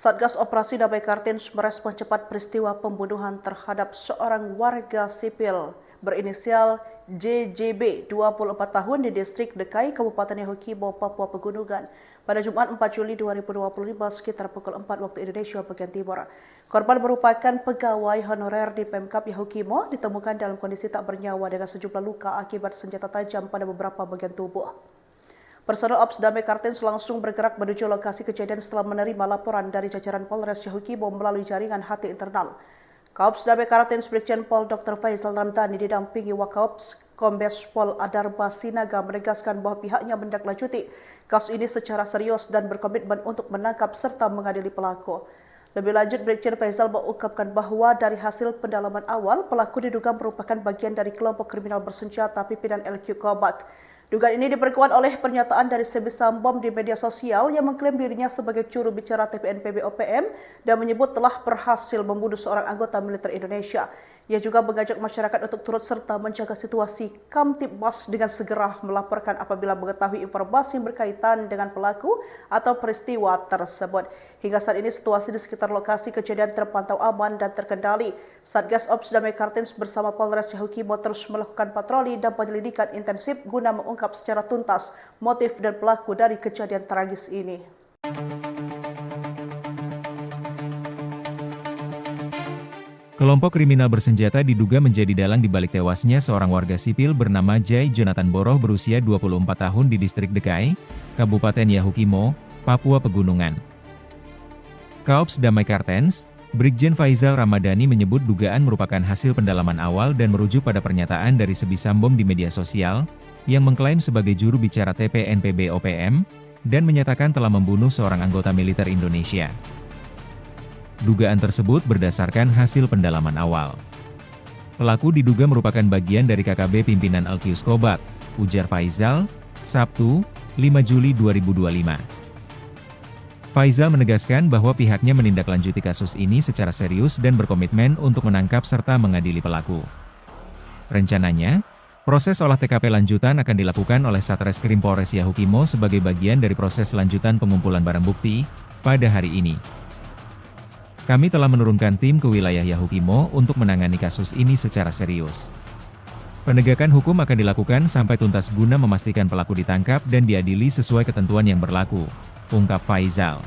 Speaker 1: Satgas Operasi Damai Kartens merespon cepat peristiwa pembunuhan terhadap seorang warga sipil berinisial JJB 24 tahun di distrik Dekai, Kabupaten Yahukibo, Papua Pegunungan pada Jumat 4 Juli 2025 sekitar pukul 4 waktu Indonesia bagian Timur. Korban merupakan pegawai honorer di Pemkap Yahukimo, ditemukan dalam kondisi tak bernyawa dengan sejumlah luka akibat senjata tajam pada beberapa bagian tubuh. Personel Ops Damai Kartens langsung bergerak menuju lokasi kejadian setelah menerima laporan dari jajaran Polres Yahukibo melalui jaringan HT internal. Kaops Damai Kartens Brigjen Pol Dr. Faisal Ramdhani didampingi Wakaops Kombes Pol Adarba Sinaga menegaskan bahwa pihaknya menindaklanjuti kasus ini secara serius dan berkomitmen untuk menangkap serta mengadili pelaku. Lebih lanjut, Brigjen Faisal mengungkapkan bahwa dari hasil pendalaman awal, pelaku diduga merupakan bagian dari kelompok kriminal bersenjata pimpinan LQ Kobak. Dugaan ini diperkuat oleh pernyataan dari Sebi Sambom di media sosial yang mengklaim dirinya sebagai juru bicara TPNPB OPM dan menyebut telah berhasil membunuh seorang anggota militer Indonesia. Ia juga mengajak masyarakat untuk turut serta menjaga situasi Kamtibmas dengan segera melaporkan apabila mengetahui informasi yang berkaitan dengan pelaku atau peristiwa tersebut. Hingga saat ini situasi di sekitar lokasi kejadian terpantau aman dan terkendali. Satgas Ops Damai Kartens bersama Polres Yahukibo terus melakukan patroli dan penyelidikan intensif guna mengungkap secara tuntas motif dan pelaku dari kejadian tragis ini.
Speaker 2: Kelompok kriminal bersenjata diduga menjadi dalang di balik tewasnya seorang warga sipil bernama Jai Jonathan Boroh berusia 24 tahun di distrik Dekai, Kabupaten Yahukimo, Papua Pegunungan. Kaops Damai Kartens, Brigjen Faisal Ramadhani menyebut dugaan merupakan hasil pendalaman awal dan merujuk pada pernyataan dari Sebi Sambom di media sosial, yang mengklaim sebagai juru bicara TPNPB OPM, dan menyatakan telah membunuh seorang anggota militer Indonesia. Dugaan tersebut berdasarkan hasil pendalaman awal. Pelaku diduga merupakan bagian dari KKB pimpinan Alkius Kobak, ujar Faisal, Sabtu, 5 Juli 2025. Faisal menegaskan bahwa pihaknya menindaklanjuti kasus ini secara serius dan berkomitmen untuk menangkap serta mengadili pelaku. Rencananya, proses olah TKP lanjutan akan dilakukan oleh Satreskrim Polres Yahukimo sebagai bagian dari proses lanjutan pengumpulan barang bukti pada hari ini. Kami telah menurunkan tim ke wilayah Yahukimo untuk menangani kasus ini secara serius. Penegakan hukum akan dilakukan sampai tuntas guna memastikan pelaku ditangkap dan diadili sesuai ketentuan yang berlaku, ungkap Faisal.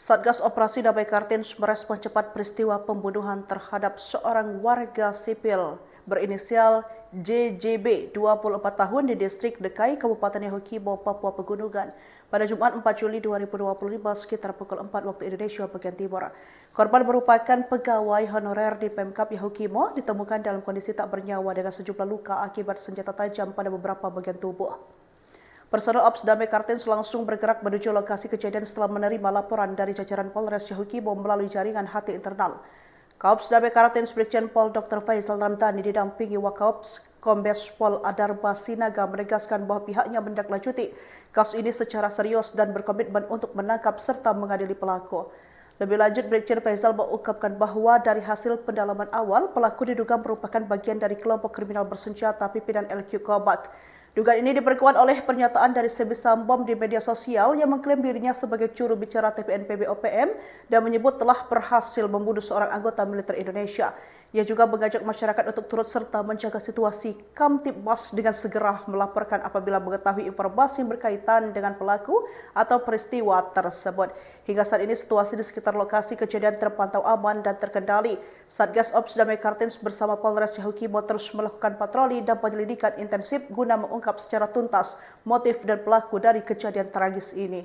Speaker 1: Satgas Operasi Damai Kartens merespon cepat peristiwa pembunuhan terhadap seorang warga sipil berinisial JJB 24 tahun di distrik Dekai, Kabupaten Yahukibo, Papua Pegunungan pada Jumat 4 Juli 2025 sekitar pukul 4 waktu Indonesia bagian Timur. Korban merupakan pegawai honorer di Pemkap Yahukimo, ditemukan dalam kondisi tak bernyawa dengan sejumlah luka akibat senjata tajam pada beberapa bagian tubuh. Personel Ops Damai Kartens langsung bergerak menuju lokasi kejadian setelah menerima laporan dari jajaran Polres Yahukibo melalui jaringan HT internal. Kaops Damai Kartens Brigjen Pol Dr. Faisal Ramdhani didampingi Wakaops Kombes Pol Adarba Sinaga menegaskan bahwa pihaknya menindaklanjuti kasus ini secara serius dan berkomitmen untuk menangkap serta mengadili pelaku. Lebih lanjut, Brigjen Faisal mengungkapkan bahwa dari hasil pendalaman awal, pelaku diduga merupakan bagian dari kelompok kriminal bersenjata pimpinan LQ Kobak. Dugaan ini diperkuat oleh pernyataan dari Sebisam Bom di media sosial yang mengklaim dirinya sebagai juru bicara TPNPB OPM dan menyebut telah berhasil membunuh seorang anggota militer Indonesia. Ia juga mengajak masyarakat untuk turut serta menjaga situasi Kamtibmas dengan segera melaporkan apabila mengetahui informasi yang berkaitan dengan pelaku atau peristiwa tersebut. Hingga saat ini situasi di sekitar lokasi kejadian terpantau aman dan terkendali. Satgas Ops Damai Kartens bersama Polres Yahukimo terus melakukan patroli dan penyelidikan intensif guna mengungkap secara tuntas motif dan pelaku dari kejadian tragis ini.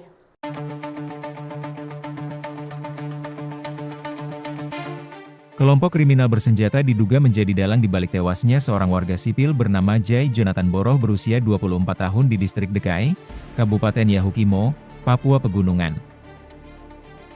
Speaker 2: Kelompok kriminal bersenjata diduga menjadi dalang di balik tewasnya seorang warga sipil bernama Jai Jonathan Boroh berusia 24 tahun di distrik Dekai, Kabupaten Yahukimo, Papua Pegunungan.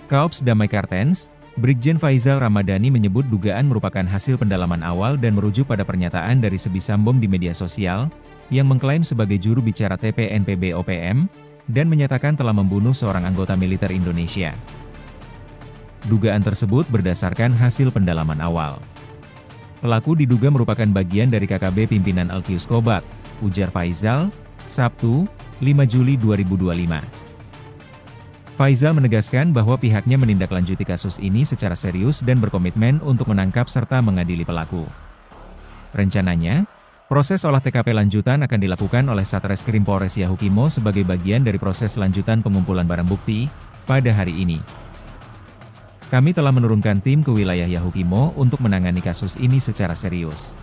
Speaker 2: Kaops Damai Kartens, Brigjen Faizal Ramadhani menyebut dugaan merupakan hasil pendalaman awal dan merujuk pada pernyataan dari Sebisam Bom di media sosial, yang mengklaim sebagai juru bicara TPNPB OPM, dan menyatakan telah membunuh seorang anggota militer Indonesia. Dugaan tersebut berdasarkan hasil pendalaman awal. Pelaku diduga merupakan bagian dari KKB pimpinan Alkius Kobak, ujar Faizal, Sabtu, 5 Juli 2025. Faizal menegaskan bahwa pihaknya menindaklanjuti kasus ini secara serius dan berkomitmen untuk menangkap serta mengadili pelaku. Rencananya, proses olah TKP lanjutan akan dilakukan oleh Satreskrim Polres Yahukimo sebagai bagian dari proses lanjutan pengumpulan barang bukti pada hari ini. Kami telah menurunkan tim ke wilayah Yahukimo untuk menangani kasus ini secara serius.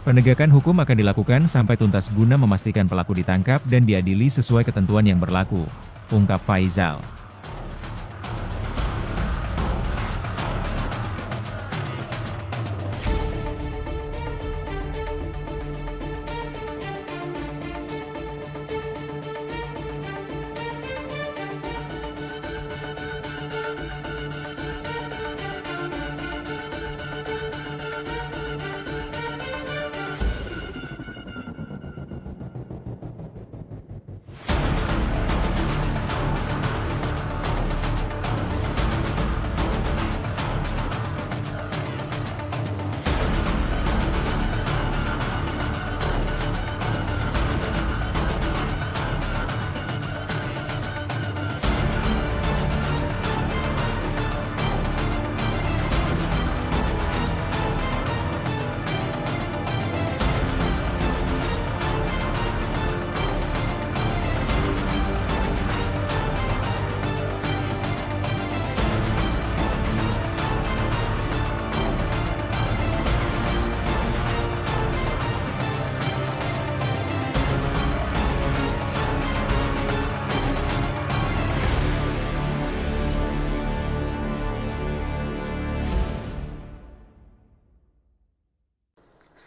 Speaker 2: Penegakan hukum akan dilakukan sampai tuntas guna memastikan pelaku ditangkap dan diadili sesuai ketentuan yang berlaku, ungkap Faizal.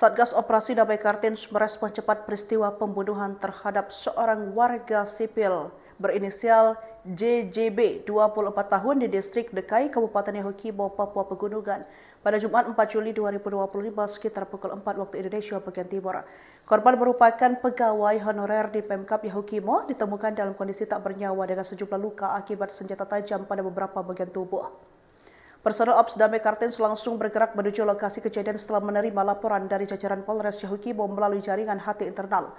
Speaker 1: Satgas Operasi Damai Kartens merespon cepat peristiwa pembunuhan terhadap seorang warga sipil berinisial JJB 24 tahun di distrik Dekai, Kabupaten Yahukimo, Papua Pegunungan pada Jumat 4 Juli 2025 sekitar pukul 4 waktu Indonesia bagian Timur. Korban merupakan pegawai honorer di Pemkap Yahukimo, ditemukan dalam kondisi tak bernyawa dengan sejumlah luka akibat senjata tajam pada beberapa bagian tubuh. Personel Ops Damai Kartens langsung bergerak menuju lokasi kejadian setelah menerima laporan dari jajaran Polres Yahukimo melalui jaringan HT internal.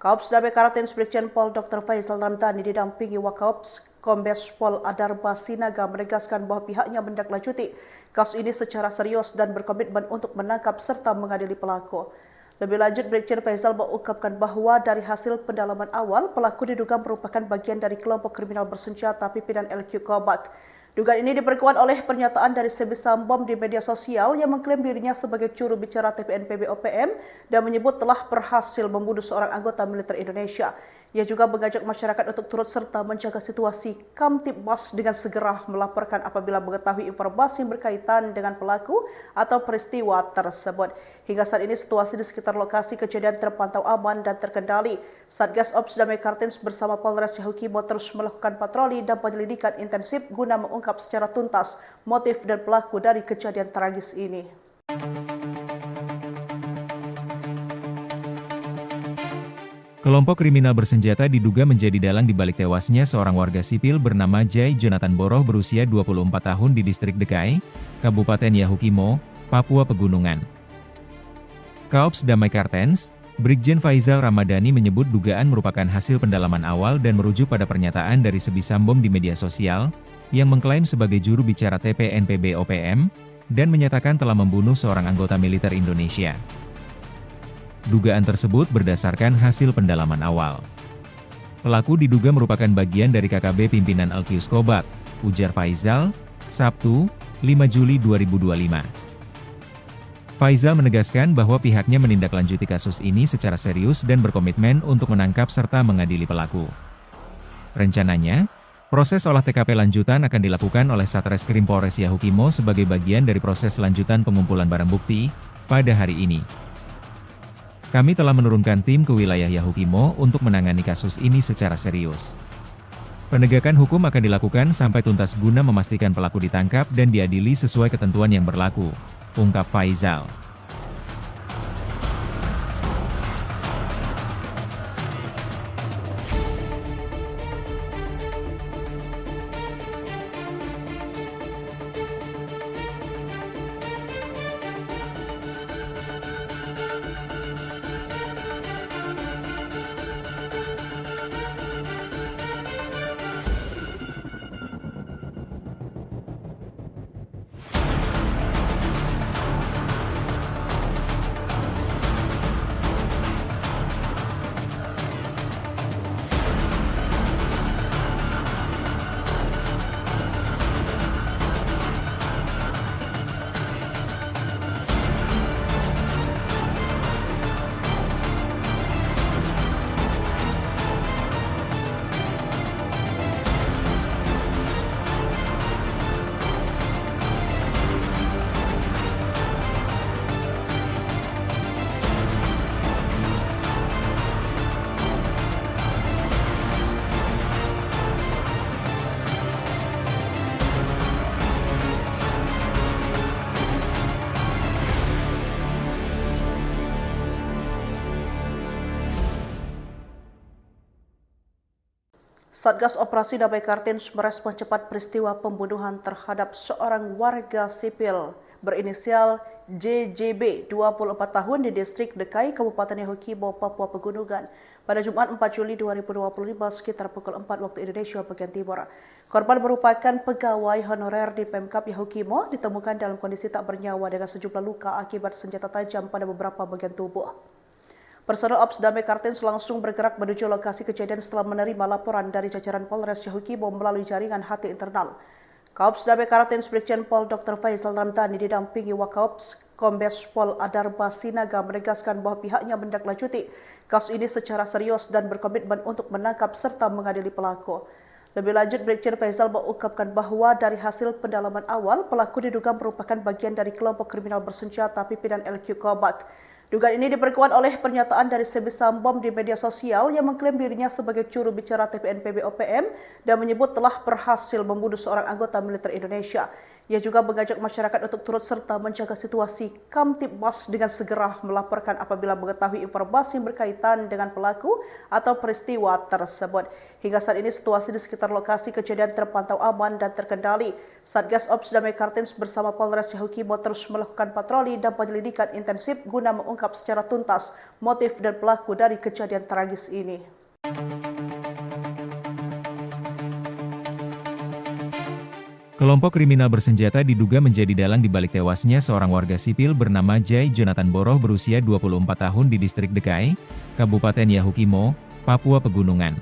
Speaker 1: Kaops Damai Kartens Brigjen Pol Dr. Faizal Ramadhani didampingi Wakaops Kombes Pol Adarba Sinaga menegaskan bahwa pihaknya menindaklanjuti kasus ini secara serius dan berkomitmen untuk menangkap serta mengadili pelaku. Lebih lanjut, Brigjen Faizal mengungkapkan bahwa dari hasil pendalaman awal, pelaku diduga merupakan bagian dari kelompok kriminal bersenjata pimpinan LQ Kobak. Dugaan ini diperkuat oleh pernyataan dari Sebisam Bom di media sosial yang mengklaim dirinya sebagai juru bicara TPNPB OPM dan menyebut telah berhasil membunuh seorang anggota militer Indonesia. Ia juga mengajak masyarakat untuk turut serta menjaga situasi Kamtibmas dengan segera melaporkan apabila mengetahui informasi yang berkaitan dengan pelaku atau peristiwa tersebut. Hingga saat ini situasi di sekitar lokasi kejadian terpantau aman dan terkendali. Satgas Ops Damai Kartens bersama Polres Yahukimo terus melakukan patroli dan penyelidikan intensif guna mengungkap secara tuntas motif dan pelaku dari kejadian tragis ini.
Speaker 2: Kelompok kriminal bersenjata diduga menjadi dalang di balik tewasnya seorang warga sipil bernama Jai Jonathan Boroh berusia 24 tahun di distrik Dekai, Kabupaten Yahukimo, Papua Pegunungan. Kaops Damai Kartens, Brigjen Faizal Ramadhani menyebut dugaan merupakan hasil pendalaman awal dan merujuk pada pernyataan dari Sebisambom di media sosial, yang mengklaim sebagai juru bicara TPNPB OPM, dan menyatakan telah membunuh seorang anggota militer Indonesia. Dugaan tersebut berdasarkan hasil pendalaman awal. Pelaku diduga merupakan bagian dari KKB pimpinan Alkius Kobak, ujar Faizal, Sabtu, 5 Juli 2025. Faizal menegaskan bahwa pihaknya menindaklanjuti kasus ini secara serius dan berkomitmen untuk menangkap serta mengadili pelaku. Rencananya, proses olah TKP lanjutan akan dilakukan oleh Satreskrim Polres Yahukimo sebagai bagian dari proses lanjutan pengumpulan barang bukti pada hari ini. Kami telah menurunkan tim ke wilayah Yahukimo untuk menangani kasus ini secara serius. Penegakan hukum akan dilakukan sampai tuntas guna memastikan pelaku ditangkap dan diadili sesuai ketentuan yang berlaku, ungkap Faizal.
Speaker 1: Satgas Operasi Damai Kartens merespon cepat peristiwa pembunuhan terhadap seorang warga sipil berinisial JJB, 24 tahun di distrik Dekai, Kabupaten Yahukimo, Papua Pegunungan pada Jumat 4 Juli 2025 sekitar pukul 4 waktu Indonesia bagian Timur. Korban merupakan pegawai honorer di Pemkap Yahukimo, ditemukan dalam kondisi tak bernyawa dengan sejumlah luka akibat senjata tajam pada beberapa bagian tubuh. Personel Ops Damai Kartens langsung bergerak menuju lokasi kejadian setelah menerima laporan dari jajaran Polres Yahukimo melalui jaringan HT internal. Kaops Damai Kartens Brigjen Pol Dr. Faizal Ramadhani didampingi Wakaops Kombes Pol Adarba Sinaga menegaskan bahwa pihaknya menindaklanjuti kasus ini secara serius dan berkomitmen untuk menangkap serta mengadili pelaku. Lebih lanjut, Brigjen Faizal mengungkapkan bahwa dari hasil pendalaman awal, pelaku diduga merupakan bagian dari kelompok kriminal bersenjata pimpinan LQ Kobak. Dugaan ini diperkuat oleh pernyataan dari Sebisambom di media sosial yang mengklaim dirinya sebagai juru bicara TPNPB OPM dan menyebut telah berhasil membunuh seorang anggota militer Indonesia. Ia juga mengajak masyarakat untuk turut serta menjaga situasi Kamtibmas dengan segera melaporkan apabila mengetahui informasi yang berkaitan dengan pelaku atau peristiwa tersebut. Hingga saat ini situasi di sekitar lokasi kejadian terpantau aman dan terkendali. Satgas Ops Damai Kartens bersama Polres Yahukimo terus melakukan patroli dan penyelidikan intensif guna mengungkap secara tuntas motif dan pelaku dari kejadian tragis ini.
Speaker 2: Kelompok kriminal bersenjata diduga menjadi dalang di balik tewasnya seorang warga sipil bernama Jai Jonathan Boroh berusia 24 tahun di distrik Dekai, Kabupaten Yahukimo, Papua Pegunungan.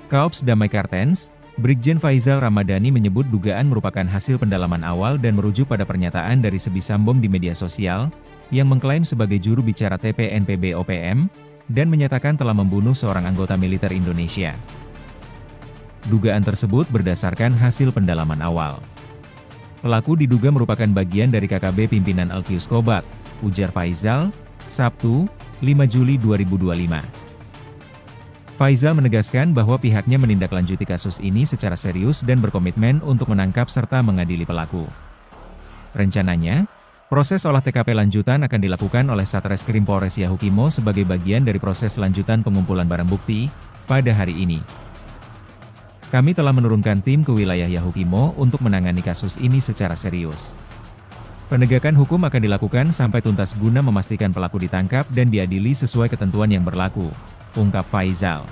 Speaker 2: Kaops Damai Kartens, Brigjen Faizal Ramadhani menyebut dugaan merupakan hasil pendalaman awal dan merujuk pada pernyataan dari Sebisambom di media sosial, yang mengklaim sebagai juru bicara TPNPB OPM, dan menyatakan telah membunuh seorang anggota militer Indonesia. Dugaan tersebut berdasarkan hasil pendalaman awal. Pelaku diduga merupakan bagian dari KKB pimpinan Alkius Kobak, ujar Faizal, Sabtu, 5 Juli 2025. Faizal menegaskan bahwa pihaknya menindaklanjuti kasus ini secara serius dan berkomitmen untuk menangkap serta mengadili pelaku. Rencananya, proses olah TKP lanjutan akan dilakukan oleh Satreskrim Polres Yahukimo sebagai bagian dari proses lanjutan pengumpulan barang bukti pada hari ini. Kami telah menurunkan tim ke wilayah Yahukimo untuk menangani kasus ini secara serius. Penegakan hukum akan dilakukan sampai tuntas guna memastikan pelaku ditangkap dan diadili sesuai ketentuan yang berlaku, ungkap Faizal.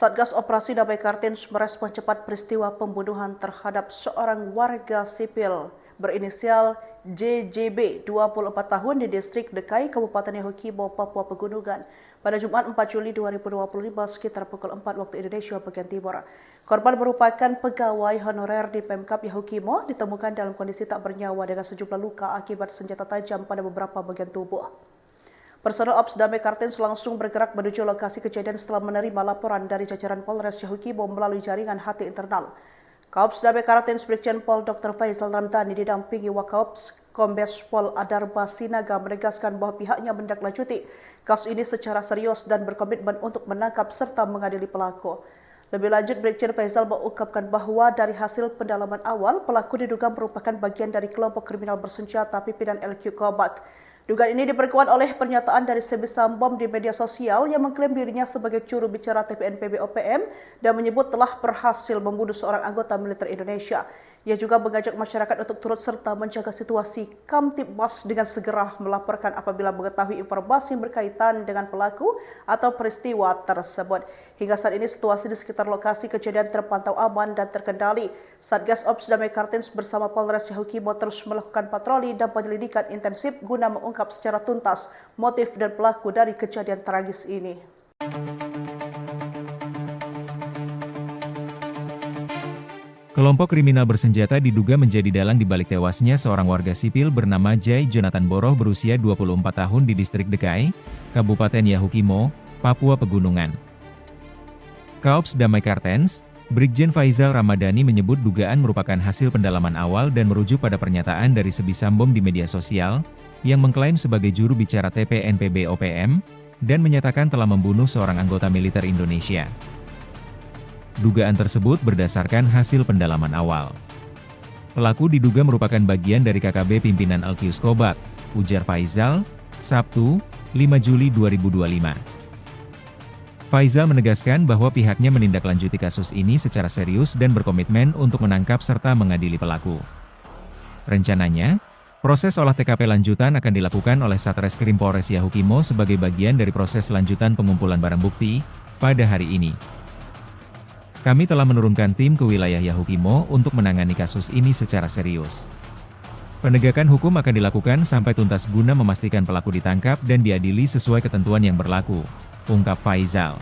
Speaker 1: Satgas Operasi Damai Kartens merespon cepat peristiwa pembunuhan terhadap seorang warga sipil berinisial JJB 24 tahun di distrik Dekai, Kabupaten Yahukibo, Papua Pegunungan pada Jumat 4 Juli 2025 sekitar pukul 4 waktu Indonesia bagian Timur. Korban merupakan pegawai honorer di Pemkap Yahukimo, ditemukan dalam kondisi tak bernyawa dengan sejumlah luka akibat senjata tajam pada beberapa bagian tubuh. Personel Ops Damai Kartens langsung bergerak menuju lokasi kejadian setelah menerima laporan dari jajaran Polres Yahukibo melalui jaringan HT internal. Kaops Damai Kartens Brigjen Pol Dr. Faizal Ramdhani didampingi Wakaops Kombes Pol Adarba Sinaga menegaskan bahwa pihaknya menindaklanjuti kasus ini secara serius dan berkomitmen untuk menangkap serta mengadili pelaku. Lebih lanjut, Brigjen Faizal mengungkapkan bahwa dari hasil pendalaman awal, pelaku diduga merupakan bagian dari kelompok kriminal bersenjata pimpinan LQ Kobak. Dugaan ini diperkuat oleh pernyataan dari Sebi Sambom di media sosial yang mengklaim dirinya sebagai juru bicara TPNPB OPM dan menyebut telah berhasil membunuh seorang anggota militer Indonesia. Ia juga mengajak masyarakat untuk turut serta menjaga situasi Kamtibmas dengan segera melaporkan apabila mengetahui informasi yang berkaitan dengan pelaku atau peristiwa tersebut. Hingga saat ini situasi di sekitar lokasi kejadian terpantau aman dan terkendali. Satgas Ops Damai Kartens bersama Polres Yahukibo terus melakukan patroli dan penyelidikan intensif guna mengungkap secara tuntas motif dan pelaku dari kejadian tragis ini.
Speaker 2: Kelompok kriminal bersenjata diduga menjadi dalang di balik tewasnya seorang warga sipil bernama Jai Jonathan Boroh berusia 24 tahun di distrik Dekai, Kabupaten Yahukimo, Papua Pegunungan. Kaops Damai Kartens, Brigjen Faizal Ramadhani menyebut dugaan merupakan hasil pendalaman awal dan merujuk pada pernyataan dari Sebi Sambom di media sosial, yang mengklaim sebagai juru bicara TPNPB OPM, dan menyatakan telah membunuh seorang anggota militer Indonesia. Dugaan tersebut berdasarkan hasil pendalaman awal. Pelaku diduga merupakan bagian dari KKB pimpinan Alkius Kobak, ujar Faizal, Sabtu, 5 Juli 2025. Faizal menegaskan bahwa pihaknya menindaklanjuti kasus ini secara serius dan berkomitmen untuk menangkap serta mengadili pelaku. Rencananya, proses olah TKP lanjutan akan dilakukan oleh Satreskrim Polres Yahukimo sebagai bagian dari proses lanjutan pengumpulan barang bukti pada hari ini. Kami telah menurunkan tim ke wilayah Yahukimo untuk menangani kasus ini secara serius. Penegakan hukum akan dilakukan sampai tuntas guna memastikan pelaku ditangkap dan diadili sesuai ketentuan yang berlaku, ungkap Faizal.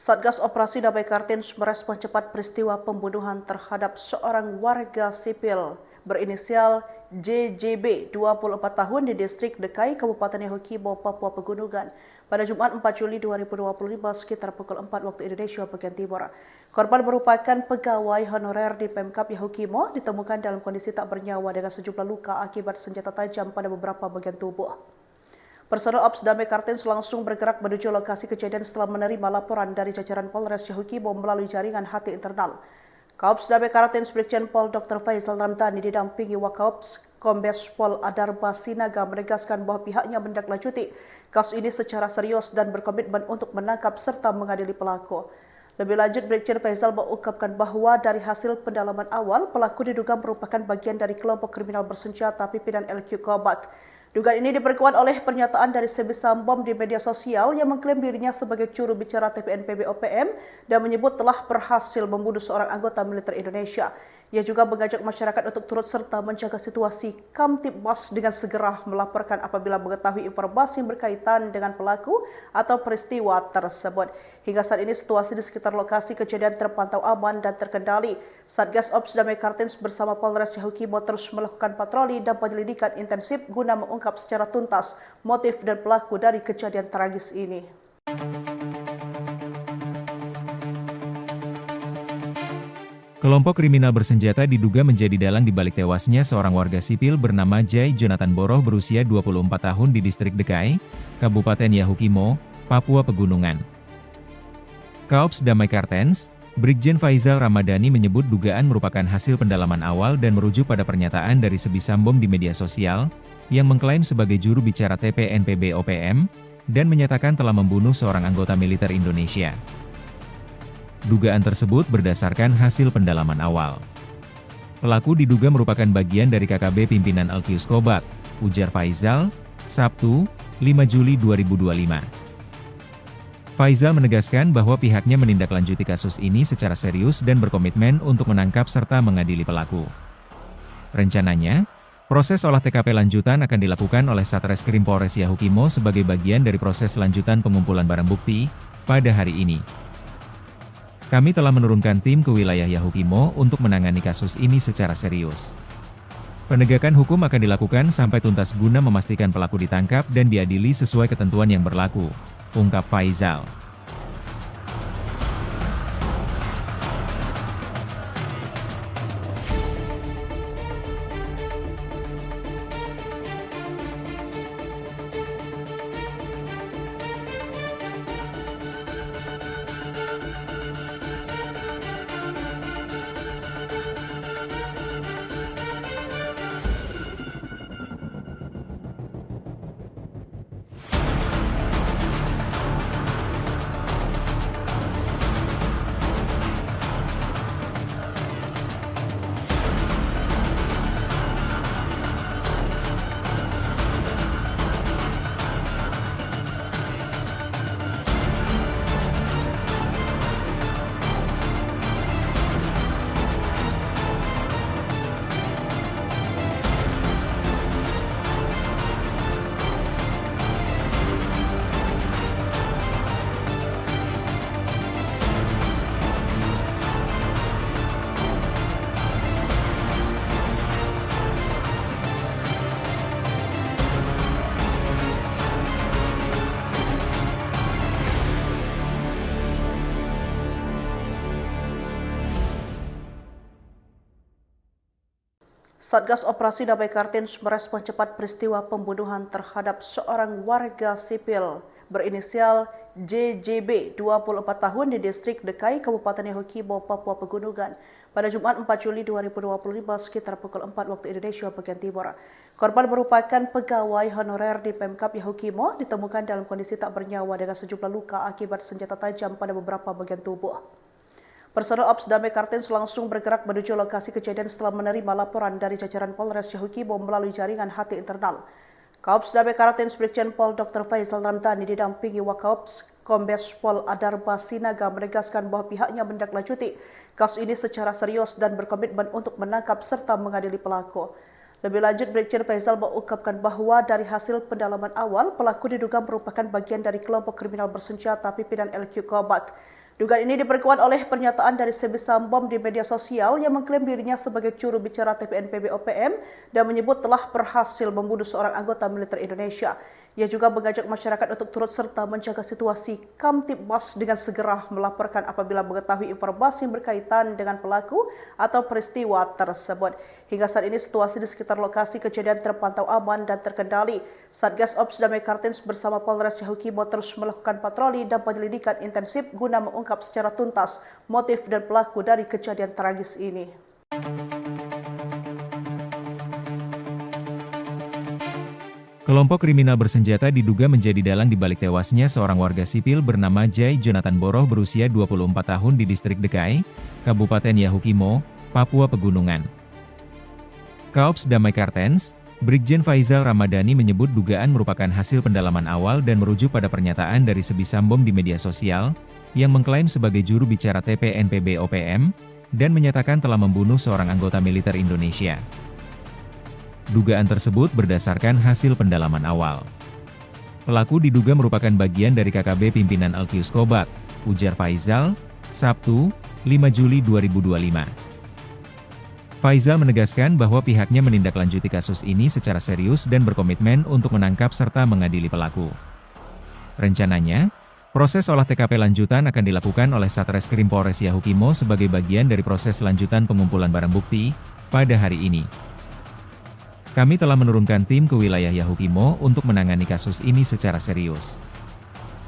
Speaker 1: Satgas Operasi Damai Kartens merespon cepat peristiwa pembunuhan terhadap seorang warga sipil berinisial JJB 24 tahun di distrik Dekai, Kabupaten Yahukibo, Papua Pegunungan pada Jumat 4 Juli 2025 sekitar pukul 4 waktu Indonesia bagian Timur. Korban merupakan pegawai honorer di Pemkap Yahukimo, ditemukan dalam kondisi tak bernyawa dengan sejumlah luka akibat senjata tajam pada beberapa bagian tubuh. Personel Ops Damai Kartens langsung bergerak menuju lokasi kejadian setelah menerima laporan dari jajaran Polres Yahukibo melalui jaringan HT internal. Kaops Damai Kartens Brigjen Pol Dr. Faisal Ramdhani didampingi Wakaops Kombes Pol Adarba Sinaga menegaskan bahwa pihaknya menindaklanjuti kasus ini secara serius dan berkomitmen untuk menangkap serta mengadili pelaku. Lebih lanjut, Brigjen Faisal mengungkapkan bahwa dari hasil pendalaman awal, pelaku diduga merupakan bagian dari kelompok kriminal bersenjata pimpinan LQ Kobak. Dugaan ini diperkuat oleh pernyataan dari Sebi Sambom di media sosial yang mengklaim dirinya sebagai juru bicara TPNPB OPM dan menyebut telah berhasil membunuh seorang anggota militer Indonesia. Ia juga mengajak masyarakat untuk turut serta menjaga situasi Kamtibmas dengan segera melaporkan apabila mengetahui informasi yang berkaitan dengan pelaku atau peristiwa tersebut. Hingga saat ini situasi di sekitar lokasi kejadian terpantau aman dan terkendali. Satgas Ops Damai Kartens bersama Polres Yahukibo terus melakukan patroli dan penyelidikan intensif guna mengungkap secara tuntas motif dan pelaku dari kejadian tragis ini.
Speaker 2: Kelompok kriminal bersenjata diduga menjadi dalang di balik tewasnya seorang warga sipil bernama Jai Jonathan Boroh berusia 24 tahun di distrik Dekai, Kabupaten Yahukimo, Papua Pegunungan. Kaops Damai Kartens, Brigjen Faisal Ramadhani menyebut dugaan merupakan hasil pendalaman awal dan merujuk pada pernyataan dari Sebi Sambom di media sosial, yang mengklaim sebagai juru bicara TPNPB OPM, dan menyatakan telah membunuh seorang anggota militer Indonesia. Dugaan tersebut berdasarkan hasil pendalaman awal. Pelaku diduga merupakan bagian dari KKB pimpinan Alkius Kobak, ujar Faisal, Sabtu, 5 Juli 2025. Faisal menegaskan bahwa pihaknya menindaklanjuti kasus ini secara serius dan berkomitmen untuk menangkap serta mengadili pelaku. Rencananya, proses olah TKP lanjutan akan dilakukan oleh Satreskrim Polres Yahukimo sebagai bagian dari proses lanjutan pengumpulan barang bukti pada hari ini. Kami telah menurunkan tim ke wilayah Yahukimo untuk menangani kasus ini secara serius. Penegakan hukum akan dilakukan sampai tuntas guna memastikan pelaku ditangkap dan diadili sesuai ketentuan yang berlaku, ungkap Faisal.
Speaker 1: Satgas Operasi Damai Kartens merespon cepat peristiwa pembunuhan terhadap seorang warga sipil berinisial JJB 24 tahun di distrik Dekai, Kabupaten Yahukibo, Papua Pegunungan pada Jumat 4 Juli 2025 sekitar pukul 4 waktu Indonesia bagian Timur. Korban merupakan pegawai honorer di Pemkap Yahukimo, ditemukan dalam kondisi tak bernyawa dengan sejumlah luka akibat senjata tajam pada beberapa bagian tubuh. Personel Ops Damai Kartens langsung bergerak menuju lokasi kejadian setelah menerima laporan dari jajaran Polres Yahukibo melalui jaringan HT internal. Kaops Damai Kartens Brigjen Pol Dr. Faisal Ramdhani didampingi Wakaops Kombes Pol Adarba Sinaga menegaskan bahwa pihaknya menindaklanjuti kasus ini secara serius dan berkomitmen untuk menangkap serta mengadili pelaku. Lebih lanjut, Brigjen Faisal mengungkapkan bahwa dari hasil pendalaman awal, pelaku diduga merupakan bagian dari kelompok kriminal bersenjata pimpinan LQ Kobak. Dugaan ini diperkuat oleh pernyataan dari Sebisam Bom di media sosial yang mengklaim dirinya sebagai juru bicara TPNPB OPM dan menyebut telah berhasil membunuh seorang anggota militer Indonesia. Ia juga mengajak masyarakat untuk turut serta menjaga situasi Kamtibmas dengan segera melaporkan apabila mengetahui informasi yang berkaitan dengan pelaku atau peristiwa tersebut. Hingga saat ini situasi di sekitar lokasi kejadian terpantau aman dan terkendali. Satgas Ops Damai Kartens bersama Polres Yahukimo terus melakukan patroli dan penyelidikan intensif guna mengungkap secara tuntas motif dan pelaku dari kejadian tragis ini.
Speaker 2: Kelompok kriminal bersenjata diduga menjadi dalang di balik tewasnya seorang warga sipil bernama Jai Jonathan Boroh berusia 24 tahun di distrik Dekai, Kabupaten Yahukimo, Papua Pegunungan. Kaops Damai Kartens, Brigjen Faizal Ramadhani menyebut dugaan merupakan hasil pendalaman awal dan merujuk pada pernyataan dari Sebisam Bom di media sosial, yang mengklaim sebagai juru bicara TPNPB OPM, dan menyatakan telah membunuh seorang anggota militer Indonesia. Dugaan tersebut berdasarkan hasil pendalaman awal. Pelaku diduga merupakan bagian dari KKB pimpinan Alkius Kobat, ujar Faizal, Sabtu, 5 Juli 2025. Faizal menegaskan bahwa pihaknya menindaklanjuti kasus ini secara serius dan berkomitmen untuk menangkap serta mengadili pelaku. Rencananya, proses olah TKP lanjutan akan dilakukan oleh Satreskrim Polres Yahukimo sebagai bagian dari proses lanjutan pengumpulan barang bukti pada hari ini. Kami telah menurunkan tim ke wilayah Yahukimo untuk menangani kasus ini secara serius.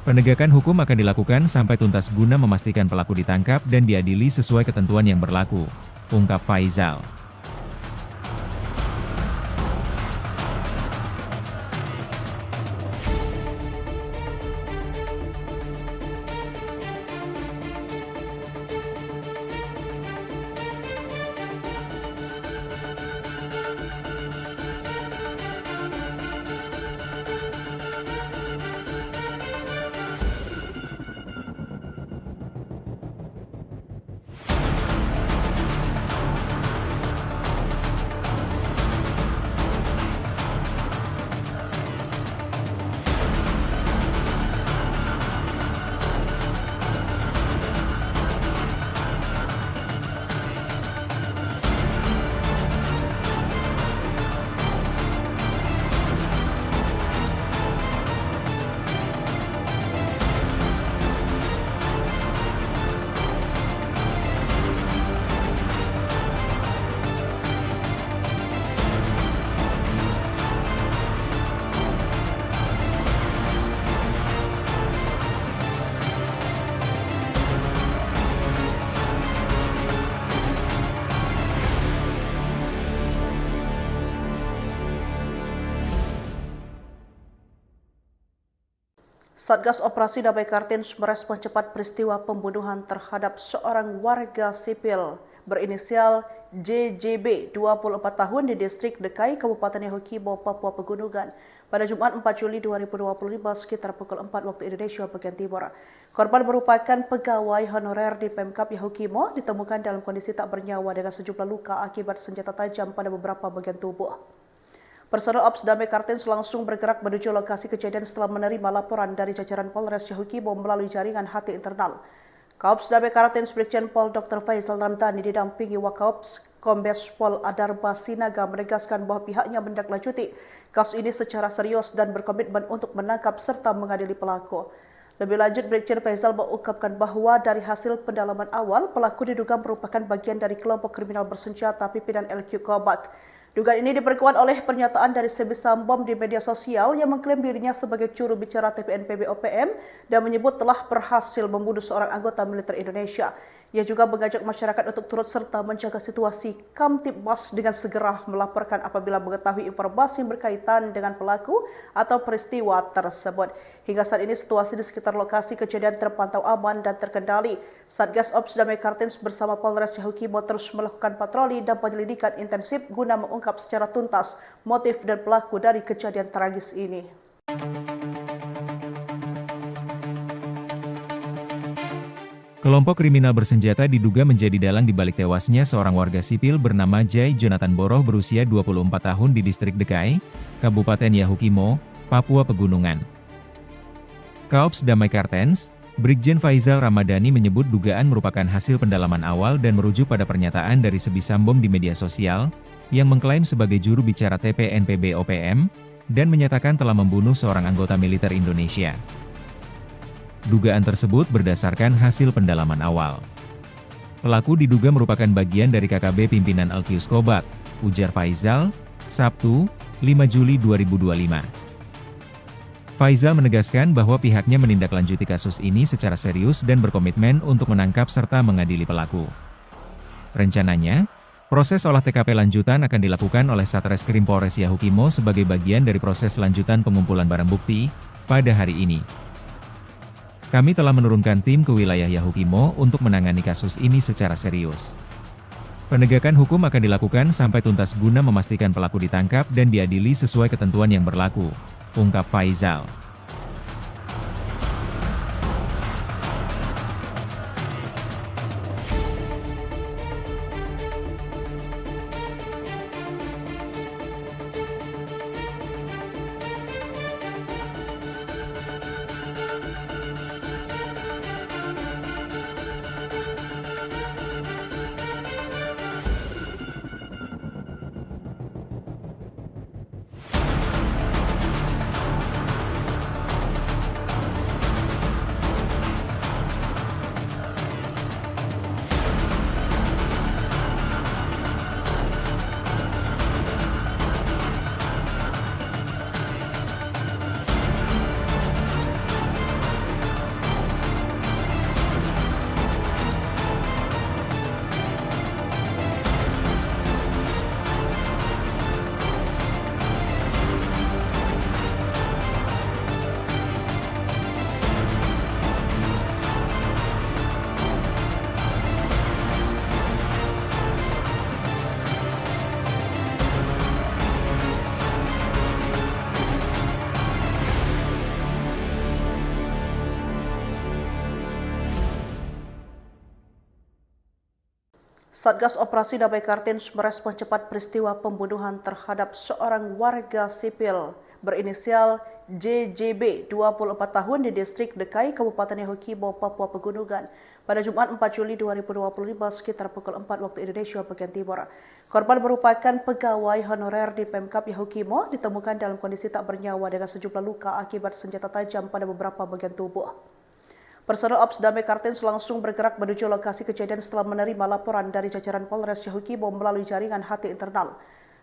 Speaker 2: Penegakan hukum akan dilakukan sampai tuntas guna memastikan pelaku ditangkap dan diadili sesuai ketentuan yang berlaku, ungkap Faizal.
Speaker 1: Satgas Operasi Damai Kartens merespon cepat peristiwa pembunuhan terhadap seorang warga sipil berinisial JJB, 24 tahun di distrik Dekai, Kabupaten Yahukimo, Papua Pegunungan pada Jumat 4 Juli 2025 sekitar pukul 4 waktu Indonesia bagian Timur. Korban merupakan pegawai honorer di Pemkap Yahukimo, ditemukan dalam kondisi tak bernyawa dengan sejumlah luka akibat senjata tajam pada beberapa bagian tubuh. Personel Ops Damai Kartens langsung bergerak menuju lokasi kejadian setelah menerima laporan dari jajaran Polres Yahukimo melalui jaringan HT internal. Kaops Damai Kartens Brigjen Pol Dr. Faizal Ramadhani didampingi Wakaops Kombes Pol Adarba Sinaga menegaskan bahwa pihaknya menindaklanjuti kasus ini secara serius dan berkomitmen untuk menangkap serta mengadili pelaku. Lebih lanjut, Brigjen Faizal mengungkapkan bahwa dari hasil pendalaman awal, pelaku diduga merupakan bagian dari kelompok kriminal bersenjata pimpinan LQ Kobat. Dugaan ini diperkuat oleh pernyataan dari Sebisam Bom di media sosial yang mengklaim dirinya sebagai juru bicara TPNPB OPM dan menyebut telah berhasil membunuh seorang anggota militer Indonesia. Ia juga mengajak masyarakat untuk turut serta menjaga situasi Kamtibmas dengan segera melaporkan apabila mengetahui informasi yang berkaitan dengan pelaku atau peristiwa tersebut. Hingga saat ini situasi di sekitar lokasi kejadian terpantau aman dan terkendali. Satgas Ops Damai Kartens bersama Polres Yahukimo terus melakukan patroli dan penyelidikan intensif guna mengungkap secara tuntas motif dan pelaku dari kejadian tragis ini.
Speaker 2: Kelompok kriminal bersenjata diduga menjadi dalang di balik tewasnya seorang warga sipil bernama Jai Jonathan Boroh berusia 24 tahun di distrik Dekai, Kabupaten Yahukimo, Papua Pegunungan. Kaops Damai Kartens, Brigjen Faizal Ramadhani menyebut dugaan merupakan hasil pendalaman awal dan merujuk pada pernyataan dari Sebisambom di media sosial, yang mengklaim sebagai juru bicara TPNPB OPM, dan menyatakan telah membunuh seorang anggota militer Indonesia. Dugaan tersebut berdasarkan hasil pendalaman awal. Pelaku diduga merupakan bagian dari KKB pimpinan Alkius Kobak, ujar Faizal, Sabtu, 5 Juli 2025. Faizal menegaskan bahwa pihaknya menindaklanjuti kasus ini secara serius dan berkomitmen untuk menangkap serta mengadili pelaku. Rencananya, proses olah TKP lanjutan akan dilakukan oleh Satreskrim Polres Yahukimo sebagai bagian dari proses lanjutan pengumpulan barang bukti pada hari ini. Kami telah menurunkan tim ke wilayah Yahukimo untuk menangani kasus ini secara serius. Penegakan hukum akan dilakukan sampai tuntas guna memastikan pelaku ditangkap dan diadili sesuai ketentuan yang berlaku, ungkap Faizal.
Speaker 1: Satgas Operasi Damai Kartens merespon cepat peristiwa pembunuhan terhadap seorang warga sipil berinisial JJB 24 tahun di distrik Dekai, Kabupaten Yahukimo, Papua Pegunungan pada Jumat 4 Juli 2025 sekitar pukul 4 waktu Indonesia bagian Timur. Korban merupakan pegawai honorer di Pemkap Yahukimo, ditemukan dalam kondisi tak bernyawa dengan sejumlah luka akibat senjata tajam pada beberapa bagian tubuh. Personel Ops Damai Kartens langsung bergerak menuju lokasi kejadian setelah menerima laporan dari jajaran Polres Yahukimo melalui jaringan HT internal.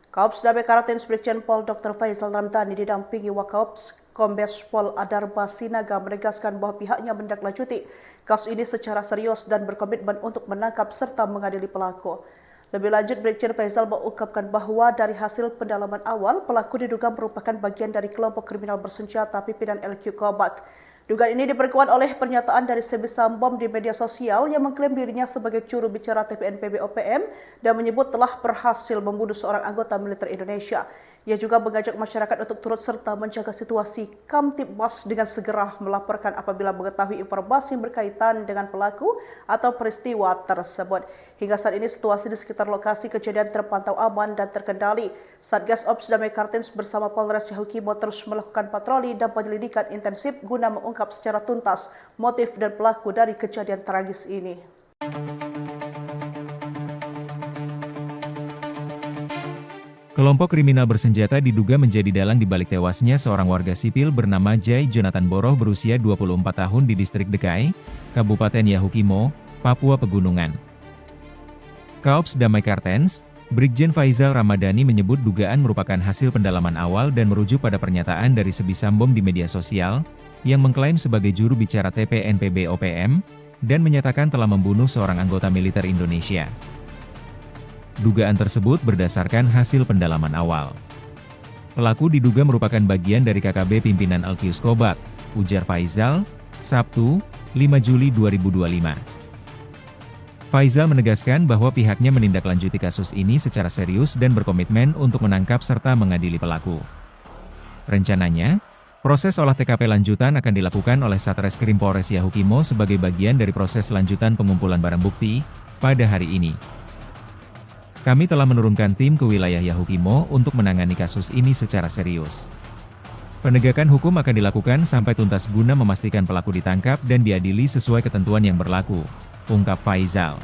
Speaker 1: Kaops Damai Kartens Brigjen Pol Dr. Faizal Ramadhani didampingi Wakaops Kombes Pol Adarba Sinaga menegaskan bahwa pihaknya menindaklanjuti kasus ini secara serius dan berkomitmen untuk menangkap serta mengadili pelaku. Lebih lanjut, Brigjen Faizal mengungkapkan bahwa dari hasil pendalaman awal, pelaku diduga merupakan bagian dari kelompok kriminal bersenjata pimpinan LQ Kobak. Dugaan ini diperkuat oleh pernyataan dari Sebisambom di media sosial yang mengklaim dirinya sebagai juru bicara TPNPB OPM dan menyebut telah berhasil membunuh seorang anggota militer Indonesia. Ia juga mengajak masyarakat untuk turut serta menjaga situasi Kamtibmas dengan segera melaporkan apabila mengetahui informasi berkaitan dengan pelaku atau peristiwa tersebut. Hingga saat ini situasi di sekitar lokasi kejadian terpantau aman dan terkendali. Satgas Ops Damai Kartens bersama Polres Yahukimo terus melakukan patroli dan penyelidikan intensif guna mengungkap secara tuntas motif dan pelaku dari kejadian tragis ini.
Speaker 2: Kelompok kriminal bersenjata diduga menjadi dalang di balik tewasnya seorang warga sipil bernama Jai Jonathan Boroh berusia 24 tahun di distrik Dekai, Kabupaten Yahukimo, Papua Pegunungan. Kaops Damai Kartens, Brigjen Faizal Ramadhani menyebut dugaan merupakan hasil pendalaman awal dan merujuk pada pernyataan dari Sebisambom di media sosial, yang mengklaim sebagai juru bicara TPNPB OPM, dan menyatakan telah membunuh seorang anggota militer Indonesia. Dugaan tersebut berdasarkan hasil pendalaman awal. Pelaku diduga merupakan bagian dari KKB pimpinan Alkius Kobak, ujar Faizal, Sabtu, 5 Juli 2025. Faizal menegaskan bahwa pihaknya menindaklanjuti kasus ini secara serius dan berkomitmen untuk menangkap serta mengadili pelaku. Rencananya, proses olah TKP lanjutan akan dilakukan oleh Satreskrim Polres Yahukimo sebagai bagian dari proses lanjutan pengumpulan barang bukti pada hari ini. Kami telah menurunkan tim ke wilayah Yahukimo untuk menangani kasus ini secara serius. Penegakan hukum akan dilakukan sampai tuntas guna memastikan pelaku ditangkap dan diadili sesuai ketentuan yang berlaku, ungkap Faizal.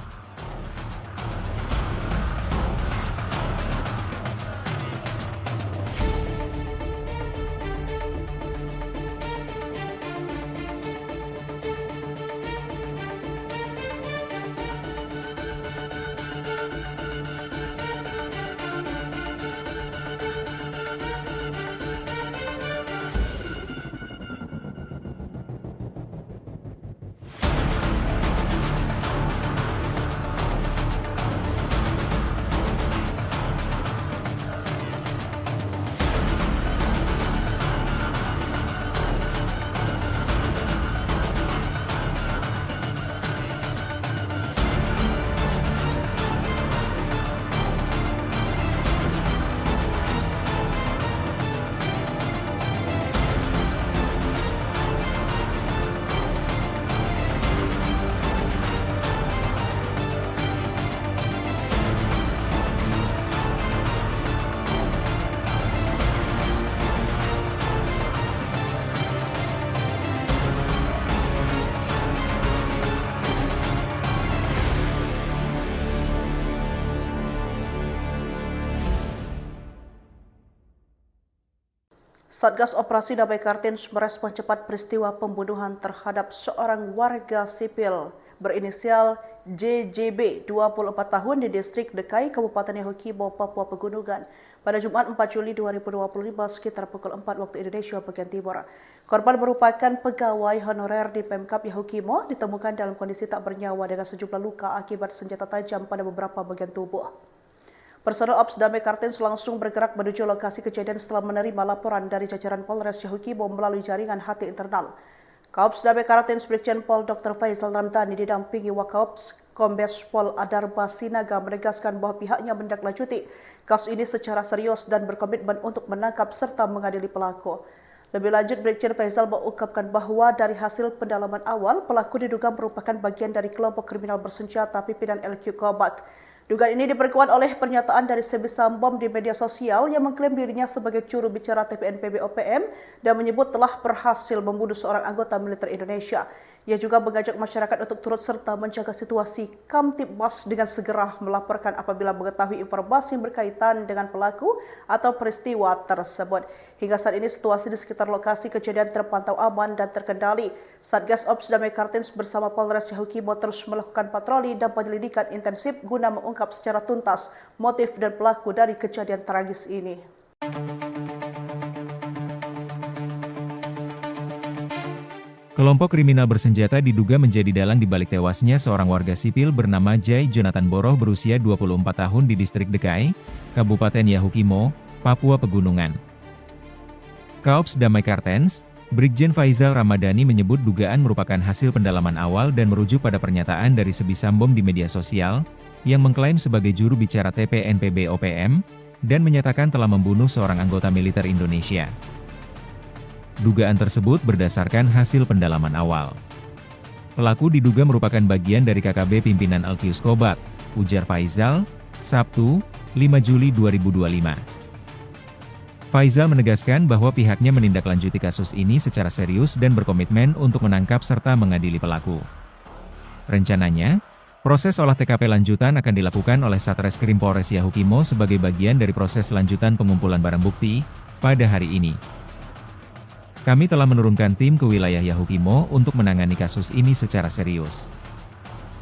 Speaker 1: Satgas Operasi Damai Kartens merespon cepat peristiwa pembunuhan terhadap seorang warga sipil berinisial JJB 24 tahun di distrik Dekai, Kabupaten Yahukibo, Papua Pegunungan pada Jumat 4 Juli 2025 sekitar pukul 4 waktu Indonesia bagian Timur. Korban merupakan pegawai honorer di Pemkap Yahukimo, ditemukan dalam kondisi tak bernyawa dengan sejumlah luka akibat senjata tajam pada beberapa bagian tubuh. Personel Ops Damai Kartens langsung bergerak menuju lokasi kejadian setelah menerima laporan dari jajaran Polres Yahukibo melalui jaringan HT internal. Kaops Damai Kartens Brigjen Pol Dr. Faizal Ramdhani didampingi Wakaops Kombes Pol Adarba Sinaga menegaskan bahwa pihaknya menindaklanjuti kasus ini secara serius dan berkomitmen untuk menangkap serta mengadili pelaku. Lebih lanjut, Brigjen Faizal mengungkapkan bahwa dari hasil pendalaman awal, pelaku diduga merupakan bagian dari kelompok kriminal bersenjata pimpinan LQ Kobak. Dugaan ini diperkuat oleh pernyataan dari Sebi Sambom di media sosial yang mengklaim dirinya sebagai juru bicara TPNPB OPM dan menyebut telah berhasil membunuh seorang anggota militer Indonesia. Ia juga mengajak masyarakat untuk turut serta menjaga situasi Kamtibmas dengan segera melaporkan apabila mengetahui informasi yang berkaitan dengan pelaku atau peristiwa tersebut. Hingga saat ini situasi di sekitar lokasi kejadian terpantau aman dan terkendali. Satgas Ops Damai Kartens bersama Polres Yahukibo terus melakukan patroli dan penyelidikan intensif guna mengungkap secara tuntas motif dan pelaku dari kejadian tragis ini.
Speaker 2: Kelompok kriminal bersenjata diduga menjadi dalang di balik tewasnya seorang warga sipil bernama Jai Jonathan Boroh berusia 24 tahun di distrik Dekai, Kabupaten Yahukimo, Papua Pegunungan. Kaops Damai Kartens, Brigjen Faizal Ramadhani menyebut dugaan merupakan hasil pendalaman awal dan merujuk pada pernyataan dari Sebi Sambom di media sosial, yang mengklaim sebagai juru bicara TPNPB OPM, dan menyatakan telah membunuh seorang anggota militer Indonesia. Dugaan tersebut berdasarkan hasil pendalaman awal. Pelaku diduga merupakan bagian dari KKB pimpinan Alkius Kobak, ujar Faizal, Sabtu, 5 Juli 2025. Faizal menegaskan bahwa pihaknya menindaklanjuti kasus ini secara serius dan berkomitmen untuk menangkap serta mengadili pelaku. Rencananya, proses olah TKP lanjutan akan dilakukan oleh Satreskrim Polres Yahukimo sebagai bagian dari proses lanjutan pengumpulan barang bukti pada hari ini. Kami telah menurunkan tim ke wilayah Yahukimo untuk menangani kasus ini secara serius.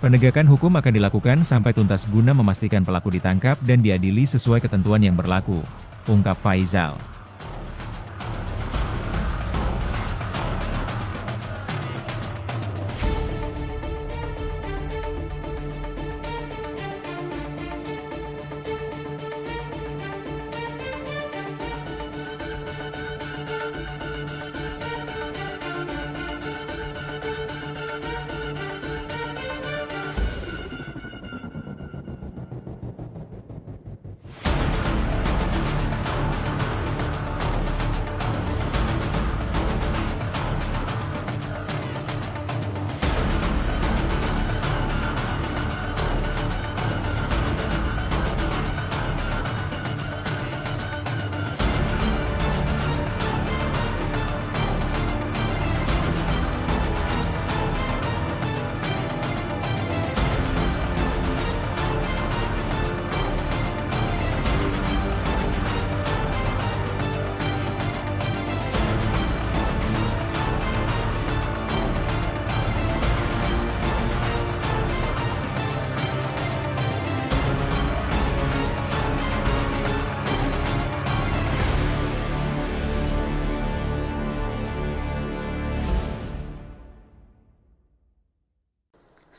Speaker 2: Penegakan hukum akan dilakukan sampai tuntas guna memastikan pelaku ditangkap dan diadili sesuai ketentuan yang berlaku, ungkap Faizal.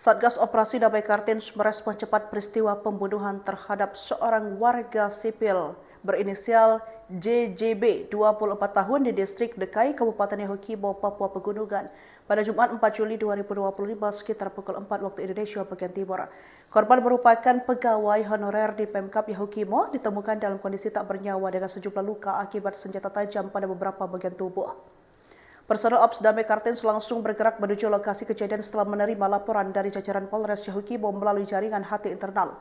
Speaker 1: Satgas Operasi Damai Kartens merespon cepat peristiwa pembunuhan terhadap seorang warga sipil berinisial JJB 24 tahun di distrik Dekai, Kabupaten Yahukimo, Papua Pegunungan pada Jumat 4 Juli 2025 sekitar pukul 4 waktu Indonesia bagian Timur. Korban merupakan pegawai honorer di Pemkab Yahukimo, ditemukan dalam kondisi tak bernyawa dengan sejumlah luka akibat senjata tajam pada beberapa bagian tubuh. Personel Ops Damai Kartens langsung bergerak menuju lokasi kejadian setelah menerima laporan dari jajaran Polres Yahukimo melalui jaringan HT internal.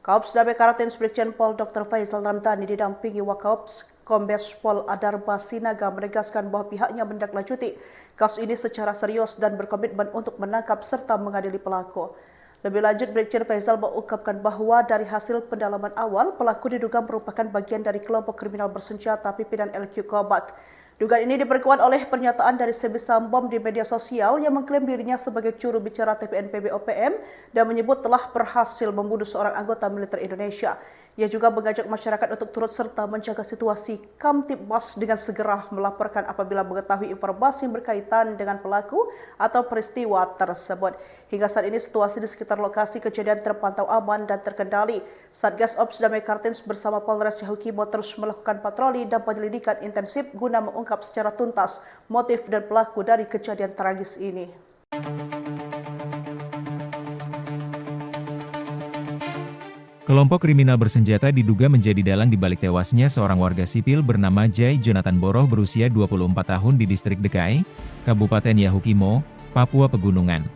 Speaker 1: Kaops Damai Kartens Brigjen Pol Dr. Faisal Ramdhani didampingi Wakaops Kombes Pol Adarba Sinaga menegaskan bahwa pihaknya menindaklanjuti kasus ini secara serius dan berkomitmen untuk menangkap serta mengadili pelaku. Lebih lanjut, Brigjen Faisal mengungkapkan bahwa dari hasil pendalaman awal, pelaku diduga merupakan bagian dari kelompok kriminal bersenjata pimpinan LQ Kobak. Dugaan ini diperkuat oleh pernyataan dari Sebi Sambom di media sosial yang mengklaim dirinya sebagai juru bicara TPNPB OPM dan menyebut telah berhasil membunuh seorang anggota militer Indonesia. Ia juga mengajak masyarakat untuk turut serta menjaga situasi Kamtibmas dengan segera melaporkan apabila mengetahui informasi yang berkaitan dengan pelaku atau peristiwa tersebut. Hingga saat ini situasi di sekitar lokasi kejadian terpantau aman dan terkendali. Satgas Ops Damai Kartens bersama Polres Yahukimo terus melakukan patroli dan penyelidikan intensif guna mengungkap secara tuntas motif dan pelaku dari kejadian tragis ini.
Speaker 2: Kelompok kriminal bersenjata diduga menjadi dalang di balik tewasnya seorang warga sipil bernama Jai Jonathan Boroh berusia 24 tahun di distrik Dekai, Kabupaten Yahukimo, Papua Pegunungan.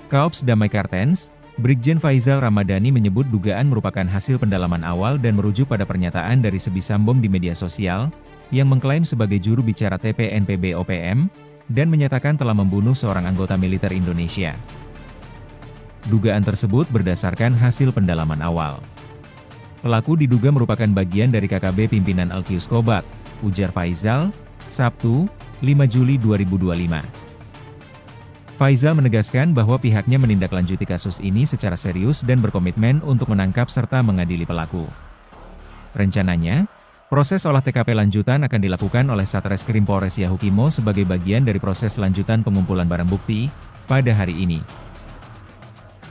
Speaker 2: Kaops Damai Kartens, Brigjen Faisal Ramadhani menyebut dugaan merupakan hasil pendalaman awal dan merujuk pada pernyataan dari Sebi Sambom di media sosial, yang mengklaim sebagai juru bicara TPNPB OPM, dan menyatakan telah membunuh seorang anggota militer Indonesia. Dugaan tersebut berdasarkan hasil pendalaman awal. Pelaku diduga merupakan bagian dari KKB pimpinan Alkius Kobak, ujar Faisal, Sabtu, 5 Juli 2025. Faisal menegaskan bahwa pihaknya menindaklanjuti kasus ini secara serius dan berkomitmen untuk menangkap serta mengadili pelaku. Rencananya, proses olah TKP lanjutan akan dilakukan oleh Satreskrim Polres Yahukimo sebagai bagian dari proses lanjutan pengumpulan barang bukti pada hari ini.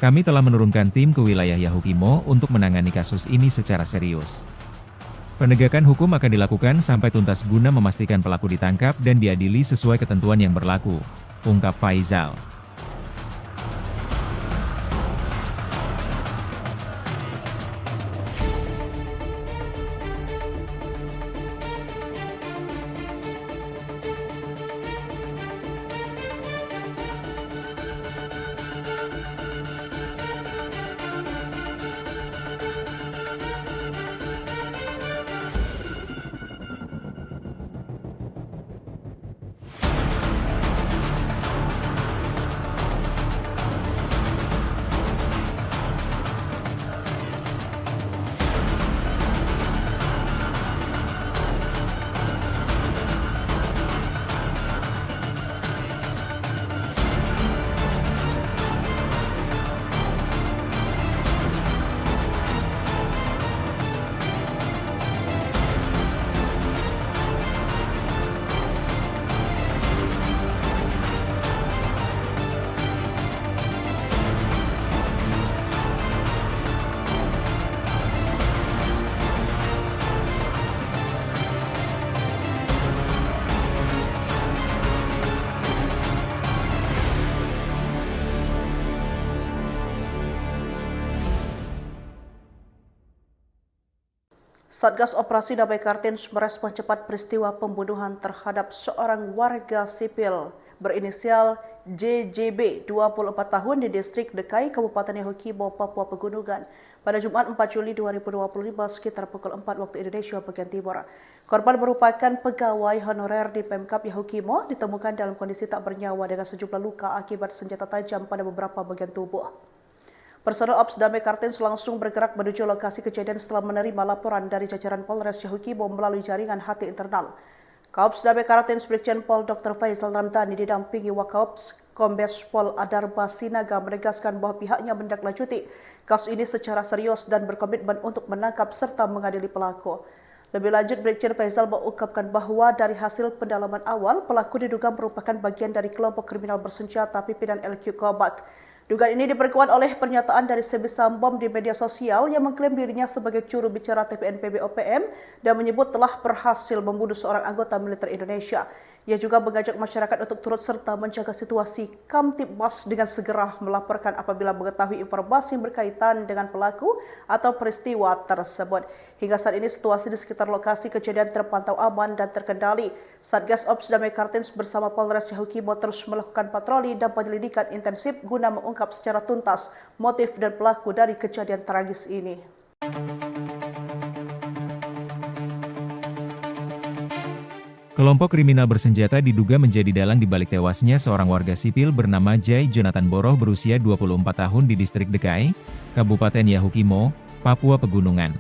Speaker 2: Kami telah menurunkan tim ke wilayah Yahukimo untuk menangani kasus ini secara serius. Penegakan hukum akan dilakukan sampai tuntas guna memastikan pelaku ditangkap dan diadili sesuai ketentuan yang berlaku, ungkap Faisal.
Speaker 1: Satgas Operasi Damai Kartens merespon cepat peristiwa pembunuhan terhadap seorang warga sipil berinisial JJB 24 tahun di distrik Dekai, Kabupaten Yahukimo, Papua Pegunungan pada Jumat 4 Juli 2025 sekitar pukul 4 waktu Indonesia bagian Timur. Korban merupakan pegawai honorer di Pemkab Yahukimo, ditemukan dalam kondisi tak bernyawa dengan sejumlah luka akibat senjata tajam pada beberapa bagian tubuh. Personel Ops Damai Kartens langsung bergerak menuju lokasi kejadian setelah menerima laporan dari jajaran Polres Yahukimo melalui jaringan HT internal. Kaops Damai Kartens Brigjen Pol Dr. Faisal Ramdhani didampingi Wakaops Kombes Pol Adarba Sinaga menegaskan bahwa pihaknya menindaklanjuti kasus ini secara serius dan berkomitmen untuk menangkap serta mengadili pelaku. Lebih lanjut, Brigjen Faisal mengungkapkan bahwa dari hasil pendalaman awal, pelaku diduga merupakan bagian dari kelompok kriminal bersenjata pimpinan LQ Kobak. Dugaan ini diperkuat oleh pernyataan dari Sebi Sambom di media sosial yang mengklaim dirinya sebagai juru bicara TPNPB OPM dan menyebut telah berhasil membunuh seorang anggota militer Indonesia. Ia juga mengajak masyarakat untuk turut serta menjaga situasi Kamtibmas dengan segera melaporkan apabila mengetahui informasi yang berkaitan dengan pelaku atau peristiwa tersebut. Hingga saat ini situasi di sekitar lokasi kejadian terpantau aman dan terkendali. Satgas Ops Damai Kartens bersama Polres Yahukimo terus melakukan patroli dan penyelidikan intensif guna mengungkap secara tuntas motif dan pelaku dari kejadian tragis ini.
Speaker 2: Kelompok kriminal bersenjata diduga menjadi dalang di balik tewasnya seorang warga sipil bernama Jai Jonathan Boroh berusia 24 tahun di distrik Dekai, Kabupaten Yahukimo, Papua Pegunungan.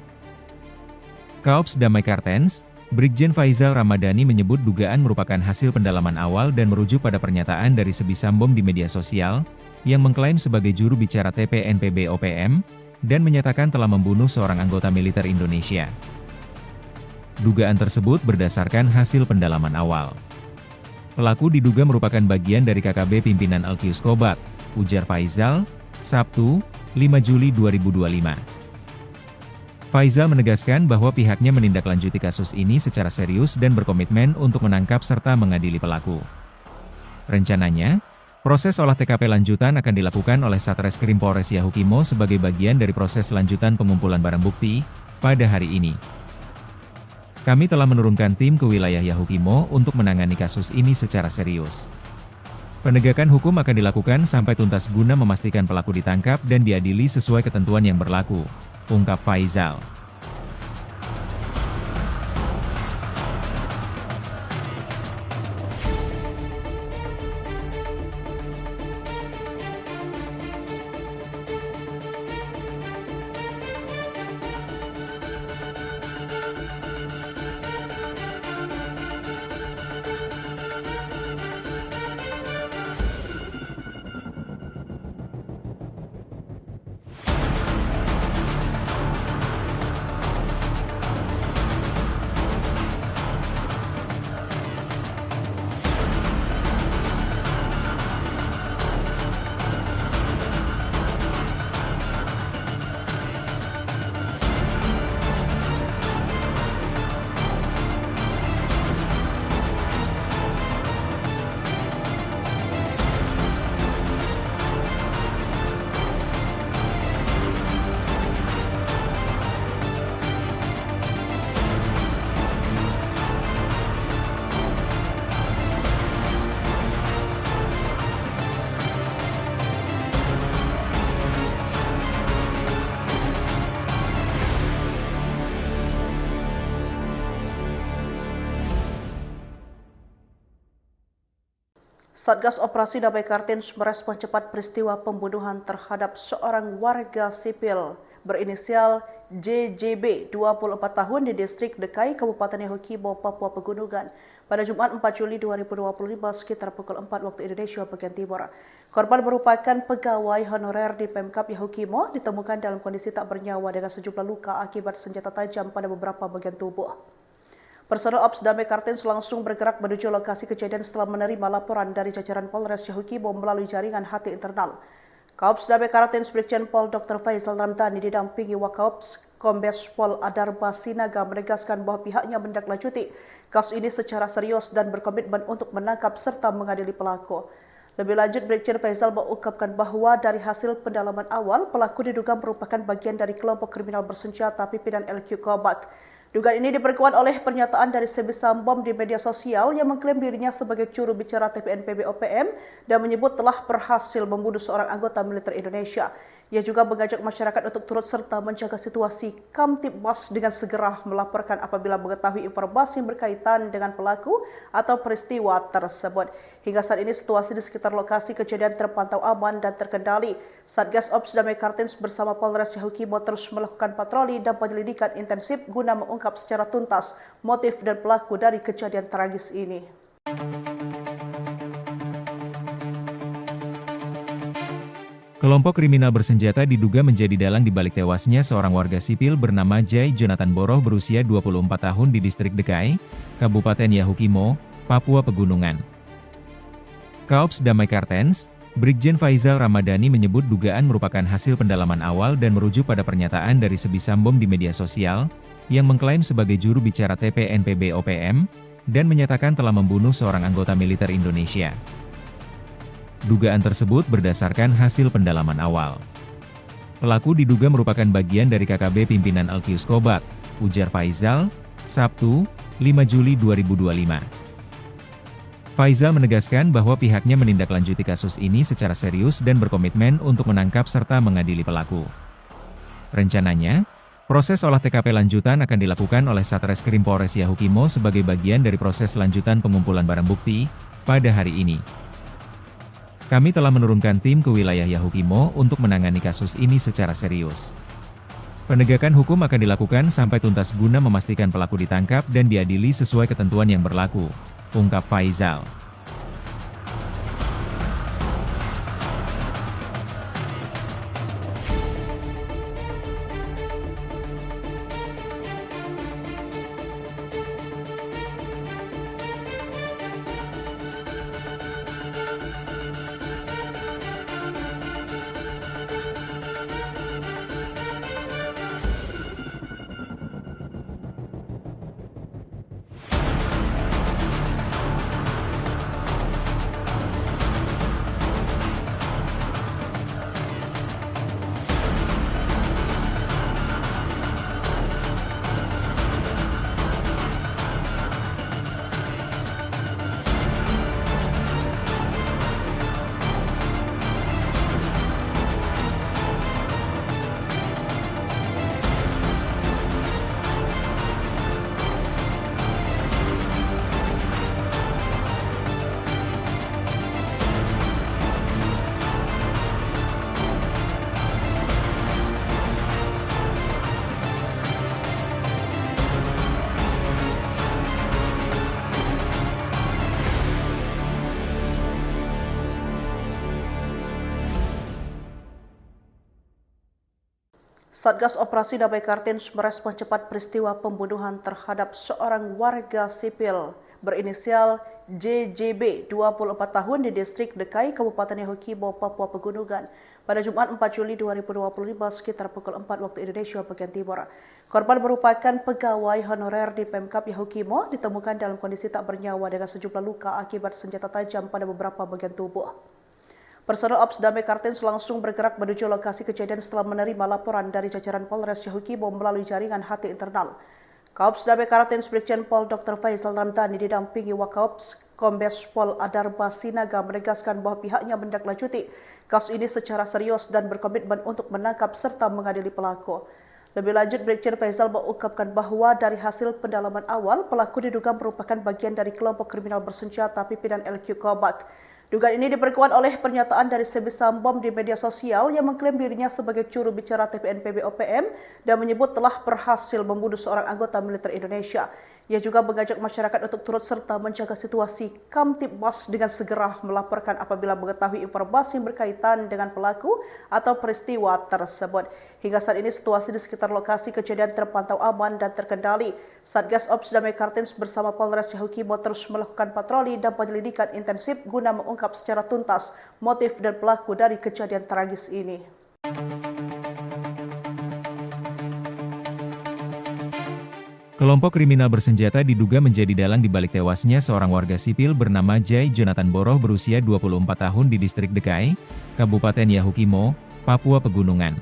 Speaker 2: Kaops Damai Kartens, Brigjen Faizal Ramadhani menyebut dugaan merupakan hasil pendalaman awal dan merujuk pada pernyataan dari Sebi Sambom di media sosial, yang mengklaim sebagai juru bicara TPNPB OPM, dan menyatakan telah membunuh seorang anggota militer Indonesia. Dugaan tersebut berdasarkan hasil pendalaman awal. Pelaku diduga merupakan bagian dari KKB pimpinan Alkius Kobat, ujar Faizal, Sabtu, 5 Juli 2025. Faizal menegaskan bahwa pihaknya menindaklanjuti kasus ini secara serius dan berkomitmen untuk menangkap serta mengadili pelaku. Rencananya, proses olah TKP lanjutan akan dilakukan oleh Satreskrim Polres Yahukimo sebagai bagian dari proses lanjutan pengumpulan barang bukti pada hari ini. Kami telah menurunkan tim ke wilayah Yahukimo untuk menangani kasus ini secara serius. Penegakan hukum akan dilakukan sampai tuntas guna memastikan pelaku ditangkap dan diadili sesuai ketentuan yang berlaku, ungkap Faizal.
Speaker 1: Satgas Operasi Damai Kartens merespon cepat peristiwa pembunuhan terhadap seorang warga sipil berinisial JJB, 24 tahun di distrik Dekai, Kabupaten Yahukimo, Papua Pegunungan pada Jumat 4 Juli 2025 sekitar pukul 4 waktu Indonesia bagian Timur. Korban merupakan pegawai honorer di Pemkap Yahukimo, ditemukan dalam kondisi tak bernyawa dengan sejumlah luka akibat senjata tajam pada beberapa bagian tubuh. Personel Ops Damai Kartens langsung bergerak menuju lokasi kejadian setelah menerima laporan dari jajaran Polres Yahukimo melalui jaringan HT internal. Kaops Damai Kartens Brigjen Pol Dr. Faizal Ramadhani didampingi Wakaops Kombes Pol Adarba Sinaga menegaskan bahwa pihaknya menindaklanjuti kasus ini secara serius dan berkomitmen untuk menangkap serta mengadili pelaku. Lebih lanjut, Brigjen Faizal mengungkapkan bahwa dari hasil pendalaman awal, pelaku diduga merupakan bagian dari kelompok kriminal bersenjata pimpinan LQ Kobat. Dugaan ini diperkuat oleh pernyataan dari Sebi Sambom di media sosial yang mengklaim dirinya sebagai juru bicara TPNPB OPM dan menyebut telah berhasil membunuh seorang anggota militer Indonesia. Ia juga mengajak masyarakat untuk turut serta menjaga situasi Kamtibmas dengan segera melaporkan apabila mengetahui informasi yang berkaitan dengan pelaku atau peristiwa tersebut. Hingga saat ini situasi di sekitar lokasi kejadian terpantau aman dan terkendali. Satgas Ops Damai Kartens bersama Polres Yahukimo terus melakukan patroli dan penyelidikan intensif guna mengungkap secara tuntas motif dan pelaku dari kejadian tragis ini.
Speaker 2: Kelompok kriminal bersenjata diduga menjadi dalang di balik tewasnya seorang warga sipil bernama Jai Jonathan Boroh berusia 24 tahun di distrik Dekai, Kabupaten Yahukimo, Papua Pegunungan. Kaops Damai Kartens, Brigjen Faizal Ramadhani menyebut dugaan merupakan hasil pendalaman awal dan merujuk pada pernyataan dari Sebisambom di media sosial, yang mengklaim sebagai juru bicara TPNPB OPM, dan menyatakan telah membunuh seorang anggota militer Indonesia. Dugaan tersebut berdasarkan hasil pendalaman awal. Pelaku diduga merupakan bagian dari KKB pimpinan Alkius Kobat, ujar Faizal, Sabtu, 5 Juli 2025. Faizal menegaskan bahwa pihaknya menindaklanjuti kasus ini secara serius dan berkomitmen untuk menangkap serta mengadili pelaku. Rencananya, proses olah TKP lanjutan akan dilakukan oleh Satreskrim Polres Yahukimo sebagai bagian dari proses lanjutan pengumpulan barang bukti pada hari ini. Kami telah menurunkan tim ke wilayah Yahukimo untuk menangani kasus ini secara serius. Penegakan hukum akan dilakukan sampai tuntas guna memastikan pelaku ditangkap dan diadili sesuai ketentuan yang berlaku, ungkap Faizal.
Speaker 1: Satgas Operasi Damai Kartens merespon cepat peristiwa pembunuhan terhadap seorang warga sipil berinisial JJB, 24 tahun di distrik Dekai, Kabupaten Yahukimo, Papua Pegunungan pada Jumat 4 Juli 2025 sekitar pukul 4 waktu Indonesia bagian Timur. Korban merupakan pegawai honorer di Pemkap Yahukimo, ditemukan dalam kondisi tak bernyawa dengan sejumlah luka akibat senjata tajam pada beberapa bagian tubuh. Personel Ops Damai Kartens langsung bergerak menuju lokasi kejadian setelah menerima laporan dari jajaran Polres Yahukimo melalui jaringan HT internal. Kaops Damai Kartens Brigjen Pol Dr. Faizal Ramadhani didampingi Wakaops Kombes Pol Adarba Sinaga menegaskan bahwa pihaknya menindaklanjuti kasus ini secara serius dan berkomitmen untuk menangkap serta mengadili pelaku. Lebih lanjut, Brigjen Faizal mengungkapkan bahwa dari hasil pendalaman awal, pelaku diduga merupakan bagian dari kelompok kriminal bersenjata pimpinan LQ Kobat. Dugaan ini diperkuat oleh pernyataan dari Sebisambom di media sosial yang mengklaim dirinya sebagai juru bicara TPNPB OPM dan menyebut telah berhasil membunuh seorang anggota militer Indonesia. Ia juga mengajak masyarakat untuk turut serta menjaga situasi Kamtibmas dengan segera melaporkan apabila mengetahui informasi yang berkaitan dengan pelaku atau peristiwa tersebut. Hingga saat ini situasi di sekitar lokasi kejadian terpantau aman dan terkendali. Satgas Ops Damai Kartens bersama Polres Yahukimo terus melakukan patroli dan penyelidikan intensif guna mengungkap secara tuntas motif dan pelaku dari kejadian tragis ini.
Speaker 2: Kelompok kriminal bersenjata diduga menjadi dalang di balik tewasnya seorang warga sipil bernama Jai Jonathan Boroh berusia 24 tahun di distrik Dekai, Kabupaten Yahukimo, Papua Pegunungan.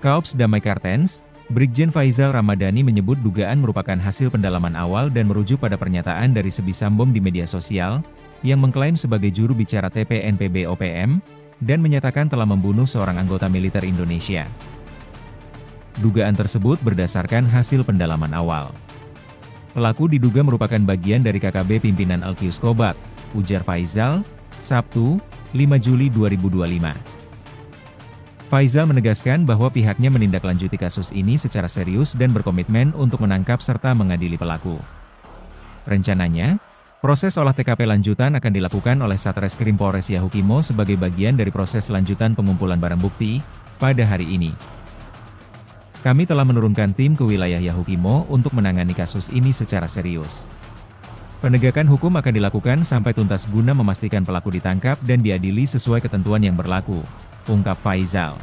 Speaker 2: Kaops Damai Kartens, Brigjen Faizal Ramadhani menyebut dugaan merupakan hasil pendalaman awal dan merujuk pada pernyataan dari Sebisambom di media sosial, yang mengklaim sebagai juru bicara TPNPB OPM, dan menyatakan telah membunuh seorang anggota militer Indonesia. Dugaan tersebut berdasarkan hasil pendalaman awal. Pelaku diduga merupakan bagian dari KKB pimpinan Alkius Kobat, ujar Faizal, Sabtu, 5 Juli 2025. Faizal menegaskan bahwa pihaknya menindaklanjuti kasus ini secara serius dan berkomitmen untuk menangkap serta mengadili pelaku. Rencananya, proses olah TKP lanjutan akan dilakukan oleh Satreskrim Polres Yahukimo sebagai bagian dari proses lanjutan pengumpulan barang bukti pada hari ini. Kami telah menurunkan tim ke wilayah Yahukimo untuk menangani kasus ini secara serius. Penegakan hukum akan dilakukan sampai tuntas guna memastikan pelaku ditangkap dan diadili sesuai ketentuan yang berlaku, ungkap Faizal.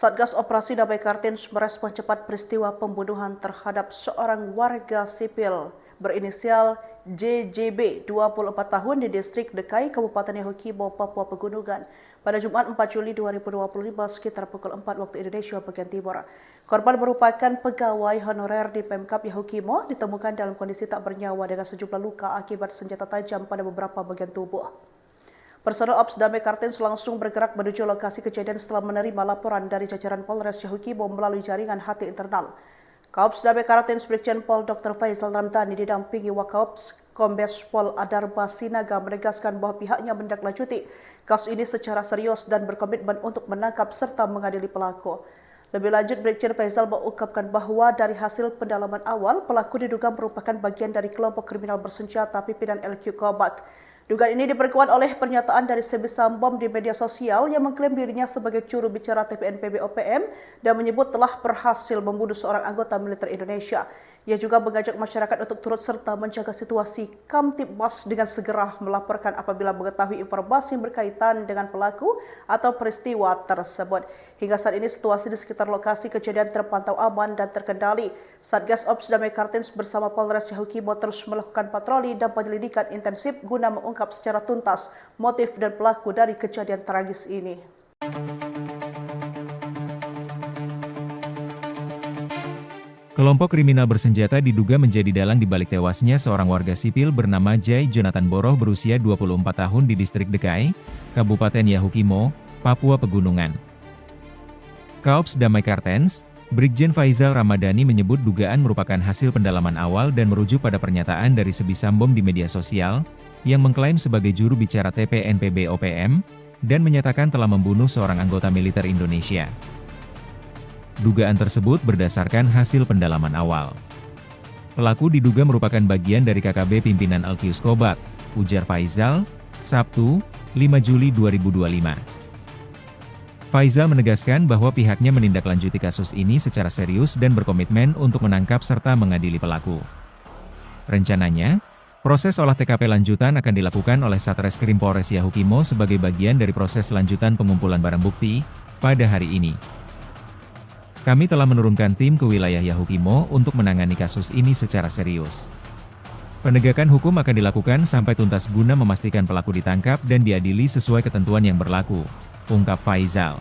Speaker 1: Satgas Operasi Damai Kartens merespon cepat peristiwa pembunuhan terhadap seorang warga sipil berinisial JJB 24 tahun di distrik Dekai, Kabupaten Yahukibo, Papua Pegunungan pada Jumat 4 Juli 2025 sekitar pukul 4 waktu Indonesia bagian Timur. Korban merupakan pegawai honorer di Pemkap Yahukimo, ditemukan dalam kondisi tak bernyawa dengan sejumlah luka akibat senjata tajam pada beberapa bagian tubuh. Personel Ops Damai Kartens langsung bergerak menuju lokasi kejadian setelah menerima laporan dari jajaran Polres Yahukibo melalui jaringan HT internal. Kaops Damai Kartens Brigjen Pol Dr. Faizal Ramdhani didampingi Wakaops Kombes Pol Adarba Sinaga menegaskan bahwa pihaknya menindaklanjuti kasus ini secara serius dan berkomitmen untuk menangkap serta mengadili pelaku. Lebih lanjut, Brigjen Faizal mengungkapkan bahwa dari hasil pendalaman awal, pelaku diduga merupakan bagian dari kelompok kriminal bersenjata pimpinan LQ Kobak. Dugaan ini diperkuat oleh pernyataan dari Sebi Sambom di media sosial yang mengklaim dirinya sebagai juru bicara TPNPB OPM dan menyebut telah berhasil membunuh seorang anggota militer Indonesia. Ia juga mengajak masyarakat untuk turut serta menjaga situasi Kamtibmas dengan segera melaporkan apabila mengetahui informasi yang berkaitan dengan pelaku atau peristiwa tersebut. Hingga saat ini situasi di sekitar lokasi kejadian terpantau aman dan terkendali. Satgas Ops Damai Kartens bersama Polres Yahukibo terus melakukan patroli dan penyelidikan intensif guna mengungkap secara tuntas motif dan pelaku dari kejadian tragis ini.
Speaker 2: Kelompok kriminal bersenjata diduga menjadi dalang di balik tewasnya seorang warga sipil bernama Jai Jonathan Boroh berusia 24 tahun di distrik Dekai, Kabupaten Yahukimo, Papua Pegunungan. Kaops Damai Kartens, Brigjen Faizal Ramadhani menyebut dugaan merupakan hasil pendalaman awal dan merujuk pada pernyataan dari Sebi Sambom di media sosial, yang mengklaim sebagai juru bicara TPNPB OPM, dan menyatakan telah membunuh seorang anggota militer Indonesia. Dugaan tersebut berdasarkan hasil pendalaman awal. Pelaku diduga merupakan bagian dari KKB pimpinan Alkius Kobak, ujar Faizal, Sabtu, 5 Juli 2025. Faizal menegaskan bahwa pihaknya menindaklanjuti kasus ini secara serius dan berkomitmen untuk menangkap serta mengadili pelaku. Rencananya, proses olah TKP lanjutan akan dilakukan oleh Satreskrim Polres Yahukimo sebagai bagian dari proses lanjutan pengumpulan barang bukti pada hari ini. Kami telah menurunkan tim ke wilayah Yahukimo untuk menangani kasus ini secara serius. Penegakan hukum akan dilakukan sampai tuntas guna memastikan pelaku ditangkap dan diadili sesuai ketentuan yang berlaku, ungkap Faizal.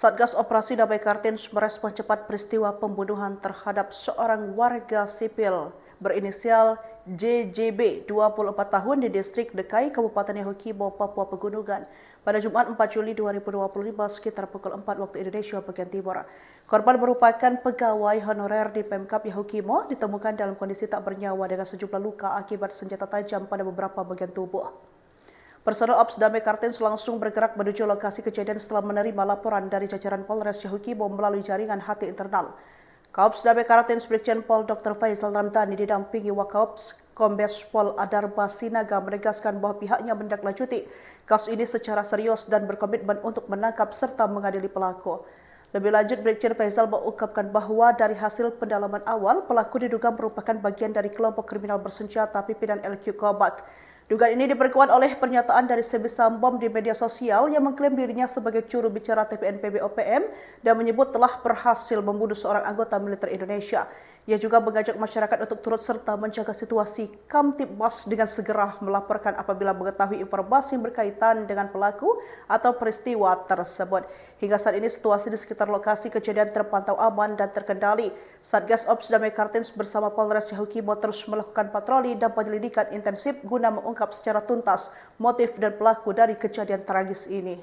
Speaker 1: Satgas Operasi Damai Kartens merespon cepat peristiwa pembunuhan terhadap seorang warga sipil berinisial JJB 24 tahun di distrik Dekai, Kabupaten Yahukibo, Papua Pegunungan pada Jumat 4 Juli 2025 sekitar pukul 4 waktu Indonesia bagian Timur. Korban merupakan pegawai honorer di Pemkap Yahukimo, ditemukan dalam kondisi tak bernyawa dengan sejumlah luka akibat senjata tajam pada beberapa bagian tubuh. Personel Ops Damai Kartens langsung bergerak menuju lokasi kejadian setelah menerima laporan dari jajaran Polres Yahukibo melalui jaringan HT internal. Kaops Damai Kartens Brigjen Pol Dr. Faisal Ramdhani didampingi Wakaops Kombes Pol Adarba Sinaga menegaskan bahwa pihaknya menindaklanjuti kasus ini secara serius dan berkomitmen untuk menangkap serta mengadili pelaku. Lebih lanjut, Brigjen Faisal mengungkapkan bahwa dari hasil pendalaman awal, pelaku diduga merupakan bagian dari kelompok kriminal bersenjata pimpinan LQ Kobak. Dugaan ini diperkuat oleh pernyataan dari Sebi Sambom di media sosial yang mengklaim dirinya sebagai juru bicara TPNPB OPM dan menyebut telah berhasil membunuh seorang anggota militer Indonesia. Ia juga mengajak masyarakat untuk turut serta menjaga situasi Kamtibmas dengan segera melaporkan apabila mengetahui informasi yang berkaitan dengan pelaku atau peristiwa tersebut. Hingga saat ini situasi di sekitar lokasi kejadian terpantau aman dan terkendali. Satgas Ops Damai Kartens bersama Polres Yahukibo terus melakukan patroli dan penyelidikan intensif guna mengungkap secara tuntas motif dan pelaku dari kejadian tragis ini.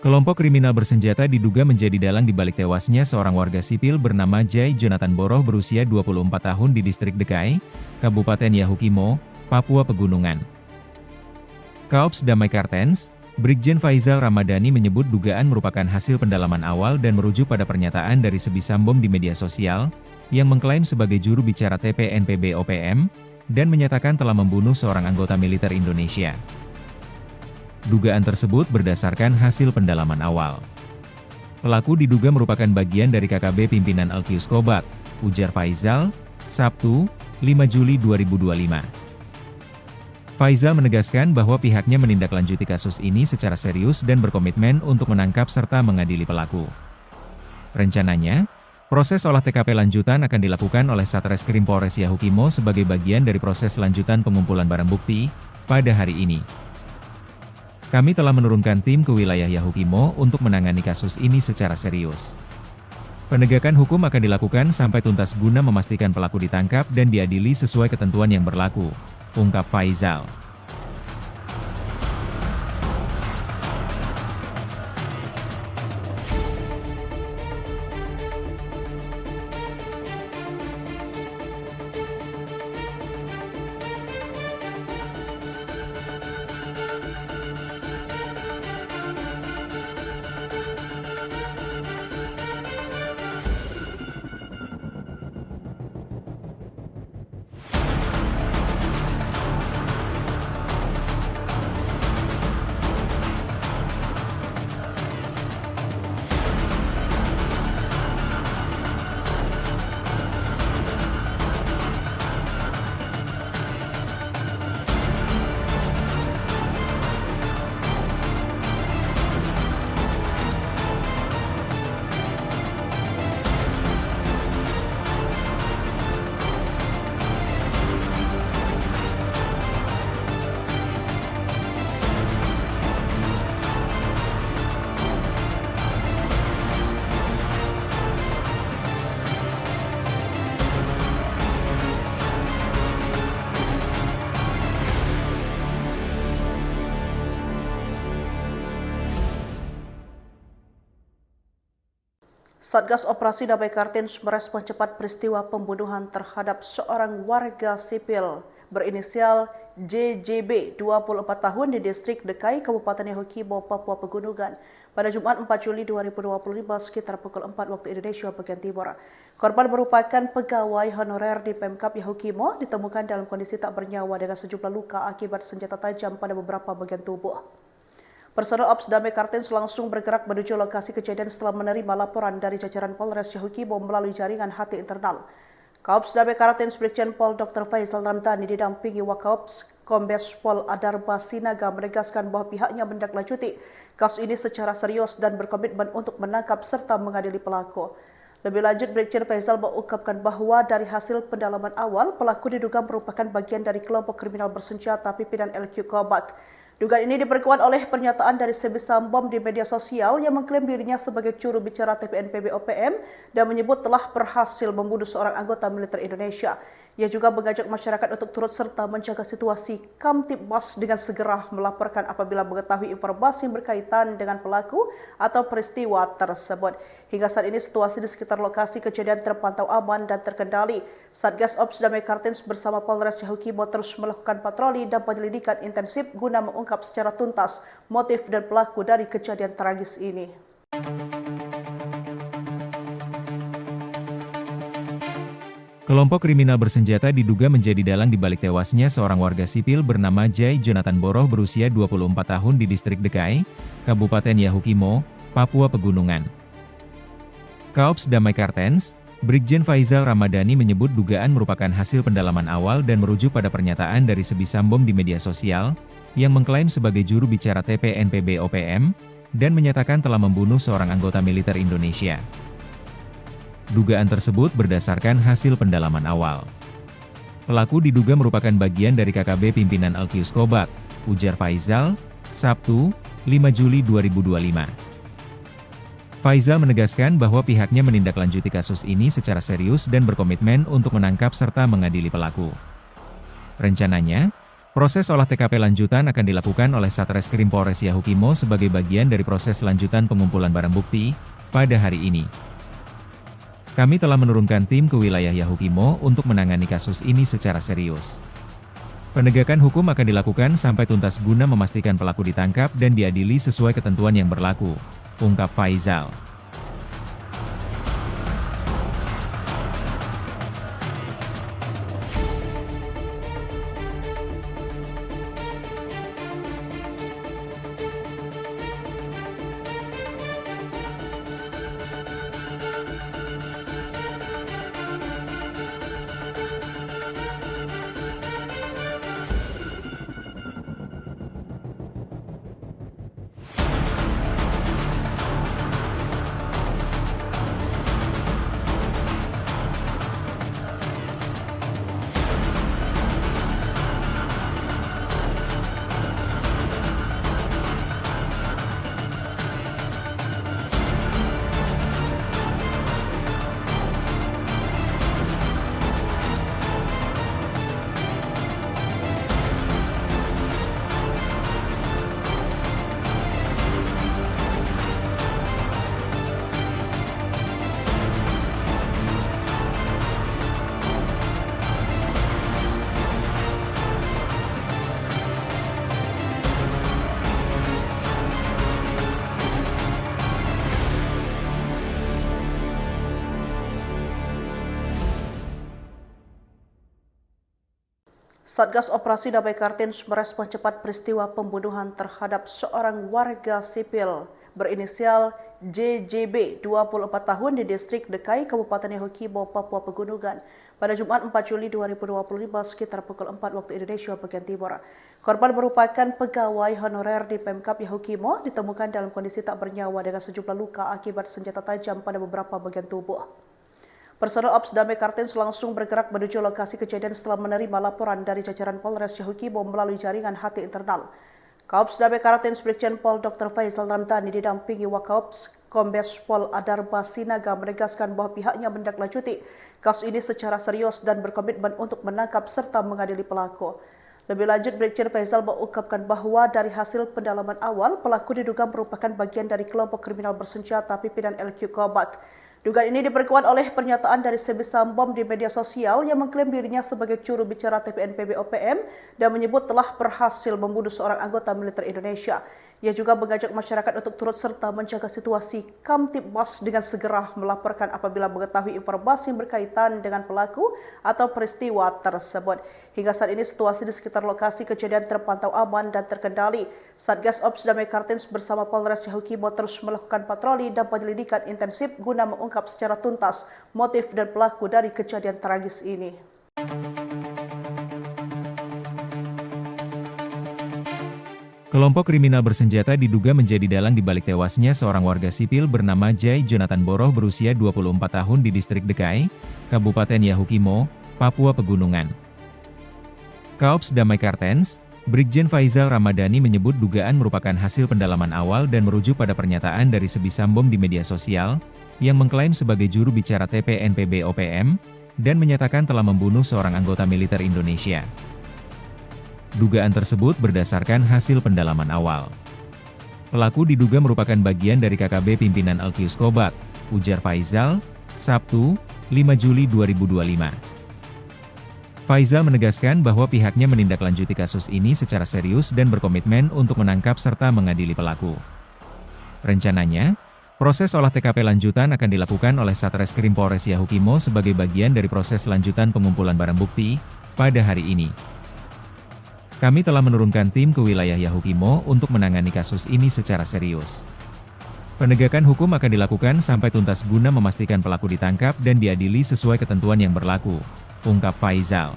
Speaker 2: Kelompok kriminal bersenjata diduga menjadi dalang di balik tewasnya seorang warga sipil bernama Jai Jonathan Boroh berusia 24 tahun di distrik Dekai, Kabupaten Yahukimo, Papua Pegunungan. Kaops Damai Kartens, Brigjen Faisal Ramadhani menyebut dugaan merupakan hasil pendalaman awal dan merujuk pada pernyataan dari Sebi Sambom di media sosial, yang mengklaim sebagai juru bicara TPNPB OPM, dan menyatakan telah membunuh seorang anggota militer Indonesia. Dugaan tersebut berdasarkan hasil pendalaman awal. Pelaku diduga merupakan bagian dari KKB pimpinan Alkius Kobak, ujar Faisal, Sabtu, 5 Juli 2025. Faisal menegaskan bahwa pihaknya menindaklanjuti kasus ini secara serius dan berkomitmen untuk menangkap serta mengadili pelaku. Rencananya, proses olah TKP lanjutan akan dilakukan oleh Satreskrim Polres Yahukimo sebagai bagian dari proses lanjutan pengumpulan barang bukti pada hari ini. Kami telah menurunkan tim ke wilayah Yahukimo untuk menangani kasus ini secara serius. Penegakan hukum akan dilakukan sampai tuntas guna memastikan pelaku ditangkap dan diadili sesuai ketentuan yang berlaku, ungkap Faisal.
Speaker 1: Satgas Operasi Damai Kartens merespon cepat peristiwa pembunuhan terhadap seorang warga sipil berinisial JJB 24 tahun di distrik Dekai, Kabupaten Yahukibo, Papua Pegunungan pada Jumat 4 Juli 2025 sekitar pukul 4 waktu Indonesia bagian Timur. Korban merupakan pegawai honorer di Pemkap Yahukimo, ditemukan dalam kondisi tak bernyawa dengan sejumlah luka akibat senjata tajam pada beberapa bagian tubuh. Personel Ops Damai Kartens langsung bergerak menuju lokasi kejadian setelah menerima laporan dari jajaran Polres Yahukibo melalui jaringan HT internal. Kaops Damai Kartens Brigjen Pol Dr. Faisal Ramdhani didampingi Wakaops Kombes Pol Adarba Sinaga menegaskan bahwa pihaknya menindaklanjuti kasus ini secara serius dan berkomitmen untuk menangkap serta mengadili pelaku. Lebih lanjut, Brigjen Faisal mengungkapkan bahwa dari hasil pendalaman awal, pelaku diduga merupakan bagian dari kelompok kriminal bersenjata pimpinan LQ Kobak. Dugaan ini diperkuat oleh pernyataan dari Sebisam Bom di media sosial yang mengklaim dirinya sebagai juru bicara TPNPB OPM dan menyebut telah berhasil membunuh seorang anggota militer Indonesia. Ia juga mengajak masyarakat untuk turut serta menjaga situasi Kamtibmas dengan segera melaporkan apabila mengetahui informasi yang berkaitan dengan pelaku atau peristiwa tersebut. Hingga saat ini situasi di sekitar lokasi kejadian terpantau aman dan terkendali. Satgas Ops Damai Kartens bersama Polres Yahukimo terus melakukan patroli dan penyelidikan intensif guna mengungkap secara tuntas motif dan pelaku dari kejadian tragis ini.
Speaker 2: Kelompok kriminal bersenjata diduga menjadi dalang di balik tewasnya seorang warga sipil bernama Jai Jonathan Boroh berusia 24 tahun di distrik Dekai, Kabupaten Yahukimo, Papua Pegunungan. Kaops Damai Kartens, Brigjen Faizal Ramadhani menyebut dugaan merupakan hasil pendalaman awal dan merujuk pada pernyataan dari Sebisam Bom di media sosial, yang mengklaim sebagai juru bicara TPNPB OPM, dan menyatakan telah membunuh seorang anggota militer Indonesia. Dugaan tersebut berdasarkan hasil pendalaman awal. Pelaku diduga merupakan bagian dari KKB pimpinan Alkius Kobak, ujar Faizal, Sabtu, 5 Juli 2025. Faizal menegaskan bahwa pihaknya menindaklanjuti kasus ini secara serius dan berkomitmen untuk menangkap serta mengadili pelaku. Rencananya, proses olah TKP lanjutan akan dilakukan oleh Satreskrim Polres Yahukimo sebagai bagian dari proses lanjutan pengumpulan barang bukti pada hari ini. Kami telah menurunkan tim ke wilayah Yahukimo untuk menangani kasus ini secara serius. Penegakan hukum akan dilakukan sampai tuntas guna memastikan pelaku ditangkap dan diadili sesuai ketentuan yang berlaku, ungkap Faizal.
Speaker 1: Satgas Operasi Damai Kartens merespon cepat peristiwa pembunuhan terhadap seorang warga sipil berinisial JJB, 24 tahun di distrik Dekai, Kabupaten Yahukimo, Papua Pegunungan pada Jumat 4 Juli 2025 sekitar pukul 4 waktu Indonesia bagian Timur. Korban merupakan pegawai honorer di Pemkap Yahukimo, ditemukan dalam kondisi tak bernyawa dengan sejumlah luka akibat senjata tajam pada beberapa bagian tubuh. Personel Ops Damai Kartens langsung bergerak menuju lokasi kejadian setelah menerima laporan dari jajaran Polres Yahukimo melalui jaringan HT internal. Kaops Damai Kartens Brigjen Pol Dr. Faizal Ramadhani didampingi Wakaops Kombes Pol Adarba Sinaga menegaskan bahwa pihaknya menindaklanjuti kasus ini secara serius dan berkomitmen untuk menangkap serta mengadili pelaku. Lebih lanjut, Brigjen Faizal mengungkapkan bahwa dari hasil pendalaman awal, pelaku diduga merupakan bagian dari kelompok kriminal bersenjata pimpinan LQ Kobak. Dugaan ini diperkuat oleh pernyataan dari Sebisam Bom di media sosial yang mengklaim dirinya sebagai juru bicara TPNPB OPM dan menyebut telah berhasil membunuh seorang anggota militer Indonesia. Ia juga mengajak masyarakat untuk turut serta menjaga situasi Kamtibmas dengan segera melaporkan apabila mengetahui informasi yang berkaitan dengan pelaku atau peristiwa tersebut. Hingga saat ini situasi di sekitar lokasi kejadian terpantau aman dan terkendali. Satgas Ops Damai Kartens bersama Polres Yahukimo terus melakukan patroli dan penyelidikan intensif guna mengungkap secara tuntas motif dan pelaku dari kejadian tragis ini.
Speaker 2: Kelompok kriminal bersenjata diduga menjadi dalang di balik tewasnya seorang warga sipil bernama Jai Jonathan Boroh berusia 24 tahun di distrik Dekai, Kabupaten Yahukimo, Papua Pegunungan. Kaops Damai Kartens, Brigjen Faizal Ramadhani menyebut dugaan merupakan hasil pendalaman awal dan merujuk pada pernyataan dari Sebisambom di media sosial, yang mengklaim sebagai juru bicara TPNPB OPM, dan menyatakan telah membunuh seorang anggota militer Indonesia. Dugaan tersebut berdasarkan hasil pendalaman awal. Pelaku diduga merupakan bagian dari KKB pimpinan Alkius Kobak, ujar Faizal, Sabtu, 5 Juli 2025. Faizal menegaskan bahwa pihaknya menindaklanjuti kasus ini secara serius dan berkomitmen untuk menangkap serta mengadili pelaku. Rencananya, proses olah TKP lanjutan akan dilakukan oleh Satreskrim Polres Yahukimo sebagai bagian dari proses lanjutan pengumpulan barang bukti pada hari ini. Kami telah menurunkan tim ke wilayah Yahukimo untuk menangani kasus ini secara serius. Penegakan hukum akan dilakukan sampai tuntas guna memastikan pelaku ditangkap dan diadili sesuai ketentuan yang berlaku, ungkap Faizal.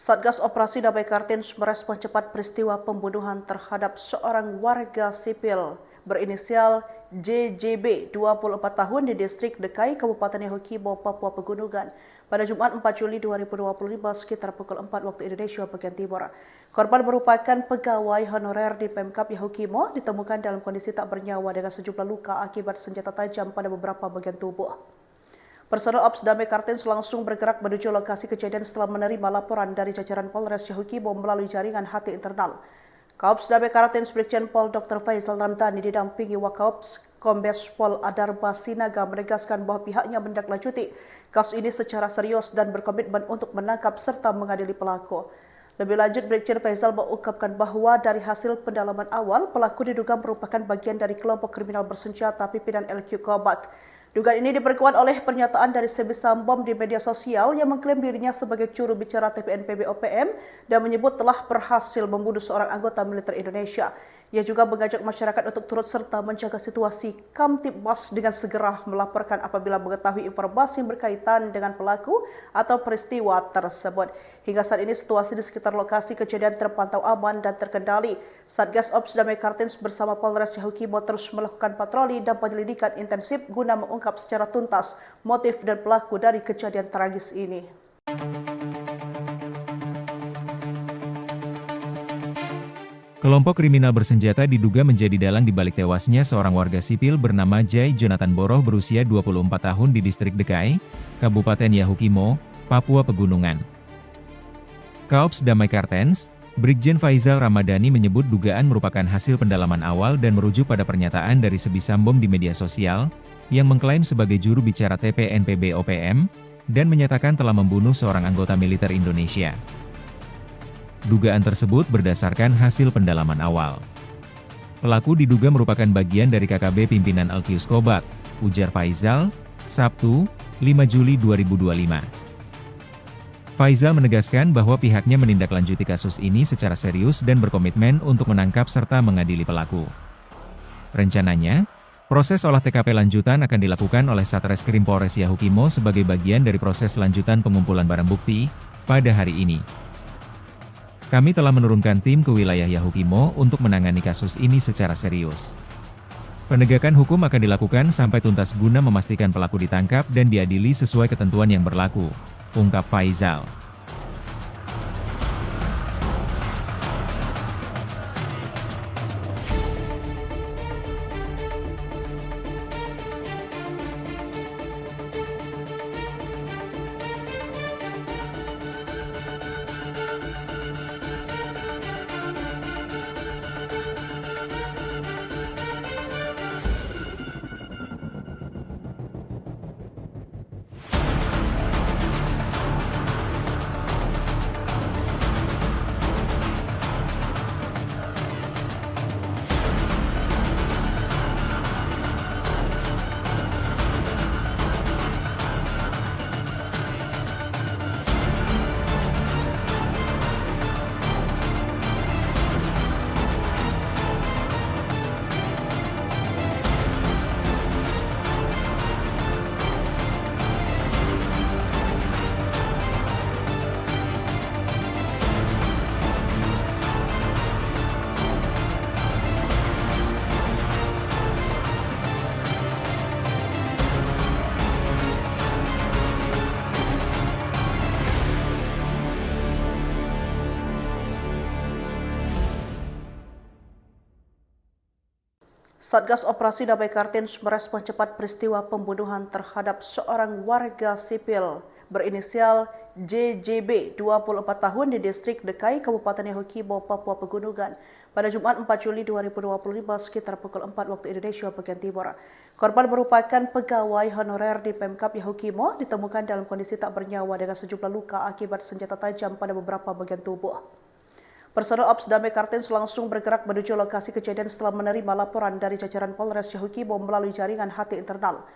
Speaker 1: Satgas Operasi Damai Kartens merespon cepat peristiwa pembunuhan terhadap seorang warga sipil berinisial JJB 24 tahun di distrik Dekai, Kabupaten Yahukimo, Papua Pegunungan pada Jumat 4 Juli 2025 sekitar pukul 4 waktu Indonesia bagian Timur. Korban merupakan pegawai honorer di Pemkab Yahukimo, ditemukan dalam kondisi tak bernyawa dengan sejumlah luka akibat senjata tajam pada beberapa bagian tubuh. Personel Ops Damai Kartens langsung bergerak menuju lokasi kejadian setelah menerima laporan dari jajaran Polres Yahukimo melalui jaringan HT internal. Kaops Damai Kartens Brigjen Pol Dr. Faizal Ramadhani didampingi Wakaops Kombes Pol Adarba Sinaga menegaskan bahwa pihaknya menindaklanjuti kasus ini secara serius dan berkomitmen untuk menangkap serta mengadili pelaku. Lebih lanjut, Brigjen Faizal mengungkapkan bahwa dari hasil pendalaman awal, pelaku diduga merupakan bagian dari kelompok kriminal bersenjata pimpinan LQ Kobak. Dugaan ini diperkuat oleh pernyataan dari Sebisambom di media sosial yang mengklaim dirinya sebagai juru bicara TPNPB OPM dan menyebut telah berhasil membunuh seorang anggota militer Indonesia. Ia juga mengajak masyarakat untuk turut serta menjaga situasi Kamtibmas dengan segera melaporkan apabila mengetahui informasi yang berkaitan dengan pelaku atau peristiwa tersebut. Hingga saat ini situasi di sekitar lokasi kejadian terpantau aman dan terkendali. Satgas Ops Damai Kartens bersama Polres Yahukimo terus melakukan patroli dan penyelidikan intensif guna mengungkap secara tuntas motif dan pelaku dari kejadian tragis ini.
Speaker 2: Kelompok kriminal bersenjata diduga menjadi dalang di balik tewasnya seorang warga sipil bernama Jai Jonathan Boroh berusia 24 tahun di distrik Dekai, Kabupaten Yahukimo, Papua Pegunungan. Kaops Damai Kartens, Brigjen Faizal Ramadhani menyebut dugaan merupakan hasil pendalaman awal dan merujuk pada pernyataan dari Sebisambom di media sosial, yang mengklaim sebagai juru bicara TPNPB OPM, dan menyatakan telah membunuh seorang anggota militer Indonesia. Dugaan tersebut berdasarkan hasil pendalaman awal. Pelaku diduga merupakan bagian dari KKB pimpinan Alkius Kobak, ujar Faizal, Sabtu, 5 Juli 2025. Faizal menegaskan bahwa pihaknya menindaklanjuti kasus ini secara serius dan berkomitmen untuk menangkap serta mengadili pelaku. Rencananya, proses olah TKP lanjutan akan dilakukan oleh Satreskrim Polres Yahukimo sebagai bagian dari proses lanjutan pengumpulan barang bukti pada hari ini. Kami telah menurunkan tim ke wilayah Yahukimo untuk menangani kasus ini secara serius. Penegakan hukum akan dilakukan sampai tuntas guna memastikan pelaku ditangkap dan diadili sesuai ketentuan yang berlaku, ungkap Faizal.
Speaker 1: Satgas Operasi Damai Kartens merespon cepat peristiwa pembunuhan terhadap seorang warga sipil berinisial JJB 24 tahun di distrik Dekai, Kabupaten Yahukimo, Papua Pegunungan pada Jumat 4 Juli 2025 sekitar pukul 4 waktu Indonesia bagian Timur. Korban merupakan pegawai honorer di Pemkab Yahukimo, ditemukan dalam kondisi tak bernyawa dengan sejumlah luka akibat senjata tajam pada beberapa bagian tubuh. Personel Ops Damai Kartens langsung bergerak menuju lokasi kejadian setelah menerima laporan dari jajaran Polres Yahukimo melalui jaringan HT internal.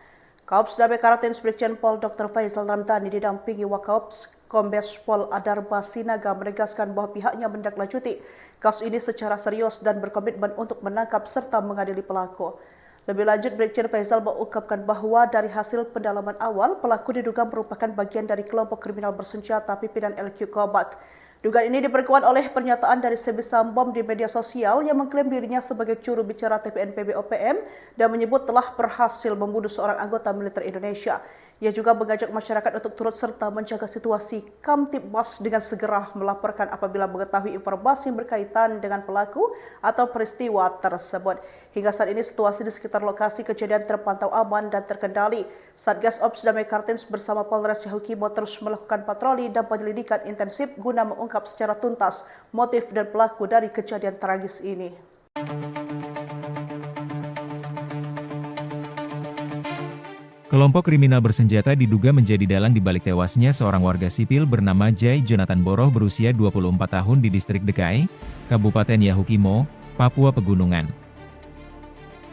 Speaker 1: Kaops Damai Kartens Brigjen Pol Dr. Faizal Ramdhani didampingi Wakaops Kombes Pol Adarba Sinaga menegaskan bahwa pihaknya menindaklanjuti kasus ini secara serius dan berkomitmen untuk menangkap serta mengadili pelaku. Lebih lanjut, Brigjen Faizal mengungkapkan bahwa dari hasil pendalaman awal, pelaku diduga merupakan bagian dari kelompok kriminal bersenjata pimpinan LQ Kobak. Dugaan ini diperkuat oleh pernyataan dari Sebi Sambom di media sosial yang mengklaim dirinya sebagai juru bicara TPNPB OPM dan menyebut telah berhasil membunuh seorang anggota militer Indonesia. Ia juga mengajak masyarakat untuk turut serta menjaga situasi Kamtibmas dengan segera melaporkan apabila mengetahui informasi yang berkaitan dengan pelaku atau peristiwa tersebut. Hingga saat ini situasi di sekitar lokasi kejadian terpantau aman dan terkendali. Satgas Ops Damai Kartens bersama Polres Yahukimo terus melakukan patroli dan penyelidikan intensif guna mengungkap secara tuntas motif dan pelaku dari kejadian tragis ini.
Speaker 2: Kelompok kriminal bersenjata diduga menjadi dalang di balik tewasnya seorang warga sipil bernama Jai Jonathan Boroh berusia 24 tahun di distrik Dekai, Kabupaten Yahukimo, Papua Pegunungan.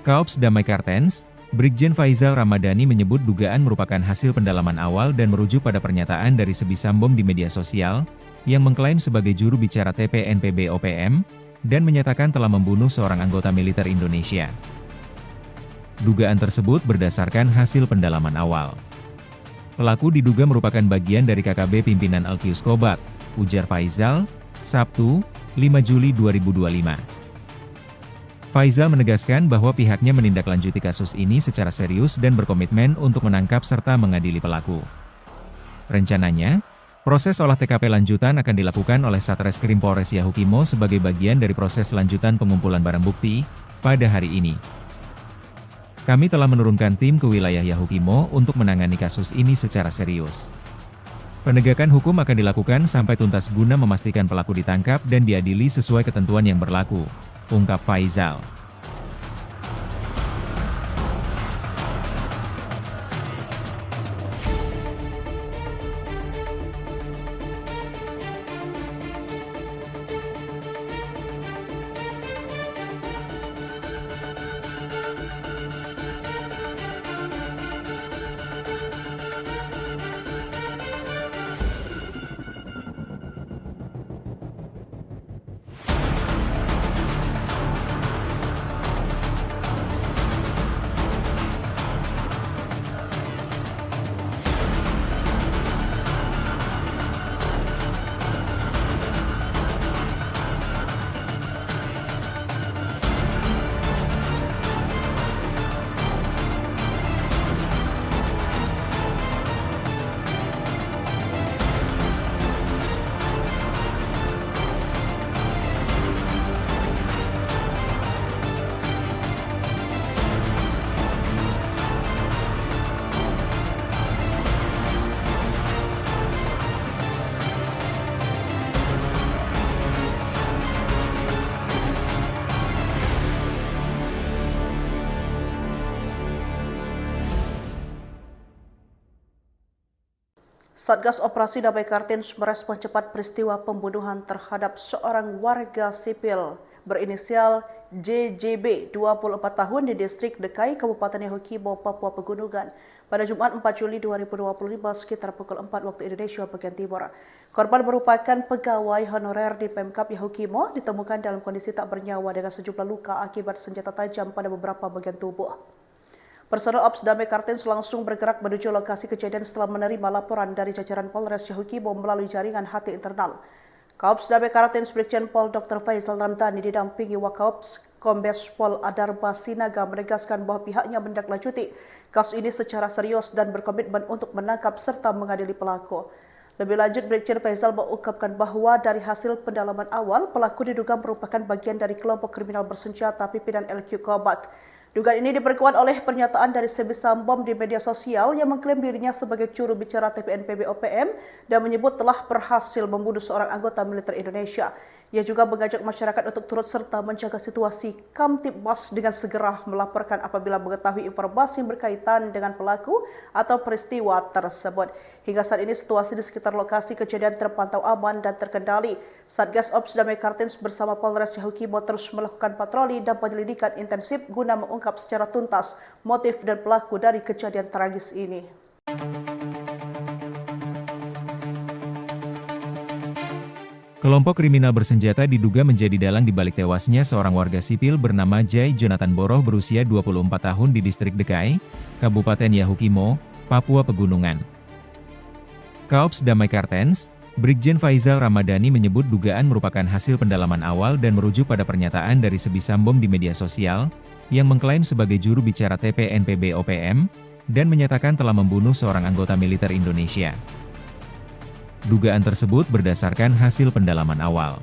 Speaker 2: Kaops Damai Kartens, Brigjen Faizal Ramadhani menyebut dugaan merupakan hasil pendalaman awal dan merujuk pada pernyataan dari Sebi Sambom di media sosial, yang mengklaim sebagai juru bicara TPNPB OPM, dan menyatakan telah membunuh seorang anggota militer Indonesia. Dugaan tersebut berdasarkan hasil pendalaman awal. Pelaku diduga merupakan bagian dari KKB pimpinan Alkius Kobak, ujar Faizal, Sabtu, 5 Juli 2025. Faizal menegaskan bahwa pihaknya menindaklanjuti kasus ini secara serius dan berkomitmen untuk menangkap serta mengadili pelaku. Rencananya, proses olah TKP lanjutan akan dilakukan oleh Satreskrim Polres Yahukimo sebagai bagian dari proses lanjutan pengumpulan barang bukti pada hari ini. Kami telah menurunkan tim ke wilayah Yahukimo untuk menangani kasus ini secara serius. Penegakan hukum akan dilakukan sampai tuntas guna memastikan pelaku ditangkap dan diadili sesuai ketentuan yang berlaku, ungkap Faizal.
Speaker 1: Satgas Operasi Damai Kartens merespon cepat peristiwa pembunuhan terhadap seorang warga sipil berinisial JJB 24 tahun di distrik Dekai, Kabupaten Yahukimo, Papua Pegunungan pada Jumat 4 Juli 2025 sekitar pukul 4 waktu Indonesia bagian Timur. Korban merupakan pegawai honorer di Pemkab Yahukimo, ditemukan dalam kondisi tak bernyawa dengan sejumlah luka akibat senjata tajam pada beberapa bagian tubuh. Personel Ops Damai Kartens langsung bergerak menuju lokasi kejadian setelah menerima laporan dari jajaran Polres Yahukimo melalui jaringan HT internal. Kaops Damai Kartens Brigjen Pol Dr. Faisal Ramdhani didampingi Wakaops Kombes Pol Adarba Sinaga menegaskan bahwa pihaknya menindaklanjuti kasus ini secara serius dan berkomitmen untuk menangkap serta mengadili pelaku. Lebih lanjut, Brigjen Faisal mengungkapkan bahwa dari hasil pendalaman awal, pelaku diduga merupakan bagian dari kelompok kriminal bersenjata pimpinan LQ Kobak. Dugaan ini diperkuat oleh pernyataan dari Sebi Sambom di media sosial yang mengklaim dirinya sebagai juru bicara TPNPB OPM dan menyebut telah berhasil membunuh seorang anggota militer Indonesia. Ia juga mengajak masyarakat untuk turut serta menjaga situasi Kamtibmas dengan segera melaporkan apabila mengetahui informasi yang berkaitan dengan pelaku atau peristiwa tersebut. Hingga saat ini situasi di sekitar lokasi kejadian terpantau aman dan terkendali. Satgas Ops Damai Kartens bersama Polres Yahukimo terus melakukan patroli dan penyelidikan intensif guna mengungkap secara tuntas motif dan pelaku dari kejadian tragis ini.
Speaker 2: Kelompok kriminal bersenjata diduga menjadi dalang di balik tewasnya seorang warga sipil bernama Jai Jonathan Boroh berusia 24 tahun di distrik Dekai, Kabupaten Yahukimo, Papua Pegunungan. Kaops Damai Kartens, Brigjen Faisal Ramadhani menyebut dugaan merupakan hasil pendalaman awal dan merujuk pada pernyataan dari Sebi Sambom di media sosial, yang mengklaim sebagai juru bicara TPNPB OPM, dan menyatakan telah membunuh seorang anggota militer Indonesia. Dugaan tersebut berdasarkan hasil pendalaman awal.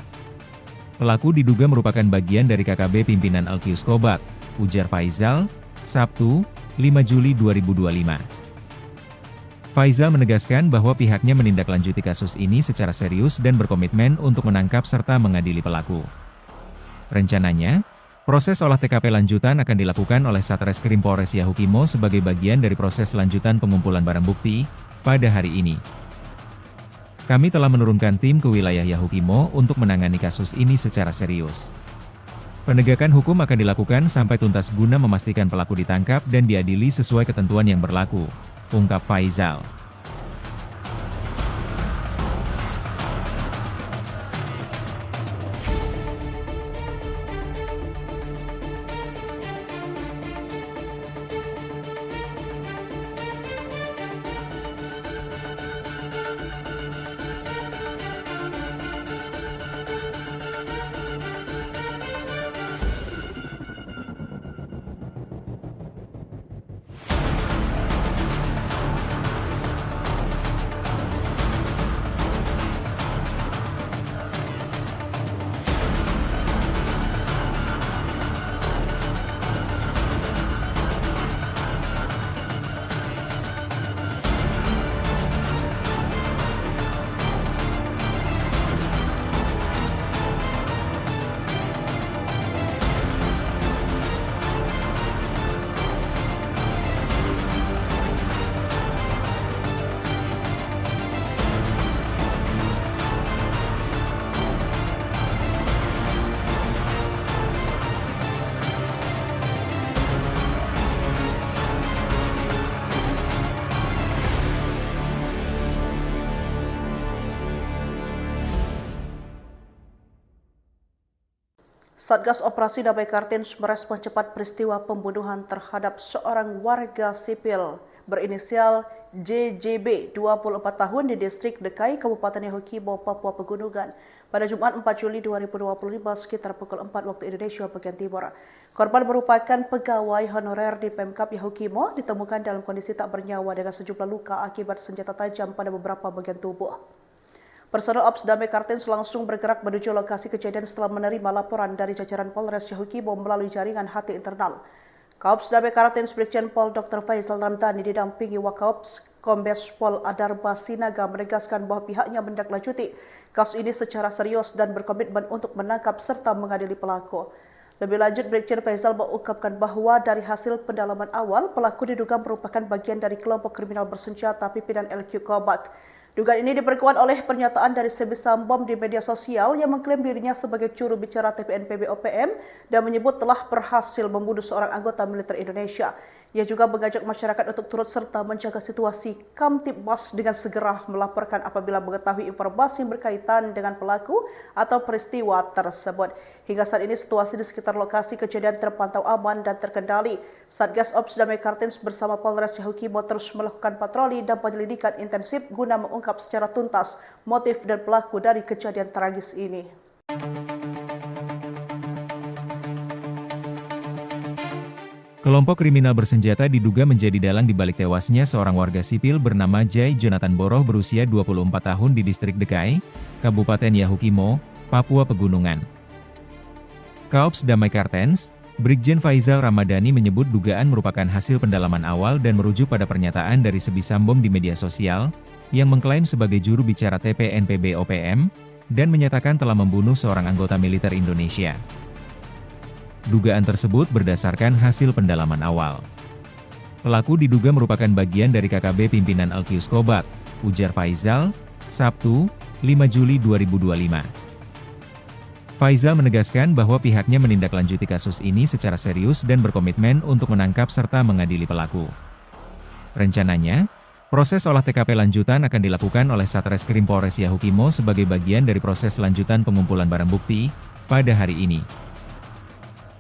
Speaker 2: Pelaku diduga merupakan bagian dari KKB pimpinan LQ Kobak, ujar Faisal, Sabtu, 5 Juli 2025. Faisal menegaskan bahwa pihaknya menindaklanjuti kasus ini secara serius dan berkomitmen untuk menangkap serta mengadili pelaku. Rencananya, proses olah TKP lanjutan akan dilakukan oleh Satreskrim Polres Yahukimo sebagai bagian dari proses lanjutan pengumpulan barang bukti pada hari ini. Kami telah menurunkan tim ke wilayah Yahukimo untuk menangani kasus ini secara serius. Penegakan hukum akan dilakukan sampai tuntas guna memastikan pelaku ditangkap dan diadili sesuai ketentuan yang berlaku, ungkap Faisal.
Speaker 1: Satgas Operasi Damai Kartens merespon cepat peristiwa pembunuhan terhadap seorang warga sipil berinisial JJB 24 tahun di distrik Dekai, Kabupaten Yahukimo, Papua Pegunungan pada Jumat 4 Juli 2025 sekitar pukul 4 waktu Indonesia bagian Timur. Korban merupakan pegawai honorer di Pemkab Yahukimo, ditemukan dalam kondisi tak bernyawa dengan sejumlah luka akibat senjata tajam pada beberapa bagian tubuh. Personel Ops Damai Kartens langsung bergerak menuju lokasi kejadian setelah menerima laporan dari jajaran Polres Yahukimo melalui jaringan HT internal. Kaops Damai Kartens Brigjen Pol Dr. Faisal Ramdhani didampingi Wakaops Kombes Pol Adarba Sinaga menegaskan bahwa pihaknya menindaklanjuti kasus ini secara serius dan berkomitmen untuk menangkap serta mengadili pelaku. Lebih lanjut, Brigjen Faisal mengungkapkan bahwa dari hasil pendalaman awal, pelaku diduga merupakan bagian dari kelompok kriminal bersenjata pimpinan LQ Kobak. Dugaan ini diperkuat oleh pernyataan dari Sebi Sambom di media sosial yang mengklaim dirinya sebagai juru bicara TPNPB OPM dan menyebut telah berhasil membunuh seorang anggota militer Indonesia. Ia juga mengajak masyarakat untuk turut serta menjaga situasi Kamtibmas dengan segera melaporkan apabila mengetahui informasi yang berkaitan dengan pelaku atau peristiwa tersebut. Hingga saat ini situasi di sekitar lokasi kejadian terpantau aman dan terkendali. Satgas Ops Damai Kartens bersama Polres Yahukimo terus melakukan patroli dan penyelidikan intensif guna mengungkap secara tuntas motif dan pelaku dari kejadian tragis ini.
Speaker 2: Kelompok kriminal bersenjata diduga menjadi dalang di balik tewasnya seorang warga sipil bernama Jai Jonathan Boroh berusia 24 tahun di distrik Dekai, Kabupaten Yahukimo, Papua Pegunungan. Kaops Damai Kartens, Brigjen Faizal Ramadhani menyebut dugaan merupakan hasil pendalaman awal dan merujuk pada pernyataan dari Sebi Sambom di media sosial, yang mengklaim sebagai juru bicara TPNPB OPM, dan menyatakan telah membunuh seorang anggota militer Indonesia. Dugaan tersebut berdasarkan hasil pendalaman awal. Pelaku diduga merupakan bagian dari KKB pimpinan Alkius Kobat, ujar Faizal, Sabtu, 5 Juli 2025. Faizal menegaskan bahwa pihaknya menindaklanjuti kasus ini secara serius dan berkomitmen untuk menangkap serta mengadili pelaku. Rencananya, proses olah TKP lanjutan akan dilakukan oleh Satreskrim Polres Yahukimo sebagai bagian dari proses lanjutan pengumpulan barang bukti pada hari ini.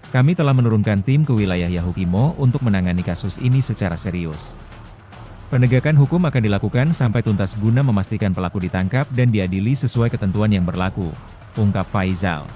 Speaker 2: Kami telah menurunkan tim ke wilayah Yahukimo untuk menangani kasus ini secara serius. Penegakan hukum akan dilakukan sampai tuntas guna memastikan pelaku ditangkap dan diadili sesuai ketentuan yang berlaku, ungkap Faizal.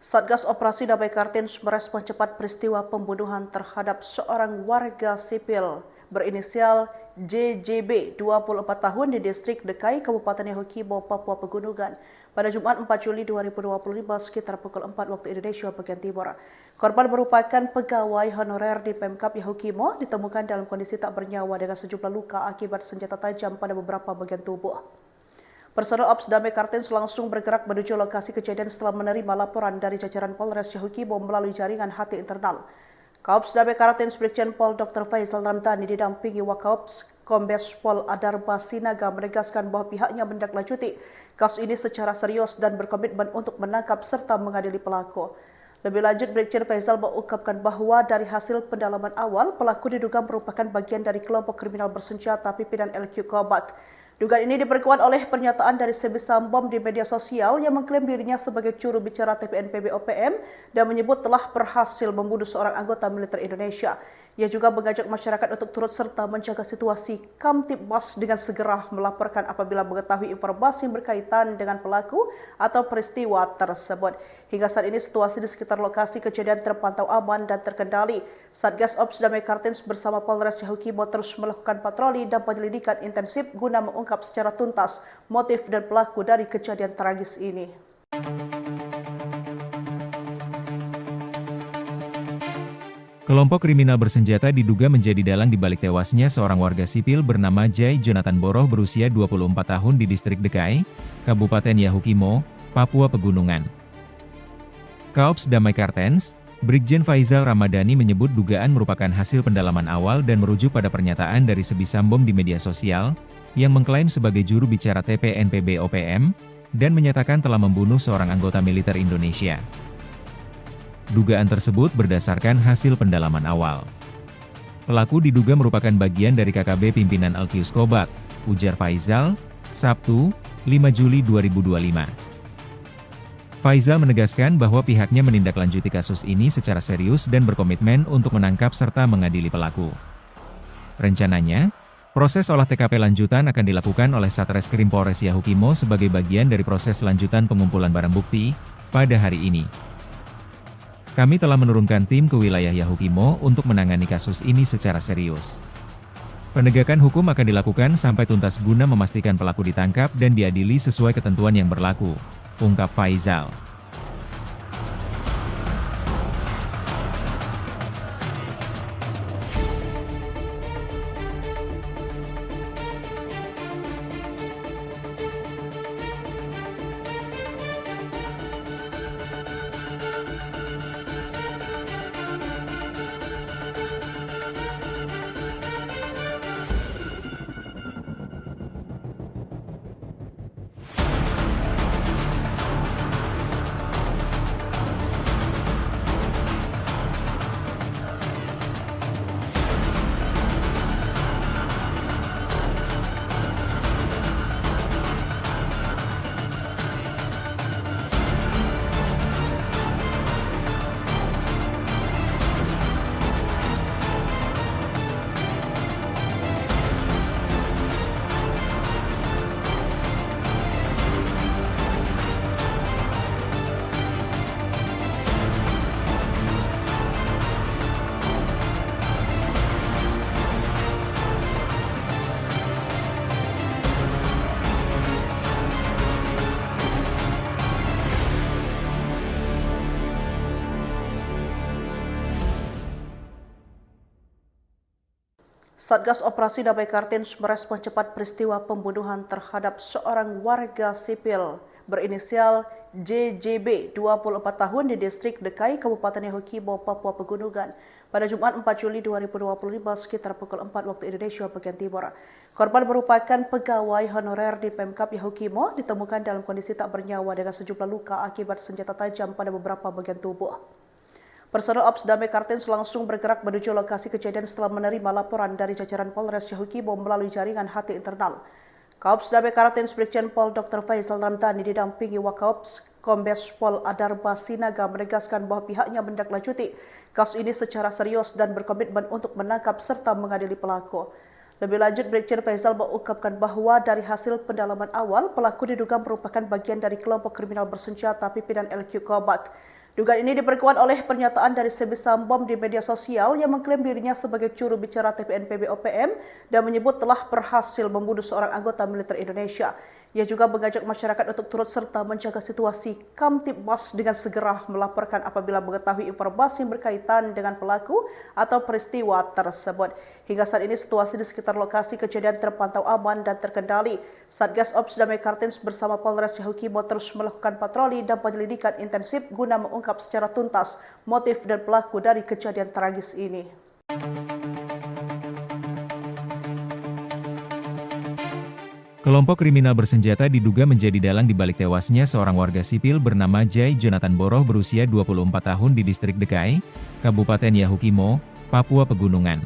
Speaker 1: Satgas Operasi Damai Kartens merespon cepat peristiwa pembunuhan terhadap seorang warga sipil berinisial JJB, 24 tahun di distrik Dekai, Kabupaten Yahukimo, Papua Pegunungan, pada Jumat 4 Juli 2025 sekitar pukul 4 waktu Indonesia bagian Timur. Korban merupakan pegawai honorer di Pemkap Yahukimo, ditemukan dalam kondisi tak bernyawa dengan sejumlah luka akibat senjata tajam pada beberapa bagian tubuh. Personel Ops Damai Kartens langsung bergerak menuju lokasi kejadian setelah menerima laporan dari jajaran Polres Yahukimo melalui jaringan HT internal. Kaops Damai Kartens Brigjen Pol Dr. Faizal Ramadhani didampingi Wakaops Kombes Pol Adarba Sinaga menegaskan bahwa pihaknya menindaklanjuti kasus ini secara serius dan berkomitmen untuk menangkap serta mengadili pelaku. Lebih lanjut, Brigjen Faizal mengungkapkan bahwa dari hasil pendalaman awal, pelaku diduga merupakan bagian dari kelompok kriminal bersenjata pimpinan LQ Kobat. Dugaan ini diperkuat oleh pernyataan dari Sebi Sambom di media sosial yang mengklaim dirinya sebagai juru bicara TPNPB OPM dan menyebut telah berhasil membunuh seorang anggota militer Indonesia. Ia juga mengajak masyarakat untuk turut serta menjaga situasi Kamtibmas dengan segera melaporkan apabila mengetahui informasi yang berkaitan dengan pelaku atau peristiwa tersebut. Hingga saat ini situasi di sekitar lokasi kejadian terpantau aman dan terkendali. Satgas Ops Damai Kartens bersama Polres Yahukimo terus melakukan patroli dan penyelidikan intensif guna mengungkap secara tuntas motif dan pelaku dari kejadian tragis ini.
Speaker 2: Kelompok kriminal bersenjata diduga menjadi dalang di balik tewasnya seorang warga sipil bernama Jai Jonathan Boroh berusia 24 tahun di distrik Dekai, Kabupaten Yahukimo, Papua Pegunungan. Kaops Damai Kartens, Brigjen Faizal Ramadhani menyebut dugaan merupakan hasil pendalaman awal dan merujuk pada pernyataan dari Sebisambom di media sosial, yang mengklaim sebagai juru bicara TPNPB OPM, dan menyatakan telah membunuh seorang anggota militer Indonesia. Dugaan tersebut berdasarkan hasil pendalaman awal. Pelaku diduga merupakan bagian dari KKB pimpinan Alkius Kobat, ujar Faizal, Sabtu, 5 Juli 2025. Faizal menegaskan bahwa pihaknya menindaklanjuti kasus ini secara serius dan berkomitmen untuk menangkap serta mengadili pelaku. Rencananya, proses olah TKP lanjutan akan dilakukan oleh Satreskrim Polres Yahukimo sebagai bagian dari proses lanjutan pengumpulan barang bukti pada hari ini. Kami telah menurunkan tim ke wilayah Yahukimo untuk menangani kasus ini secara serius. Penegakan hukum akan dilakukan sampai tuntas guna memastikan pelaku ditangkap dan diadili sesuai ketentuan yang berlaku, ungkap Faizal.
Speaker 1: Satgas Operasi Damai Kartens merespon cepat peristiwa pembunuhan terhadap seorang warga sipil berinisial JJB, 24 tahun di distrik Dekai, Kabupaten Yahukimo, Papua Pegunungan pada Jumat 4 Juli 2025 sekitar pukul 4 waktu Indonesia bagian Timur. Korban merupakan pegawai honorer di Pemkap Yahukimo, ditemukan dalam kondisi tak bernyawa dengan sejumlah luka akibat senjata tajam pada beberapa bagian tubuh. Personel Ops Damai Kartens langsung bergerak menuju lokasi kejadian setelah menerima laporan dari jajaran Polres Yahukimo melalui jaringan HT internal. Kaops Damai Kartens Brigjen Pol Dr. Faizal Ramadhani didampingi Wakaops Kombes Pol Adarba Sinaga menegaskan bahwa pihaknya menindaklanjuti kasus ini secara serius dan berkomitmen untuk menangkap serta mengadili pelaku. Lebih lanjut, Brigjen Faizal mengungkapkan bahwa dari hasil pendalaman awal, pelaku diduga merupakan bagian dari kelompok kriminal bersenjata pimpinan LQ Kobat. Dugaan ini diperkuat oleh pernyataan dari Sebisambom di media sosial yang mengklaim dirinya sebagai juru bicara TPNPB OPM dan menyebut telah berhasil membunuh seorang anggota militer Indonesia. Ia juga mengajak masyarakat untuk turut serta menjaga situasi Kamtibmas dengan segera melaporkan apabila mengetahui informasi yang berkaitan dengan pelaku atau peristiwa tersebut. Hingga saat ini situasi di sekitar lokasi kejadian terpantau aman dan terkendali. Satgas Ops Damai Kartens bersama Polres Yahukimo terus melakukan patroli dan penyelidikan intensif guna mengungkap secara tuntas motif dan pelaku dari kejadian tragis ini.
Speaker 2: Kelompok kriminal bersenjata diduga menjadi dalang di balik tewasnya seorang warga sipil bernama Jai Jonathan Boroh berusia 24 tahun di distrik Dekai, Kabupaten Yahukimo, Papua Pegunungan.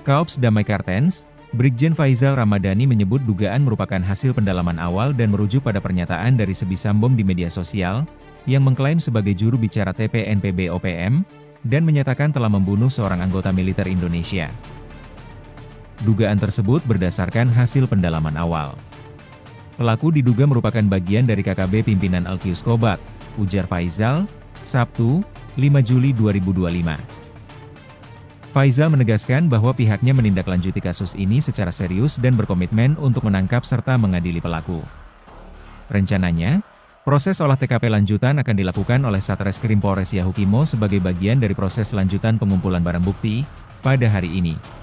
Speaker 2: Kaops Damai Kartens, Brigjen Faizal Ramadhani menyebut dugaan merupakan hasil pendalaman awal dan merujuk pada pernyataan dari Sebisambom di media sosial, yang mengklaim sebagai juru bicara TPNPB OPM, dan menyatakan telah membunuh seorang anggota militer Indonesia. Dugaan tersebut berdasarkan hasil pendalaman awal. Pelaku diduga merupakan bagian dari KKB pimpinan Alkius Kobat, ujar Faizal, Sabtu, 5 Juli 2025. Faizal menegaskan bahwa pihaknya menindaklanjuti kasus ini secara serius dan berkomitmen untuk menangkap serta mengadili pelaku. Rencananya, proses olah TKP lanjutan akan dilakukan oleh Satreskrim Polres Yahukimo sebagai bagian dari proses lanjutan pengumpulan barang bukti pada hari ini.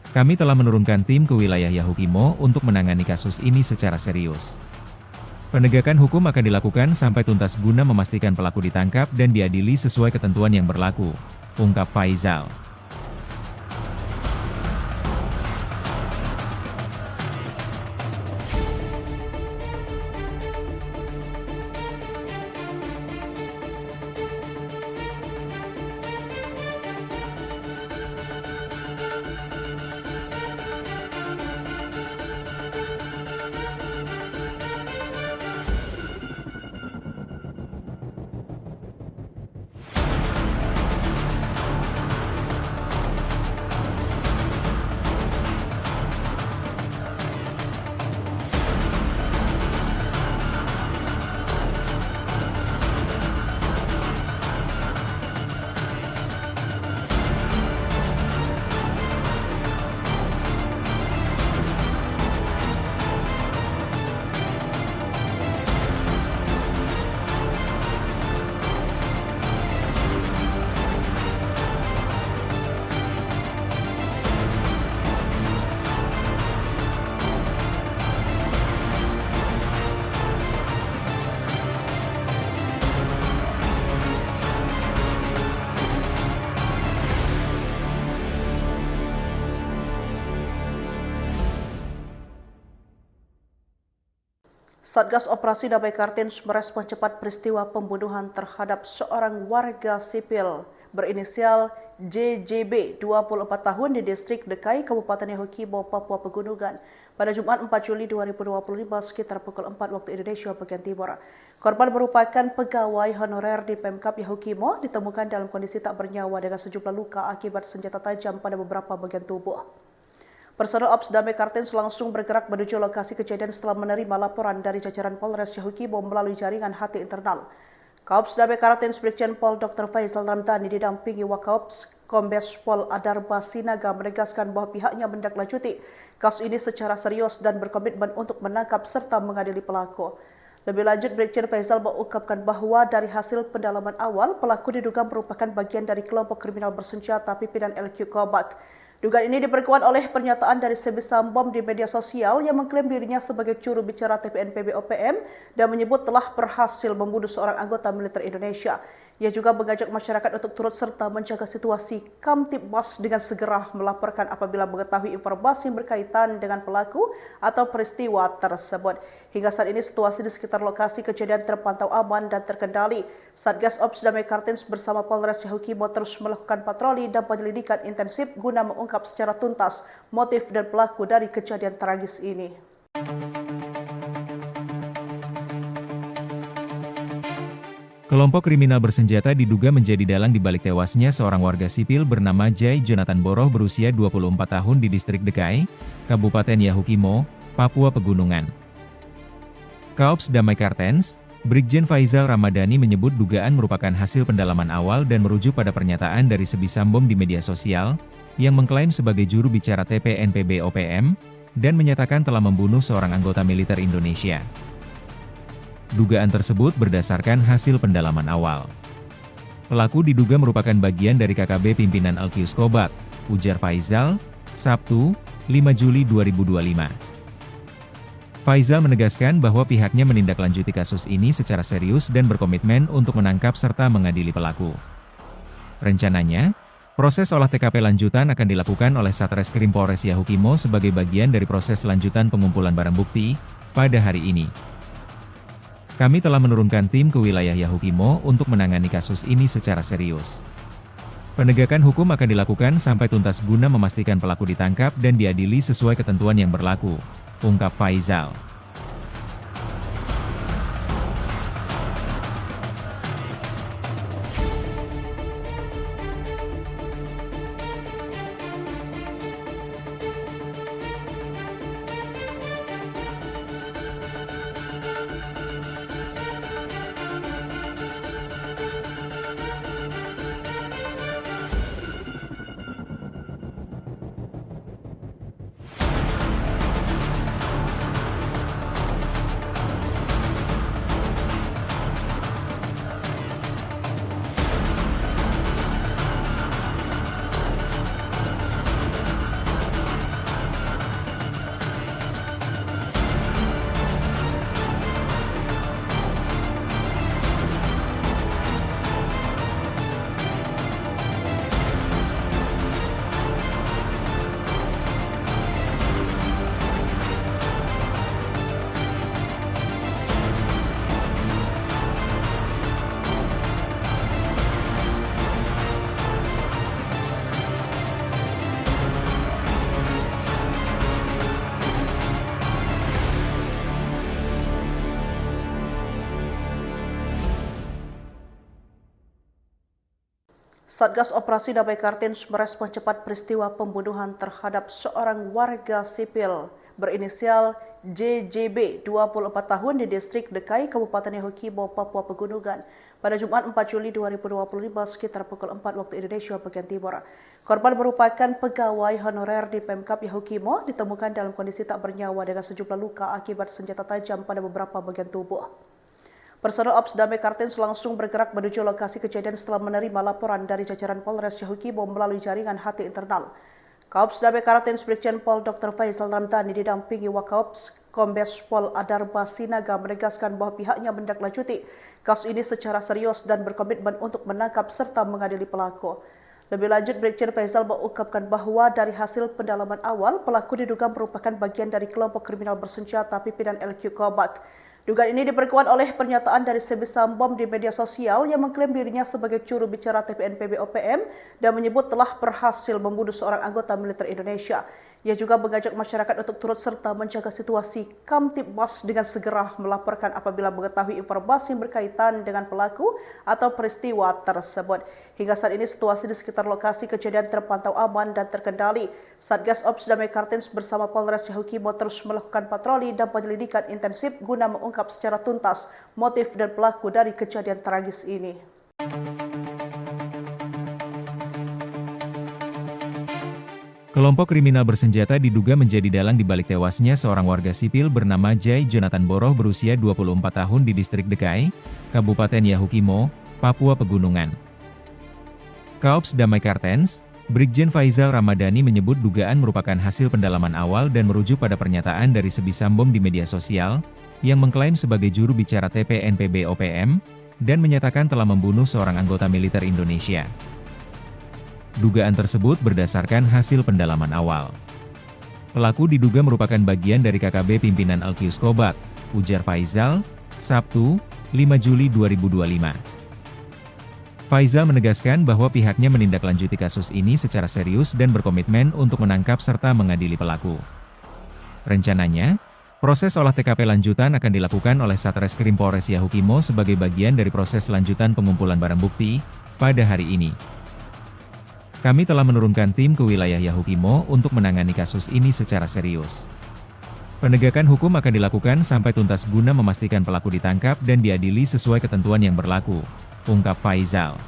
Speaker 2: Kami telah menurunkan tim ke wilayah Yahukimo untuk menangani kasus ini secara serius. Penegakan hukum akan dilakukan sampai tuntas guna memastikan pelaku ditangkap dan diadili sesuai ketentuan yang berlaku, ungkap Faizal.
Speaker 1: Satgas Operasi Damai Kartens merespon cepat peristiwa pembunuhan terhadap seorang warga sipil berinisial JJB 24 tahun di distrik Dekai, Kabupaten Yahukimo, Papua Pegunungan pada Jumat 4 Juli 2025 sekitar pukul 4 waktu Indonesia bagian Timur. Korban merupakan pegawai honorer di Pemkab Yahukimo, ditemukan dalam kondisi tak bernyawa dengan sejumlah luka akibat senjata tajam pada beberapa bagian tubuh. Personel Ops Damai Kartens langsung bergerak menuju lokasi kejadian setelah menerima laporan dari jajaran Polres Yahukimo melalui jaringan HT internal. Kaops Damai Kartens Brigjen Pol Dr. Faizal Ramdhani didampingi Wakaops Kombes Pol Adarba Sinaga menegaskan bahwa pihaknya menindaklanjuti kasus ini secara serius dan berkomitmen untuk menangkap serta mengadili pelaku. Lebih lanjut, Brigjen Faizal mengungkapkan bahwa dari hasil pendalaman awal, pelaku diduga merupakan bagian dari kelompok kriminal bersenjata pimpinan LQ Kobak. Dugaan ini diperkuat oleh pernyataan dari Sebi Sambom di media sosial yang mengklaim dirinya sebagai juru bicara TPNPB OPM dan menyebut telah berhasil membunuh seorang anggota militer Indonesia. Ia juga mengajak masyarakat untuk turut serta menjaga situasi Kamtibmas dengan segera melaporkan apabila mengetahui informasi yang berkaitan dengan pelaku atau peristiwa tersebut. Hingga saat ini situasi di sekitar lokasi kejadian terpantau aman dan terkendali. Satgas Ops Damai Kartens bersama Polres Yahukimo terus melakukan patroli dan penyelidikan intensif guna mengungkap secara tuntas motif dan pelaku dari kejadian tragis ini.
Speaker 2: Kelompok kriminal bersenjata diduga menjadi dalang di balik tewasnya seorang warga sipil bernama Jai Jonathan Boroh berusia 24 tahun di distrik Dekai, Kabupaten Yahukimo, Papua Pegunungan. Kaops Damai Kartens, Brigjen Faizal Ramadhani menyebut dugaan merupakan hasil pendalaman awal dan merujuk pada pernyataan dari Sebi Sambom di media sosial, yang mengklaim sebagai juru bicara TPNPB OPM, dan menyatakan telah membunuh seorang anggota militer Indonesia. Dugaan tersebut berdasarkan hasil pendalaman awal. Pelaku diduga merupakan bagian dari KKB pimpinan LQ Kobak, ujar Faizal, Sabtu, 5 Juli 2025. Faizal menegaskan bahwa pihaknya menindaklanjuti kasus ini secara serius dan berkomitmen untuk menangkap serta mengadili pelaku. Rencananya, proses olah TKP lanjutan akan dilakukan oleh Satreskrim Polres Yahukimo sebagai bagian dari proses lanjutan pengumpulan barang bukti pada hari ini. Kami telah menurunkan tim ke wilayah Yahukimo untuk menangani kasus ini secara serius. Penegakan hukum akan dilakukan sampai tuntas guna memastikan pelaku ditangkap dan diadili sesuai ketentuan yang berlaku, ungkap Faizal.
Speaker 1: Satgas Operasi Damai Kartens merespon cepat peristiwa pembunuhan terhadap seorang warga sipil berinisial JJB 24 tahun di distrik Dekai, Kabupaten Yahukimo, Papua Pegunungan pada Jumat 4 Juli 2025 sekitar pukul 4 waktu Indonesia bagian Timur. Korban merupakan pegawai honorer di Pemkab Yahukimo, ditemukan dalam kondisi tak bernyawa dengan sejumlah luka akibat senjata tajam pada beberapa bagian tubuh. Personel Ops Damai Kartens langsung bergerak menuju lokasi kejadian setelah menerima laporan dari jajaran Polres Yahukimo melalui jaringan HT internal. Kaops Damai Kartens Brigjen Pol Dr. Faisal Ramdhani didampingi Wakaops Kombes Pol Adarba Sinaga menegaskan bahwa pihaknya menindaklanjuti kasus ini secara serius dan berkomitmen untuk menangkap serta mengadili pelaku. Lebih lanjut, Brigjen Faisal mengungkapkan bahwa dari hasil pendalaman awal, pelaku diduga merupakan bagian dari kelompok kriminal bersenjata pimpinan LQ Kobak. Dugaan ini diperkuat oleh pernyataan dari Sebi Sambom di media sosial yang mengklaim dirinya sebagai juru bicara TPNPB OPM dan menyebut telah berhasil membunuh seorang anggota militer Indonesia. Ia juga mengajak masyarakat untuk turut serta menjaga situasi Kamtibmas dengan segera melaporkan apabila mengetahui informasi yang berkaitan dengan pelaku atau peristiwa tersebut. Hingga saat ini situasi di sekitar lokasi kejadian terpantau aman dan terkendali. Satgas Ops Damai Kartens bersama Polres Yahukimo terus melakukan patroli dan penyelidikan intensif guna mengungkap secara tuntas motif dan pelaku dari kejadian tragis ini.
Speaker 2: Kelompok kriminal bersenjata diduga menjadi dalang di balik tewasnya seorang warga sipil bernama Jai Jonathan Boroh berusia 24 tahun di distrik Dekai, Kabupaten Yahukimo, Papua Pegunungan. Kaops Damai Kartens, Brigjen Faisal Ramadhani menyebut dugaan merupakan hasil pendalaman awal dan merujuk pada pernyataan dari Sebi Sambom di media sosial, yang mengklaim sebagai juru bicara TPNPB OPM, dan menyatakan telah membunuh seorang anggota militer Indonesia. Dugaan tersebut berdasarkan hasil pendalaman awal. Pelaku diduga merupakan bagian dari KKB pimpinan Alkius Kobak, ujar Faisal, Sabtu, 5 Juli 2025. Faisal menegaskan bahwa pihaknya menindaklanjuti kasus ini secara serius dan berkomitmen untuk menangkap serta mengadili pelaku. Rencananya, proses olah TKP lanjutan akan dilakukan oleh Satreskrim Polres Yahukimo sebagai bagian dari proses lanjutan pengumpulan barang bukti pada hari ini. Kami telah menurunkan tim ke wilayah Yahukimo untuk menangani kasus ini secara serius. Penegakan hukum akan dilakukan sampai tuntas guna memastikan pelaku ditangkap dan diadili sesuai ketentuan yang berlaku, ungkap Faisal.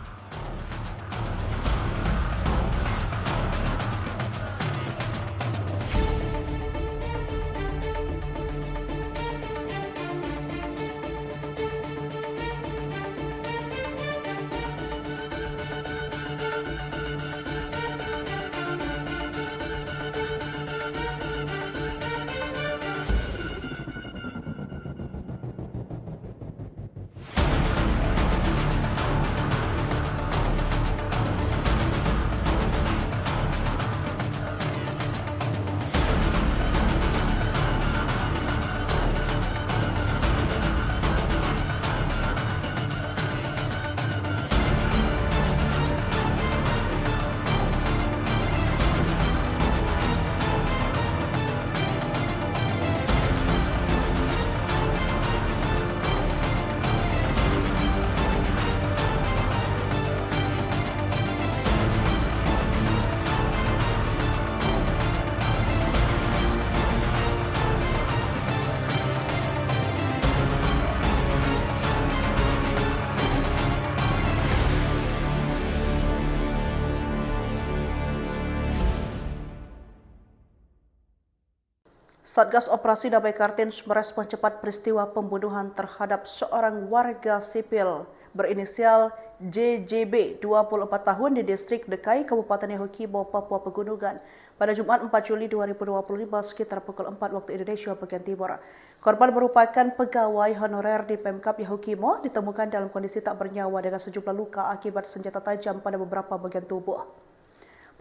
Speaker 1: Satgas Operasi Damai Kartens merespon cepat peristiwa pembunuhan terhadap seorang warga sipil berinisial JJB 24 tahun di distrik Dekai, Kabupaten Yahukimo, Papua Pegunungan pada Jumat 4 Juli 2025 sekitar pukul 4 waktu Indonesia bagian Timur. Korban merupakan pegawai honorer di Pemkab Yahukimo, ditemukan dalam kondisi tak bernyawa dengan sejumlah luka akibat senjata tajam pada beberapa bagian tubuh.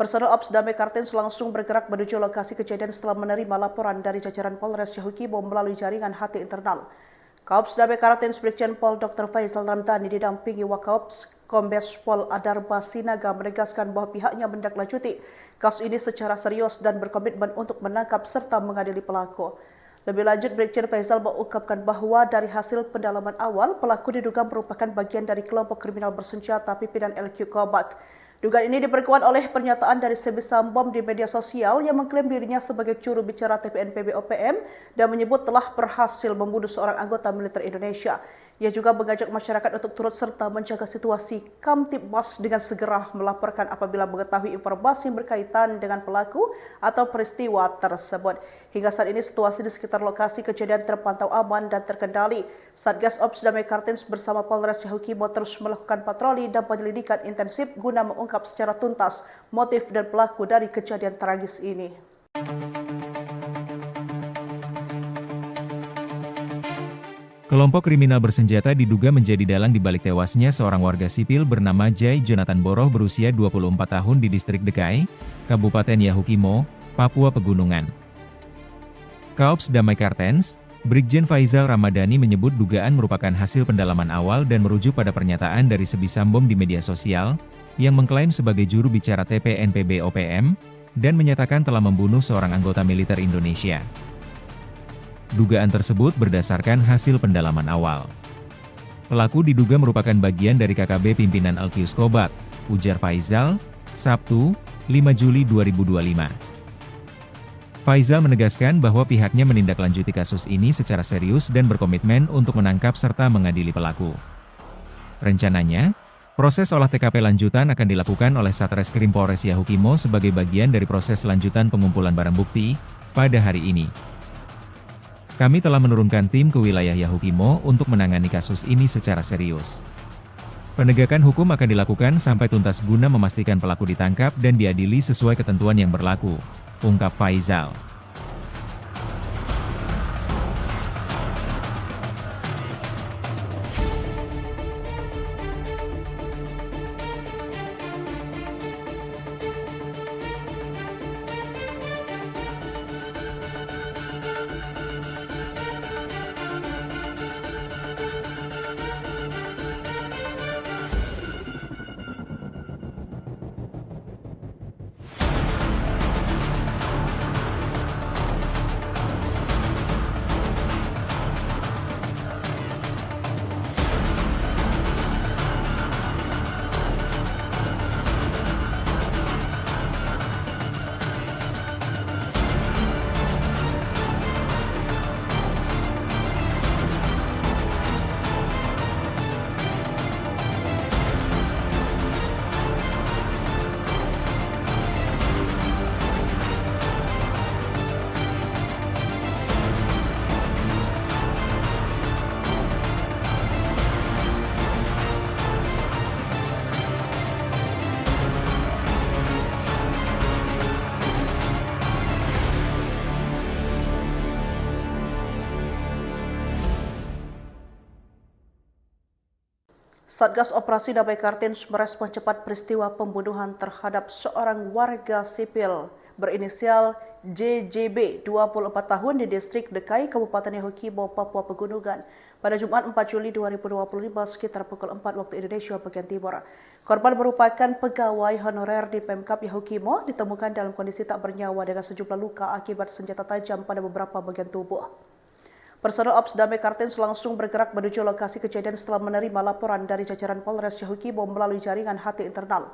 Speaker 1: Personel Ops Damai Kartens langsung bergerak menuju lokasi kejadian setelah menerima laporan dari jajaran Polres Yahukimo melalui jaringan HT internal. Kaops Damai Kartens Brigjen Pol Dr. Faisal Ramdhani didampingi Wakaops Kombes Pol Adarba Sinaga menegaskan bahwa pihaknya menindaklanjuti kasus ini secara serius dan berkomitmen untuk menangkap serta mengadili pelaku. Lebih lanjut, Brigjen Faisal mengungkapkan bahwa dari hasil pendalaman awal, pelaku diduga merupakan bagian dari kelompok kriminal bersenjata pimpinan LQ Kobak. Dugaan ini diperkuat oleh pernyataan dari Sebisam Bom di media sosial yang mengklaim dirinya sebagai juru bicara TPNPB OPM dan menyebut telah berhasil membunuh seorang anggota militer Indonesia. Ia juga mengajak masyarakat untuk turut serta menjaga situasi Kamtibmas dengan segera melaporkan apabila mengetahui informasi yang berkaitan dengan pelaku atau peristiwa tersebut. Hingga saat ini situasi di sekitar lokasi kejadian terpantau aman dan terkendali. Satgas Ops Damai Kartens bersama Polres Yahukimo terus melakukan patroli dan penyelidikan intensif guna mengungkap secara tuntas motif dan pelaku dari kejadian tragis ini.
Speaker 2: Kelompok kriminal bersenjata diduga menjadi dalang di balik tewasnya seorang warga sipil bernama Jai Jonathan Boroh berusia 24 tahun di distrik Dekai, Kabupaten Yahukimo, Papua Pegunungan. Kaops Damai Kartens, Brigjen Faizal Ramadhani menyebut dugaan merupakan hasil pendalaman awal dan merujuk pada pernyataan dari Sebisam Bom di media sosial, yang mengklaim sebagai juru bicara TPNPB OPM, dan menyatakan telah membunuh seorang anggota militer Indonesia. Dugaan tersebut berdasarkan hasil pendalaman awal. Pelaku diduga merupakan bagian dari KKB pimpinan Alkius Kobat, ujar Faizal, Sabtu, 5 Juli 2025. Faizal menegaskan bahwa pihaknya menindaklanjuti kasus ini secara serius dan berkomitmen untuk menangkap serta mengadili pelaku. Rencananya, proses olah TKP lanjutan akan dilakukan oleh Satreskrim Polres Yahukimo sebagai bagian dari proses lanjutan pengumpulan barang bukti pada hari ini. Kami telah menurunkan tim ke wilayah Yahukimo untuk menangani kasus ini secara serius. Penegakan hukum akan dilakukan sampai tuntas guna memastikan pelaku ditangkap dan diadili sesuai ketentuan yang berlaku, ungkap Faizal.
Speaker 1: Satgas Operasi Damai Kartens merespon cepat peristiwa pembunuhan terhadap seorang warga sipil berinisial JJB, 24 tahun di distrik Dekai, Kabupaten Yahukimo, Papua Pegunungan, pada Jumat 4 Juli 2025 sekitar pukul 4 waktu Indonesia bagian Timur. Korban merupakan pegawai honorer di Pemkap Yahukimo, ditemukan dalam kondisi tak bernyawa dengan sejumlah luka akibat senjata tajam pada beberapa bagian tubuh. Personel Ops Damai Kartens langsung bergerak menuju lokasi kejadian setelah menerima laporan dari jajaran Polres Yahukimo melalui jaringan HT internal.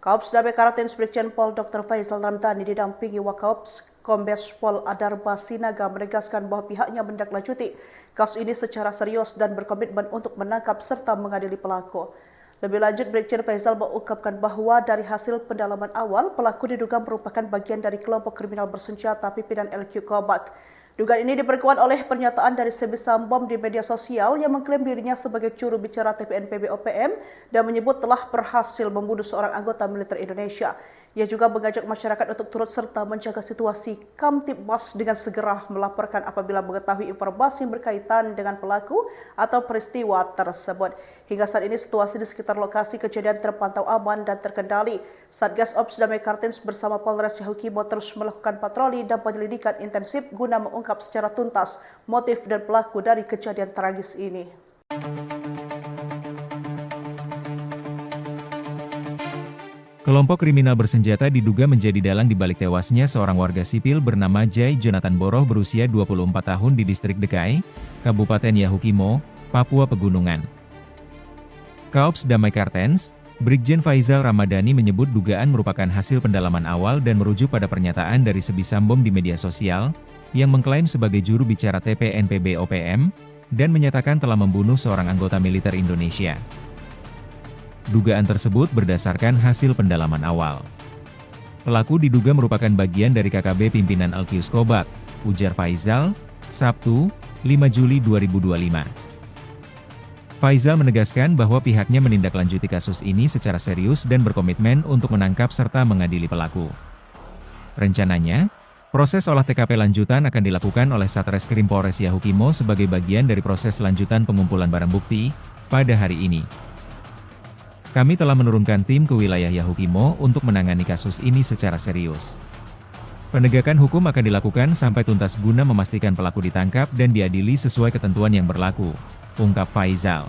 Speaker 1: Kaops Damai Kartens Brigjen Pol Dr. Faizal Ramadhani didampingi Wakaops Kombes Pol Adarba Sinaga menegaskan bahwa pihaknya menindaklanjuti kasus ini secara serius dan berkomitmen untuk menangkap serta mengadili pelaku. Lebih lanjut, Brigjen Faizal mengungkapkan bahwa dari hasil pendalaman awal, pelaku diduga merupakan bagian dari kelompok kriminal bersenjata pimpinan LQ Kobak. Dugaan ini diperkuat oleh pernyataan dari Sebisam Bom di media sosial yang mengklaim dirinya sebagai juru bicara TPNPB OPM dan menyebut telah berhasil membunuh seorang anggota militer Indonesia. Ia juga mengajak masyarakat untuk turut serta menjaga situasi Kamtibmas dengan segera melaporkan apabila mengetahui informasi yang berkaitan dengan pelaku atau peristiwa tersebut. Hingga saat ini situasi di sekitar lokasi kejadian terpantau aman dan terkendali. Satgas Ops Damai Kartens bersama Polres Yahukimo terus melakukan patroli dan penyelidikan intensif guna mengungkap secara tuntas motif dan pelaku dari kejadian tragis ini.
Speaker 2: Kelompok kriminal bersenjata diduga menjadi dalang di balik tewasnya seorang warga sipil bernama Jai Jonathan Boroh berusia 24 tahun di distrik Dekai, Kabupaten Yahukimo, Papua Pegunungan. Kaops Damai Kartens, Brigjen Faizal Ramadhani menyebut dugaan merupakan hasil pendalaman awal dan merujuk pada pernyataan dari Sebisam Bom di media sosial, yang mengklaim sebagai juru bicara TPNPB OPM, dan menyatakan telah membunuh seorang anggota militer Indonesia. Dugaan tersebut berdasarkan hasil pendalaman awal. Pelaku diduga merupakan bagian dari KKB pimpinan Alkius Kobak, ujar Faizal, Sabtu, 5 Juli 2025. Faizal menegaskan bahwa pihaknya menindaklanjuti kasus ini secara serius dan berkomitmen untuk menangkap serta mengadili pelaku. Rencananya, proses olah TKP lanjutan akan dilakukan oleh Satreskrim Polres Yahukimo sebagai bagian dari proses lanjutan pengumpulan barang bukti pada hari ini. Kami telah menurunkan tim ke wilayah Yahukimo untuk menangani kasus ini secara serius. Penegakan hukum akan dilakukan sampai tuntas guna memastikan pelaku ditangkap dan diadili sesuai ketentuan yang berlaku, ungkap Faizal.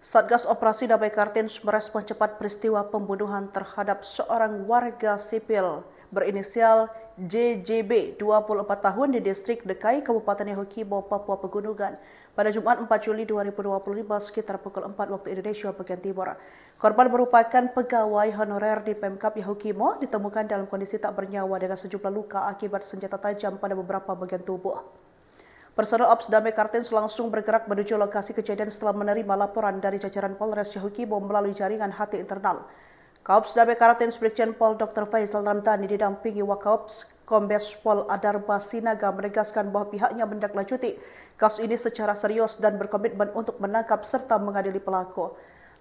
Speaker 1: Satgas Operasi Damai Kartens merespon cepat peristiwa pembunuhan terhadap seorang warga sipil berinisial JJB 24 tahun di distrik Dekai, Kabupaten Yahukimo, Papua Pegunungan pada Jumat 4 Juli 2025 sekitar pukul 4 waktu Indonesia bagian Timur. Korban merupakan pegawai honorer di Pemkab Yahukimo, ditemukan dalam kondisi tak bernyawa dengan sejumlah luka akibat senjata tajam pada beberapa bagian tubuh. Personel Ops Damai Kartens langsung bergerak menuju lokasi kejadian setelah menerima laporan dari jajaran Polres Yahukimo melalui jaringan HT internal. Kaops Damai Kartens Brigjen Pol Dr. Faizal Ramadhani didampingi Wakaops Kombes Pol Adarba Sinaga menegaskan bahwa pihaknya menindaklanjuti kasus ini secara serius dan berkomitmen untuk menangkap serta mengadili pelaku.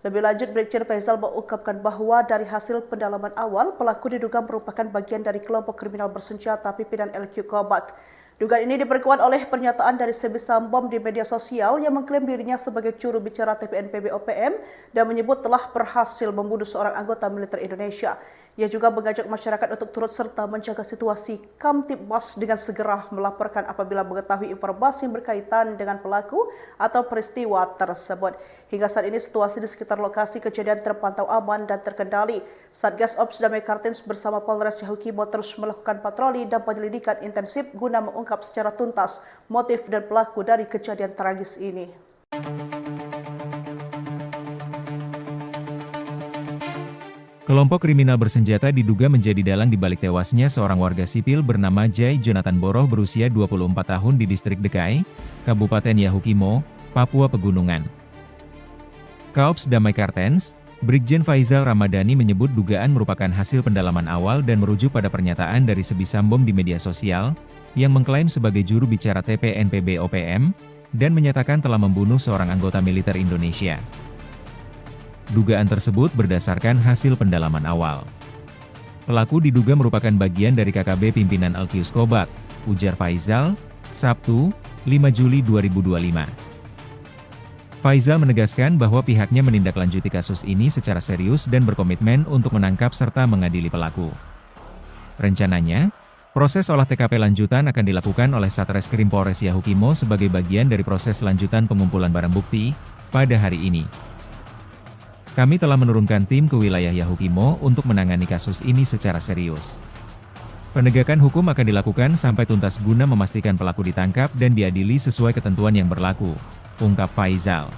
Speaker 1: Lebih lanjut, Brigjen Faizal mengungkapkan bahwa dari hasil pendalaman awal, pelaku diduga merupakan bagian dari kelompok kriminal bersenjata pimpinan LQ Kobak. Dugaan ini diperkuat oleh pernyataan dari Sebisam Bom di media sosial yang mengklaim dirinya sebagai juru bicara TPNPB OPM dan menyebut telah berhasil membunuh seorang anggota militer Indonesia. Ia juga mengajak masyarakat untuk turut serta menjaga situasi Kamtibmas dengan segera melaporkan apabila mengetahui informasi yang berkaitan dengan pelaku atau peristiwa tersebut. Hingga saat ini situasi di sekitar lokasi kejadian terpantau aman dan terkendali. Satgas Ops Damai Kartens bersama Polres Yahukimo terus melakukan patroli dan penyelidikan intensif guna mengungkap secara tuntas motif dan pelaku dari kejadian tragis ini.
Speaker 2: Kelompok kriminal bersenjata diduga menjadi dalang di balik tewasnya seorang warga sipil bernama Jai Jonathan Boroh berusia 24 tahun di distrik Dekai, Kabupaten Yahukimo, Papua Pegunungan. Kaops Damai Kartens, Brigjen Faizal Ramadhani menyebut dugaan merupakan hasil pendalaman awal dan merujuk pada pernyataan dari Sebisam Bom di media sosial, yang mengklaim sebagai juru bicara TPNPB OPM, dan menyatakan telah membunuh seorang anggota militer Indonesia. Dugaan tersebut berdasarkan hasil pendalaman awal. Pelaku diduga merupakan bagian dari KKB pimpinan Alkius Kobak, ujar Faizal, Sabtu, 5 Juli 2025. Faizal menegaskan bahwa pihaknya menindaklanjuti kasus ini secara serius dan berkomitmen untuk menangkap serta mengadili pelaku. Rencananya, proses olah TKP lanjutan akan dilakukan oleh Satreskrim Polres Yahukimo sebagai bagian dari proses lanjutan pengumpulan barang bukti pada hari ini. Kami telah menurunkan tim ke wilayah Yahukimo untuk menangani kasus ini secara serius. Penegakan hukum akan dilakukan sampai tuntas guna memastikan pelaku ditangkap dan diadili sesuai ketentuan yang berlaku, ungkap Faizal.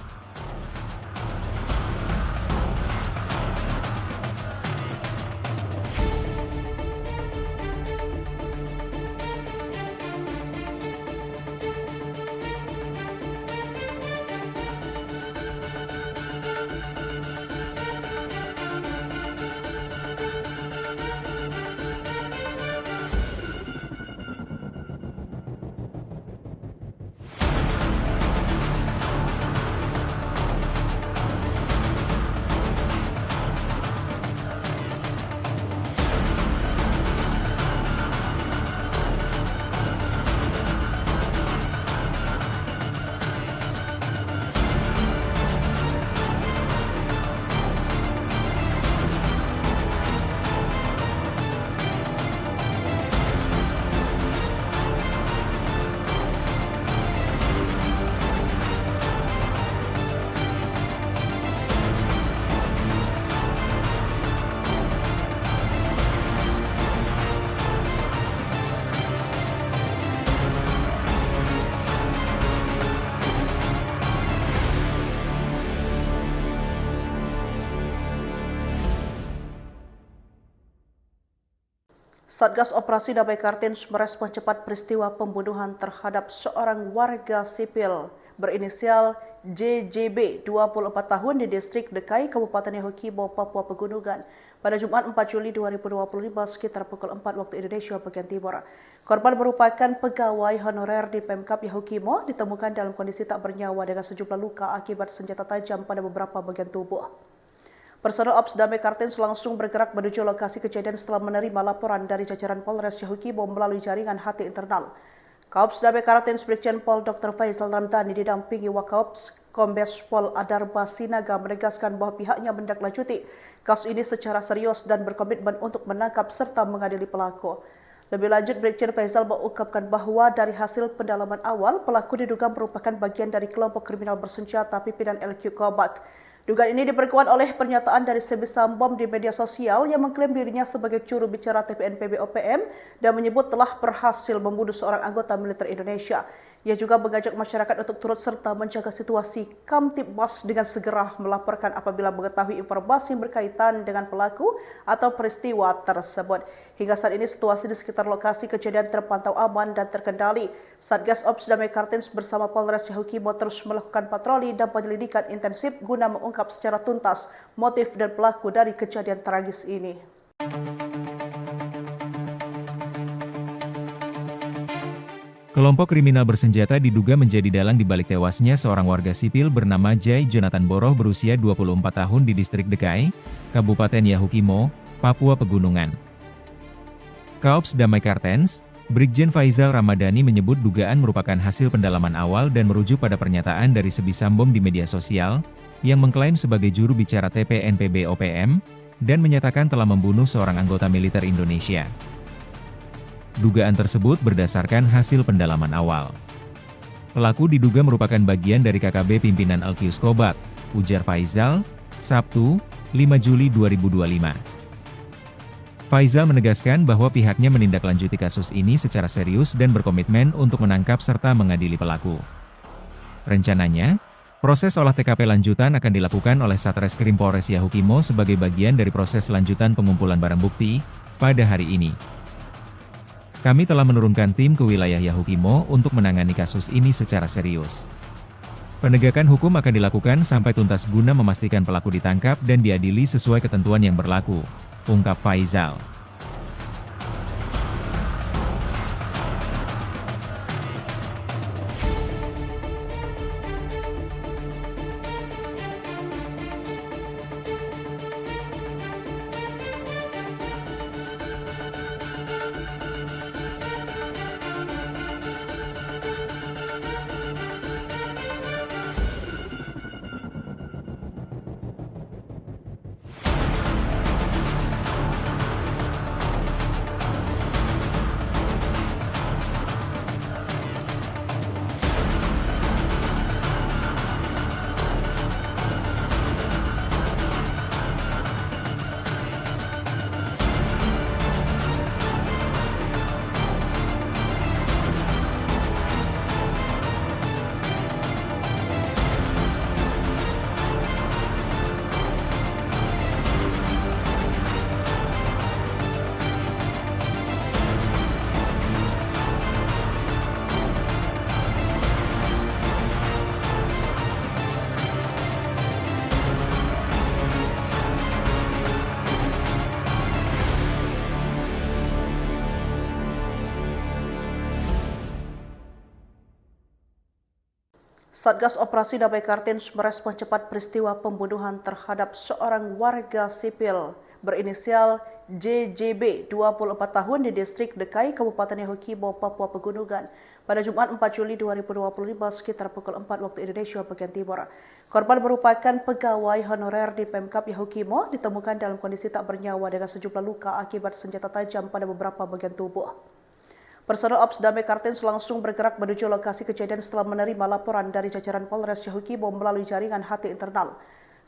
Speaker 1: Satgas Operasi Damai Kartens merespon cepat peristiwa pembunuhan terhadap seorang warga sipil berinisial JJB 24 tahun di distrik Dekai, Kabupaten Yahukimo, Papua Pegunungan pada Jumat 4 Juli 2025 sekitar pukul 4 waktu Indonesia bagian Timur. Korban merupakan pegawai honorer di Pemkap Yahukimo, ditemukan dalam kondisi tak bernyawa dengan sejumlah luka akibat senjata tajam pada beberapa bagian tubuh. Personel Ops Damai Kartens langsung bergerak menuju lokasi kejadian setelah menerima laporan dari jajaran Polres Yahukimo melalui jaringan HT internal. Kaops Damai Kartens Brigjen Pol Dr. Faizal Ramdhani didampingi Wakaops Kombes Pol Adarba Sinaga menegaskan bahwa pihaknya menindaklanjuti kasus ini secara serius dan berkomitmen untuk menangkap serta mengadili pelaku. Lebih lanjut, Brigjen Faizal mengungkapkan bahwa dari hasil pendalaman awal, pelaku diduga merupakan bagian dari kelompok kriminal bersenjata pimpinan LQ Kobak. Dugaan ini diperkuat oleh pernyataan dari Sebi Sambom di media sosial yang mengklaim dirinya sebagai juru bicara TPNPB OPM dan menyebut telah berhasil membunuh seorang anggota militer Indonesia. Ia juga mengajak masyarakat untuk turut serta menjaga situasi Kamtibmas dengan segera melaporkan apabila mengetahui informasi yang berkaitan dengan pelaku atau peristiwa tersebut. Hingga saat ini situasi di sekitar lokasi kejadian terpantau aman dan terkendali. Satgas Ops Damai Kartens bersama Polres Yahukimo terus melakukan patroli dan penyelidikan intensif guna mengungkap secara tuntas motif dan pelaku dari kejadian tragis ini.
Speaker 2: Kelompok kriminal bersenjata diduga menjadi dalang di balik tewasnya seorang warga sipil bernama Jai Jonathan Boroh berusia 24 tahun di distrik Dekai, Kabupaten Yahukimo, Papua Pegunungan. Kaops Damai Kartens, Brigjen Faizal Ramadhani menyebut dugaan merupakan hasil pendalaman awal dan merujuk pada pernyataan dari Sebi Sambom di media sosial, yang mengklaim sebagai juru bicara TPNPB OPM, dan menyatakan telah membunuh seorang anggota militer Indonesia. Dugaan tersebut berdasarkan hasil pendalaman awal. Pelaku diduga merupakan bagian dari KKB pimpinan Alkius Kobak, ujar Faizal, Sabtu, 5 Juli 2025. Faizal menegaskan bahwa pihaknya menindaklanjuti kasus ini secara serius dan berkomitmen untuk menangkap serta mengadili pelaku. Rencananya, proses olah TKP lanjutan akan dilakukan oleh Satreskrim Polres Yahukimo sebagai bagian dari proses lanjutan pengumpulan barang bukti pada hari ini. Kami telah menurunkan tim ke wilayah Yahukimo untuk menangani kasus ini secara serius. Penegakan hukum akan dilakukan sampai tuntas guna memastikan pelaku ditangkap dan diadili sesuai ketentuan yang berlaku, ungkap Faizal.
Speaker 1: Satgas Operasi Damai Kartens merespon cepat peristiwa pembunuhan terhadap seorang warga sipil berinisial JJB 24 tahun di distrik Dekai, Kabupaten Yahukimo, Papua Pegunungan pada Jumat 4 Juli 2025 sekitar pukul 4 waktu Indonesia bagian Timur. Korban merupakan pegawai honorer di Pemkab Yahukimo, ditemukan dalam kondisi tak bernyawa dengan sejumlah luka akibat senjata tajam pada beberapa bagian tubuh. Personel Ops Damai Kartens langsung bergerak menuju lokasi kejadian setelah menerima laporan dari jajaran Polres Yahukimo melalui jaringan HT internal.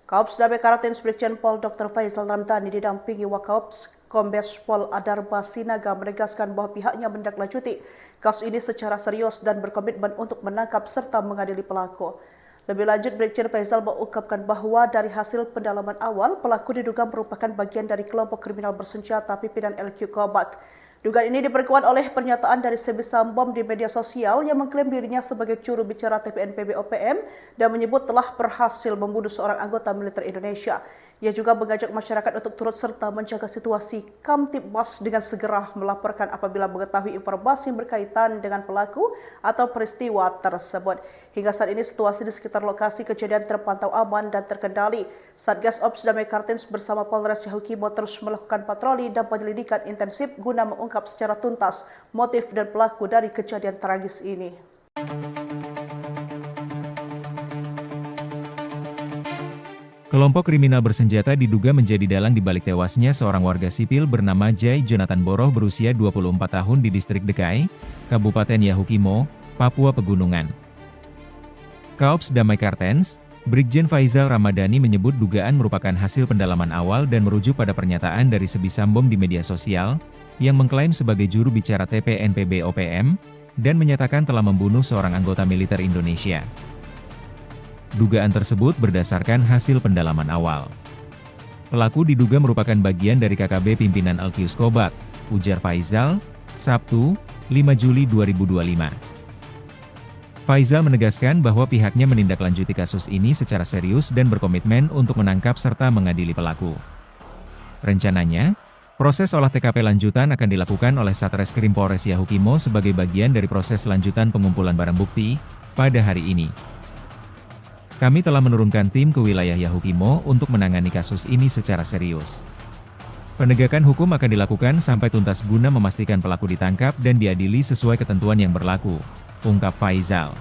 Speaker 1: Kaops Damai Kartens Brigjen Pol Dr. Faisal Ramdhani didampingi Wakaops Kombes Pol Adarba Sinaga menegaskan bahwa pihaknya menindaklanjuti kasus ini secara serius dan berkomitmen untuk menangkap serta mengadili pelaku. Lebih lanjut, Brigjen Faisal mengungkapkan bahwa dari hasil pendalaman awal, pelaku diduga merupakan bagian dari kelompok kriminal bersenjata pimpinan LQ Kobak. Dugaan ini diperkuat oleh pernyataan dari Sebisam Bom di media sosial yang mengklaim dirinya sebagai juru bicara TPNPB OPM dan menyebut telah berhasil membunuh seorang anggota militer Indonesia. Ia juga mengajak masyarakat untuk turut serta menjaga situasi Kamtibmas dengan segera melaporkan apabila mengetahui informasi yang berkaitan dengan pelaku atau peristiwa tersebut. Hingga saat ini situasi di sekitar lokasi kejadian terpantau aman dan terkendali. Satgas Ops Damai Kartens bersama Polres Yahukimo terus melakukan patroli dan penyelidikan intensif guna mengungkap secara tuntas motif dan pelaku dari kejadian tragis ini.
Speaker 2: Kelompok kriminal bersenjata diduga menjadi dalang di balik tewasnya seorang warga sipil bernama Jai Jonathan Boroh berusia 24 tahun di distrik Dekai, Kabupaten Yahukimo, Papua Pegunungan. Kaops Damai Kartens, Brigjen Faisal Ramadhani menyebut dugaan merupakan hasil pendalaman awal dan merujuk pada pernyataan dari Sebisam Bom di media sosial, yang mengklaim sebagai juru bicara TPNPB OPM, dan menyatakan telah membunuh seorang anggota militer Indonesia. Dugaan tersebut berdasarkan hasil pendalaman awal. Pelaku diduga merupakan bagian dari KKB pimpinan LQ Kobak, ujar Faisal, Sabtu, 5 Juli 2025. Faisal menegaskan bahwa pihaknya menindaklanjuti kasus ini secara serius dan berkomitmen untuk menangkap serta mengadili pelaku. Rencananya, proses olah TKP lanjutan akan dilakukan oleh Satreskrim Polres Yahukimo sebagai bagian dari proses lanjutan pengumpulan barang bukti pada hari ini. Kami telah menurunkan tim ke wilayah Yahukimo untuk menangani kasus ini secara serius. Penegakan hukum akan dilakukan sampai tuntas guna memastikan pelaku ditangkap dan diadili sesuai ketentuan yang berlaku, ungkap Faisal.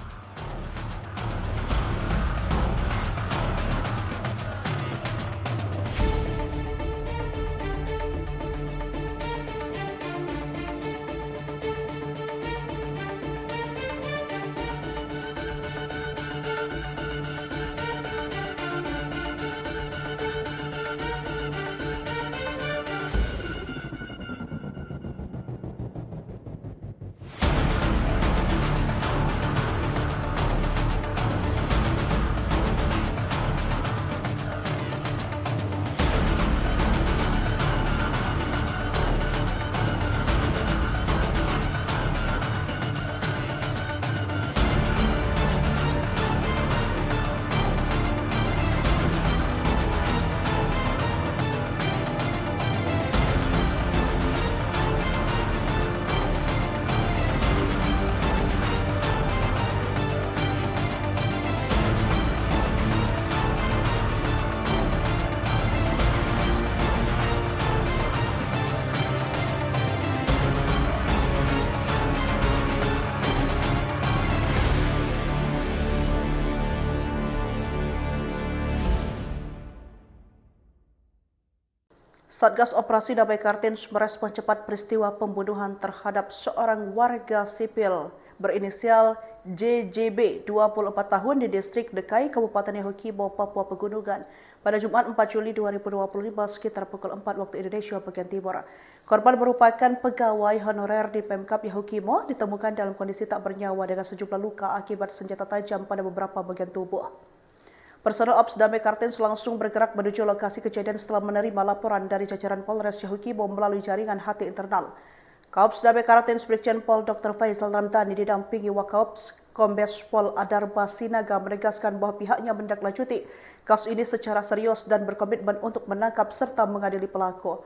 Speaker 1: Satgas Operasi Damai Kartens merespon cepat peristiwa pembunuhan terhadap seorang warga sipil berinisial JJB 24 tahun di distrik Dekai, Kabupaten Yahukimo, Papua Pegunungan pada Jumat 4 Juli 2025 sekitar pukul 4 waktu Indonesia bagian Timur. Korban merupakan pegawai honorer di Pemkab Yahukimo, ditemukan dalam kondisi tak bernyawa dengan sejumlah luka akibat senjata tajam pada beberapa bagian tubuh. Personel Ops Damai Kartens langsung bergerak menuju lokasi kejadian setelah menerima laporan dari jajaran Polres Yahukimo melalui jaringan HT internal. Kaops Damai Kartens Brigjen Pol Dr. Faisal Ramdhani didampingi Wakaops Kombes Pol Adarba Sinaga menegaskan bahwa pihaknya menindaklanjuti kasus ini secara serius dan berkomitmen untuk menangkap serta mengadili pelaku.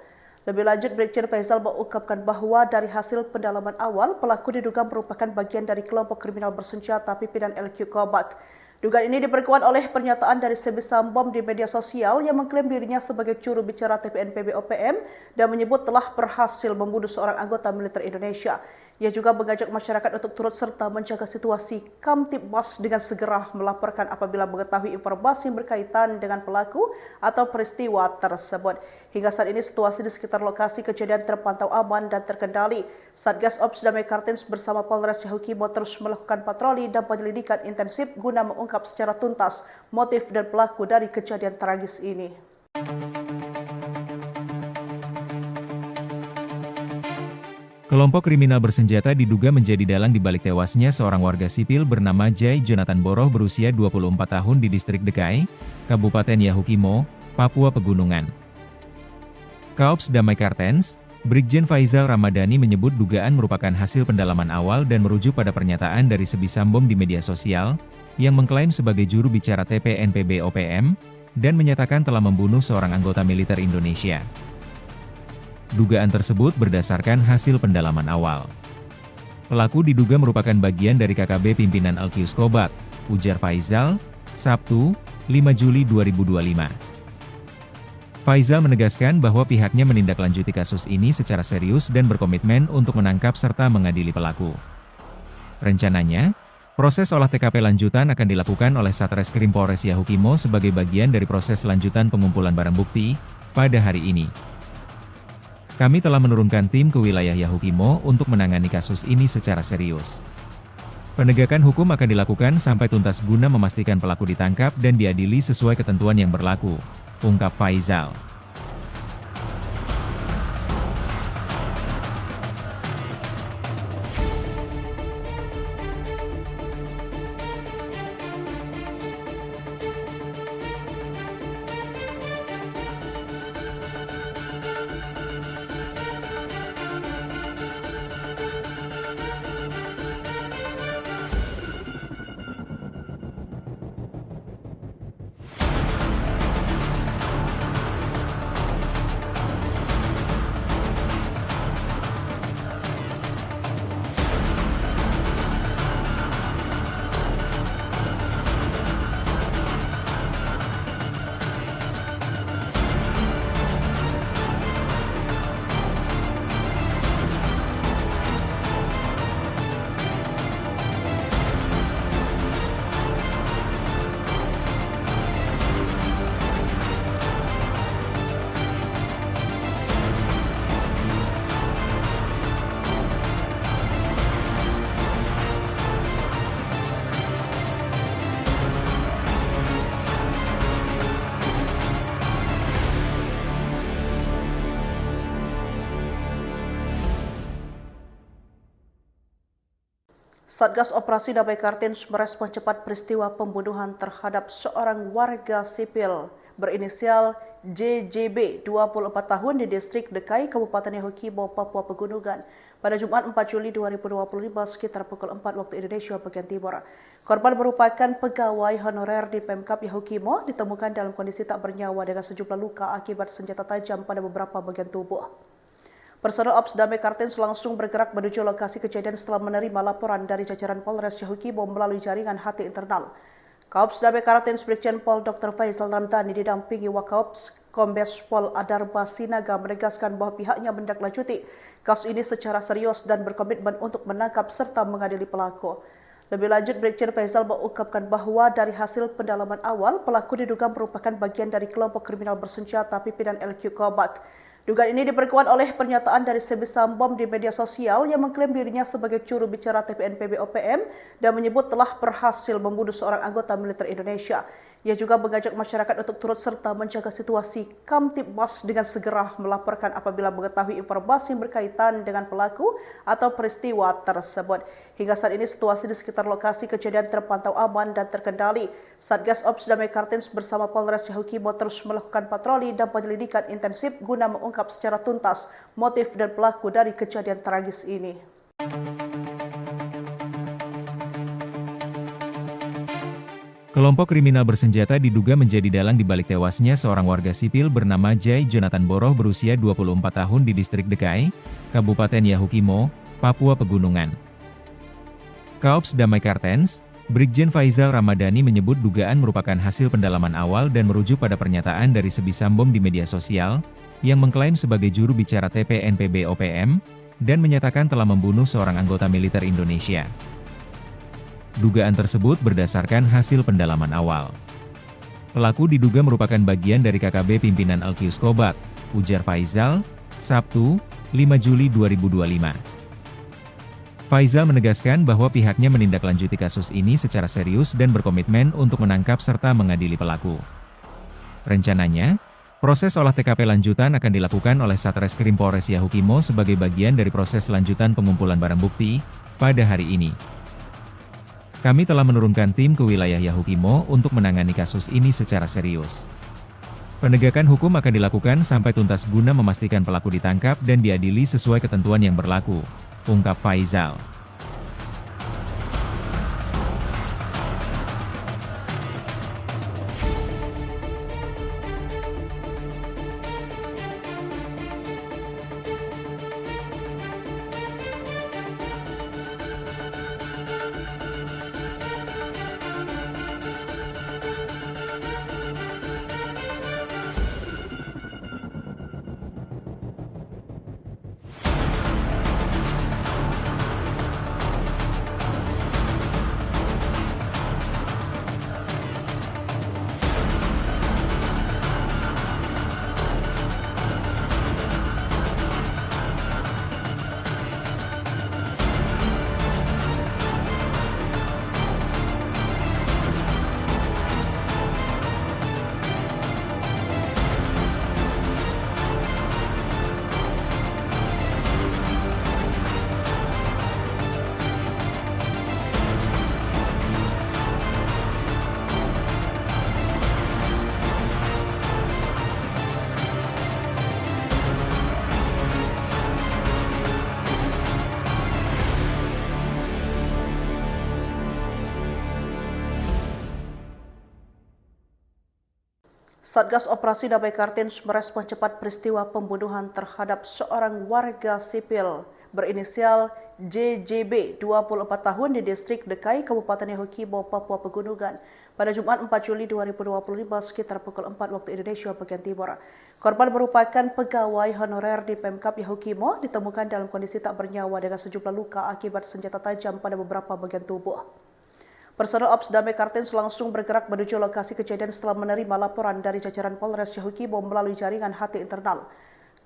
Speaker 1: Lebih lanjut, Brigjen Faisal mengungkapkan bahwa dari hasil pendalaman awal, pelaku diduga merupakan bagian dari kelompok kriminal bersenjata pimpinan LQ Kobak. Dugaan ini diperkuat oleh pernyataan dari Sebi Sambom di media sosial yang mengklaim dirinya sebagai juru bicara TPNPB OPM dan menyebut telah berhasil membunuh seorang anggota militer Indonesia. Ia juga mengajak masyarakat untuk turut serta menjaga situasi Kamtibmas dengan segera melaporkan apabila mengetahui informasi yang berkaitan dengan pelaku atau peristiwa tersebut. Hingga saat ini situasi di sekitar lokasi kejadian terpantau aman dan terkendali. Satgas Ops Damai Kartens bersama Polres Yahukimo terus melakukan patroli dan penyelidikan intensif guna mengungkap secara tuntas motif dan pelaku dari kejadian tragis ini.
Speaker 2: Kelompok kriminal bersenjata diduga menjadi dalang di balik tewasnya seorang warga sipil bernama Jai Jonathan Boroh berusia 24 tahun di distrik Dekai, Kabupaten Yahukimo, Papua Pegunungan. Kaops Damai Kartens, Brigjen Faizal Ramadhani menyebut dugaan merupakan hasil pendalaman awal dan merujuk pada pernyataan dari Sebi Sambom di media sosial, yang mengklaim sebagai juru bicara TPNPB OPM, dan menyatakan telah membunuh seorang anggota militer Indonesia. Dugaan tersebut berdasarkan hasil pendalaman awal. Pelaku diduga merupakan bagian dari KKB pimpinan Alkius Kobat, ujar Faizal, Sabtu, 5 Juli 2025. Faizal menegaskan bahwa pihaknya menindaklanjuti kasus ini secara serius dan berkomitmen untuk menangkap serta mengadili pelaku. Rencananya, proses olah TKP lanjutan akan dilakukan oleh Satreskrim Polres Yahukimo sebagai bagian dari proses lanjutan pengumpulan barang bukti pada hari ini. Kami telah menurunkan tim ke wilayah Yahukimo untuk menangani kasus ini secara serius. Penegakan hukum akan dilakukan sampai tuntas guna memastikan pelaku ditangkap dan diadili sesuai ketentuan yang berlaku, ungkap Faizal.
Speaker 1: Satgas Operasi Damai Kartens merespon cepat peristiwa pembunuhan terhadap seorang warga sipil berinisial JJB, 24 tahun di distrik Dekai, Kabupaten Yahukimo, Papua Pegunungan, pada Jumat 4 Juli 2025 sekitar pukul 4 waktu Indonesia bagian Timur. Korban merupakan pegawai honorer di Pemkap Yahukimo, ditemukan dalam kondisi tak bernyawa dengan sejumlah luka akibat senjata tajam pada beberapa bagian tubuh. Personel Ops Damai Kartens langsung bergerak menuju lokasi kejadian setelah menerima laporan dari jajaran Polres Yahukimo melalui jaringan HT internal. Kaops Damai Kartens Brigjen Pol Dr. Faizal Ramadhani didampingi Wakaops Kombes Pol Adarba Sinaga menegaskan bahwa pihaknya menindaklanjuti kasus ini secara serius dan berkomitmen untuk menangkap serta mengadili pelaku. Lebih lanjut, Brigjen Faizal mengungkapkan bahwa dari hasil pendalaman awal, pelaku diduga merupakan bagian dari kelompok kriminal bersenjata pimpinan LQ Kobat. Dugaan ini diperkuat oleh pernyataan dari Sebi Sambom di media sosial yang mengklaim dirinya sebagai juru bicara TPNPB OPM dan menyebut telah berhasil membunuh seorang anggota militer Indonesia. Ia juga mengajak masyarakat untuk turut serta menjaga situasi Kamtibmas dengan segera melaporkan apabila mengetahui informasi yang berkaitan dengan pelaku atau peristiwa tersebut. Hingga saat ini situasi di sekitar lokasi kejadian terpantau aman dan terkendali. Satgas Ops Damai Kartens bersama Polres Yahukimo terus melakukan patroli dan penyelidikan intensif guna mengungkap secara tuntas motif dan pelaku dari kejadian tragis ini.
Speaker 2: Kelompok kriminal bersenjata diduga menjadi dalang di balik tewasnya seorang warga sipil bernama Jai Jonathan Boroh berusia 24 tahun di distrik Dekai, Kabupaten Yahukimo, Papua Pegunungan. Kaops Damai Kartens, Brigjen Faizal Ramadhani menyebut dugaan merupakan hasil pendalaman awal dan merujuk pada pernyataan dari Sebisambom di media sosial, yang mengklaim sebagai juru bicara TPNPB OPM, dan menyatakan telah membunuh seorang anggota militer Indonesia. Dugaan tersebut berdasarkan hasil pendalaman awal. Pelaku diduga merupakan bagian dari KKB pimpinan Alkius Kobat, ujar Faizal, Sabtu, 5 Juli 2025. Faizal menegaskan bahwa pihaknya menindaklanjuti kasus ini secara serius dan berkomitmen untuk menangkap serta mengadili pelaku. Rencananya, proses olah TKP lanjutan akan dilakukan oleh Satreskrim Polres Yahukimo sebagai bagian dari proses lanjutan pengumpulan barang bukti pada hari ini. Kami telah menurunkan tim ke wilayah Yahukimo untuk menangani kasus ini secara serius. Penegakan hukum akan dilakukan sampai tuntas guna memastikan pelaku ditangkap dan diadili sesuai ketentuan yang berlaku, ungkap Faizal.
Speaker 1: Satgas Operasi Damai Kartens merespon cepat peristiwa pembunuhan terhadap seorang warga sipil berinisial JJB, 24 tahun di distrik Dekai, Kabupaten Yahukimo, Papua Pegunungan, pada Jumat 4 Juli 2025 sekitar pukul 4 waktu Indonesia bagian Timur. Korban merupakan pegawai honorer di Pemkap Yahukimo, ditemukan dalam kondisi tak bernyawa dengan sejumlah luka akibat senjata tajam pada beberapa bagian tubuh. Personel Ops Damai Kartens langsung bergerak menuju lokasi kejadian setelah menerima laporan dari jajaran Polres Yahukimo melalui jaringan HT internal.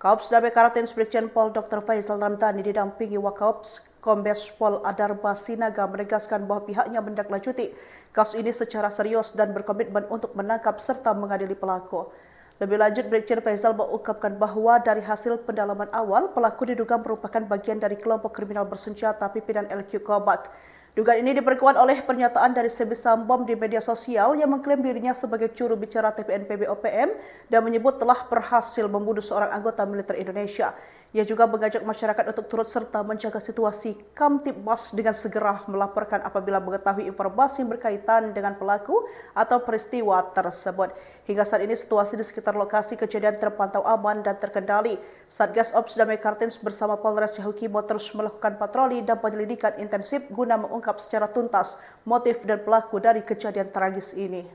Speaker 1: Kaops Damai Kartens Brigjen Pol Dr. Faizal Ramadhani didampingi Wakaops Kombes Pol Adarba Sinaga menegaskan bahwa pihaknya menindaklanjuti kasus ini secara serius dan berkomitmen untuk menangkap serta mengadili pelaku. Lebih lanjut, Brigjen Faizal mengungkapkan bahwa dari hasil pendalaman awal, pelaku diduga merupakan bagian dari kelompok kriminal bersenjata pimpinan LQ Kobak. Dugaan ini diperkuat oleh pernyataan dari Sebisambom di media sosial yang mengklaim dirinya sebagai juru bicara TPNPB OPM dan menyebut telah berhasil membunuh seorang anggota militer Indonesia. Ia juga mengajak masyarakat untuk turut serta menjaga situasi Kamtibmas dengan segera melaporkan apabila mengetahui informasi yang berkaitan dengan pelaku atau peristiwa tersebut. Hingga saat ini situasi di sekitar lokasi kejadian terpantau aman dan terkendali. Satgas Ops Damai Kartens bersama Polres Yahukimo terus melakukan patroli dan penyelidikan intensif guna mengungkap secara tuntas motif dan pelaku dari kejadian tragis ini.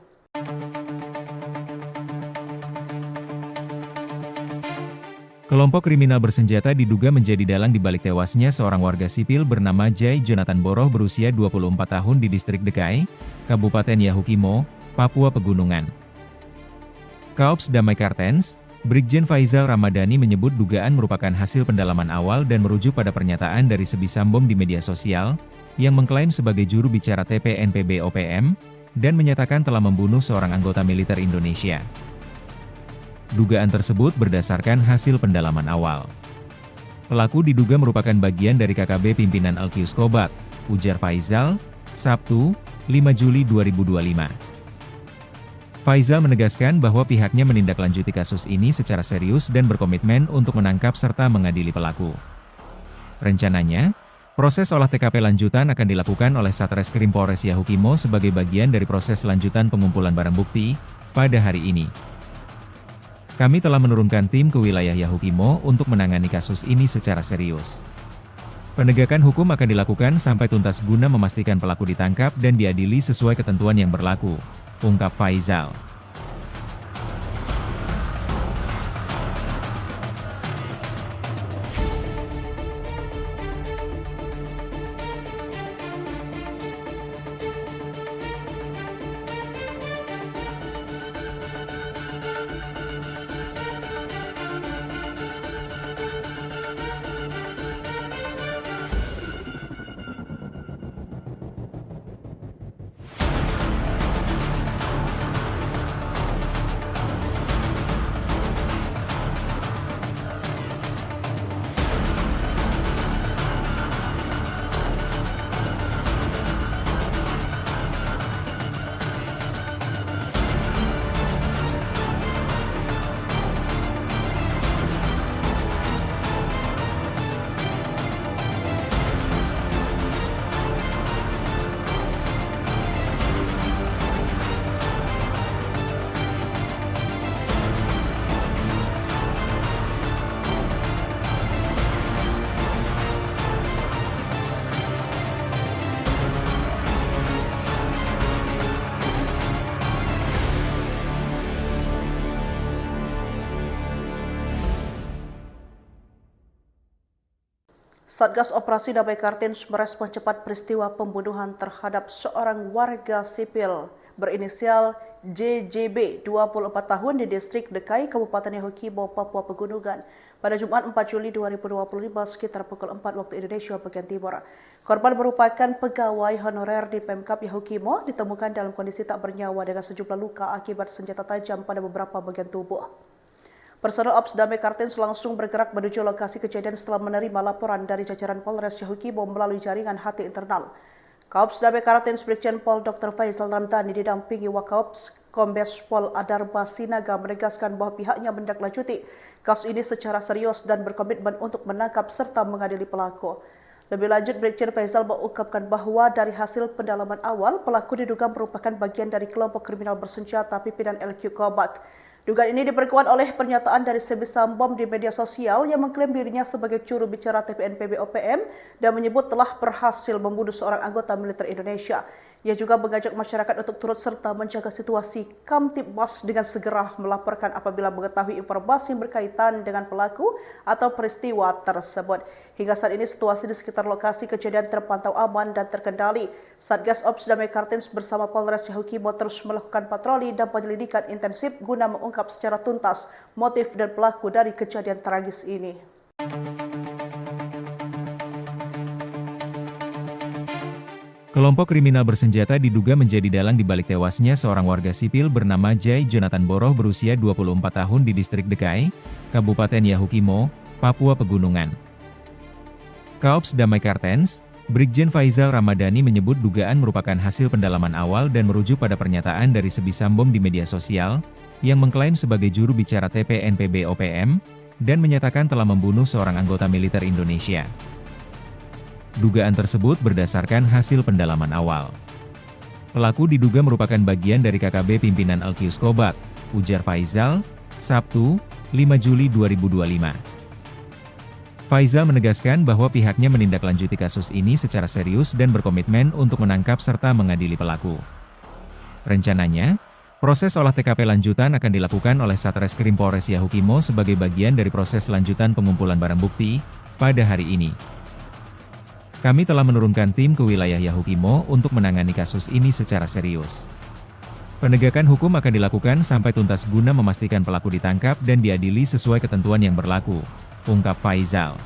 Speaker 2: Kelompok kriminal bersenjata diduga menjadi dalang di balik tewasnya seorang warga sipil bernama Jai Jonathan Boroh berusia 24 tahun di distrik Dekai, Kabupaten Yahukimo, Papua Pegunungan. Kaops Damai Kartens, Brigjen Faizal Ramadhani menyebut dugaan merupakan hasil pendalaman awal dan merujuk pada pernyataan dari Sebisambom di media sosial, yang mengklaim sebagai juru bicara TPNPB OPM, dan menyatakan telah membunuh seorang anggota militer Indonesia. Dugaan tersebut berdasarkan hasil pendalaman awal. Pelaku diduga merupakan bagian dari KKB pimpinan Alkius Kobat, ujar Faizal, Sabtu, 5 Juli 2025. Faizal menegaskan bahwa pihaknya menindaklanjuti kasus ini secara serius dan berkomitmen untuk menangkap serta mengadili pelaku. Rencananya, proses olah TKP lanjutan akan dilakukan oleh Satreskrim Polres Yahukimo sebagai bagian dari proses lanjutan pengumpulan barang bukti pada hari ini. Kami telah menurunkan tim ke wilayah Yahukimo untuk menangani kasus ini secara serius. Penegakan hukum akan dilakukan sampai tuntas guna memastikan pelaku ditangkap dan diadili sesuai ketentuan yang berlaku, ungkap Faizal.
Speaker 1: Satgas Operasi Damai Kartens merespon cepat peristiwa pembunuhan terhadap seorang warga sipil berinisial JJB, 24 tahun di distrik Dekai, Kabupaten Yahukimo, Papua Pegunungan pada Jumat 4 Juli 2025 sekitar pukul 4 waktu Indonesia bagian Timur. Korban merupakan pegawai honorer di Pemkap Yahukimo, ditemukan dalam kondisi tak bernyawa dengan sejumlah luka akibat senjata tajam pada beberapa bagian tubuh. Personel Ops Damai Kartens langsung bergerak menuju lokasi kejadian setelah menerima laporan dari jajaran Polres Yahukimo melalui jaringan HT internal. Kaops Damai Kartens Brigjen Pol Dr. Faizal Ramdhani didampingi Wakaops Kombes Pol Adarba Sinaga menegaskan bahwa pihaknya menindaklanjuti kasus ini secara serius dan berkomitmen untuk menangkap serta mengadili pelaku. Lebih lanjut, Brigjen Faizal mengungkapkan bahwa dari hasil pendalaman awal, pelaku diduga merupakan bagian dari kelompok kriminal bersenjata pimpinan LQ Kobak. Dugaan ini diperkuat oleh pernyataan dari Sebisam Bom di media sosial yang mengklaim dirinya sebagai juru bicara TPNPB OPM dan menyebut telah berhasil membunuh seorang anggota militer Indonesia. Ia juga mengajak masyarakat untuk turut serta menjaga situasi Kamtibmas dengan segera melaporkan apabila mengetahui informasi yang berkaitan dengan pelaku atau peristiwa tersebut. Hingga saat ini situasi di sekitar lokasi kejadian terpantau aman dan terkendali. Satgas Ops Damai Kartens bersama Polres Yahukimo terus melakukan patroli dan penyelidikan intensif guna mengungkap secara tuntas motif dan pelaku dari kejadian tragis ini.
Speaker 2: Kelompok kriminal bersenjata diduga menjadi dalang di balik tewasnya seorang warga sipil bernama Jai Jonathan Boroh berusia 24 tahun di distrik Dekai, Kabupaten Yahukimo, Papua Pegunungan. Kaops Damai Kartens, Brigjen Faizal Ramadhani menyebut dugaan merupakan hasil pendalaman awal dan merujuk pada pernyataan dari Sebisam Bom di media sosial, yang mengklaim sebagai juru bicara TPNPB OPM, dan menyatakan telah membunuh seorang anggota militer Indonesia. Dugaan tersebut berdasarkan hasil pendalaman awal. Pelaku diduga merupakan bagian dari KKB pimpinan LQ Kobak, ujar Faizal, Sabtu, 5 Juli 2025. Faizal menegaskan bahwa pihaknya menindaklanjuti kasus ini secara serius dan berkomitmen untuk menangkap serta mengadili pelaku. Rencananya, proses olah TKP lanjutan akan dilakukan oleh Satreskrim Polres Yahukimo sebagai bagian dari proses lanjutan pengumpulan barang bukti pada hari ini. Kami telah menurunkan tim ke wilayah Yahukimo untuk menangani kasus ini secara serius. Penegakan hukum akan dilakukan sampai tuntas guna memastikan pelaku ditangkap dan diadili sesuai ketentuan yang berlaku, ungkap Faizal.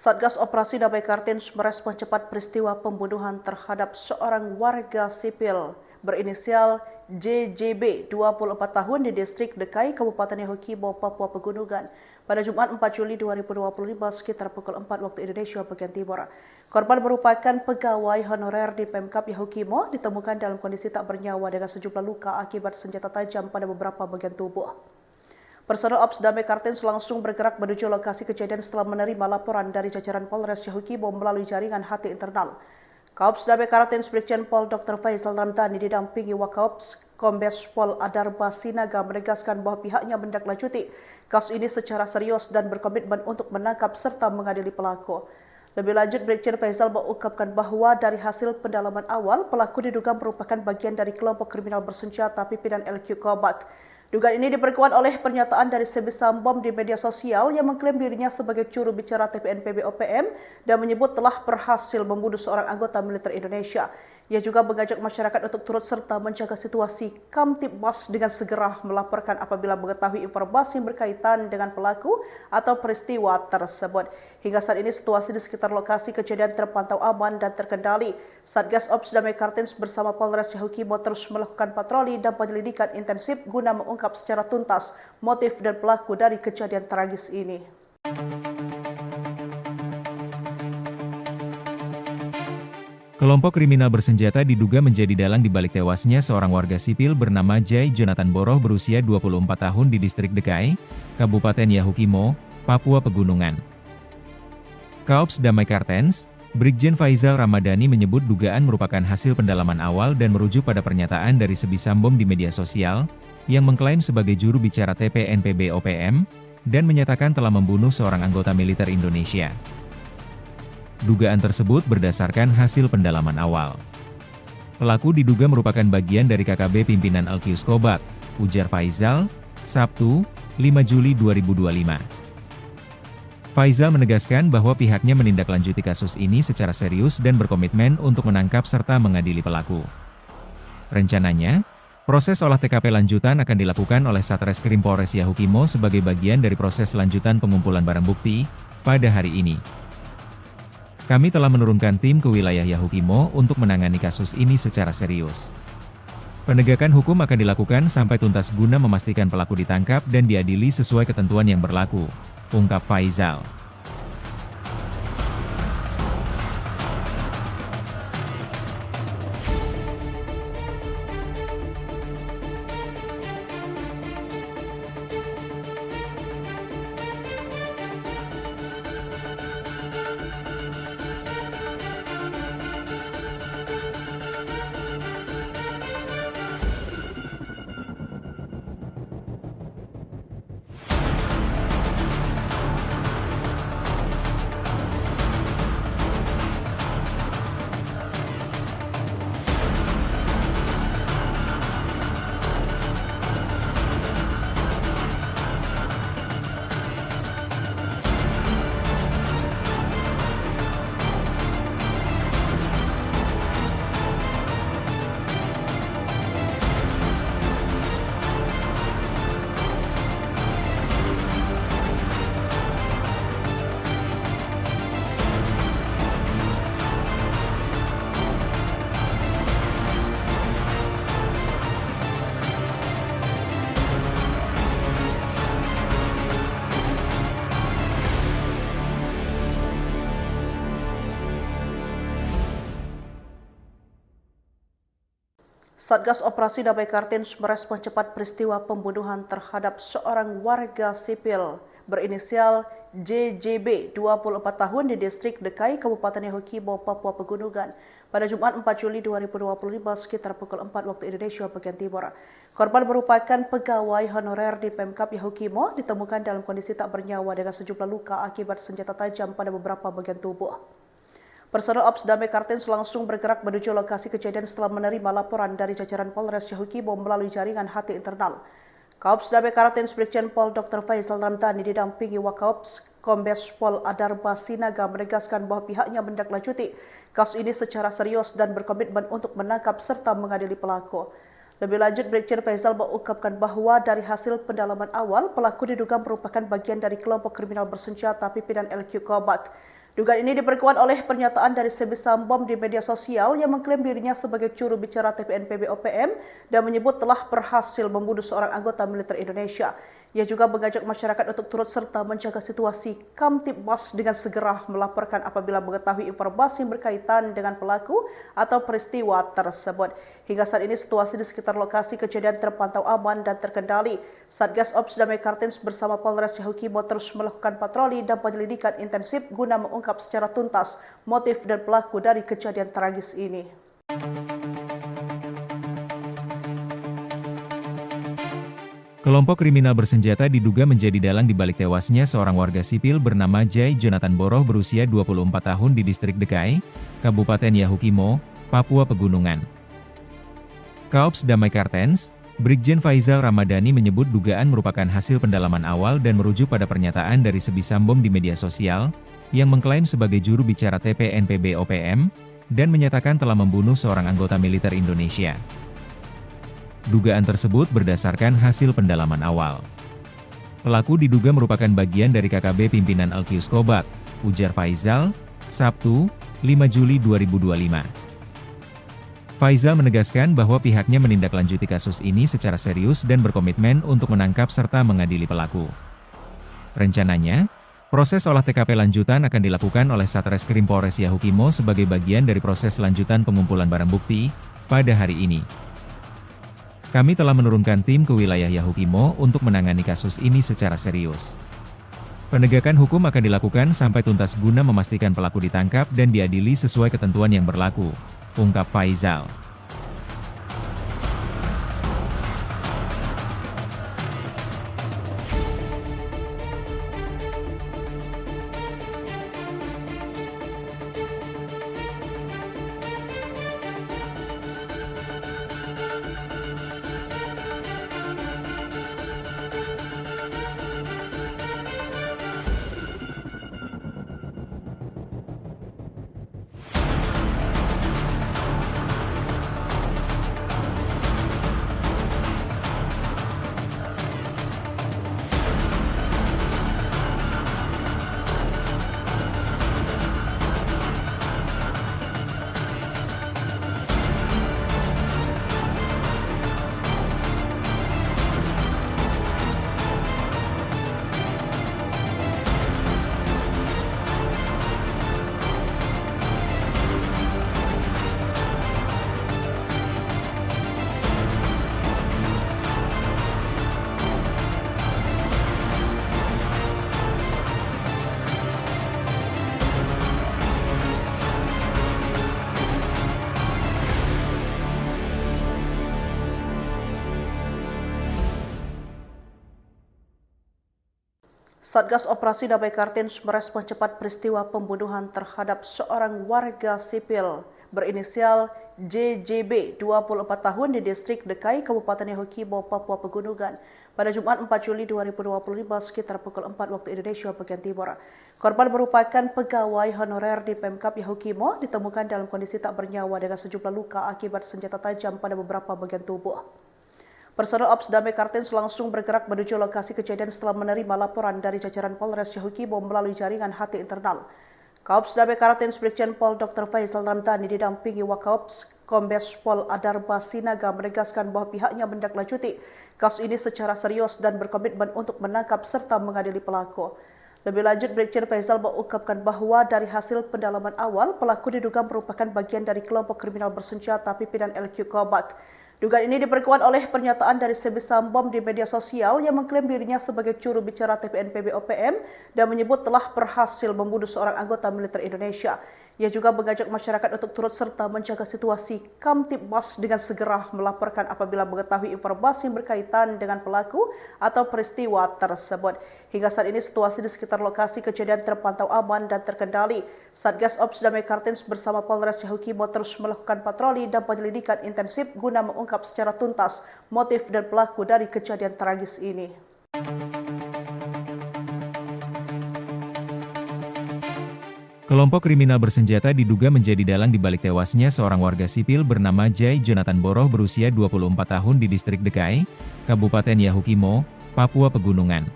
Speaker 1: Satgas Operasi Damai Kartens merespon cepat peristiwa pembunuhan terhadap seorang warga sipil berinisial JJB 24 tahun di distrik Dekai, Kabupaten Yahukibo, Papua Pegunungan pada Jumat 4 Juli 2025 sekitar pukul 4 waktu Indonesia bagian Timur. Korban merupakan pegawai honorer di Pemkap Yahukimo, ditemukan dalam kondisi tak bernyawa dengan sejumlah luka akibat senjata tajam pada beberapa bagian tubuh. Personel Ops Damai Kartens langsung bergerak menuju lokasi kejadian setelah menerima laporan dari jajaran Polres Yahukibo melalui jaringan HT internal. Kaops Damai Kartens Brigjen Pol Dr. Faisal Ramdhani didampingi Wakaops Kombes Pol Adarba Sinaga menegaskan bahwa pihaknya menindaklanjuti kasus ini secara serius dan berkomitmen untuk menangkap serta mengadili pelaku. Lebih lanjut, Brigjen Faisal mengungkapkan bahwa dari hasil pendalaman awal, pelaku diduga merupakan bagian dari kelompok kriminal bersenjata pimpinan LQ Kobak. Dugaan ini diperkuat oleh pernyataan dari Sebi Sambom di media sosial yang mengklaim dirinya sebagai juru bicara TPNPB OPM dan menyebut telah berhasil membunuh seorang anggota militer Indonesia. Ia juga mengajak masyarakat untuk turut serta menjaga situasi Kamtibmas dengan segera melaporkan apabila mengetahui informasi yang berkaitan dengan pelaku atau peristiwa tersebut. Hingga saat ini situasi di sekitar lokasi kejadian terpantau aman dan terkendali. Satgas Ops Damai Kartens bersama Polres Yahukibo terus melakukan patroli dan penyelidikan intensif guna mengungkap secara tuntas motif dan pelaku dari kejadian tragis ini.
Speaker 2: Kelompok kriminal bersenjata diduga menjadi dalang di balik tewasnya seorang warga sipil bernama Jai Jonathan Boroh berusia 24 tahun di distrik Dekai, Kabupaten Yahukimo, Papua Pegunungan. Kaops Damai Kartens, Brigjen Faisal Ramadhani menyebut dugaan merupakan hasil pendalaman awal dan merujuk pada pernyataan dari Sebi Sambom di media sosial, yang mengklaim sebagai juru bicara TPNPB OPM, dan menyatakan telah membunuh seorang anggota militer Indonesia. Dugaan tersebut berdasarkan hasil pendalaman awal. Pelaku diduga merupakan bagian dari KKB pimpinan Alkius Kobak, ujar Faisal, Sabtu, 5 Juli 2025. Faisal menegaskan bahwa pihaknya menindaklanjuti kasus ini secara serius dan berkomitmen untuk menangkap serta mengadili pelaku. Rencananya, proses olah TKP lanjutan akan dilakukan oleh Satreskrim Polres Yahukimo sebagai bagian dari proses lanjutan pengumpulan barang bukti pada hari ini. Kami telah menurunkan tim ke wilayah Yahukimo untuk menangani kasus ini secara serius. Penegakan hukum akan dilakukan sampai tuntas guna memastikan pelaku ditangkap dan diadili sesuai ketentuan yang berlaku, ungkap Faisal.
Speaker 1: Satgas Operasi Damai Kartens merespon cepat peristiwa pembunuhan terhadap seorang warga sipil berinisial JJB 24 tahun di distrik Dekai, Kabupaten Yahukibo, Papua Pegunungan pada Jumat 4 Juli 2025 sekitar pukul 4 waktu Indonesia bagian Timur. Korban merupakan pegawai honorer di Pemkap Yahukimo, ditemukan dalam kondisi tak bernyawa dengan sejumlah luka akibat senjata tajam pada beberapa bagian tubuh. Personel Ops Damai Kartens langsung bergerak menuju lokasi kejadian setelah menerima laporan dari jajaran Polres Yahukibo melalui jaringan HT internal. Kaops Damai Kartens Brigjen Pol Dr. Faisal Ramdhani didampingi Wakaops Kombes Pol Adarba Sinaga menegaskan bahwa pihaknya menindaklanjuti kasus ini secara serius dan berkomitmen untuk menangkap serta mengadili pelaku. Lebih lanjut, Brigjen Faisal mengungkapkan bahwa dari hasil pendalaman awal, pelaku diduga merupakan bagian dari kelompok kriminal bersenjata pimpinan LQ Kobak. Dugaan ini diperkuat oleh pernyataan dari Sebisam Bom di media sosial yang mengklaim dirinya sebagai juru bicara TPNPB OPM dan menyebut telah berhasil membunuh seorang anggota militer Indonesia. Ia juga mengajak masyarakat untuk turut serta menjaga situasi Kamtibmas dengan segera melaporkan apabila mengetahui informasi yang berkaitan dengan pelaku atau peristiwa tersebut. Hingga saat ini situasi di sekitar lokasi kejadian terpantau aman dan terkendali. Satgas Ops Damai Kartens bersama Polres Yahukimo terus melakukan patroli dan penyelidikan intensif guna mengungkap secara tuntas motif dan pelaku dari kejadian tragis ini.
Speaker 2: Kelompok kriminal bersenjata diduga menjadi dalang di balik tewasnya seorang warga sipil bernama Jai Jonathan Boroh berusia 24 tahun di distrik Dekai, Kabupaten Yahukimo, Papua Pegunungan. Kaops Damai Kartens, Brigjen Faizal Ramadhani menyebut dugaan merupakan hasil pendalaman awal dan merujuk pada pernyataan dari Sebisam Bom di media sosial, yang mengklaim sebagai juru bicara TPNPB OPM, dan menyatakan telah membunuh seorang anggota militer Indonesia. Dugaan tersebut berdasarkan hasil pendalaman awal. Pelaku diduga merupakan bagian dari KKB pimpinan Alkius Kobak, ujar Faizal, Sabtu, 5 Juli 2025. Faizal menegaskan bahwa pihaknya menindaklanjuti kasus ini secara serius dan berkomitmen untuk menangkap serta mengadili pelaku. Rencananya, proses olah TKP lanjutan akan dilakukan oleh Satreskrim Polres Yahukimo sebagai bagian dari proses lanjutan pengumpulan barang bukti pada hari ini. Kami telah menurunkan tim ke wilayah Yahukimo untuk menangani kasus ini secara serius. Penegakan hukum akan dilakukan sampai tuntas guna memastikan pelaku ditangkap dan diadili sesuai ketentuan yang berlaku, ungkap Faizal.
Speaker 1: Satgas Operasi Damai Kartens merespon cepat peristiwa pembunuhan terhadap seorang warga sipil berinisial JJB 24 tahun di distrik Dekai, Kabupaten Yahukimo, Papua Pegunungan pada Jumat 4 Juli 2025 sekitar pukul 4 waktu Indonesia bagian Timur. Korban merupakan pegawai honorer di Pemkap Yahukimo, ditemukan dalam kondisi tak bernyawa dengan sejumlah luka akibat senjata tajam pada beberapa bagian tubuh. Personel Ops Damai Kartens langsung bergerak menuju lokasi kejadian setelah menerima laporan dari jajaran Polres Yahukimo melalui jaringan HT internal. Kaops Damai Kartens Brigjen Pol Dr. Faizal Ramadhani didampingi Wakaops Kombes Pol Adarba Sinaga menegaskan bahwa pihaknya menindaklanjuti kasus ini secara serius dan berkomitmen untuk menangkap serta mengadili pelaku. Lebih lanjut, Brigjen Faizal mengungkapkan bahwa dari hasil pendalaman awal, pelaku diduga merupakan bagian dari kelompok kriminal bersenjata pimpinan LQ Kobak. Dugaan ini diperkuat oleh pernyataan dari Sebisam Bom di media sosial yang mengklaim dirinya sebagai juru bicara TPNPB OPM dan menyebut telah berhasil membunuh seorang anggota militer Indonesia. Ia juga mengajak masyarakat untuk turut serta menjaga situasi Kamtibmas dengan segera melaporkan apabila mengetahui informasi yang berkaitan dengan pelaku atau peristiwa tersebut. Hingga saat ini situasi di sekitar lokasi kejadian terpantau aman dan terkendali. Satgas Ops Damai Kartens bersama Polres Yahukimo terus melakukan patroli dan penyelidikan intensif guna mengungkap secara tuntas motif dan pelaku dari kejadian tragis ini.
Speaker 2: Kelompok kriminal bersenjata diduga menjadi dalang di balik tewasnya seorang warga sipil bernama Jai Jonathan Boroh berusia 24 tahun di distrik Dekai, Kabupaten Yahukimo, Papua Pegunungan.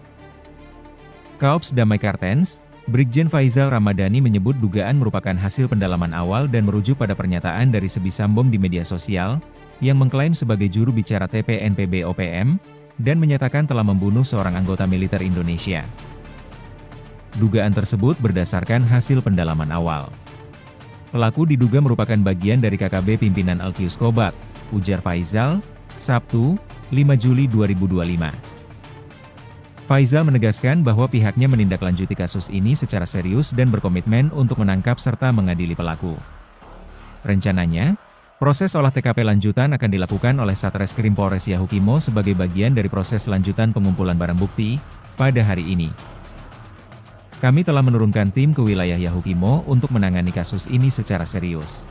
Speaker 2: Kaops Damai Kartens, Brigjen Faizal Ramadhani menyebut dugaan merupakan hasil pendalaman awal dan merujuk pada pernyataan dari Sebisambom di media sosial, yang mengklaim sebagai juru bicara TPNPB OPM, dan menyatakan telah membunuh seorang anggota militer Indonesia. Dugaan tersebut berdasarkan hasil pendalaman awal. Pelaku diduga merupakan bagian dari KKB pimpinan Alkius Kobat, ujar Faizal, Sabtu, 5 Juli 2025. Faizal menegaskan bahwa pihaknya menindaklanjuti kasus ini secara serius dan berkomitmen untuk menangkap serta mengadili pelaku. Rencananya, proses olah TKP lanjutan akan dilakukan oleh Satreskrim Polres Yahukimo sebagai bagian dari proses lanjutan pengumpulan barang bukti pada hari ini. Kami telah menurunkan tim ke wilayah Yahukimo untuk menangani kasus ini secara serius.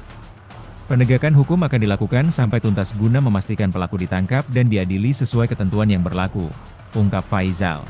Speaker 2: Penegakan hukum akan dilakukan sampai tuntas guna memastikan pelaku ditangkap dan diadili sesuai ketentuan yang berlaku, ungkap Faizal.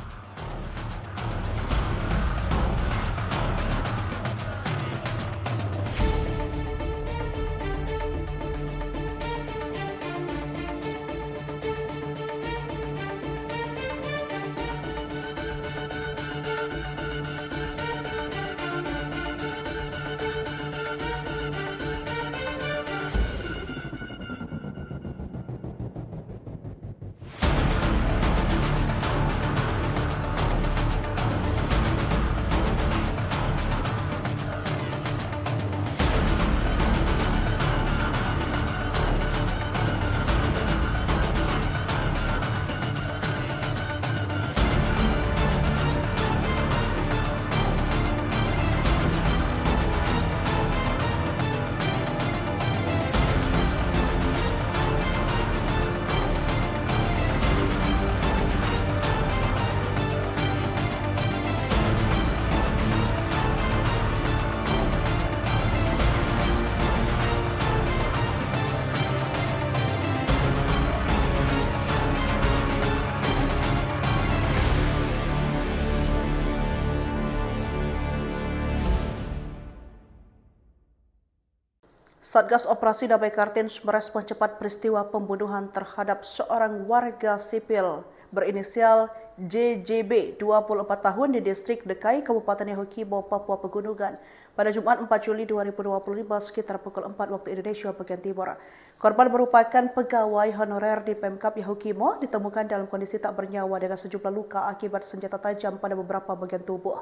Speaker 1: Satgas Operasi Damai Kartens merespon cepat peristiwa pembunuhan terhadap seorang warga sipil berinisial JJB, 24 tahun di distrik Dekai, Kabupaten Yahukimo, Papua Pegunungan, pada Jumat 4 Juli 2025 sekitar pukul 4 waktu Indonesia bagian Timur. Korban merupakan pegawai honorer di Pemkap Yahukimo, ditemukan dalam kondisi tak bernyawa dengan sejumlah luka akibat senjata tajam pada beberapa bagian tubuh.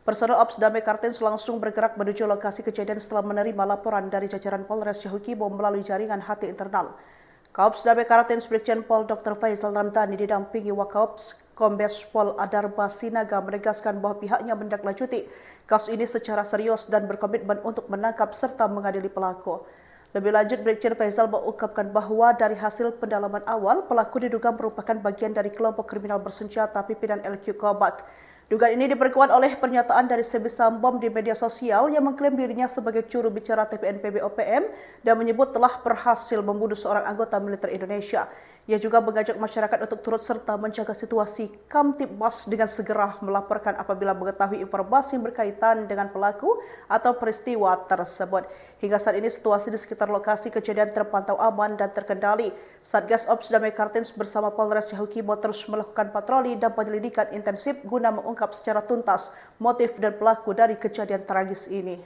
Speaker 1: Personel Ops Damai Kartens langsung bergerak menuju lokasi kejadian setelah menerima laporan dari jajaran Polres Yahukimo melalui jaringan HT internal. Kaops Damai Kartens Brigjen Pol Dr. Faizal Ramadhani didampingi Wakaops Kombes Pol Adarba Sinaga menegaskan bahwa pihaknya menindaklanjuti kasus ini secara serius dan berkomitmen untuk menangkap serta mengadili pelaku. Lebih lanjut, Brigjen Faizal mengungkapkan bahwa dari hasil pendalaman awal, pelaku diduga merupakan bagian dari kelompok kriminal bersenjata pimpinan LQ Kobat. Dugaan ini diperkuat oleh pernyataan dari Sebisambom di media sosial yang mengklaim dirinya sebagai juru bicara TPNPB OPM dan menyebut telah berhasil membunuh seorang anggota militer Indonesia. Ia juga mengajak masyarakat untuk turut serta menjaga situasi Kamtibmas dengan segera melaporkan apabila mengetahui informasi yang berkaitan dengan pelaku atau peristiwa tersebut. Hingga saat ini situasi di sekitar lokasi kejadian terpantau aman dan terkendali. Satgas Ops Damai Kartens bersama Polres Yahukimo terus melakukan patroli dan penyelidikan intensif guna mengungkap secara tuntas motif dan pelaku dari kejadian tragis ini.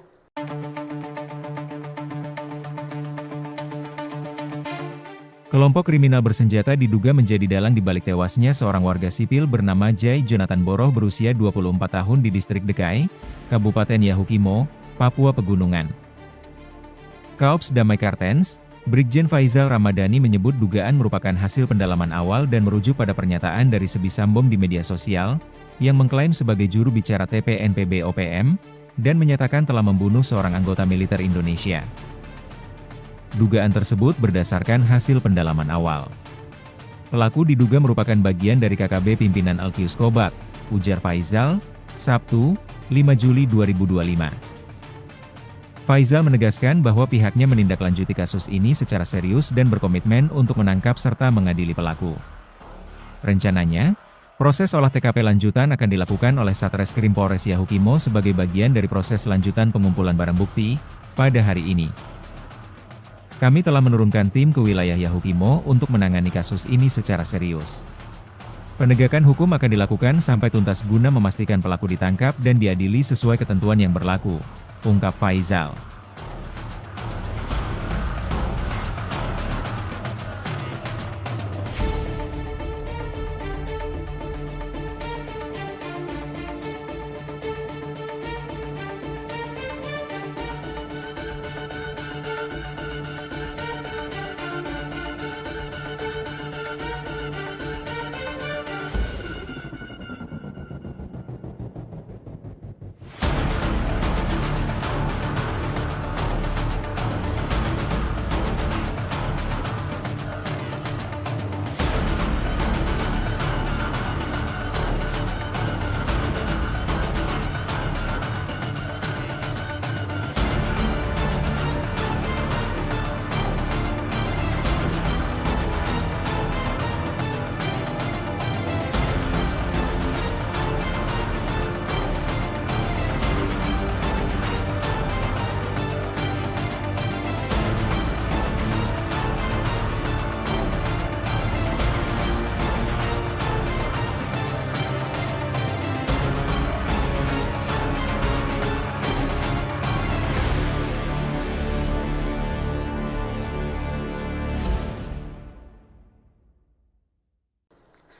Speaker 2: Kelompok kriminal bersenjata diduga menjadi dalang di balik tewasnya seorang warga sipil bernama Jai Jonathan Boroh berusia 24 tahun di distrik Dekai, Kabupaten Yahukimo, Papua Pegunungan. Kaops Damai Kartens, Brigjen Faizal Ramadhani menyebut dugaan merupakan hasil pendalaman awal dan merujuk pada pernyataan dari Sebisambom di media sosial, yang mengklaim sebagai juru bicara TPNPB OPM, dan menyatakan telah membunuh seorang anggota militer Indonesia. Dugaan tersebut berdasarkan hasil pendalaman awal. Pelaku diduga merupakan bagian dari KKB pimpinan Alkius Kobat, ujar Faizal, Sabtu, 5 Juli 2025. Faizal menegaskan bahwa pihaknya menindaklanjuti kasus ini secara serius dan berkomitmen untuk menangkap serta mengadili pelaku. Rencananya, proses olah TKP lanjutan akan dilakukan oleh Satreskrim Polres Yahukimo sebagai bagian dari proses lanjutan pengumpulan barang bukti pada hari ini. Kami telah menurunkan tim ke wilayah Yahukimo untuk menangani kasus ini secara serius. Penegakan hukum akan dilakukan sampai tuntas guna memastikan pelaku ditangkap dan diadili sesuai ketentuan yang berlaku, ungkap Faizal.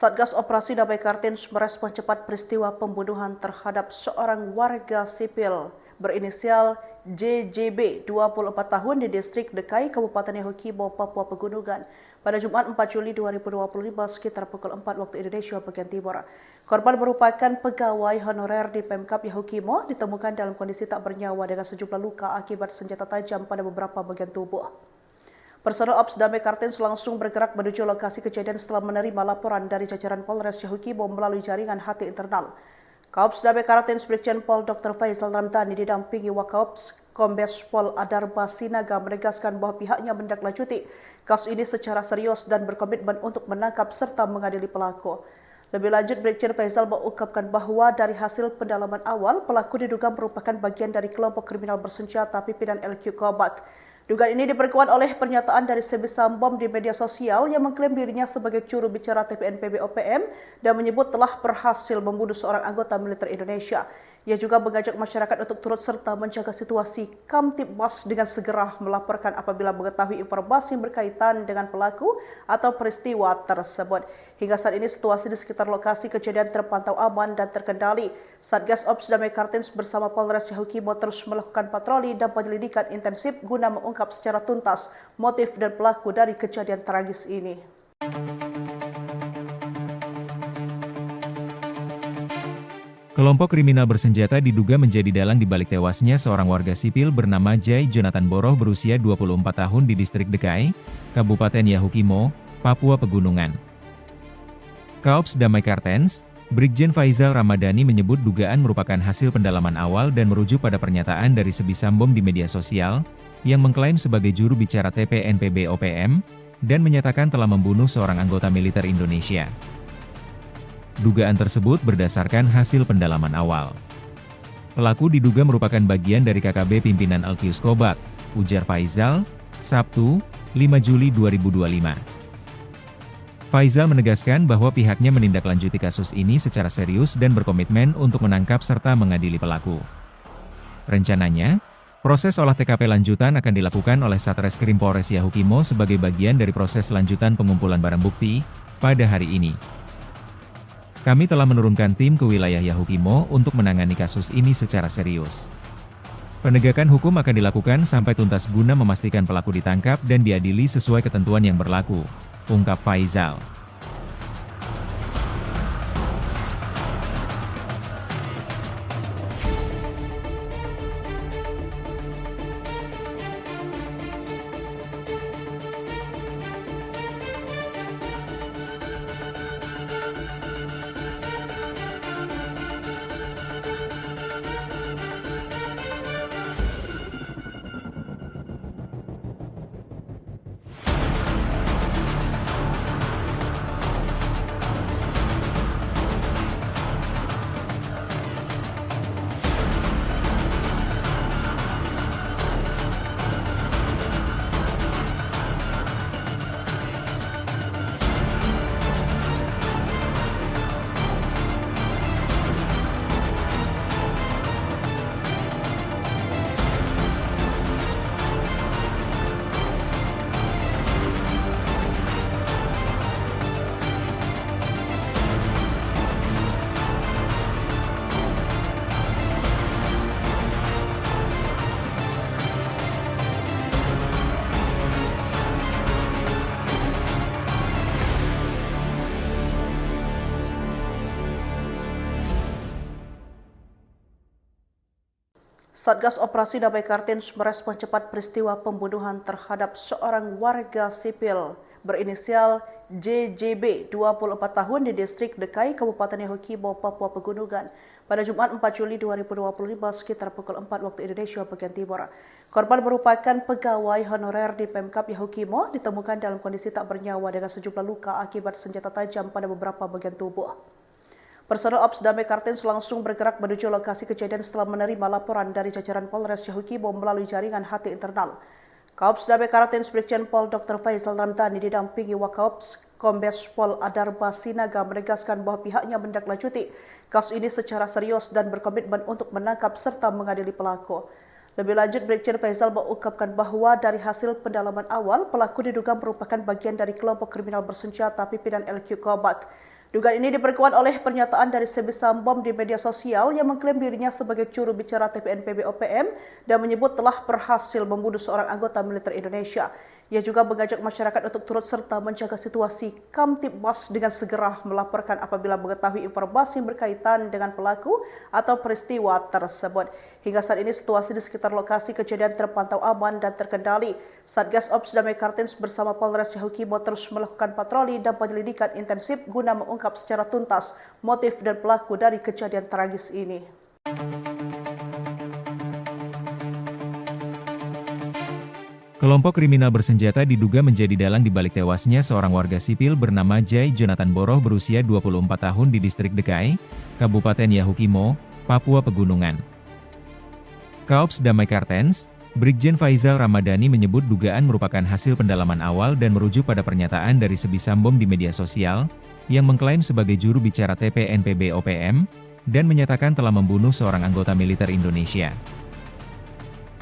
Speaker 1: Satgas Operasi Damai Kartens merespon cepat peristiwa pembunuhan terhadap seorang warga sipil berinisial JJB 24 tahun di distrik Dekai, Kabupaten Yahukibo, Papua Pegunungan pada Jumat 4 Juli 2025 sekitar pukul 4 waktu Indonesia bagian Timur. Korban merupakan pegawai honorer di Pemkap Yahukimo, ditemukan dalam kondisi tak bernyawa dengan sejumlah luka akibat senjata tajam pada beberapa bagian tubuh. Personel Ops Damai Kartens langsung bergerak menuju lokasi kejadian setelah menerima laporan dari jajaran Polres Yahukibo melalui jaringan HT internal. Kaops Damai Kartens Brigjen Pol Dr. Faizal Ramdhani didampingi Wakaops Kombes Pol Adarba Sinaga menegaskan bahwa pihaknya menindaklanjuti kasus ini secara serius dan berkomitmen untuk menangkap serta mengadili pelaku. Lebih lanjut, Brigjen Faizal mengungkapkan bahwa dari hasil pendalaman awal, pelaku diduga merupakan bagian dari kelompok kriminal bersenjata pimpinan LQ Kobak. Dugaan ini diperkuat oleh pernyataan dari Sebi Sambom di media sosial yang mengklaim dirinya sebagai juru bicara TPNPB OPM dan menyebut telah berhasil membunuh seorang anggota militer Indonesia. Ia juga mengajak masyarakat untuk turut serta menjaga situasi Kamtibmas dengan segera melaporkan apabila mengetahui informasi yang berkaitan dengan pelaku atau peristiwa tersebut. Hingga saat ini situasi di sekitar lokasi kejadian terpantau aman dan terkendali. Satgas Ops Damai Kartens bersama Polres Yahukibo terus melakukan patroli dan penyelidikan intensif guna mengungkap secara tuntas motif dan pelaku dari kejadian tragis ini.
Speaker 2: Kelompok kriminal bersenjata diduga menjadi dalang di balik tewasnya seorang warga sipil bernama Jai Jonathan Boroh berusia 24 tahun di distrik Dekai, Kabupaten Yahukimo, Papua Pegunungan. Kaops Damai Kartens, Brigjen Faizal Ramadhani menyebut dugaan merupakan hasil pendalaman awal dan merujuk pada pernyataan dari Sebi Sambom di media sosial, yang mengklaim sebagai juru bicara TPNPB OPM, dan menyatakan telah membunuh seorang anggota militer Indonesia. Dugaan tersebut berdasarkan hasil pendalaman awal. Pelaku diduga merupakan bagian dari KKB pimpinan Alkius Kobak, ujar Faizal, Sabtu, 5 Juli 2025. Faizal menegaskan bahwa pihaknya menindaklanjuti kasus ini secara serius dan berkomitmen untuk menangkap serta mengadili pelaku. Rencananya, proses olah TKP lanjutan akan dilakukan oleh Satreskrim Polres Yahukimo sebagai bagian dari proses lanjutan pengumpulan barang bukti pada hari ini. Kami telah menurunkan tim ke wilayah Yahukimo untuk menangani kasus ini secara serius. Penegakan hukum akan dilakukan sampai tuntas guna memastikan pelaku ditangkap dan diadili sesuai ketentuan yang berlaku, ungkap Faizal.
Speaker 1: Satgas Operasi Damai Kartens merespon cepat peristiwa pembunuhan terhadap seorang warga sipil berinisial JJB 24 tahun di distrik Dekai, Kabupaten Yahukibo, Papua Pegunungan pada Jumat 4 Juli 2025 sekitar pukul 4 waktu Indonesia bagian Timur. Korban merupakan pegawai honorer di Pemkap Yahukimo, ditemukan dalam kondisi tak bernyawa dengan sejumlah luka akibat senjata tajam pada beberapa bagian tubuh. Personel Ops Damai Kartens langsung bergerak menuju lokasi kejadian setelah menerima laporan dari jajaran Polres Yahukibo melalui jaringan HT internal. Kaops Damai Kartens Brigjen Pol Dr. Faisal Ramdhani didampingi Wakaops Kombes Pol Adarba Sinaga menegaskan bahwa pihaknya menindaklanjuti kasus ini secara serius dan berkomitmen untuk menangkap serta mengadili pelaku. Lebih lanjut, Brigjen Faisal mengungkapkan bahwa dari hasil pendalaman awal, pelaku diduga merupakan bagian dari kelompok kriminal bersenjata pimpinan LQ Kobak. Dugaan ini diperkuat oleh pernyataan dari Sebi Sambom di media sosial yang mengklaim dirinya sebagai juru bicara TPNPB OPM dan menyebut telah berhasil membunuh seorang anggota militer Indonesia. Ia juga mengajak masyarakat untuk turut serta menjaga situasi Kamtibmas dengan segera melaporkan apabila mengetahui informasi yang berkaitan dengan pelaku atau peristiwa tersebut. Hingga saat ini situasi di sekitar lokasi kejadian terpantau aman dan terkendali. Satgas Ops Damai Kartens bersama Polres Yahukibo terus melakukan patroli dan penyelidikan intensif guna mengungkap secara tuntas motif dan pelaku dari kejadian tragis ini.
Speaker 2: Kelompok kriminal bersenjata diduga menjadi dalang di balik tewasnya seorang warga sipil bernama Jai Jonathan Boroh berusia 24 tahun di distrik Dekai, Kabupaten Yahukimo, Papua Pegunungan. Kaops Damai Kartens, Brigjen Faisal Ramadhani menyebut dugaan merupakan hasil pendalaman awal dan merujuk pada pernyataan dari Sebi Sambom di media sosial, yang mengklaim sebagai juru bicara TPNPB OPM, dan menyatakan telah membunuh seorang anggota militer Indonesia.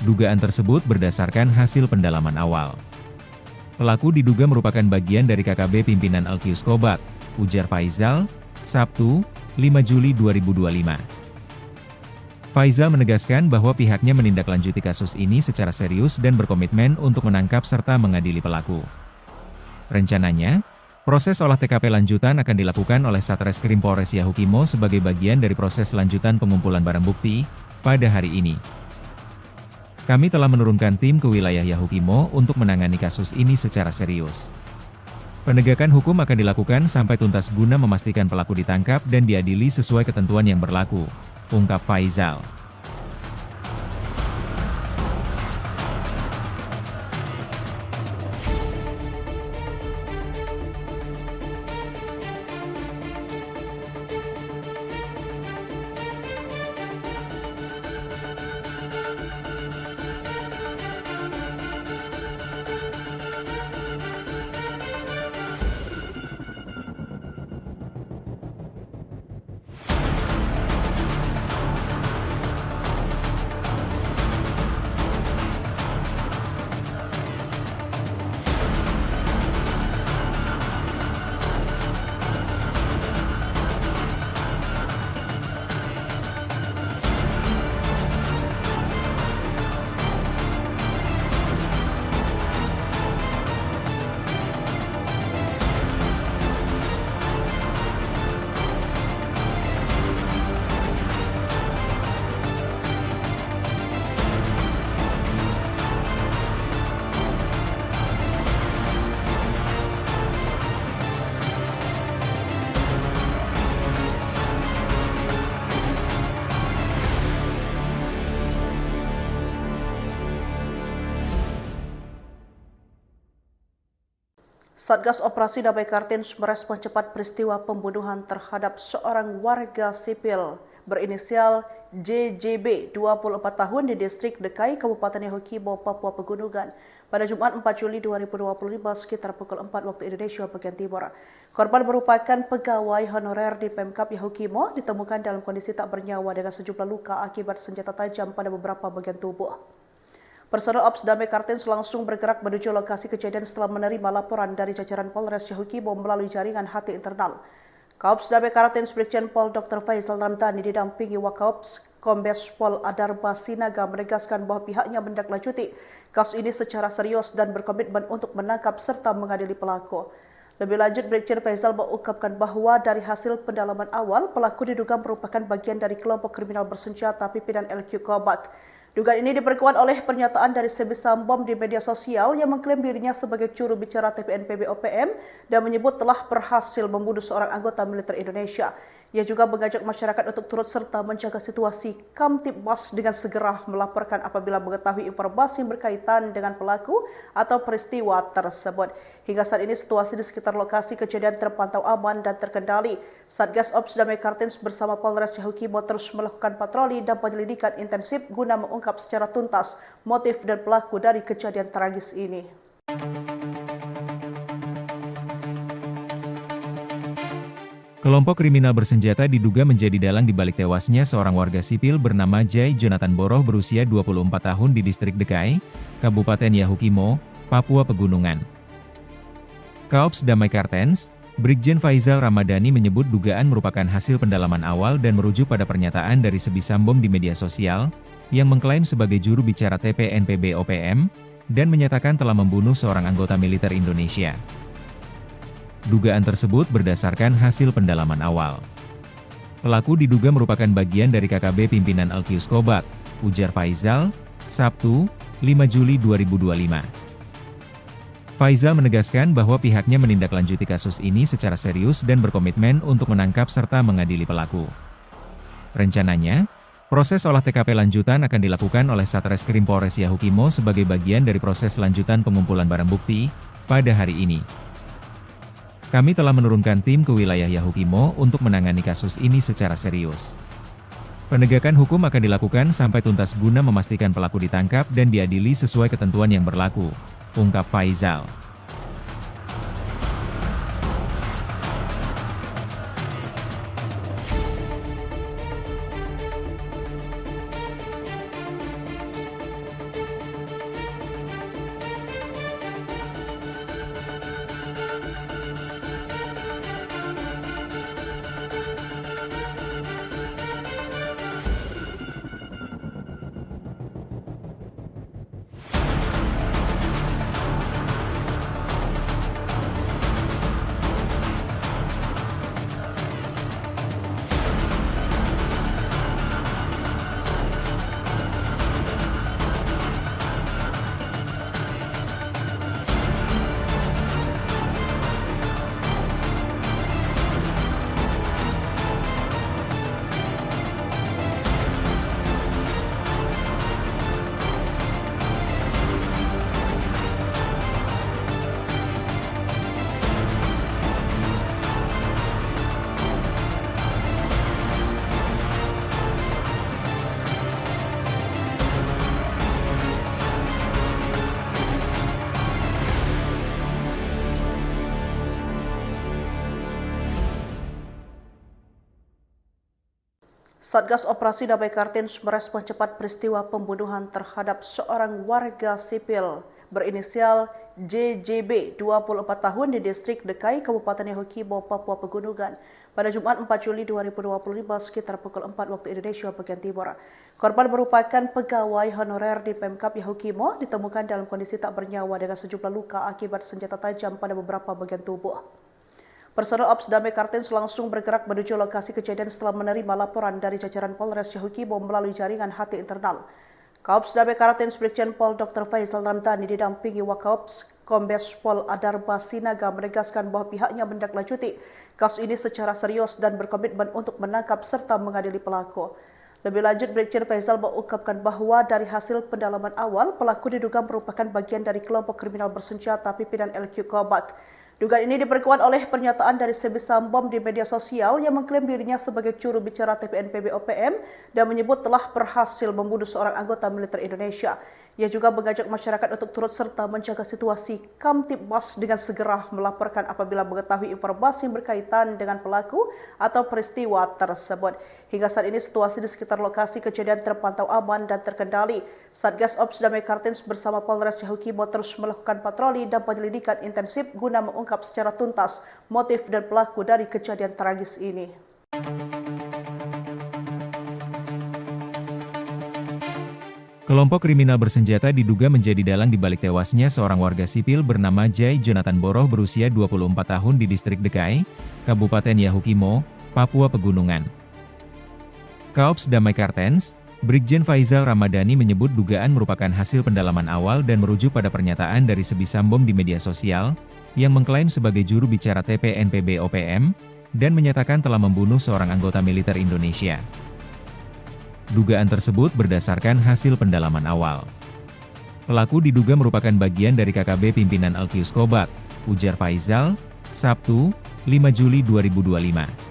Speaker 2: Dugaan tersebut berdasarkan hasil pendalaman awal. Pelaku diduga merupakan bagian dari KKB pimpinan Alkius Kobak, ujar Faisal, Sabtu, 5 Juli 2025. Faisal menegaskan bahwa pihaknya menindaklanjuti kasus ini secara serius dan berkomitmen untuk menangkap serta mengadili pelaku. Rencananya, proses olah TKP lanjutan akan dilakukan oleh Satreskrim Polres Yahukimo sebagai bagian dari proses lanjutan pengumpulan barang bukti pada hari ini. Kami telah menurunkan tim ke wilayah Yahukimo untuk menangani kasus ini secara serius. Penegakan hukum akan dilakukan sampai tuntas guna memastikan pelaku ditangkap dan diadili sesuai ketentuan yang berlaku, ungkap Faisal.
Speaker 1: Satgas Operasi Damai Kartens merespon cepat peristiwa pembunuhan terhadap seorang warga sipil berinisial JJB 24 tahun di distrik Dekai, Kabupaten Yahukibo, Papua Pegunungan pada Jumat 4 Juli 2025 sekitar pukul 4 waktu Indonesia bagian Timur. Korban merupakan pegawai honorer di Pemkap Yahukimo, ditemukan dalam kondisi tak bernyawa dengan sejumlah luka akibat senjata tajam pada beberapa bagian tubuh. Personel Ops Damai Kartens langsung bergerak menuju lokasi kejadian setelah menerima laporan dari jajaran Polres Yahukibo melalui jaringan HT internal. Kaops Damai Kartens Brigjen Pol Dr. Faisal Ramdhani didampingi Wakaops Kombes Pol Adarba Sinaga menegaskan bahwa pihaknya menindaklanjuti kasus ini secara serius dan berkomitmen untuk menangkap serta mengadili pelaku. Lebih lanjut, Brigjen Faisal mengungkapkan bahwa dari hasil pendalaman awal, pelaku diduga merupakan bagian dari kelompok kriminal bersenjata pimpinan LQ Kobak. Dugaan ini diperkuat oleh pernyataan dari Sebi Sambom di media sosial yang mengklaim dirinya sebagai juru bicara TPNPB OPM dan menyebut telah berhasil membunuh seorang anggota militer Indonesia. Ia juga mengajak masyarakat untuk turut serta menjaga situasi Kamtibmas dengan segera melaporkan apabila mengetahui informasi yang berkaitan dengan pelaku atau peristiwa tersebut. Hingga saat ini situasi di sekitar lokasi kejadian terpantau aman dan terkendali. Satgas Ops Damai Kartens bersama Polres Yahukimo terus melakukan patroli dan penyelidikan intensif guna mengungkap secara tuntas motif dan pelaku dari kejadian tragis ini.
Speaker 2: Kelompok kriminal bersenjata diduga menjadi dalang di balik tewasnya seorang warga sipil bernama Jai Jonathan Boroh berusia 24 tahun di distrik Dekai, Kabupaten Yahukimo, Papua Pegunungan. Kaops Damai Kartens, Brigjen Faizal Ramadhani menyebut dugaan merupakan hasil pendalaman awal dan merujuk pada pernyataan dari Sebi Sambom di media sosial, yang mengklaim sebagai juru bicara TPNPB OPM, dan menyatakan telah membunuh seorang anggota militer Indonesia. Dugaan tersebut berdasarkan hasil pendalaman awal. Pelaku diduga merupakan bagian dari KKB pimpinan Alkius Kobak, ujar Faizal, Sabtu, 5 Juli 2025. Faizal menegaskan bahwa pihaknya menindaklanjuti kasus ini secara serius dan berkomitmen untuk menangkap serta mengadili pelaku. Rencananya, proses olah TKP lanjutan akan dilakukan oleh Satreskrim Polres Yahukimo sebagai bagian dari proses lanjutan pengumpulan barang bukti pada hari ini. Kami telah menurunkan tim ke wilayah Yahukimo untuk menangani kasus ini secara serius. Penegakan hukum akan dilakukan sampai tuntas guna memastikan pelaku ditangkap dan diadili sesuai ketentuan yang berlaku, ungkap Faizal.
Speaker 1: Satgas Operasi Damai Kartens merespon cepat peristiwa pembunuhan terhadap seorang warga sipil berinisial JJB, 24 tahun di distrik Dekai, Kabupaten Yahukimo, Papua Pegunungan pada Jumat 4 Juli 2025 sekitar pukul 4 waktu Indonesia bagian Timur. Korban merupakan pegawai honorer di Pemkap Yahukimo, ditemukan dalam kondisi tak bernyawa dengan sejumlah luka akibat senjata tajam pada beberapa bagian tubuh. Personel Ops Damai Kartens langsung bergerak menuju lokasi kejadian setelah menerima laporan dari jajaran Polres Yahukimo melalui jaringan HT internal. Kaops Damai Kartens Brigjen Pol Dr. Faizal Ramadhani didampingi Wakaops Kombes Pol Adarba Sinaga menegaskan bahwa pihaknya menindaklanjuti kasus ini secara serius dan berkomitmen untuk menangkap serta mengadili pelaku. Lebih lanjut, Brigjen Faizal mengungkapkan bahwa dari hasil pendalaman awal, pelaku diduga merupakan bagian dari kelompok kriminal bersenjata pimpinan LQ Kobak. Dugaan ini diperkuat oleh pernyataan dari Sebi Sambom di media sosial yang mengklaim dirinya sebagai juru bicara TPNPB OPM dan menyebut telah berhasil membunuh seorang anggota militer Indonesia. Ia juga mengajak masyarakat untuk turut serta menjaga situasi Kamtibmas dengan segera melaporkan apabila mengetahui informasi yang berkaitan dengan pelaku atau peristiwa tersebut. Hingga saat ini situasi di sekitar lokasi kejadian terpantau aman dan terkendali. Satgas Ops Damai Kartens bersama Polres Yahukimo terus melakukan patroli dan penyelidikan intensif guna mengungkap secara tuntas motif dan pelaku dari kejadian tragis ini.
Speaker 2: Kelompok kriminal bersenjata diduga menjadi dalang di balik tewasnya seorang warga sipil bernama Jai Jonathan Boroh berusia 24 tahun di distrik Dekai, Kabupaten Yahukimo, Papua Pegunungan. Kaops Damai Kartens, Brigjen Faizal Ramadhani menyebut dugaan merupakan hasil pendalaman awal dan merujuk pada pernyataan dari Sebisambom di media sosial, yang mengklaim sebagai juru bicara TPNPB OPM, dan menyatakan telah membunuh seorang anggota militer Indonesia. Dugaan tersebut berdasarkan hasil pendalaman awal. Pelaku diduga merupakan bagian dari KKB pimpinan Alkius Kobak, ujar Faizal, Sabtu, 5 Juli 2025.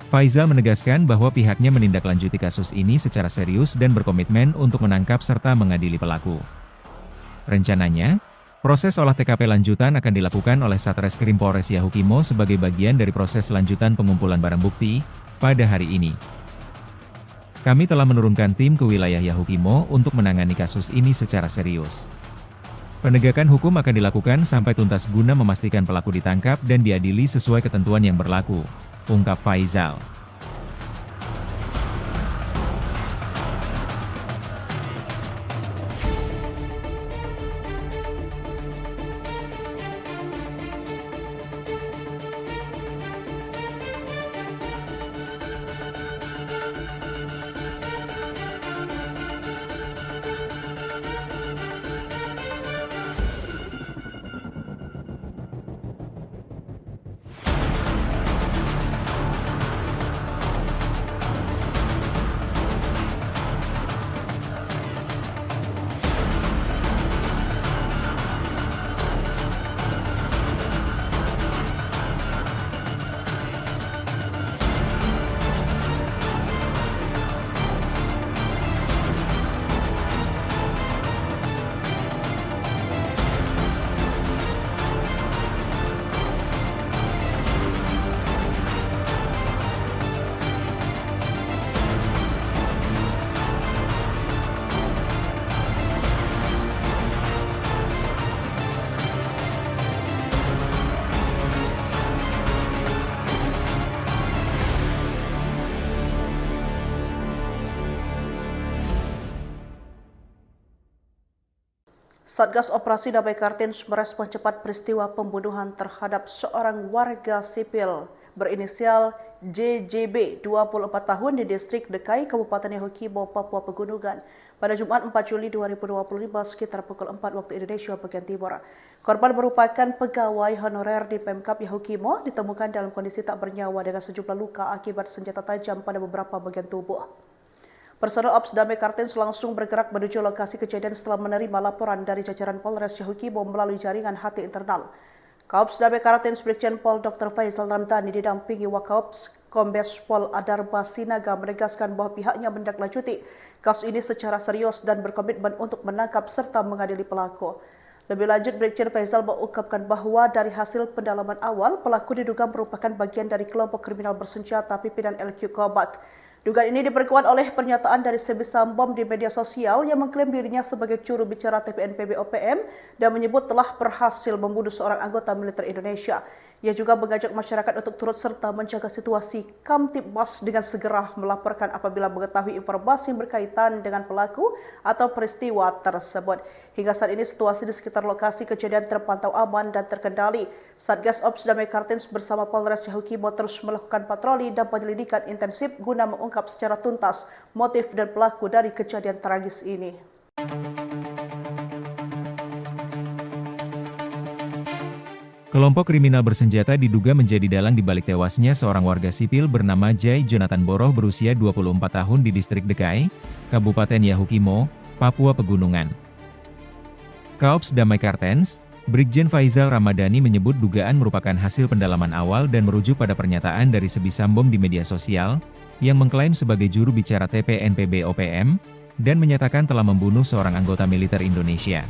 Speaker 2: Faizal menegaskan bahwa pihaknya menindaklanjuti kasus ini secara serius dan berkomitmen untuk menangkap serta mengadili pelaku. Rencananya, proses olah TKP lanjutan akan dilakukan oleh Satreskrim Polres Yahukimo sebagai bagian dari proses lanjutan pengumpulan barang bukti pada hari ini. Kami telah menurunkan tim ke wilayah Yahukimo untuk menangani kasus ini secara serius. Penegakan hukum akan dilakukan sampai tuntas guna memastikan pelaku ditangkap dan diadili sesuai ketentuan yang berlaku, ungkap Faizal.
Speaker 1: Satgas Operasi Damai Kartens merespon cepat peristiwa pembunuhan terhadap seorang warga sipil berinisial JJB, 24 tahun di distrik Dekai, Kabupaten Yahukimo, Papua Pegunungan, pada Jumat 4 Juli 2025 sekitar pukul 4 waktu Indonesia bagian Timur. Korban merupakan pegawai honorer di Pemkap Yahukimo, ditemukan dalam kondisi tak bernyawa dengan sejumlah luka akibat senjata tajam pada beberapa bagian tubuh. Personel Ops Damai Kartens langsung bergerak menuju lokasi kejadian setelah menerima laporan dari jajaran Polres Yahukimo melalui jaringan HT internal. Kaops Damai Kartens Brigjen Pol Dr. Faizal Ramadhani didampingi Wakaops Kombes Pol Adarba Sinaga menegaskan bahwa pihaknya menindaklanjuti kasus ini secara serius dan berkomitmen untuk menangkap serta mengadili pelaku. Lebih lanjut, Brigjen Faizal mengungkapkan bahwa dari hasil pendalaman awal, pelaku diduga merupakan bagian dari kelompok kriminal bersenjata pimpinan LQ Kobak. Dugaan ini diperkuat oleh pernyataan dari Sebisambom di media sosial yang mengklaim dirinya sebagai juru bicara TPNPB OPM dan menyebut telah berhasil membunuh seorang anggota militer Indonesia. Ia juga mengajak masyarakat untuk turut serta menjaga situasi Kamtibmas dengan segera melaporkan apabila mengetahui informasi yang berkaitan dengan pelaku atau peristiwa tersebut. Hingga saat ini situasi di sekitar lokasi kejadian terpantau aman dan terkendali. Satgas Ops Damai Kartens bersama Polres Yahukimo terus melakukan patroli dan penyelidikan intensif guna mengungkap secara tuntas motif dan pelaku dari kejadian tragis ini.
Speaker 2: Kelompok kriminal bersenjata diduga menjadi dalang di balik tewasnya seorang warga sipil bernama Jai Jonathan Boroh berusia 24 tahun di distrik Dekai, Kabupaten Yahukimo, Papua Pegunungan. Kaops Damai Kartens, Brigjen Faizal Ramadhani menyebut dugaan merupakan hasil pendalaman awal dan merujuk pada pernyataan dari Sebisambom di media sosial, yang mengklaim sebagai juru bicara TPNPB OPM, dan menyatakan telah membunuh seorang anggota militer Indonesia.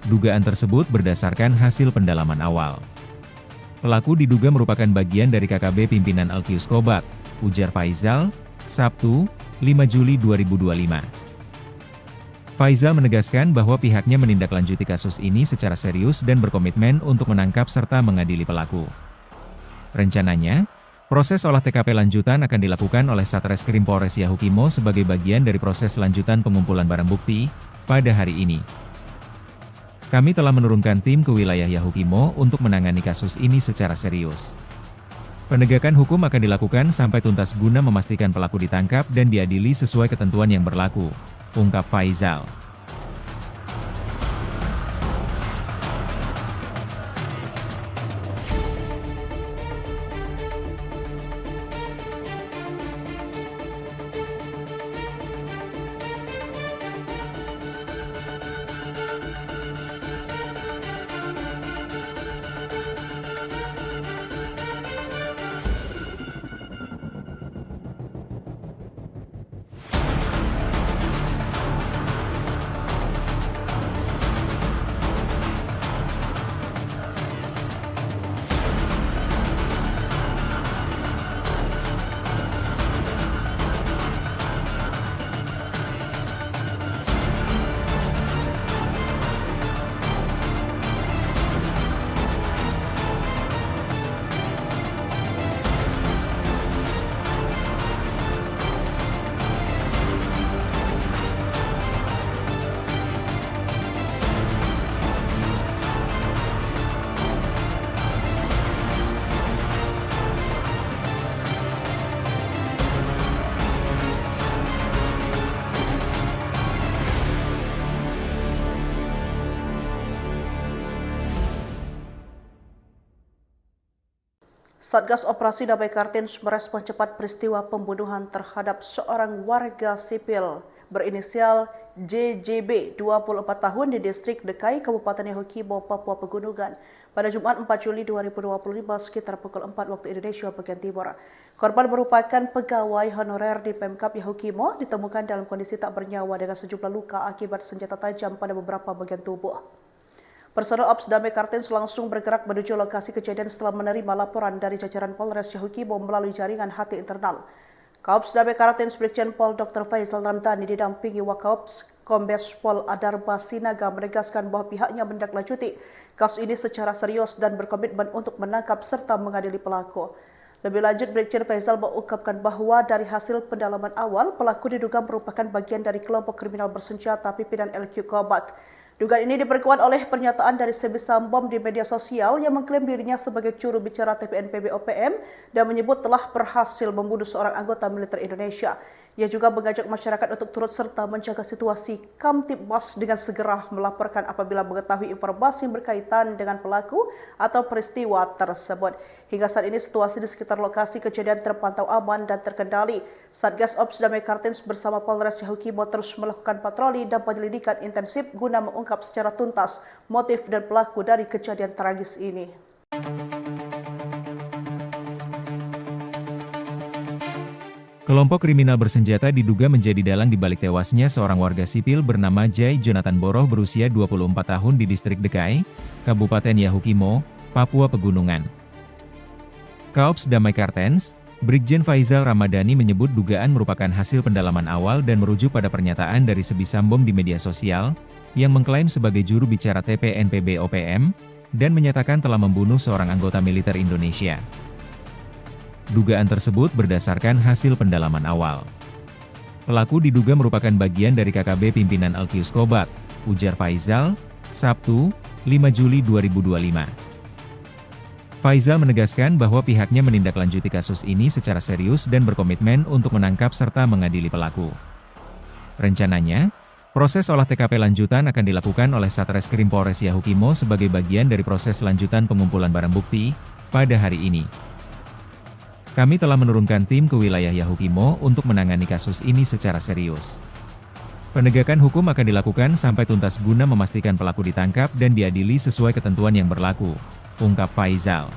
Speaker 2: Dugaan tersebut berdasarkan hasil pendalaman awal. Pelaku diduga merupakan bagian dari KKB pimpinan Alkius Kobak, ujar Faizal, Sabtu, 5 Juli 2025. Faizal menegaskan bahwa pihaknya menindaklanjuti kasus ini secara serius dan berkomitmen untuk menangkap serta mengadili pelaku. Rencananya, proses olah TKP lanjutan akan dilakukan oleh Satreskrim Polres Yahukimo sebagai bagian dari proses lanjutan pengumpulan barang bukti pada hari ini. Kami telah menurunkan tim ke wilayah Yahukimo untuk menangani kasus ini secara serius. Penegakan hukum akan dilakukan sampai tuntas guna memastikan pelaku ditangkap dan diadili sesuai ketentuan yang berlaku, ungkap Faizal.
Speaker 1: Satgas Operasi Damai Kartens merespon cepat peristiwa pembunuhan terhadap seorang warga sipil berinisial JJB, 24 tahun di distrik Dekai, Kabupaten Yahukimo, Papua Pegunungan pada Jumat 4 Juli 2025 sekitar pukul 4 waktu Indonesia bagian Timur. Korban merupakan pegawai honorer di Pemkap Yahukimo, ditemukan dalam kondisi tak bernyawa dengan sejumlah luka akibat senjata tajam pada beberapa bagian tubuh. Personel Ops Damai Kartens langsung bergerak menuju lokasi kejadian setelah menerima laporan dari jajaran Polres Yahukimo melalui jaringan HT internal. Kaops Damai Kartens Brigjen Pol Dr. Faizal Ramdhani didampingi Wakaops Kombes Pol Adarba Sinaga menegaskan bahwa pihaknya menindaklanjuti kasus ini secara serius dan berkomitmen untuk menangkap serta mengadili pelaku. Lebih lanjut, Brigjen Faizal mengungkapkan bahwa dari hasil pendalaman awal, pelaku diduga merupakan bagian dari kelompok kriminal bersenjata pimpinan LQ Kobak. Dugaan ini diperkuat oleh pernyataan dari Sebisam Bom di media sosial yang mengklaim dirinya sebagai juru bicara TPNPB OPM dan menyebut telah berhasil membunuh seorang anggota militer Indonesia. Ia juga mengajak masyarakat untuk turut serta menjaga situasi Kamtibmas dengan segera melaporkan apabila mengetahui informasi yang berkaitan dengan pelaku atau peristiwa tersebut. Hingga saat ini situasi di sekitar lokasi kejadian terpantau aman dan terkendali. Satgas Ops Damai Kartens bersama Polres Yahukimo terus melakukan patroli dan penyelidikan intensif guna mengungkap secara tuntas motif dan pelaku dari kejadian tragis ini.
Speaker 2: Kelompok kriminal bersenjata diduga menjadi dalang di balik tewasnya seorang warga sipil bernama Jai Jonathan Boroh berusia 24 tahun di distrik Dekai, Kabupaten Yahukimo, Papua Pegunungan. Kaops Damai Kartens, Brigjen Faizal Ramadhani menyebut dugaan merupakan hasil pendalaman awal dan merujuk pada pernyataan dari Sebisam Bom di media sosial, yang mengklaim sebagai juru bicara TPNPB OPM, dan menyatakan telah membunuh seorang anggota militer Indonesia. Dugaan tersebut berdasarkan hasil pendalaman awal. Pelaku diduga merupakan bagian dari KKB pimpinan Alkius Kobak, ujar Faizal, Sabtu, 5 Juli 2025. Faizal menegaskan bahwa pihaknya menindaklanjuti kasus ini secara serius dan berkomitmen untuk menangkap serta mengadili pelaku. Rencananya, proses olah TKP lanjutan akan dilakukan oleh Satreskrim Polres Yahukimo sebagai bagian dari proses lanjutan pengumpulan barang bukti pada hari ini. Kami telah menurunkan tim ke wilayah Yahukimo untuk menangani kasus ini secara serius. Penegakan hukum akan dilakukan sampai tuntas guna memastikan pelaku ditangkap dan diadili sesuai ketentuan yang berlaku, ungkap Faizal.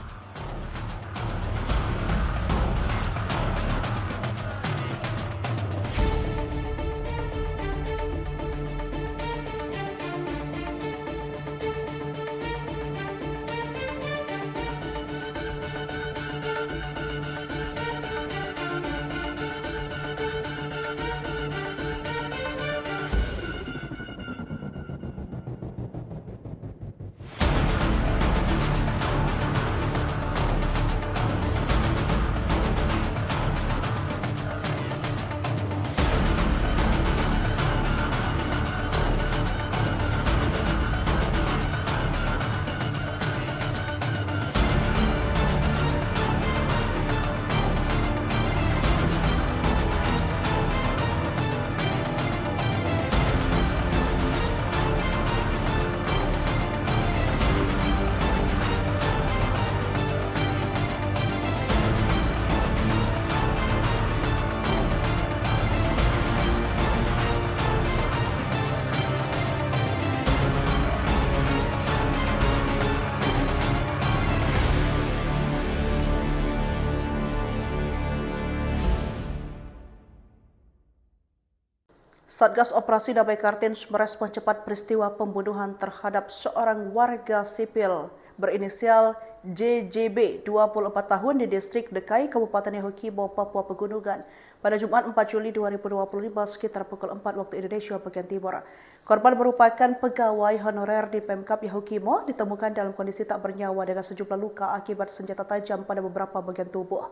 Speaker 1: Satgas Operasi Damai Kartens merespon cepat peristiwa pembunuhan terhadap seorang warga sipil berinisial JJB 24 tahun di distrik Dekai, Kabupaten Yahukibo, Papua Pegunungan pada Jumat 4 Juli 2025 sekitar pukul 4 waktu Indonesia bagian Timur. Korban merupakan pegawai honorer di Pemkap Yahukimo, ditemukan dalam kondisi tak bernyawa dengan sejumlah luka akibat senjata tajam pada beberapa bagian tubuh.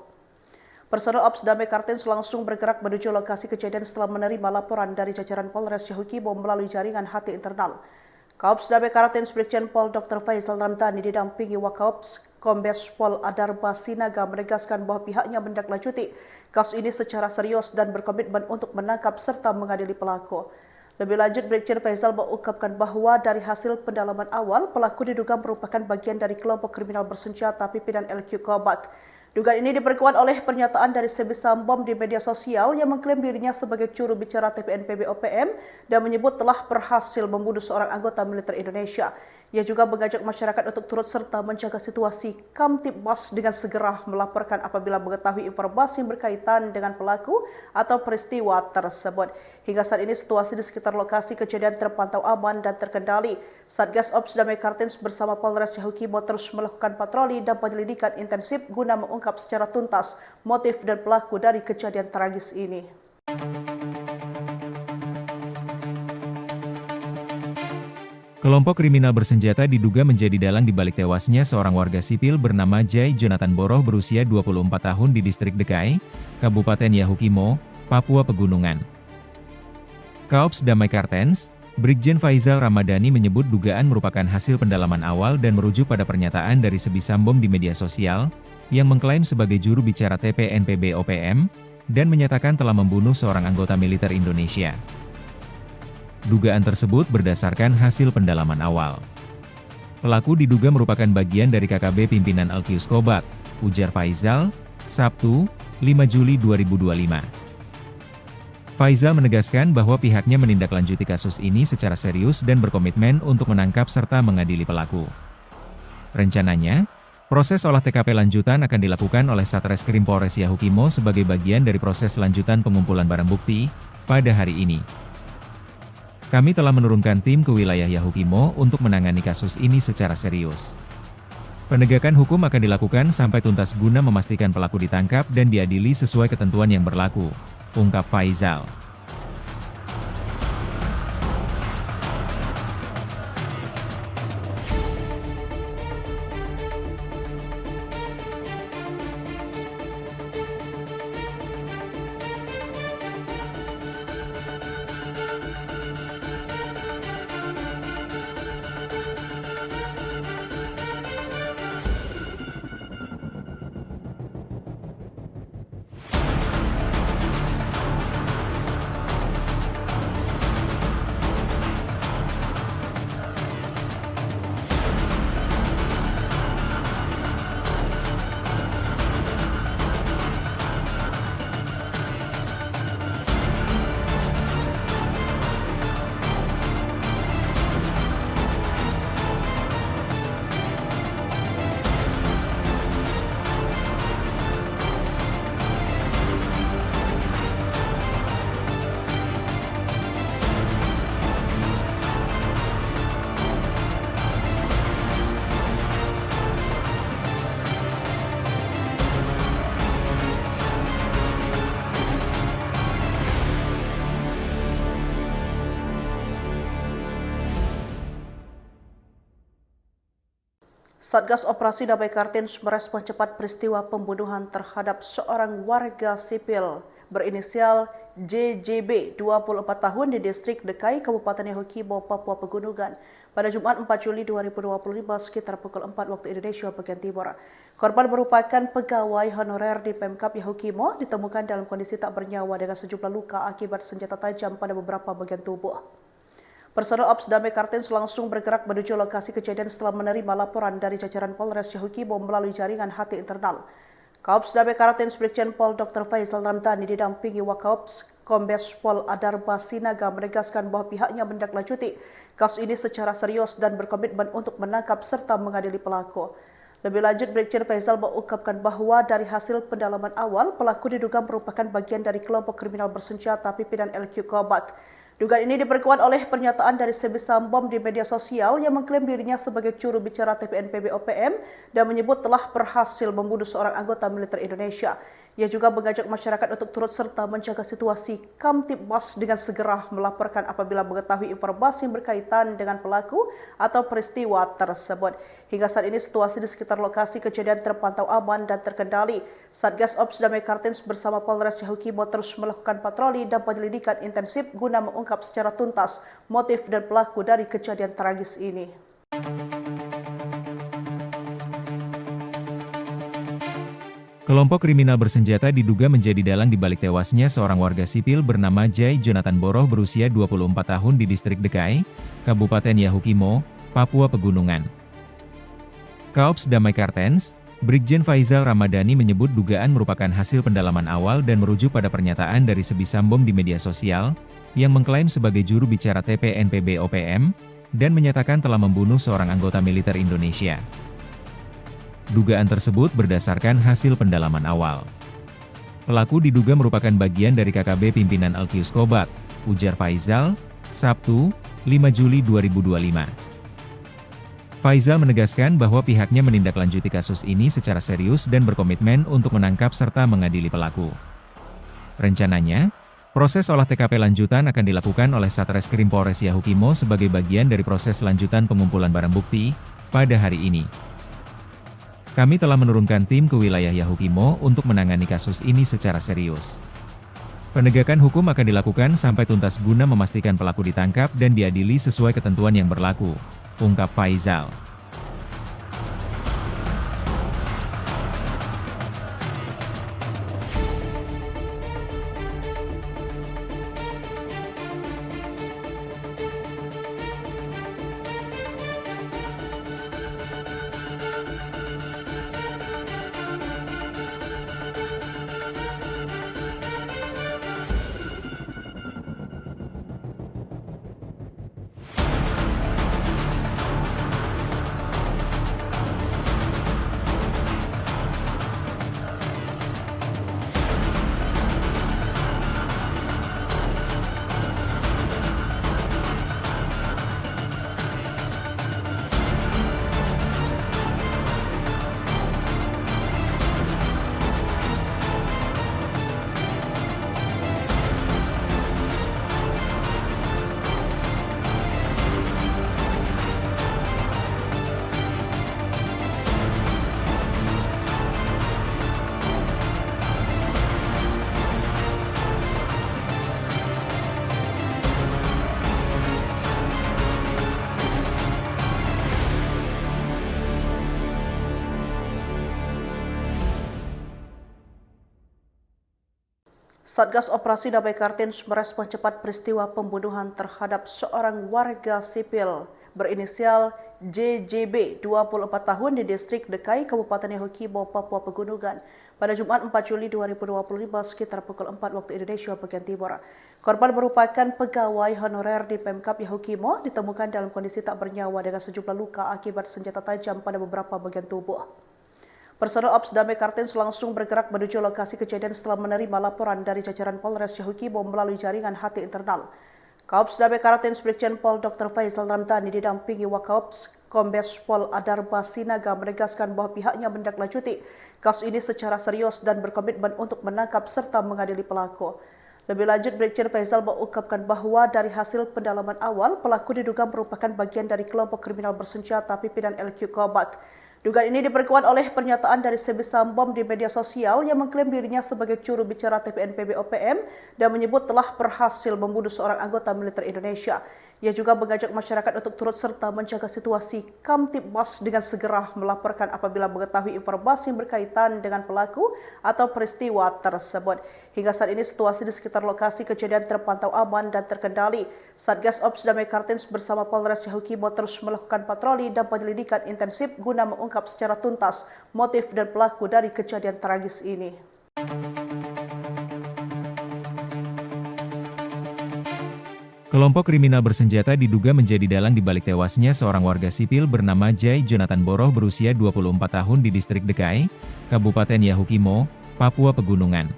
Speaker 1: Personel Ops Damai Kartens langsung bergerak menuju lokasi kejadian setelah menerima laporan dari jajaran Polres Yahukibo melalui jaringan HT internal. Kaops Damai Kartens Brigjen Pol Dr. Faisal Ramdhani didampingi Wakaops Kombes Pol Adarba Sinaga menegaskan bahwa pihaknya menindaklanjuti kasus ini secara serius dan berkomitmen untuk menangkap serta mengadili pelaku. Lebih lanjut, Brigjen Faisal mengungkapkan bahwa dari hasil pendalaman awal, pelaku diduga merupakan bagian dari kelompok kriminal bersenjata pimpinan LQ Kobak. Dugaan ini diperkuat oleh pernyataan dari Sebi Sambom di media sosial yang mengklaim dirinya sebagai juru bicara TPNPB OPM dan menyebut telah berhasil membunuh seorang anggota militer Indonesia. Ia juga mengajak masyarakat untuk turut serta menjaga situasi Kamtibmas dengan segera melaporkan apabila mengetahui informasi yang berkaitan dengan pelaku atau peristiwa tersebut. Hingga saat ini situasi di sekitar lokasi kejadian terpantau aman dan terkendali. Satgas Ops Damai Kartens bersama Polres Yahukibo terus melakukan patroli dan penyelidikan intensif guna mengungkap secara tuntas motif dan pelaku dari kejadian tragis ini.
Speaker 2: Kelompok kriminal bersenjata diduga menjadi dalang di balik tewasnya seorang warga sipil bernama Jai Jonathan Boroh berusia 24 tahun di distrik Dekai, Kabupaten Yahukimo, Papua Pegunungan. Kaops Damai Kartens, Brigjen Faisal Ramadhani menyebut dugaan merupakan hasil pendalaman awal dan merujuk pada pernyataan dari Sebi Sambom di media sosial, yang mengklaim sebagai juru bicara TPNPB OPM, dan menyatakan telah membunuh seorang anggota militer Indonesia. Dugaan tersebut berdasarkan hasil pendalaman awal. Pelaku diduga merupakan bagian dari KKB pimpinan Alkius Kobak, ujar Faisal, Sabtu, 5 Juli 2025. Faisal menegaskan bahwa pihaknya menindaklanjuti kasus ini secara serius dan berkomitmen untuk menangkap serta mengadili pelaku. Rencananya, proses olah TKP lanjutan akan dilakukan oleh Satreskrim Polres Yahukimo sebagai bagian dari proses lanjutan pengumpulan barang bukti pada hari ini. Kami telah menurunkan tim ke wilayah Yahukimo untuk menangani kasus ini secara serius. Penegakan hukum akan dilakukan sampai tuntas guna memastikan pelaku ditangkap dan diadili sesuai ketentuan yang berlaku, ungkap Faisal.
Speaker 1: Satgas Operasi Damai Kartens merespon cepat peristiwa pembunuhan terhadap seorang warga sipil berinisial JJB 24 tahun di distrik Dekai, Kabupaten Yahukibo, Papua Pegunungan pada Jumat 4 Juli 2025 sekitar pukul 4 waktu Indonesia bagian Timur. Korban merupakan pegawai honorer di Pemkap Yahukimo, ditemukan dalam kondisi tak bernyawa dengan sejumlah luka akibat senjata tajam pada beberapa bagian tubuh. Personel Ops Damai Kartens langsung bergerak menuju lokasi kejadian setelah menerima laporan dari jajaran Polres Yahukibo melalui jaringan HT internal. Kaops Damai Kartens Brigjen Pol Dr. Faisal Ramdhani didampingi Wakaops Kombes Pol Adarba Sinaga menegaskan bahwa pihaknya menindaklanjuti kasus ini secara serius dan berkomitmen untuk menangkap serta mengadili pelaku. Lebih lanjut, Brigjen Faisal mengungkapkan bahwa dari hasil pendalaman awal, pelaku diduga merupakan bagian dari kelompok kriminal bersenjata pimpinan LQ Kobak. Dugaan ini diperkuat oleh pernyataan dari Sebisam Bom di media sosial yang mengklaim dirinya sebagai juru bicara TPNPB OPM dan menyebut telah berhasil membunuh seorang anggota militer Indonesia. Ia juga mengajak masyarakat untuk turut serta menjaga situasi Kamtibmas dengan segera melaporkan apabila mengetahui informasi yang berkaitan dengan pelaku atau peristiwa tersebut. Hingga saat ini situasi di sekitar lokasi kejadian terpantau aman dan terkendali. Satgas Ops Damai Kartens bersama Polres Yahukimo terus melakukan patroli dan penyelidikan intensif guna mengungkap secara tuntas motif dan pelaku dari kejadian tragis ini.
Speaker 2: Kelompok kriminal bersenjata diduga menjadi dalang di balik tewasnya seorang warga sipil bernama Jai Jonathan Boroh berusia 24 tahun di distrik Dekai, Kabupaten Yahukimo, Papua Pegunungan. Kaops Damai Kartens, Brigjen Faizal Ramadhani menyebut dugaan merupakan hasil pendalaman awal dan merujuk pada pernyataan dari Sebisam Bom di media sosial, yang mengklaim sebagai juru bicara TPNPB OPM, dan menyatakan telah membunuh seorang anggota militer Indonesia. Dugaan tersebut berdasarkan hasil pendalaman awal. Pelaku diduga merupakan bagian dari KKB pimpinan Alkius Kobat, ujar Faizal, Sabtu, 5 Juli 2025. Faizal menegaskan bahwa pihaknya menindaklanjuti kasus ini secara serius dan berkomitmen untuk menangkap serta mengadili pelaku. Rencananya, proses olah TKP lanjutan akan dilakukan oleh Satreskrim Polres Yahukimo sebagai bagian dari proses lanjutan pengumpulan barang bukti pada hari ini. Kami telah menurunkan tim ke wilayah Yahukimo untuk menangani kasus ini secara serius. Penegakan hukum akan dilakukan sampai tuntas guna memastikan pelaku ditangkap dan diadili sesuai ketentuan yang berlaku, ungkap Faizal.
Speaker 1: Satgas Operasi Damai Kartens merespon cepat peristiwa pembunuhan terhadap seorang warga sipil berinisial JJB 24 tahun di distrik Dekai, Kabupaten Yahukimo, Papua Pegunungan pada Jumat 4 Juli 2025 sekitar pukul 4 waktu Indonesia bagian Timur. Korban merupakan pegawai honorer di Pemkap Yahukimo, ditemukan dalam kondisi tak bernyawa dengan sejumlah luka akibat senjata tajam pada beberapa bagian tubuh. Personel Ops Damai Kartens langsung bergerak menuju lokasi kejadian setelah menerima laporan dari jajaran Polres Yahukimo melalui jaringan HT internal. Kaops Damai Kartens Brigjen Pol Dr. Faizal Ramadhani didampingi Wakaops Kombes Pol Adarba Sinaga menegaskan bahwa pihaknya menindaklanjuti kasus ini secara serius dan berkomitmen untuk menangkap serta mengadili pelaku. Lebih lanjut, Brigjen Faizal mengungkapkan bahwa dari hasil pendalaman awal, pelaku diduga merupakan bagian dari kelompok kriminal bersenjata pimpinan LQ Kobat. Dugaan ini diperkuat oleh pernyataan dari Sebisam Bom di media sosial yang mengklaim dirinya sebagai juru bicara TPNPB OPM dan menyebut telah berhasil membunuh seorang anggota militer Indonesia. Ia juga mengajak masyarakat untuk turut serta menjaga situasi Kamtibmas dengan segera melaporkan apabila mengetahui informasi yang berkaitan dengan pelaku atau peristiwa tersebut. Hingga saat ini situasi di sekitar lokasi kejadian terpantau aman dan terkendali. Satgas Ops Damai Kartens bersama Polres Yahukimo terus melakukan patroli dan penyelidikan intensif guna mengungkap secara tuntas motif dan pelaku dari kejadian tragis ini.
Speaker 2: Kelompok kriminal bersenjata diduga menjadi dalang di balik tewasnya seorang warga sipil bernama Jai Jonathan Boroh berusia 24 tahun di distrik Dekai, Kabupaten Yahukimo, Papua Pegunungan.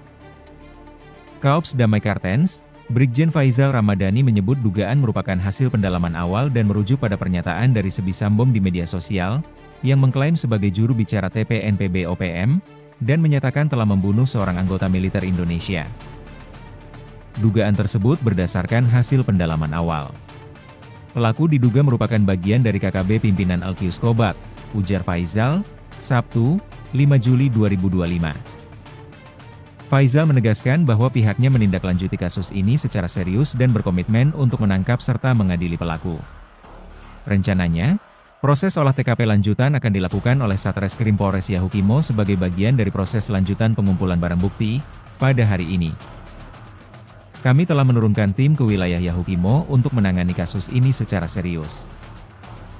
Speaker 2: Kaops Damai Kartens, Brigjen Faizal Ramadhani menyebut dugaan merupakan hasil pendalaman awal dan merujuk pada pernyataan dari Sebisambom di media sosial, yang mengklaim sebagai juru bicara TPNPB OPM, dan menyatakan telah membunuh seorang anggota militer Indonesia. Dugaan tersebut berdasarkan hasil pendalaman awal. Pelaku diduga merupakan bagian dari KKB pimpinan Alkius Kobat, ujar Faizal, Sabtu, 5 Juli 2025. Faizal menegaskan bahwa pihaknya menindaklanjuti kasus ini secara serius dan berkomitmen untuk menangkap serta mengadili pelaku. Rencananya, proses olah TKP lanjutan akan dilakukan oleh Satreskrim Polres Yahukimo sebagai bagian dari proses lanjutan pengumpulan barang bukti pada hari ini. Kami telah menurunkan tim ke wilayah Yahukimo untuk menangani kasus ini secara serius.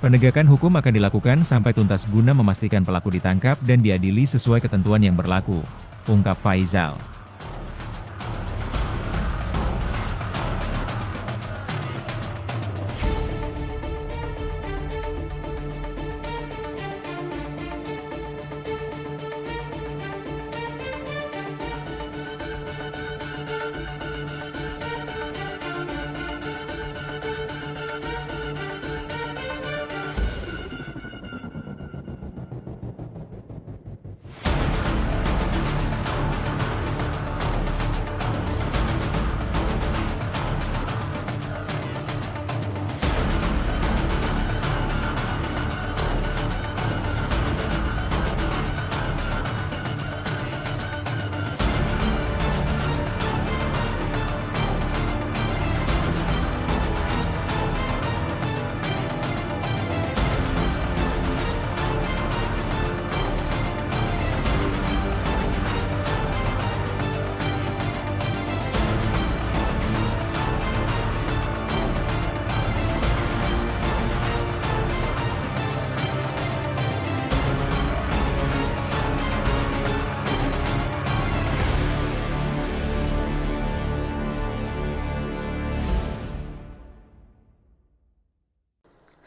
Speaker 2: Penegakan hukum akan dilakukan sampai tuntas guna memastikan pelaku ditangkap dan diadili sesuai ketentuan yang berlaku, ungkap Faizal.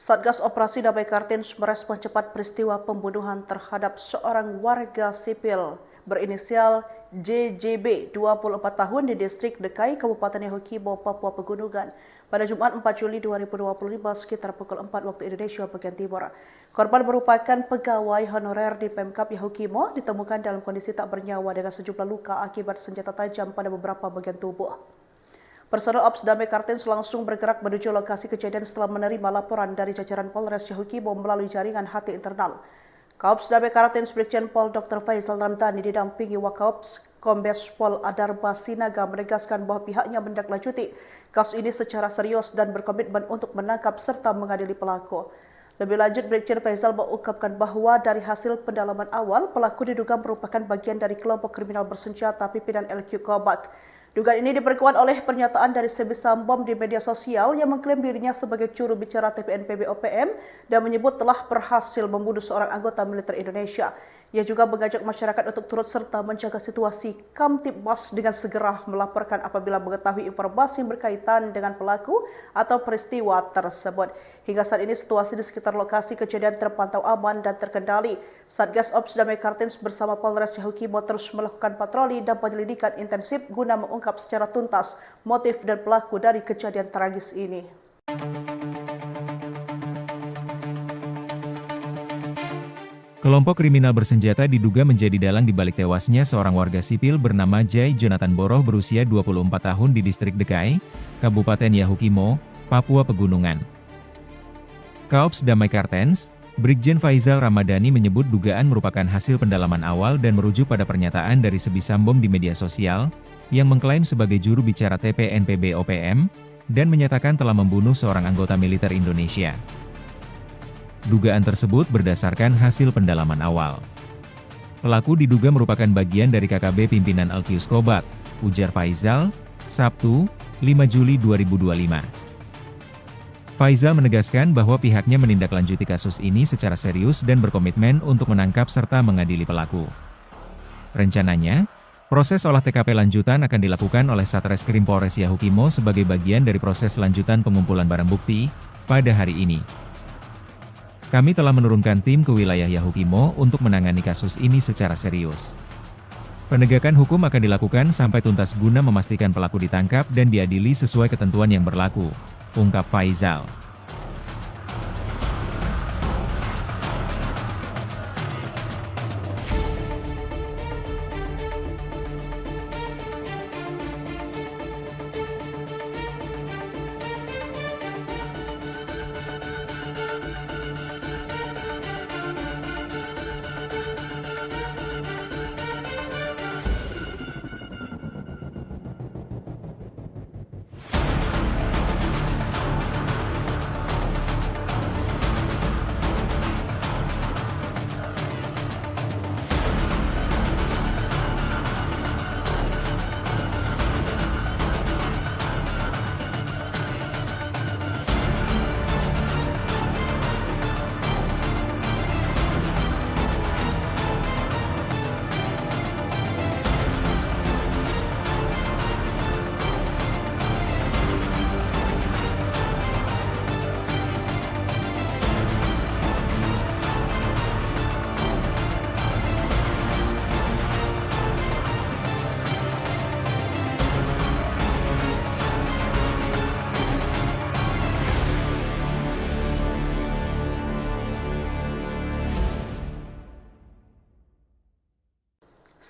Speaker 1: Satgas Operasi Damai Kartens merespon cepat peristiwa pembunuhan terhadap seorang warga sipil berinisial JJB, 24 tahun di distrik Dekai, Kabupaten Yahukimo, Papua Pegunungan pada Jumat 4 Juli 2025 sekitar pukul 4 waktu Indonesia bagian Timur. Korban merupakan pegawai honorer di Pemkap Yahukimo, ditemukan dalam kondisi tak bernyawa dengan sejumlah luka akibat senjata tajam pada beberapa bagian tubuh. Personel Ops Damai Kartens langsung bergerak menuju lokasi kejadian setelah menerima laporan dari jajaran Polres Yahukimo melalui jaringan HT internal. Kaops Damai Kartens Brigjen Pol Dr. Faizal Ramadhani didampingi Wakaops Kombes Pol Adarba Sinaga menegaskan bahwa pihaknya menindaklanjuti kasus ini secara serius dan berkomitmen untuk menangkap serta mengadili pelaku. Lebih lanjut, Brigjen Faizal mengungkapkan bahwa dari hasil pendalaman awal, pelaku diduga merupakan bagian dari kelompok kriminal bersenjata pimpinan LQ Kobat. Dugaan ini diperkuat oleh pernyataan dari Sebisambom di media sosial yang mengklaim dirinya sebagai juru bicara TPNPB OPM dan menyebut telah berhasil membunuh seorang anggota militer Indonesia. Ia juga mengajak masyarakat untuk turut serta menjaga situasi Kamtibmas dengan segera melaporkan apabila mengetahui informasi yang berkaitan dengan pelaku atau peristiwa tersebut. Hingga saat ini situasi di sekitar lokasi kejadian terpantau aman dan terkendali. Satgas Ops Damai Kartens bersama Polres Yahukimo terus melakukan patroli dan penyelidikan intensif guna mengungkap secara tuntas motif dan pelaku dari kejadian tragis ini.
Speaker 2: Kelompok kriminal bersenjata diduga menjadi dalang di balik tewasnya seorang warga sipil bernama Jai Jonathan Boroh berusia 24 tahun di distrik Dekai, Kabupaten Yahukimo, Papua Pegunungan. Kaops Damai Kartens, Brigjen Faizal Ramadhani menyebut dugaan merupakan hasil pendalaman awal dan merujuk pada pernyataan dari Sebisambom di media sosial, yang mengklaim sebagai juru bicara TPNPB OPM, dan menyatakan telah membunuh seorang anggota militer Indonesia. Dugaan tersebut berdasarkan hasil pendalaman awal. Pelaku diduga merupakan bagian dari KKB pimpinan Alkius Kobat, ujar Faizal, Sabtu, 5 Juli 2025. Faizal menegaskan bahwa pihaknya menindaklanjuti kasus ini secara serius dan berkomitmen untuk menangkap serta mengadili pelaku. Rencananya, proses olah TKP lanjutan akan dilakukan oleh Satreskrim Polres Yahukimo sebagai bagian dari proses lanjutan pengumpulan barang bukti pada hari ini. Kami telah menurunkan tim ke wilayah Yahukimo untuk menangani kasus ini secara serius. Penegakan hukum akan dilakukan sampai tuntas guna memastikan pelaku ditangkap dan diadili sesuai ketentuan yang berlaku, ungkap Faizal.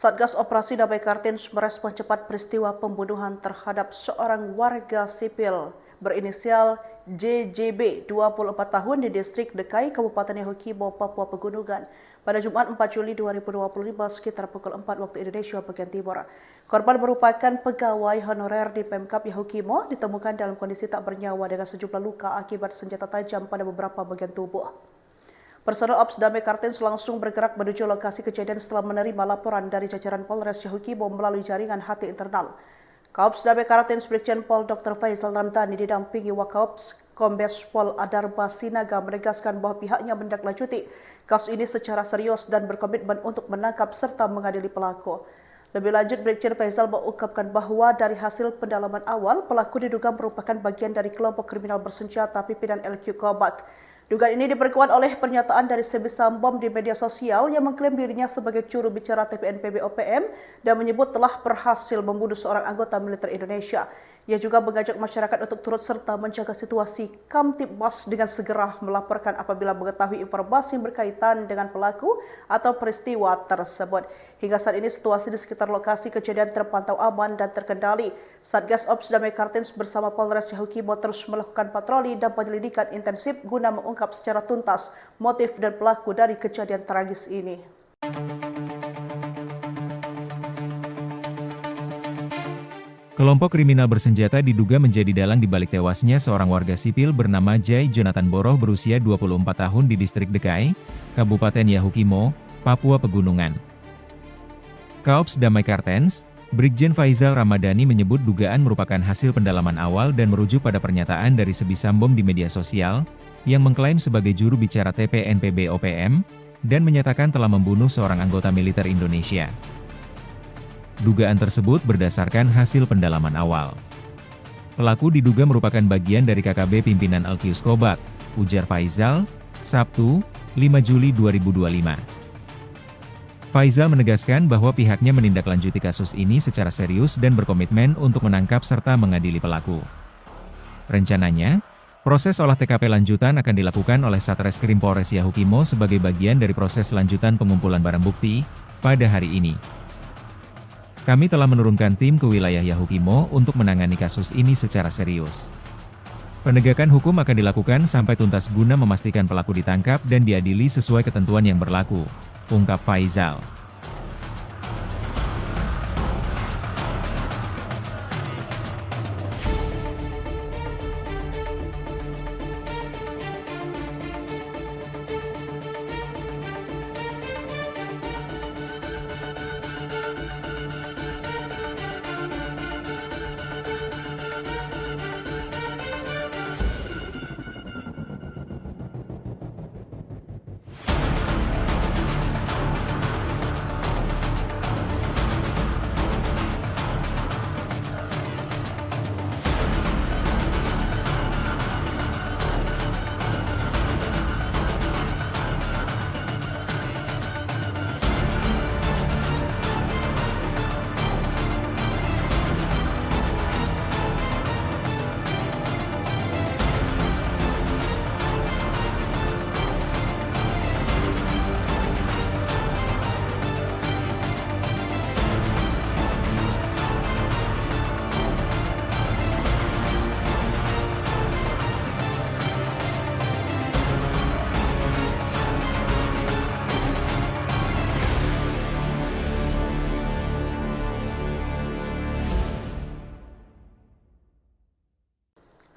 Speaker 1: Satgas Operasi Damai Kartens merespon cepat peristiwa pembunuhan terhadap seorang warga sipil berinisial JJB 24 tahun di distrik Dekai, Kabupaten Yahukimo, Papua Pegunungan pada Jumat 4 Juli 2025 sekitar pukul 4 waktu Indonesia bagian Timur. Korban merupakan pegawai honorer di Pemkap Yahukimo, ditemukan dalam kondisi tak bernyawa dengan sejumlah luka akibat senjata tajam pada beberapa bagian tubuh. Personel Ops Damai Kartens langsung bergerak menuju lokasi kejadian setelah menerima laporan dari jajaran Polres Yahukimo melalui jaringan HT internal. Kaops Damai Kartens Brigjen Pol Dr. Faizal Ramdhani didampingi Wakaops Kombes Pol Adarba Sinaga menegaskan bahwa pihaknya menindaklanjuti kasus ini secara serius dan berkomitmen untuk menangkap serta mengadili pelaku. Lebih lanjut, Brigjen Faizal mengungkapkan bahwa dari hasil pendalaman awal, pelaku diduga merupakan bagian dari kelompok kriminal bersenjata pimpinan LQ Kobak. Dugaan ini diperkuat oleh pernyataan dari Sebi Sambom di media sosial yang mengklaim dirinya sebagai juru bicara TPNPB OPM dan menyebut telah berhasil membunuh seorang anggota militer Indonesia. Ia juga mengajak masyarakat untuk turut serta menjaga situasi Kamtibmas dengan segera melaporkan apabila mengetahui informasi yang berkaitan dengan pelaku atau peristiwa tersebut. Hingga saat ini situasi di sekitar lokasi kejadian terpantau aman dan terkendali. Satgas Ops Damai Kartens bersama Polres Yahukimo terus melakukan patroli dan penyelidikan intensif guna mengungkap secara tuntas motif dan pelaku dari kejadian tragis ini.
Speaker 2: Kelompok kriminal bersenjata diduga menjadi dalang di balik tewasnya seorang warga sipil bernama Jai Jonathan Boroh berusia 24 tahun di distrik Dekai, Kabupaten Yahukimo, Papua Pegunungan. Kaops Damai Kartens, Brigjen Faizal Ramadhani menyebut dugaan merupakan hasil pendalaman awal dan merujuk pada pernyataan dari Sebi Sambom di media sosial, yang mengklaim sebagai juru bicara TPNPB OPM, dan menyatakan telah membunuh seorang anggota militer Indonesia. Dugaan tersebut berdasarkan hasil pendalaman awal. Pelaku diduga merupakan bagian dari KKB pimpinan Alkius Kobak, ujar Faizal, Sabtu, 5 Juli 2025. Faizal menegaskan bahwa pihaknya menindaklanjuti kasus ini secara serius dan berkomitmen untuk menangkap serta mengadili pelaku. Rencananya, proses olah TKP lanjutan akan dilakukan oleh Satreskrim Polres Yahukimo sebagai bagian dari proses lanjutan pengumpulan barang bukti pada hari ini. Kami telah menurunkan tim ke wilayah Yahukimo untuk menangani kasus ini secara serius. Penegakan hukum akan dilakukan sampai tuntas guna memastikan pelaku ditangkap dan diadili sesuai ketentuan yang berlaku, ungkap Faizal.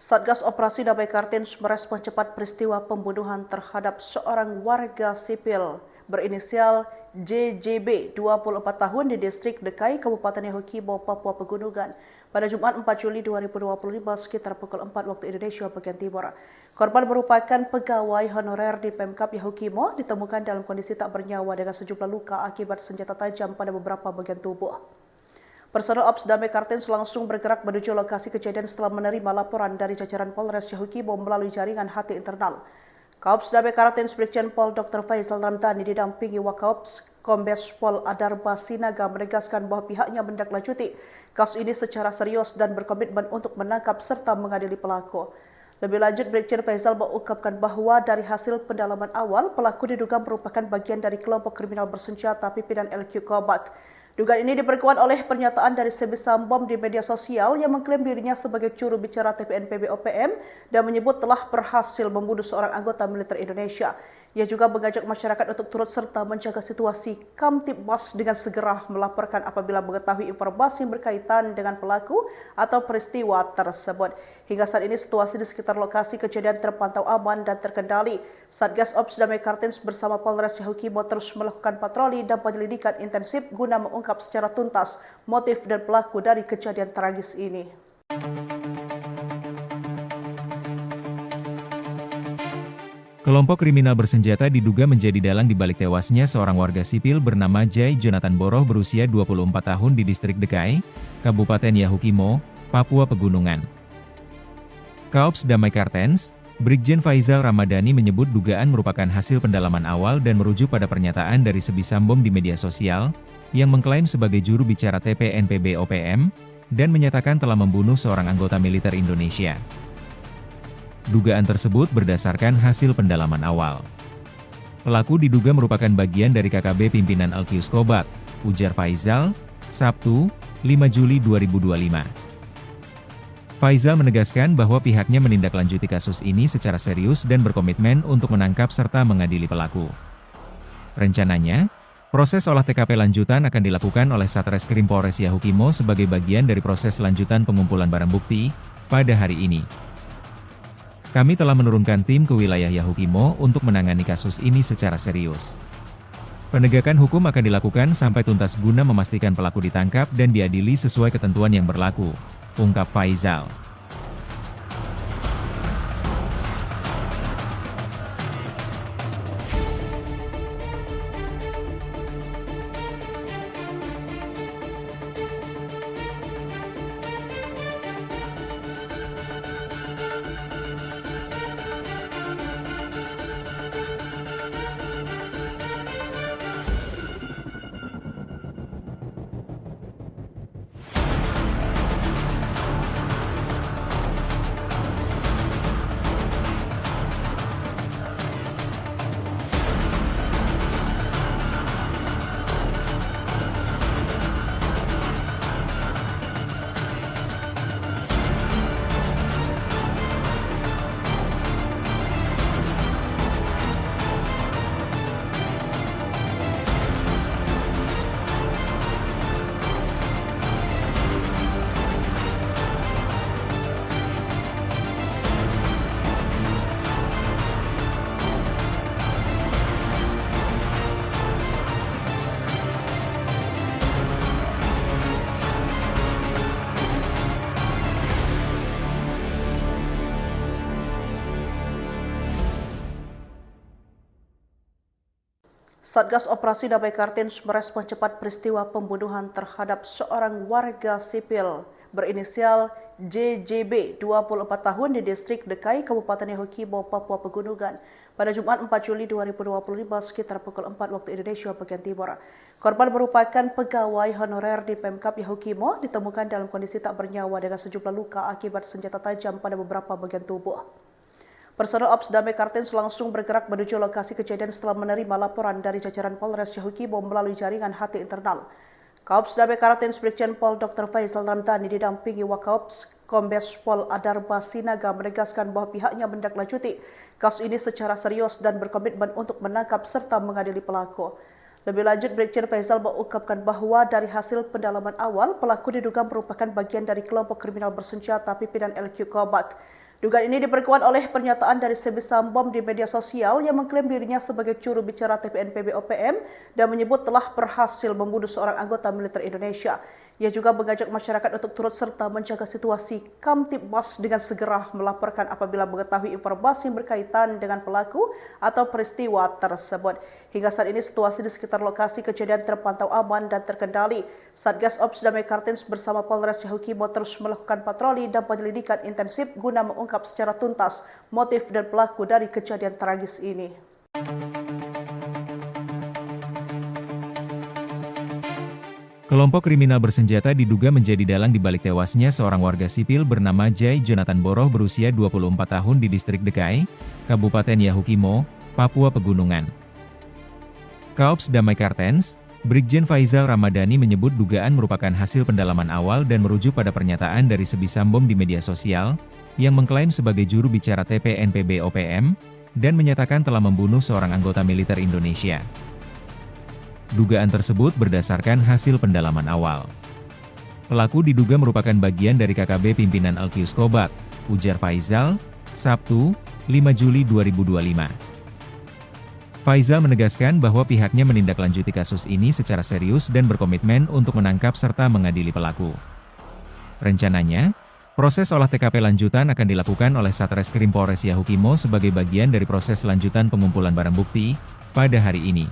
Speaker 1: Satgas Operasi Damai Kartens merespon cepat peristiwa pembunuhan terhadap seorang warga sipil berinisial JJB 24 tahun di distrik Dekai, Kabupaten Yahukibo, Papua Pegunungan pada Jumat 4 Juli 2025 sekitar pukul 4 waktu Indonesia bagian Timur. Korban merupakan pegawai honorer di Pemkap Yahukimo, ditemukan dalam kondisi tak bernyawa dengan sejumlah luka akibat senjata tajam pada beberapa bagian tubuh. Personel Ops Damai Kartens langsung bergerak menuju lokasi kejadian setelah menerima laporan dari jajaran Polres Yahukibo melalui jaringan HT internal. Kaops Damai Kartens Brigjen Pol Dr. Faisal Ramdhani didampingi Wakaops Kombes Pol Adarba Sinaga menegaskan bahwa pihaknya menindaklanjuti kasus ini secara serius dan berkomitmen untuk menangkap serta mengadili pelaku. Lebih lanjut, Brigjen Faisal mengungkapkan bahwa dari hasil pendalaman awal, pelaku diduga merupakan bagian dari kelompok kriminal bersenjata pimpinan LQ Kobak. Dugaan ini diperkuat oleh pernyataan dari Sebi Sambom di media sosial yang mengklaim dirinya sebagai juru bicara TPNPB OPM dan menyebut telah berhasil membunuh seorang anggota militer Indonesia. Ia juga mengajak masyarakat untuk turut serta menjaga situasi Kamtibmas dengan segera melaporkan apabila mengetahui informasi yang berkaitan dengan pelaku atau peristiwa tersebut. Hingga saat ini situasi di sekitar lokasi kejadian terpantau aman dan terkendali. Satgas Ops Damai Kartens bersama Polres Yahukibo terus melakukan patroli dan penyelidikan intensif guna mengungkap secara tuntas motif dan pelaku dari kejadian tragis ini.
Speaker 2: Kelompok kriminal bersenjata diduga menjadi dalang di balik tewasnya seorang warga sipil bernama Jai Jonathan Boroh berusia 24 tahun di distrik Dekai, Kabupaten Yahukimo, Papua Pegunungan. Kaops Damai Kartens, Brigjen Faisal Ramadhani menyebut dugaan merupakan hasil pendalaman awal dan merujuk pada pernyataan dari Sebi Sambom di media sosial, yang mengklaim sebagai juru bicara TPNPB OPM, dan menyatakan telah membunuh seorang anggota militer Indonesia. Dugaan tersebut berdasarkan hasil pendalaman awal. Pelaku diduga merupakan bagian dari KKB pimpinan Alkius Kobak, ujar Faisal, Sabtu, 5 Juli 2025. Faisal menegaskan bahwa pihaknya menindaklanjuti kasus ini secara serius dan berkomitmen untuk menangkap serta mengadili pelaku. Rencananya, proses olah TKP lanjutan akan dilakukan oleh Satreskrim Polres Yahukimo sebagai bagian dari proses lanjutan pengumpulan barang bukti pada hari ini. Kami telah menurunkan tim ke wilayah Yahukimo untuk menangani kasus ini secara serius. Penegakan hukum akan dilakukan sampai tuntas guna memastikan pelaku ditangkap dan diadili sesuai ketentuan yang berlaku, ungkap Faisal.
Speaker 1: Satgas Operasi Damai Kartens merespon cepat peristiwa pembunuhan terhadap seorang warga sipil berinisial JJB 24 tahun di distrik Dekai, Kabupaten Yahukibo, Papua Pegunungan pada Jumat 4 Juli 2025 sekitar pukul 4 waktu Indonesia bagian Timur. Korban merupakan pegawai honorer di Pemkap Yahukimo, ditemukan dalam kondisi tak bernyawa dengan sejumlah luka akibat senjata tajam pada beberapa bagian tubuh. Personel Ops Damai Kartens langsung bergerak menuju lokasi kejadian setelah menerima laporan dari jajaran Polres Yahukibo melalui jaringan HT internal. Kaops Damai Kartens Brigjen Pol Dr. Faisal Ramdhani didampingi Wakaops Kombes Pol Adarba Sinaga menegaskan bahwa pihaknya menindaklanjuti kasus ini secara serius dan berkomitmen untuk menangkap serta mengadili pelaku. Lebih lanjut, Brigjen Faisal mengungkapkan bahwa dari hasil pendalaman awal, pelaku diduga merupakan bagian dari kelompok kriminal bersenjata pimpinan LQ Kobak. Dugaan ini diperkuat oleh pernyataan dari Sebisambom di media sosial yang mengklaim dirinya sebagai juru bicara TPNPB OPM dan menyebut telah berhasil membunuh seorang anggota militer Indonesia. Ia juga mengajak masyarakat untuk turut serta menjaga situasi Kamtibmas dengan segera melaporkan apabila mengetahui informasi yang berkaitan dengan pelaku atau peristiwa tersebut. Hingga saat ini situasi di sekitar lokasi kejadian terpantau aman dan terkendali. Satgas Ops Damai Kartens bersama Polres Yahukimo terus melakukan patroli dan penyelidikan intensif guna mengungkap secara tuntas motif dan pelaku dari kejadian tragis ini.
Speaker 2: Kelompok kriminal bersenjata diduga menjadi dalang di balik tewasnya seorang warga sipil bernama Jai Jonathan Boroh berusia 24 tahun di distrik Dekai, Kabupaten Yahukimo, Papua Pegunungan. Kaops Damai Kartens, Brigjen Faizal Ramadhani menyebut dugaan merupakan hasil pendalaman awal dan merujuk pada pernyataan dari Sebisambom di media sosial, yang mengklaim sebagai juru bicara TPNPB OPM, dan menyatakan telah membunuh seorang anggota militer Indonesia. Dugaan tersebut berdasarkan hasil pendalaman awal. Pelaku diduga merupakan bagian dari KKB pimpinan Alkius Kobat, ujar Faizal, Sabtu, 5 Juli 2025. Faizal menegaskan bahwa pihaknya menindaklanjuti kasus ini secara serius dan berkomitmen untuk menangkap serta mengadili pelaku. Rencananya, proses olah TKP lanjutan akan dilakukan oleh Satreskrim Polres Yahukimo sebagai bagian dari proses lanjutan pengumpulan barang bukti pada hari ini.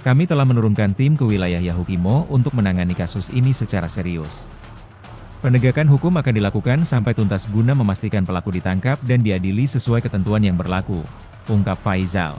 Speaker 2: Kami telah menurunkan tim ke wilayah Yahukimo untuk menangani kasus ini secara serius. Penegakan hukum akan dilakukan sampai tuntas guna memastikan pelaku ditangkap dan diadili sesuai ketentuan yang berlaku, ungkap Faizal.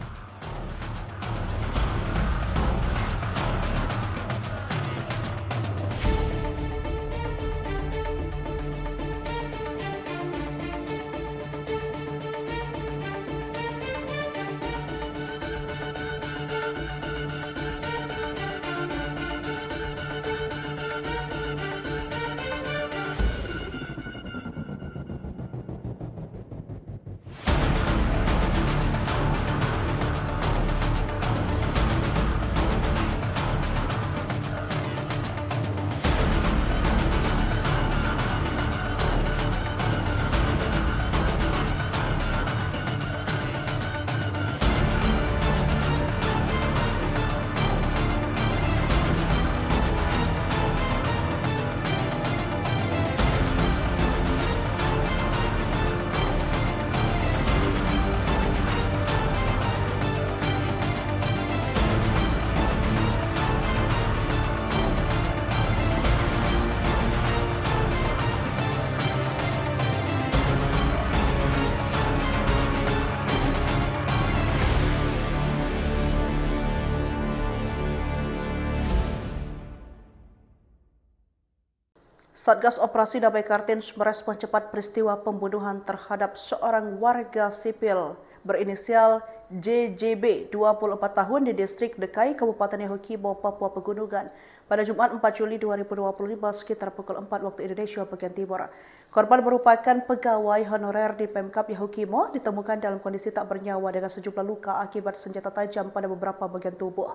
Speaker 1: Satgas Operasi Damai Kartens merespon cepat peristiwa pembunuhan terhadap seorang warga sipil berinisial JJB, 24 tahun di distrik Dekai, Kabupaten Yahukimo, Papua Pegunungan pada Jumat 4 Juli 2025 sekitar pukul 4 waktu Indonesia bagian Timur. Korban merupakan pegawai honorer di Pemkap Yahukimo, ditemukan dalam kondisi tak bernyawa dengan sejumlah luka akibat senjata tajam pada beberapa bagian tubuh.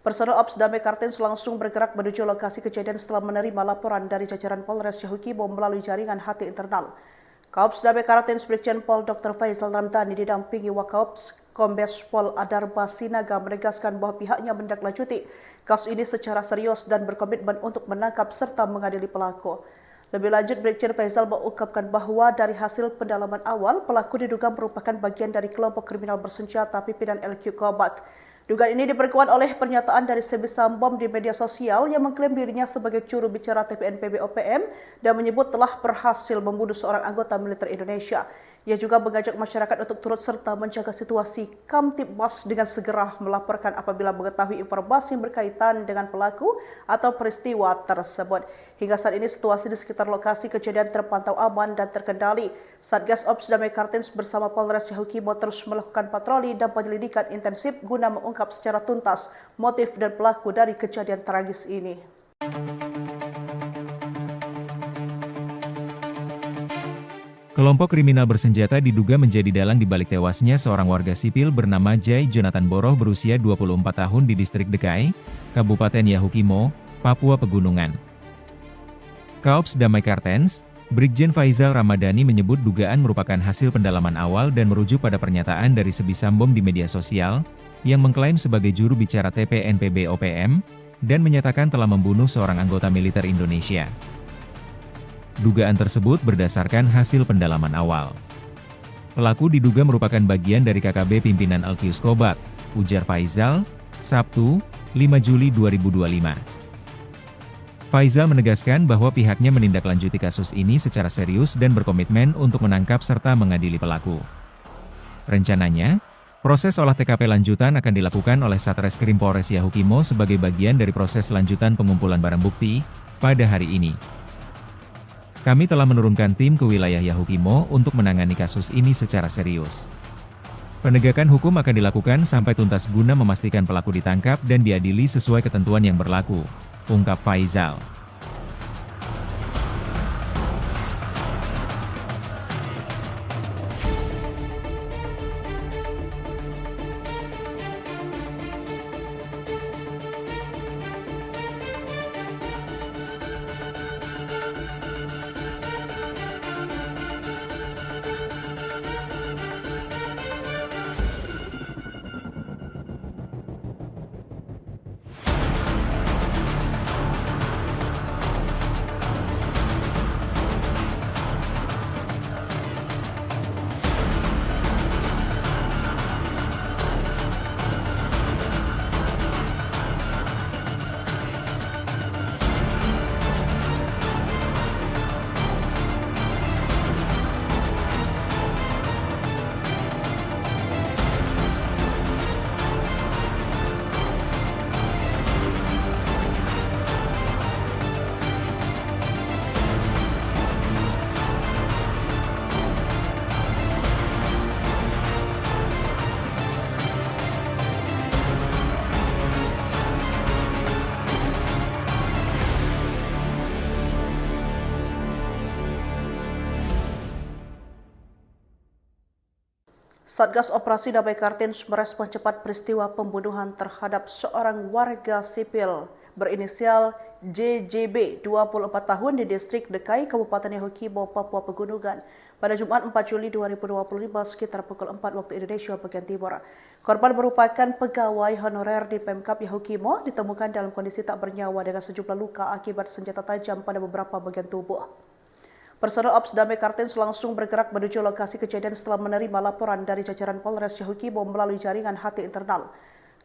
Speaker 1: Personel Ops Damai Kartens langsung bergerak menuju lokasi kejadian setelah menerima laporan dari jajaran Polres Yahukimo melalui jaringan HT internal. Kaops Damai Kartens Brigjen Pol Dr. Faizal Ramadhani didampingi Wakaops Kombes Pol Adarba Sinaga menegaskan bahwa pihaknya menindaklanjuti kasus ini secara serius dan berkomitmen untuk menangkap serta mengadili pelaku. Lebih lanjut, Brigjen Faizal mengungkapkan bahwa dari hasil pendalaman awal, pelaku diduga merupakan bagian dari kelompok kriminal bersenjata pimpinan LQ Kobat. Dugaan ini diperkuat oleh pernyataan dari Sebisambom di media sosial yang mengklaim dirinya sebagai juru bicara TPNPB OPM dan menyebut telah berhasil membunuh seorang anggota militer Indonesia. Ia juga mengajak masyarakat untuk turut serta menjaga situasi Kamtibmas dengan segera melaporkan apabila mengetahui informasi yang berkaitan dengan pelaku atau peristiwa tersebut. Hingga saat ini situasi di sekitar lokasi kejadian terpantau aman dan terkendali. Satgas Ops Damai Kartens bersama Polres Yahukimo terus melakukan patroli dan penyelidikan intensif guna mengungkap secara tuntas motif dan pelaku dari kejadian tragis ini.
Speaker 2: Kelompok kriminal bersenjata diduga menjadi dalang di balik tewasnya seorang warga sipil bernama Jai Jonathan Boroh berusia 24 tahun di distrik Dekai, Kabupaten Yahukimo, Papua Pegunungan. Kaops Damai Kartens, Brigjen Faizal Ramadhani menyebut dugaan merupakan hasil pendalaman awal dan merujuk pada pernyataan dari Sebisambom di media sosial, yang mengklaim sebagai juru bicara TPNPB OPM, dan menyatakan telah membunuh seorang anggota militer Indonesia. Dugaan tersebut berdasarkan hasil pendalaman awal. Pelaku diduga merupakan bagian dari KKB pimpinan Alkius Kobak, ujar Faizal, Sabtu, 5 Juli 2025. Faizal menegaskan bahwa pihaknya menindaklanjuti kasus ini secara serius dan berkomitmen untuk menangkap serta mengadili pelaku. Rencananya, proses olah TKP lanjutan akan dilakukan oleh Satreskrim Polres Yahukimo sebagai bagian dari proses lanjutan pengumpulan barang bukti pada hari ini. Kami telah menurunkan tim ke wilayah Yahukimo untuk menangani kasus ini secara serius. Penegakan hukum akan dilakukan sampai tuntas guna memastikan pelaku ditangkap dan diadili sesuai ketentuan yang berlaku, ungkap Faizal.
Speaker 1: Satgas Operasi Damai Kartens merespon cepat peristiwa pembunuhan terhadap seorang warga sipil berinisial JJB 24 tahun di distrik Dekai, Kabupaten Yahukimo, Papua Pegunungan pada Jumat 4 Juli 2025 sekitar pukul 4 waktu Indonesia bagian Timur. Korban merupakan pegawai honorer di Pemkab Yahukimo, ditemukan dalam kondisi tak bernyawa dengan sejumlah luka akibat senjata tajam pada beberapa bagian tubuh. Personel Ops Damai Kartens langsung bergerak menuju lokasi kejadian setelah menerima laporan dari jajaran Polres Yahukimo melalui jaringan HT internal.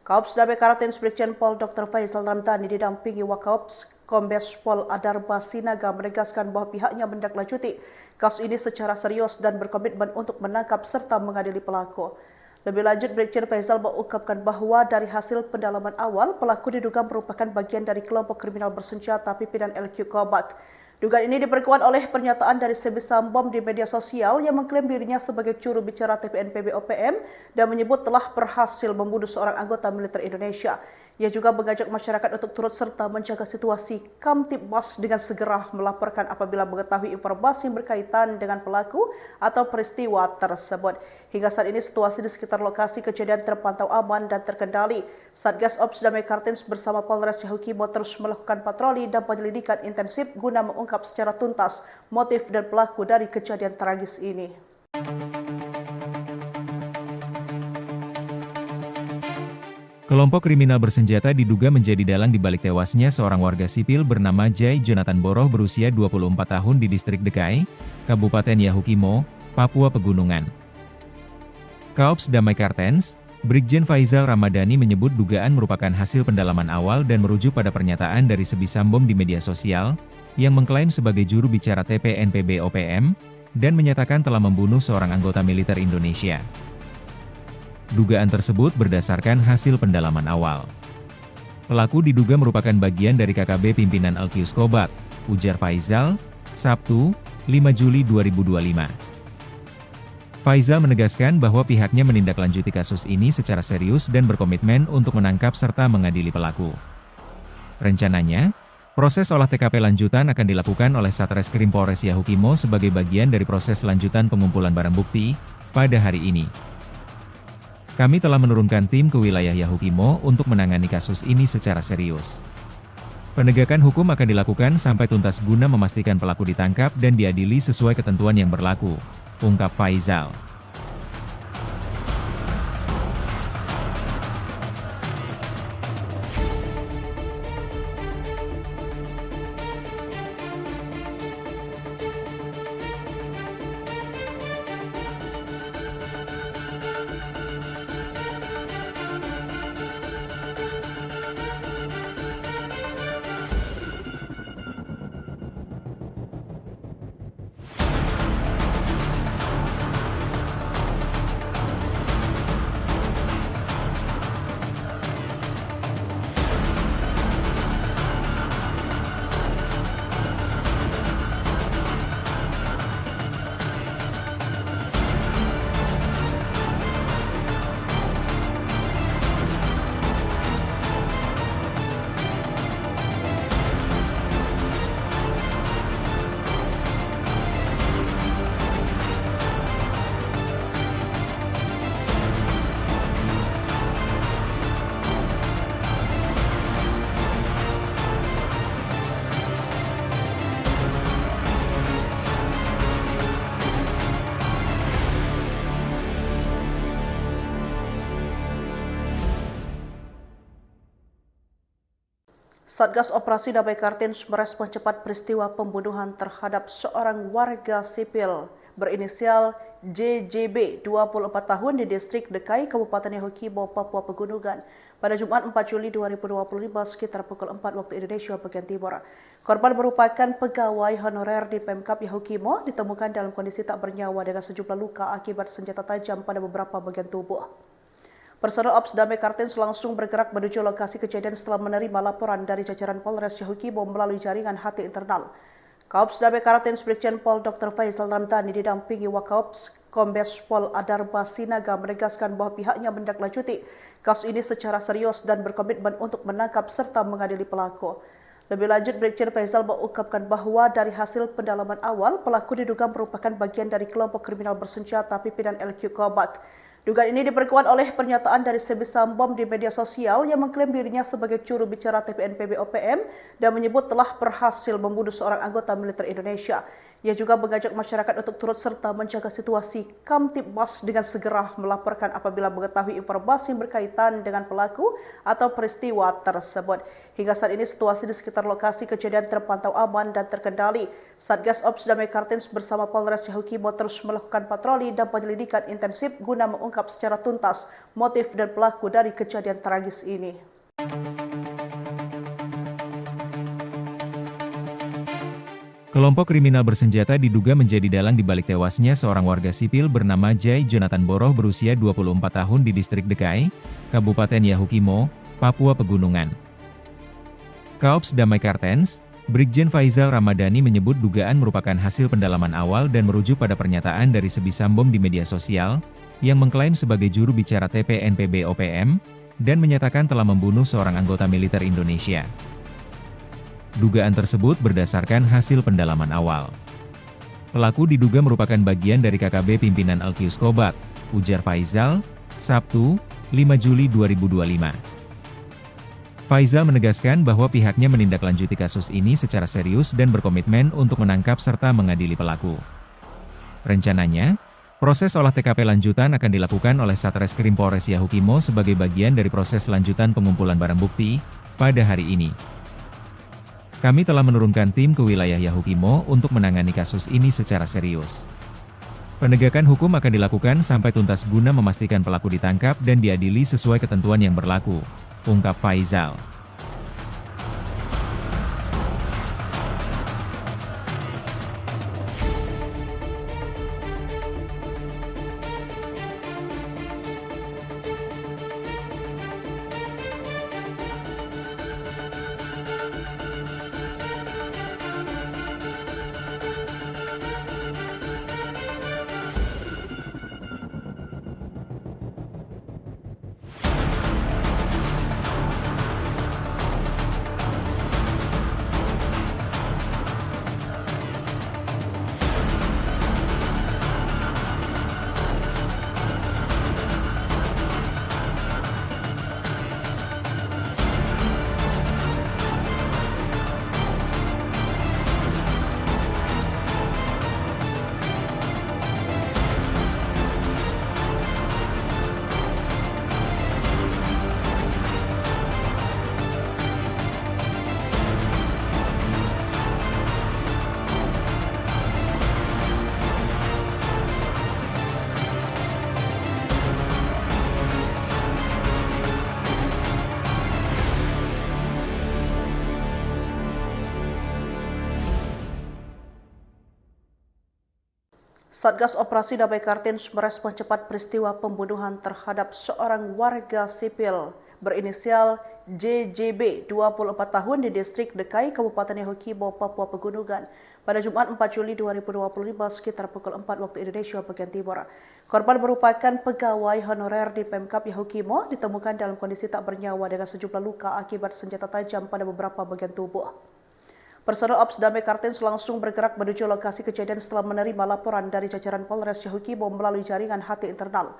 Speaker 1: Kaops Damai Kartens Brigjen Pol Dr. Faizal Ramadhani didampingi Wakaops Kombes Pol Adarba Sinaga menegaskan bahwa pihaknya menindaklanjuti kasus ini secara serius dan berkomitmen untuk menangkap serta mengadili pelaku. Lebih lanjut, Brigjen Faizal mengungkapkan bahwa dari hasil pendalaman awal, pelaku diduga merupakan bagian dari kelompok kriminal bersenjata pimpinan LQ Kobak. Dugaan ini diperkuat oleh pernyataan dari Sebisambom di media sosial yang mengklaim dirinya sebagai juru bicara TPNPB OPM dan menyebut telah berhasil membunuh seorang anggota militer Indonesia. Ia juga mengajak masyarakat untuk turut serta menjaga situasi Kamtibmas dengan segera melaporkan apabila mengetahui informasi yang berkaitan dengan pelaku atau peristiwa tersebut. Hingga saat ini situasi di sekitar lokasi kejadian terpantau aman dan terkendali. Satgas Ops Damai Kartens bersama Polres Yahukimo terus melakukan patroli dan penyelidikan intensif guna mengungkap secara tuntas motif dan pelaku dari kejadian tragis ini.
Speaker 2: Kelompok kriminal bersenjata diduga menjadi dalang di balik tewasnya seorang warga sipil bernama Jai Jonathan Boroh berusia 24 tahun di distrik Dekai, Kabupaten Yahukimo, Papua Pegunungan. Kaops Damai Kartens, Brigjen Faizal Ramadhani menyebut dugaan merupakan hasil pendalaman awal dan merujuk pada pernyataan dari Sebisambom di media sosial, yang mengklaim sebagai juru bicara TPNPB OPM, dan menyatakan telah membunuh seorang anggota militer Indonesia. Dugaan tersebut berdasarkan hasil pendalaman awal. Pelaku diduga merupakan bagian dari KKB pimpinan Alkius Kobak, ujar Faizal, Sabtu, 5 Juli 2025. Faizal menegaskan bahwa pihaknya menindaklanjuti kasus ini secara serius dan berkomitmen untuk menangkap serta mengadili pelaku. Rencananya, proses olah TKP lanjutan akan dilakukan oleh Satreskrim Polres Yahukimo sebagai bagian dari proses lanjutan pengumpulan barang bukti pada hari ini. Kami telah menurunkan tim ke wilayah Yahukimo untuk menangani kasus ini secara serius. Penegakan hukum akan dilakukan sampai tuntas guna memastikan pelaku ditangkap dan diadili sesuai ketentuan yang berlaku, ungkap Faizal.
Speaker 1: Satgas Operasi Damai Kartens merespon cepat peristiwa pembunuhan terhadap seorang warga sipil berinisial JJB 24 tahun di distrik Dekai, Kabupaten Yahukimo, Papua Pegunungan pada Jumat 4 Juli 2025 sekitar pukul 4 waktu Indonesia bagian Timur. Korban merupakan pegawai honorer di Pemkap Yahukimo, ditemukan dalam kondisi tak bernyawa dengan sejumlah luka akibat senjata tajam pada beberapa bagian tubuh. Personel Ops Damai Kartens langsung bergerak menuju lokasi kejadian setelah menerima laporan dari jajaran Polres Yahukimo melalui jaringan HT internal. Kaops Damai Kartens Brigjen Pol Dr. Faizal Ramdhani didampingi Wakaops Kombes Pol Adarba Sinaga menegaskan bahwa pihaknya menindaklanjuti kasus ini secara serius dan berkomitmen untuk menangkap serta mengadili pelaku. Lebih lanjut, Brigjen Faizal mengungkapkan bahwa dari hasil pendalaman awal, pelaku diduga merupakan bagian dari kelompok kriminal bersenjata pimpinan LQ Kobak. Dugaan ini diperkuat oleh pernyataan dari Sebi Sambom di media sosial yang mengklaim dirinya sebagai juru bicara TPNPB OPM dan menyebut telah berhasil membunuh seorang anggota militer Indonesia. Ia juga mengajak masyarakat untuk turut serta menjaga situasi Kamtibmas dengan segera melaporkan apabila mengetahui informasi yang berkaitan dengan pelaku atau peristiwa tersebut. Hingga saat ini situasi di sekitar lokasi kejadian terpantau aman dan terkendali. Satgas Ops Damai Kartens bersama Polres Yahukimo terus melakukan patroli dan penyelidikan intensif guna mengungkap secara tuntas motif dan pelaku dari kejadian tragis ini.
Speaker 2: Kelompok kriminal bersenjata diduga menjadi dalang di balik tewasnya seorang warga sipil bernama Jai Jonathan Boroh berusia 24 tahun di distrik Dekai, Kabupaten Yahukimo, Papua Pegunungan. Kaops Damai Kartens, Brigjen Faizal Ramadhani menyebut dugaan merupakan hasil pendalaman awal dan merujuk pada pernyataan dari Sebi Sambom di media sosial, yang mengklaim sebagai juru bicara TPNPB OPM, dan menyatakan telah membunuh seorang anggota militer Indonesia. Dugaan tersebut berdasarkan hasil pendalaman awal. Pelaku diduga merupakan bagian dari KKB pimpinan Alkius Kobak, ujar Faizal, Sabtu, 5 Juli 2025. Faizal menegaskan bahwa pihaknya menindaklanjuti kasus ini secara serius dan berkomitmen untuk menangkap serta mengadili pelaku. Rencananya, proses olah TKP lanjutan akan dilakukan oleh Satreskrim Polres Yahukimo sebagai bagian dari proses lanjutan pengumpulan barang bukti pada hari ini. Kami telah menurunkan tim ke wilayah Yahukimo untuk menangani kasus ini secara serius. Penegakan hukum akan dilakukan sampai tuntas guna memastikan pelaku ditangkap dan diadili sesuai ketentuan yang berlaku, ungkap Faizal.
Speaker 1: Satgas Operasi Damai Kartens merespon cepat peristiwa pembunuhan terhadap seorang warga sipil berinisial JJB 24 tahun di distrik Dekai, Kabupaten Yahukimo, Papua Pegunungan pada Jumat 4 Juli 2025 sekitar pukul 4 waktu Indonesia bagian Timur. Korban merupakan pegawai honorer di Pemkab Yahukimo, ditemukan dalam kondisi tak bernyawa dengan sejumlah luka akibat senjata tajam pada beberapa bagian tubuh. Personel Ops Damai Kartens langsung bergerak menuju lokasi kejadian setelah menerima laporan dari jajaran Polres Yahukimo melalui jaringan HT internal.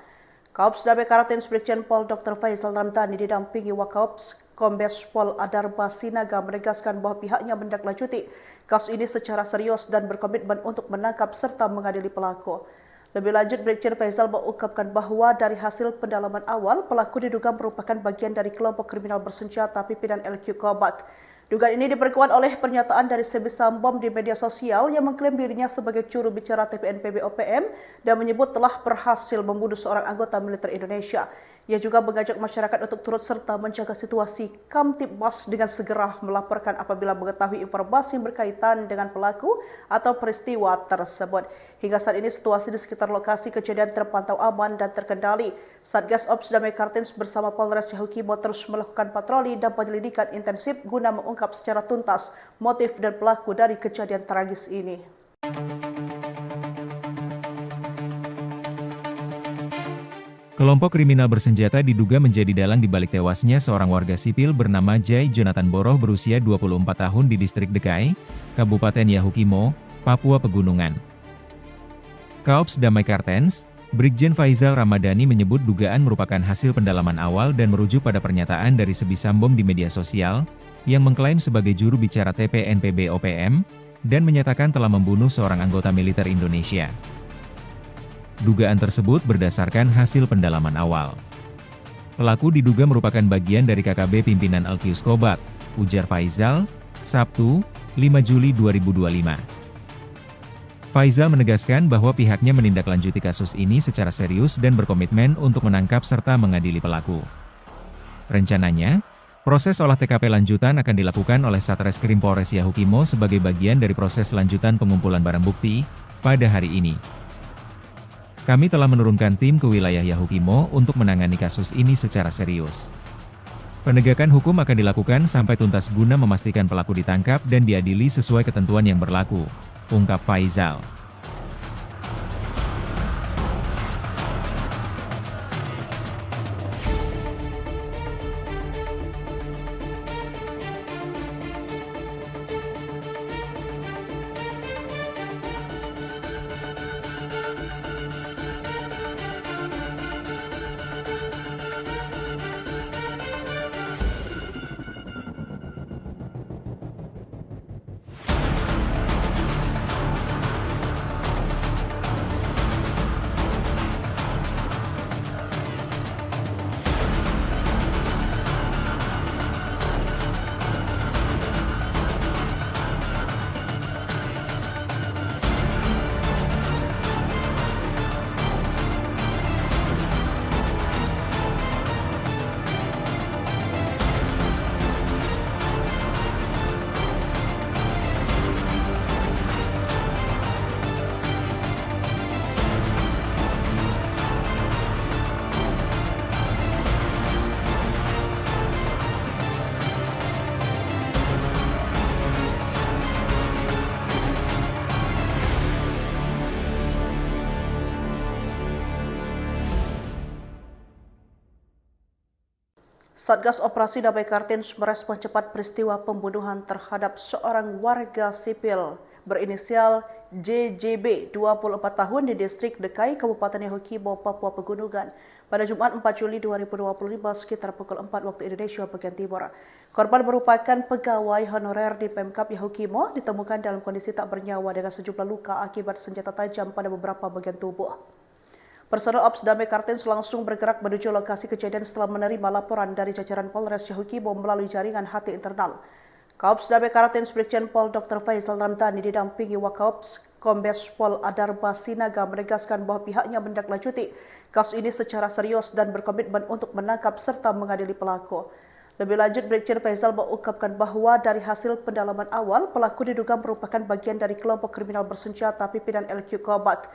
Speaker 1: Kaops Damai Kartens Brigjen Pol Dr. Faisal Ramdhani didampingi Wakaops Kombes Pol Adarba Sinaga menegaskan bahwa pihaknya menindaklanjuti kasus ini secara serius dan berkomitmen untuk menangkap serta mengadili pelaku. Lebih lanjut, Brigjen Faisal mengungkapkan bahwa dari hasil pendalaman awal, pelaku diduga merupakan bagian dari kelompok kriminal bersenjata pimpinan LQ Kobak. Dugaan ini diperkuat oleh pernyataan dari Sebi Sambom di media sosial yang mengklaim dirinya sebagai juru bicara TPNPB OPM dan menyebut telah berhasil membunuh seorang anggota militer Indonesia. Ia juga mengajak masyarakat untuk turut serta menjaga situasi Kamtibmas dengan segera melaporkan apabila mengetahui informasi yang berkaitan dengan pelaku atau peristiwa tersebut. Hingga saat ini situasi di sekitar lokasi kejadian terpantau aman dan terkendali. Satgas Ops Damai Kartens bersama Polres Yahukimo terus melakukan patroli dan penyelidikan intensif guna mengungkap secara tuntas motif dan pelaku dari kejadian tragis ini.
Speaker 2: Kelompok kriminal bersenjata diduga menjadi dalang di balik tewasnya seorang warga sipil bernama Jai Jonathan Boroh berusia 24 tahun di distrik Dekai, Kabupaten Yahukimo, Papua Pegunungan. Kaops Damai Kartens, Brigjen Faisal Ramadhani menyebut dugaan merupakan hasil pendalaman awal dan merujuk pada pernyataan dari Sebi Sambom di media sosial, yang mengklaim sebagai juru bicara TPNPB OPM, dan menyatakan telah membunuh seorang anggota militer Indonesia. Dugaan tersebut berdasarkan hasil pendalaman awal. Pelaku diduga merupakan bagian dari KKB pimpinan Alkius Kobak, ujar Faisal, Sabtu, 5 Juli 2025. Faisal menegaskan bahwa pihaknya menindaklanjuti kasus ini secara serius dan berkomitmen untuk menangkap serta mengadili pelaku. Rencananya, proses olah TKP lanjutan akan dilakukan oleh Satreskrim Polres Yahukimo sebagai bagian dari proses lanjutan pengumpulan barang bukti pada hari ini. Kami telah menurunkan tim ke wilayah Yahukimo untuk menangani kasus ini secara serius. Penegakan hukum akan dilakukan sampai tuntas guna memastikan pelaku ditangkap dan diadili sesuai ketentuan yang berlaku, ungkap Faisal.
Speaker 1: Satgas Operasi Damai Kartens merespon cepat peristiwa pembunuhan terhadap seorang warga sipil berinisial JJB 24 tahun di distrik Dekai, Kabupaten Yahukimo, Papua Pegunungan pada Jumat 4 Juli 2025 sekitar pukul 4 waktu Indonesia bagian Timur. Korban merupakan pegawai honorer di Pemkab Yahukimo, ditemukan dalam kondisi tak bernyawa dengan sejumlah luka akibat senjata tajam pada beberapa bagian tubuh. Personel Ops Damai Kartens langsung bergerak menuju lokasi kejadian setelah menerima laporan dari jajaran Polres Yahukimo melalui jaringan HT internal. Kaops Damai Kartens Brigjen Pol Dr. Faisal Ramdhani didampingi Wakaops Kombes Pol Adarba Sinaga menegaskan bahwa pihaknya menindaklanjuti kasus ini secara serius dan berkomitmen untuk menangkap serta mengadili pelaku. Lebih lanjut, Brigjen Faisal mengungkapkan bahwa dari hasil pendalaman awal, pelaku diduga merupakan bagian dari kelompok kriminal bersenjata pimpinan LQ Kobak.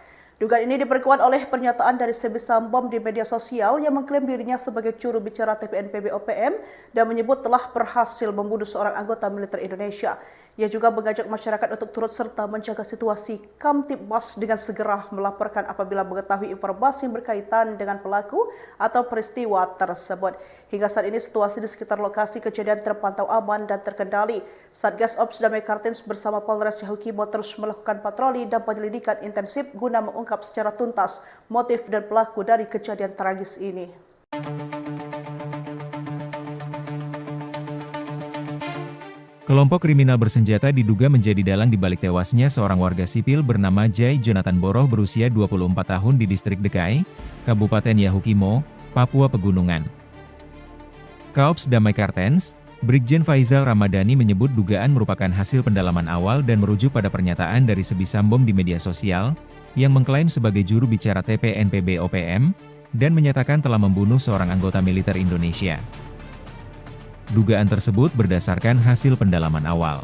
Speaker 1: Dugaan ini diperkuat oleh pernyataan dari Sebi Sambom di media sosial yang mengklaim dirinya sebagai juru bicara TPNPB OPM dan menyebut telah berhasil membunuh seorang anggota militer Indonesia. Ia juga mengajak masyarakat untuk turut serta menjaga situasi Kamtibmas dengan segera melaporkan apabila mengetahui informasi yang berkaitan dengan pelaku atau peristiwa tersebut. Hingga saat ini situasi di sekitar lokasi kejadian terpantau aman dan terkendali. Satgas Ops Damai Kartens bersama Polres Yahukimo terus melakukan patroli dan penyelidikan intensif guna mengungkap secara tuntas motif dan pelaku dari kejadian tragis ini.
Speaker 2: Kelompok kriminal bersenjata diduga menjadi dalang di balik tewasnya seorang warga sipil bernama Jai Jonathan Boroh berusia 24 tahun di distrik Dekai, Kabupaten Yahukimo, Papua Pegunungan. Kaops Damai Kartens, Brigjen Faizal Ramadhani menyebut dugaan merupakan hasil pendalaman awal dan merujuk pada pernyataan dari Sebi Sambom di media sosial, yang mengklaim sebagai juru bicara TPNPB OPM, dan menyatakan telah membunuh seorang anggota militer Indonesia. Dugaan tersebut berdasarkan hasil pendalaman awal.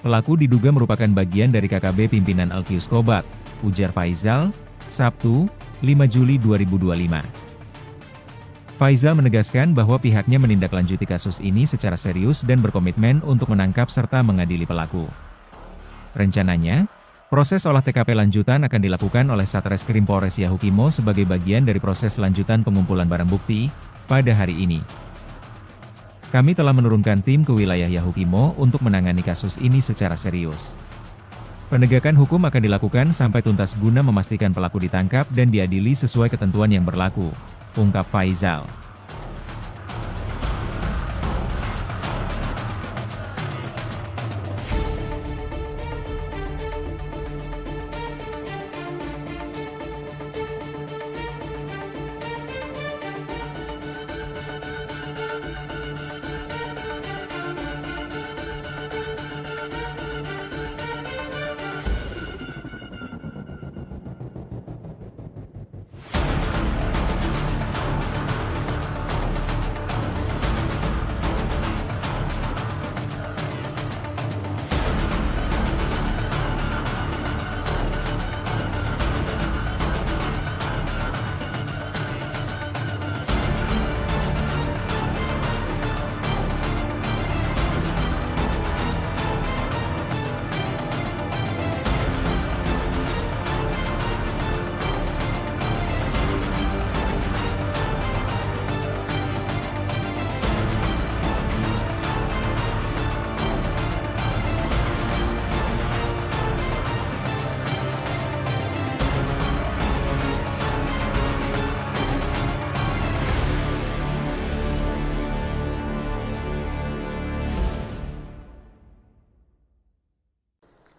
Speaker 2: Pelaku diduga merupakan bagian dari KKB pimpinan Alkius Kobak, ujar Faizal, Sabtu, 5 Juli 2025. Faizal menegaskan bahwa pihaknya menindaklanjuti kasus ini secara serius dan berkomitmen untuk menangkap serta mengadili pelaku. Rencananya, proses olah TKP lanjutan akan dilakukan oleh Satreskrim Polres Yahukimo sebagai bagian dari proses lanjutan pengumpulan barang bukti pada hari ini. Kami telah menurunkan tim ke wilayah Yahukimo untuk menangani kasus ini secara serius. Penegakan hukum akan dilakukan sampai tuntas guna memastikan pelaku ditangkap dan diadili sesuai ketentuan yang berlaku, ungkap Faizal.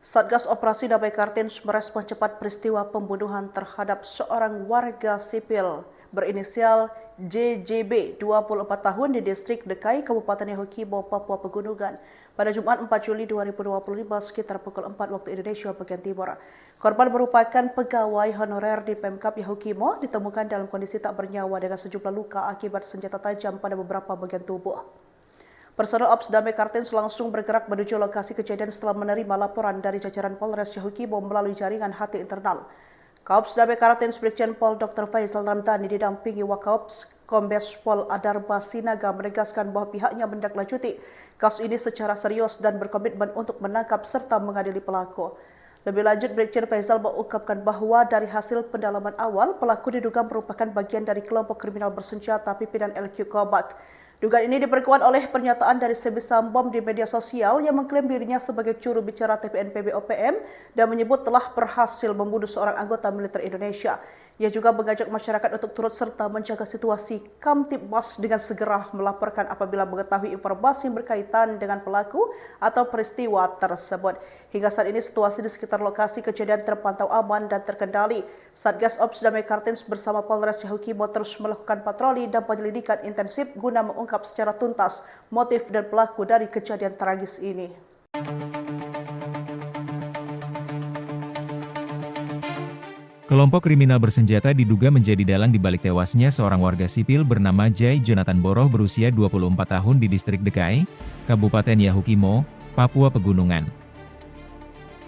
Speaker 1: Satgas Operasi Damai Kartens merespon cepat peristiwa pembunuhan terhadap seorang warga sipil berinisial JJB 24 tahun di distrik Dekai, Kabupaten Yahukimo, Papua Pegunungan pada Jumat 4 Juli 2025 sekitar pukul 4 waktu Indonesia bagian Timur. Korban merupakan pegawai honorer di Pemkap Yahukimo, ditemukan dalam kondisi tak bernyawa dengan sejumlah luka akibat senjata tajam pada beberapa bagian tubuh. Personel Ops Damai Kartens langsung bergerak menuju lokasi kejadian setelah menerima laporan dari jajaran Polres Yahukimo melalui jaringan HT internal. Kaops Damai Kartens Brigjen Pol Dr. Faizal Ramadhani didampingi Wakaops Kombes Pol Adarba Sinaga menegaskan bahwa pihaknya menindaklanjuti kasus ini secara serius dan berkomitmen untuk menangkap serta mengadili pelaku. Lebih lanjut, Brigjen Faizal mengungkapkan bahwa dari hasil pendalaman awal, pelaku diduga merupakan bagian dari kelompok kriminal bersenjata pimpinan LQ Kobak. Dugaan ini diperkuat oleh pernyataan dari Sebi Sambom di media sosial yang mengklaim dirinya sebagai juru bicara TPNPB OPM dan menyebut telah berhasil membunuh seorang anggota militer Indonesia. Ia juga mengajak masyarakat untuk turut serta menjaga situasi Kamtibmas dengan segera melaporkan apabila mengetahui informasi yang berkaitan dengan pelaku atau peristiwa tersebut. Hingga saat ini situasi di sekitar lokasi kejadian terpantau aman dan terkendali. Satgas Ops Damai Kartens bersama Polres Yahukimo terus melakukan patroli dan penyelidikan intensif guna mengungkap secara tuntas motif dan pelaku dari kejadian tragis ini.
Speaker 2: Kelompok kriminal bersenjata diduga menjadi dalang di balik tewasnya seorang warga sipil bernama Jai Jonathan Boroh berusia 24 tahun di distrik Dekai, Kabupaten Yahukimo, Papua Pegunungan.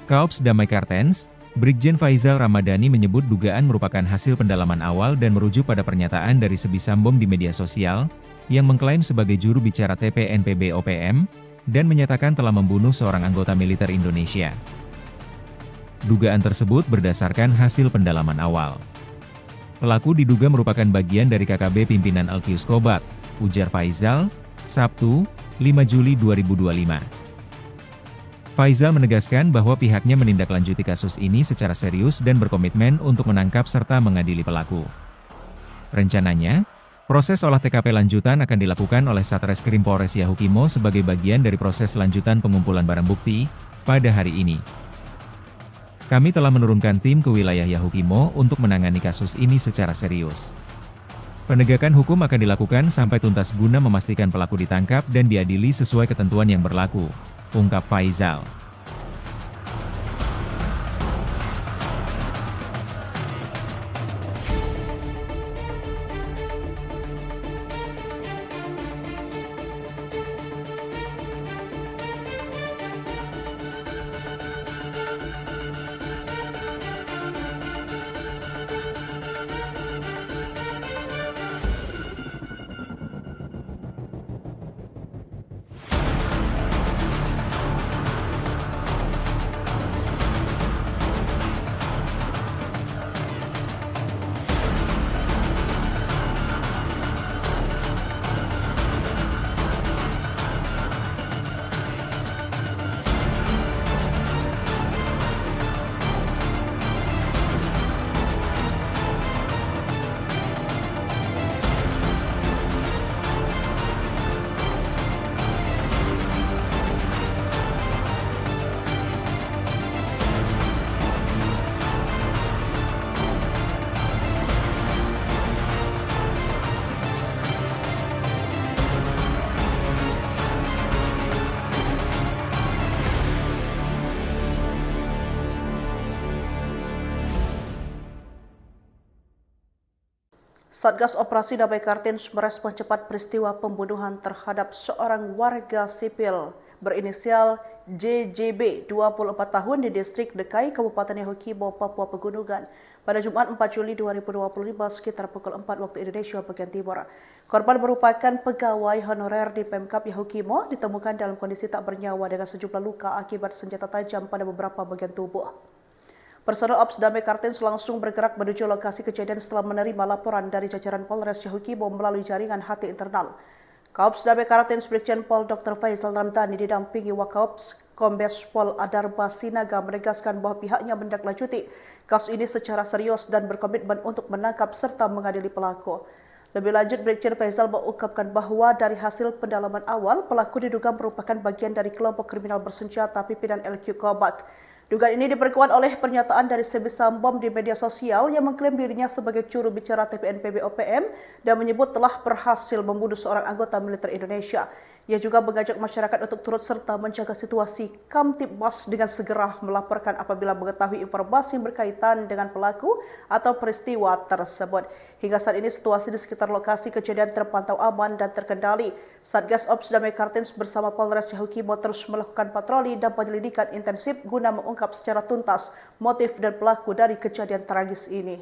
Speaker 2: Kaops Damai Kartens, Brigjen Faizal Ramadhani menyebut dugaan merupakan hasil pendalaman awal dan merujuk pada pernyataan dari Sebisambom di media sosial, yang mengklaim sebagai juru bicara TPNPB OPM, dan menyatakan telah membunuh seorang anggota militer Indonesia. Dugaan tersebut berdasarkan hasil pendalaman awal. Pelaku diduga merupakan bagian dari KKB pimpinan Alkius Kobat, ujar Faizal, Sabtu, 5 Juli 2025. Faizal menegaskan bahwa pihaknya menindaklanjuti kasus ini secara serius dan berkomitmen untuk menangkap serta mengadili pelaku. Rencananya, proses olah TKP lanjutan akan dilakukan oleh Satreskrim Polres Yahukimo sebagai bagian dari proses lanjutan pengumpulan barang bukti pada hari ini. Kami telah menurunkan tim ke wilayah Yahukimo untuk menangani kasus ini secara serius. Penegakan hukum akan dilakukan sampai tuntas guna memastikan pelaku ditangkap dan diadili sesuai ketentuan yang berlaku, ungkap Faizal.
Speaker 1: Satgas Operasi Damai Kartens merespon cepat peristiwa pembunuhan terhadap seorang warga sipil berinisial JJB, 24 tahun di distrik Dekai, Kabupaten Yahukimo, Papua Pegunungan pada Jumat 4 Juli 2025 sekitar pukul 4 waktu Indonesia bagian Timur. Korban merupakan pegawai honorer di Pemkap Yahukimo, ditemukan dalam kondisi tak bernyawa dengan sejumlah luka akibat senjata tajam pada beberapa bagian tubuh. Personel Ops Damai Kartens langsung bergerak menuju lokasi kejadian setelah menerima laporan dari jajaran Polres Yahukimo melalui jaringan HT internal. Kaops Damai Kartens Brigjen Pol Dr. Faizal Ramadhani didampingi Wakaops Kombes Pol Adarba Sinaga menegaskan bahwa pihaknya menindaklanjuti kasus ini secara serius dan berkomitmen untuk menangkap serta mengadili pelaku. Lebih lanjut, Brigjen Faizal mengungkapkan bahwa dari hasil pendalaman awal, pelaku diduga merupakan bagian dari kelompok kriminal bersenjata pimpinan LQ Kobat. Dugaan ini diperkuat oleh pernyataan dari Sebisambom di media sosial yang mengklaim dirinya sebagai juru bicara TPNPB OPM dan menyebut telah berhasil membunuh seorang anggota militer Indonesia. Ia juga mengajak masyarakat untuk turut serta menjaga situasi Kamtibmas dengan segera melaporkan apabila mengetahui informasi yang berkaitan dengan pelaku atau peristiwa tersebut. Hingga saat ini situasi di sekitar lokasi kejadian terpantau aman dan terkendali. Satgas Ops Damai Kartens bersama Polres Yahukimo terus melakukan patroli dan penyelidikan intensif guna mengungkap secara tuntas motif dan pelaku dari kejadian tragis ini.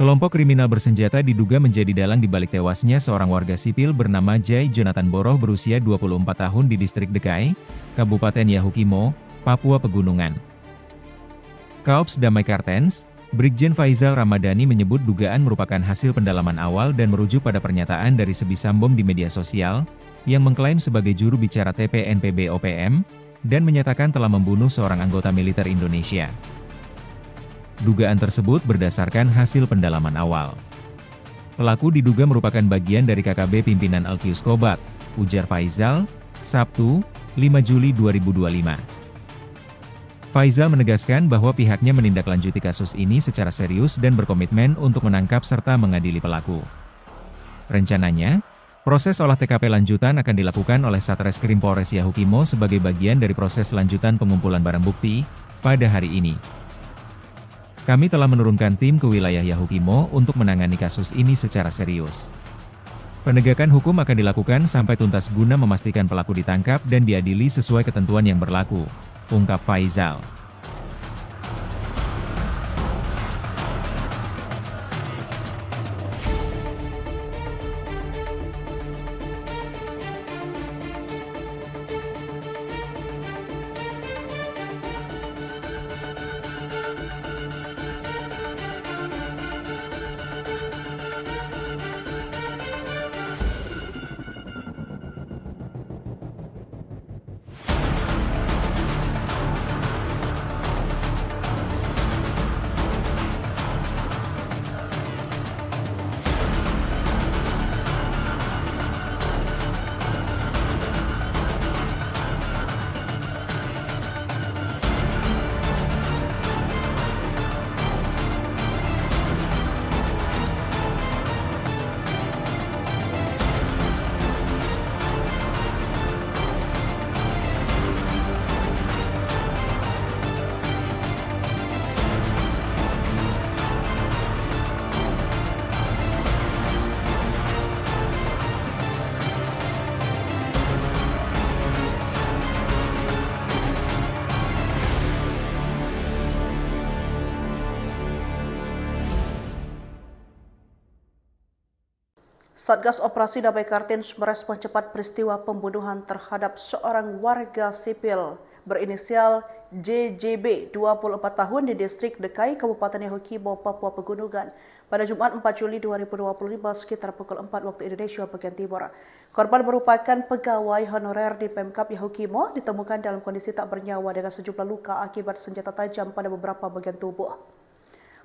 Speaker 2: Kelompok kriminal bersenjata diduga menjadi dalang di balik tewasnya seorang warga sipil bernama Jai Jonathan Boroh berusia 24 tahun di distrik Dekai, Kabupaten Yahukimo, Papua Pegunungan. Kaops Damai Kartens, Brigjen Faizal Ramadhani menyebut dugaan merupakan hasil pendalaman awal dan merujuk pada pernyataan dari Sebisambom di media sosial, yang mengklaim sebagai juru bicara TPNPB OPM, dan menyatakan telah membunuh seorang anggota militer Indonesia. Dugaan tersebut berdasarkan hasil pendalaman awal. Pelaku diduga merupakan bagian dari KKB pimpinan Alkius Kobat, ujar Faizal, Sabtu, 5 Juli 2025. Faizal menegaskan bahwa pihaknya menindaklanjuti kasus ini secara serius dan berkomitmen untuk menangkap serta mengadili pelaku. Rencananya, proses olah TKP lanjutan akan dilakukan oleh Satreskrim Polres Yahukimo sebagai bagian dari proses lanjutan pengumpulan barang bukti pada hari ini. Kami telah menurunkan tim ke wilayah Yahukimo untuk menangani kasus ini secara serius. Penegakan hukum akan dilakukan sampai tuntas guna memastikan pelaku ditangkap dan diadili sesuai ketentuan yang berlaku, ungkap Faizal.
Speaker 1: Satgas Operasi Damai Kartens merespon cepat peristiwa pembunuhan terhadap seorang warga sipil berinisial JJB 24 tahun di distrik Dekai, Kabupaten Yahukibo, Papua Pegunungan pada Jumat 4 Juli 2025 sekitar pukul 4 waktu Indonesia bagian Timur. Korban merupakan pegawai honorer di Pemkap Yahukimo, ditemukan dalam kondisi tak bernyawa dengan sejumlah luka akibat senjata tajam pada beberapa bagian tubuh.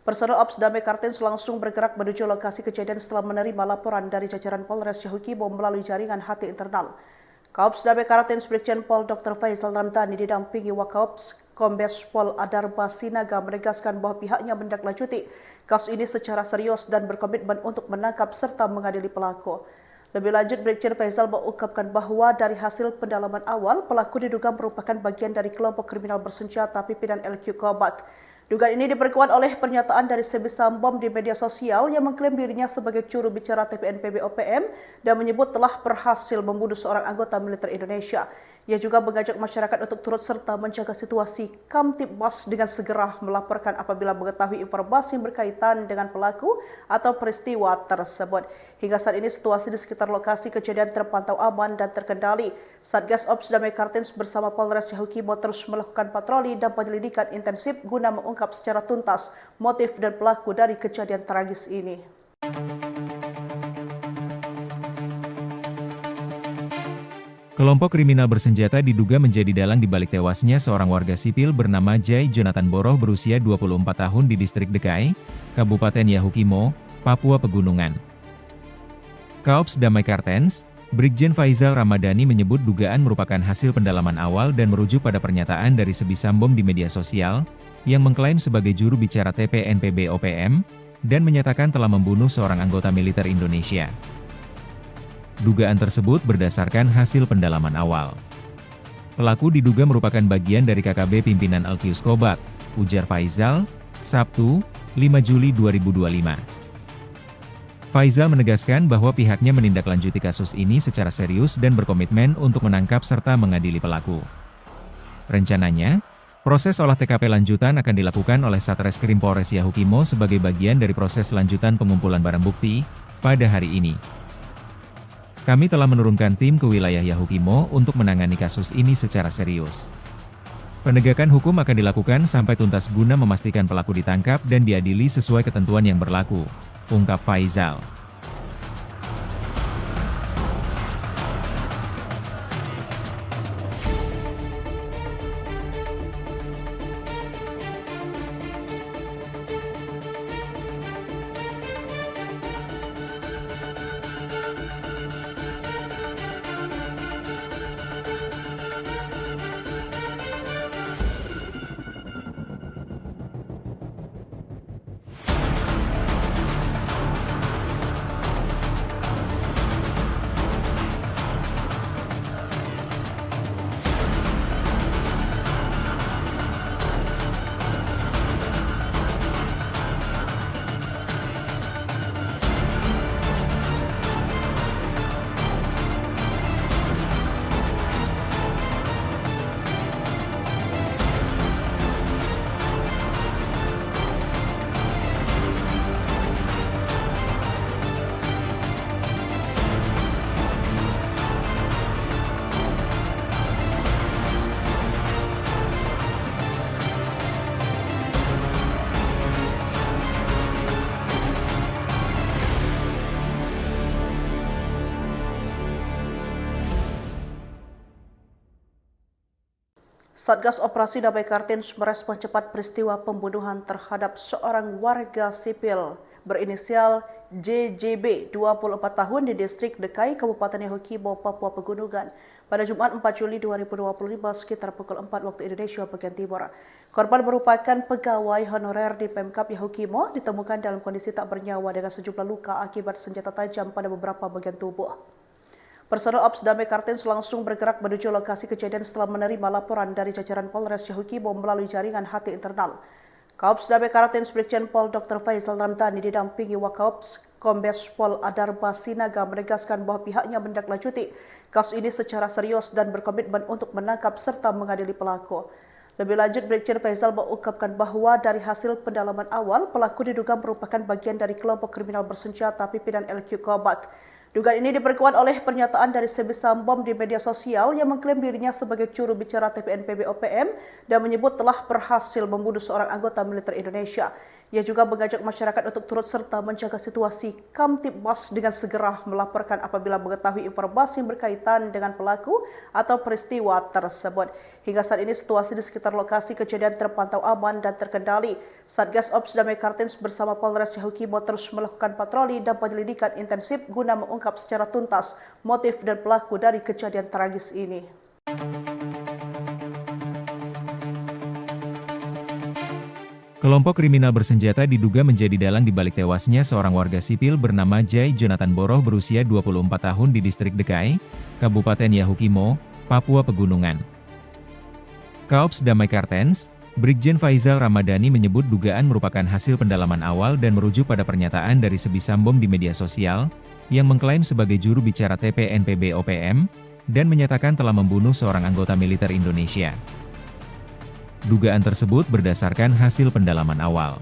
Speaker 1: Personel Ops Damai Kartens langsung bergerak menuju lokasi kejadian setelah menerima laporan dari jajaran Polres Yahukibo melalui jaringan HT internal. Kaops Damai Kartens Brigjen Pol Dr. Faizal Ramdhani didampingi Wakaops Kombes Pol Adarba Sinaga menegaskan bahwa pihaknya menindaklanjuti kasus ini secara serius dan berkomitmen untuk menangkap serta mengadili pelaku. Lebih lanjut, Brigjen Faizal mengungkapkan bahwa dari hasil pendalaman awal, pelaku diduga merupakan bagian dari kelompok kriminal bersenjata pimpinan LQ Kobak. Dugaan ini diperkuat oleh pernyataan dari Sebi Sambom di media sosial yang mengklaim dirinya sebagai juru bicara TPNPB OPM dan menyebut telah berhasil membunuh seorang anggota militer Indonesia. Ia juga mengajak masyarakat untuk turut serta menjaga situasi Kamtibmas dengan segera melaporkan apabila mengetahui informasi yang berkaitan dengan pelaku atau peristiwa tersebut. Hingga saat ini situasi di sekitar lokasi kejadian terpantau aman dan terkendali. Satgas Ops Damai Kartens bersama Polres Yahukibo terus melakukan patroli dan penyelidikan intensif guna mengungkap secara tuntas motif dan pelaku dari kejadian tragis ini.
Speaker 2: Kelompok kriminal bersenjata diduga menjadi dalang di balik tewasnya seorang warga sipil bernama Jai Jonathan Boroh berusia 24 tahun di distrik Dekai, Kabupaten Yahukimo, Papua Pegunungan. Kaops Damai Kartens, Brigjen Faizal Ramadhani menyebut dugaan merupakan hasil pendalaman awal dan merujuk pada pernyataan dari Sebi Sambom di media sosial, yang mengklaim sebagai juru bicara TPNPB OPM, dan menyatakan telah membunuh seorang anggota militer Indonesia. Dugaan tersebut berdasarkan hasil pendalaman awal. Pelaku diduga merupakan bagian dari KKB pimpinan Alkius Kobak, ujar Faizal, Sabtu, 5 Juli 2025. Faizal menegaskan bahwa pihaknya menindaklanjuti kasus ini secara serius dan berkomitmen untuk menangkap serta mengadili pelaku. Rencananya, proses olah TKP lanjutan akan dilakukan oleh Satreskrim Polres Yahukimo sebagai bagian dari proses lanjutan pengumpulan barang bukti pada hari ini. Kami telah menurunkan tim ke wilayah Yahukimo untuk menangani kasus ini secara serius. Penegakan hukum akan dilakukan sampai tuntas guna memastikan pelaku ditangkap dan diadili sesuai ketentuan yang berlaku, ungkap Faizal.
Speaker 1: Satgas Operasi Damai Kartens merespon cepat peristiwa pembunuhan terhadap seorang warga sipil berinisial JJB, 24 tahun di distrik Dekai, Kabupaten Yahukibo, Papua Pegunungan pada Jumat 4 Juli 2025 sekitar pukul 4 waktu Indonesia bagian Timur. Korban merupakan pegawai honorer di Pemkap Yahukimo, ditemukan dalam kondisi tak bernyawa dengan sejumlah luka akibat senjata tajam pada beberapa bagian tubuh. Personel Ops Damai Kartens langsung bergerak menuju lokasi kejadian setelah menerima laporan dari jajaran Polres Yahukibo melalui jaringan HT internal. Kaops Damai Kartens Brigjen Pol Dr. Faisal Ramdhani didampingi Wakaops Kombes Pol Adarba Sinaga menegaskan bahwa pihaknya menindaklanjuti kasus ini secara serius dan berkomitmen untuk menangkap serta mengadili pelaku. Lebih lanjut, Brigjen Faisal mengungkapkan bahwa dari hasil pendalaman awal, pelaku diduga merupakan bagian dari kelompok kriminal bersenjata pimpinan LQ Kobak. Dugaan ini diperkuat oleh pernyataan dari Sebi Sambom di media sosial yang mengklaim dirinya sebagai juru bicara TPNPB OPM dan menyebut telah berhasil membunuh seorang anggota militer Indonesia. Ia juga mengajak masyarakat untuk turut serta menjaga situasi Kamtibmas dengan segera melaporkan apabila mengetahui informasi yang berkaitan dengan pelaku atau peristiwa tersebut. Hingga saat ini situasi di sekitar lokasi kejadian terpantau aman dan terkendali. Satgas Ops Damai Kartens bersama Polres Yahukibo terus melakukan patroli dan penyelidikan intensif guna mengungkap secara tuntas motif dan pelaku dari kejadian tragis ini.
Speaker 2: Kelompok kriminal bersenjata diduga menjadi dalang di balik tewasnya seorang warga sipil bernama Jai Jonathan Boroh berusia 24 tahun di distrik Dekai, Kabupaten Yahukimo, Papua Pegunungan. Kaops Damai Kartens, Brigjen Faisal Ramadhani menyebut dugaan merupakan hasil pendalaman awal dan merujuk pada pernyataan dari Sebi Sambom di media sosial, yang mengklaim sebagai juru bicara TPNPB OPM, dan menyatakan telah membunuh seorang anggota militer Indonesia. Dugaan tersebut berdasarkan hasil pendalaman awal.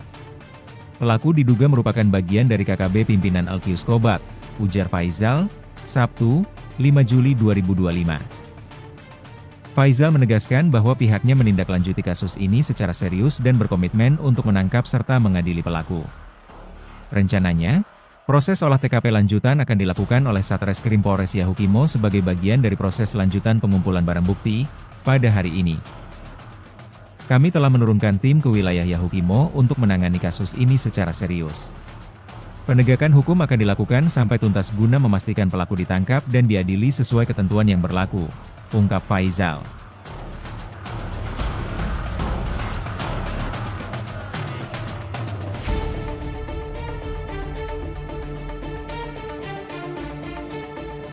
Speaker 2: Pelaku diduga merupakan bagian dari KKB pimpinan Alkius Kobak, ujar Faisal, Sabtu, 5 Juli 2025. Faisal menegaskan bahwa pihaknya menindaklanjuti kasus ini secara serius dan berkomitmen untuk menangkap serta mengadili pelaku. Rencananya, proses olah TKP lanjutan akan dilakukan oleh Satreskrim Polres Yahukimo sebagai bagian dari proses lanjutan pengumpulan barang bukti pada hari ini. Kami telah menurunkan tim ke wilayah Yahukimo untuk menangani kasus ini secara serius. Penegakan hukum akan dilakukan sampai tuntas guna memastikan pelaku ditangkap dan diadili sesuai ketentuan yang berlaku, ungkap Faisal.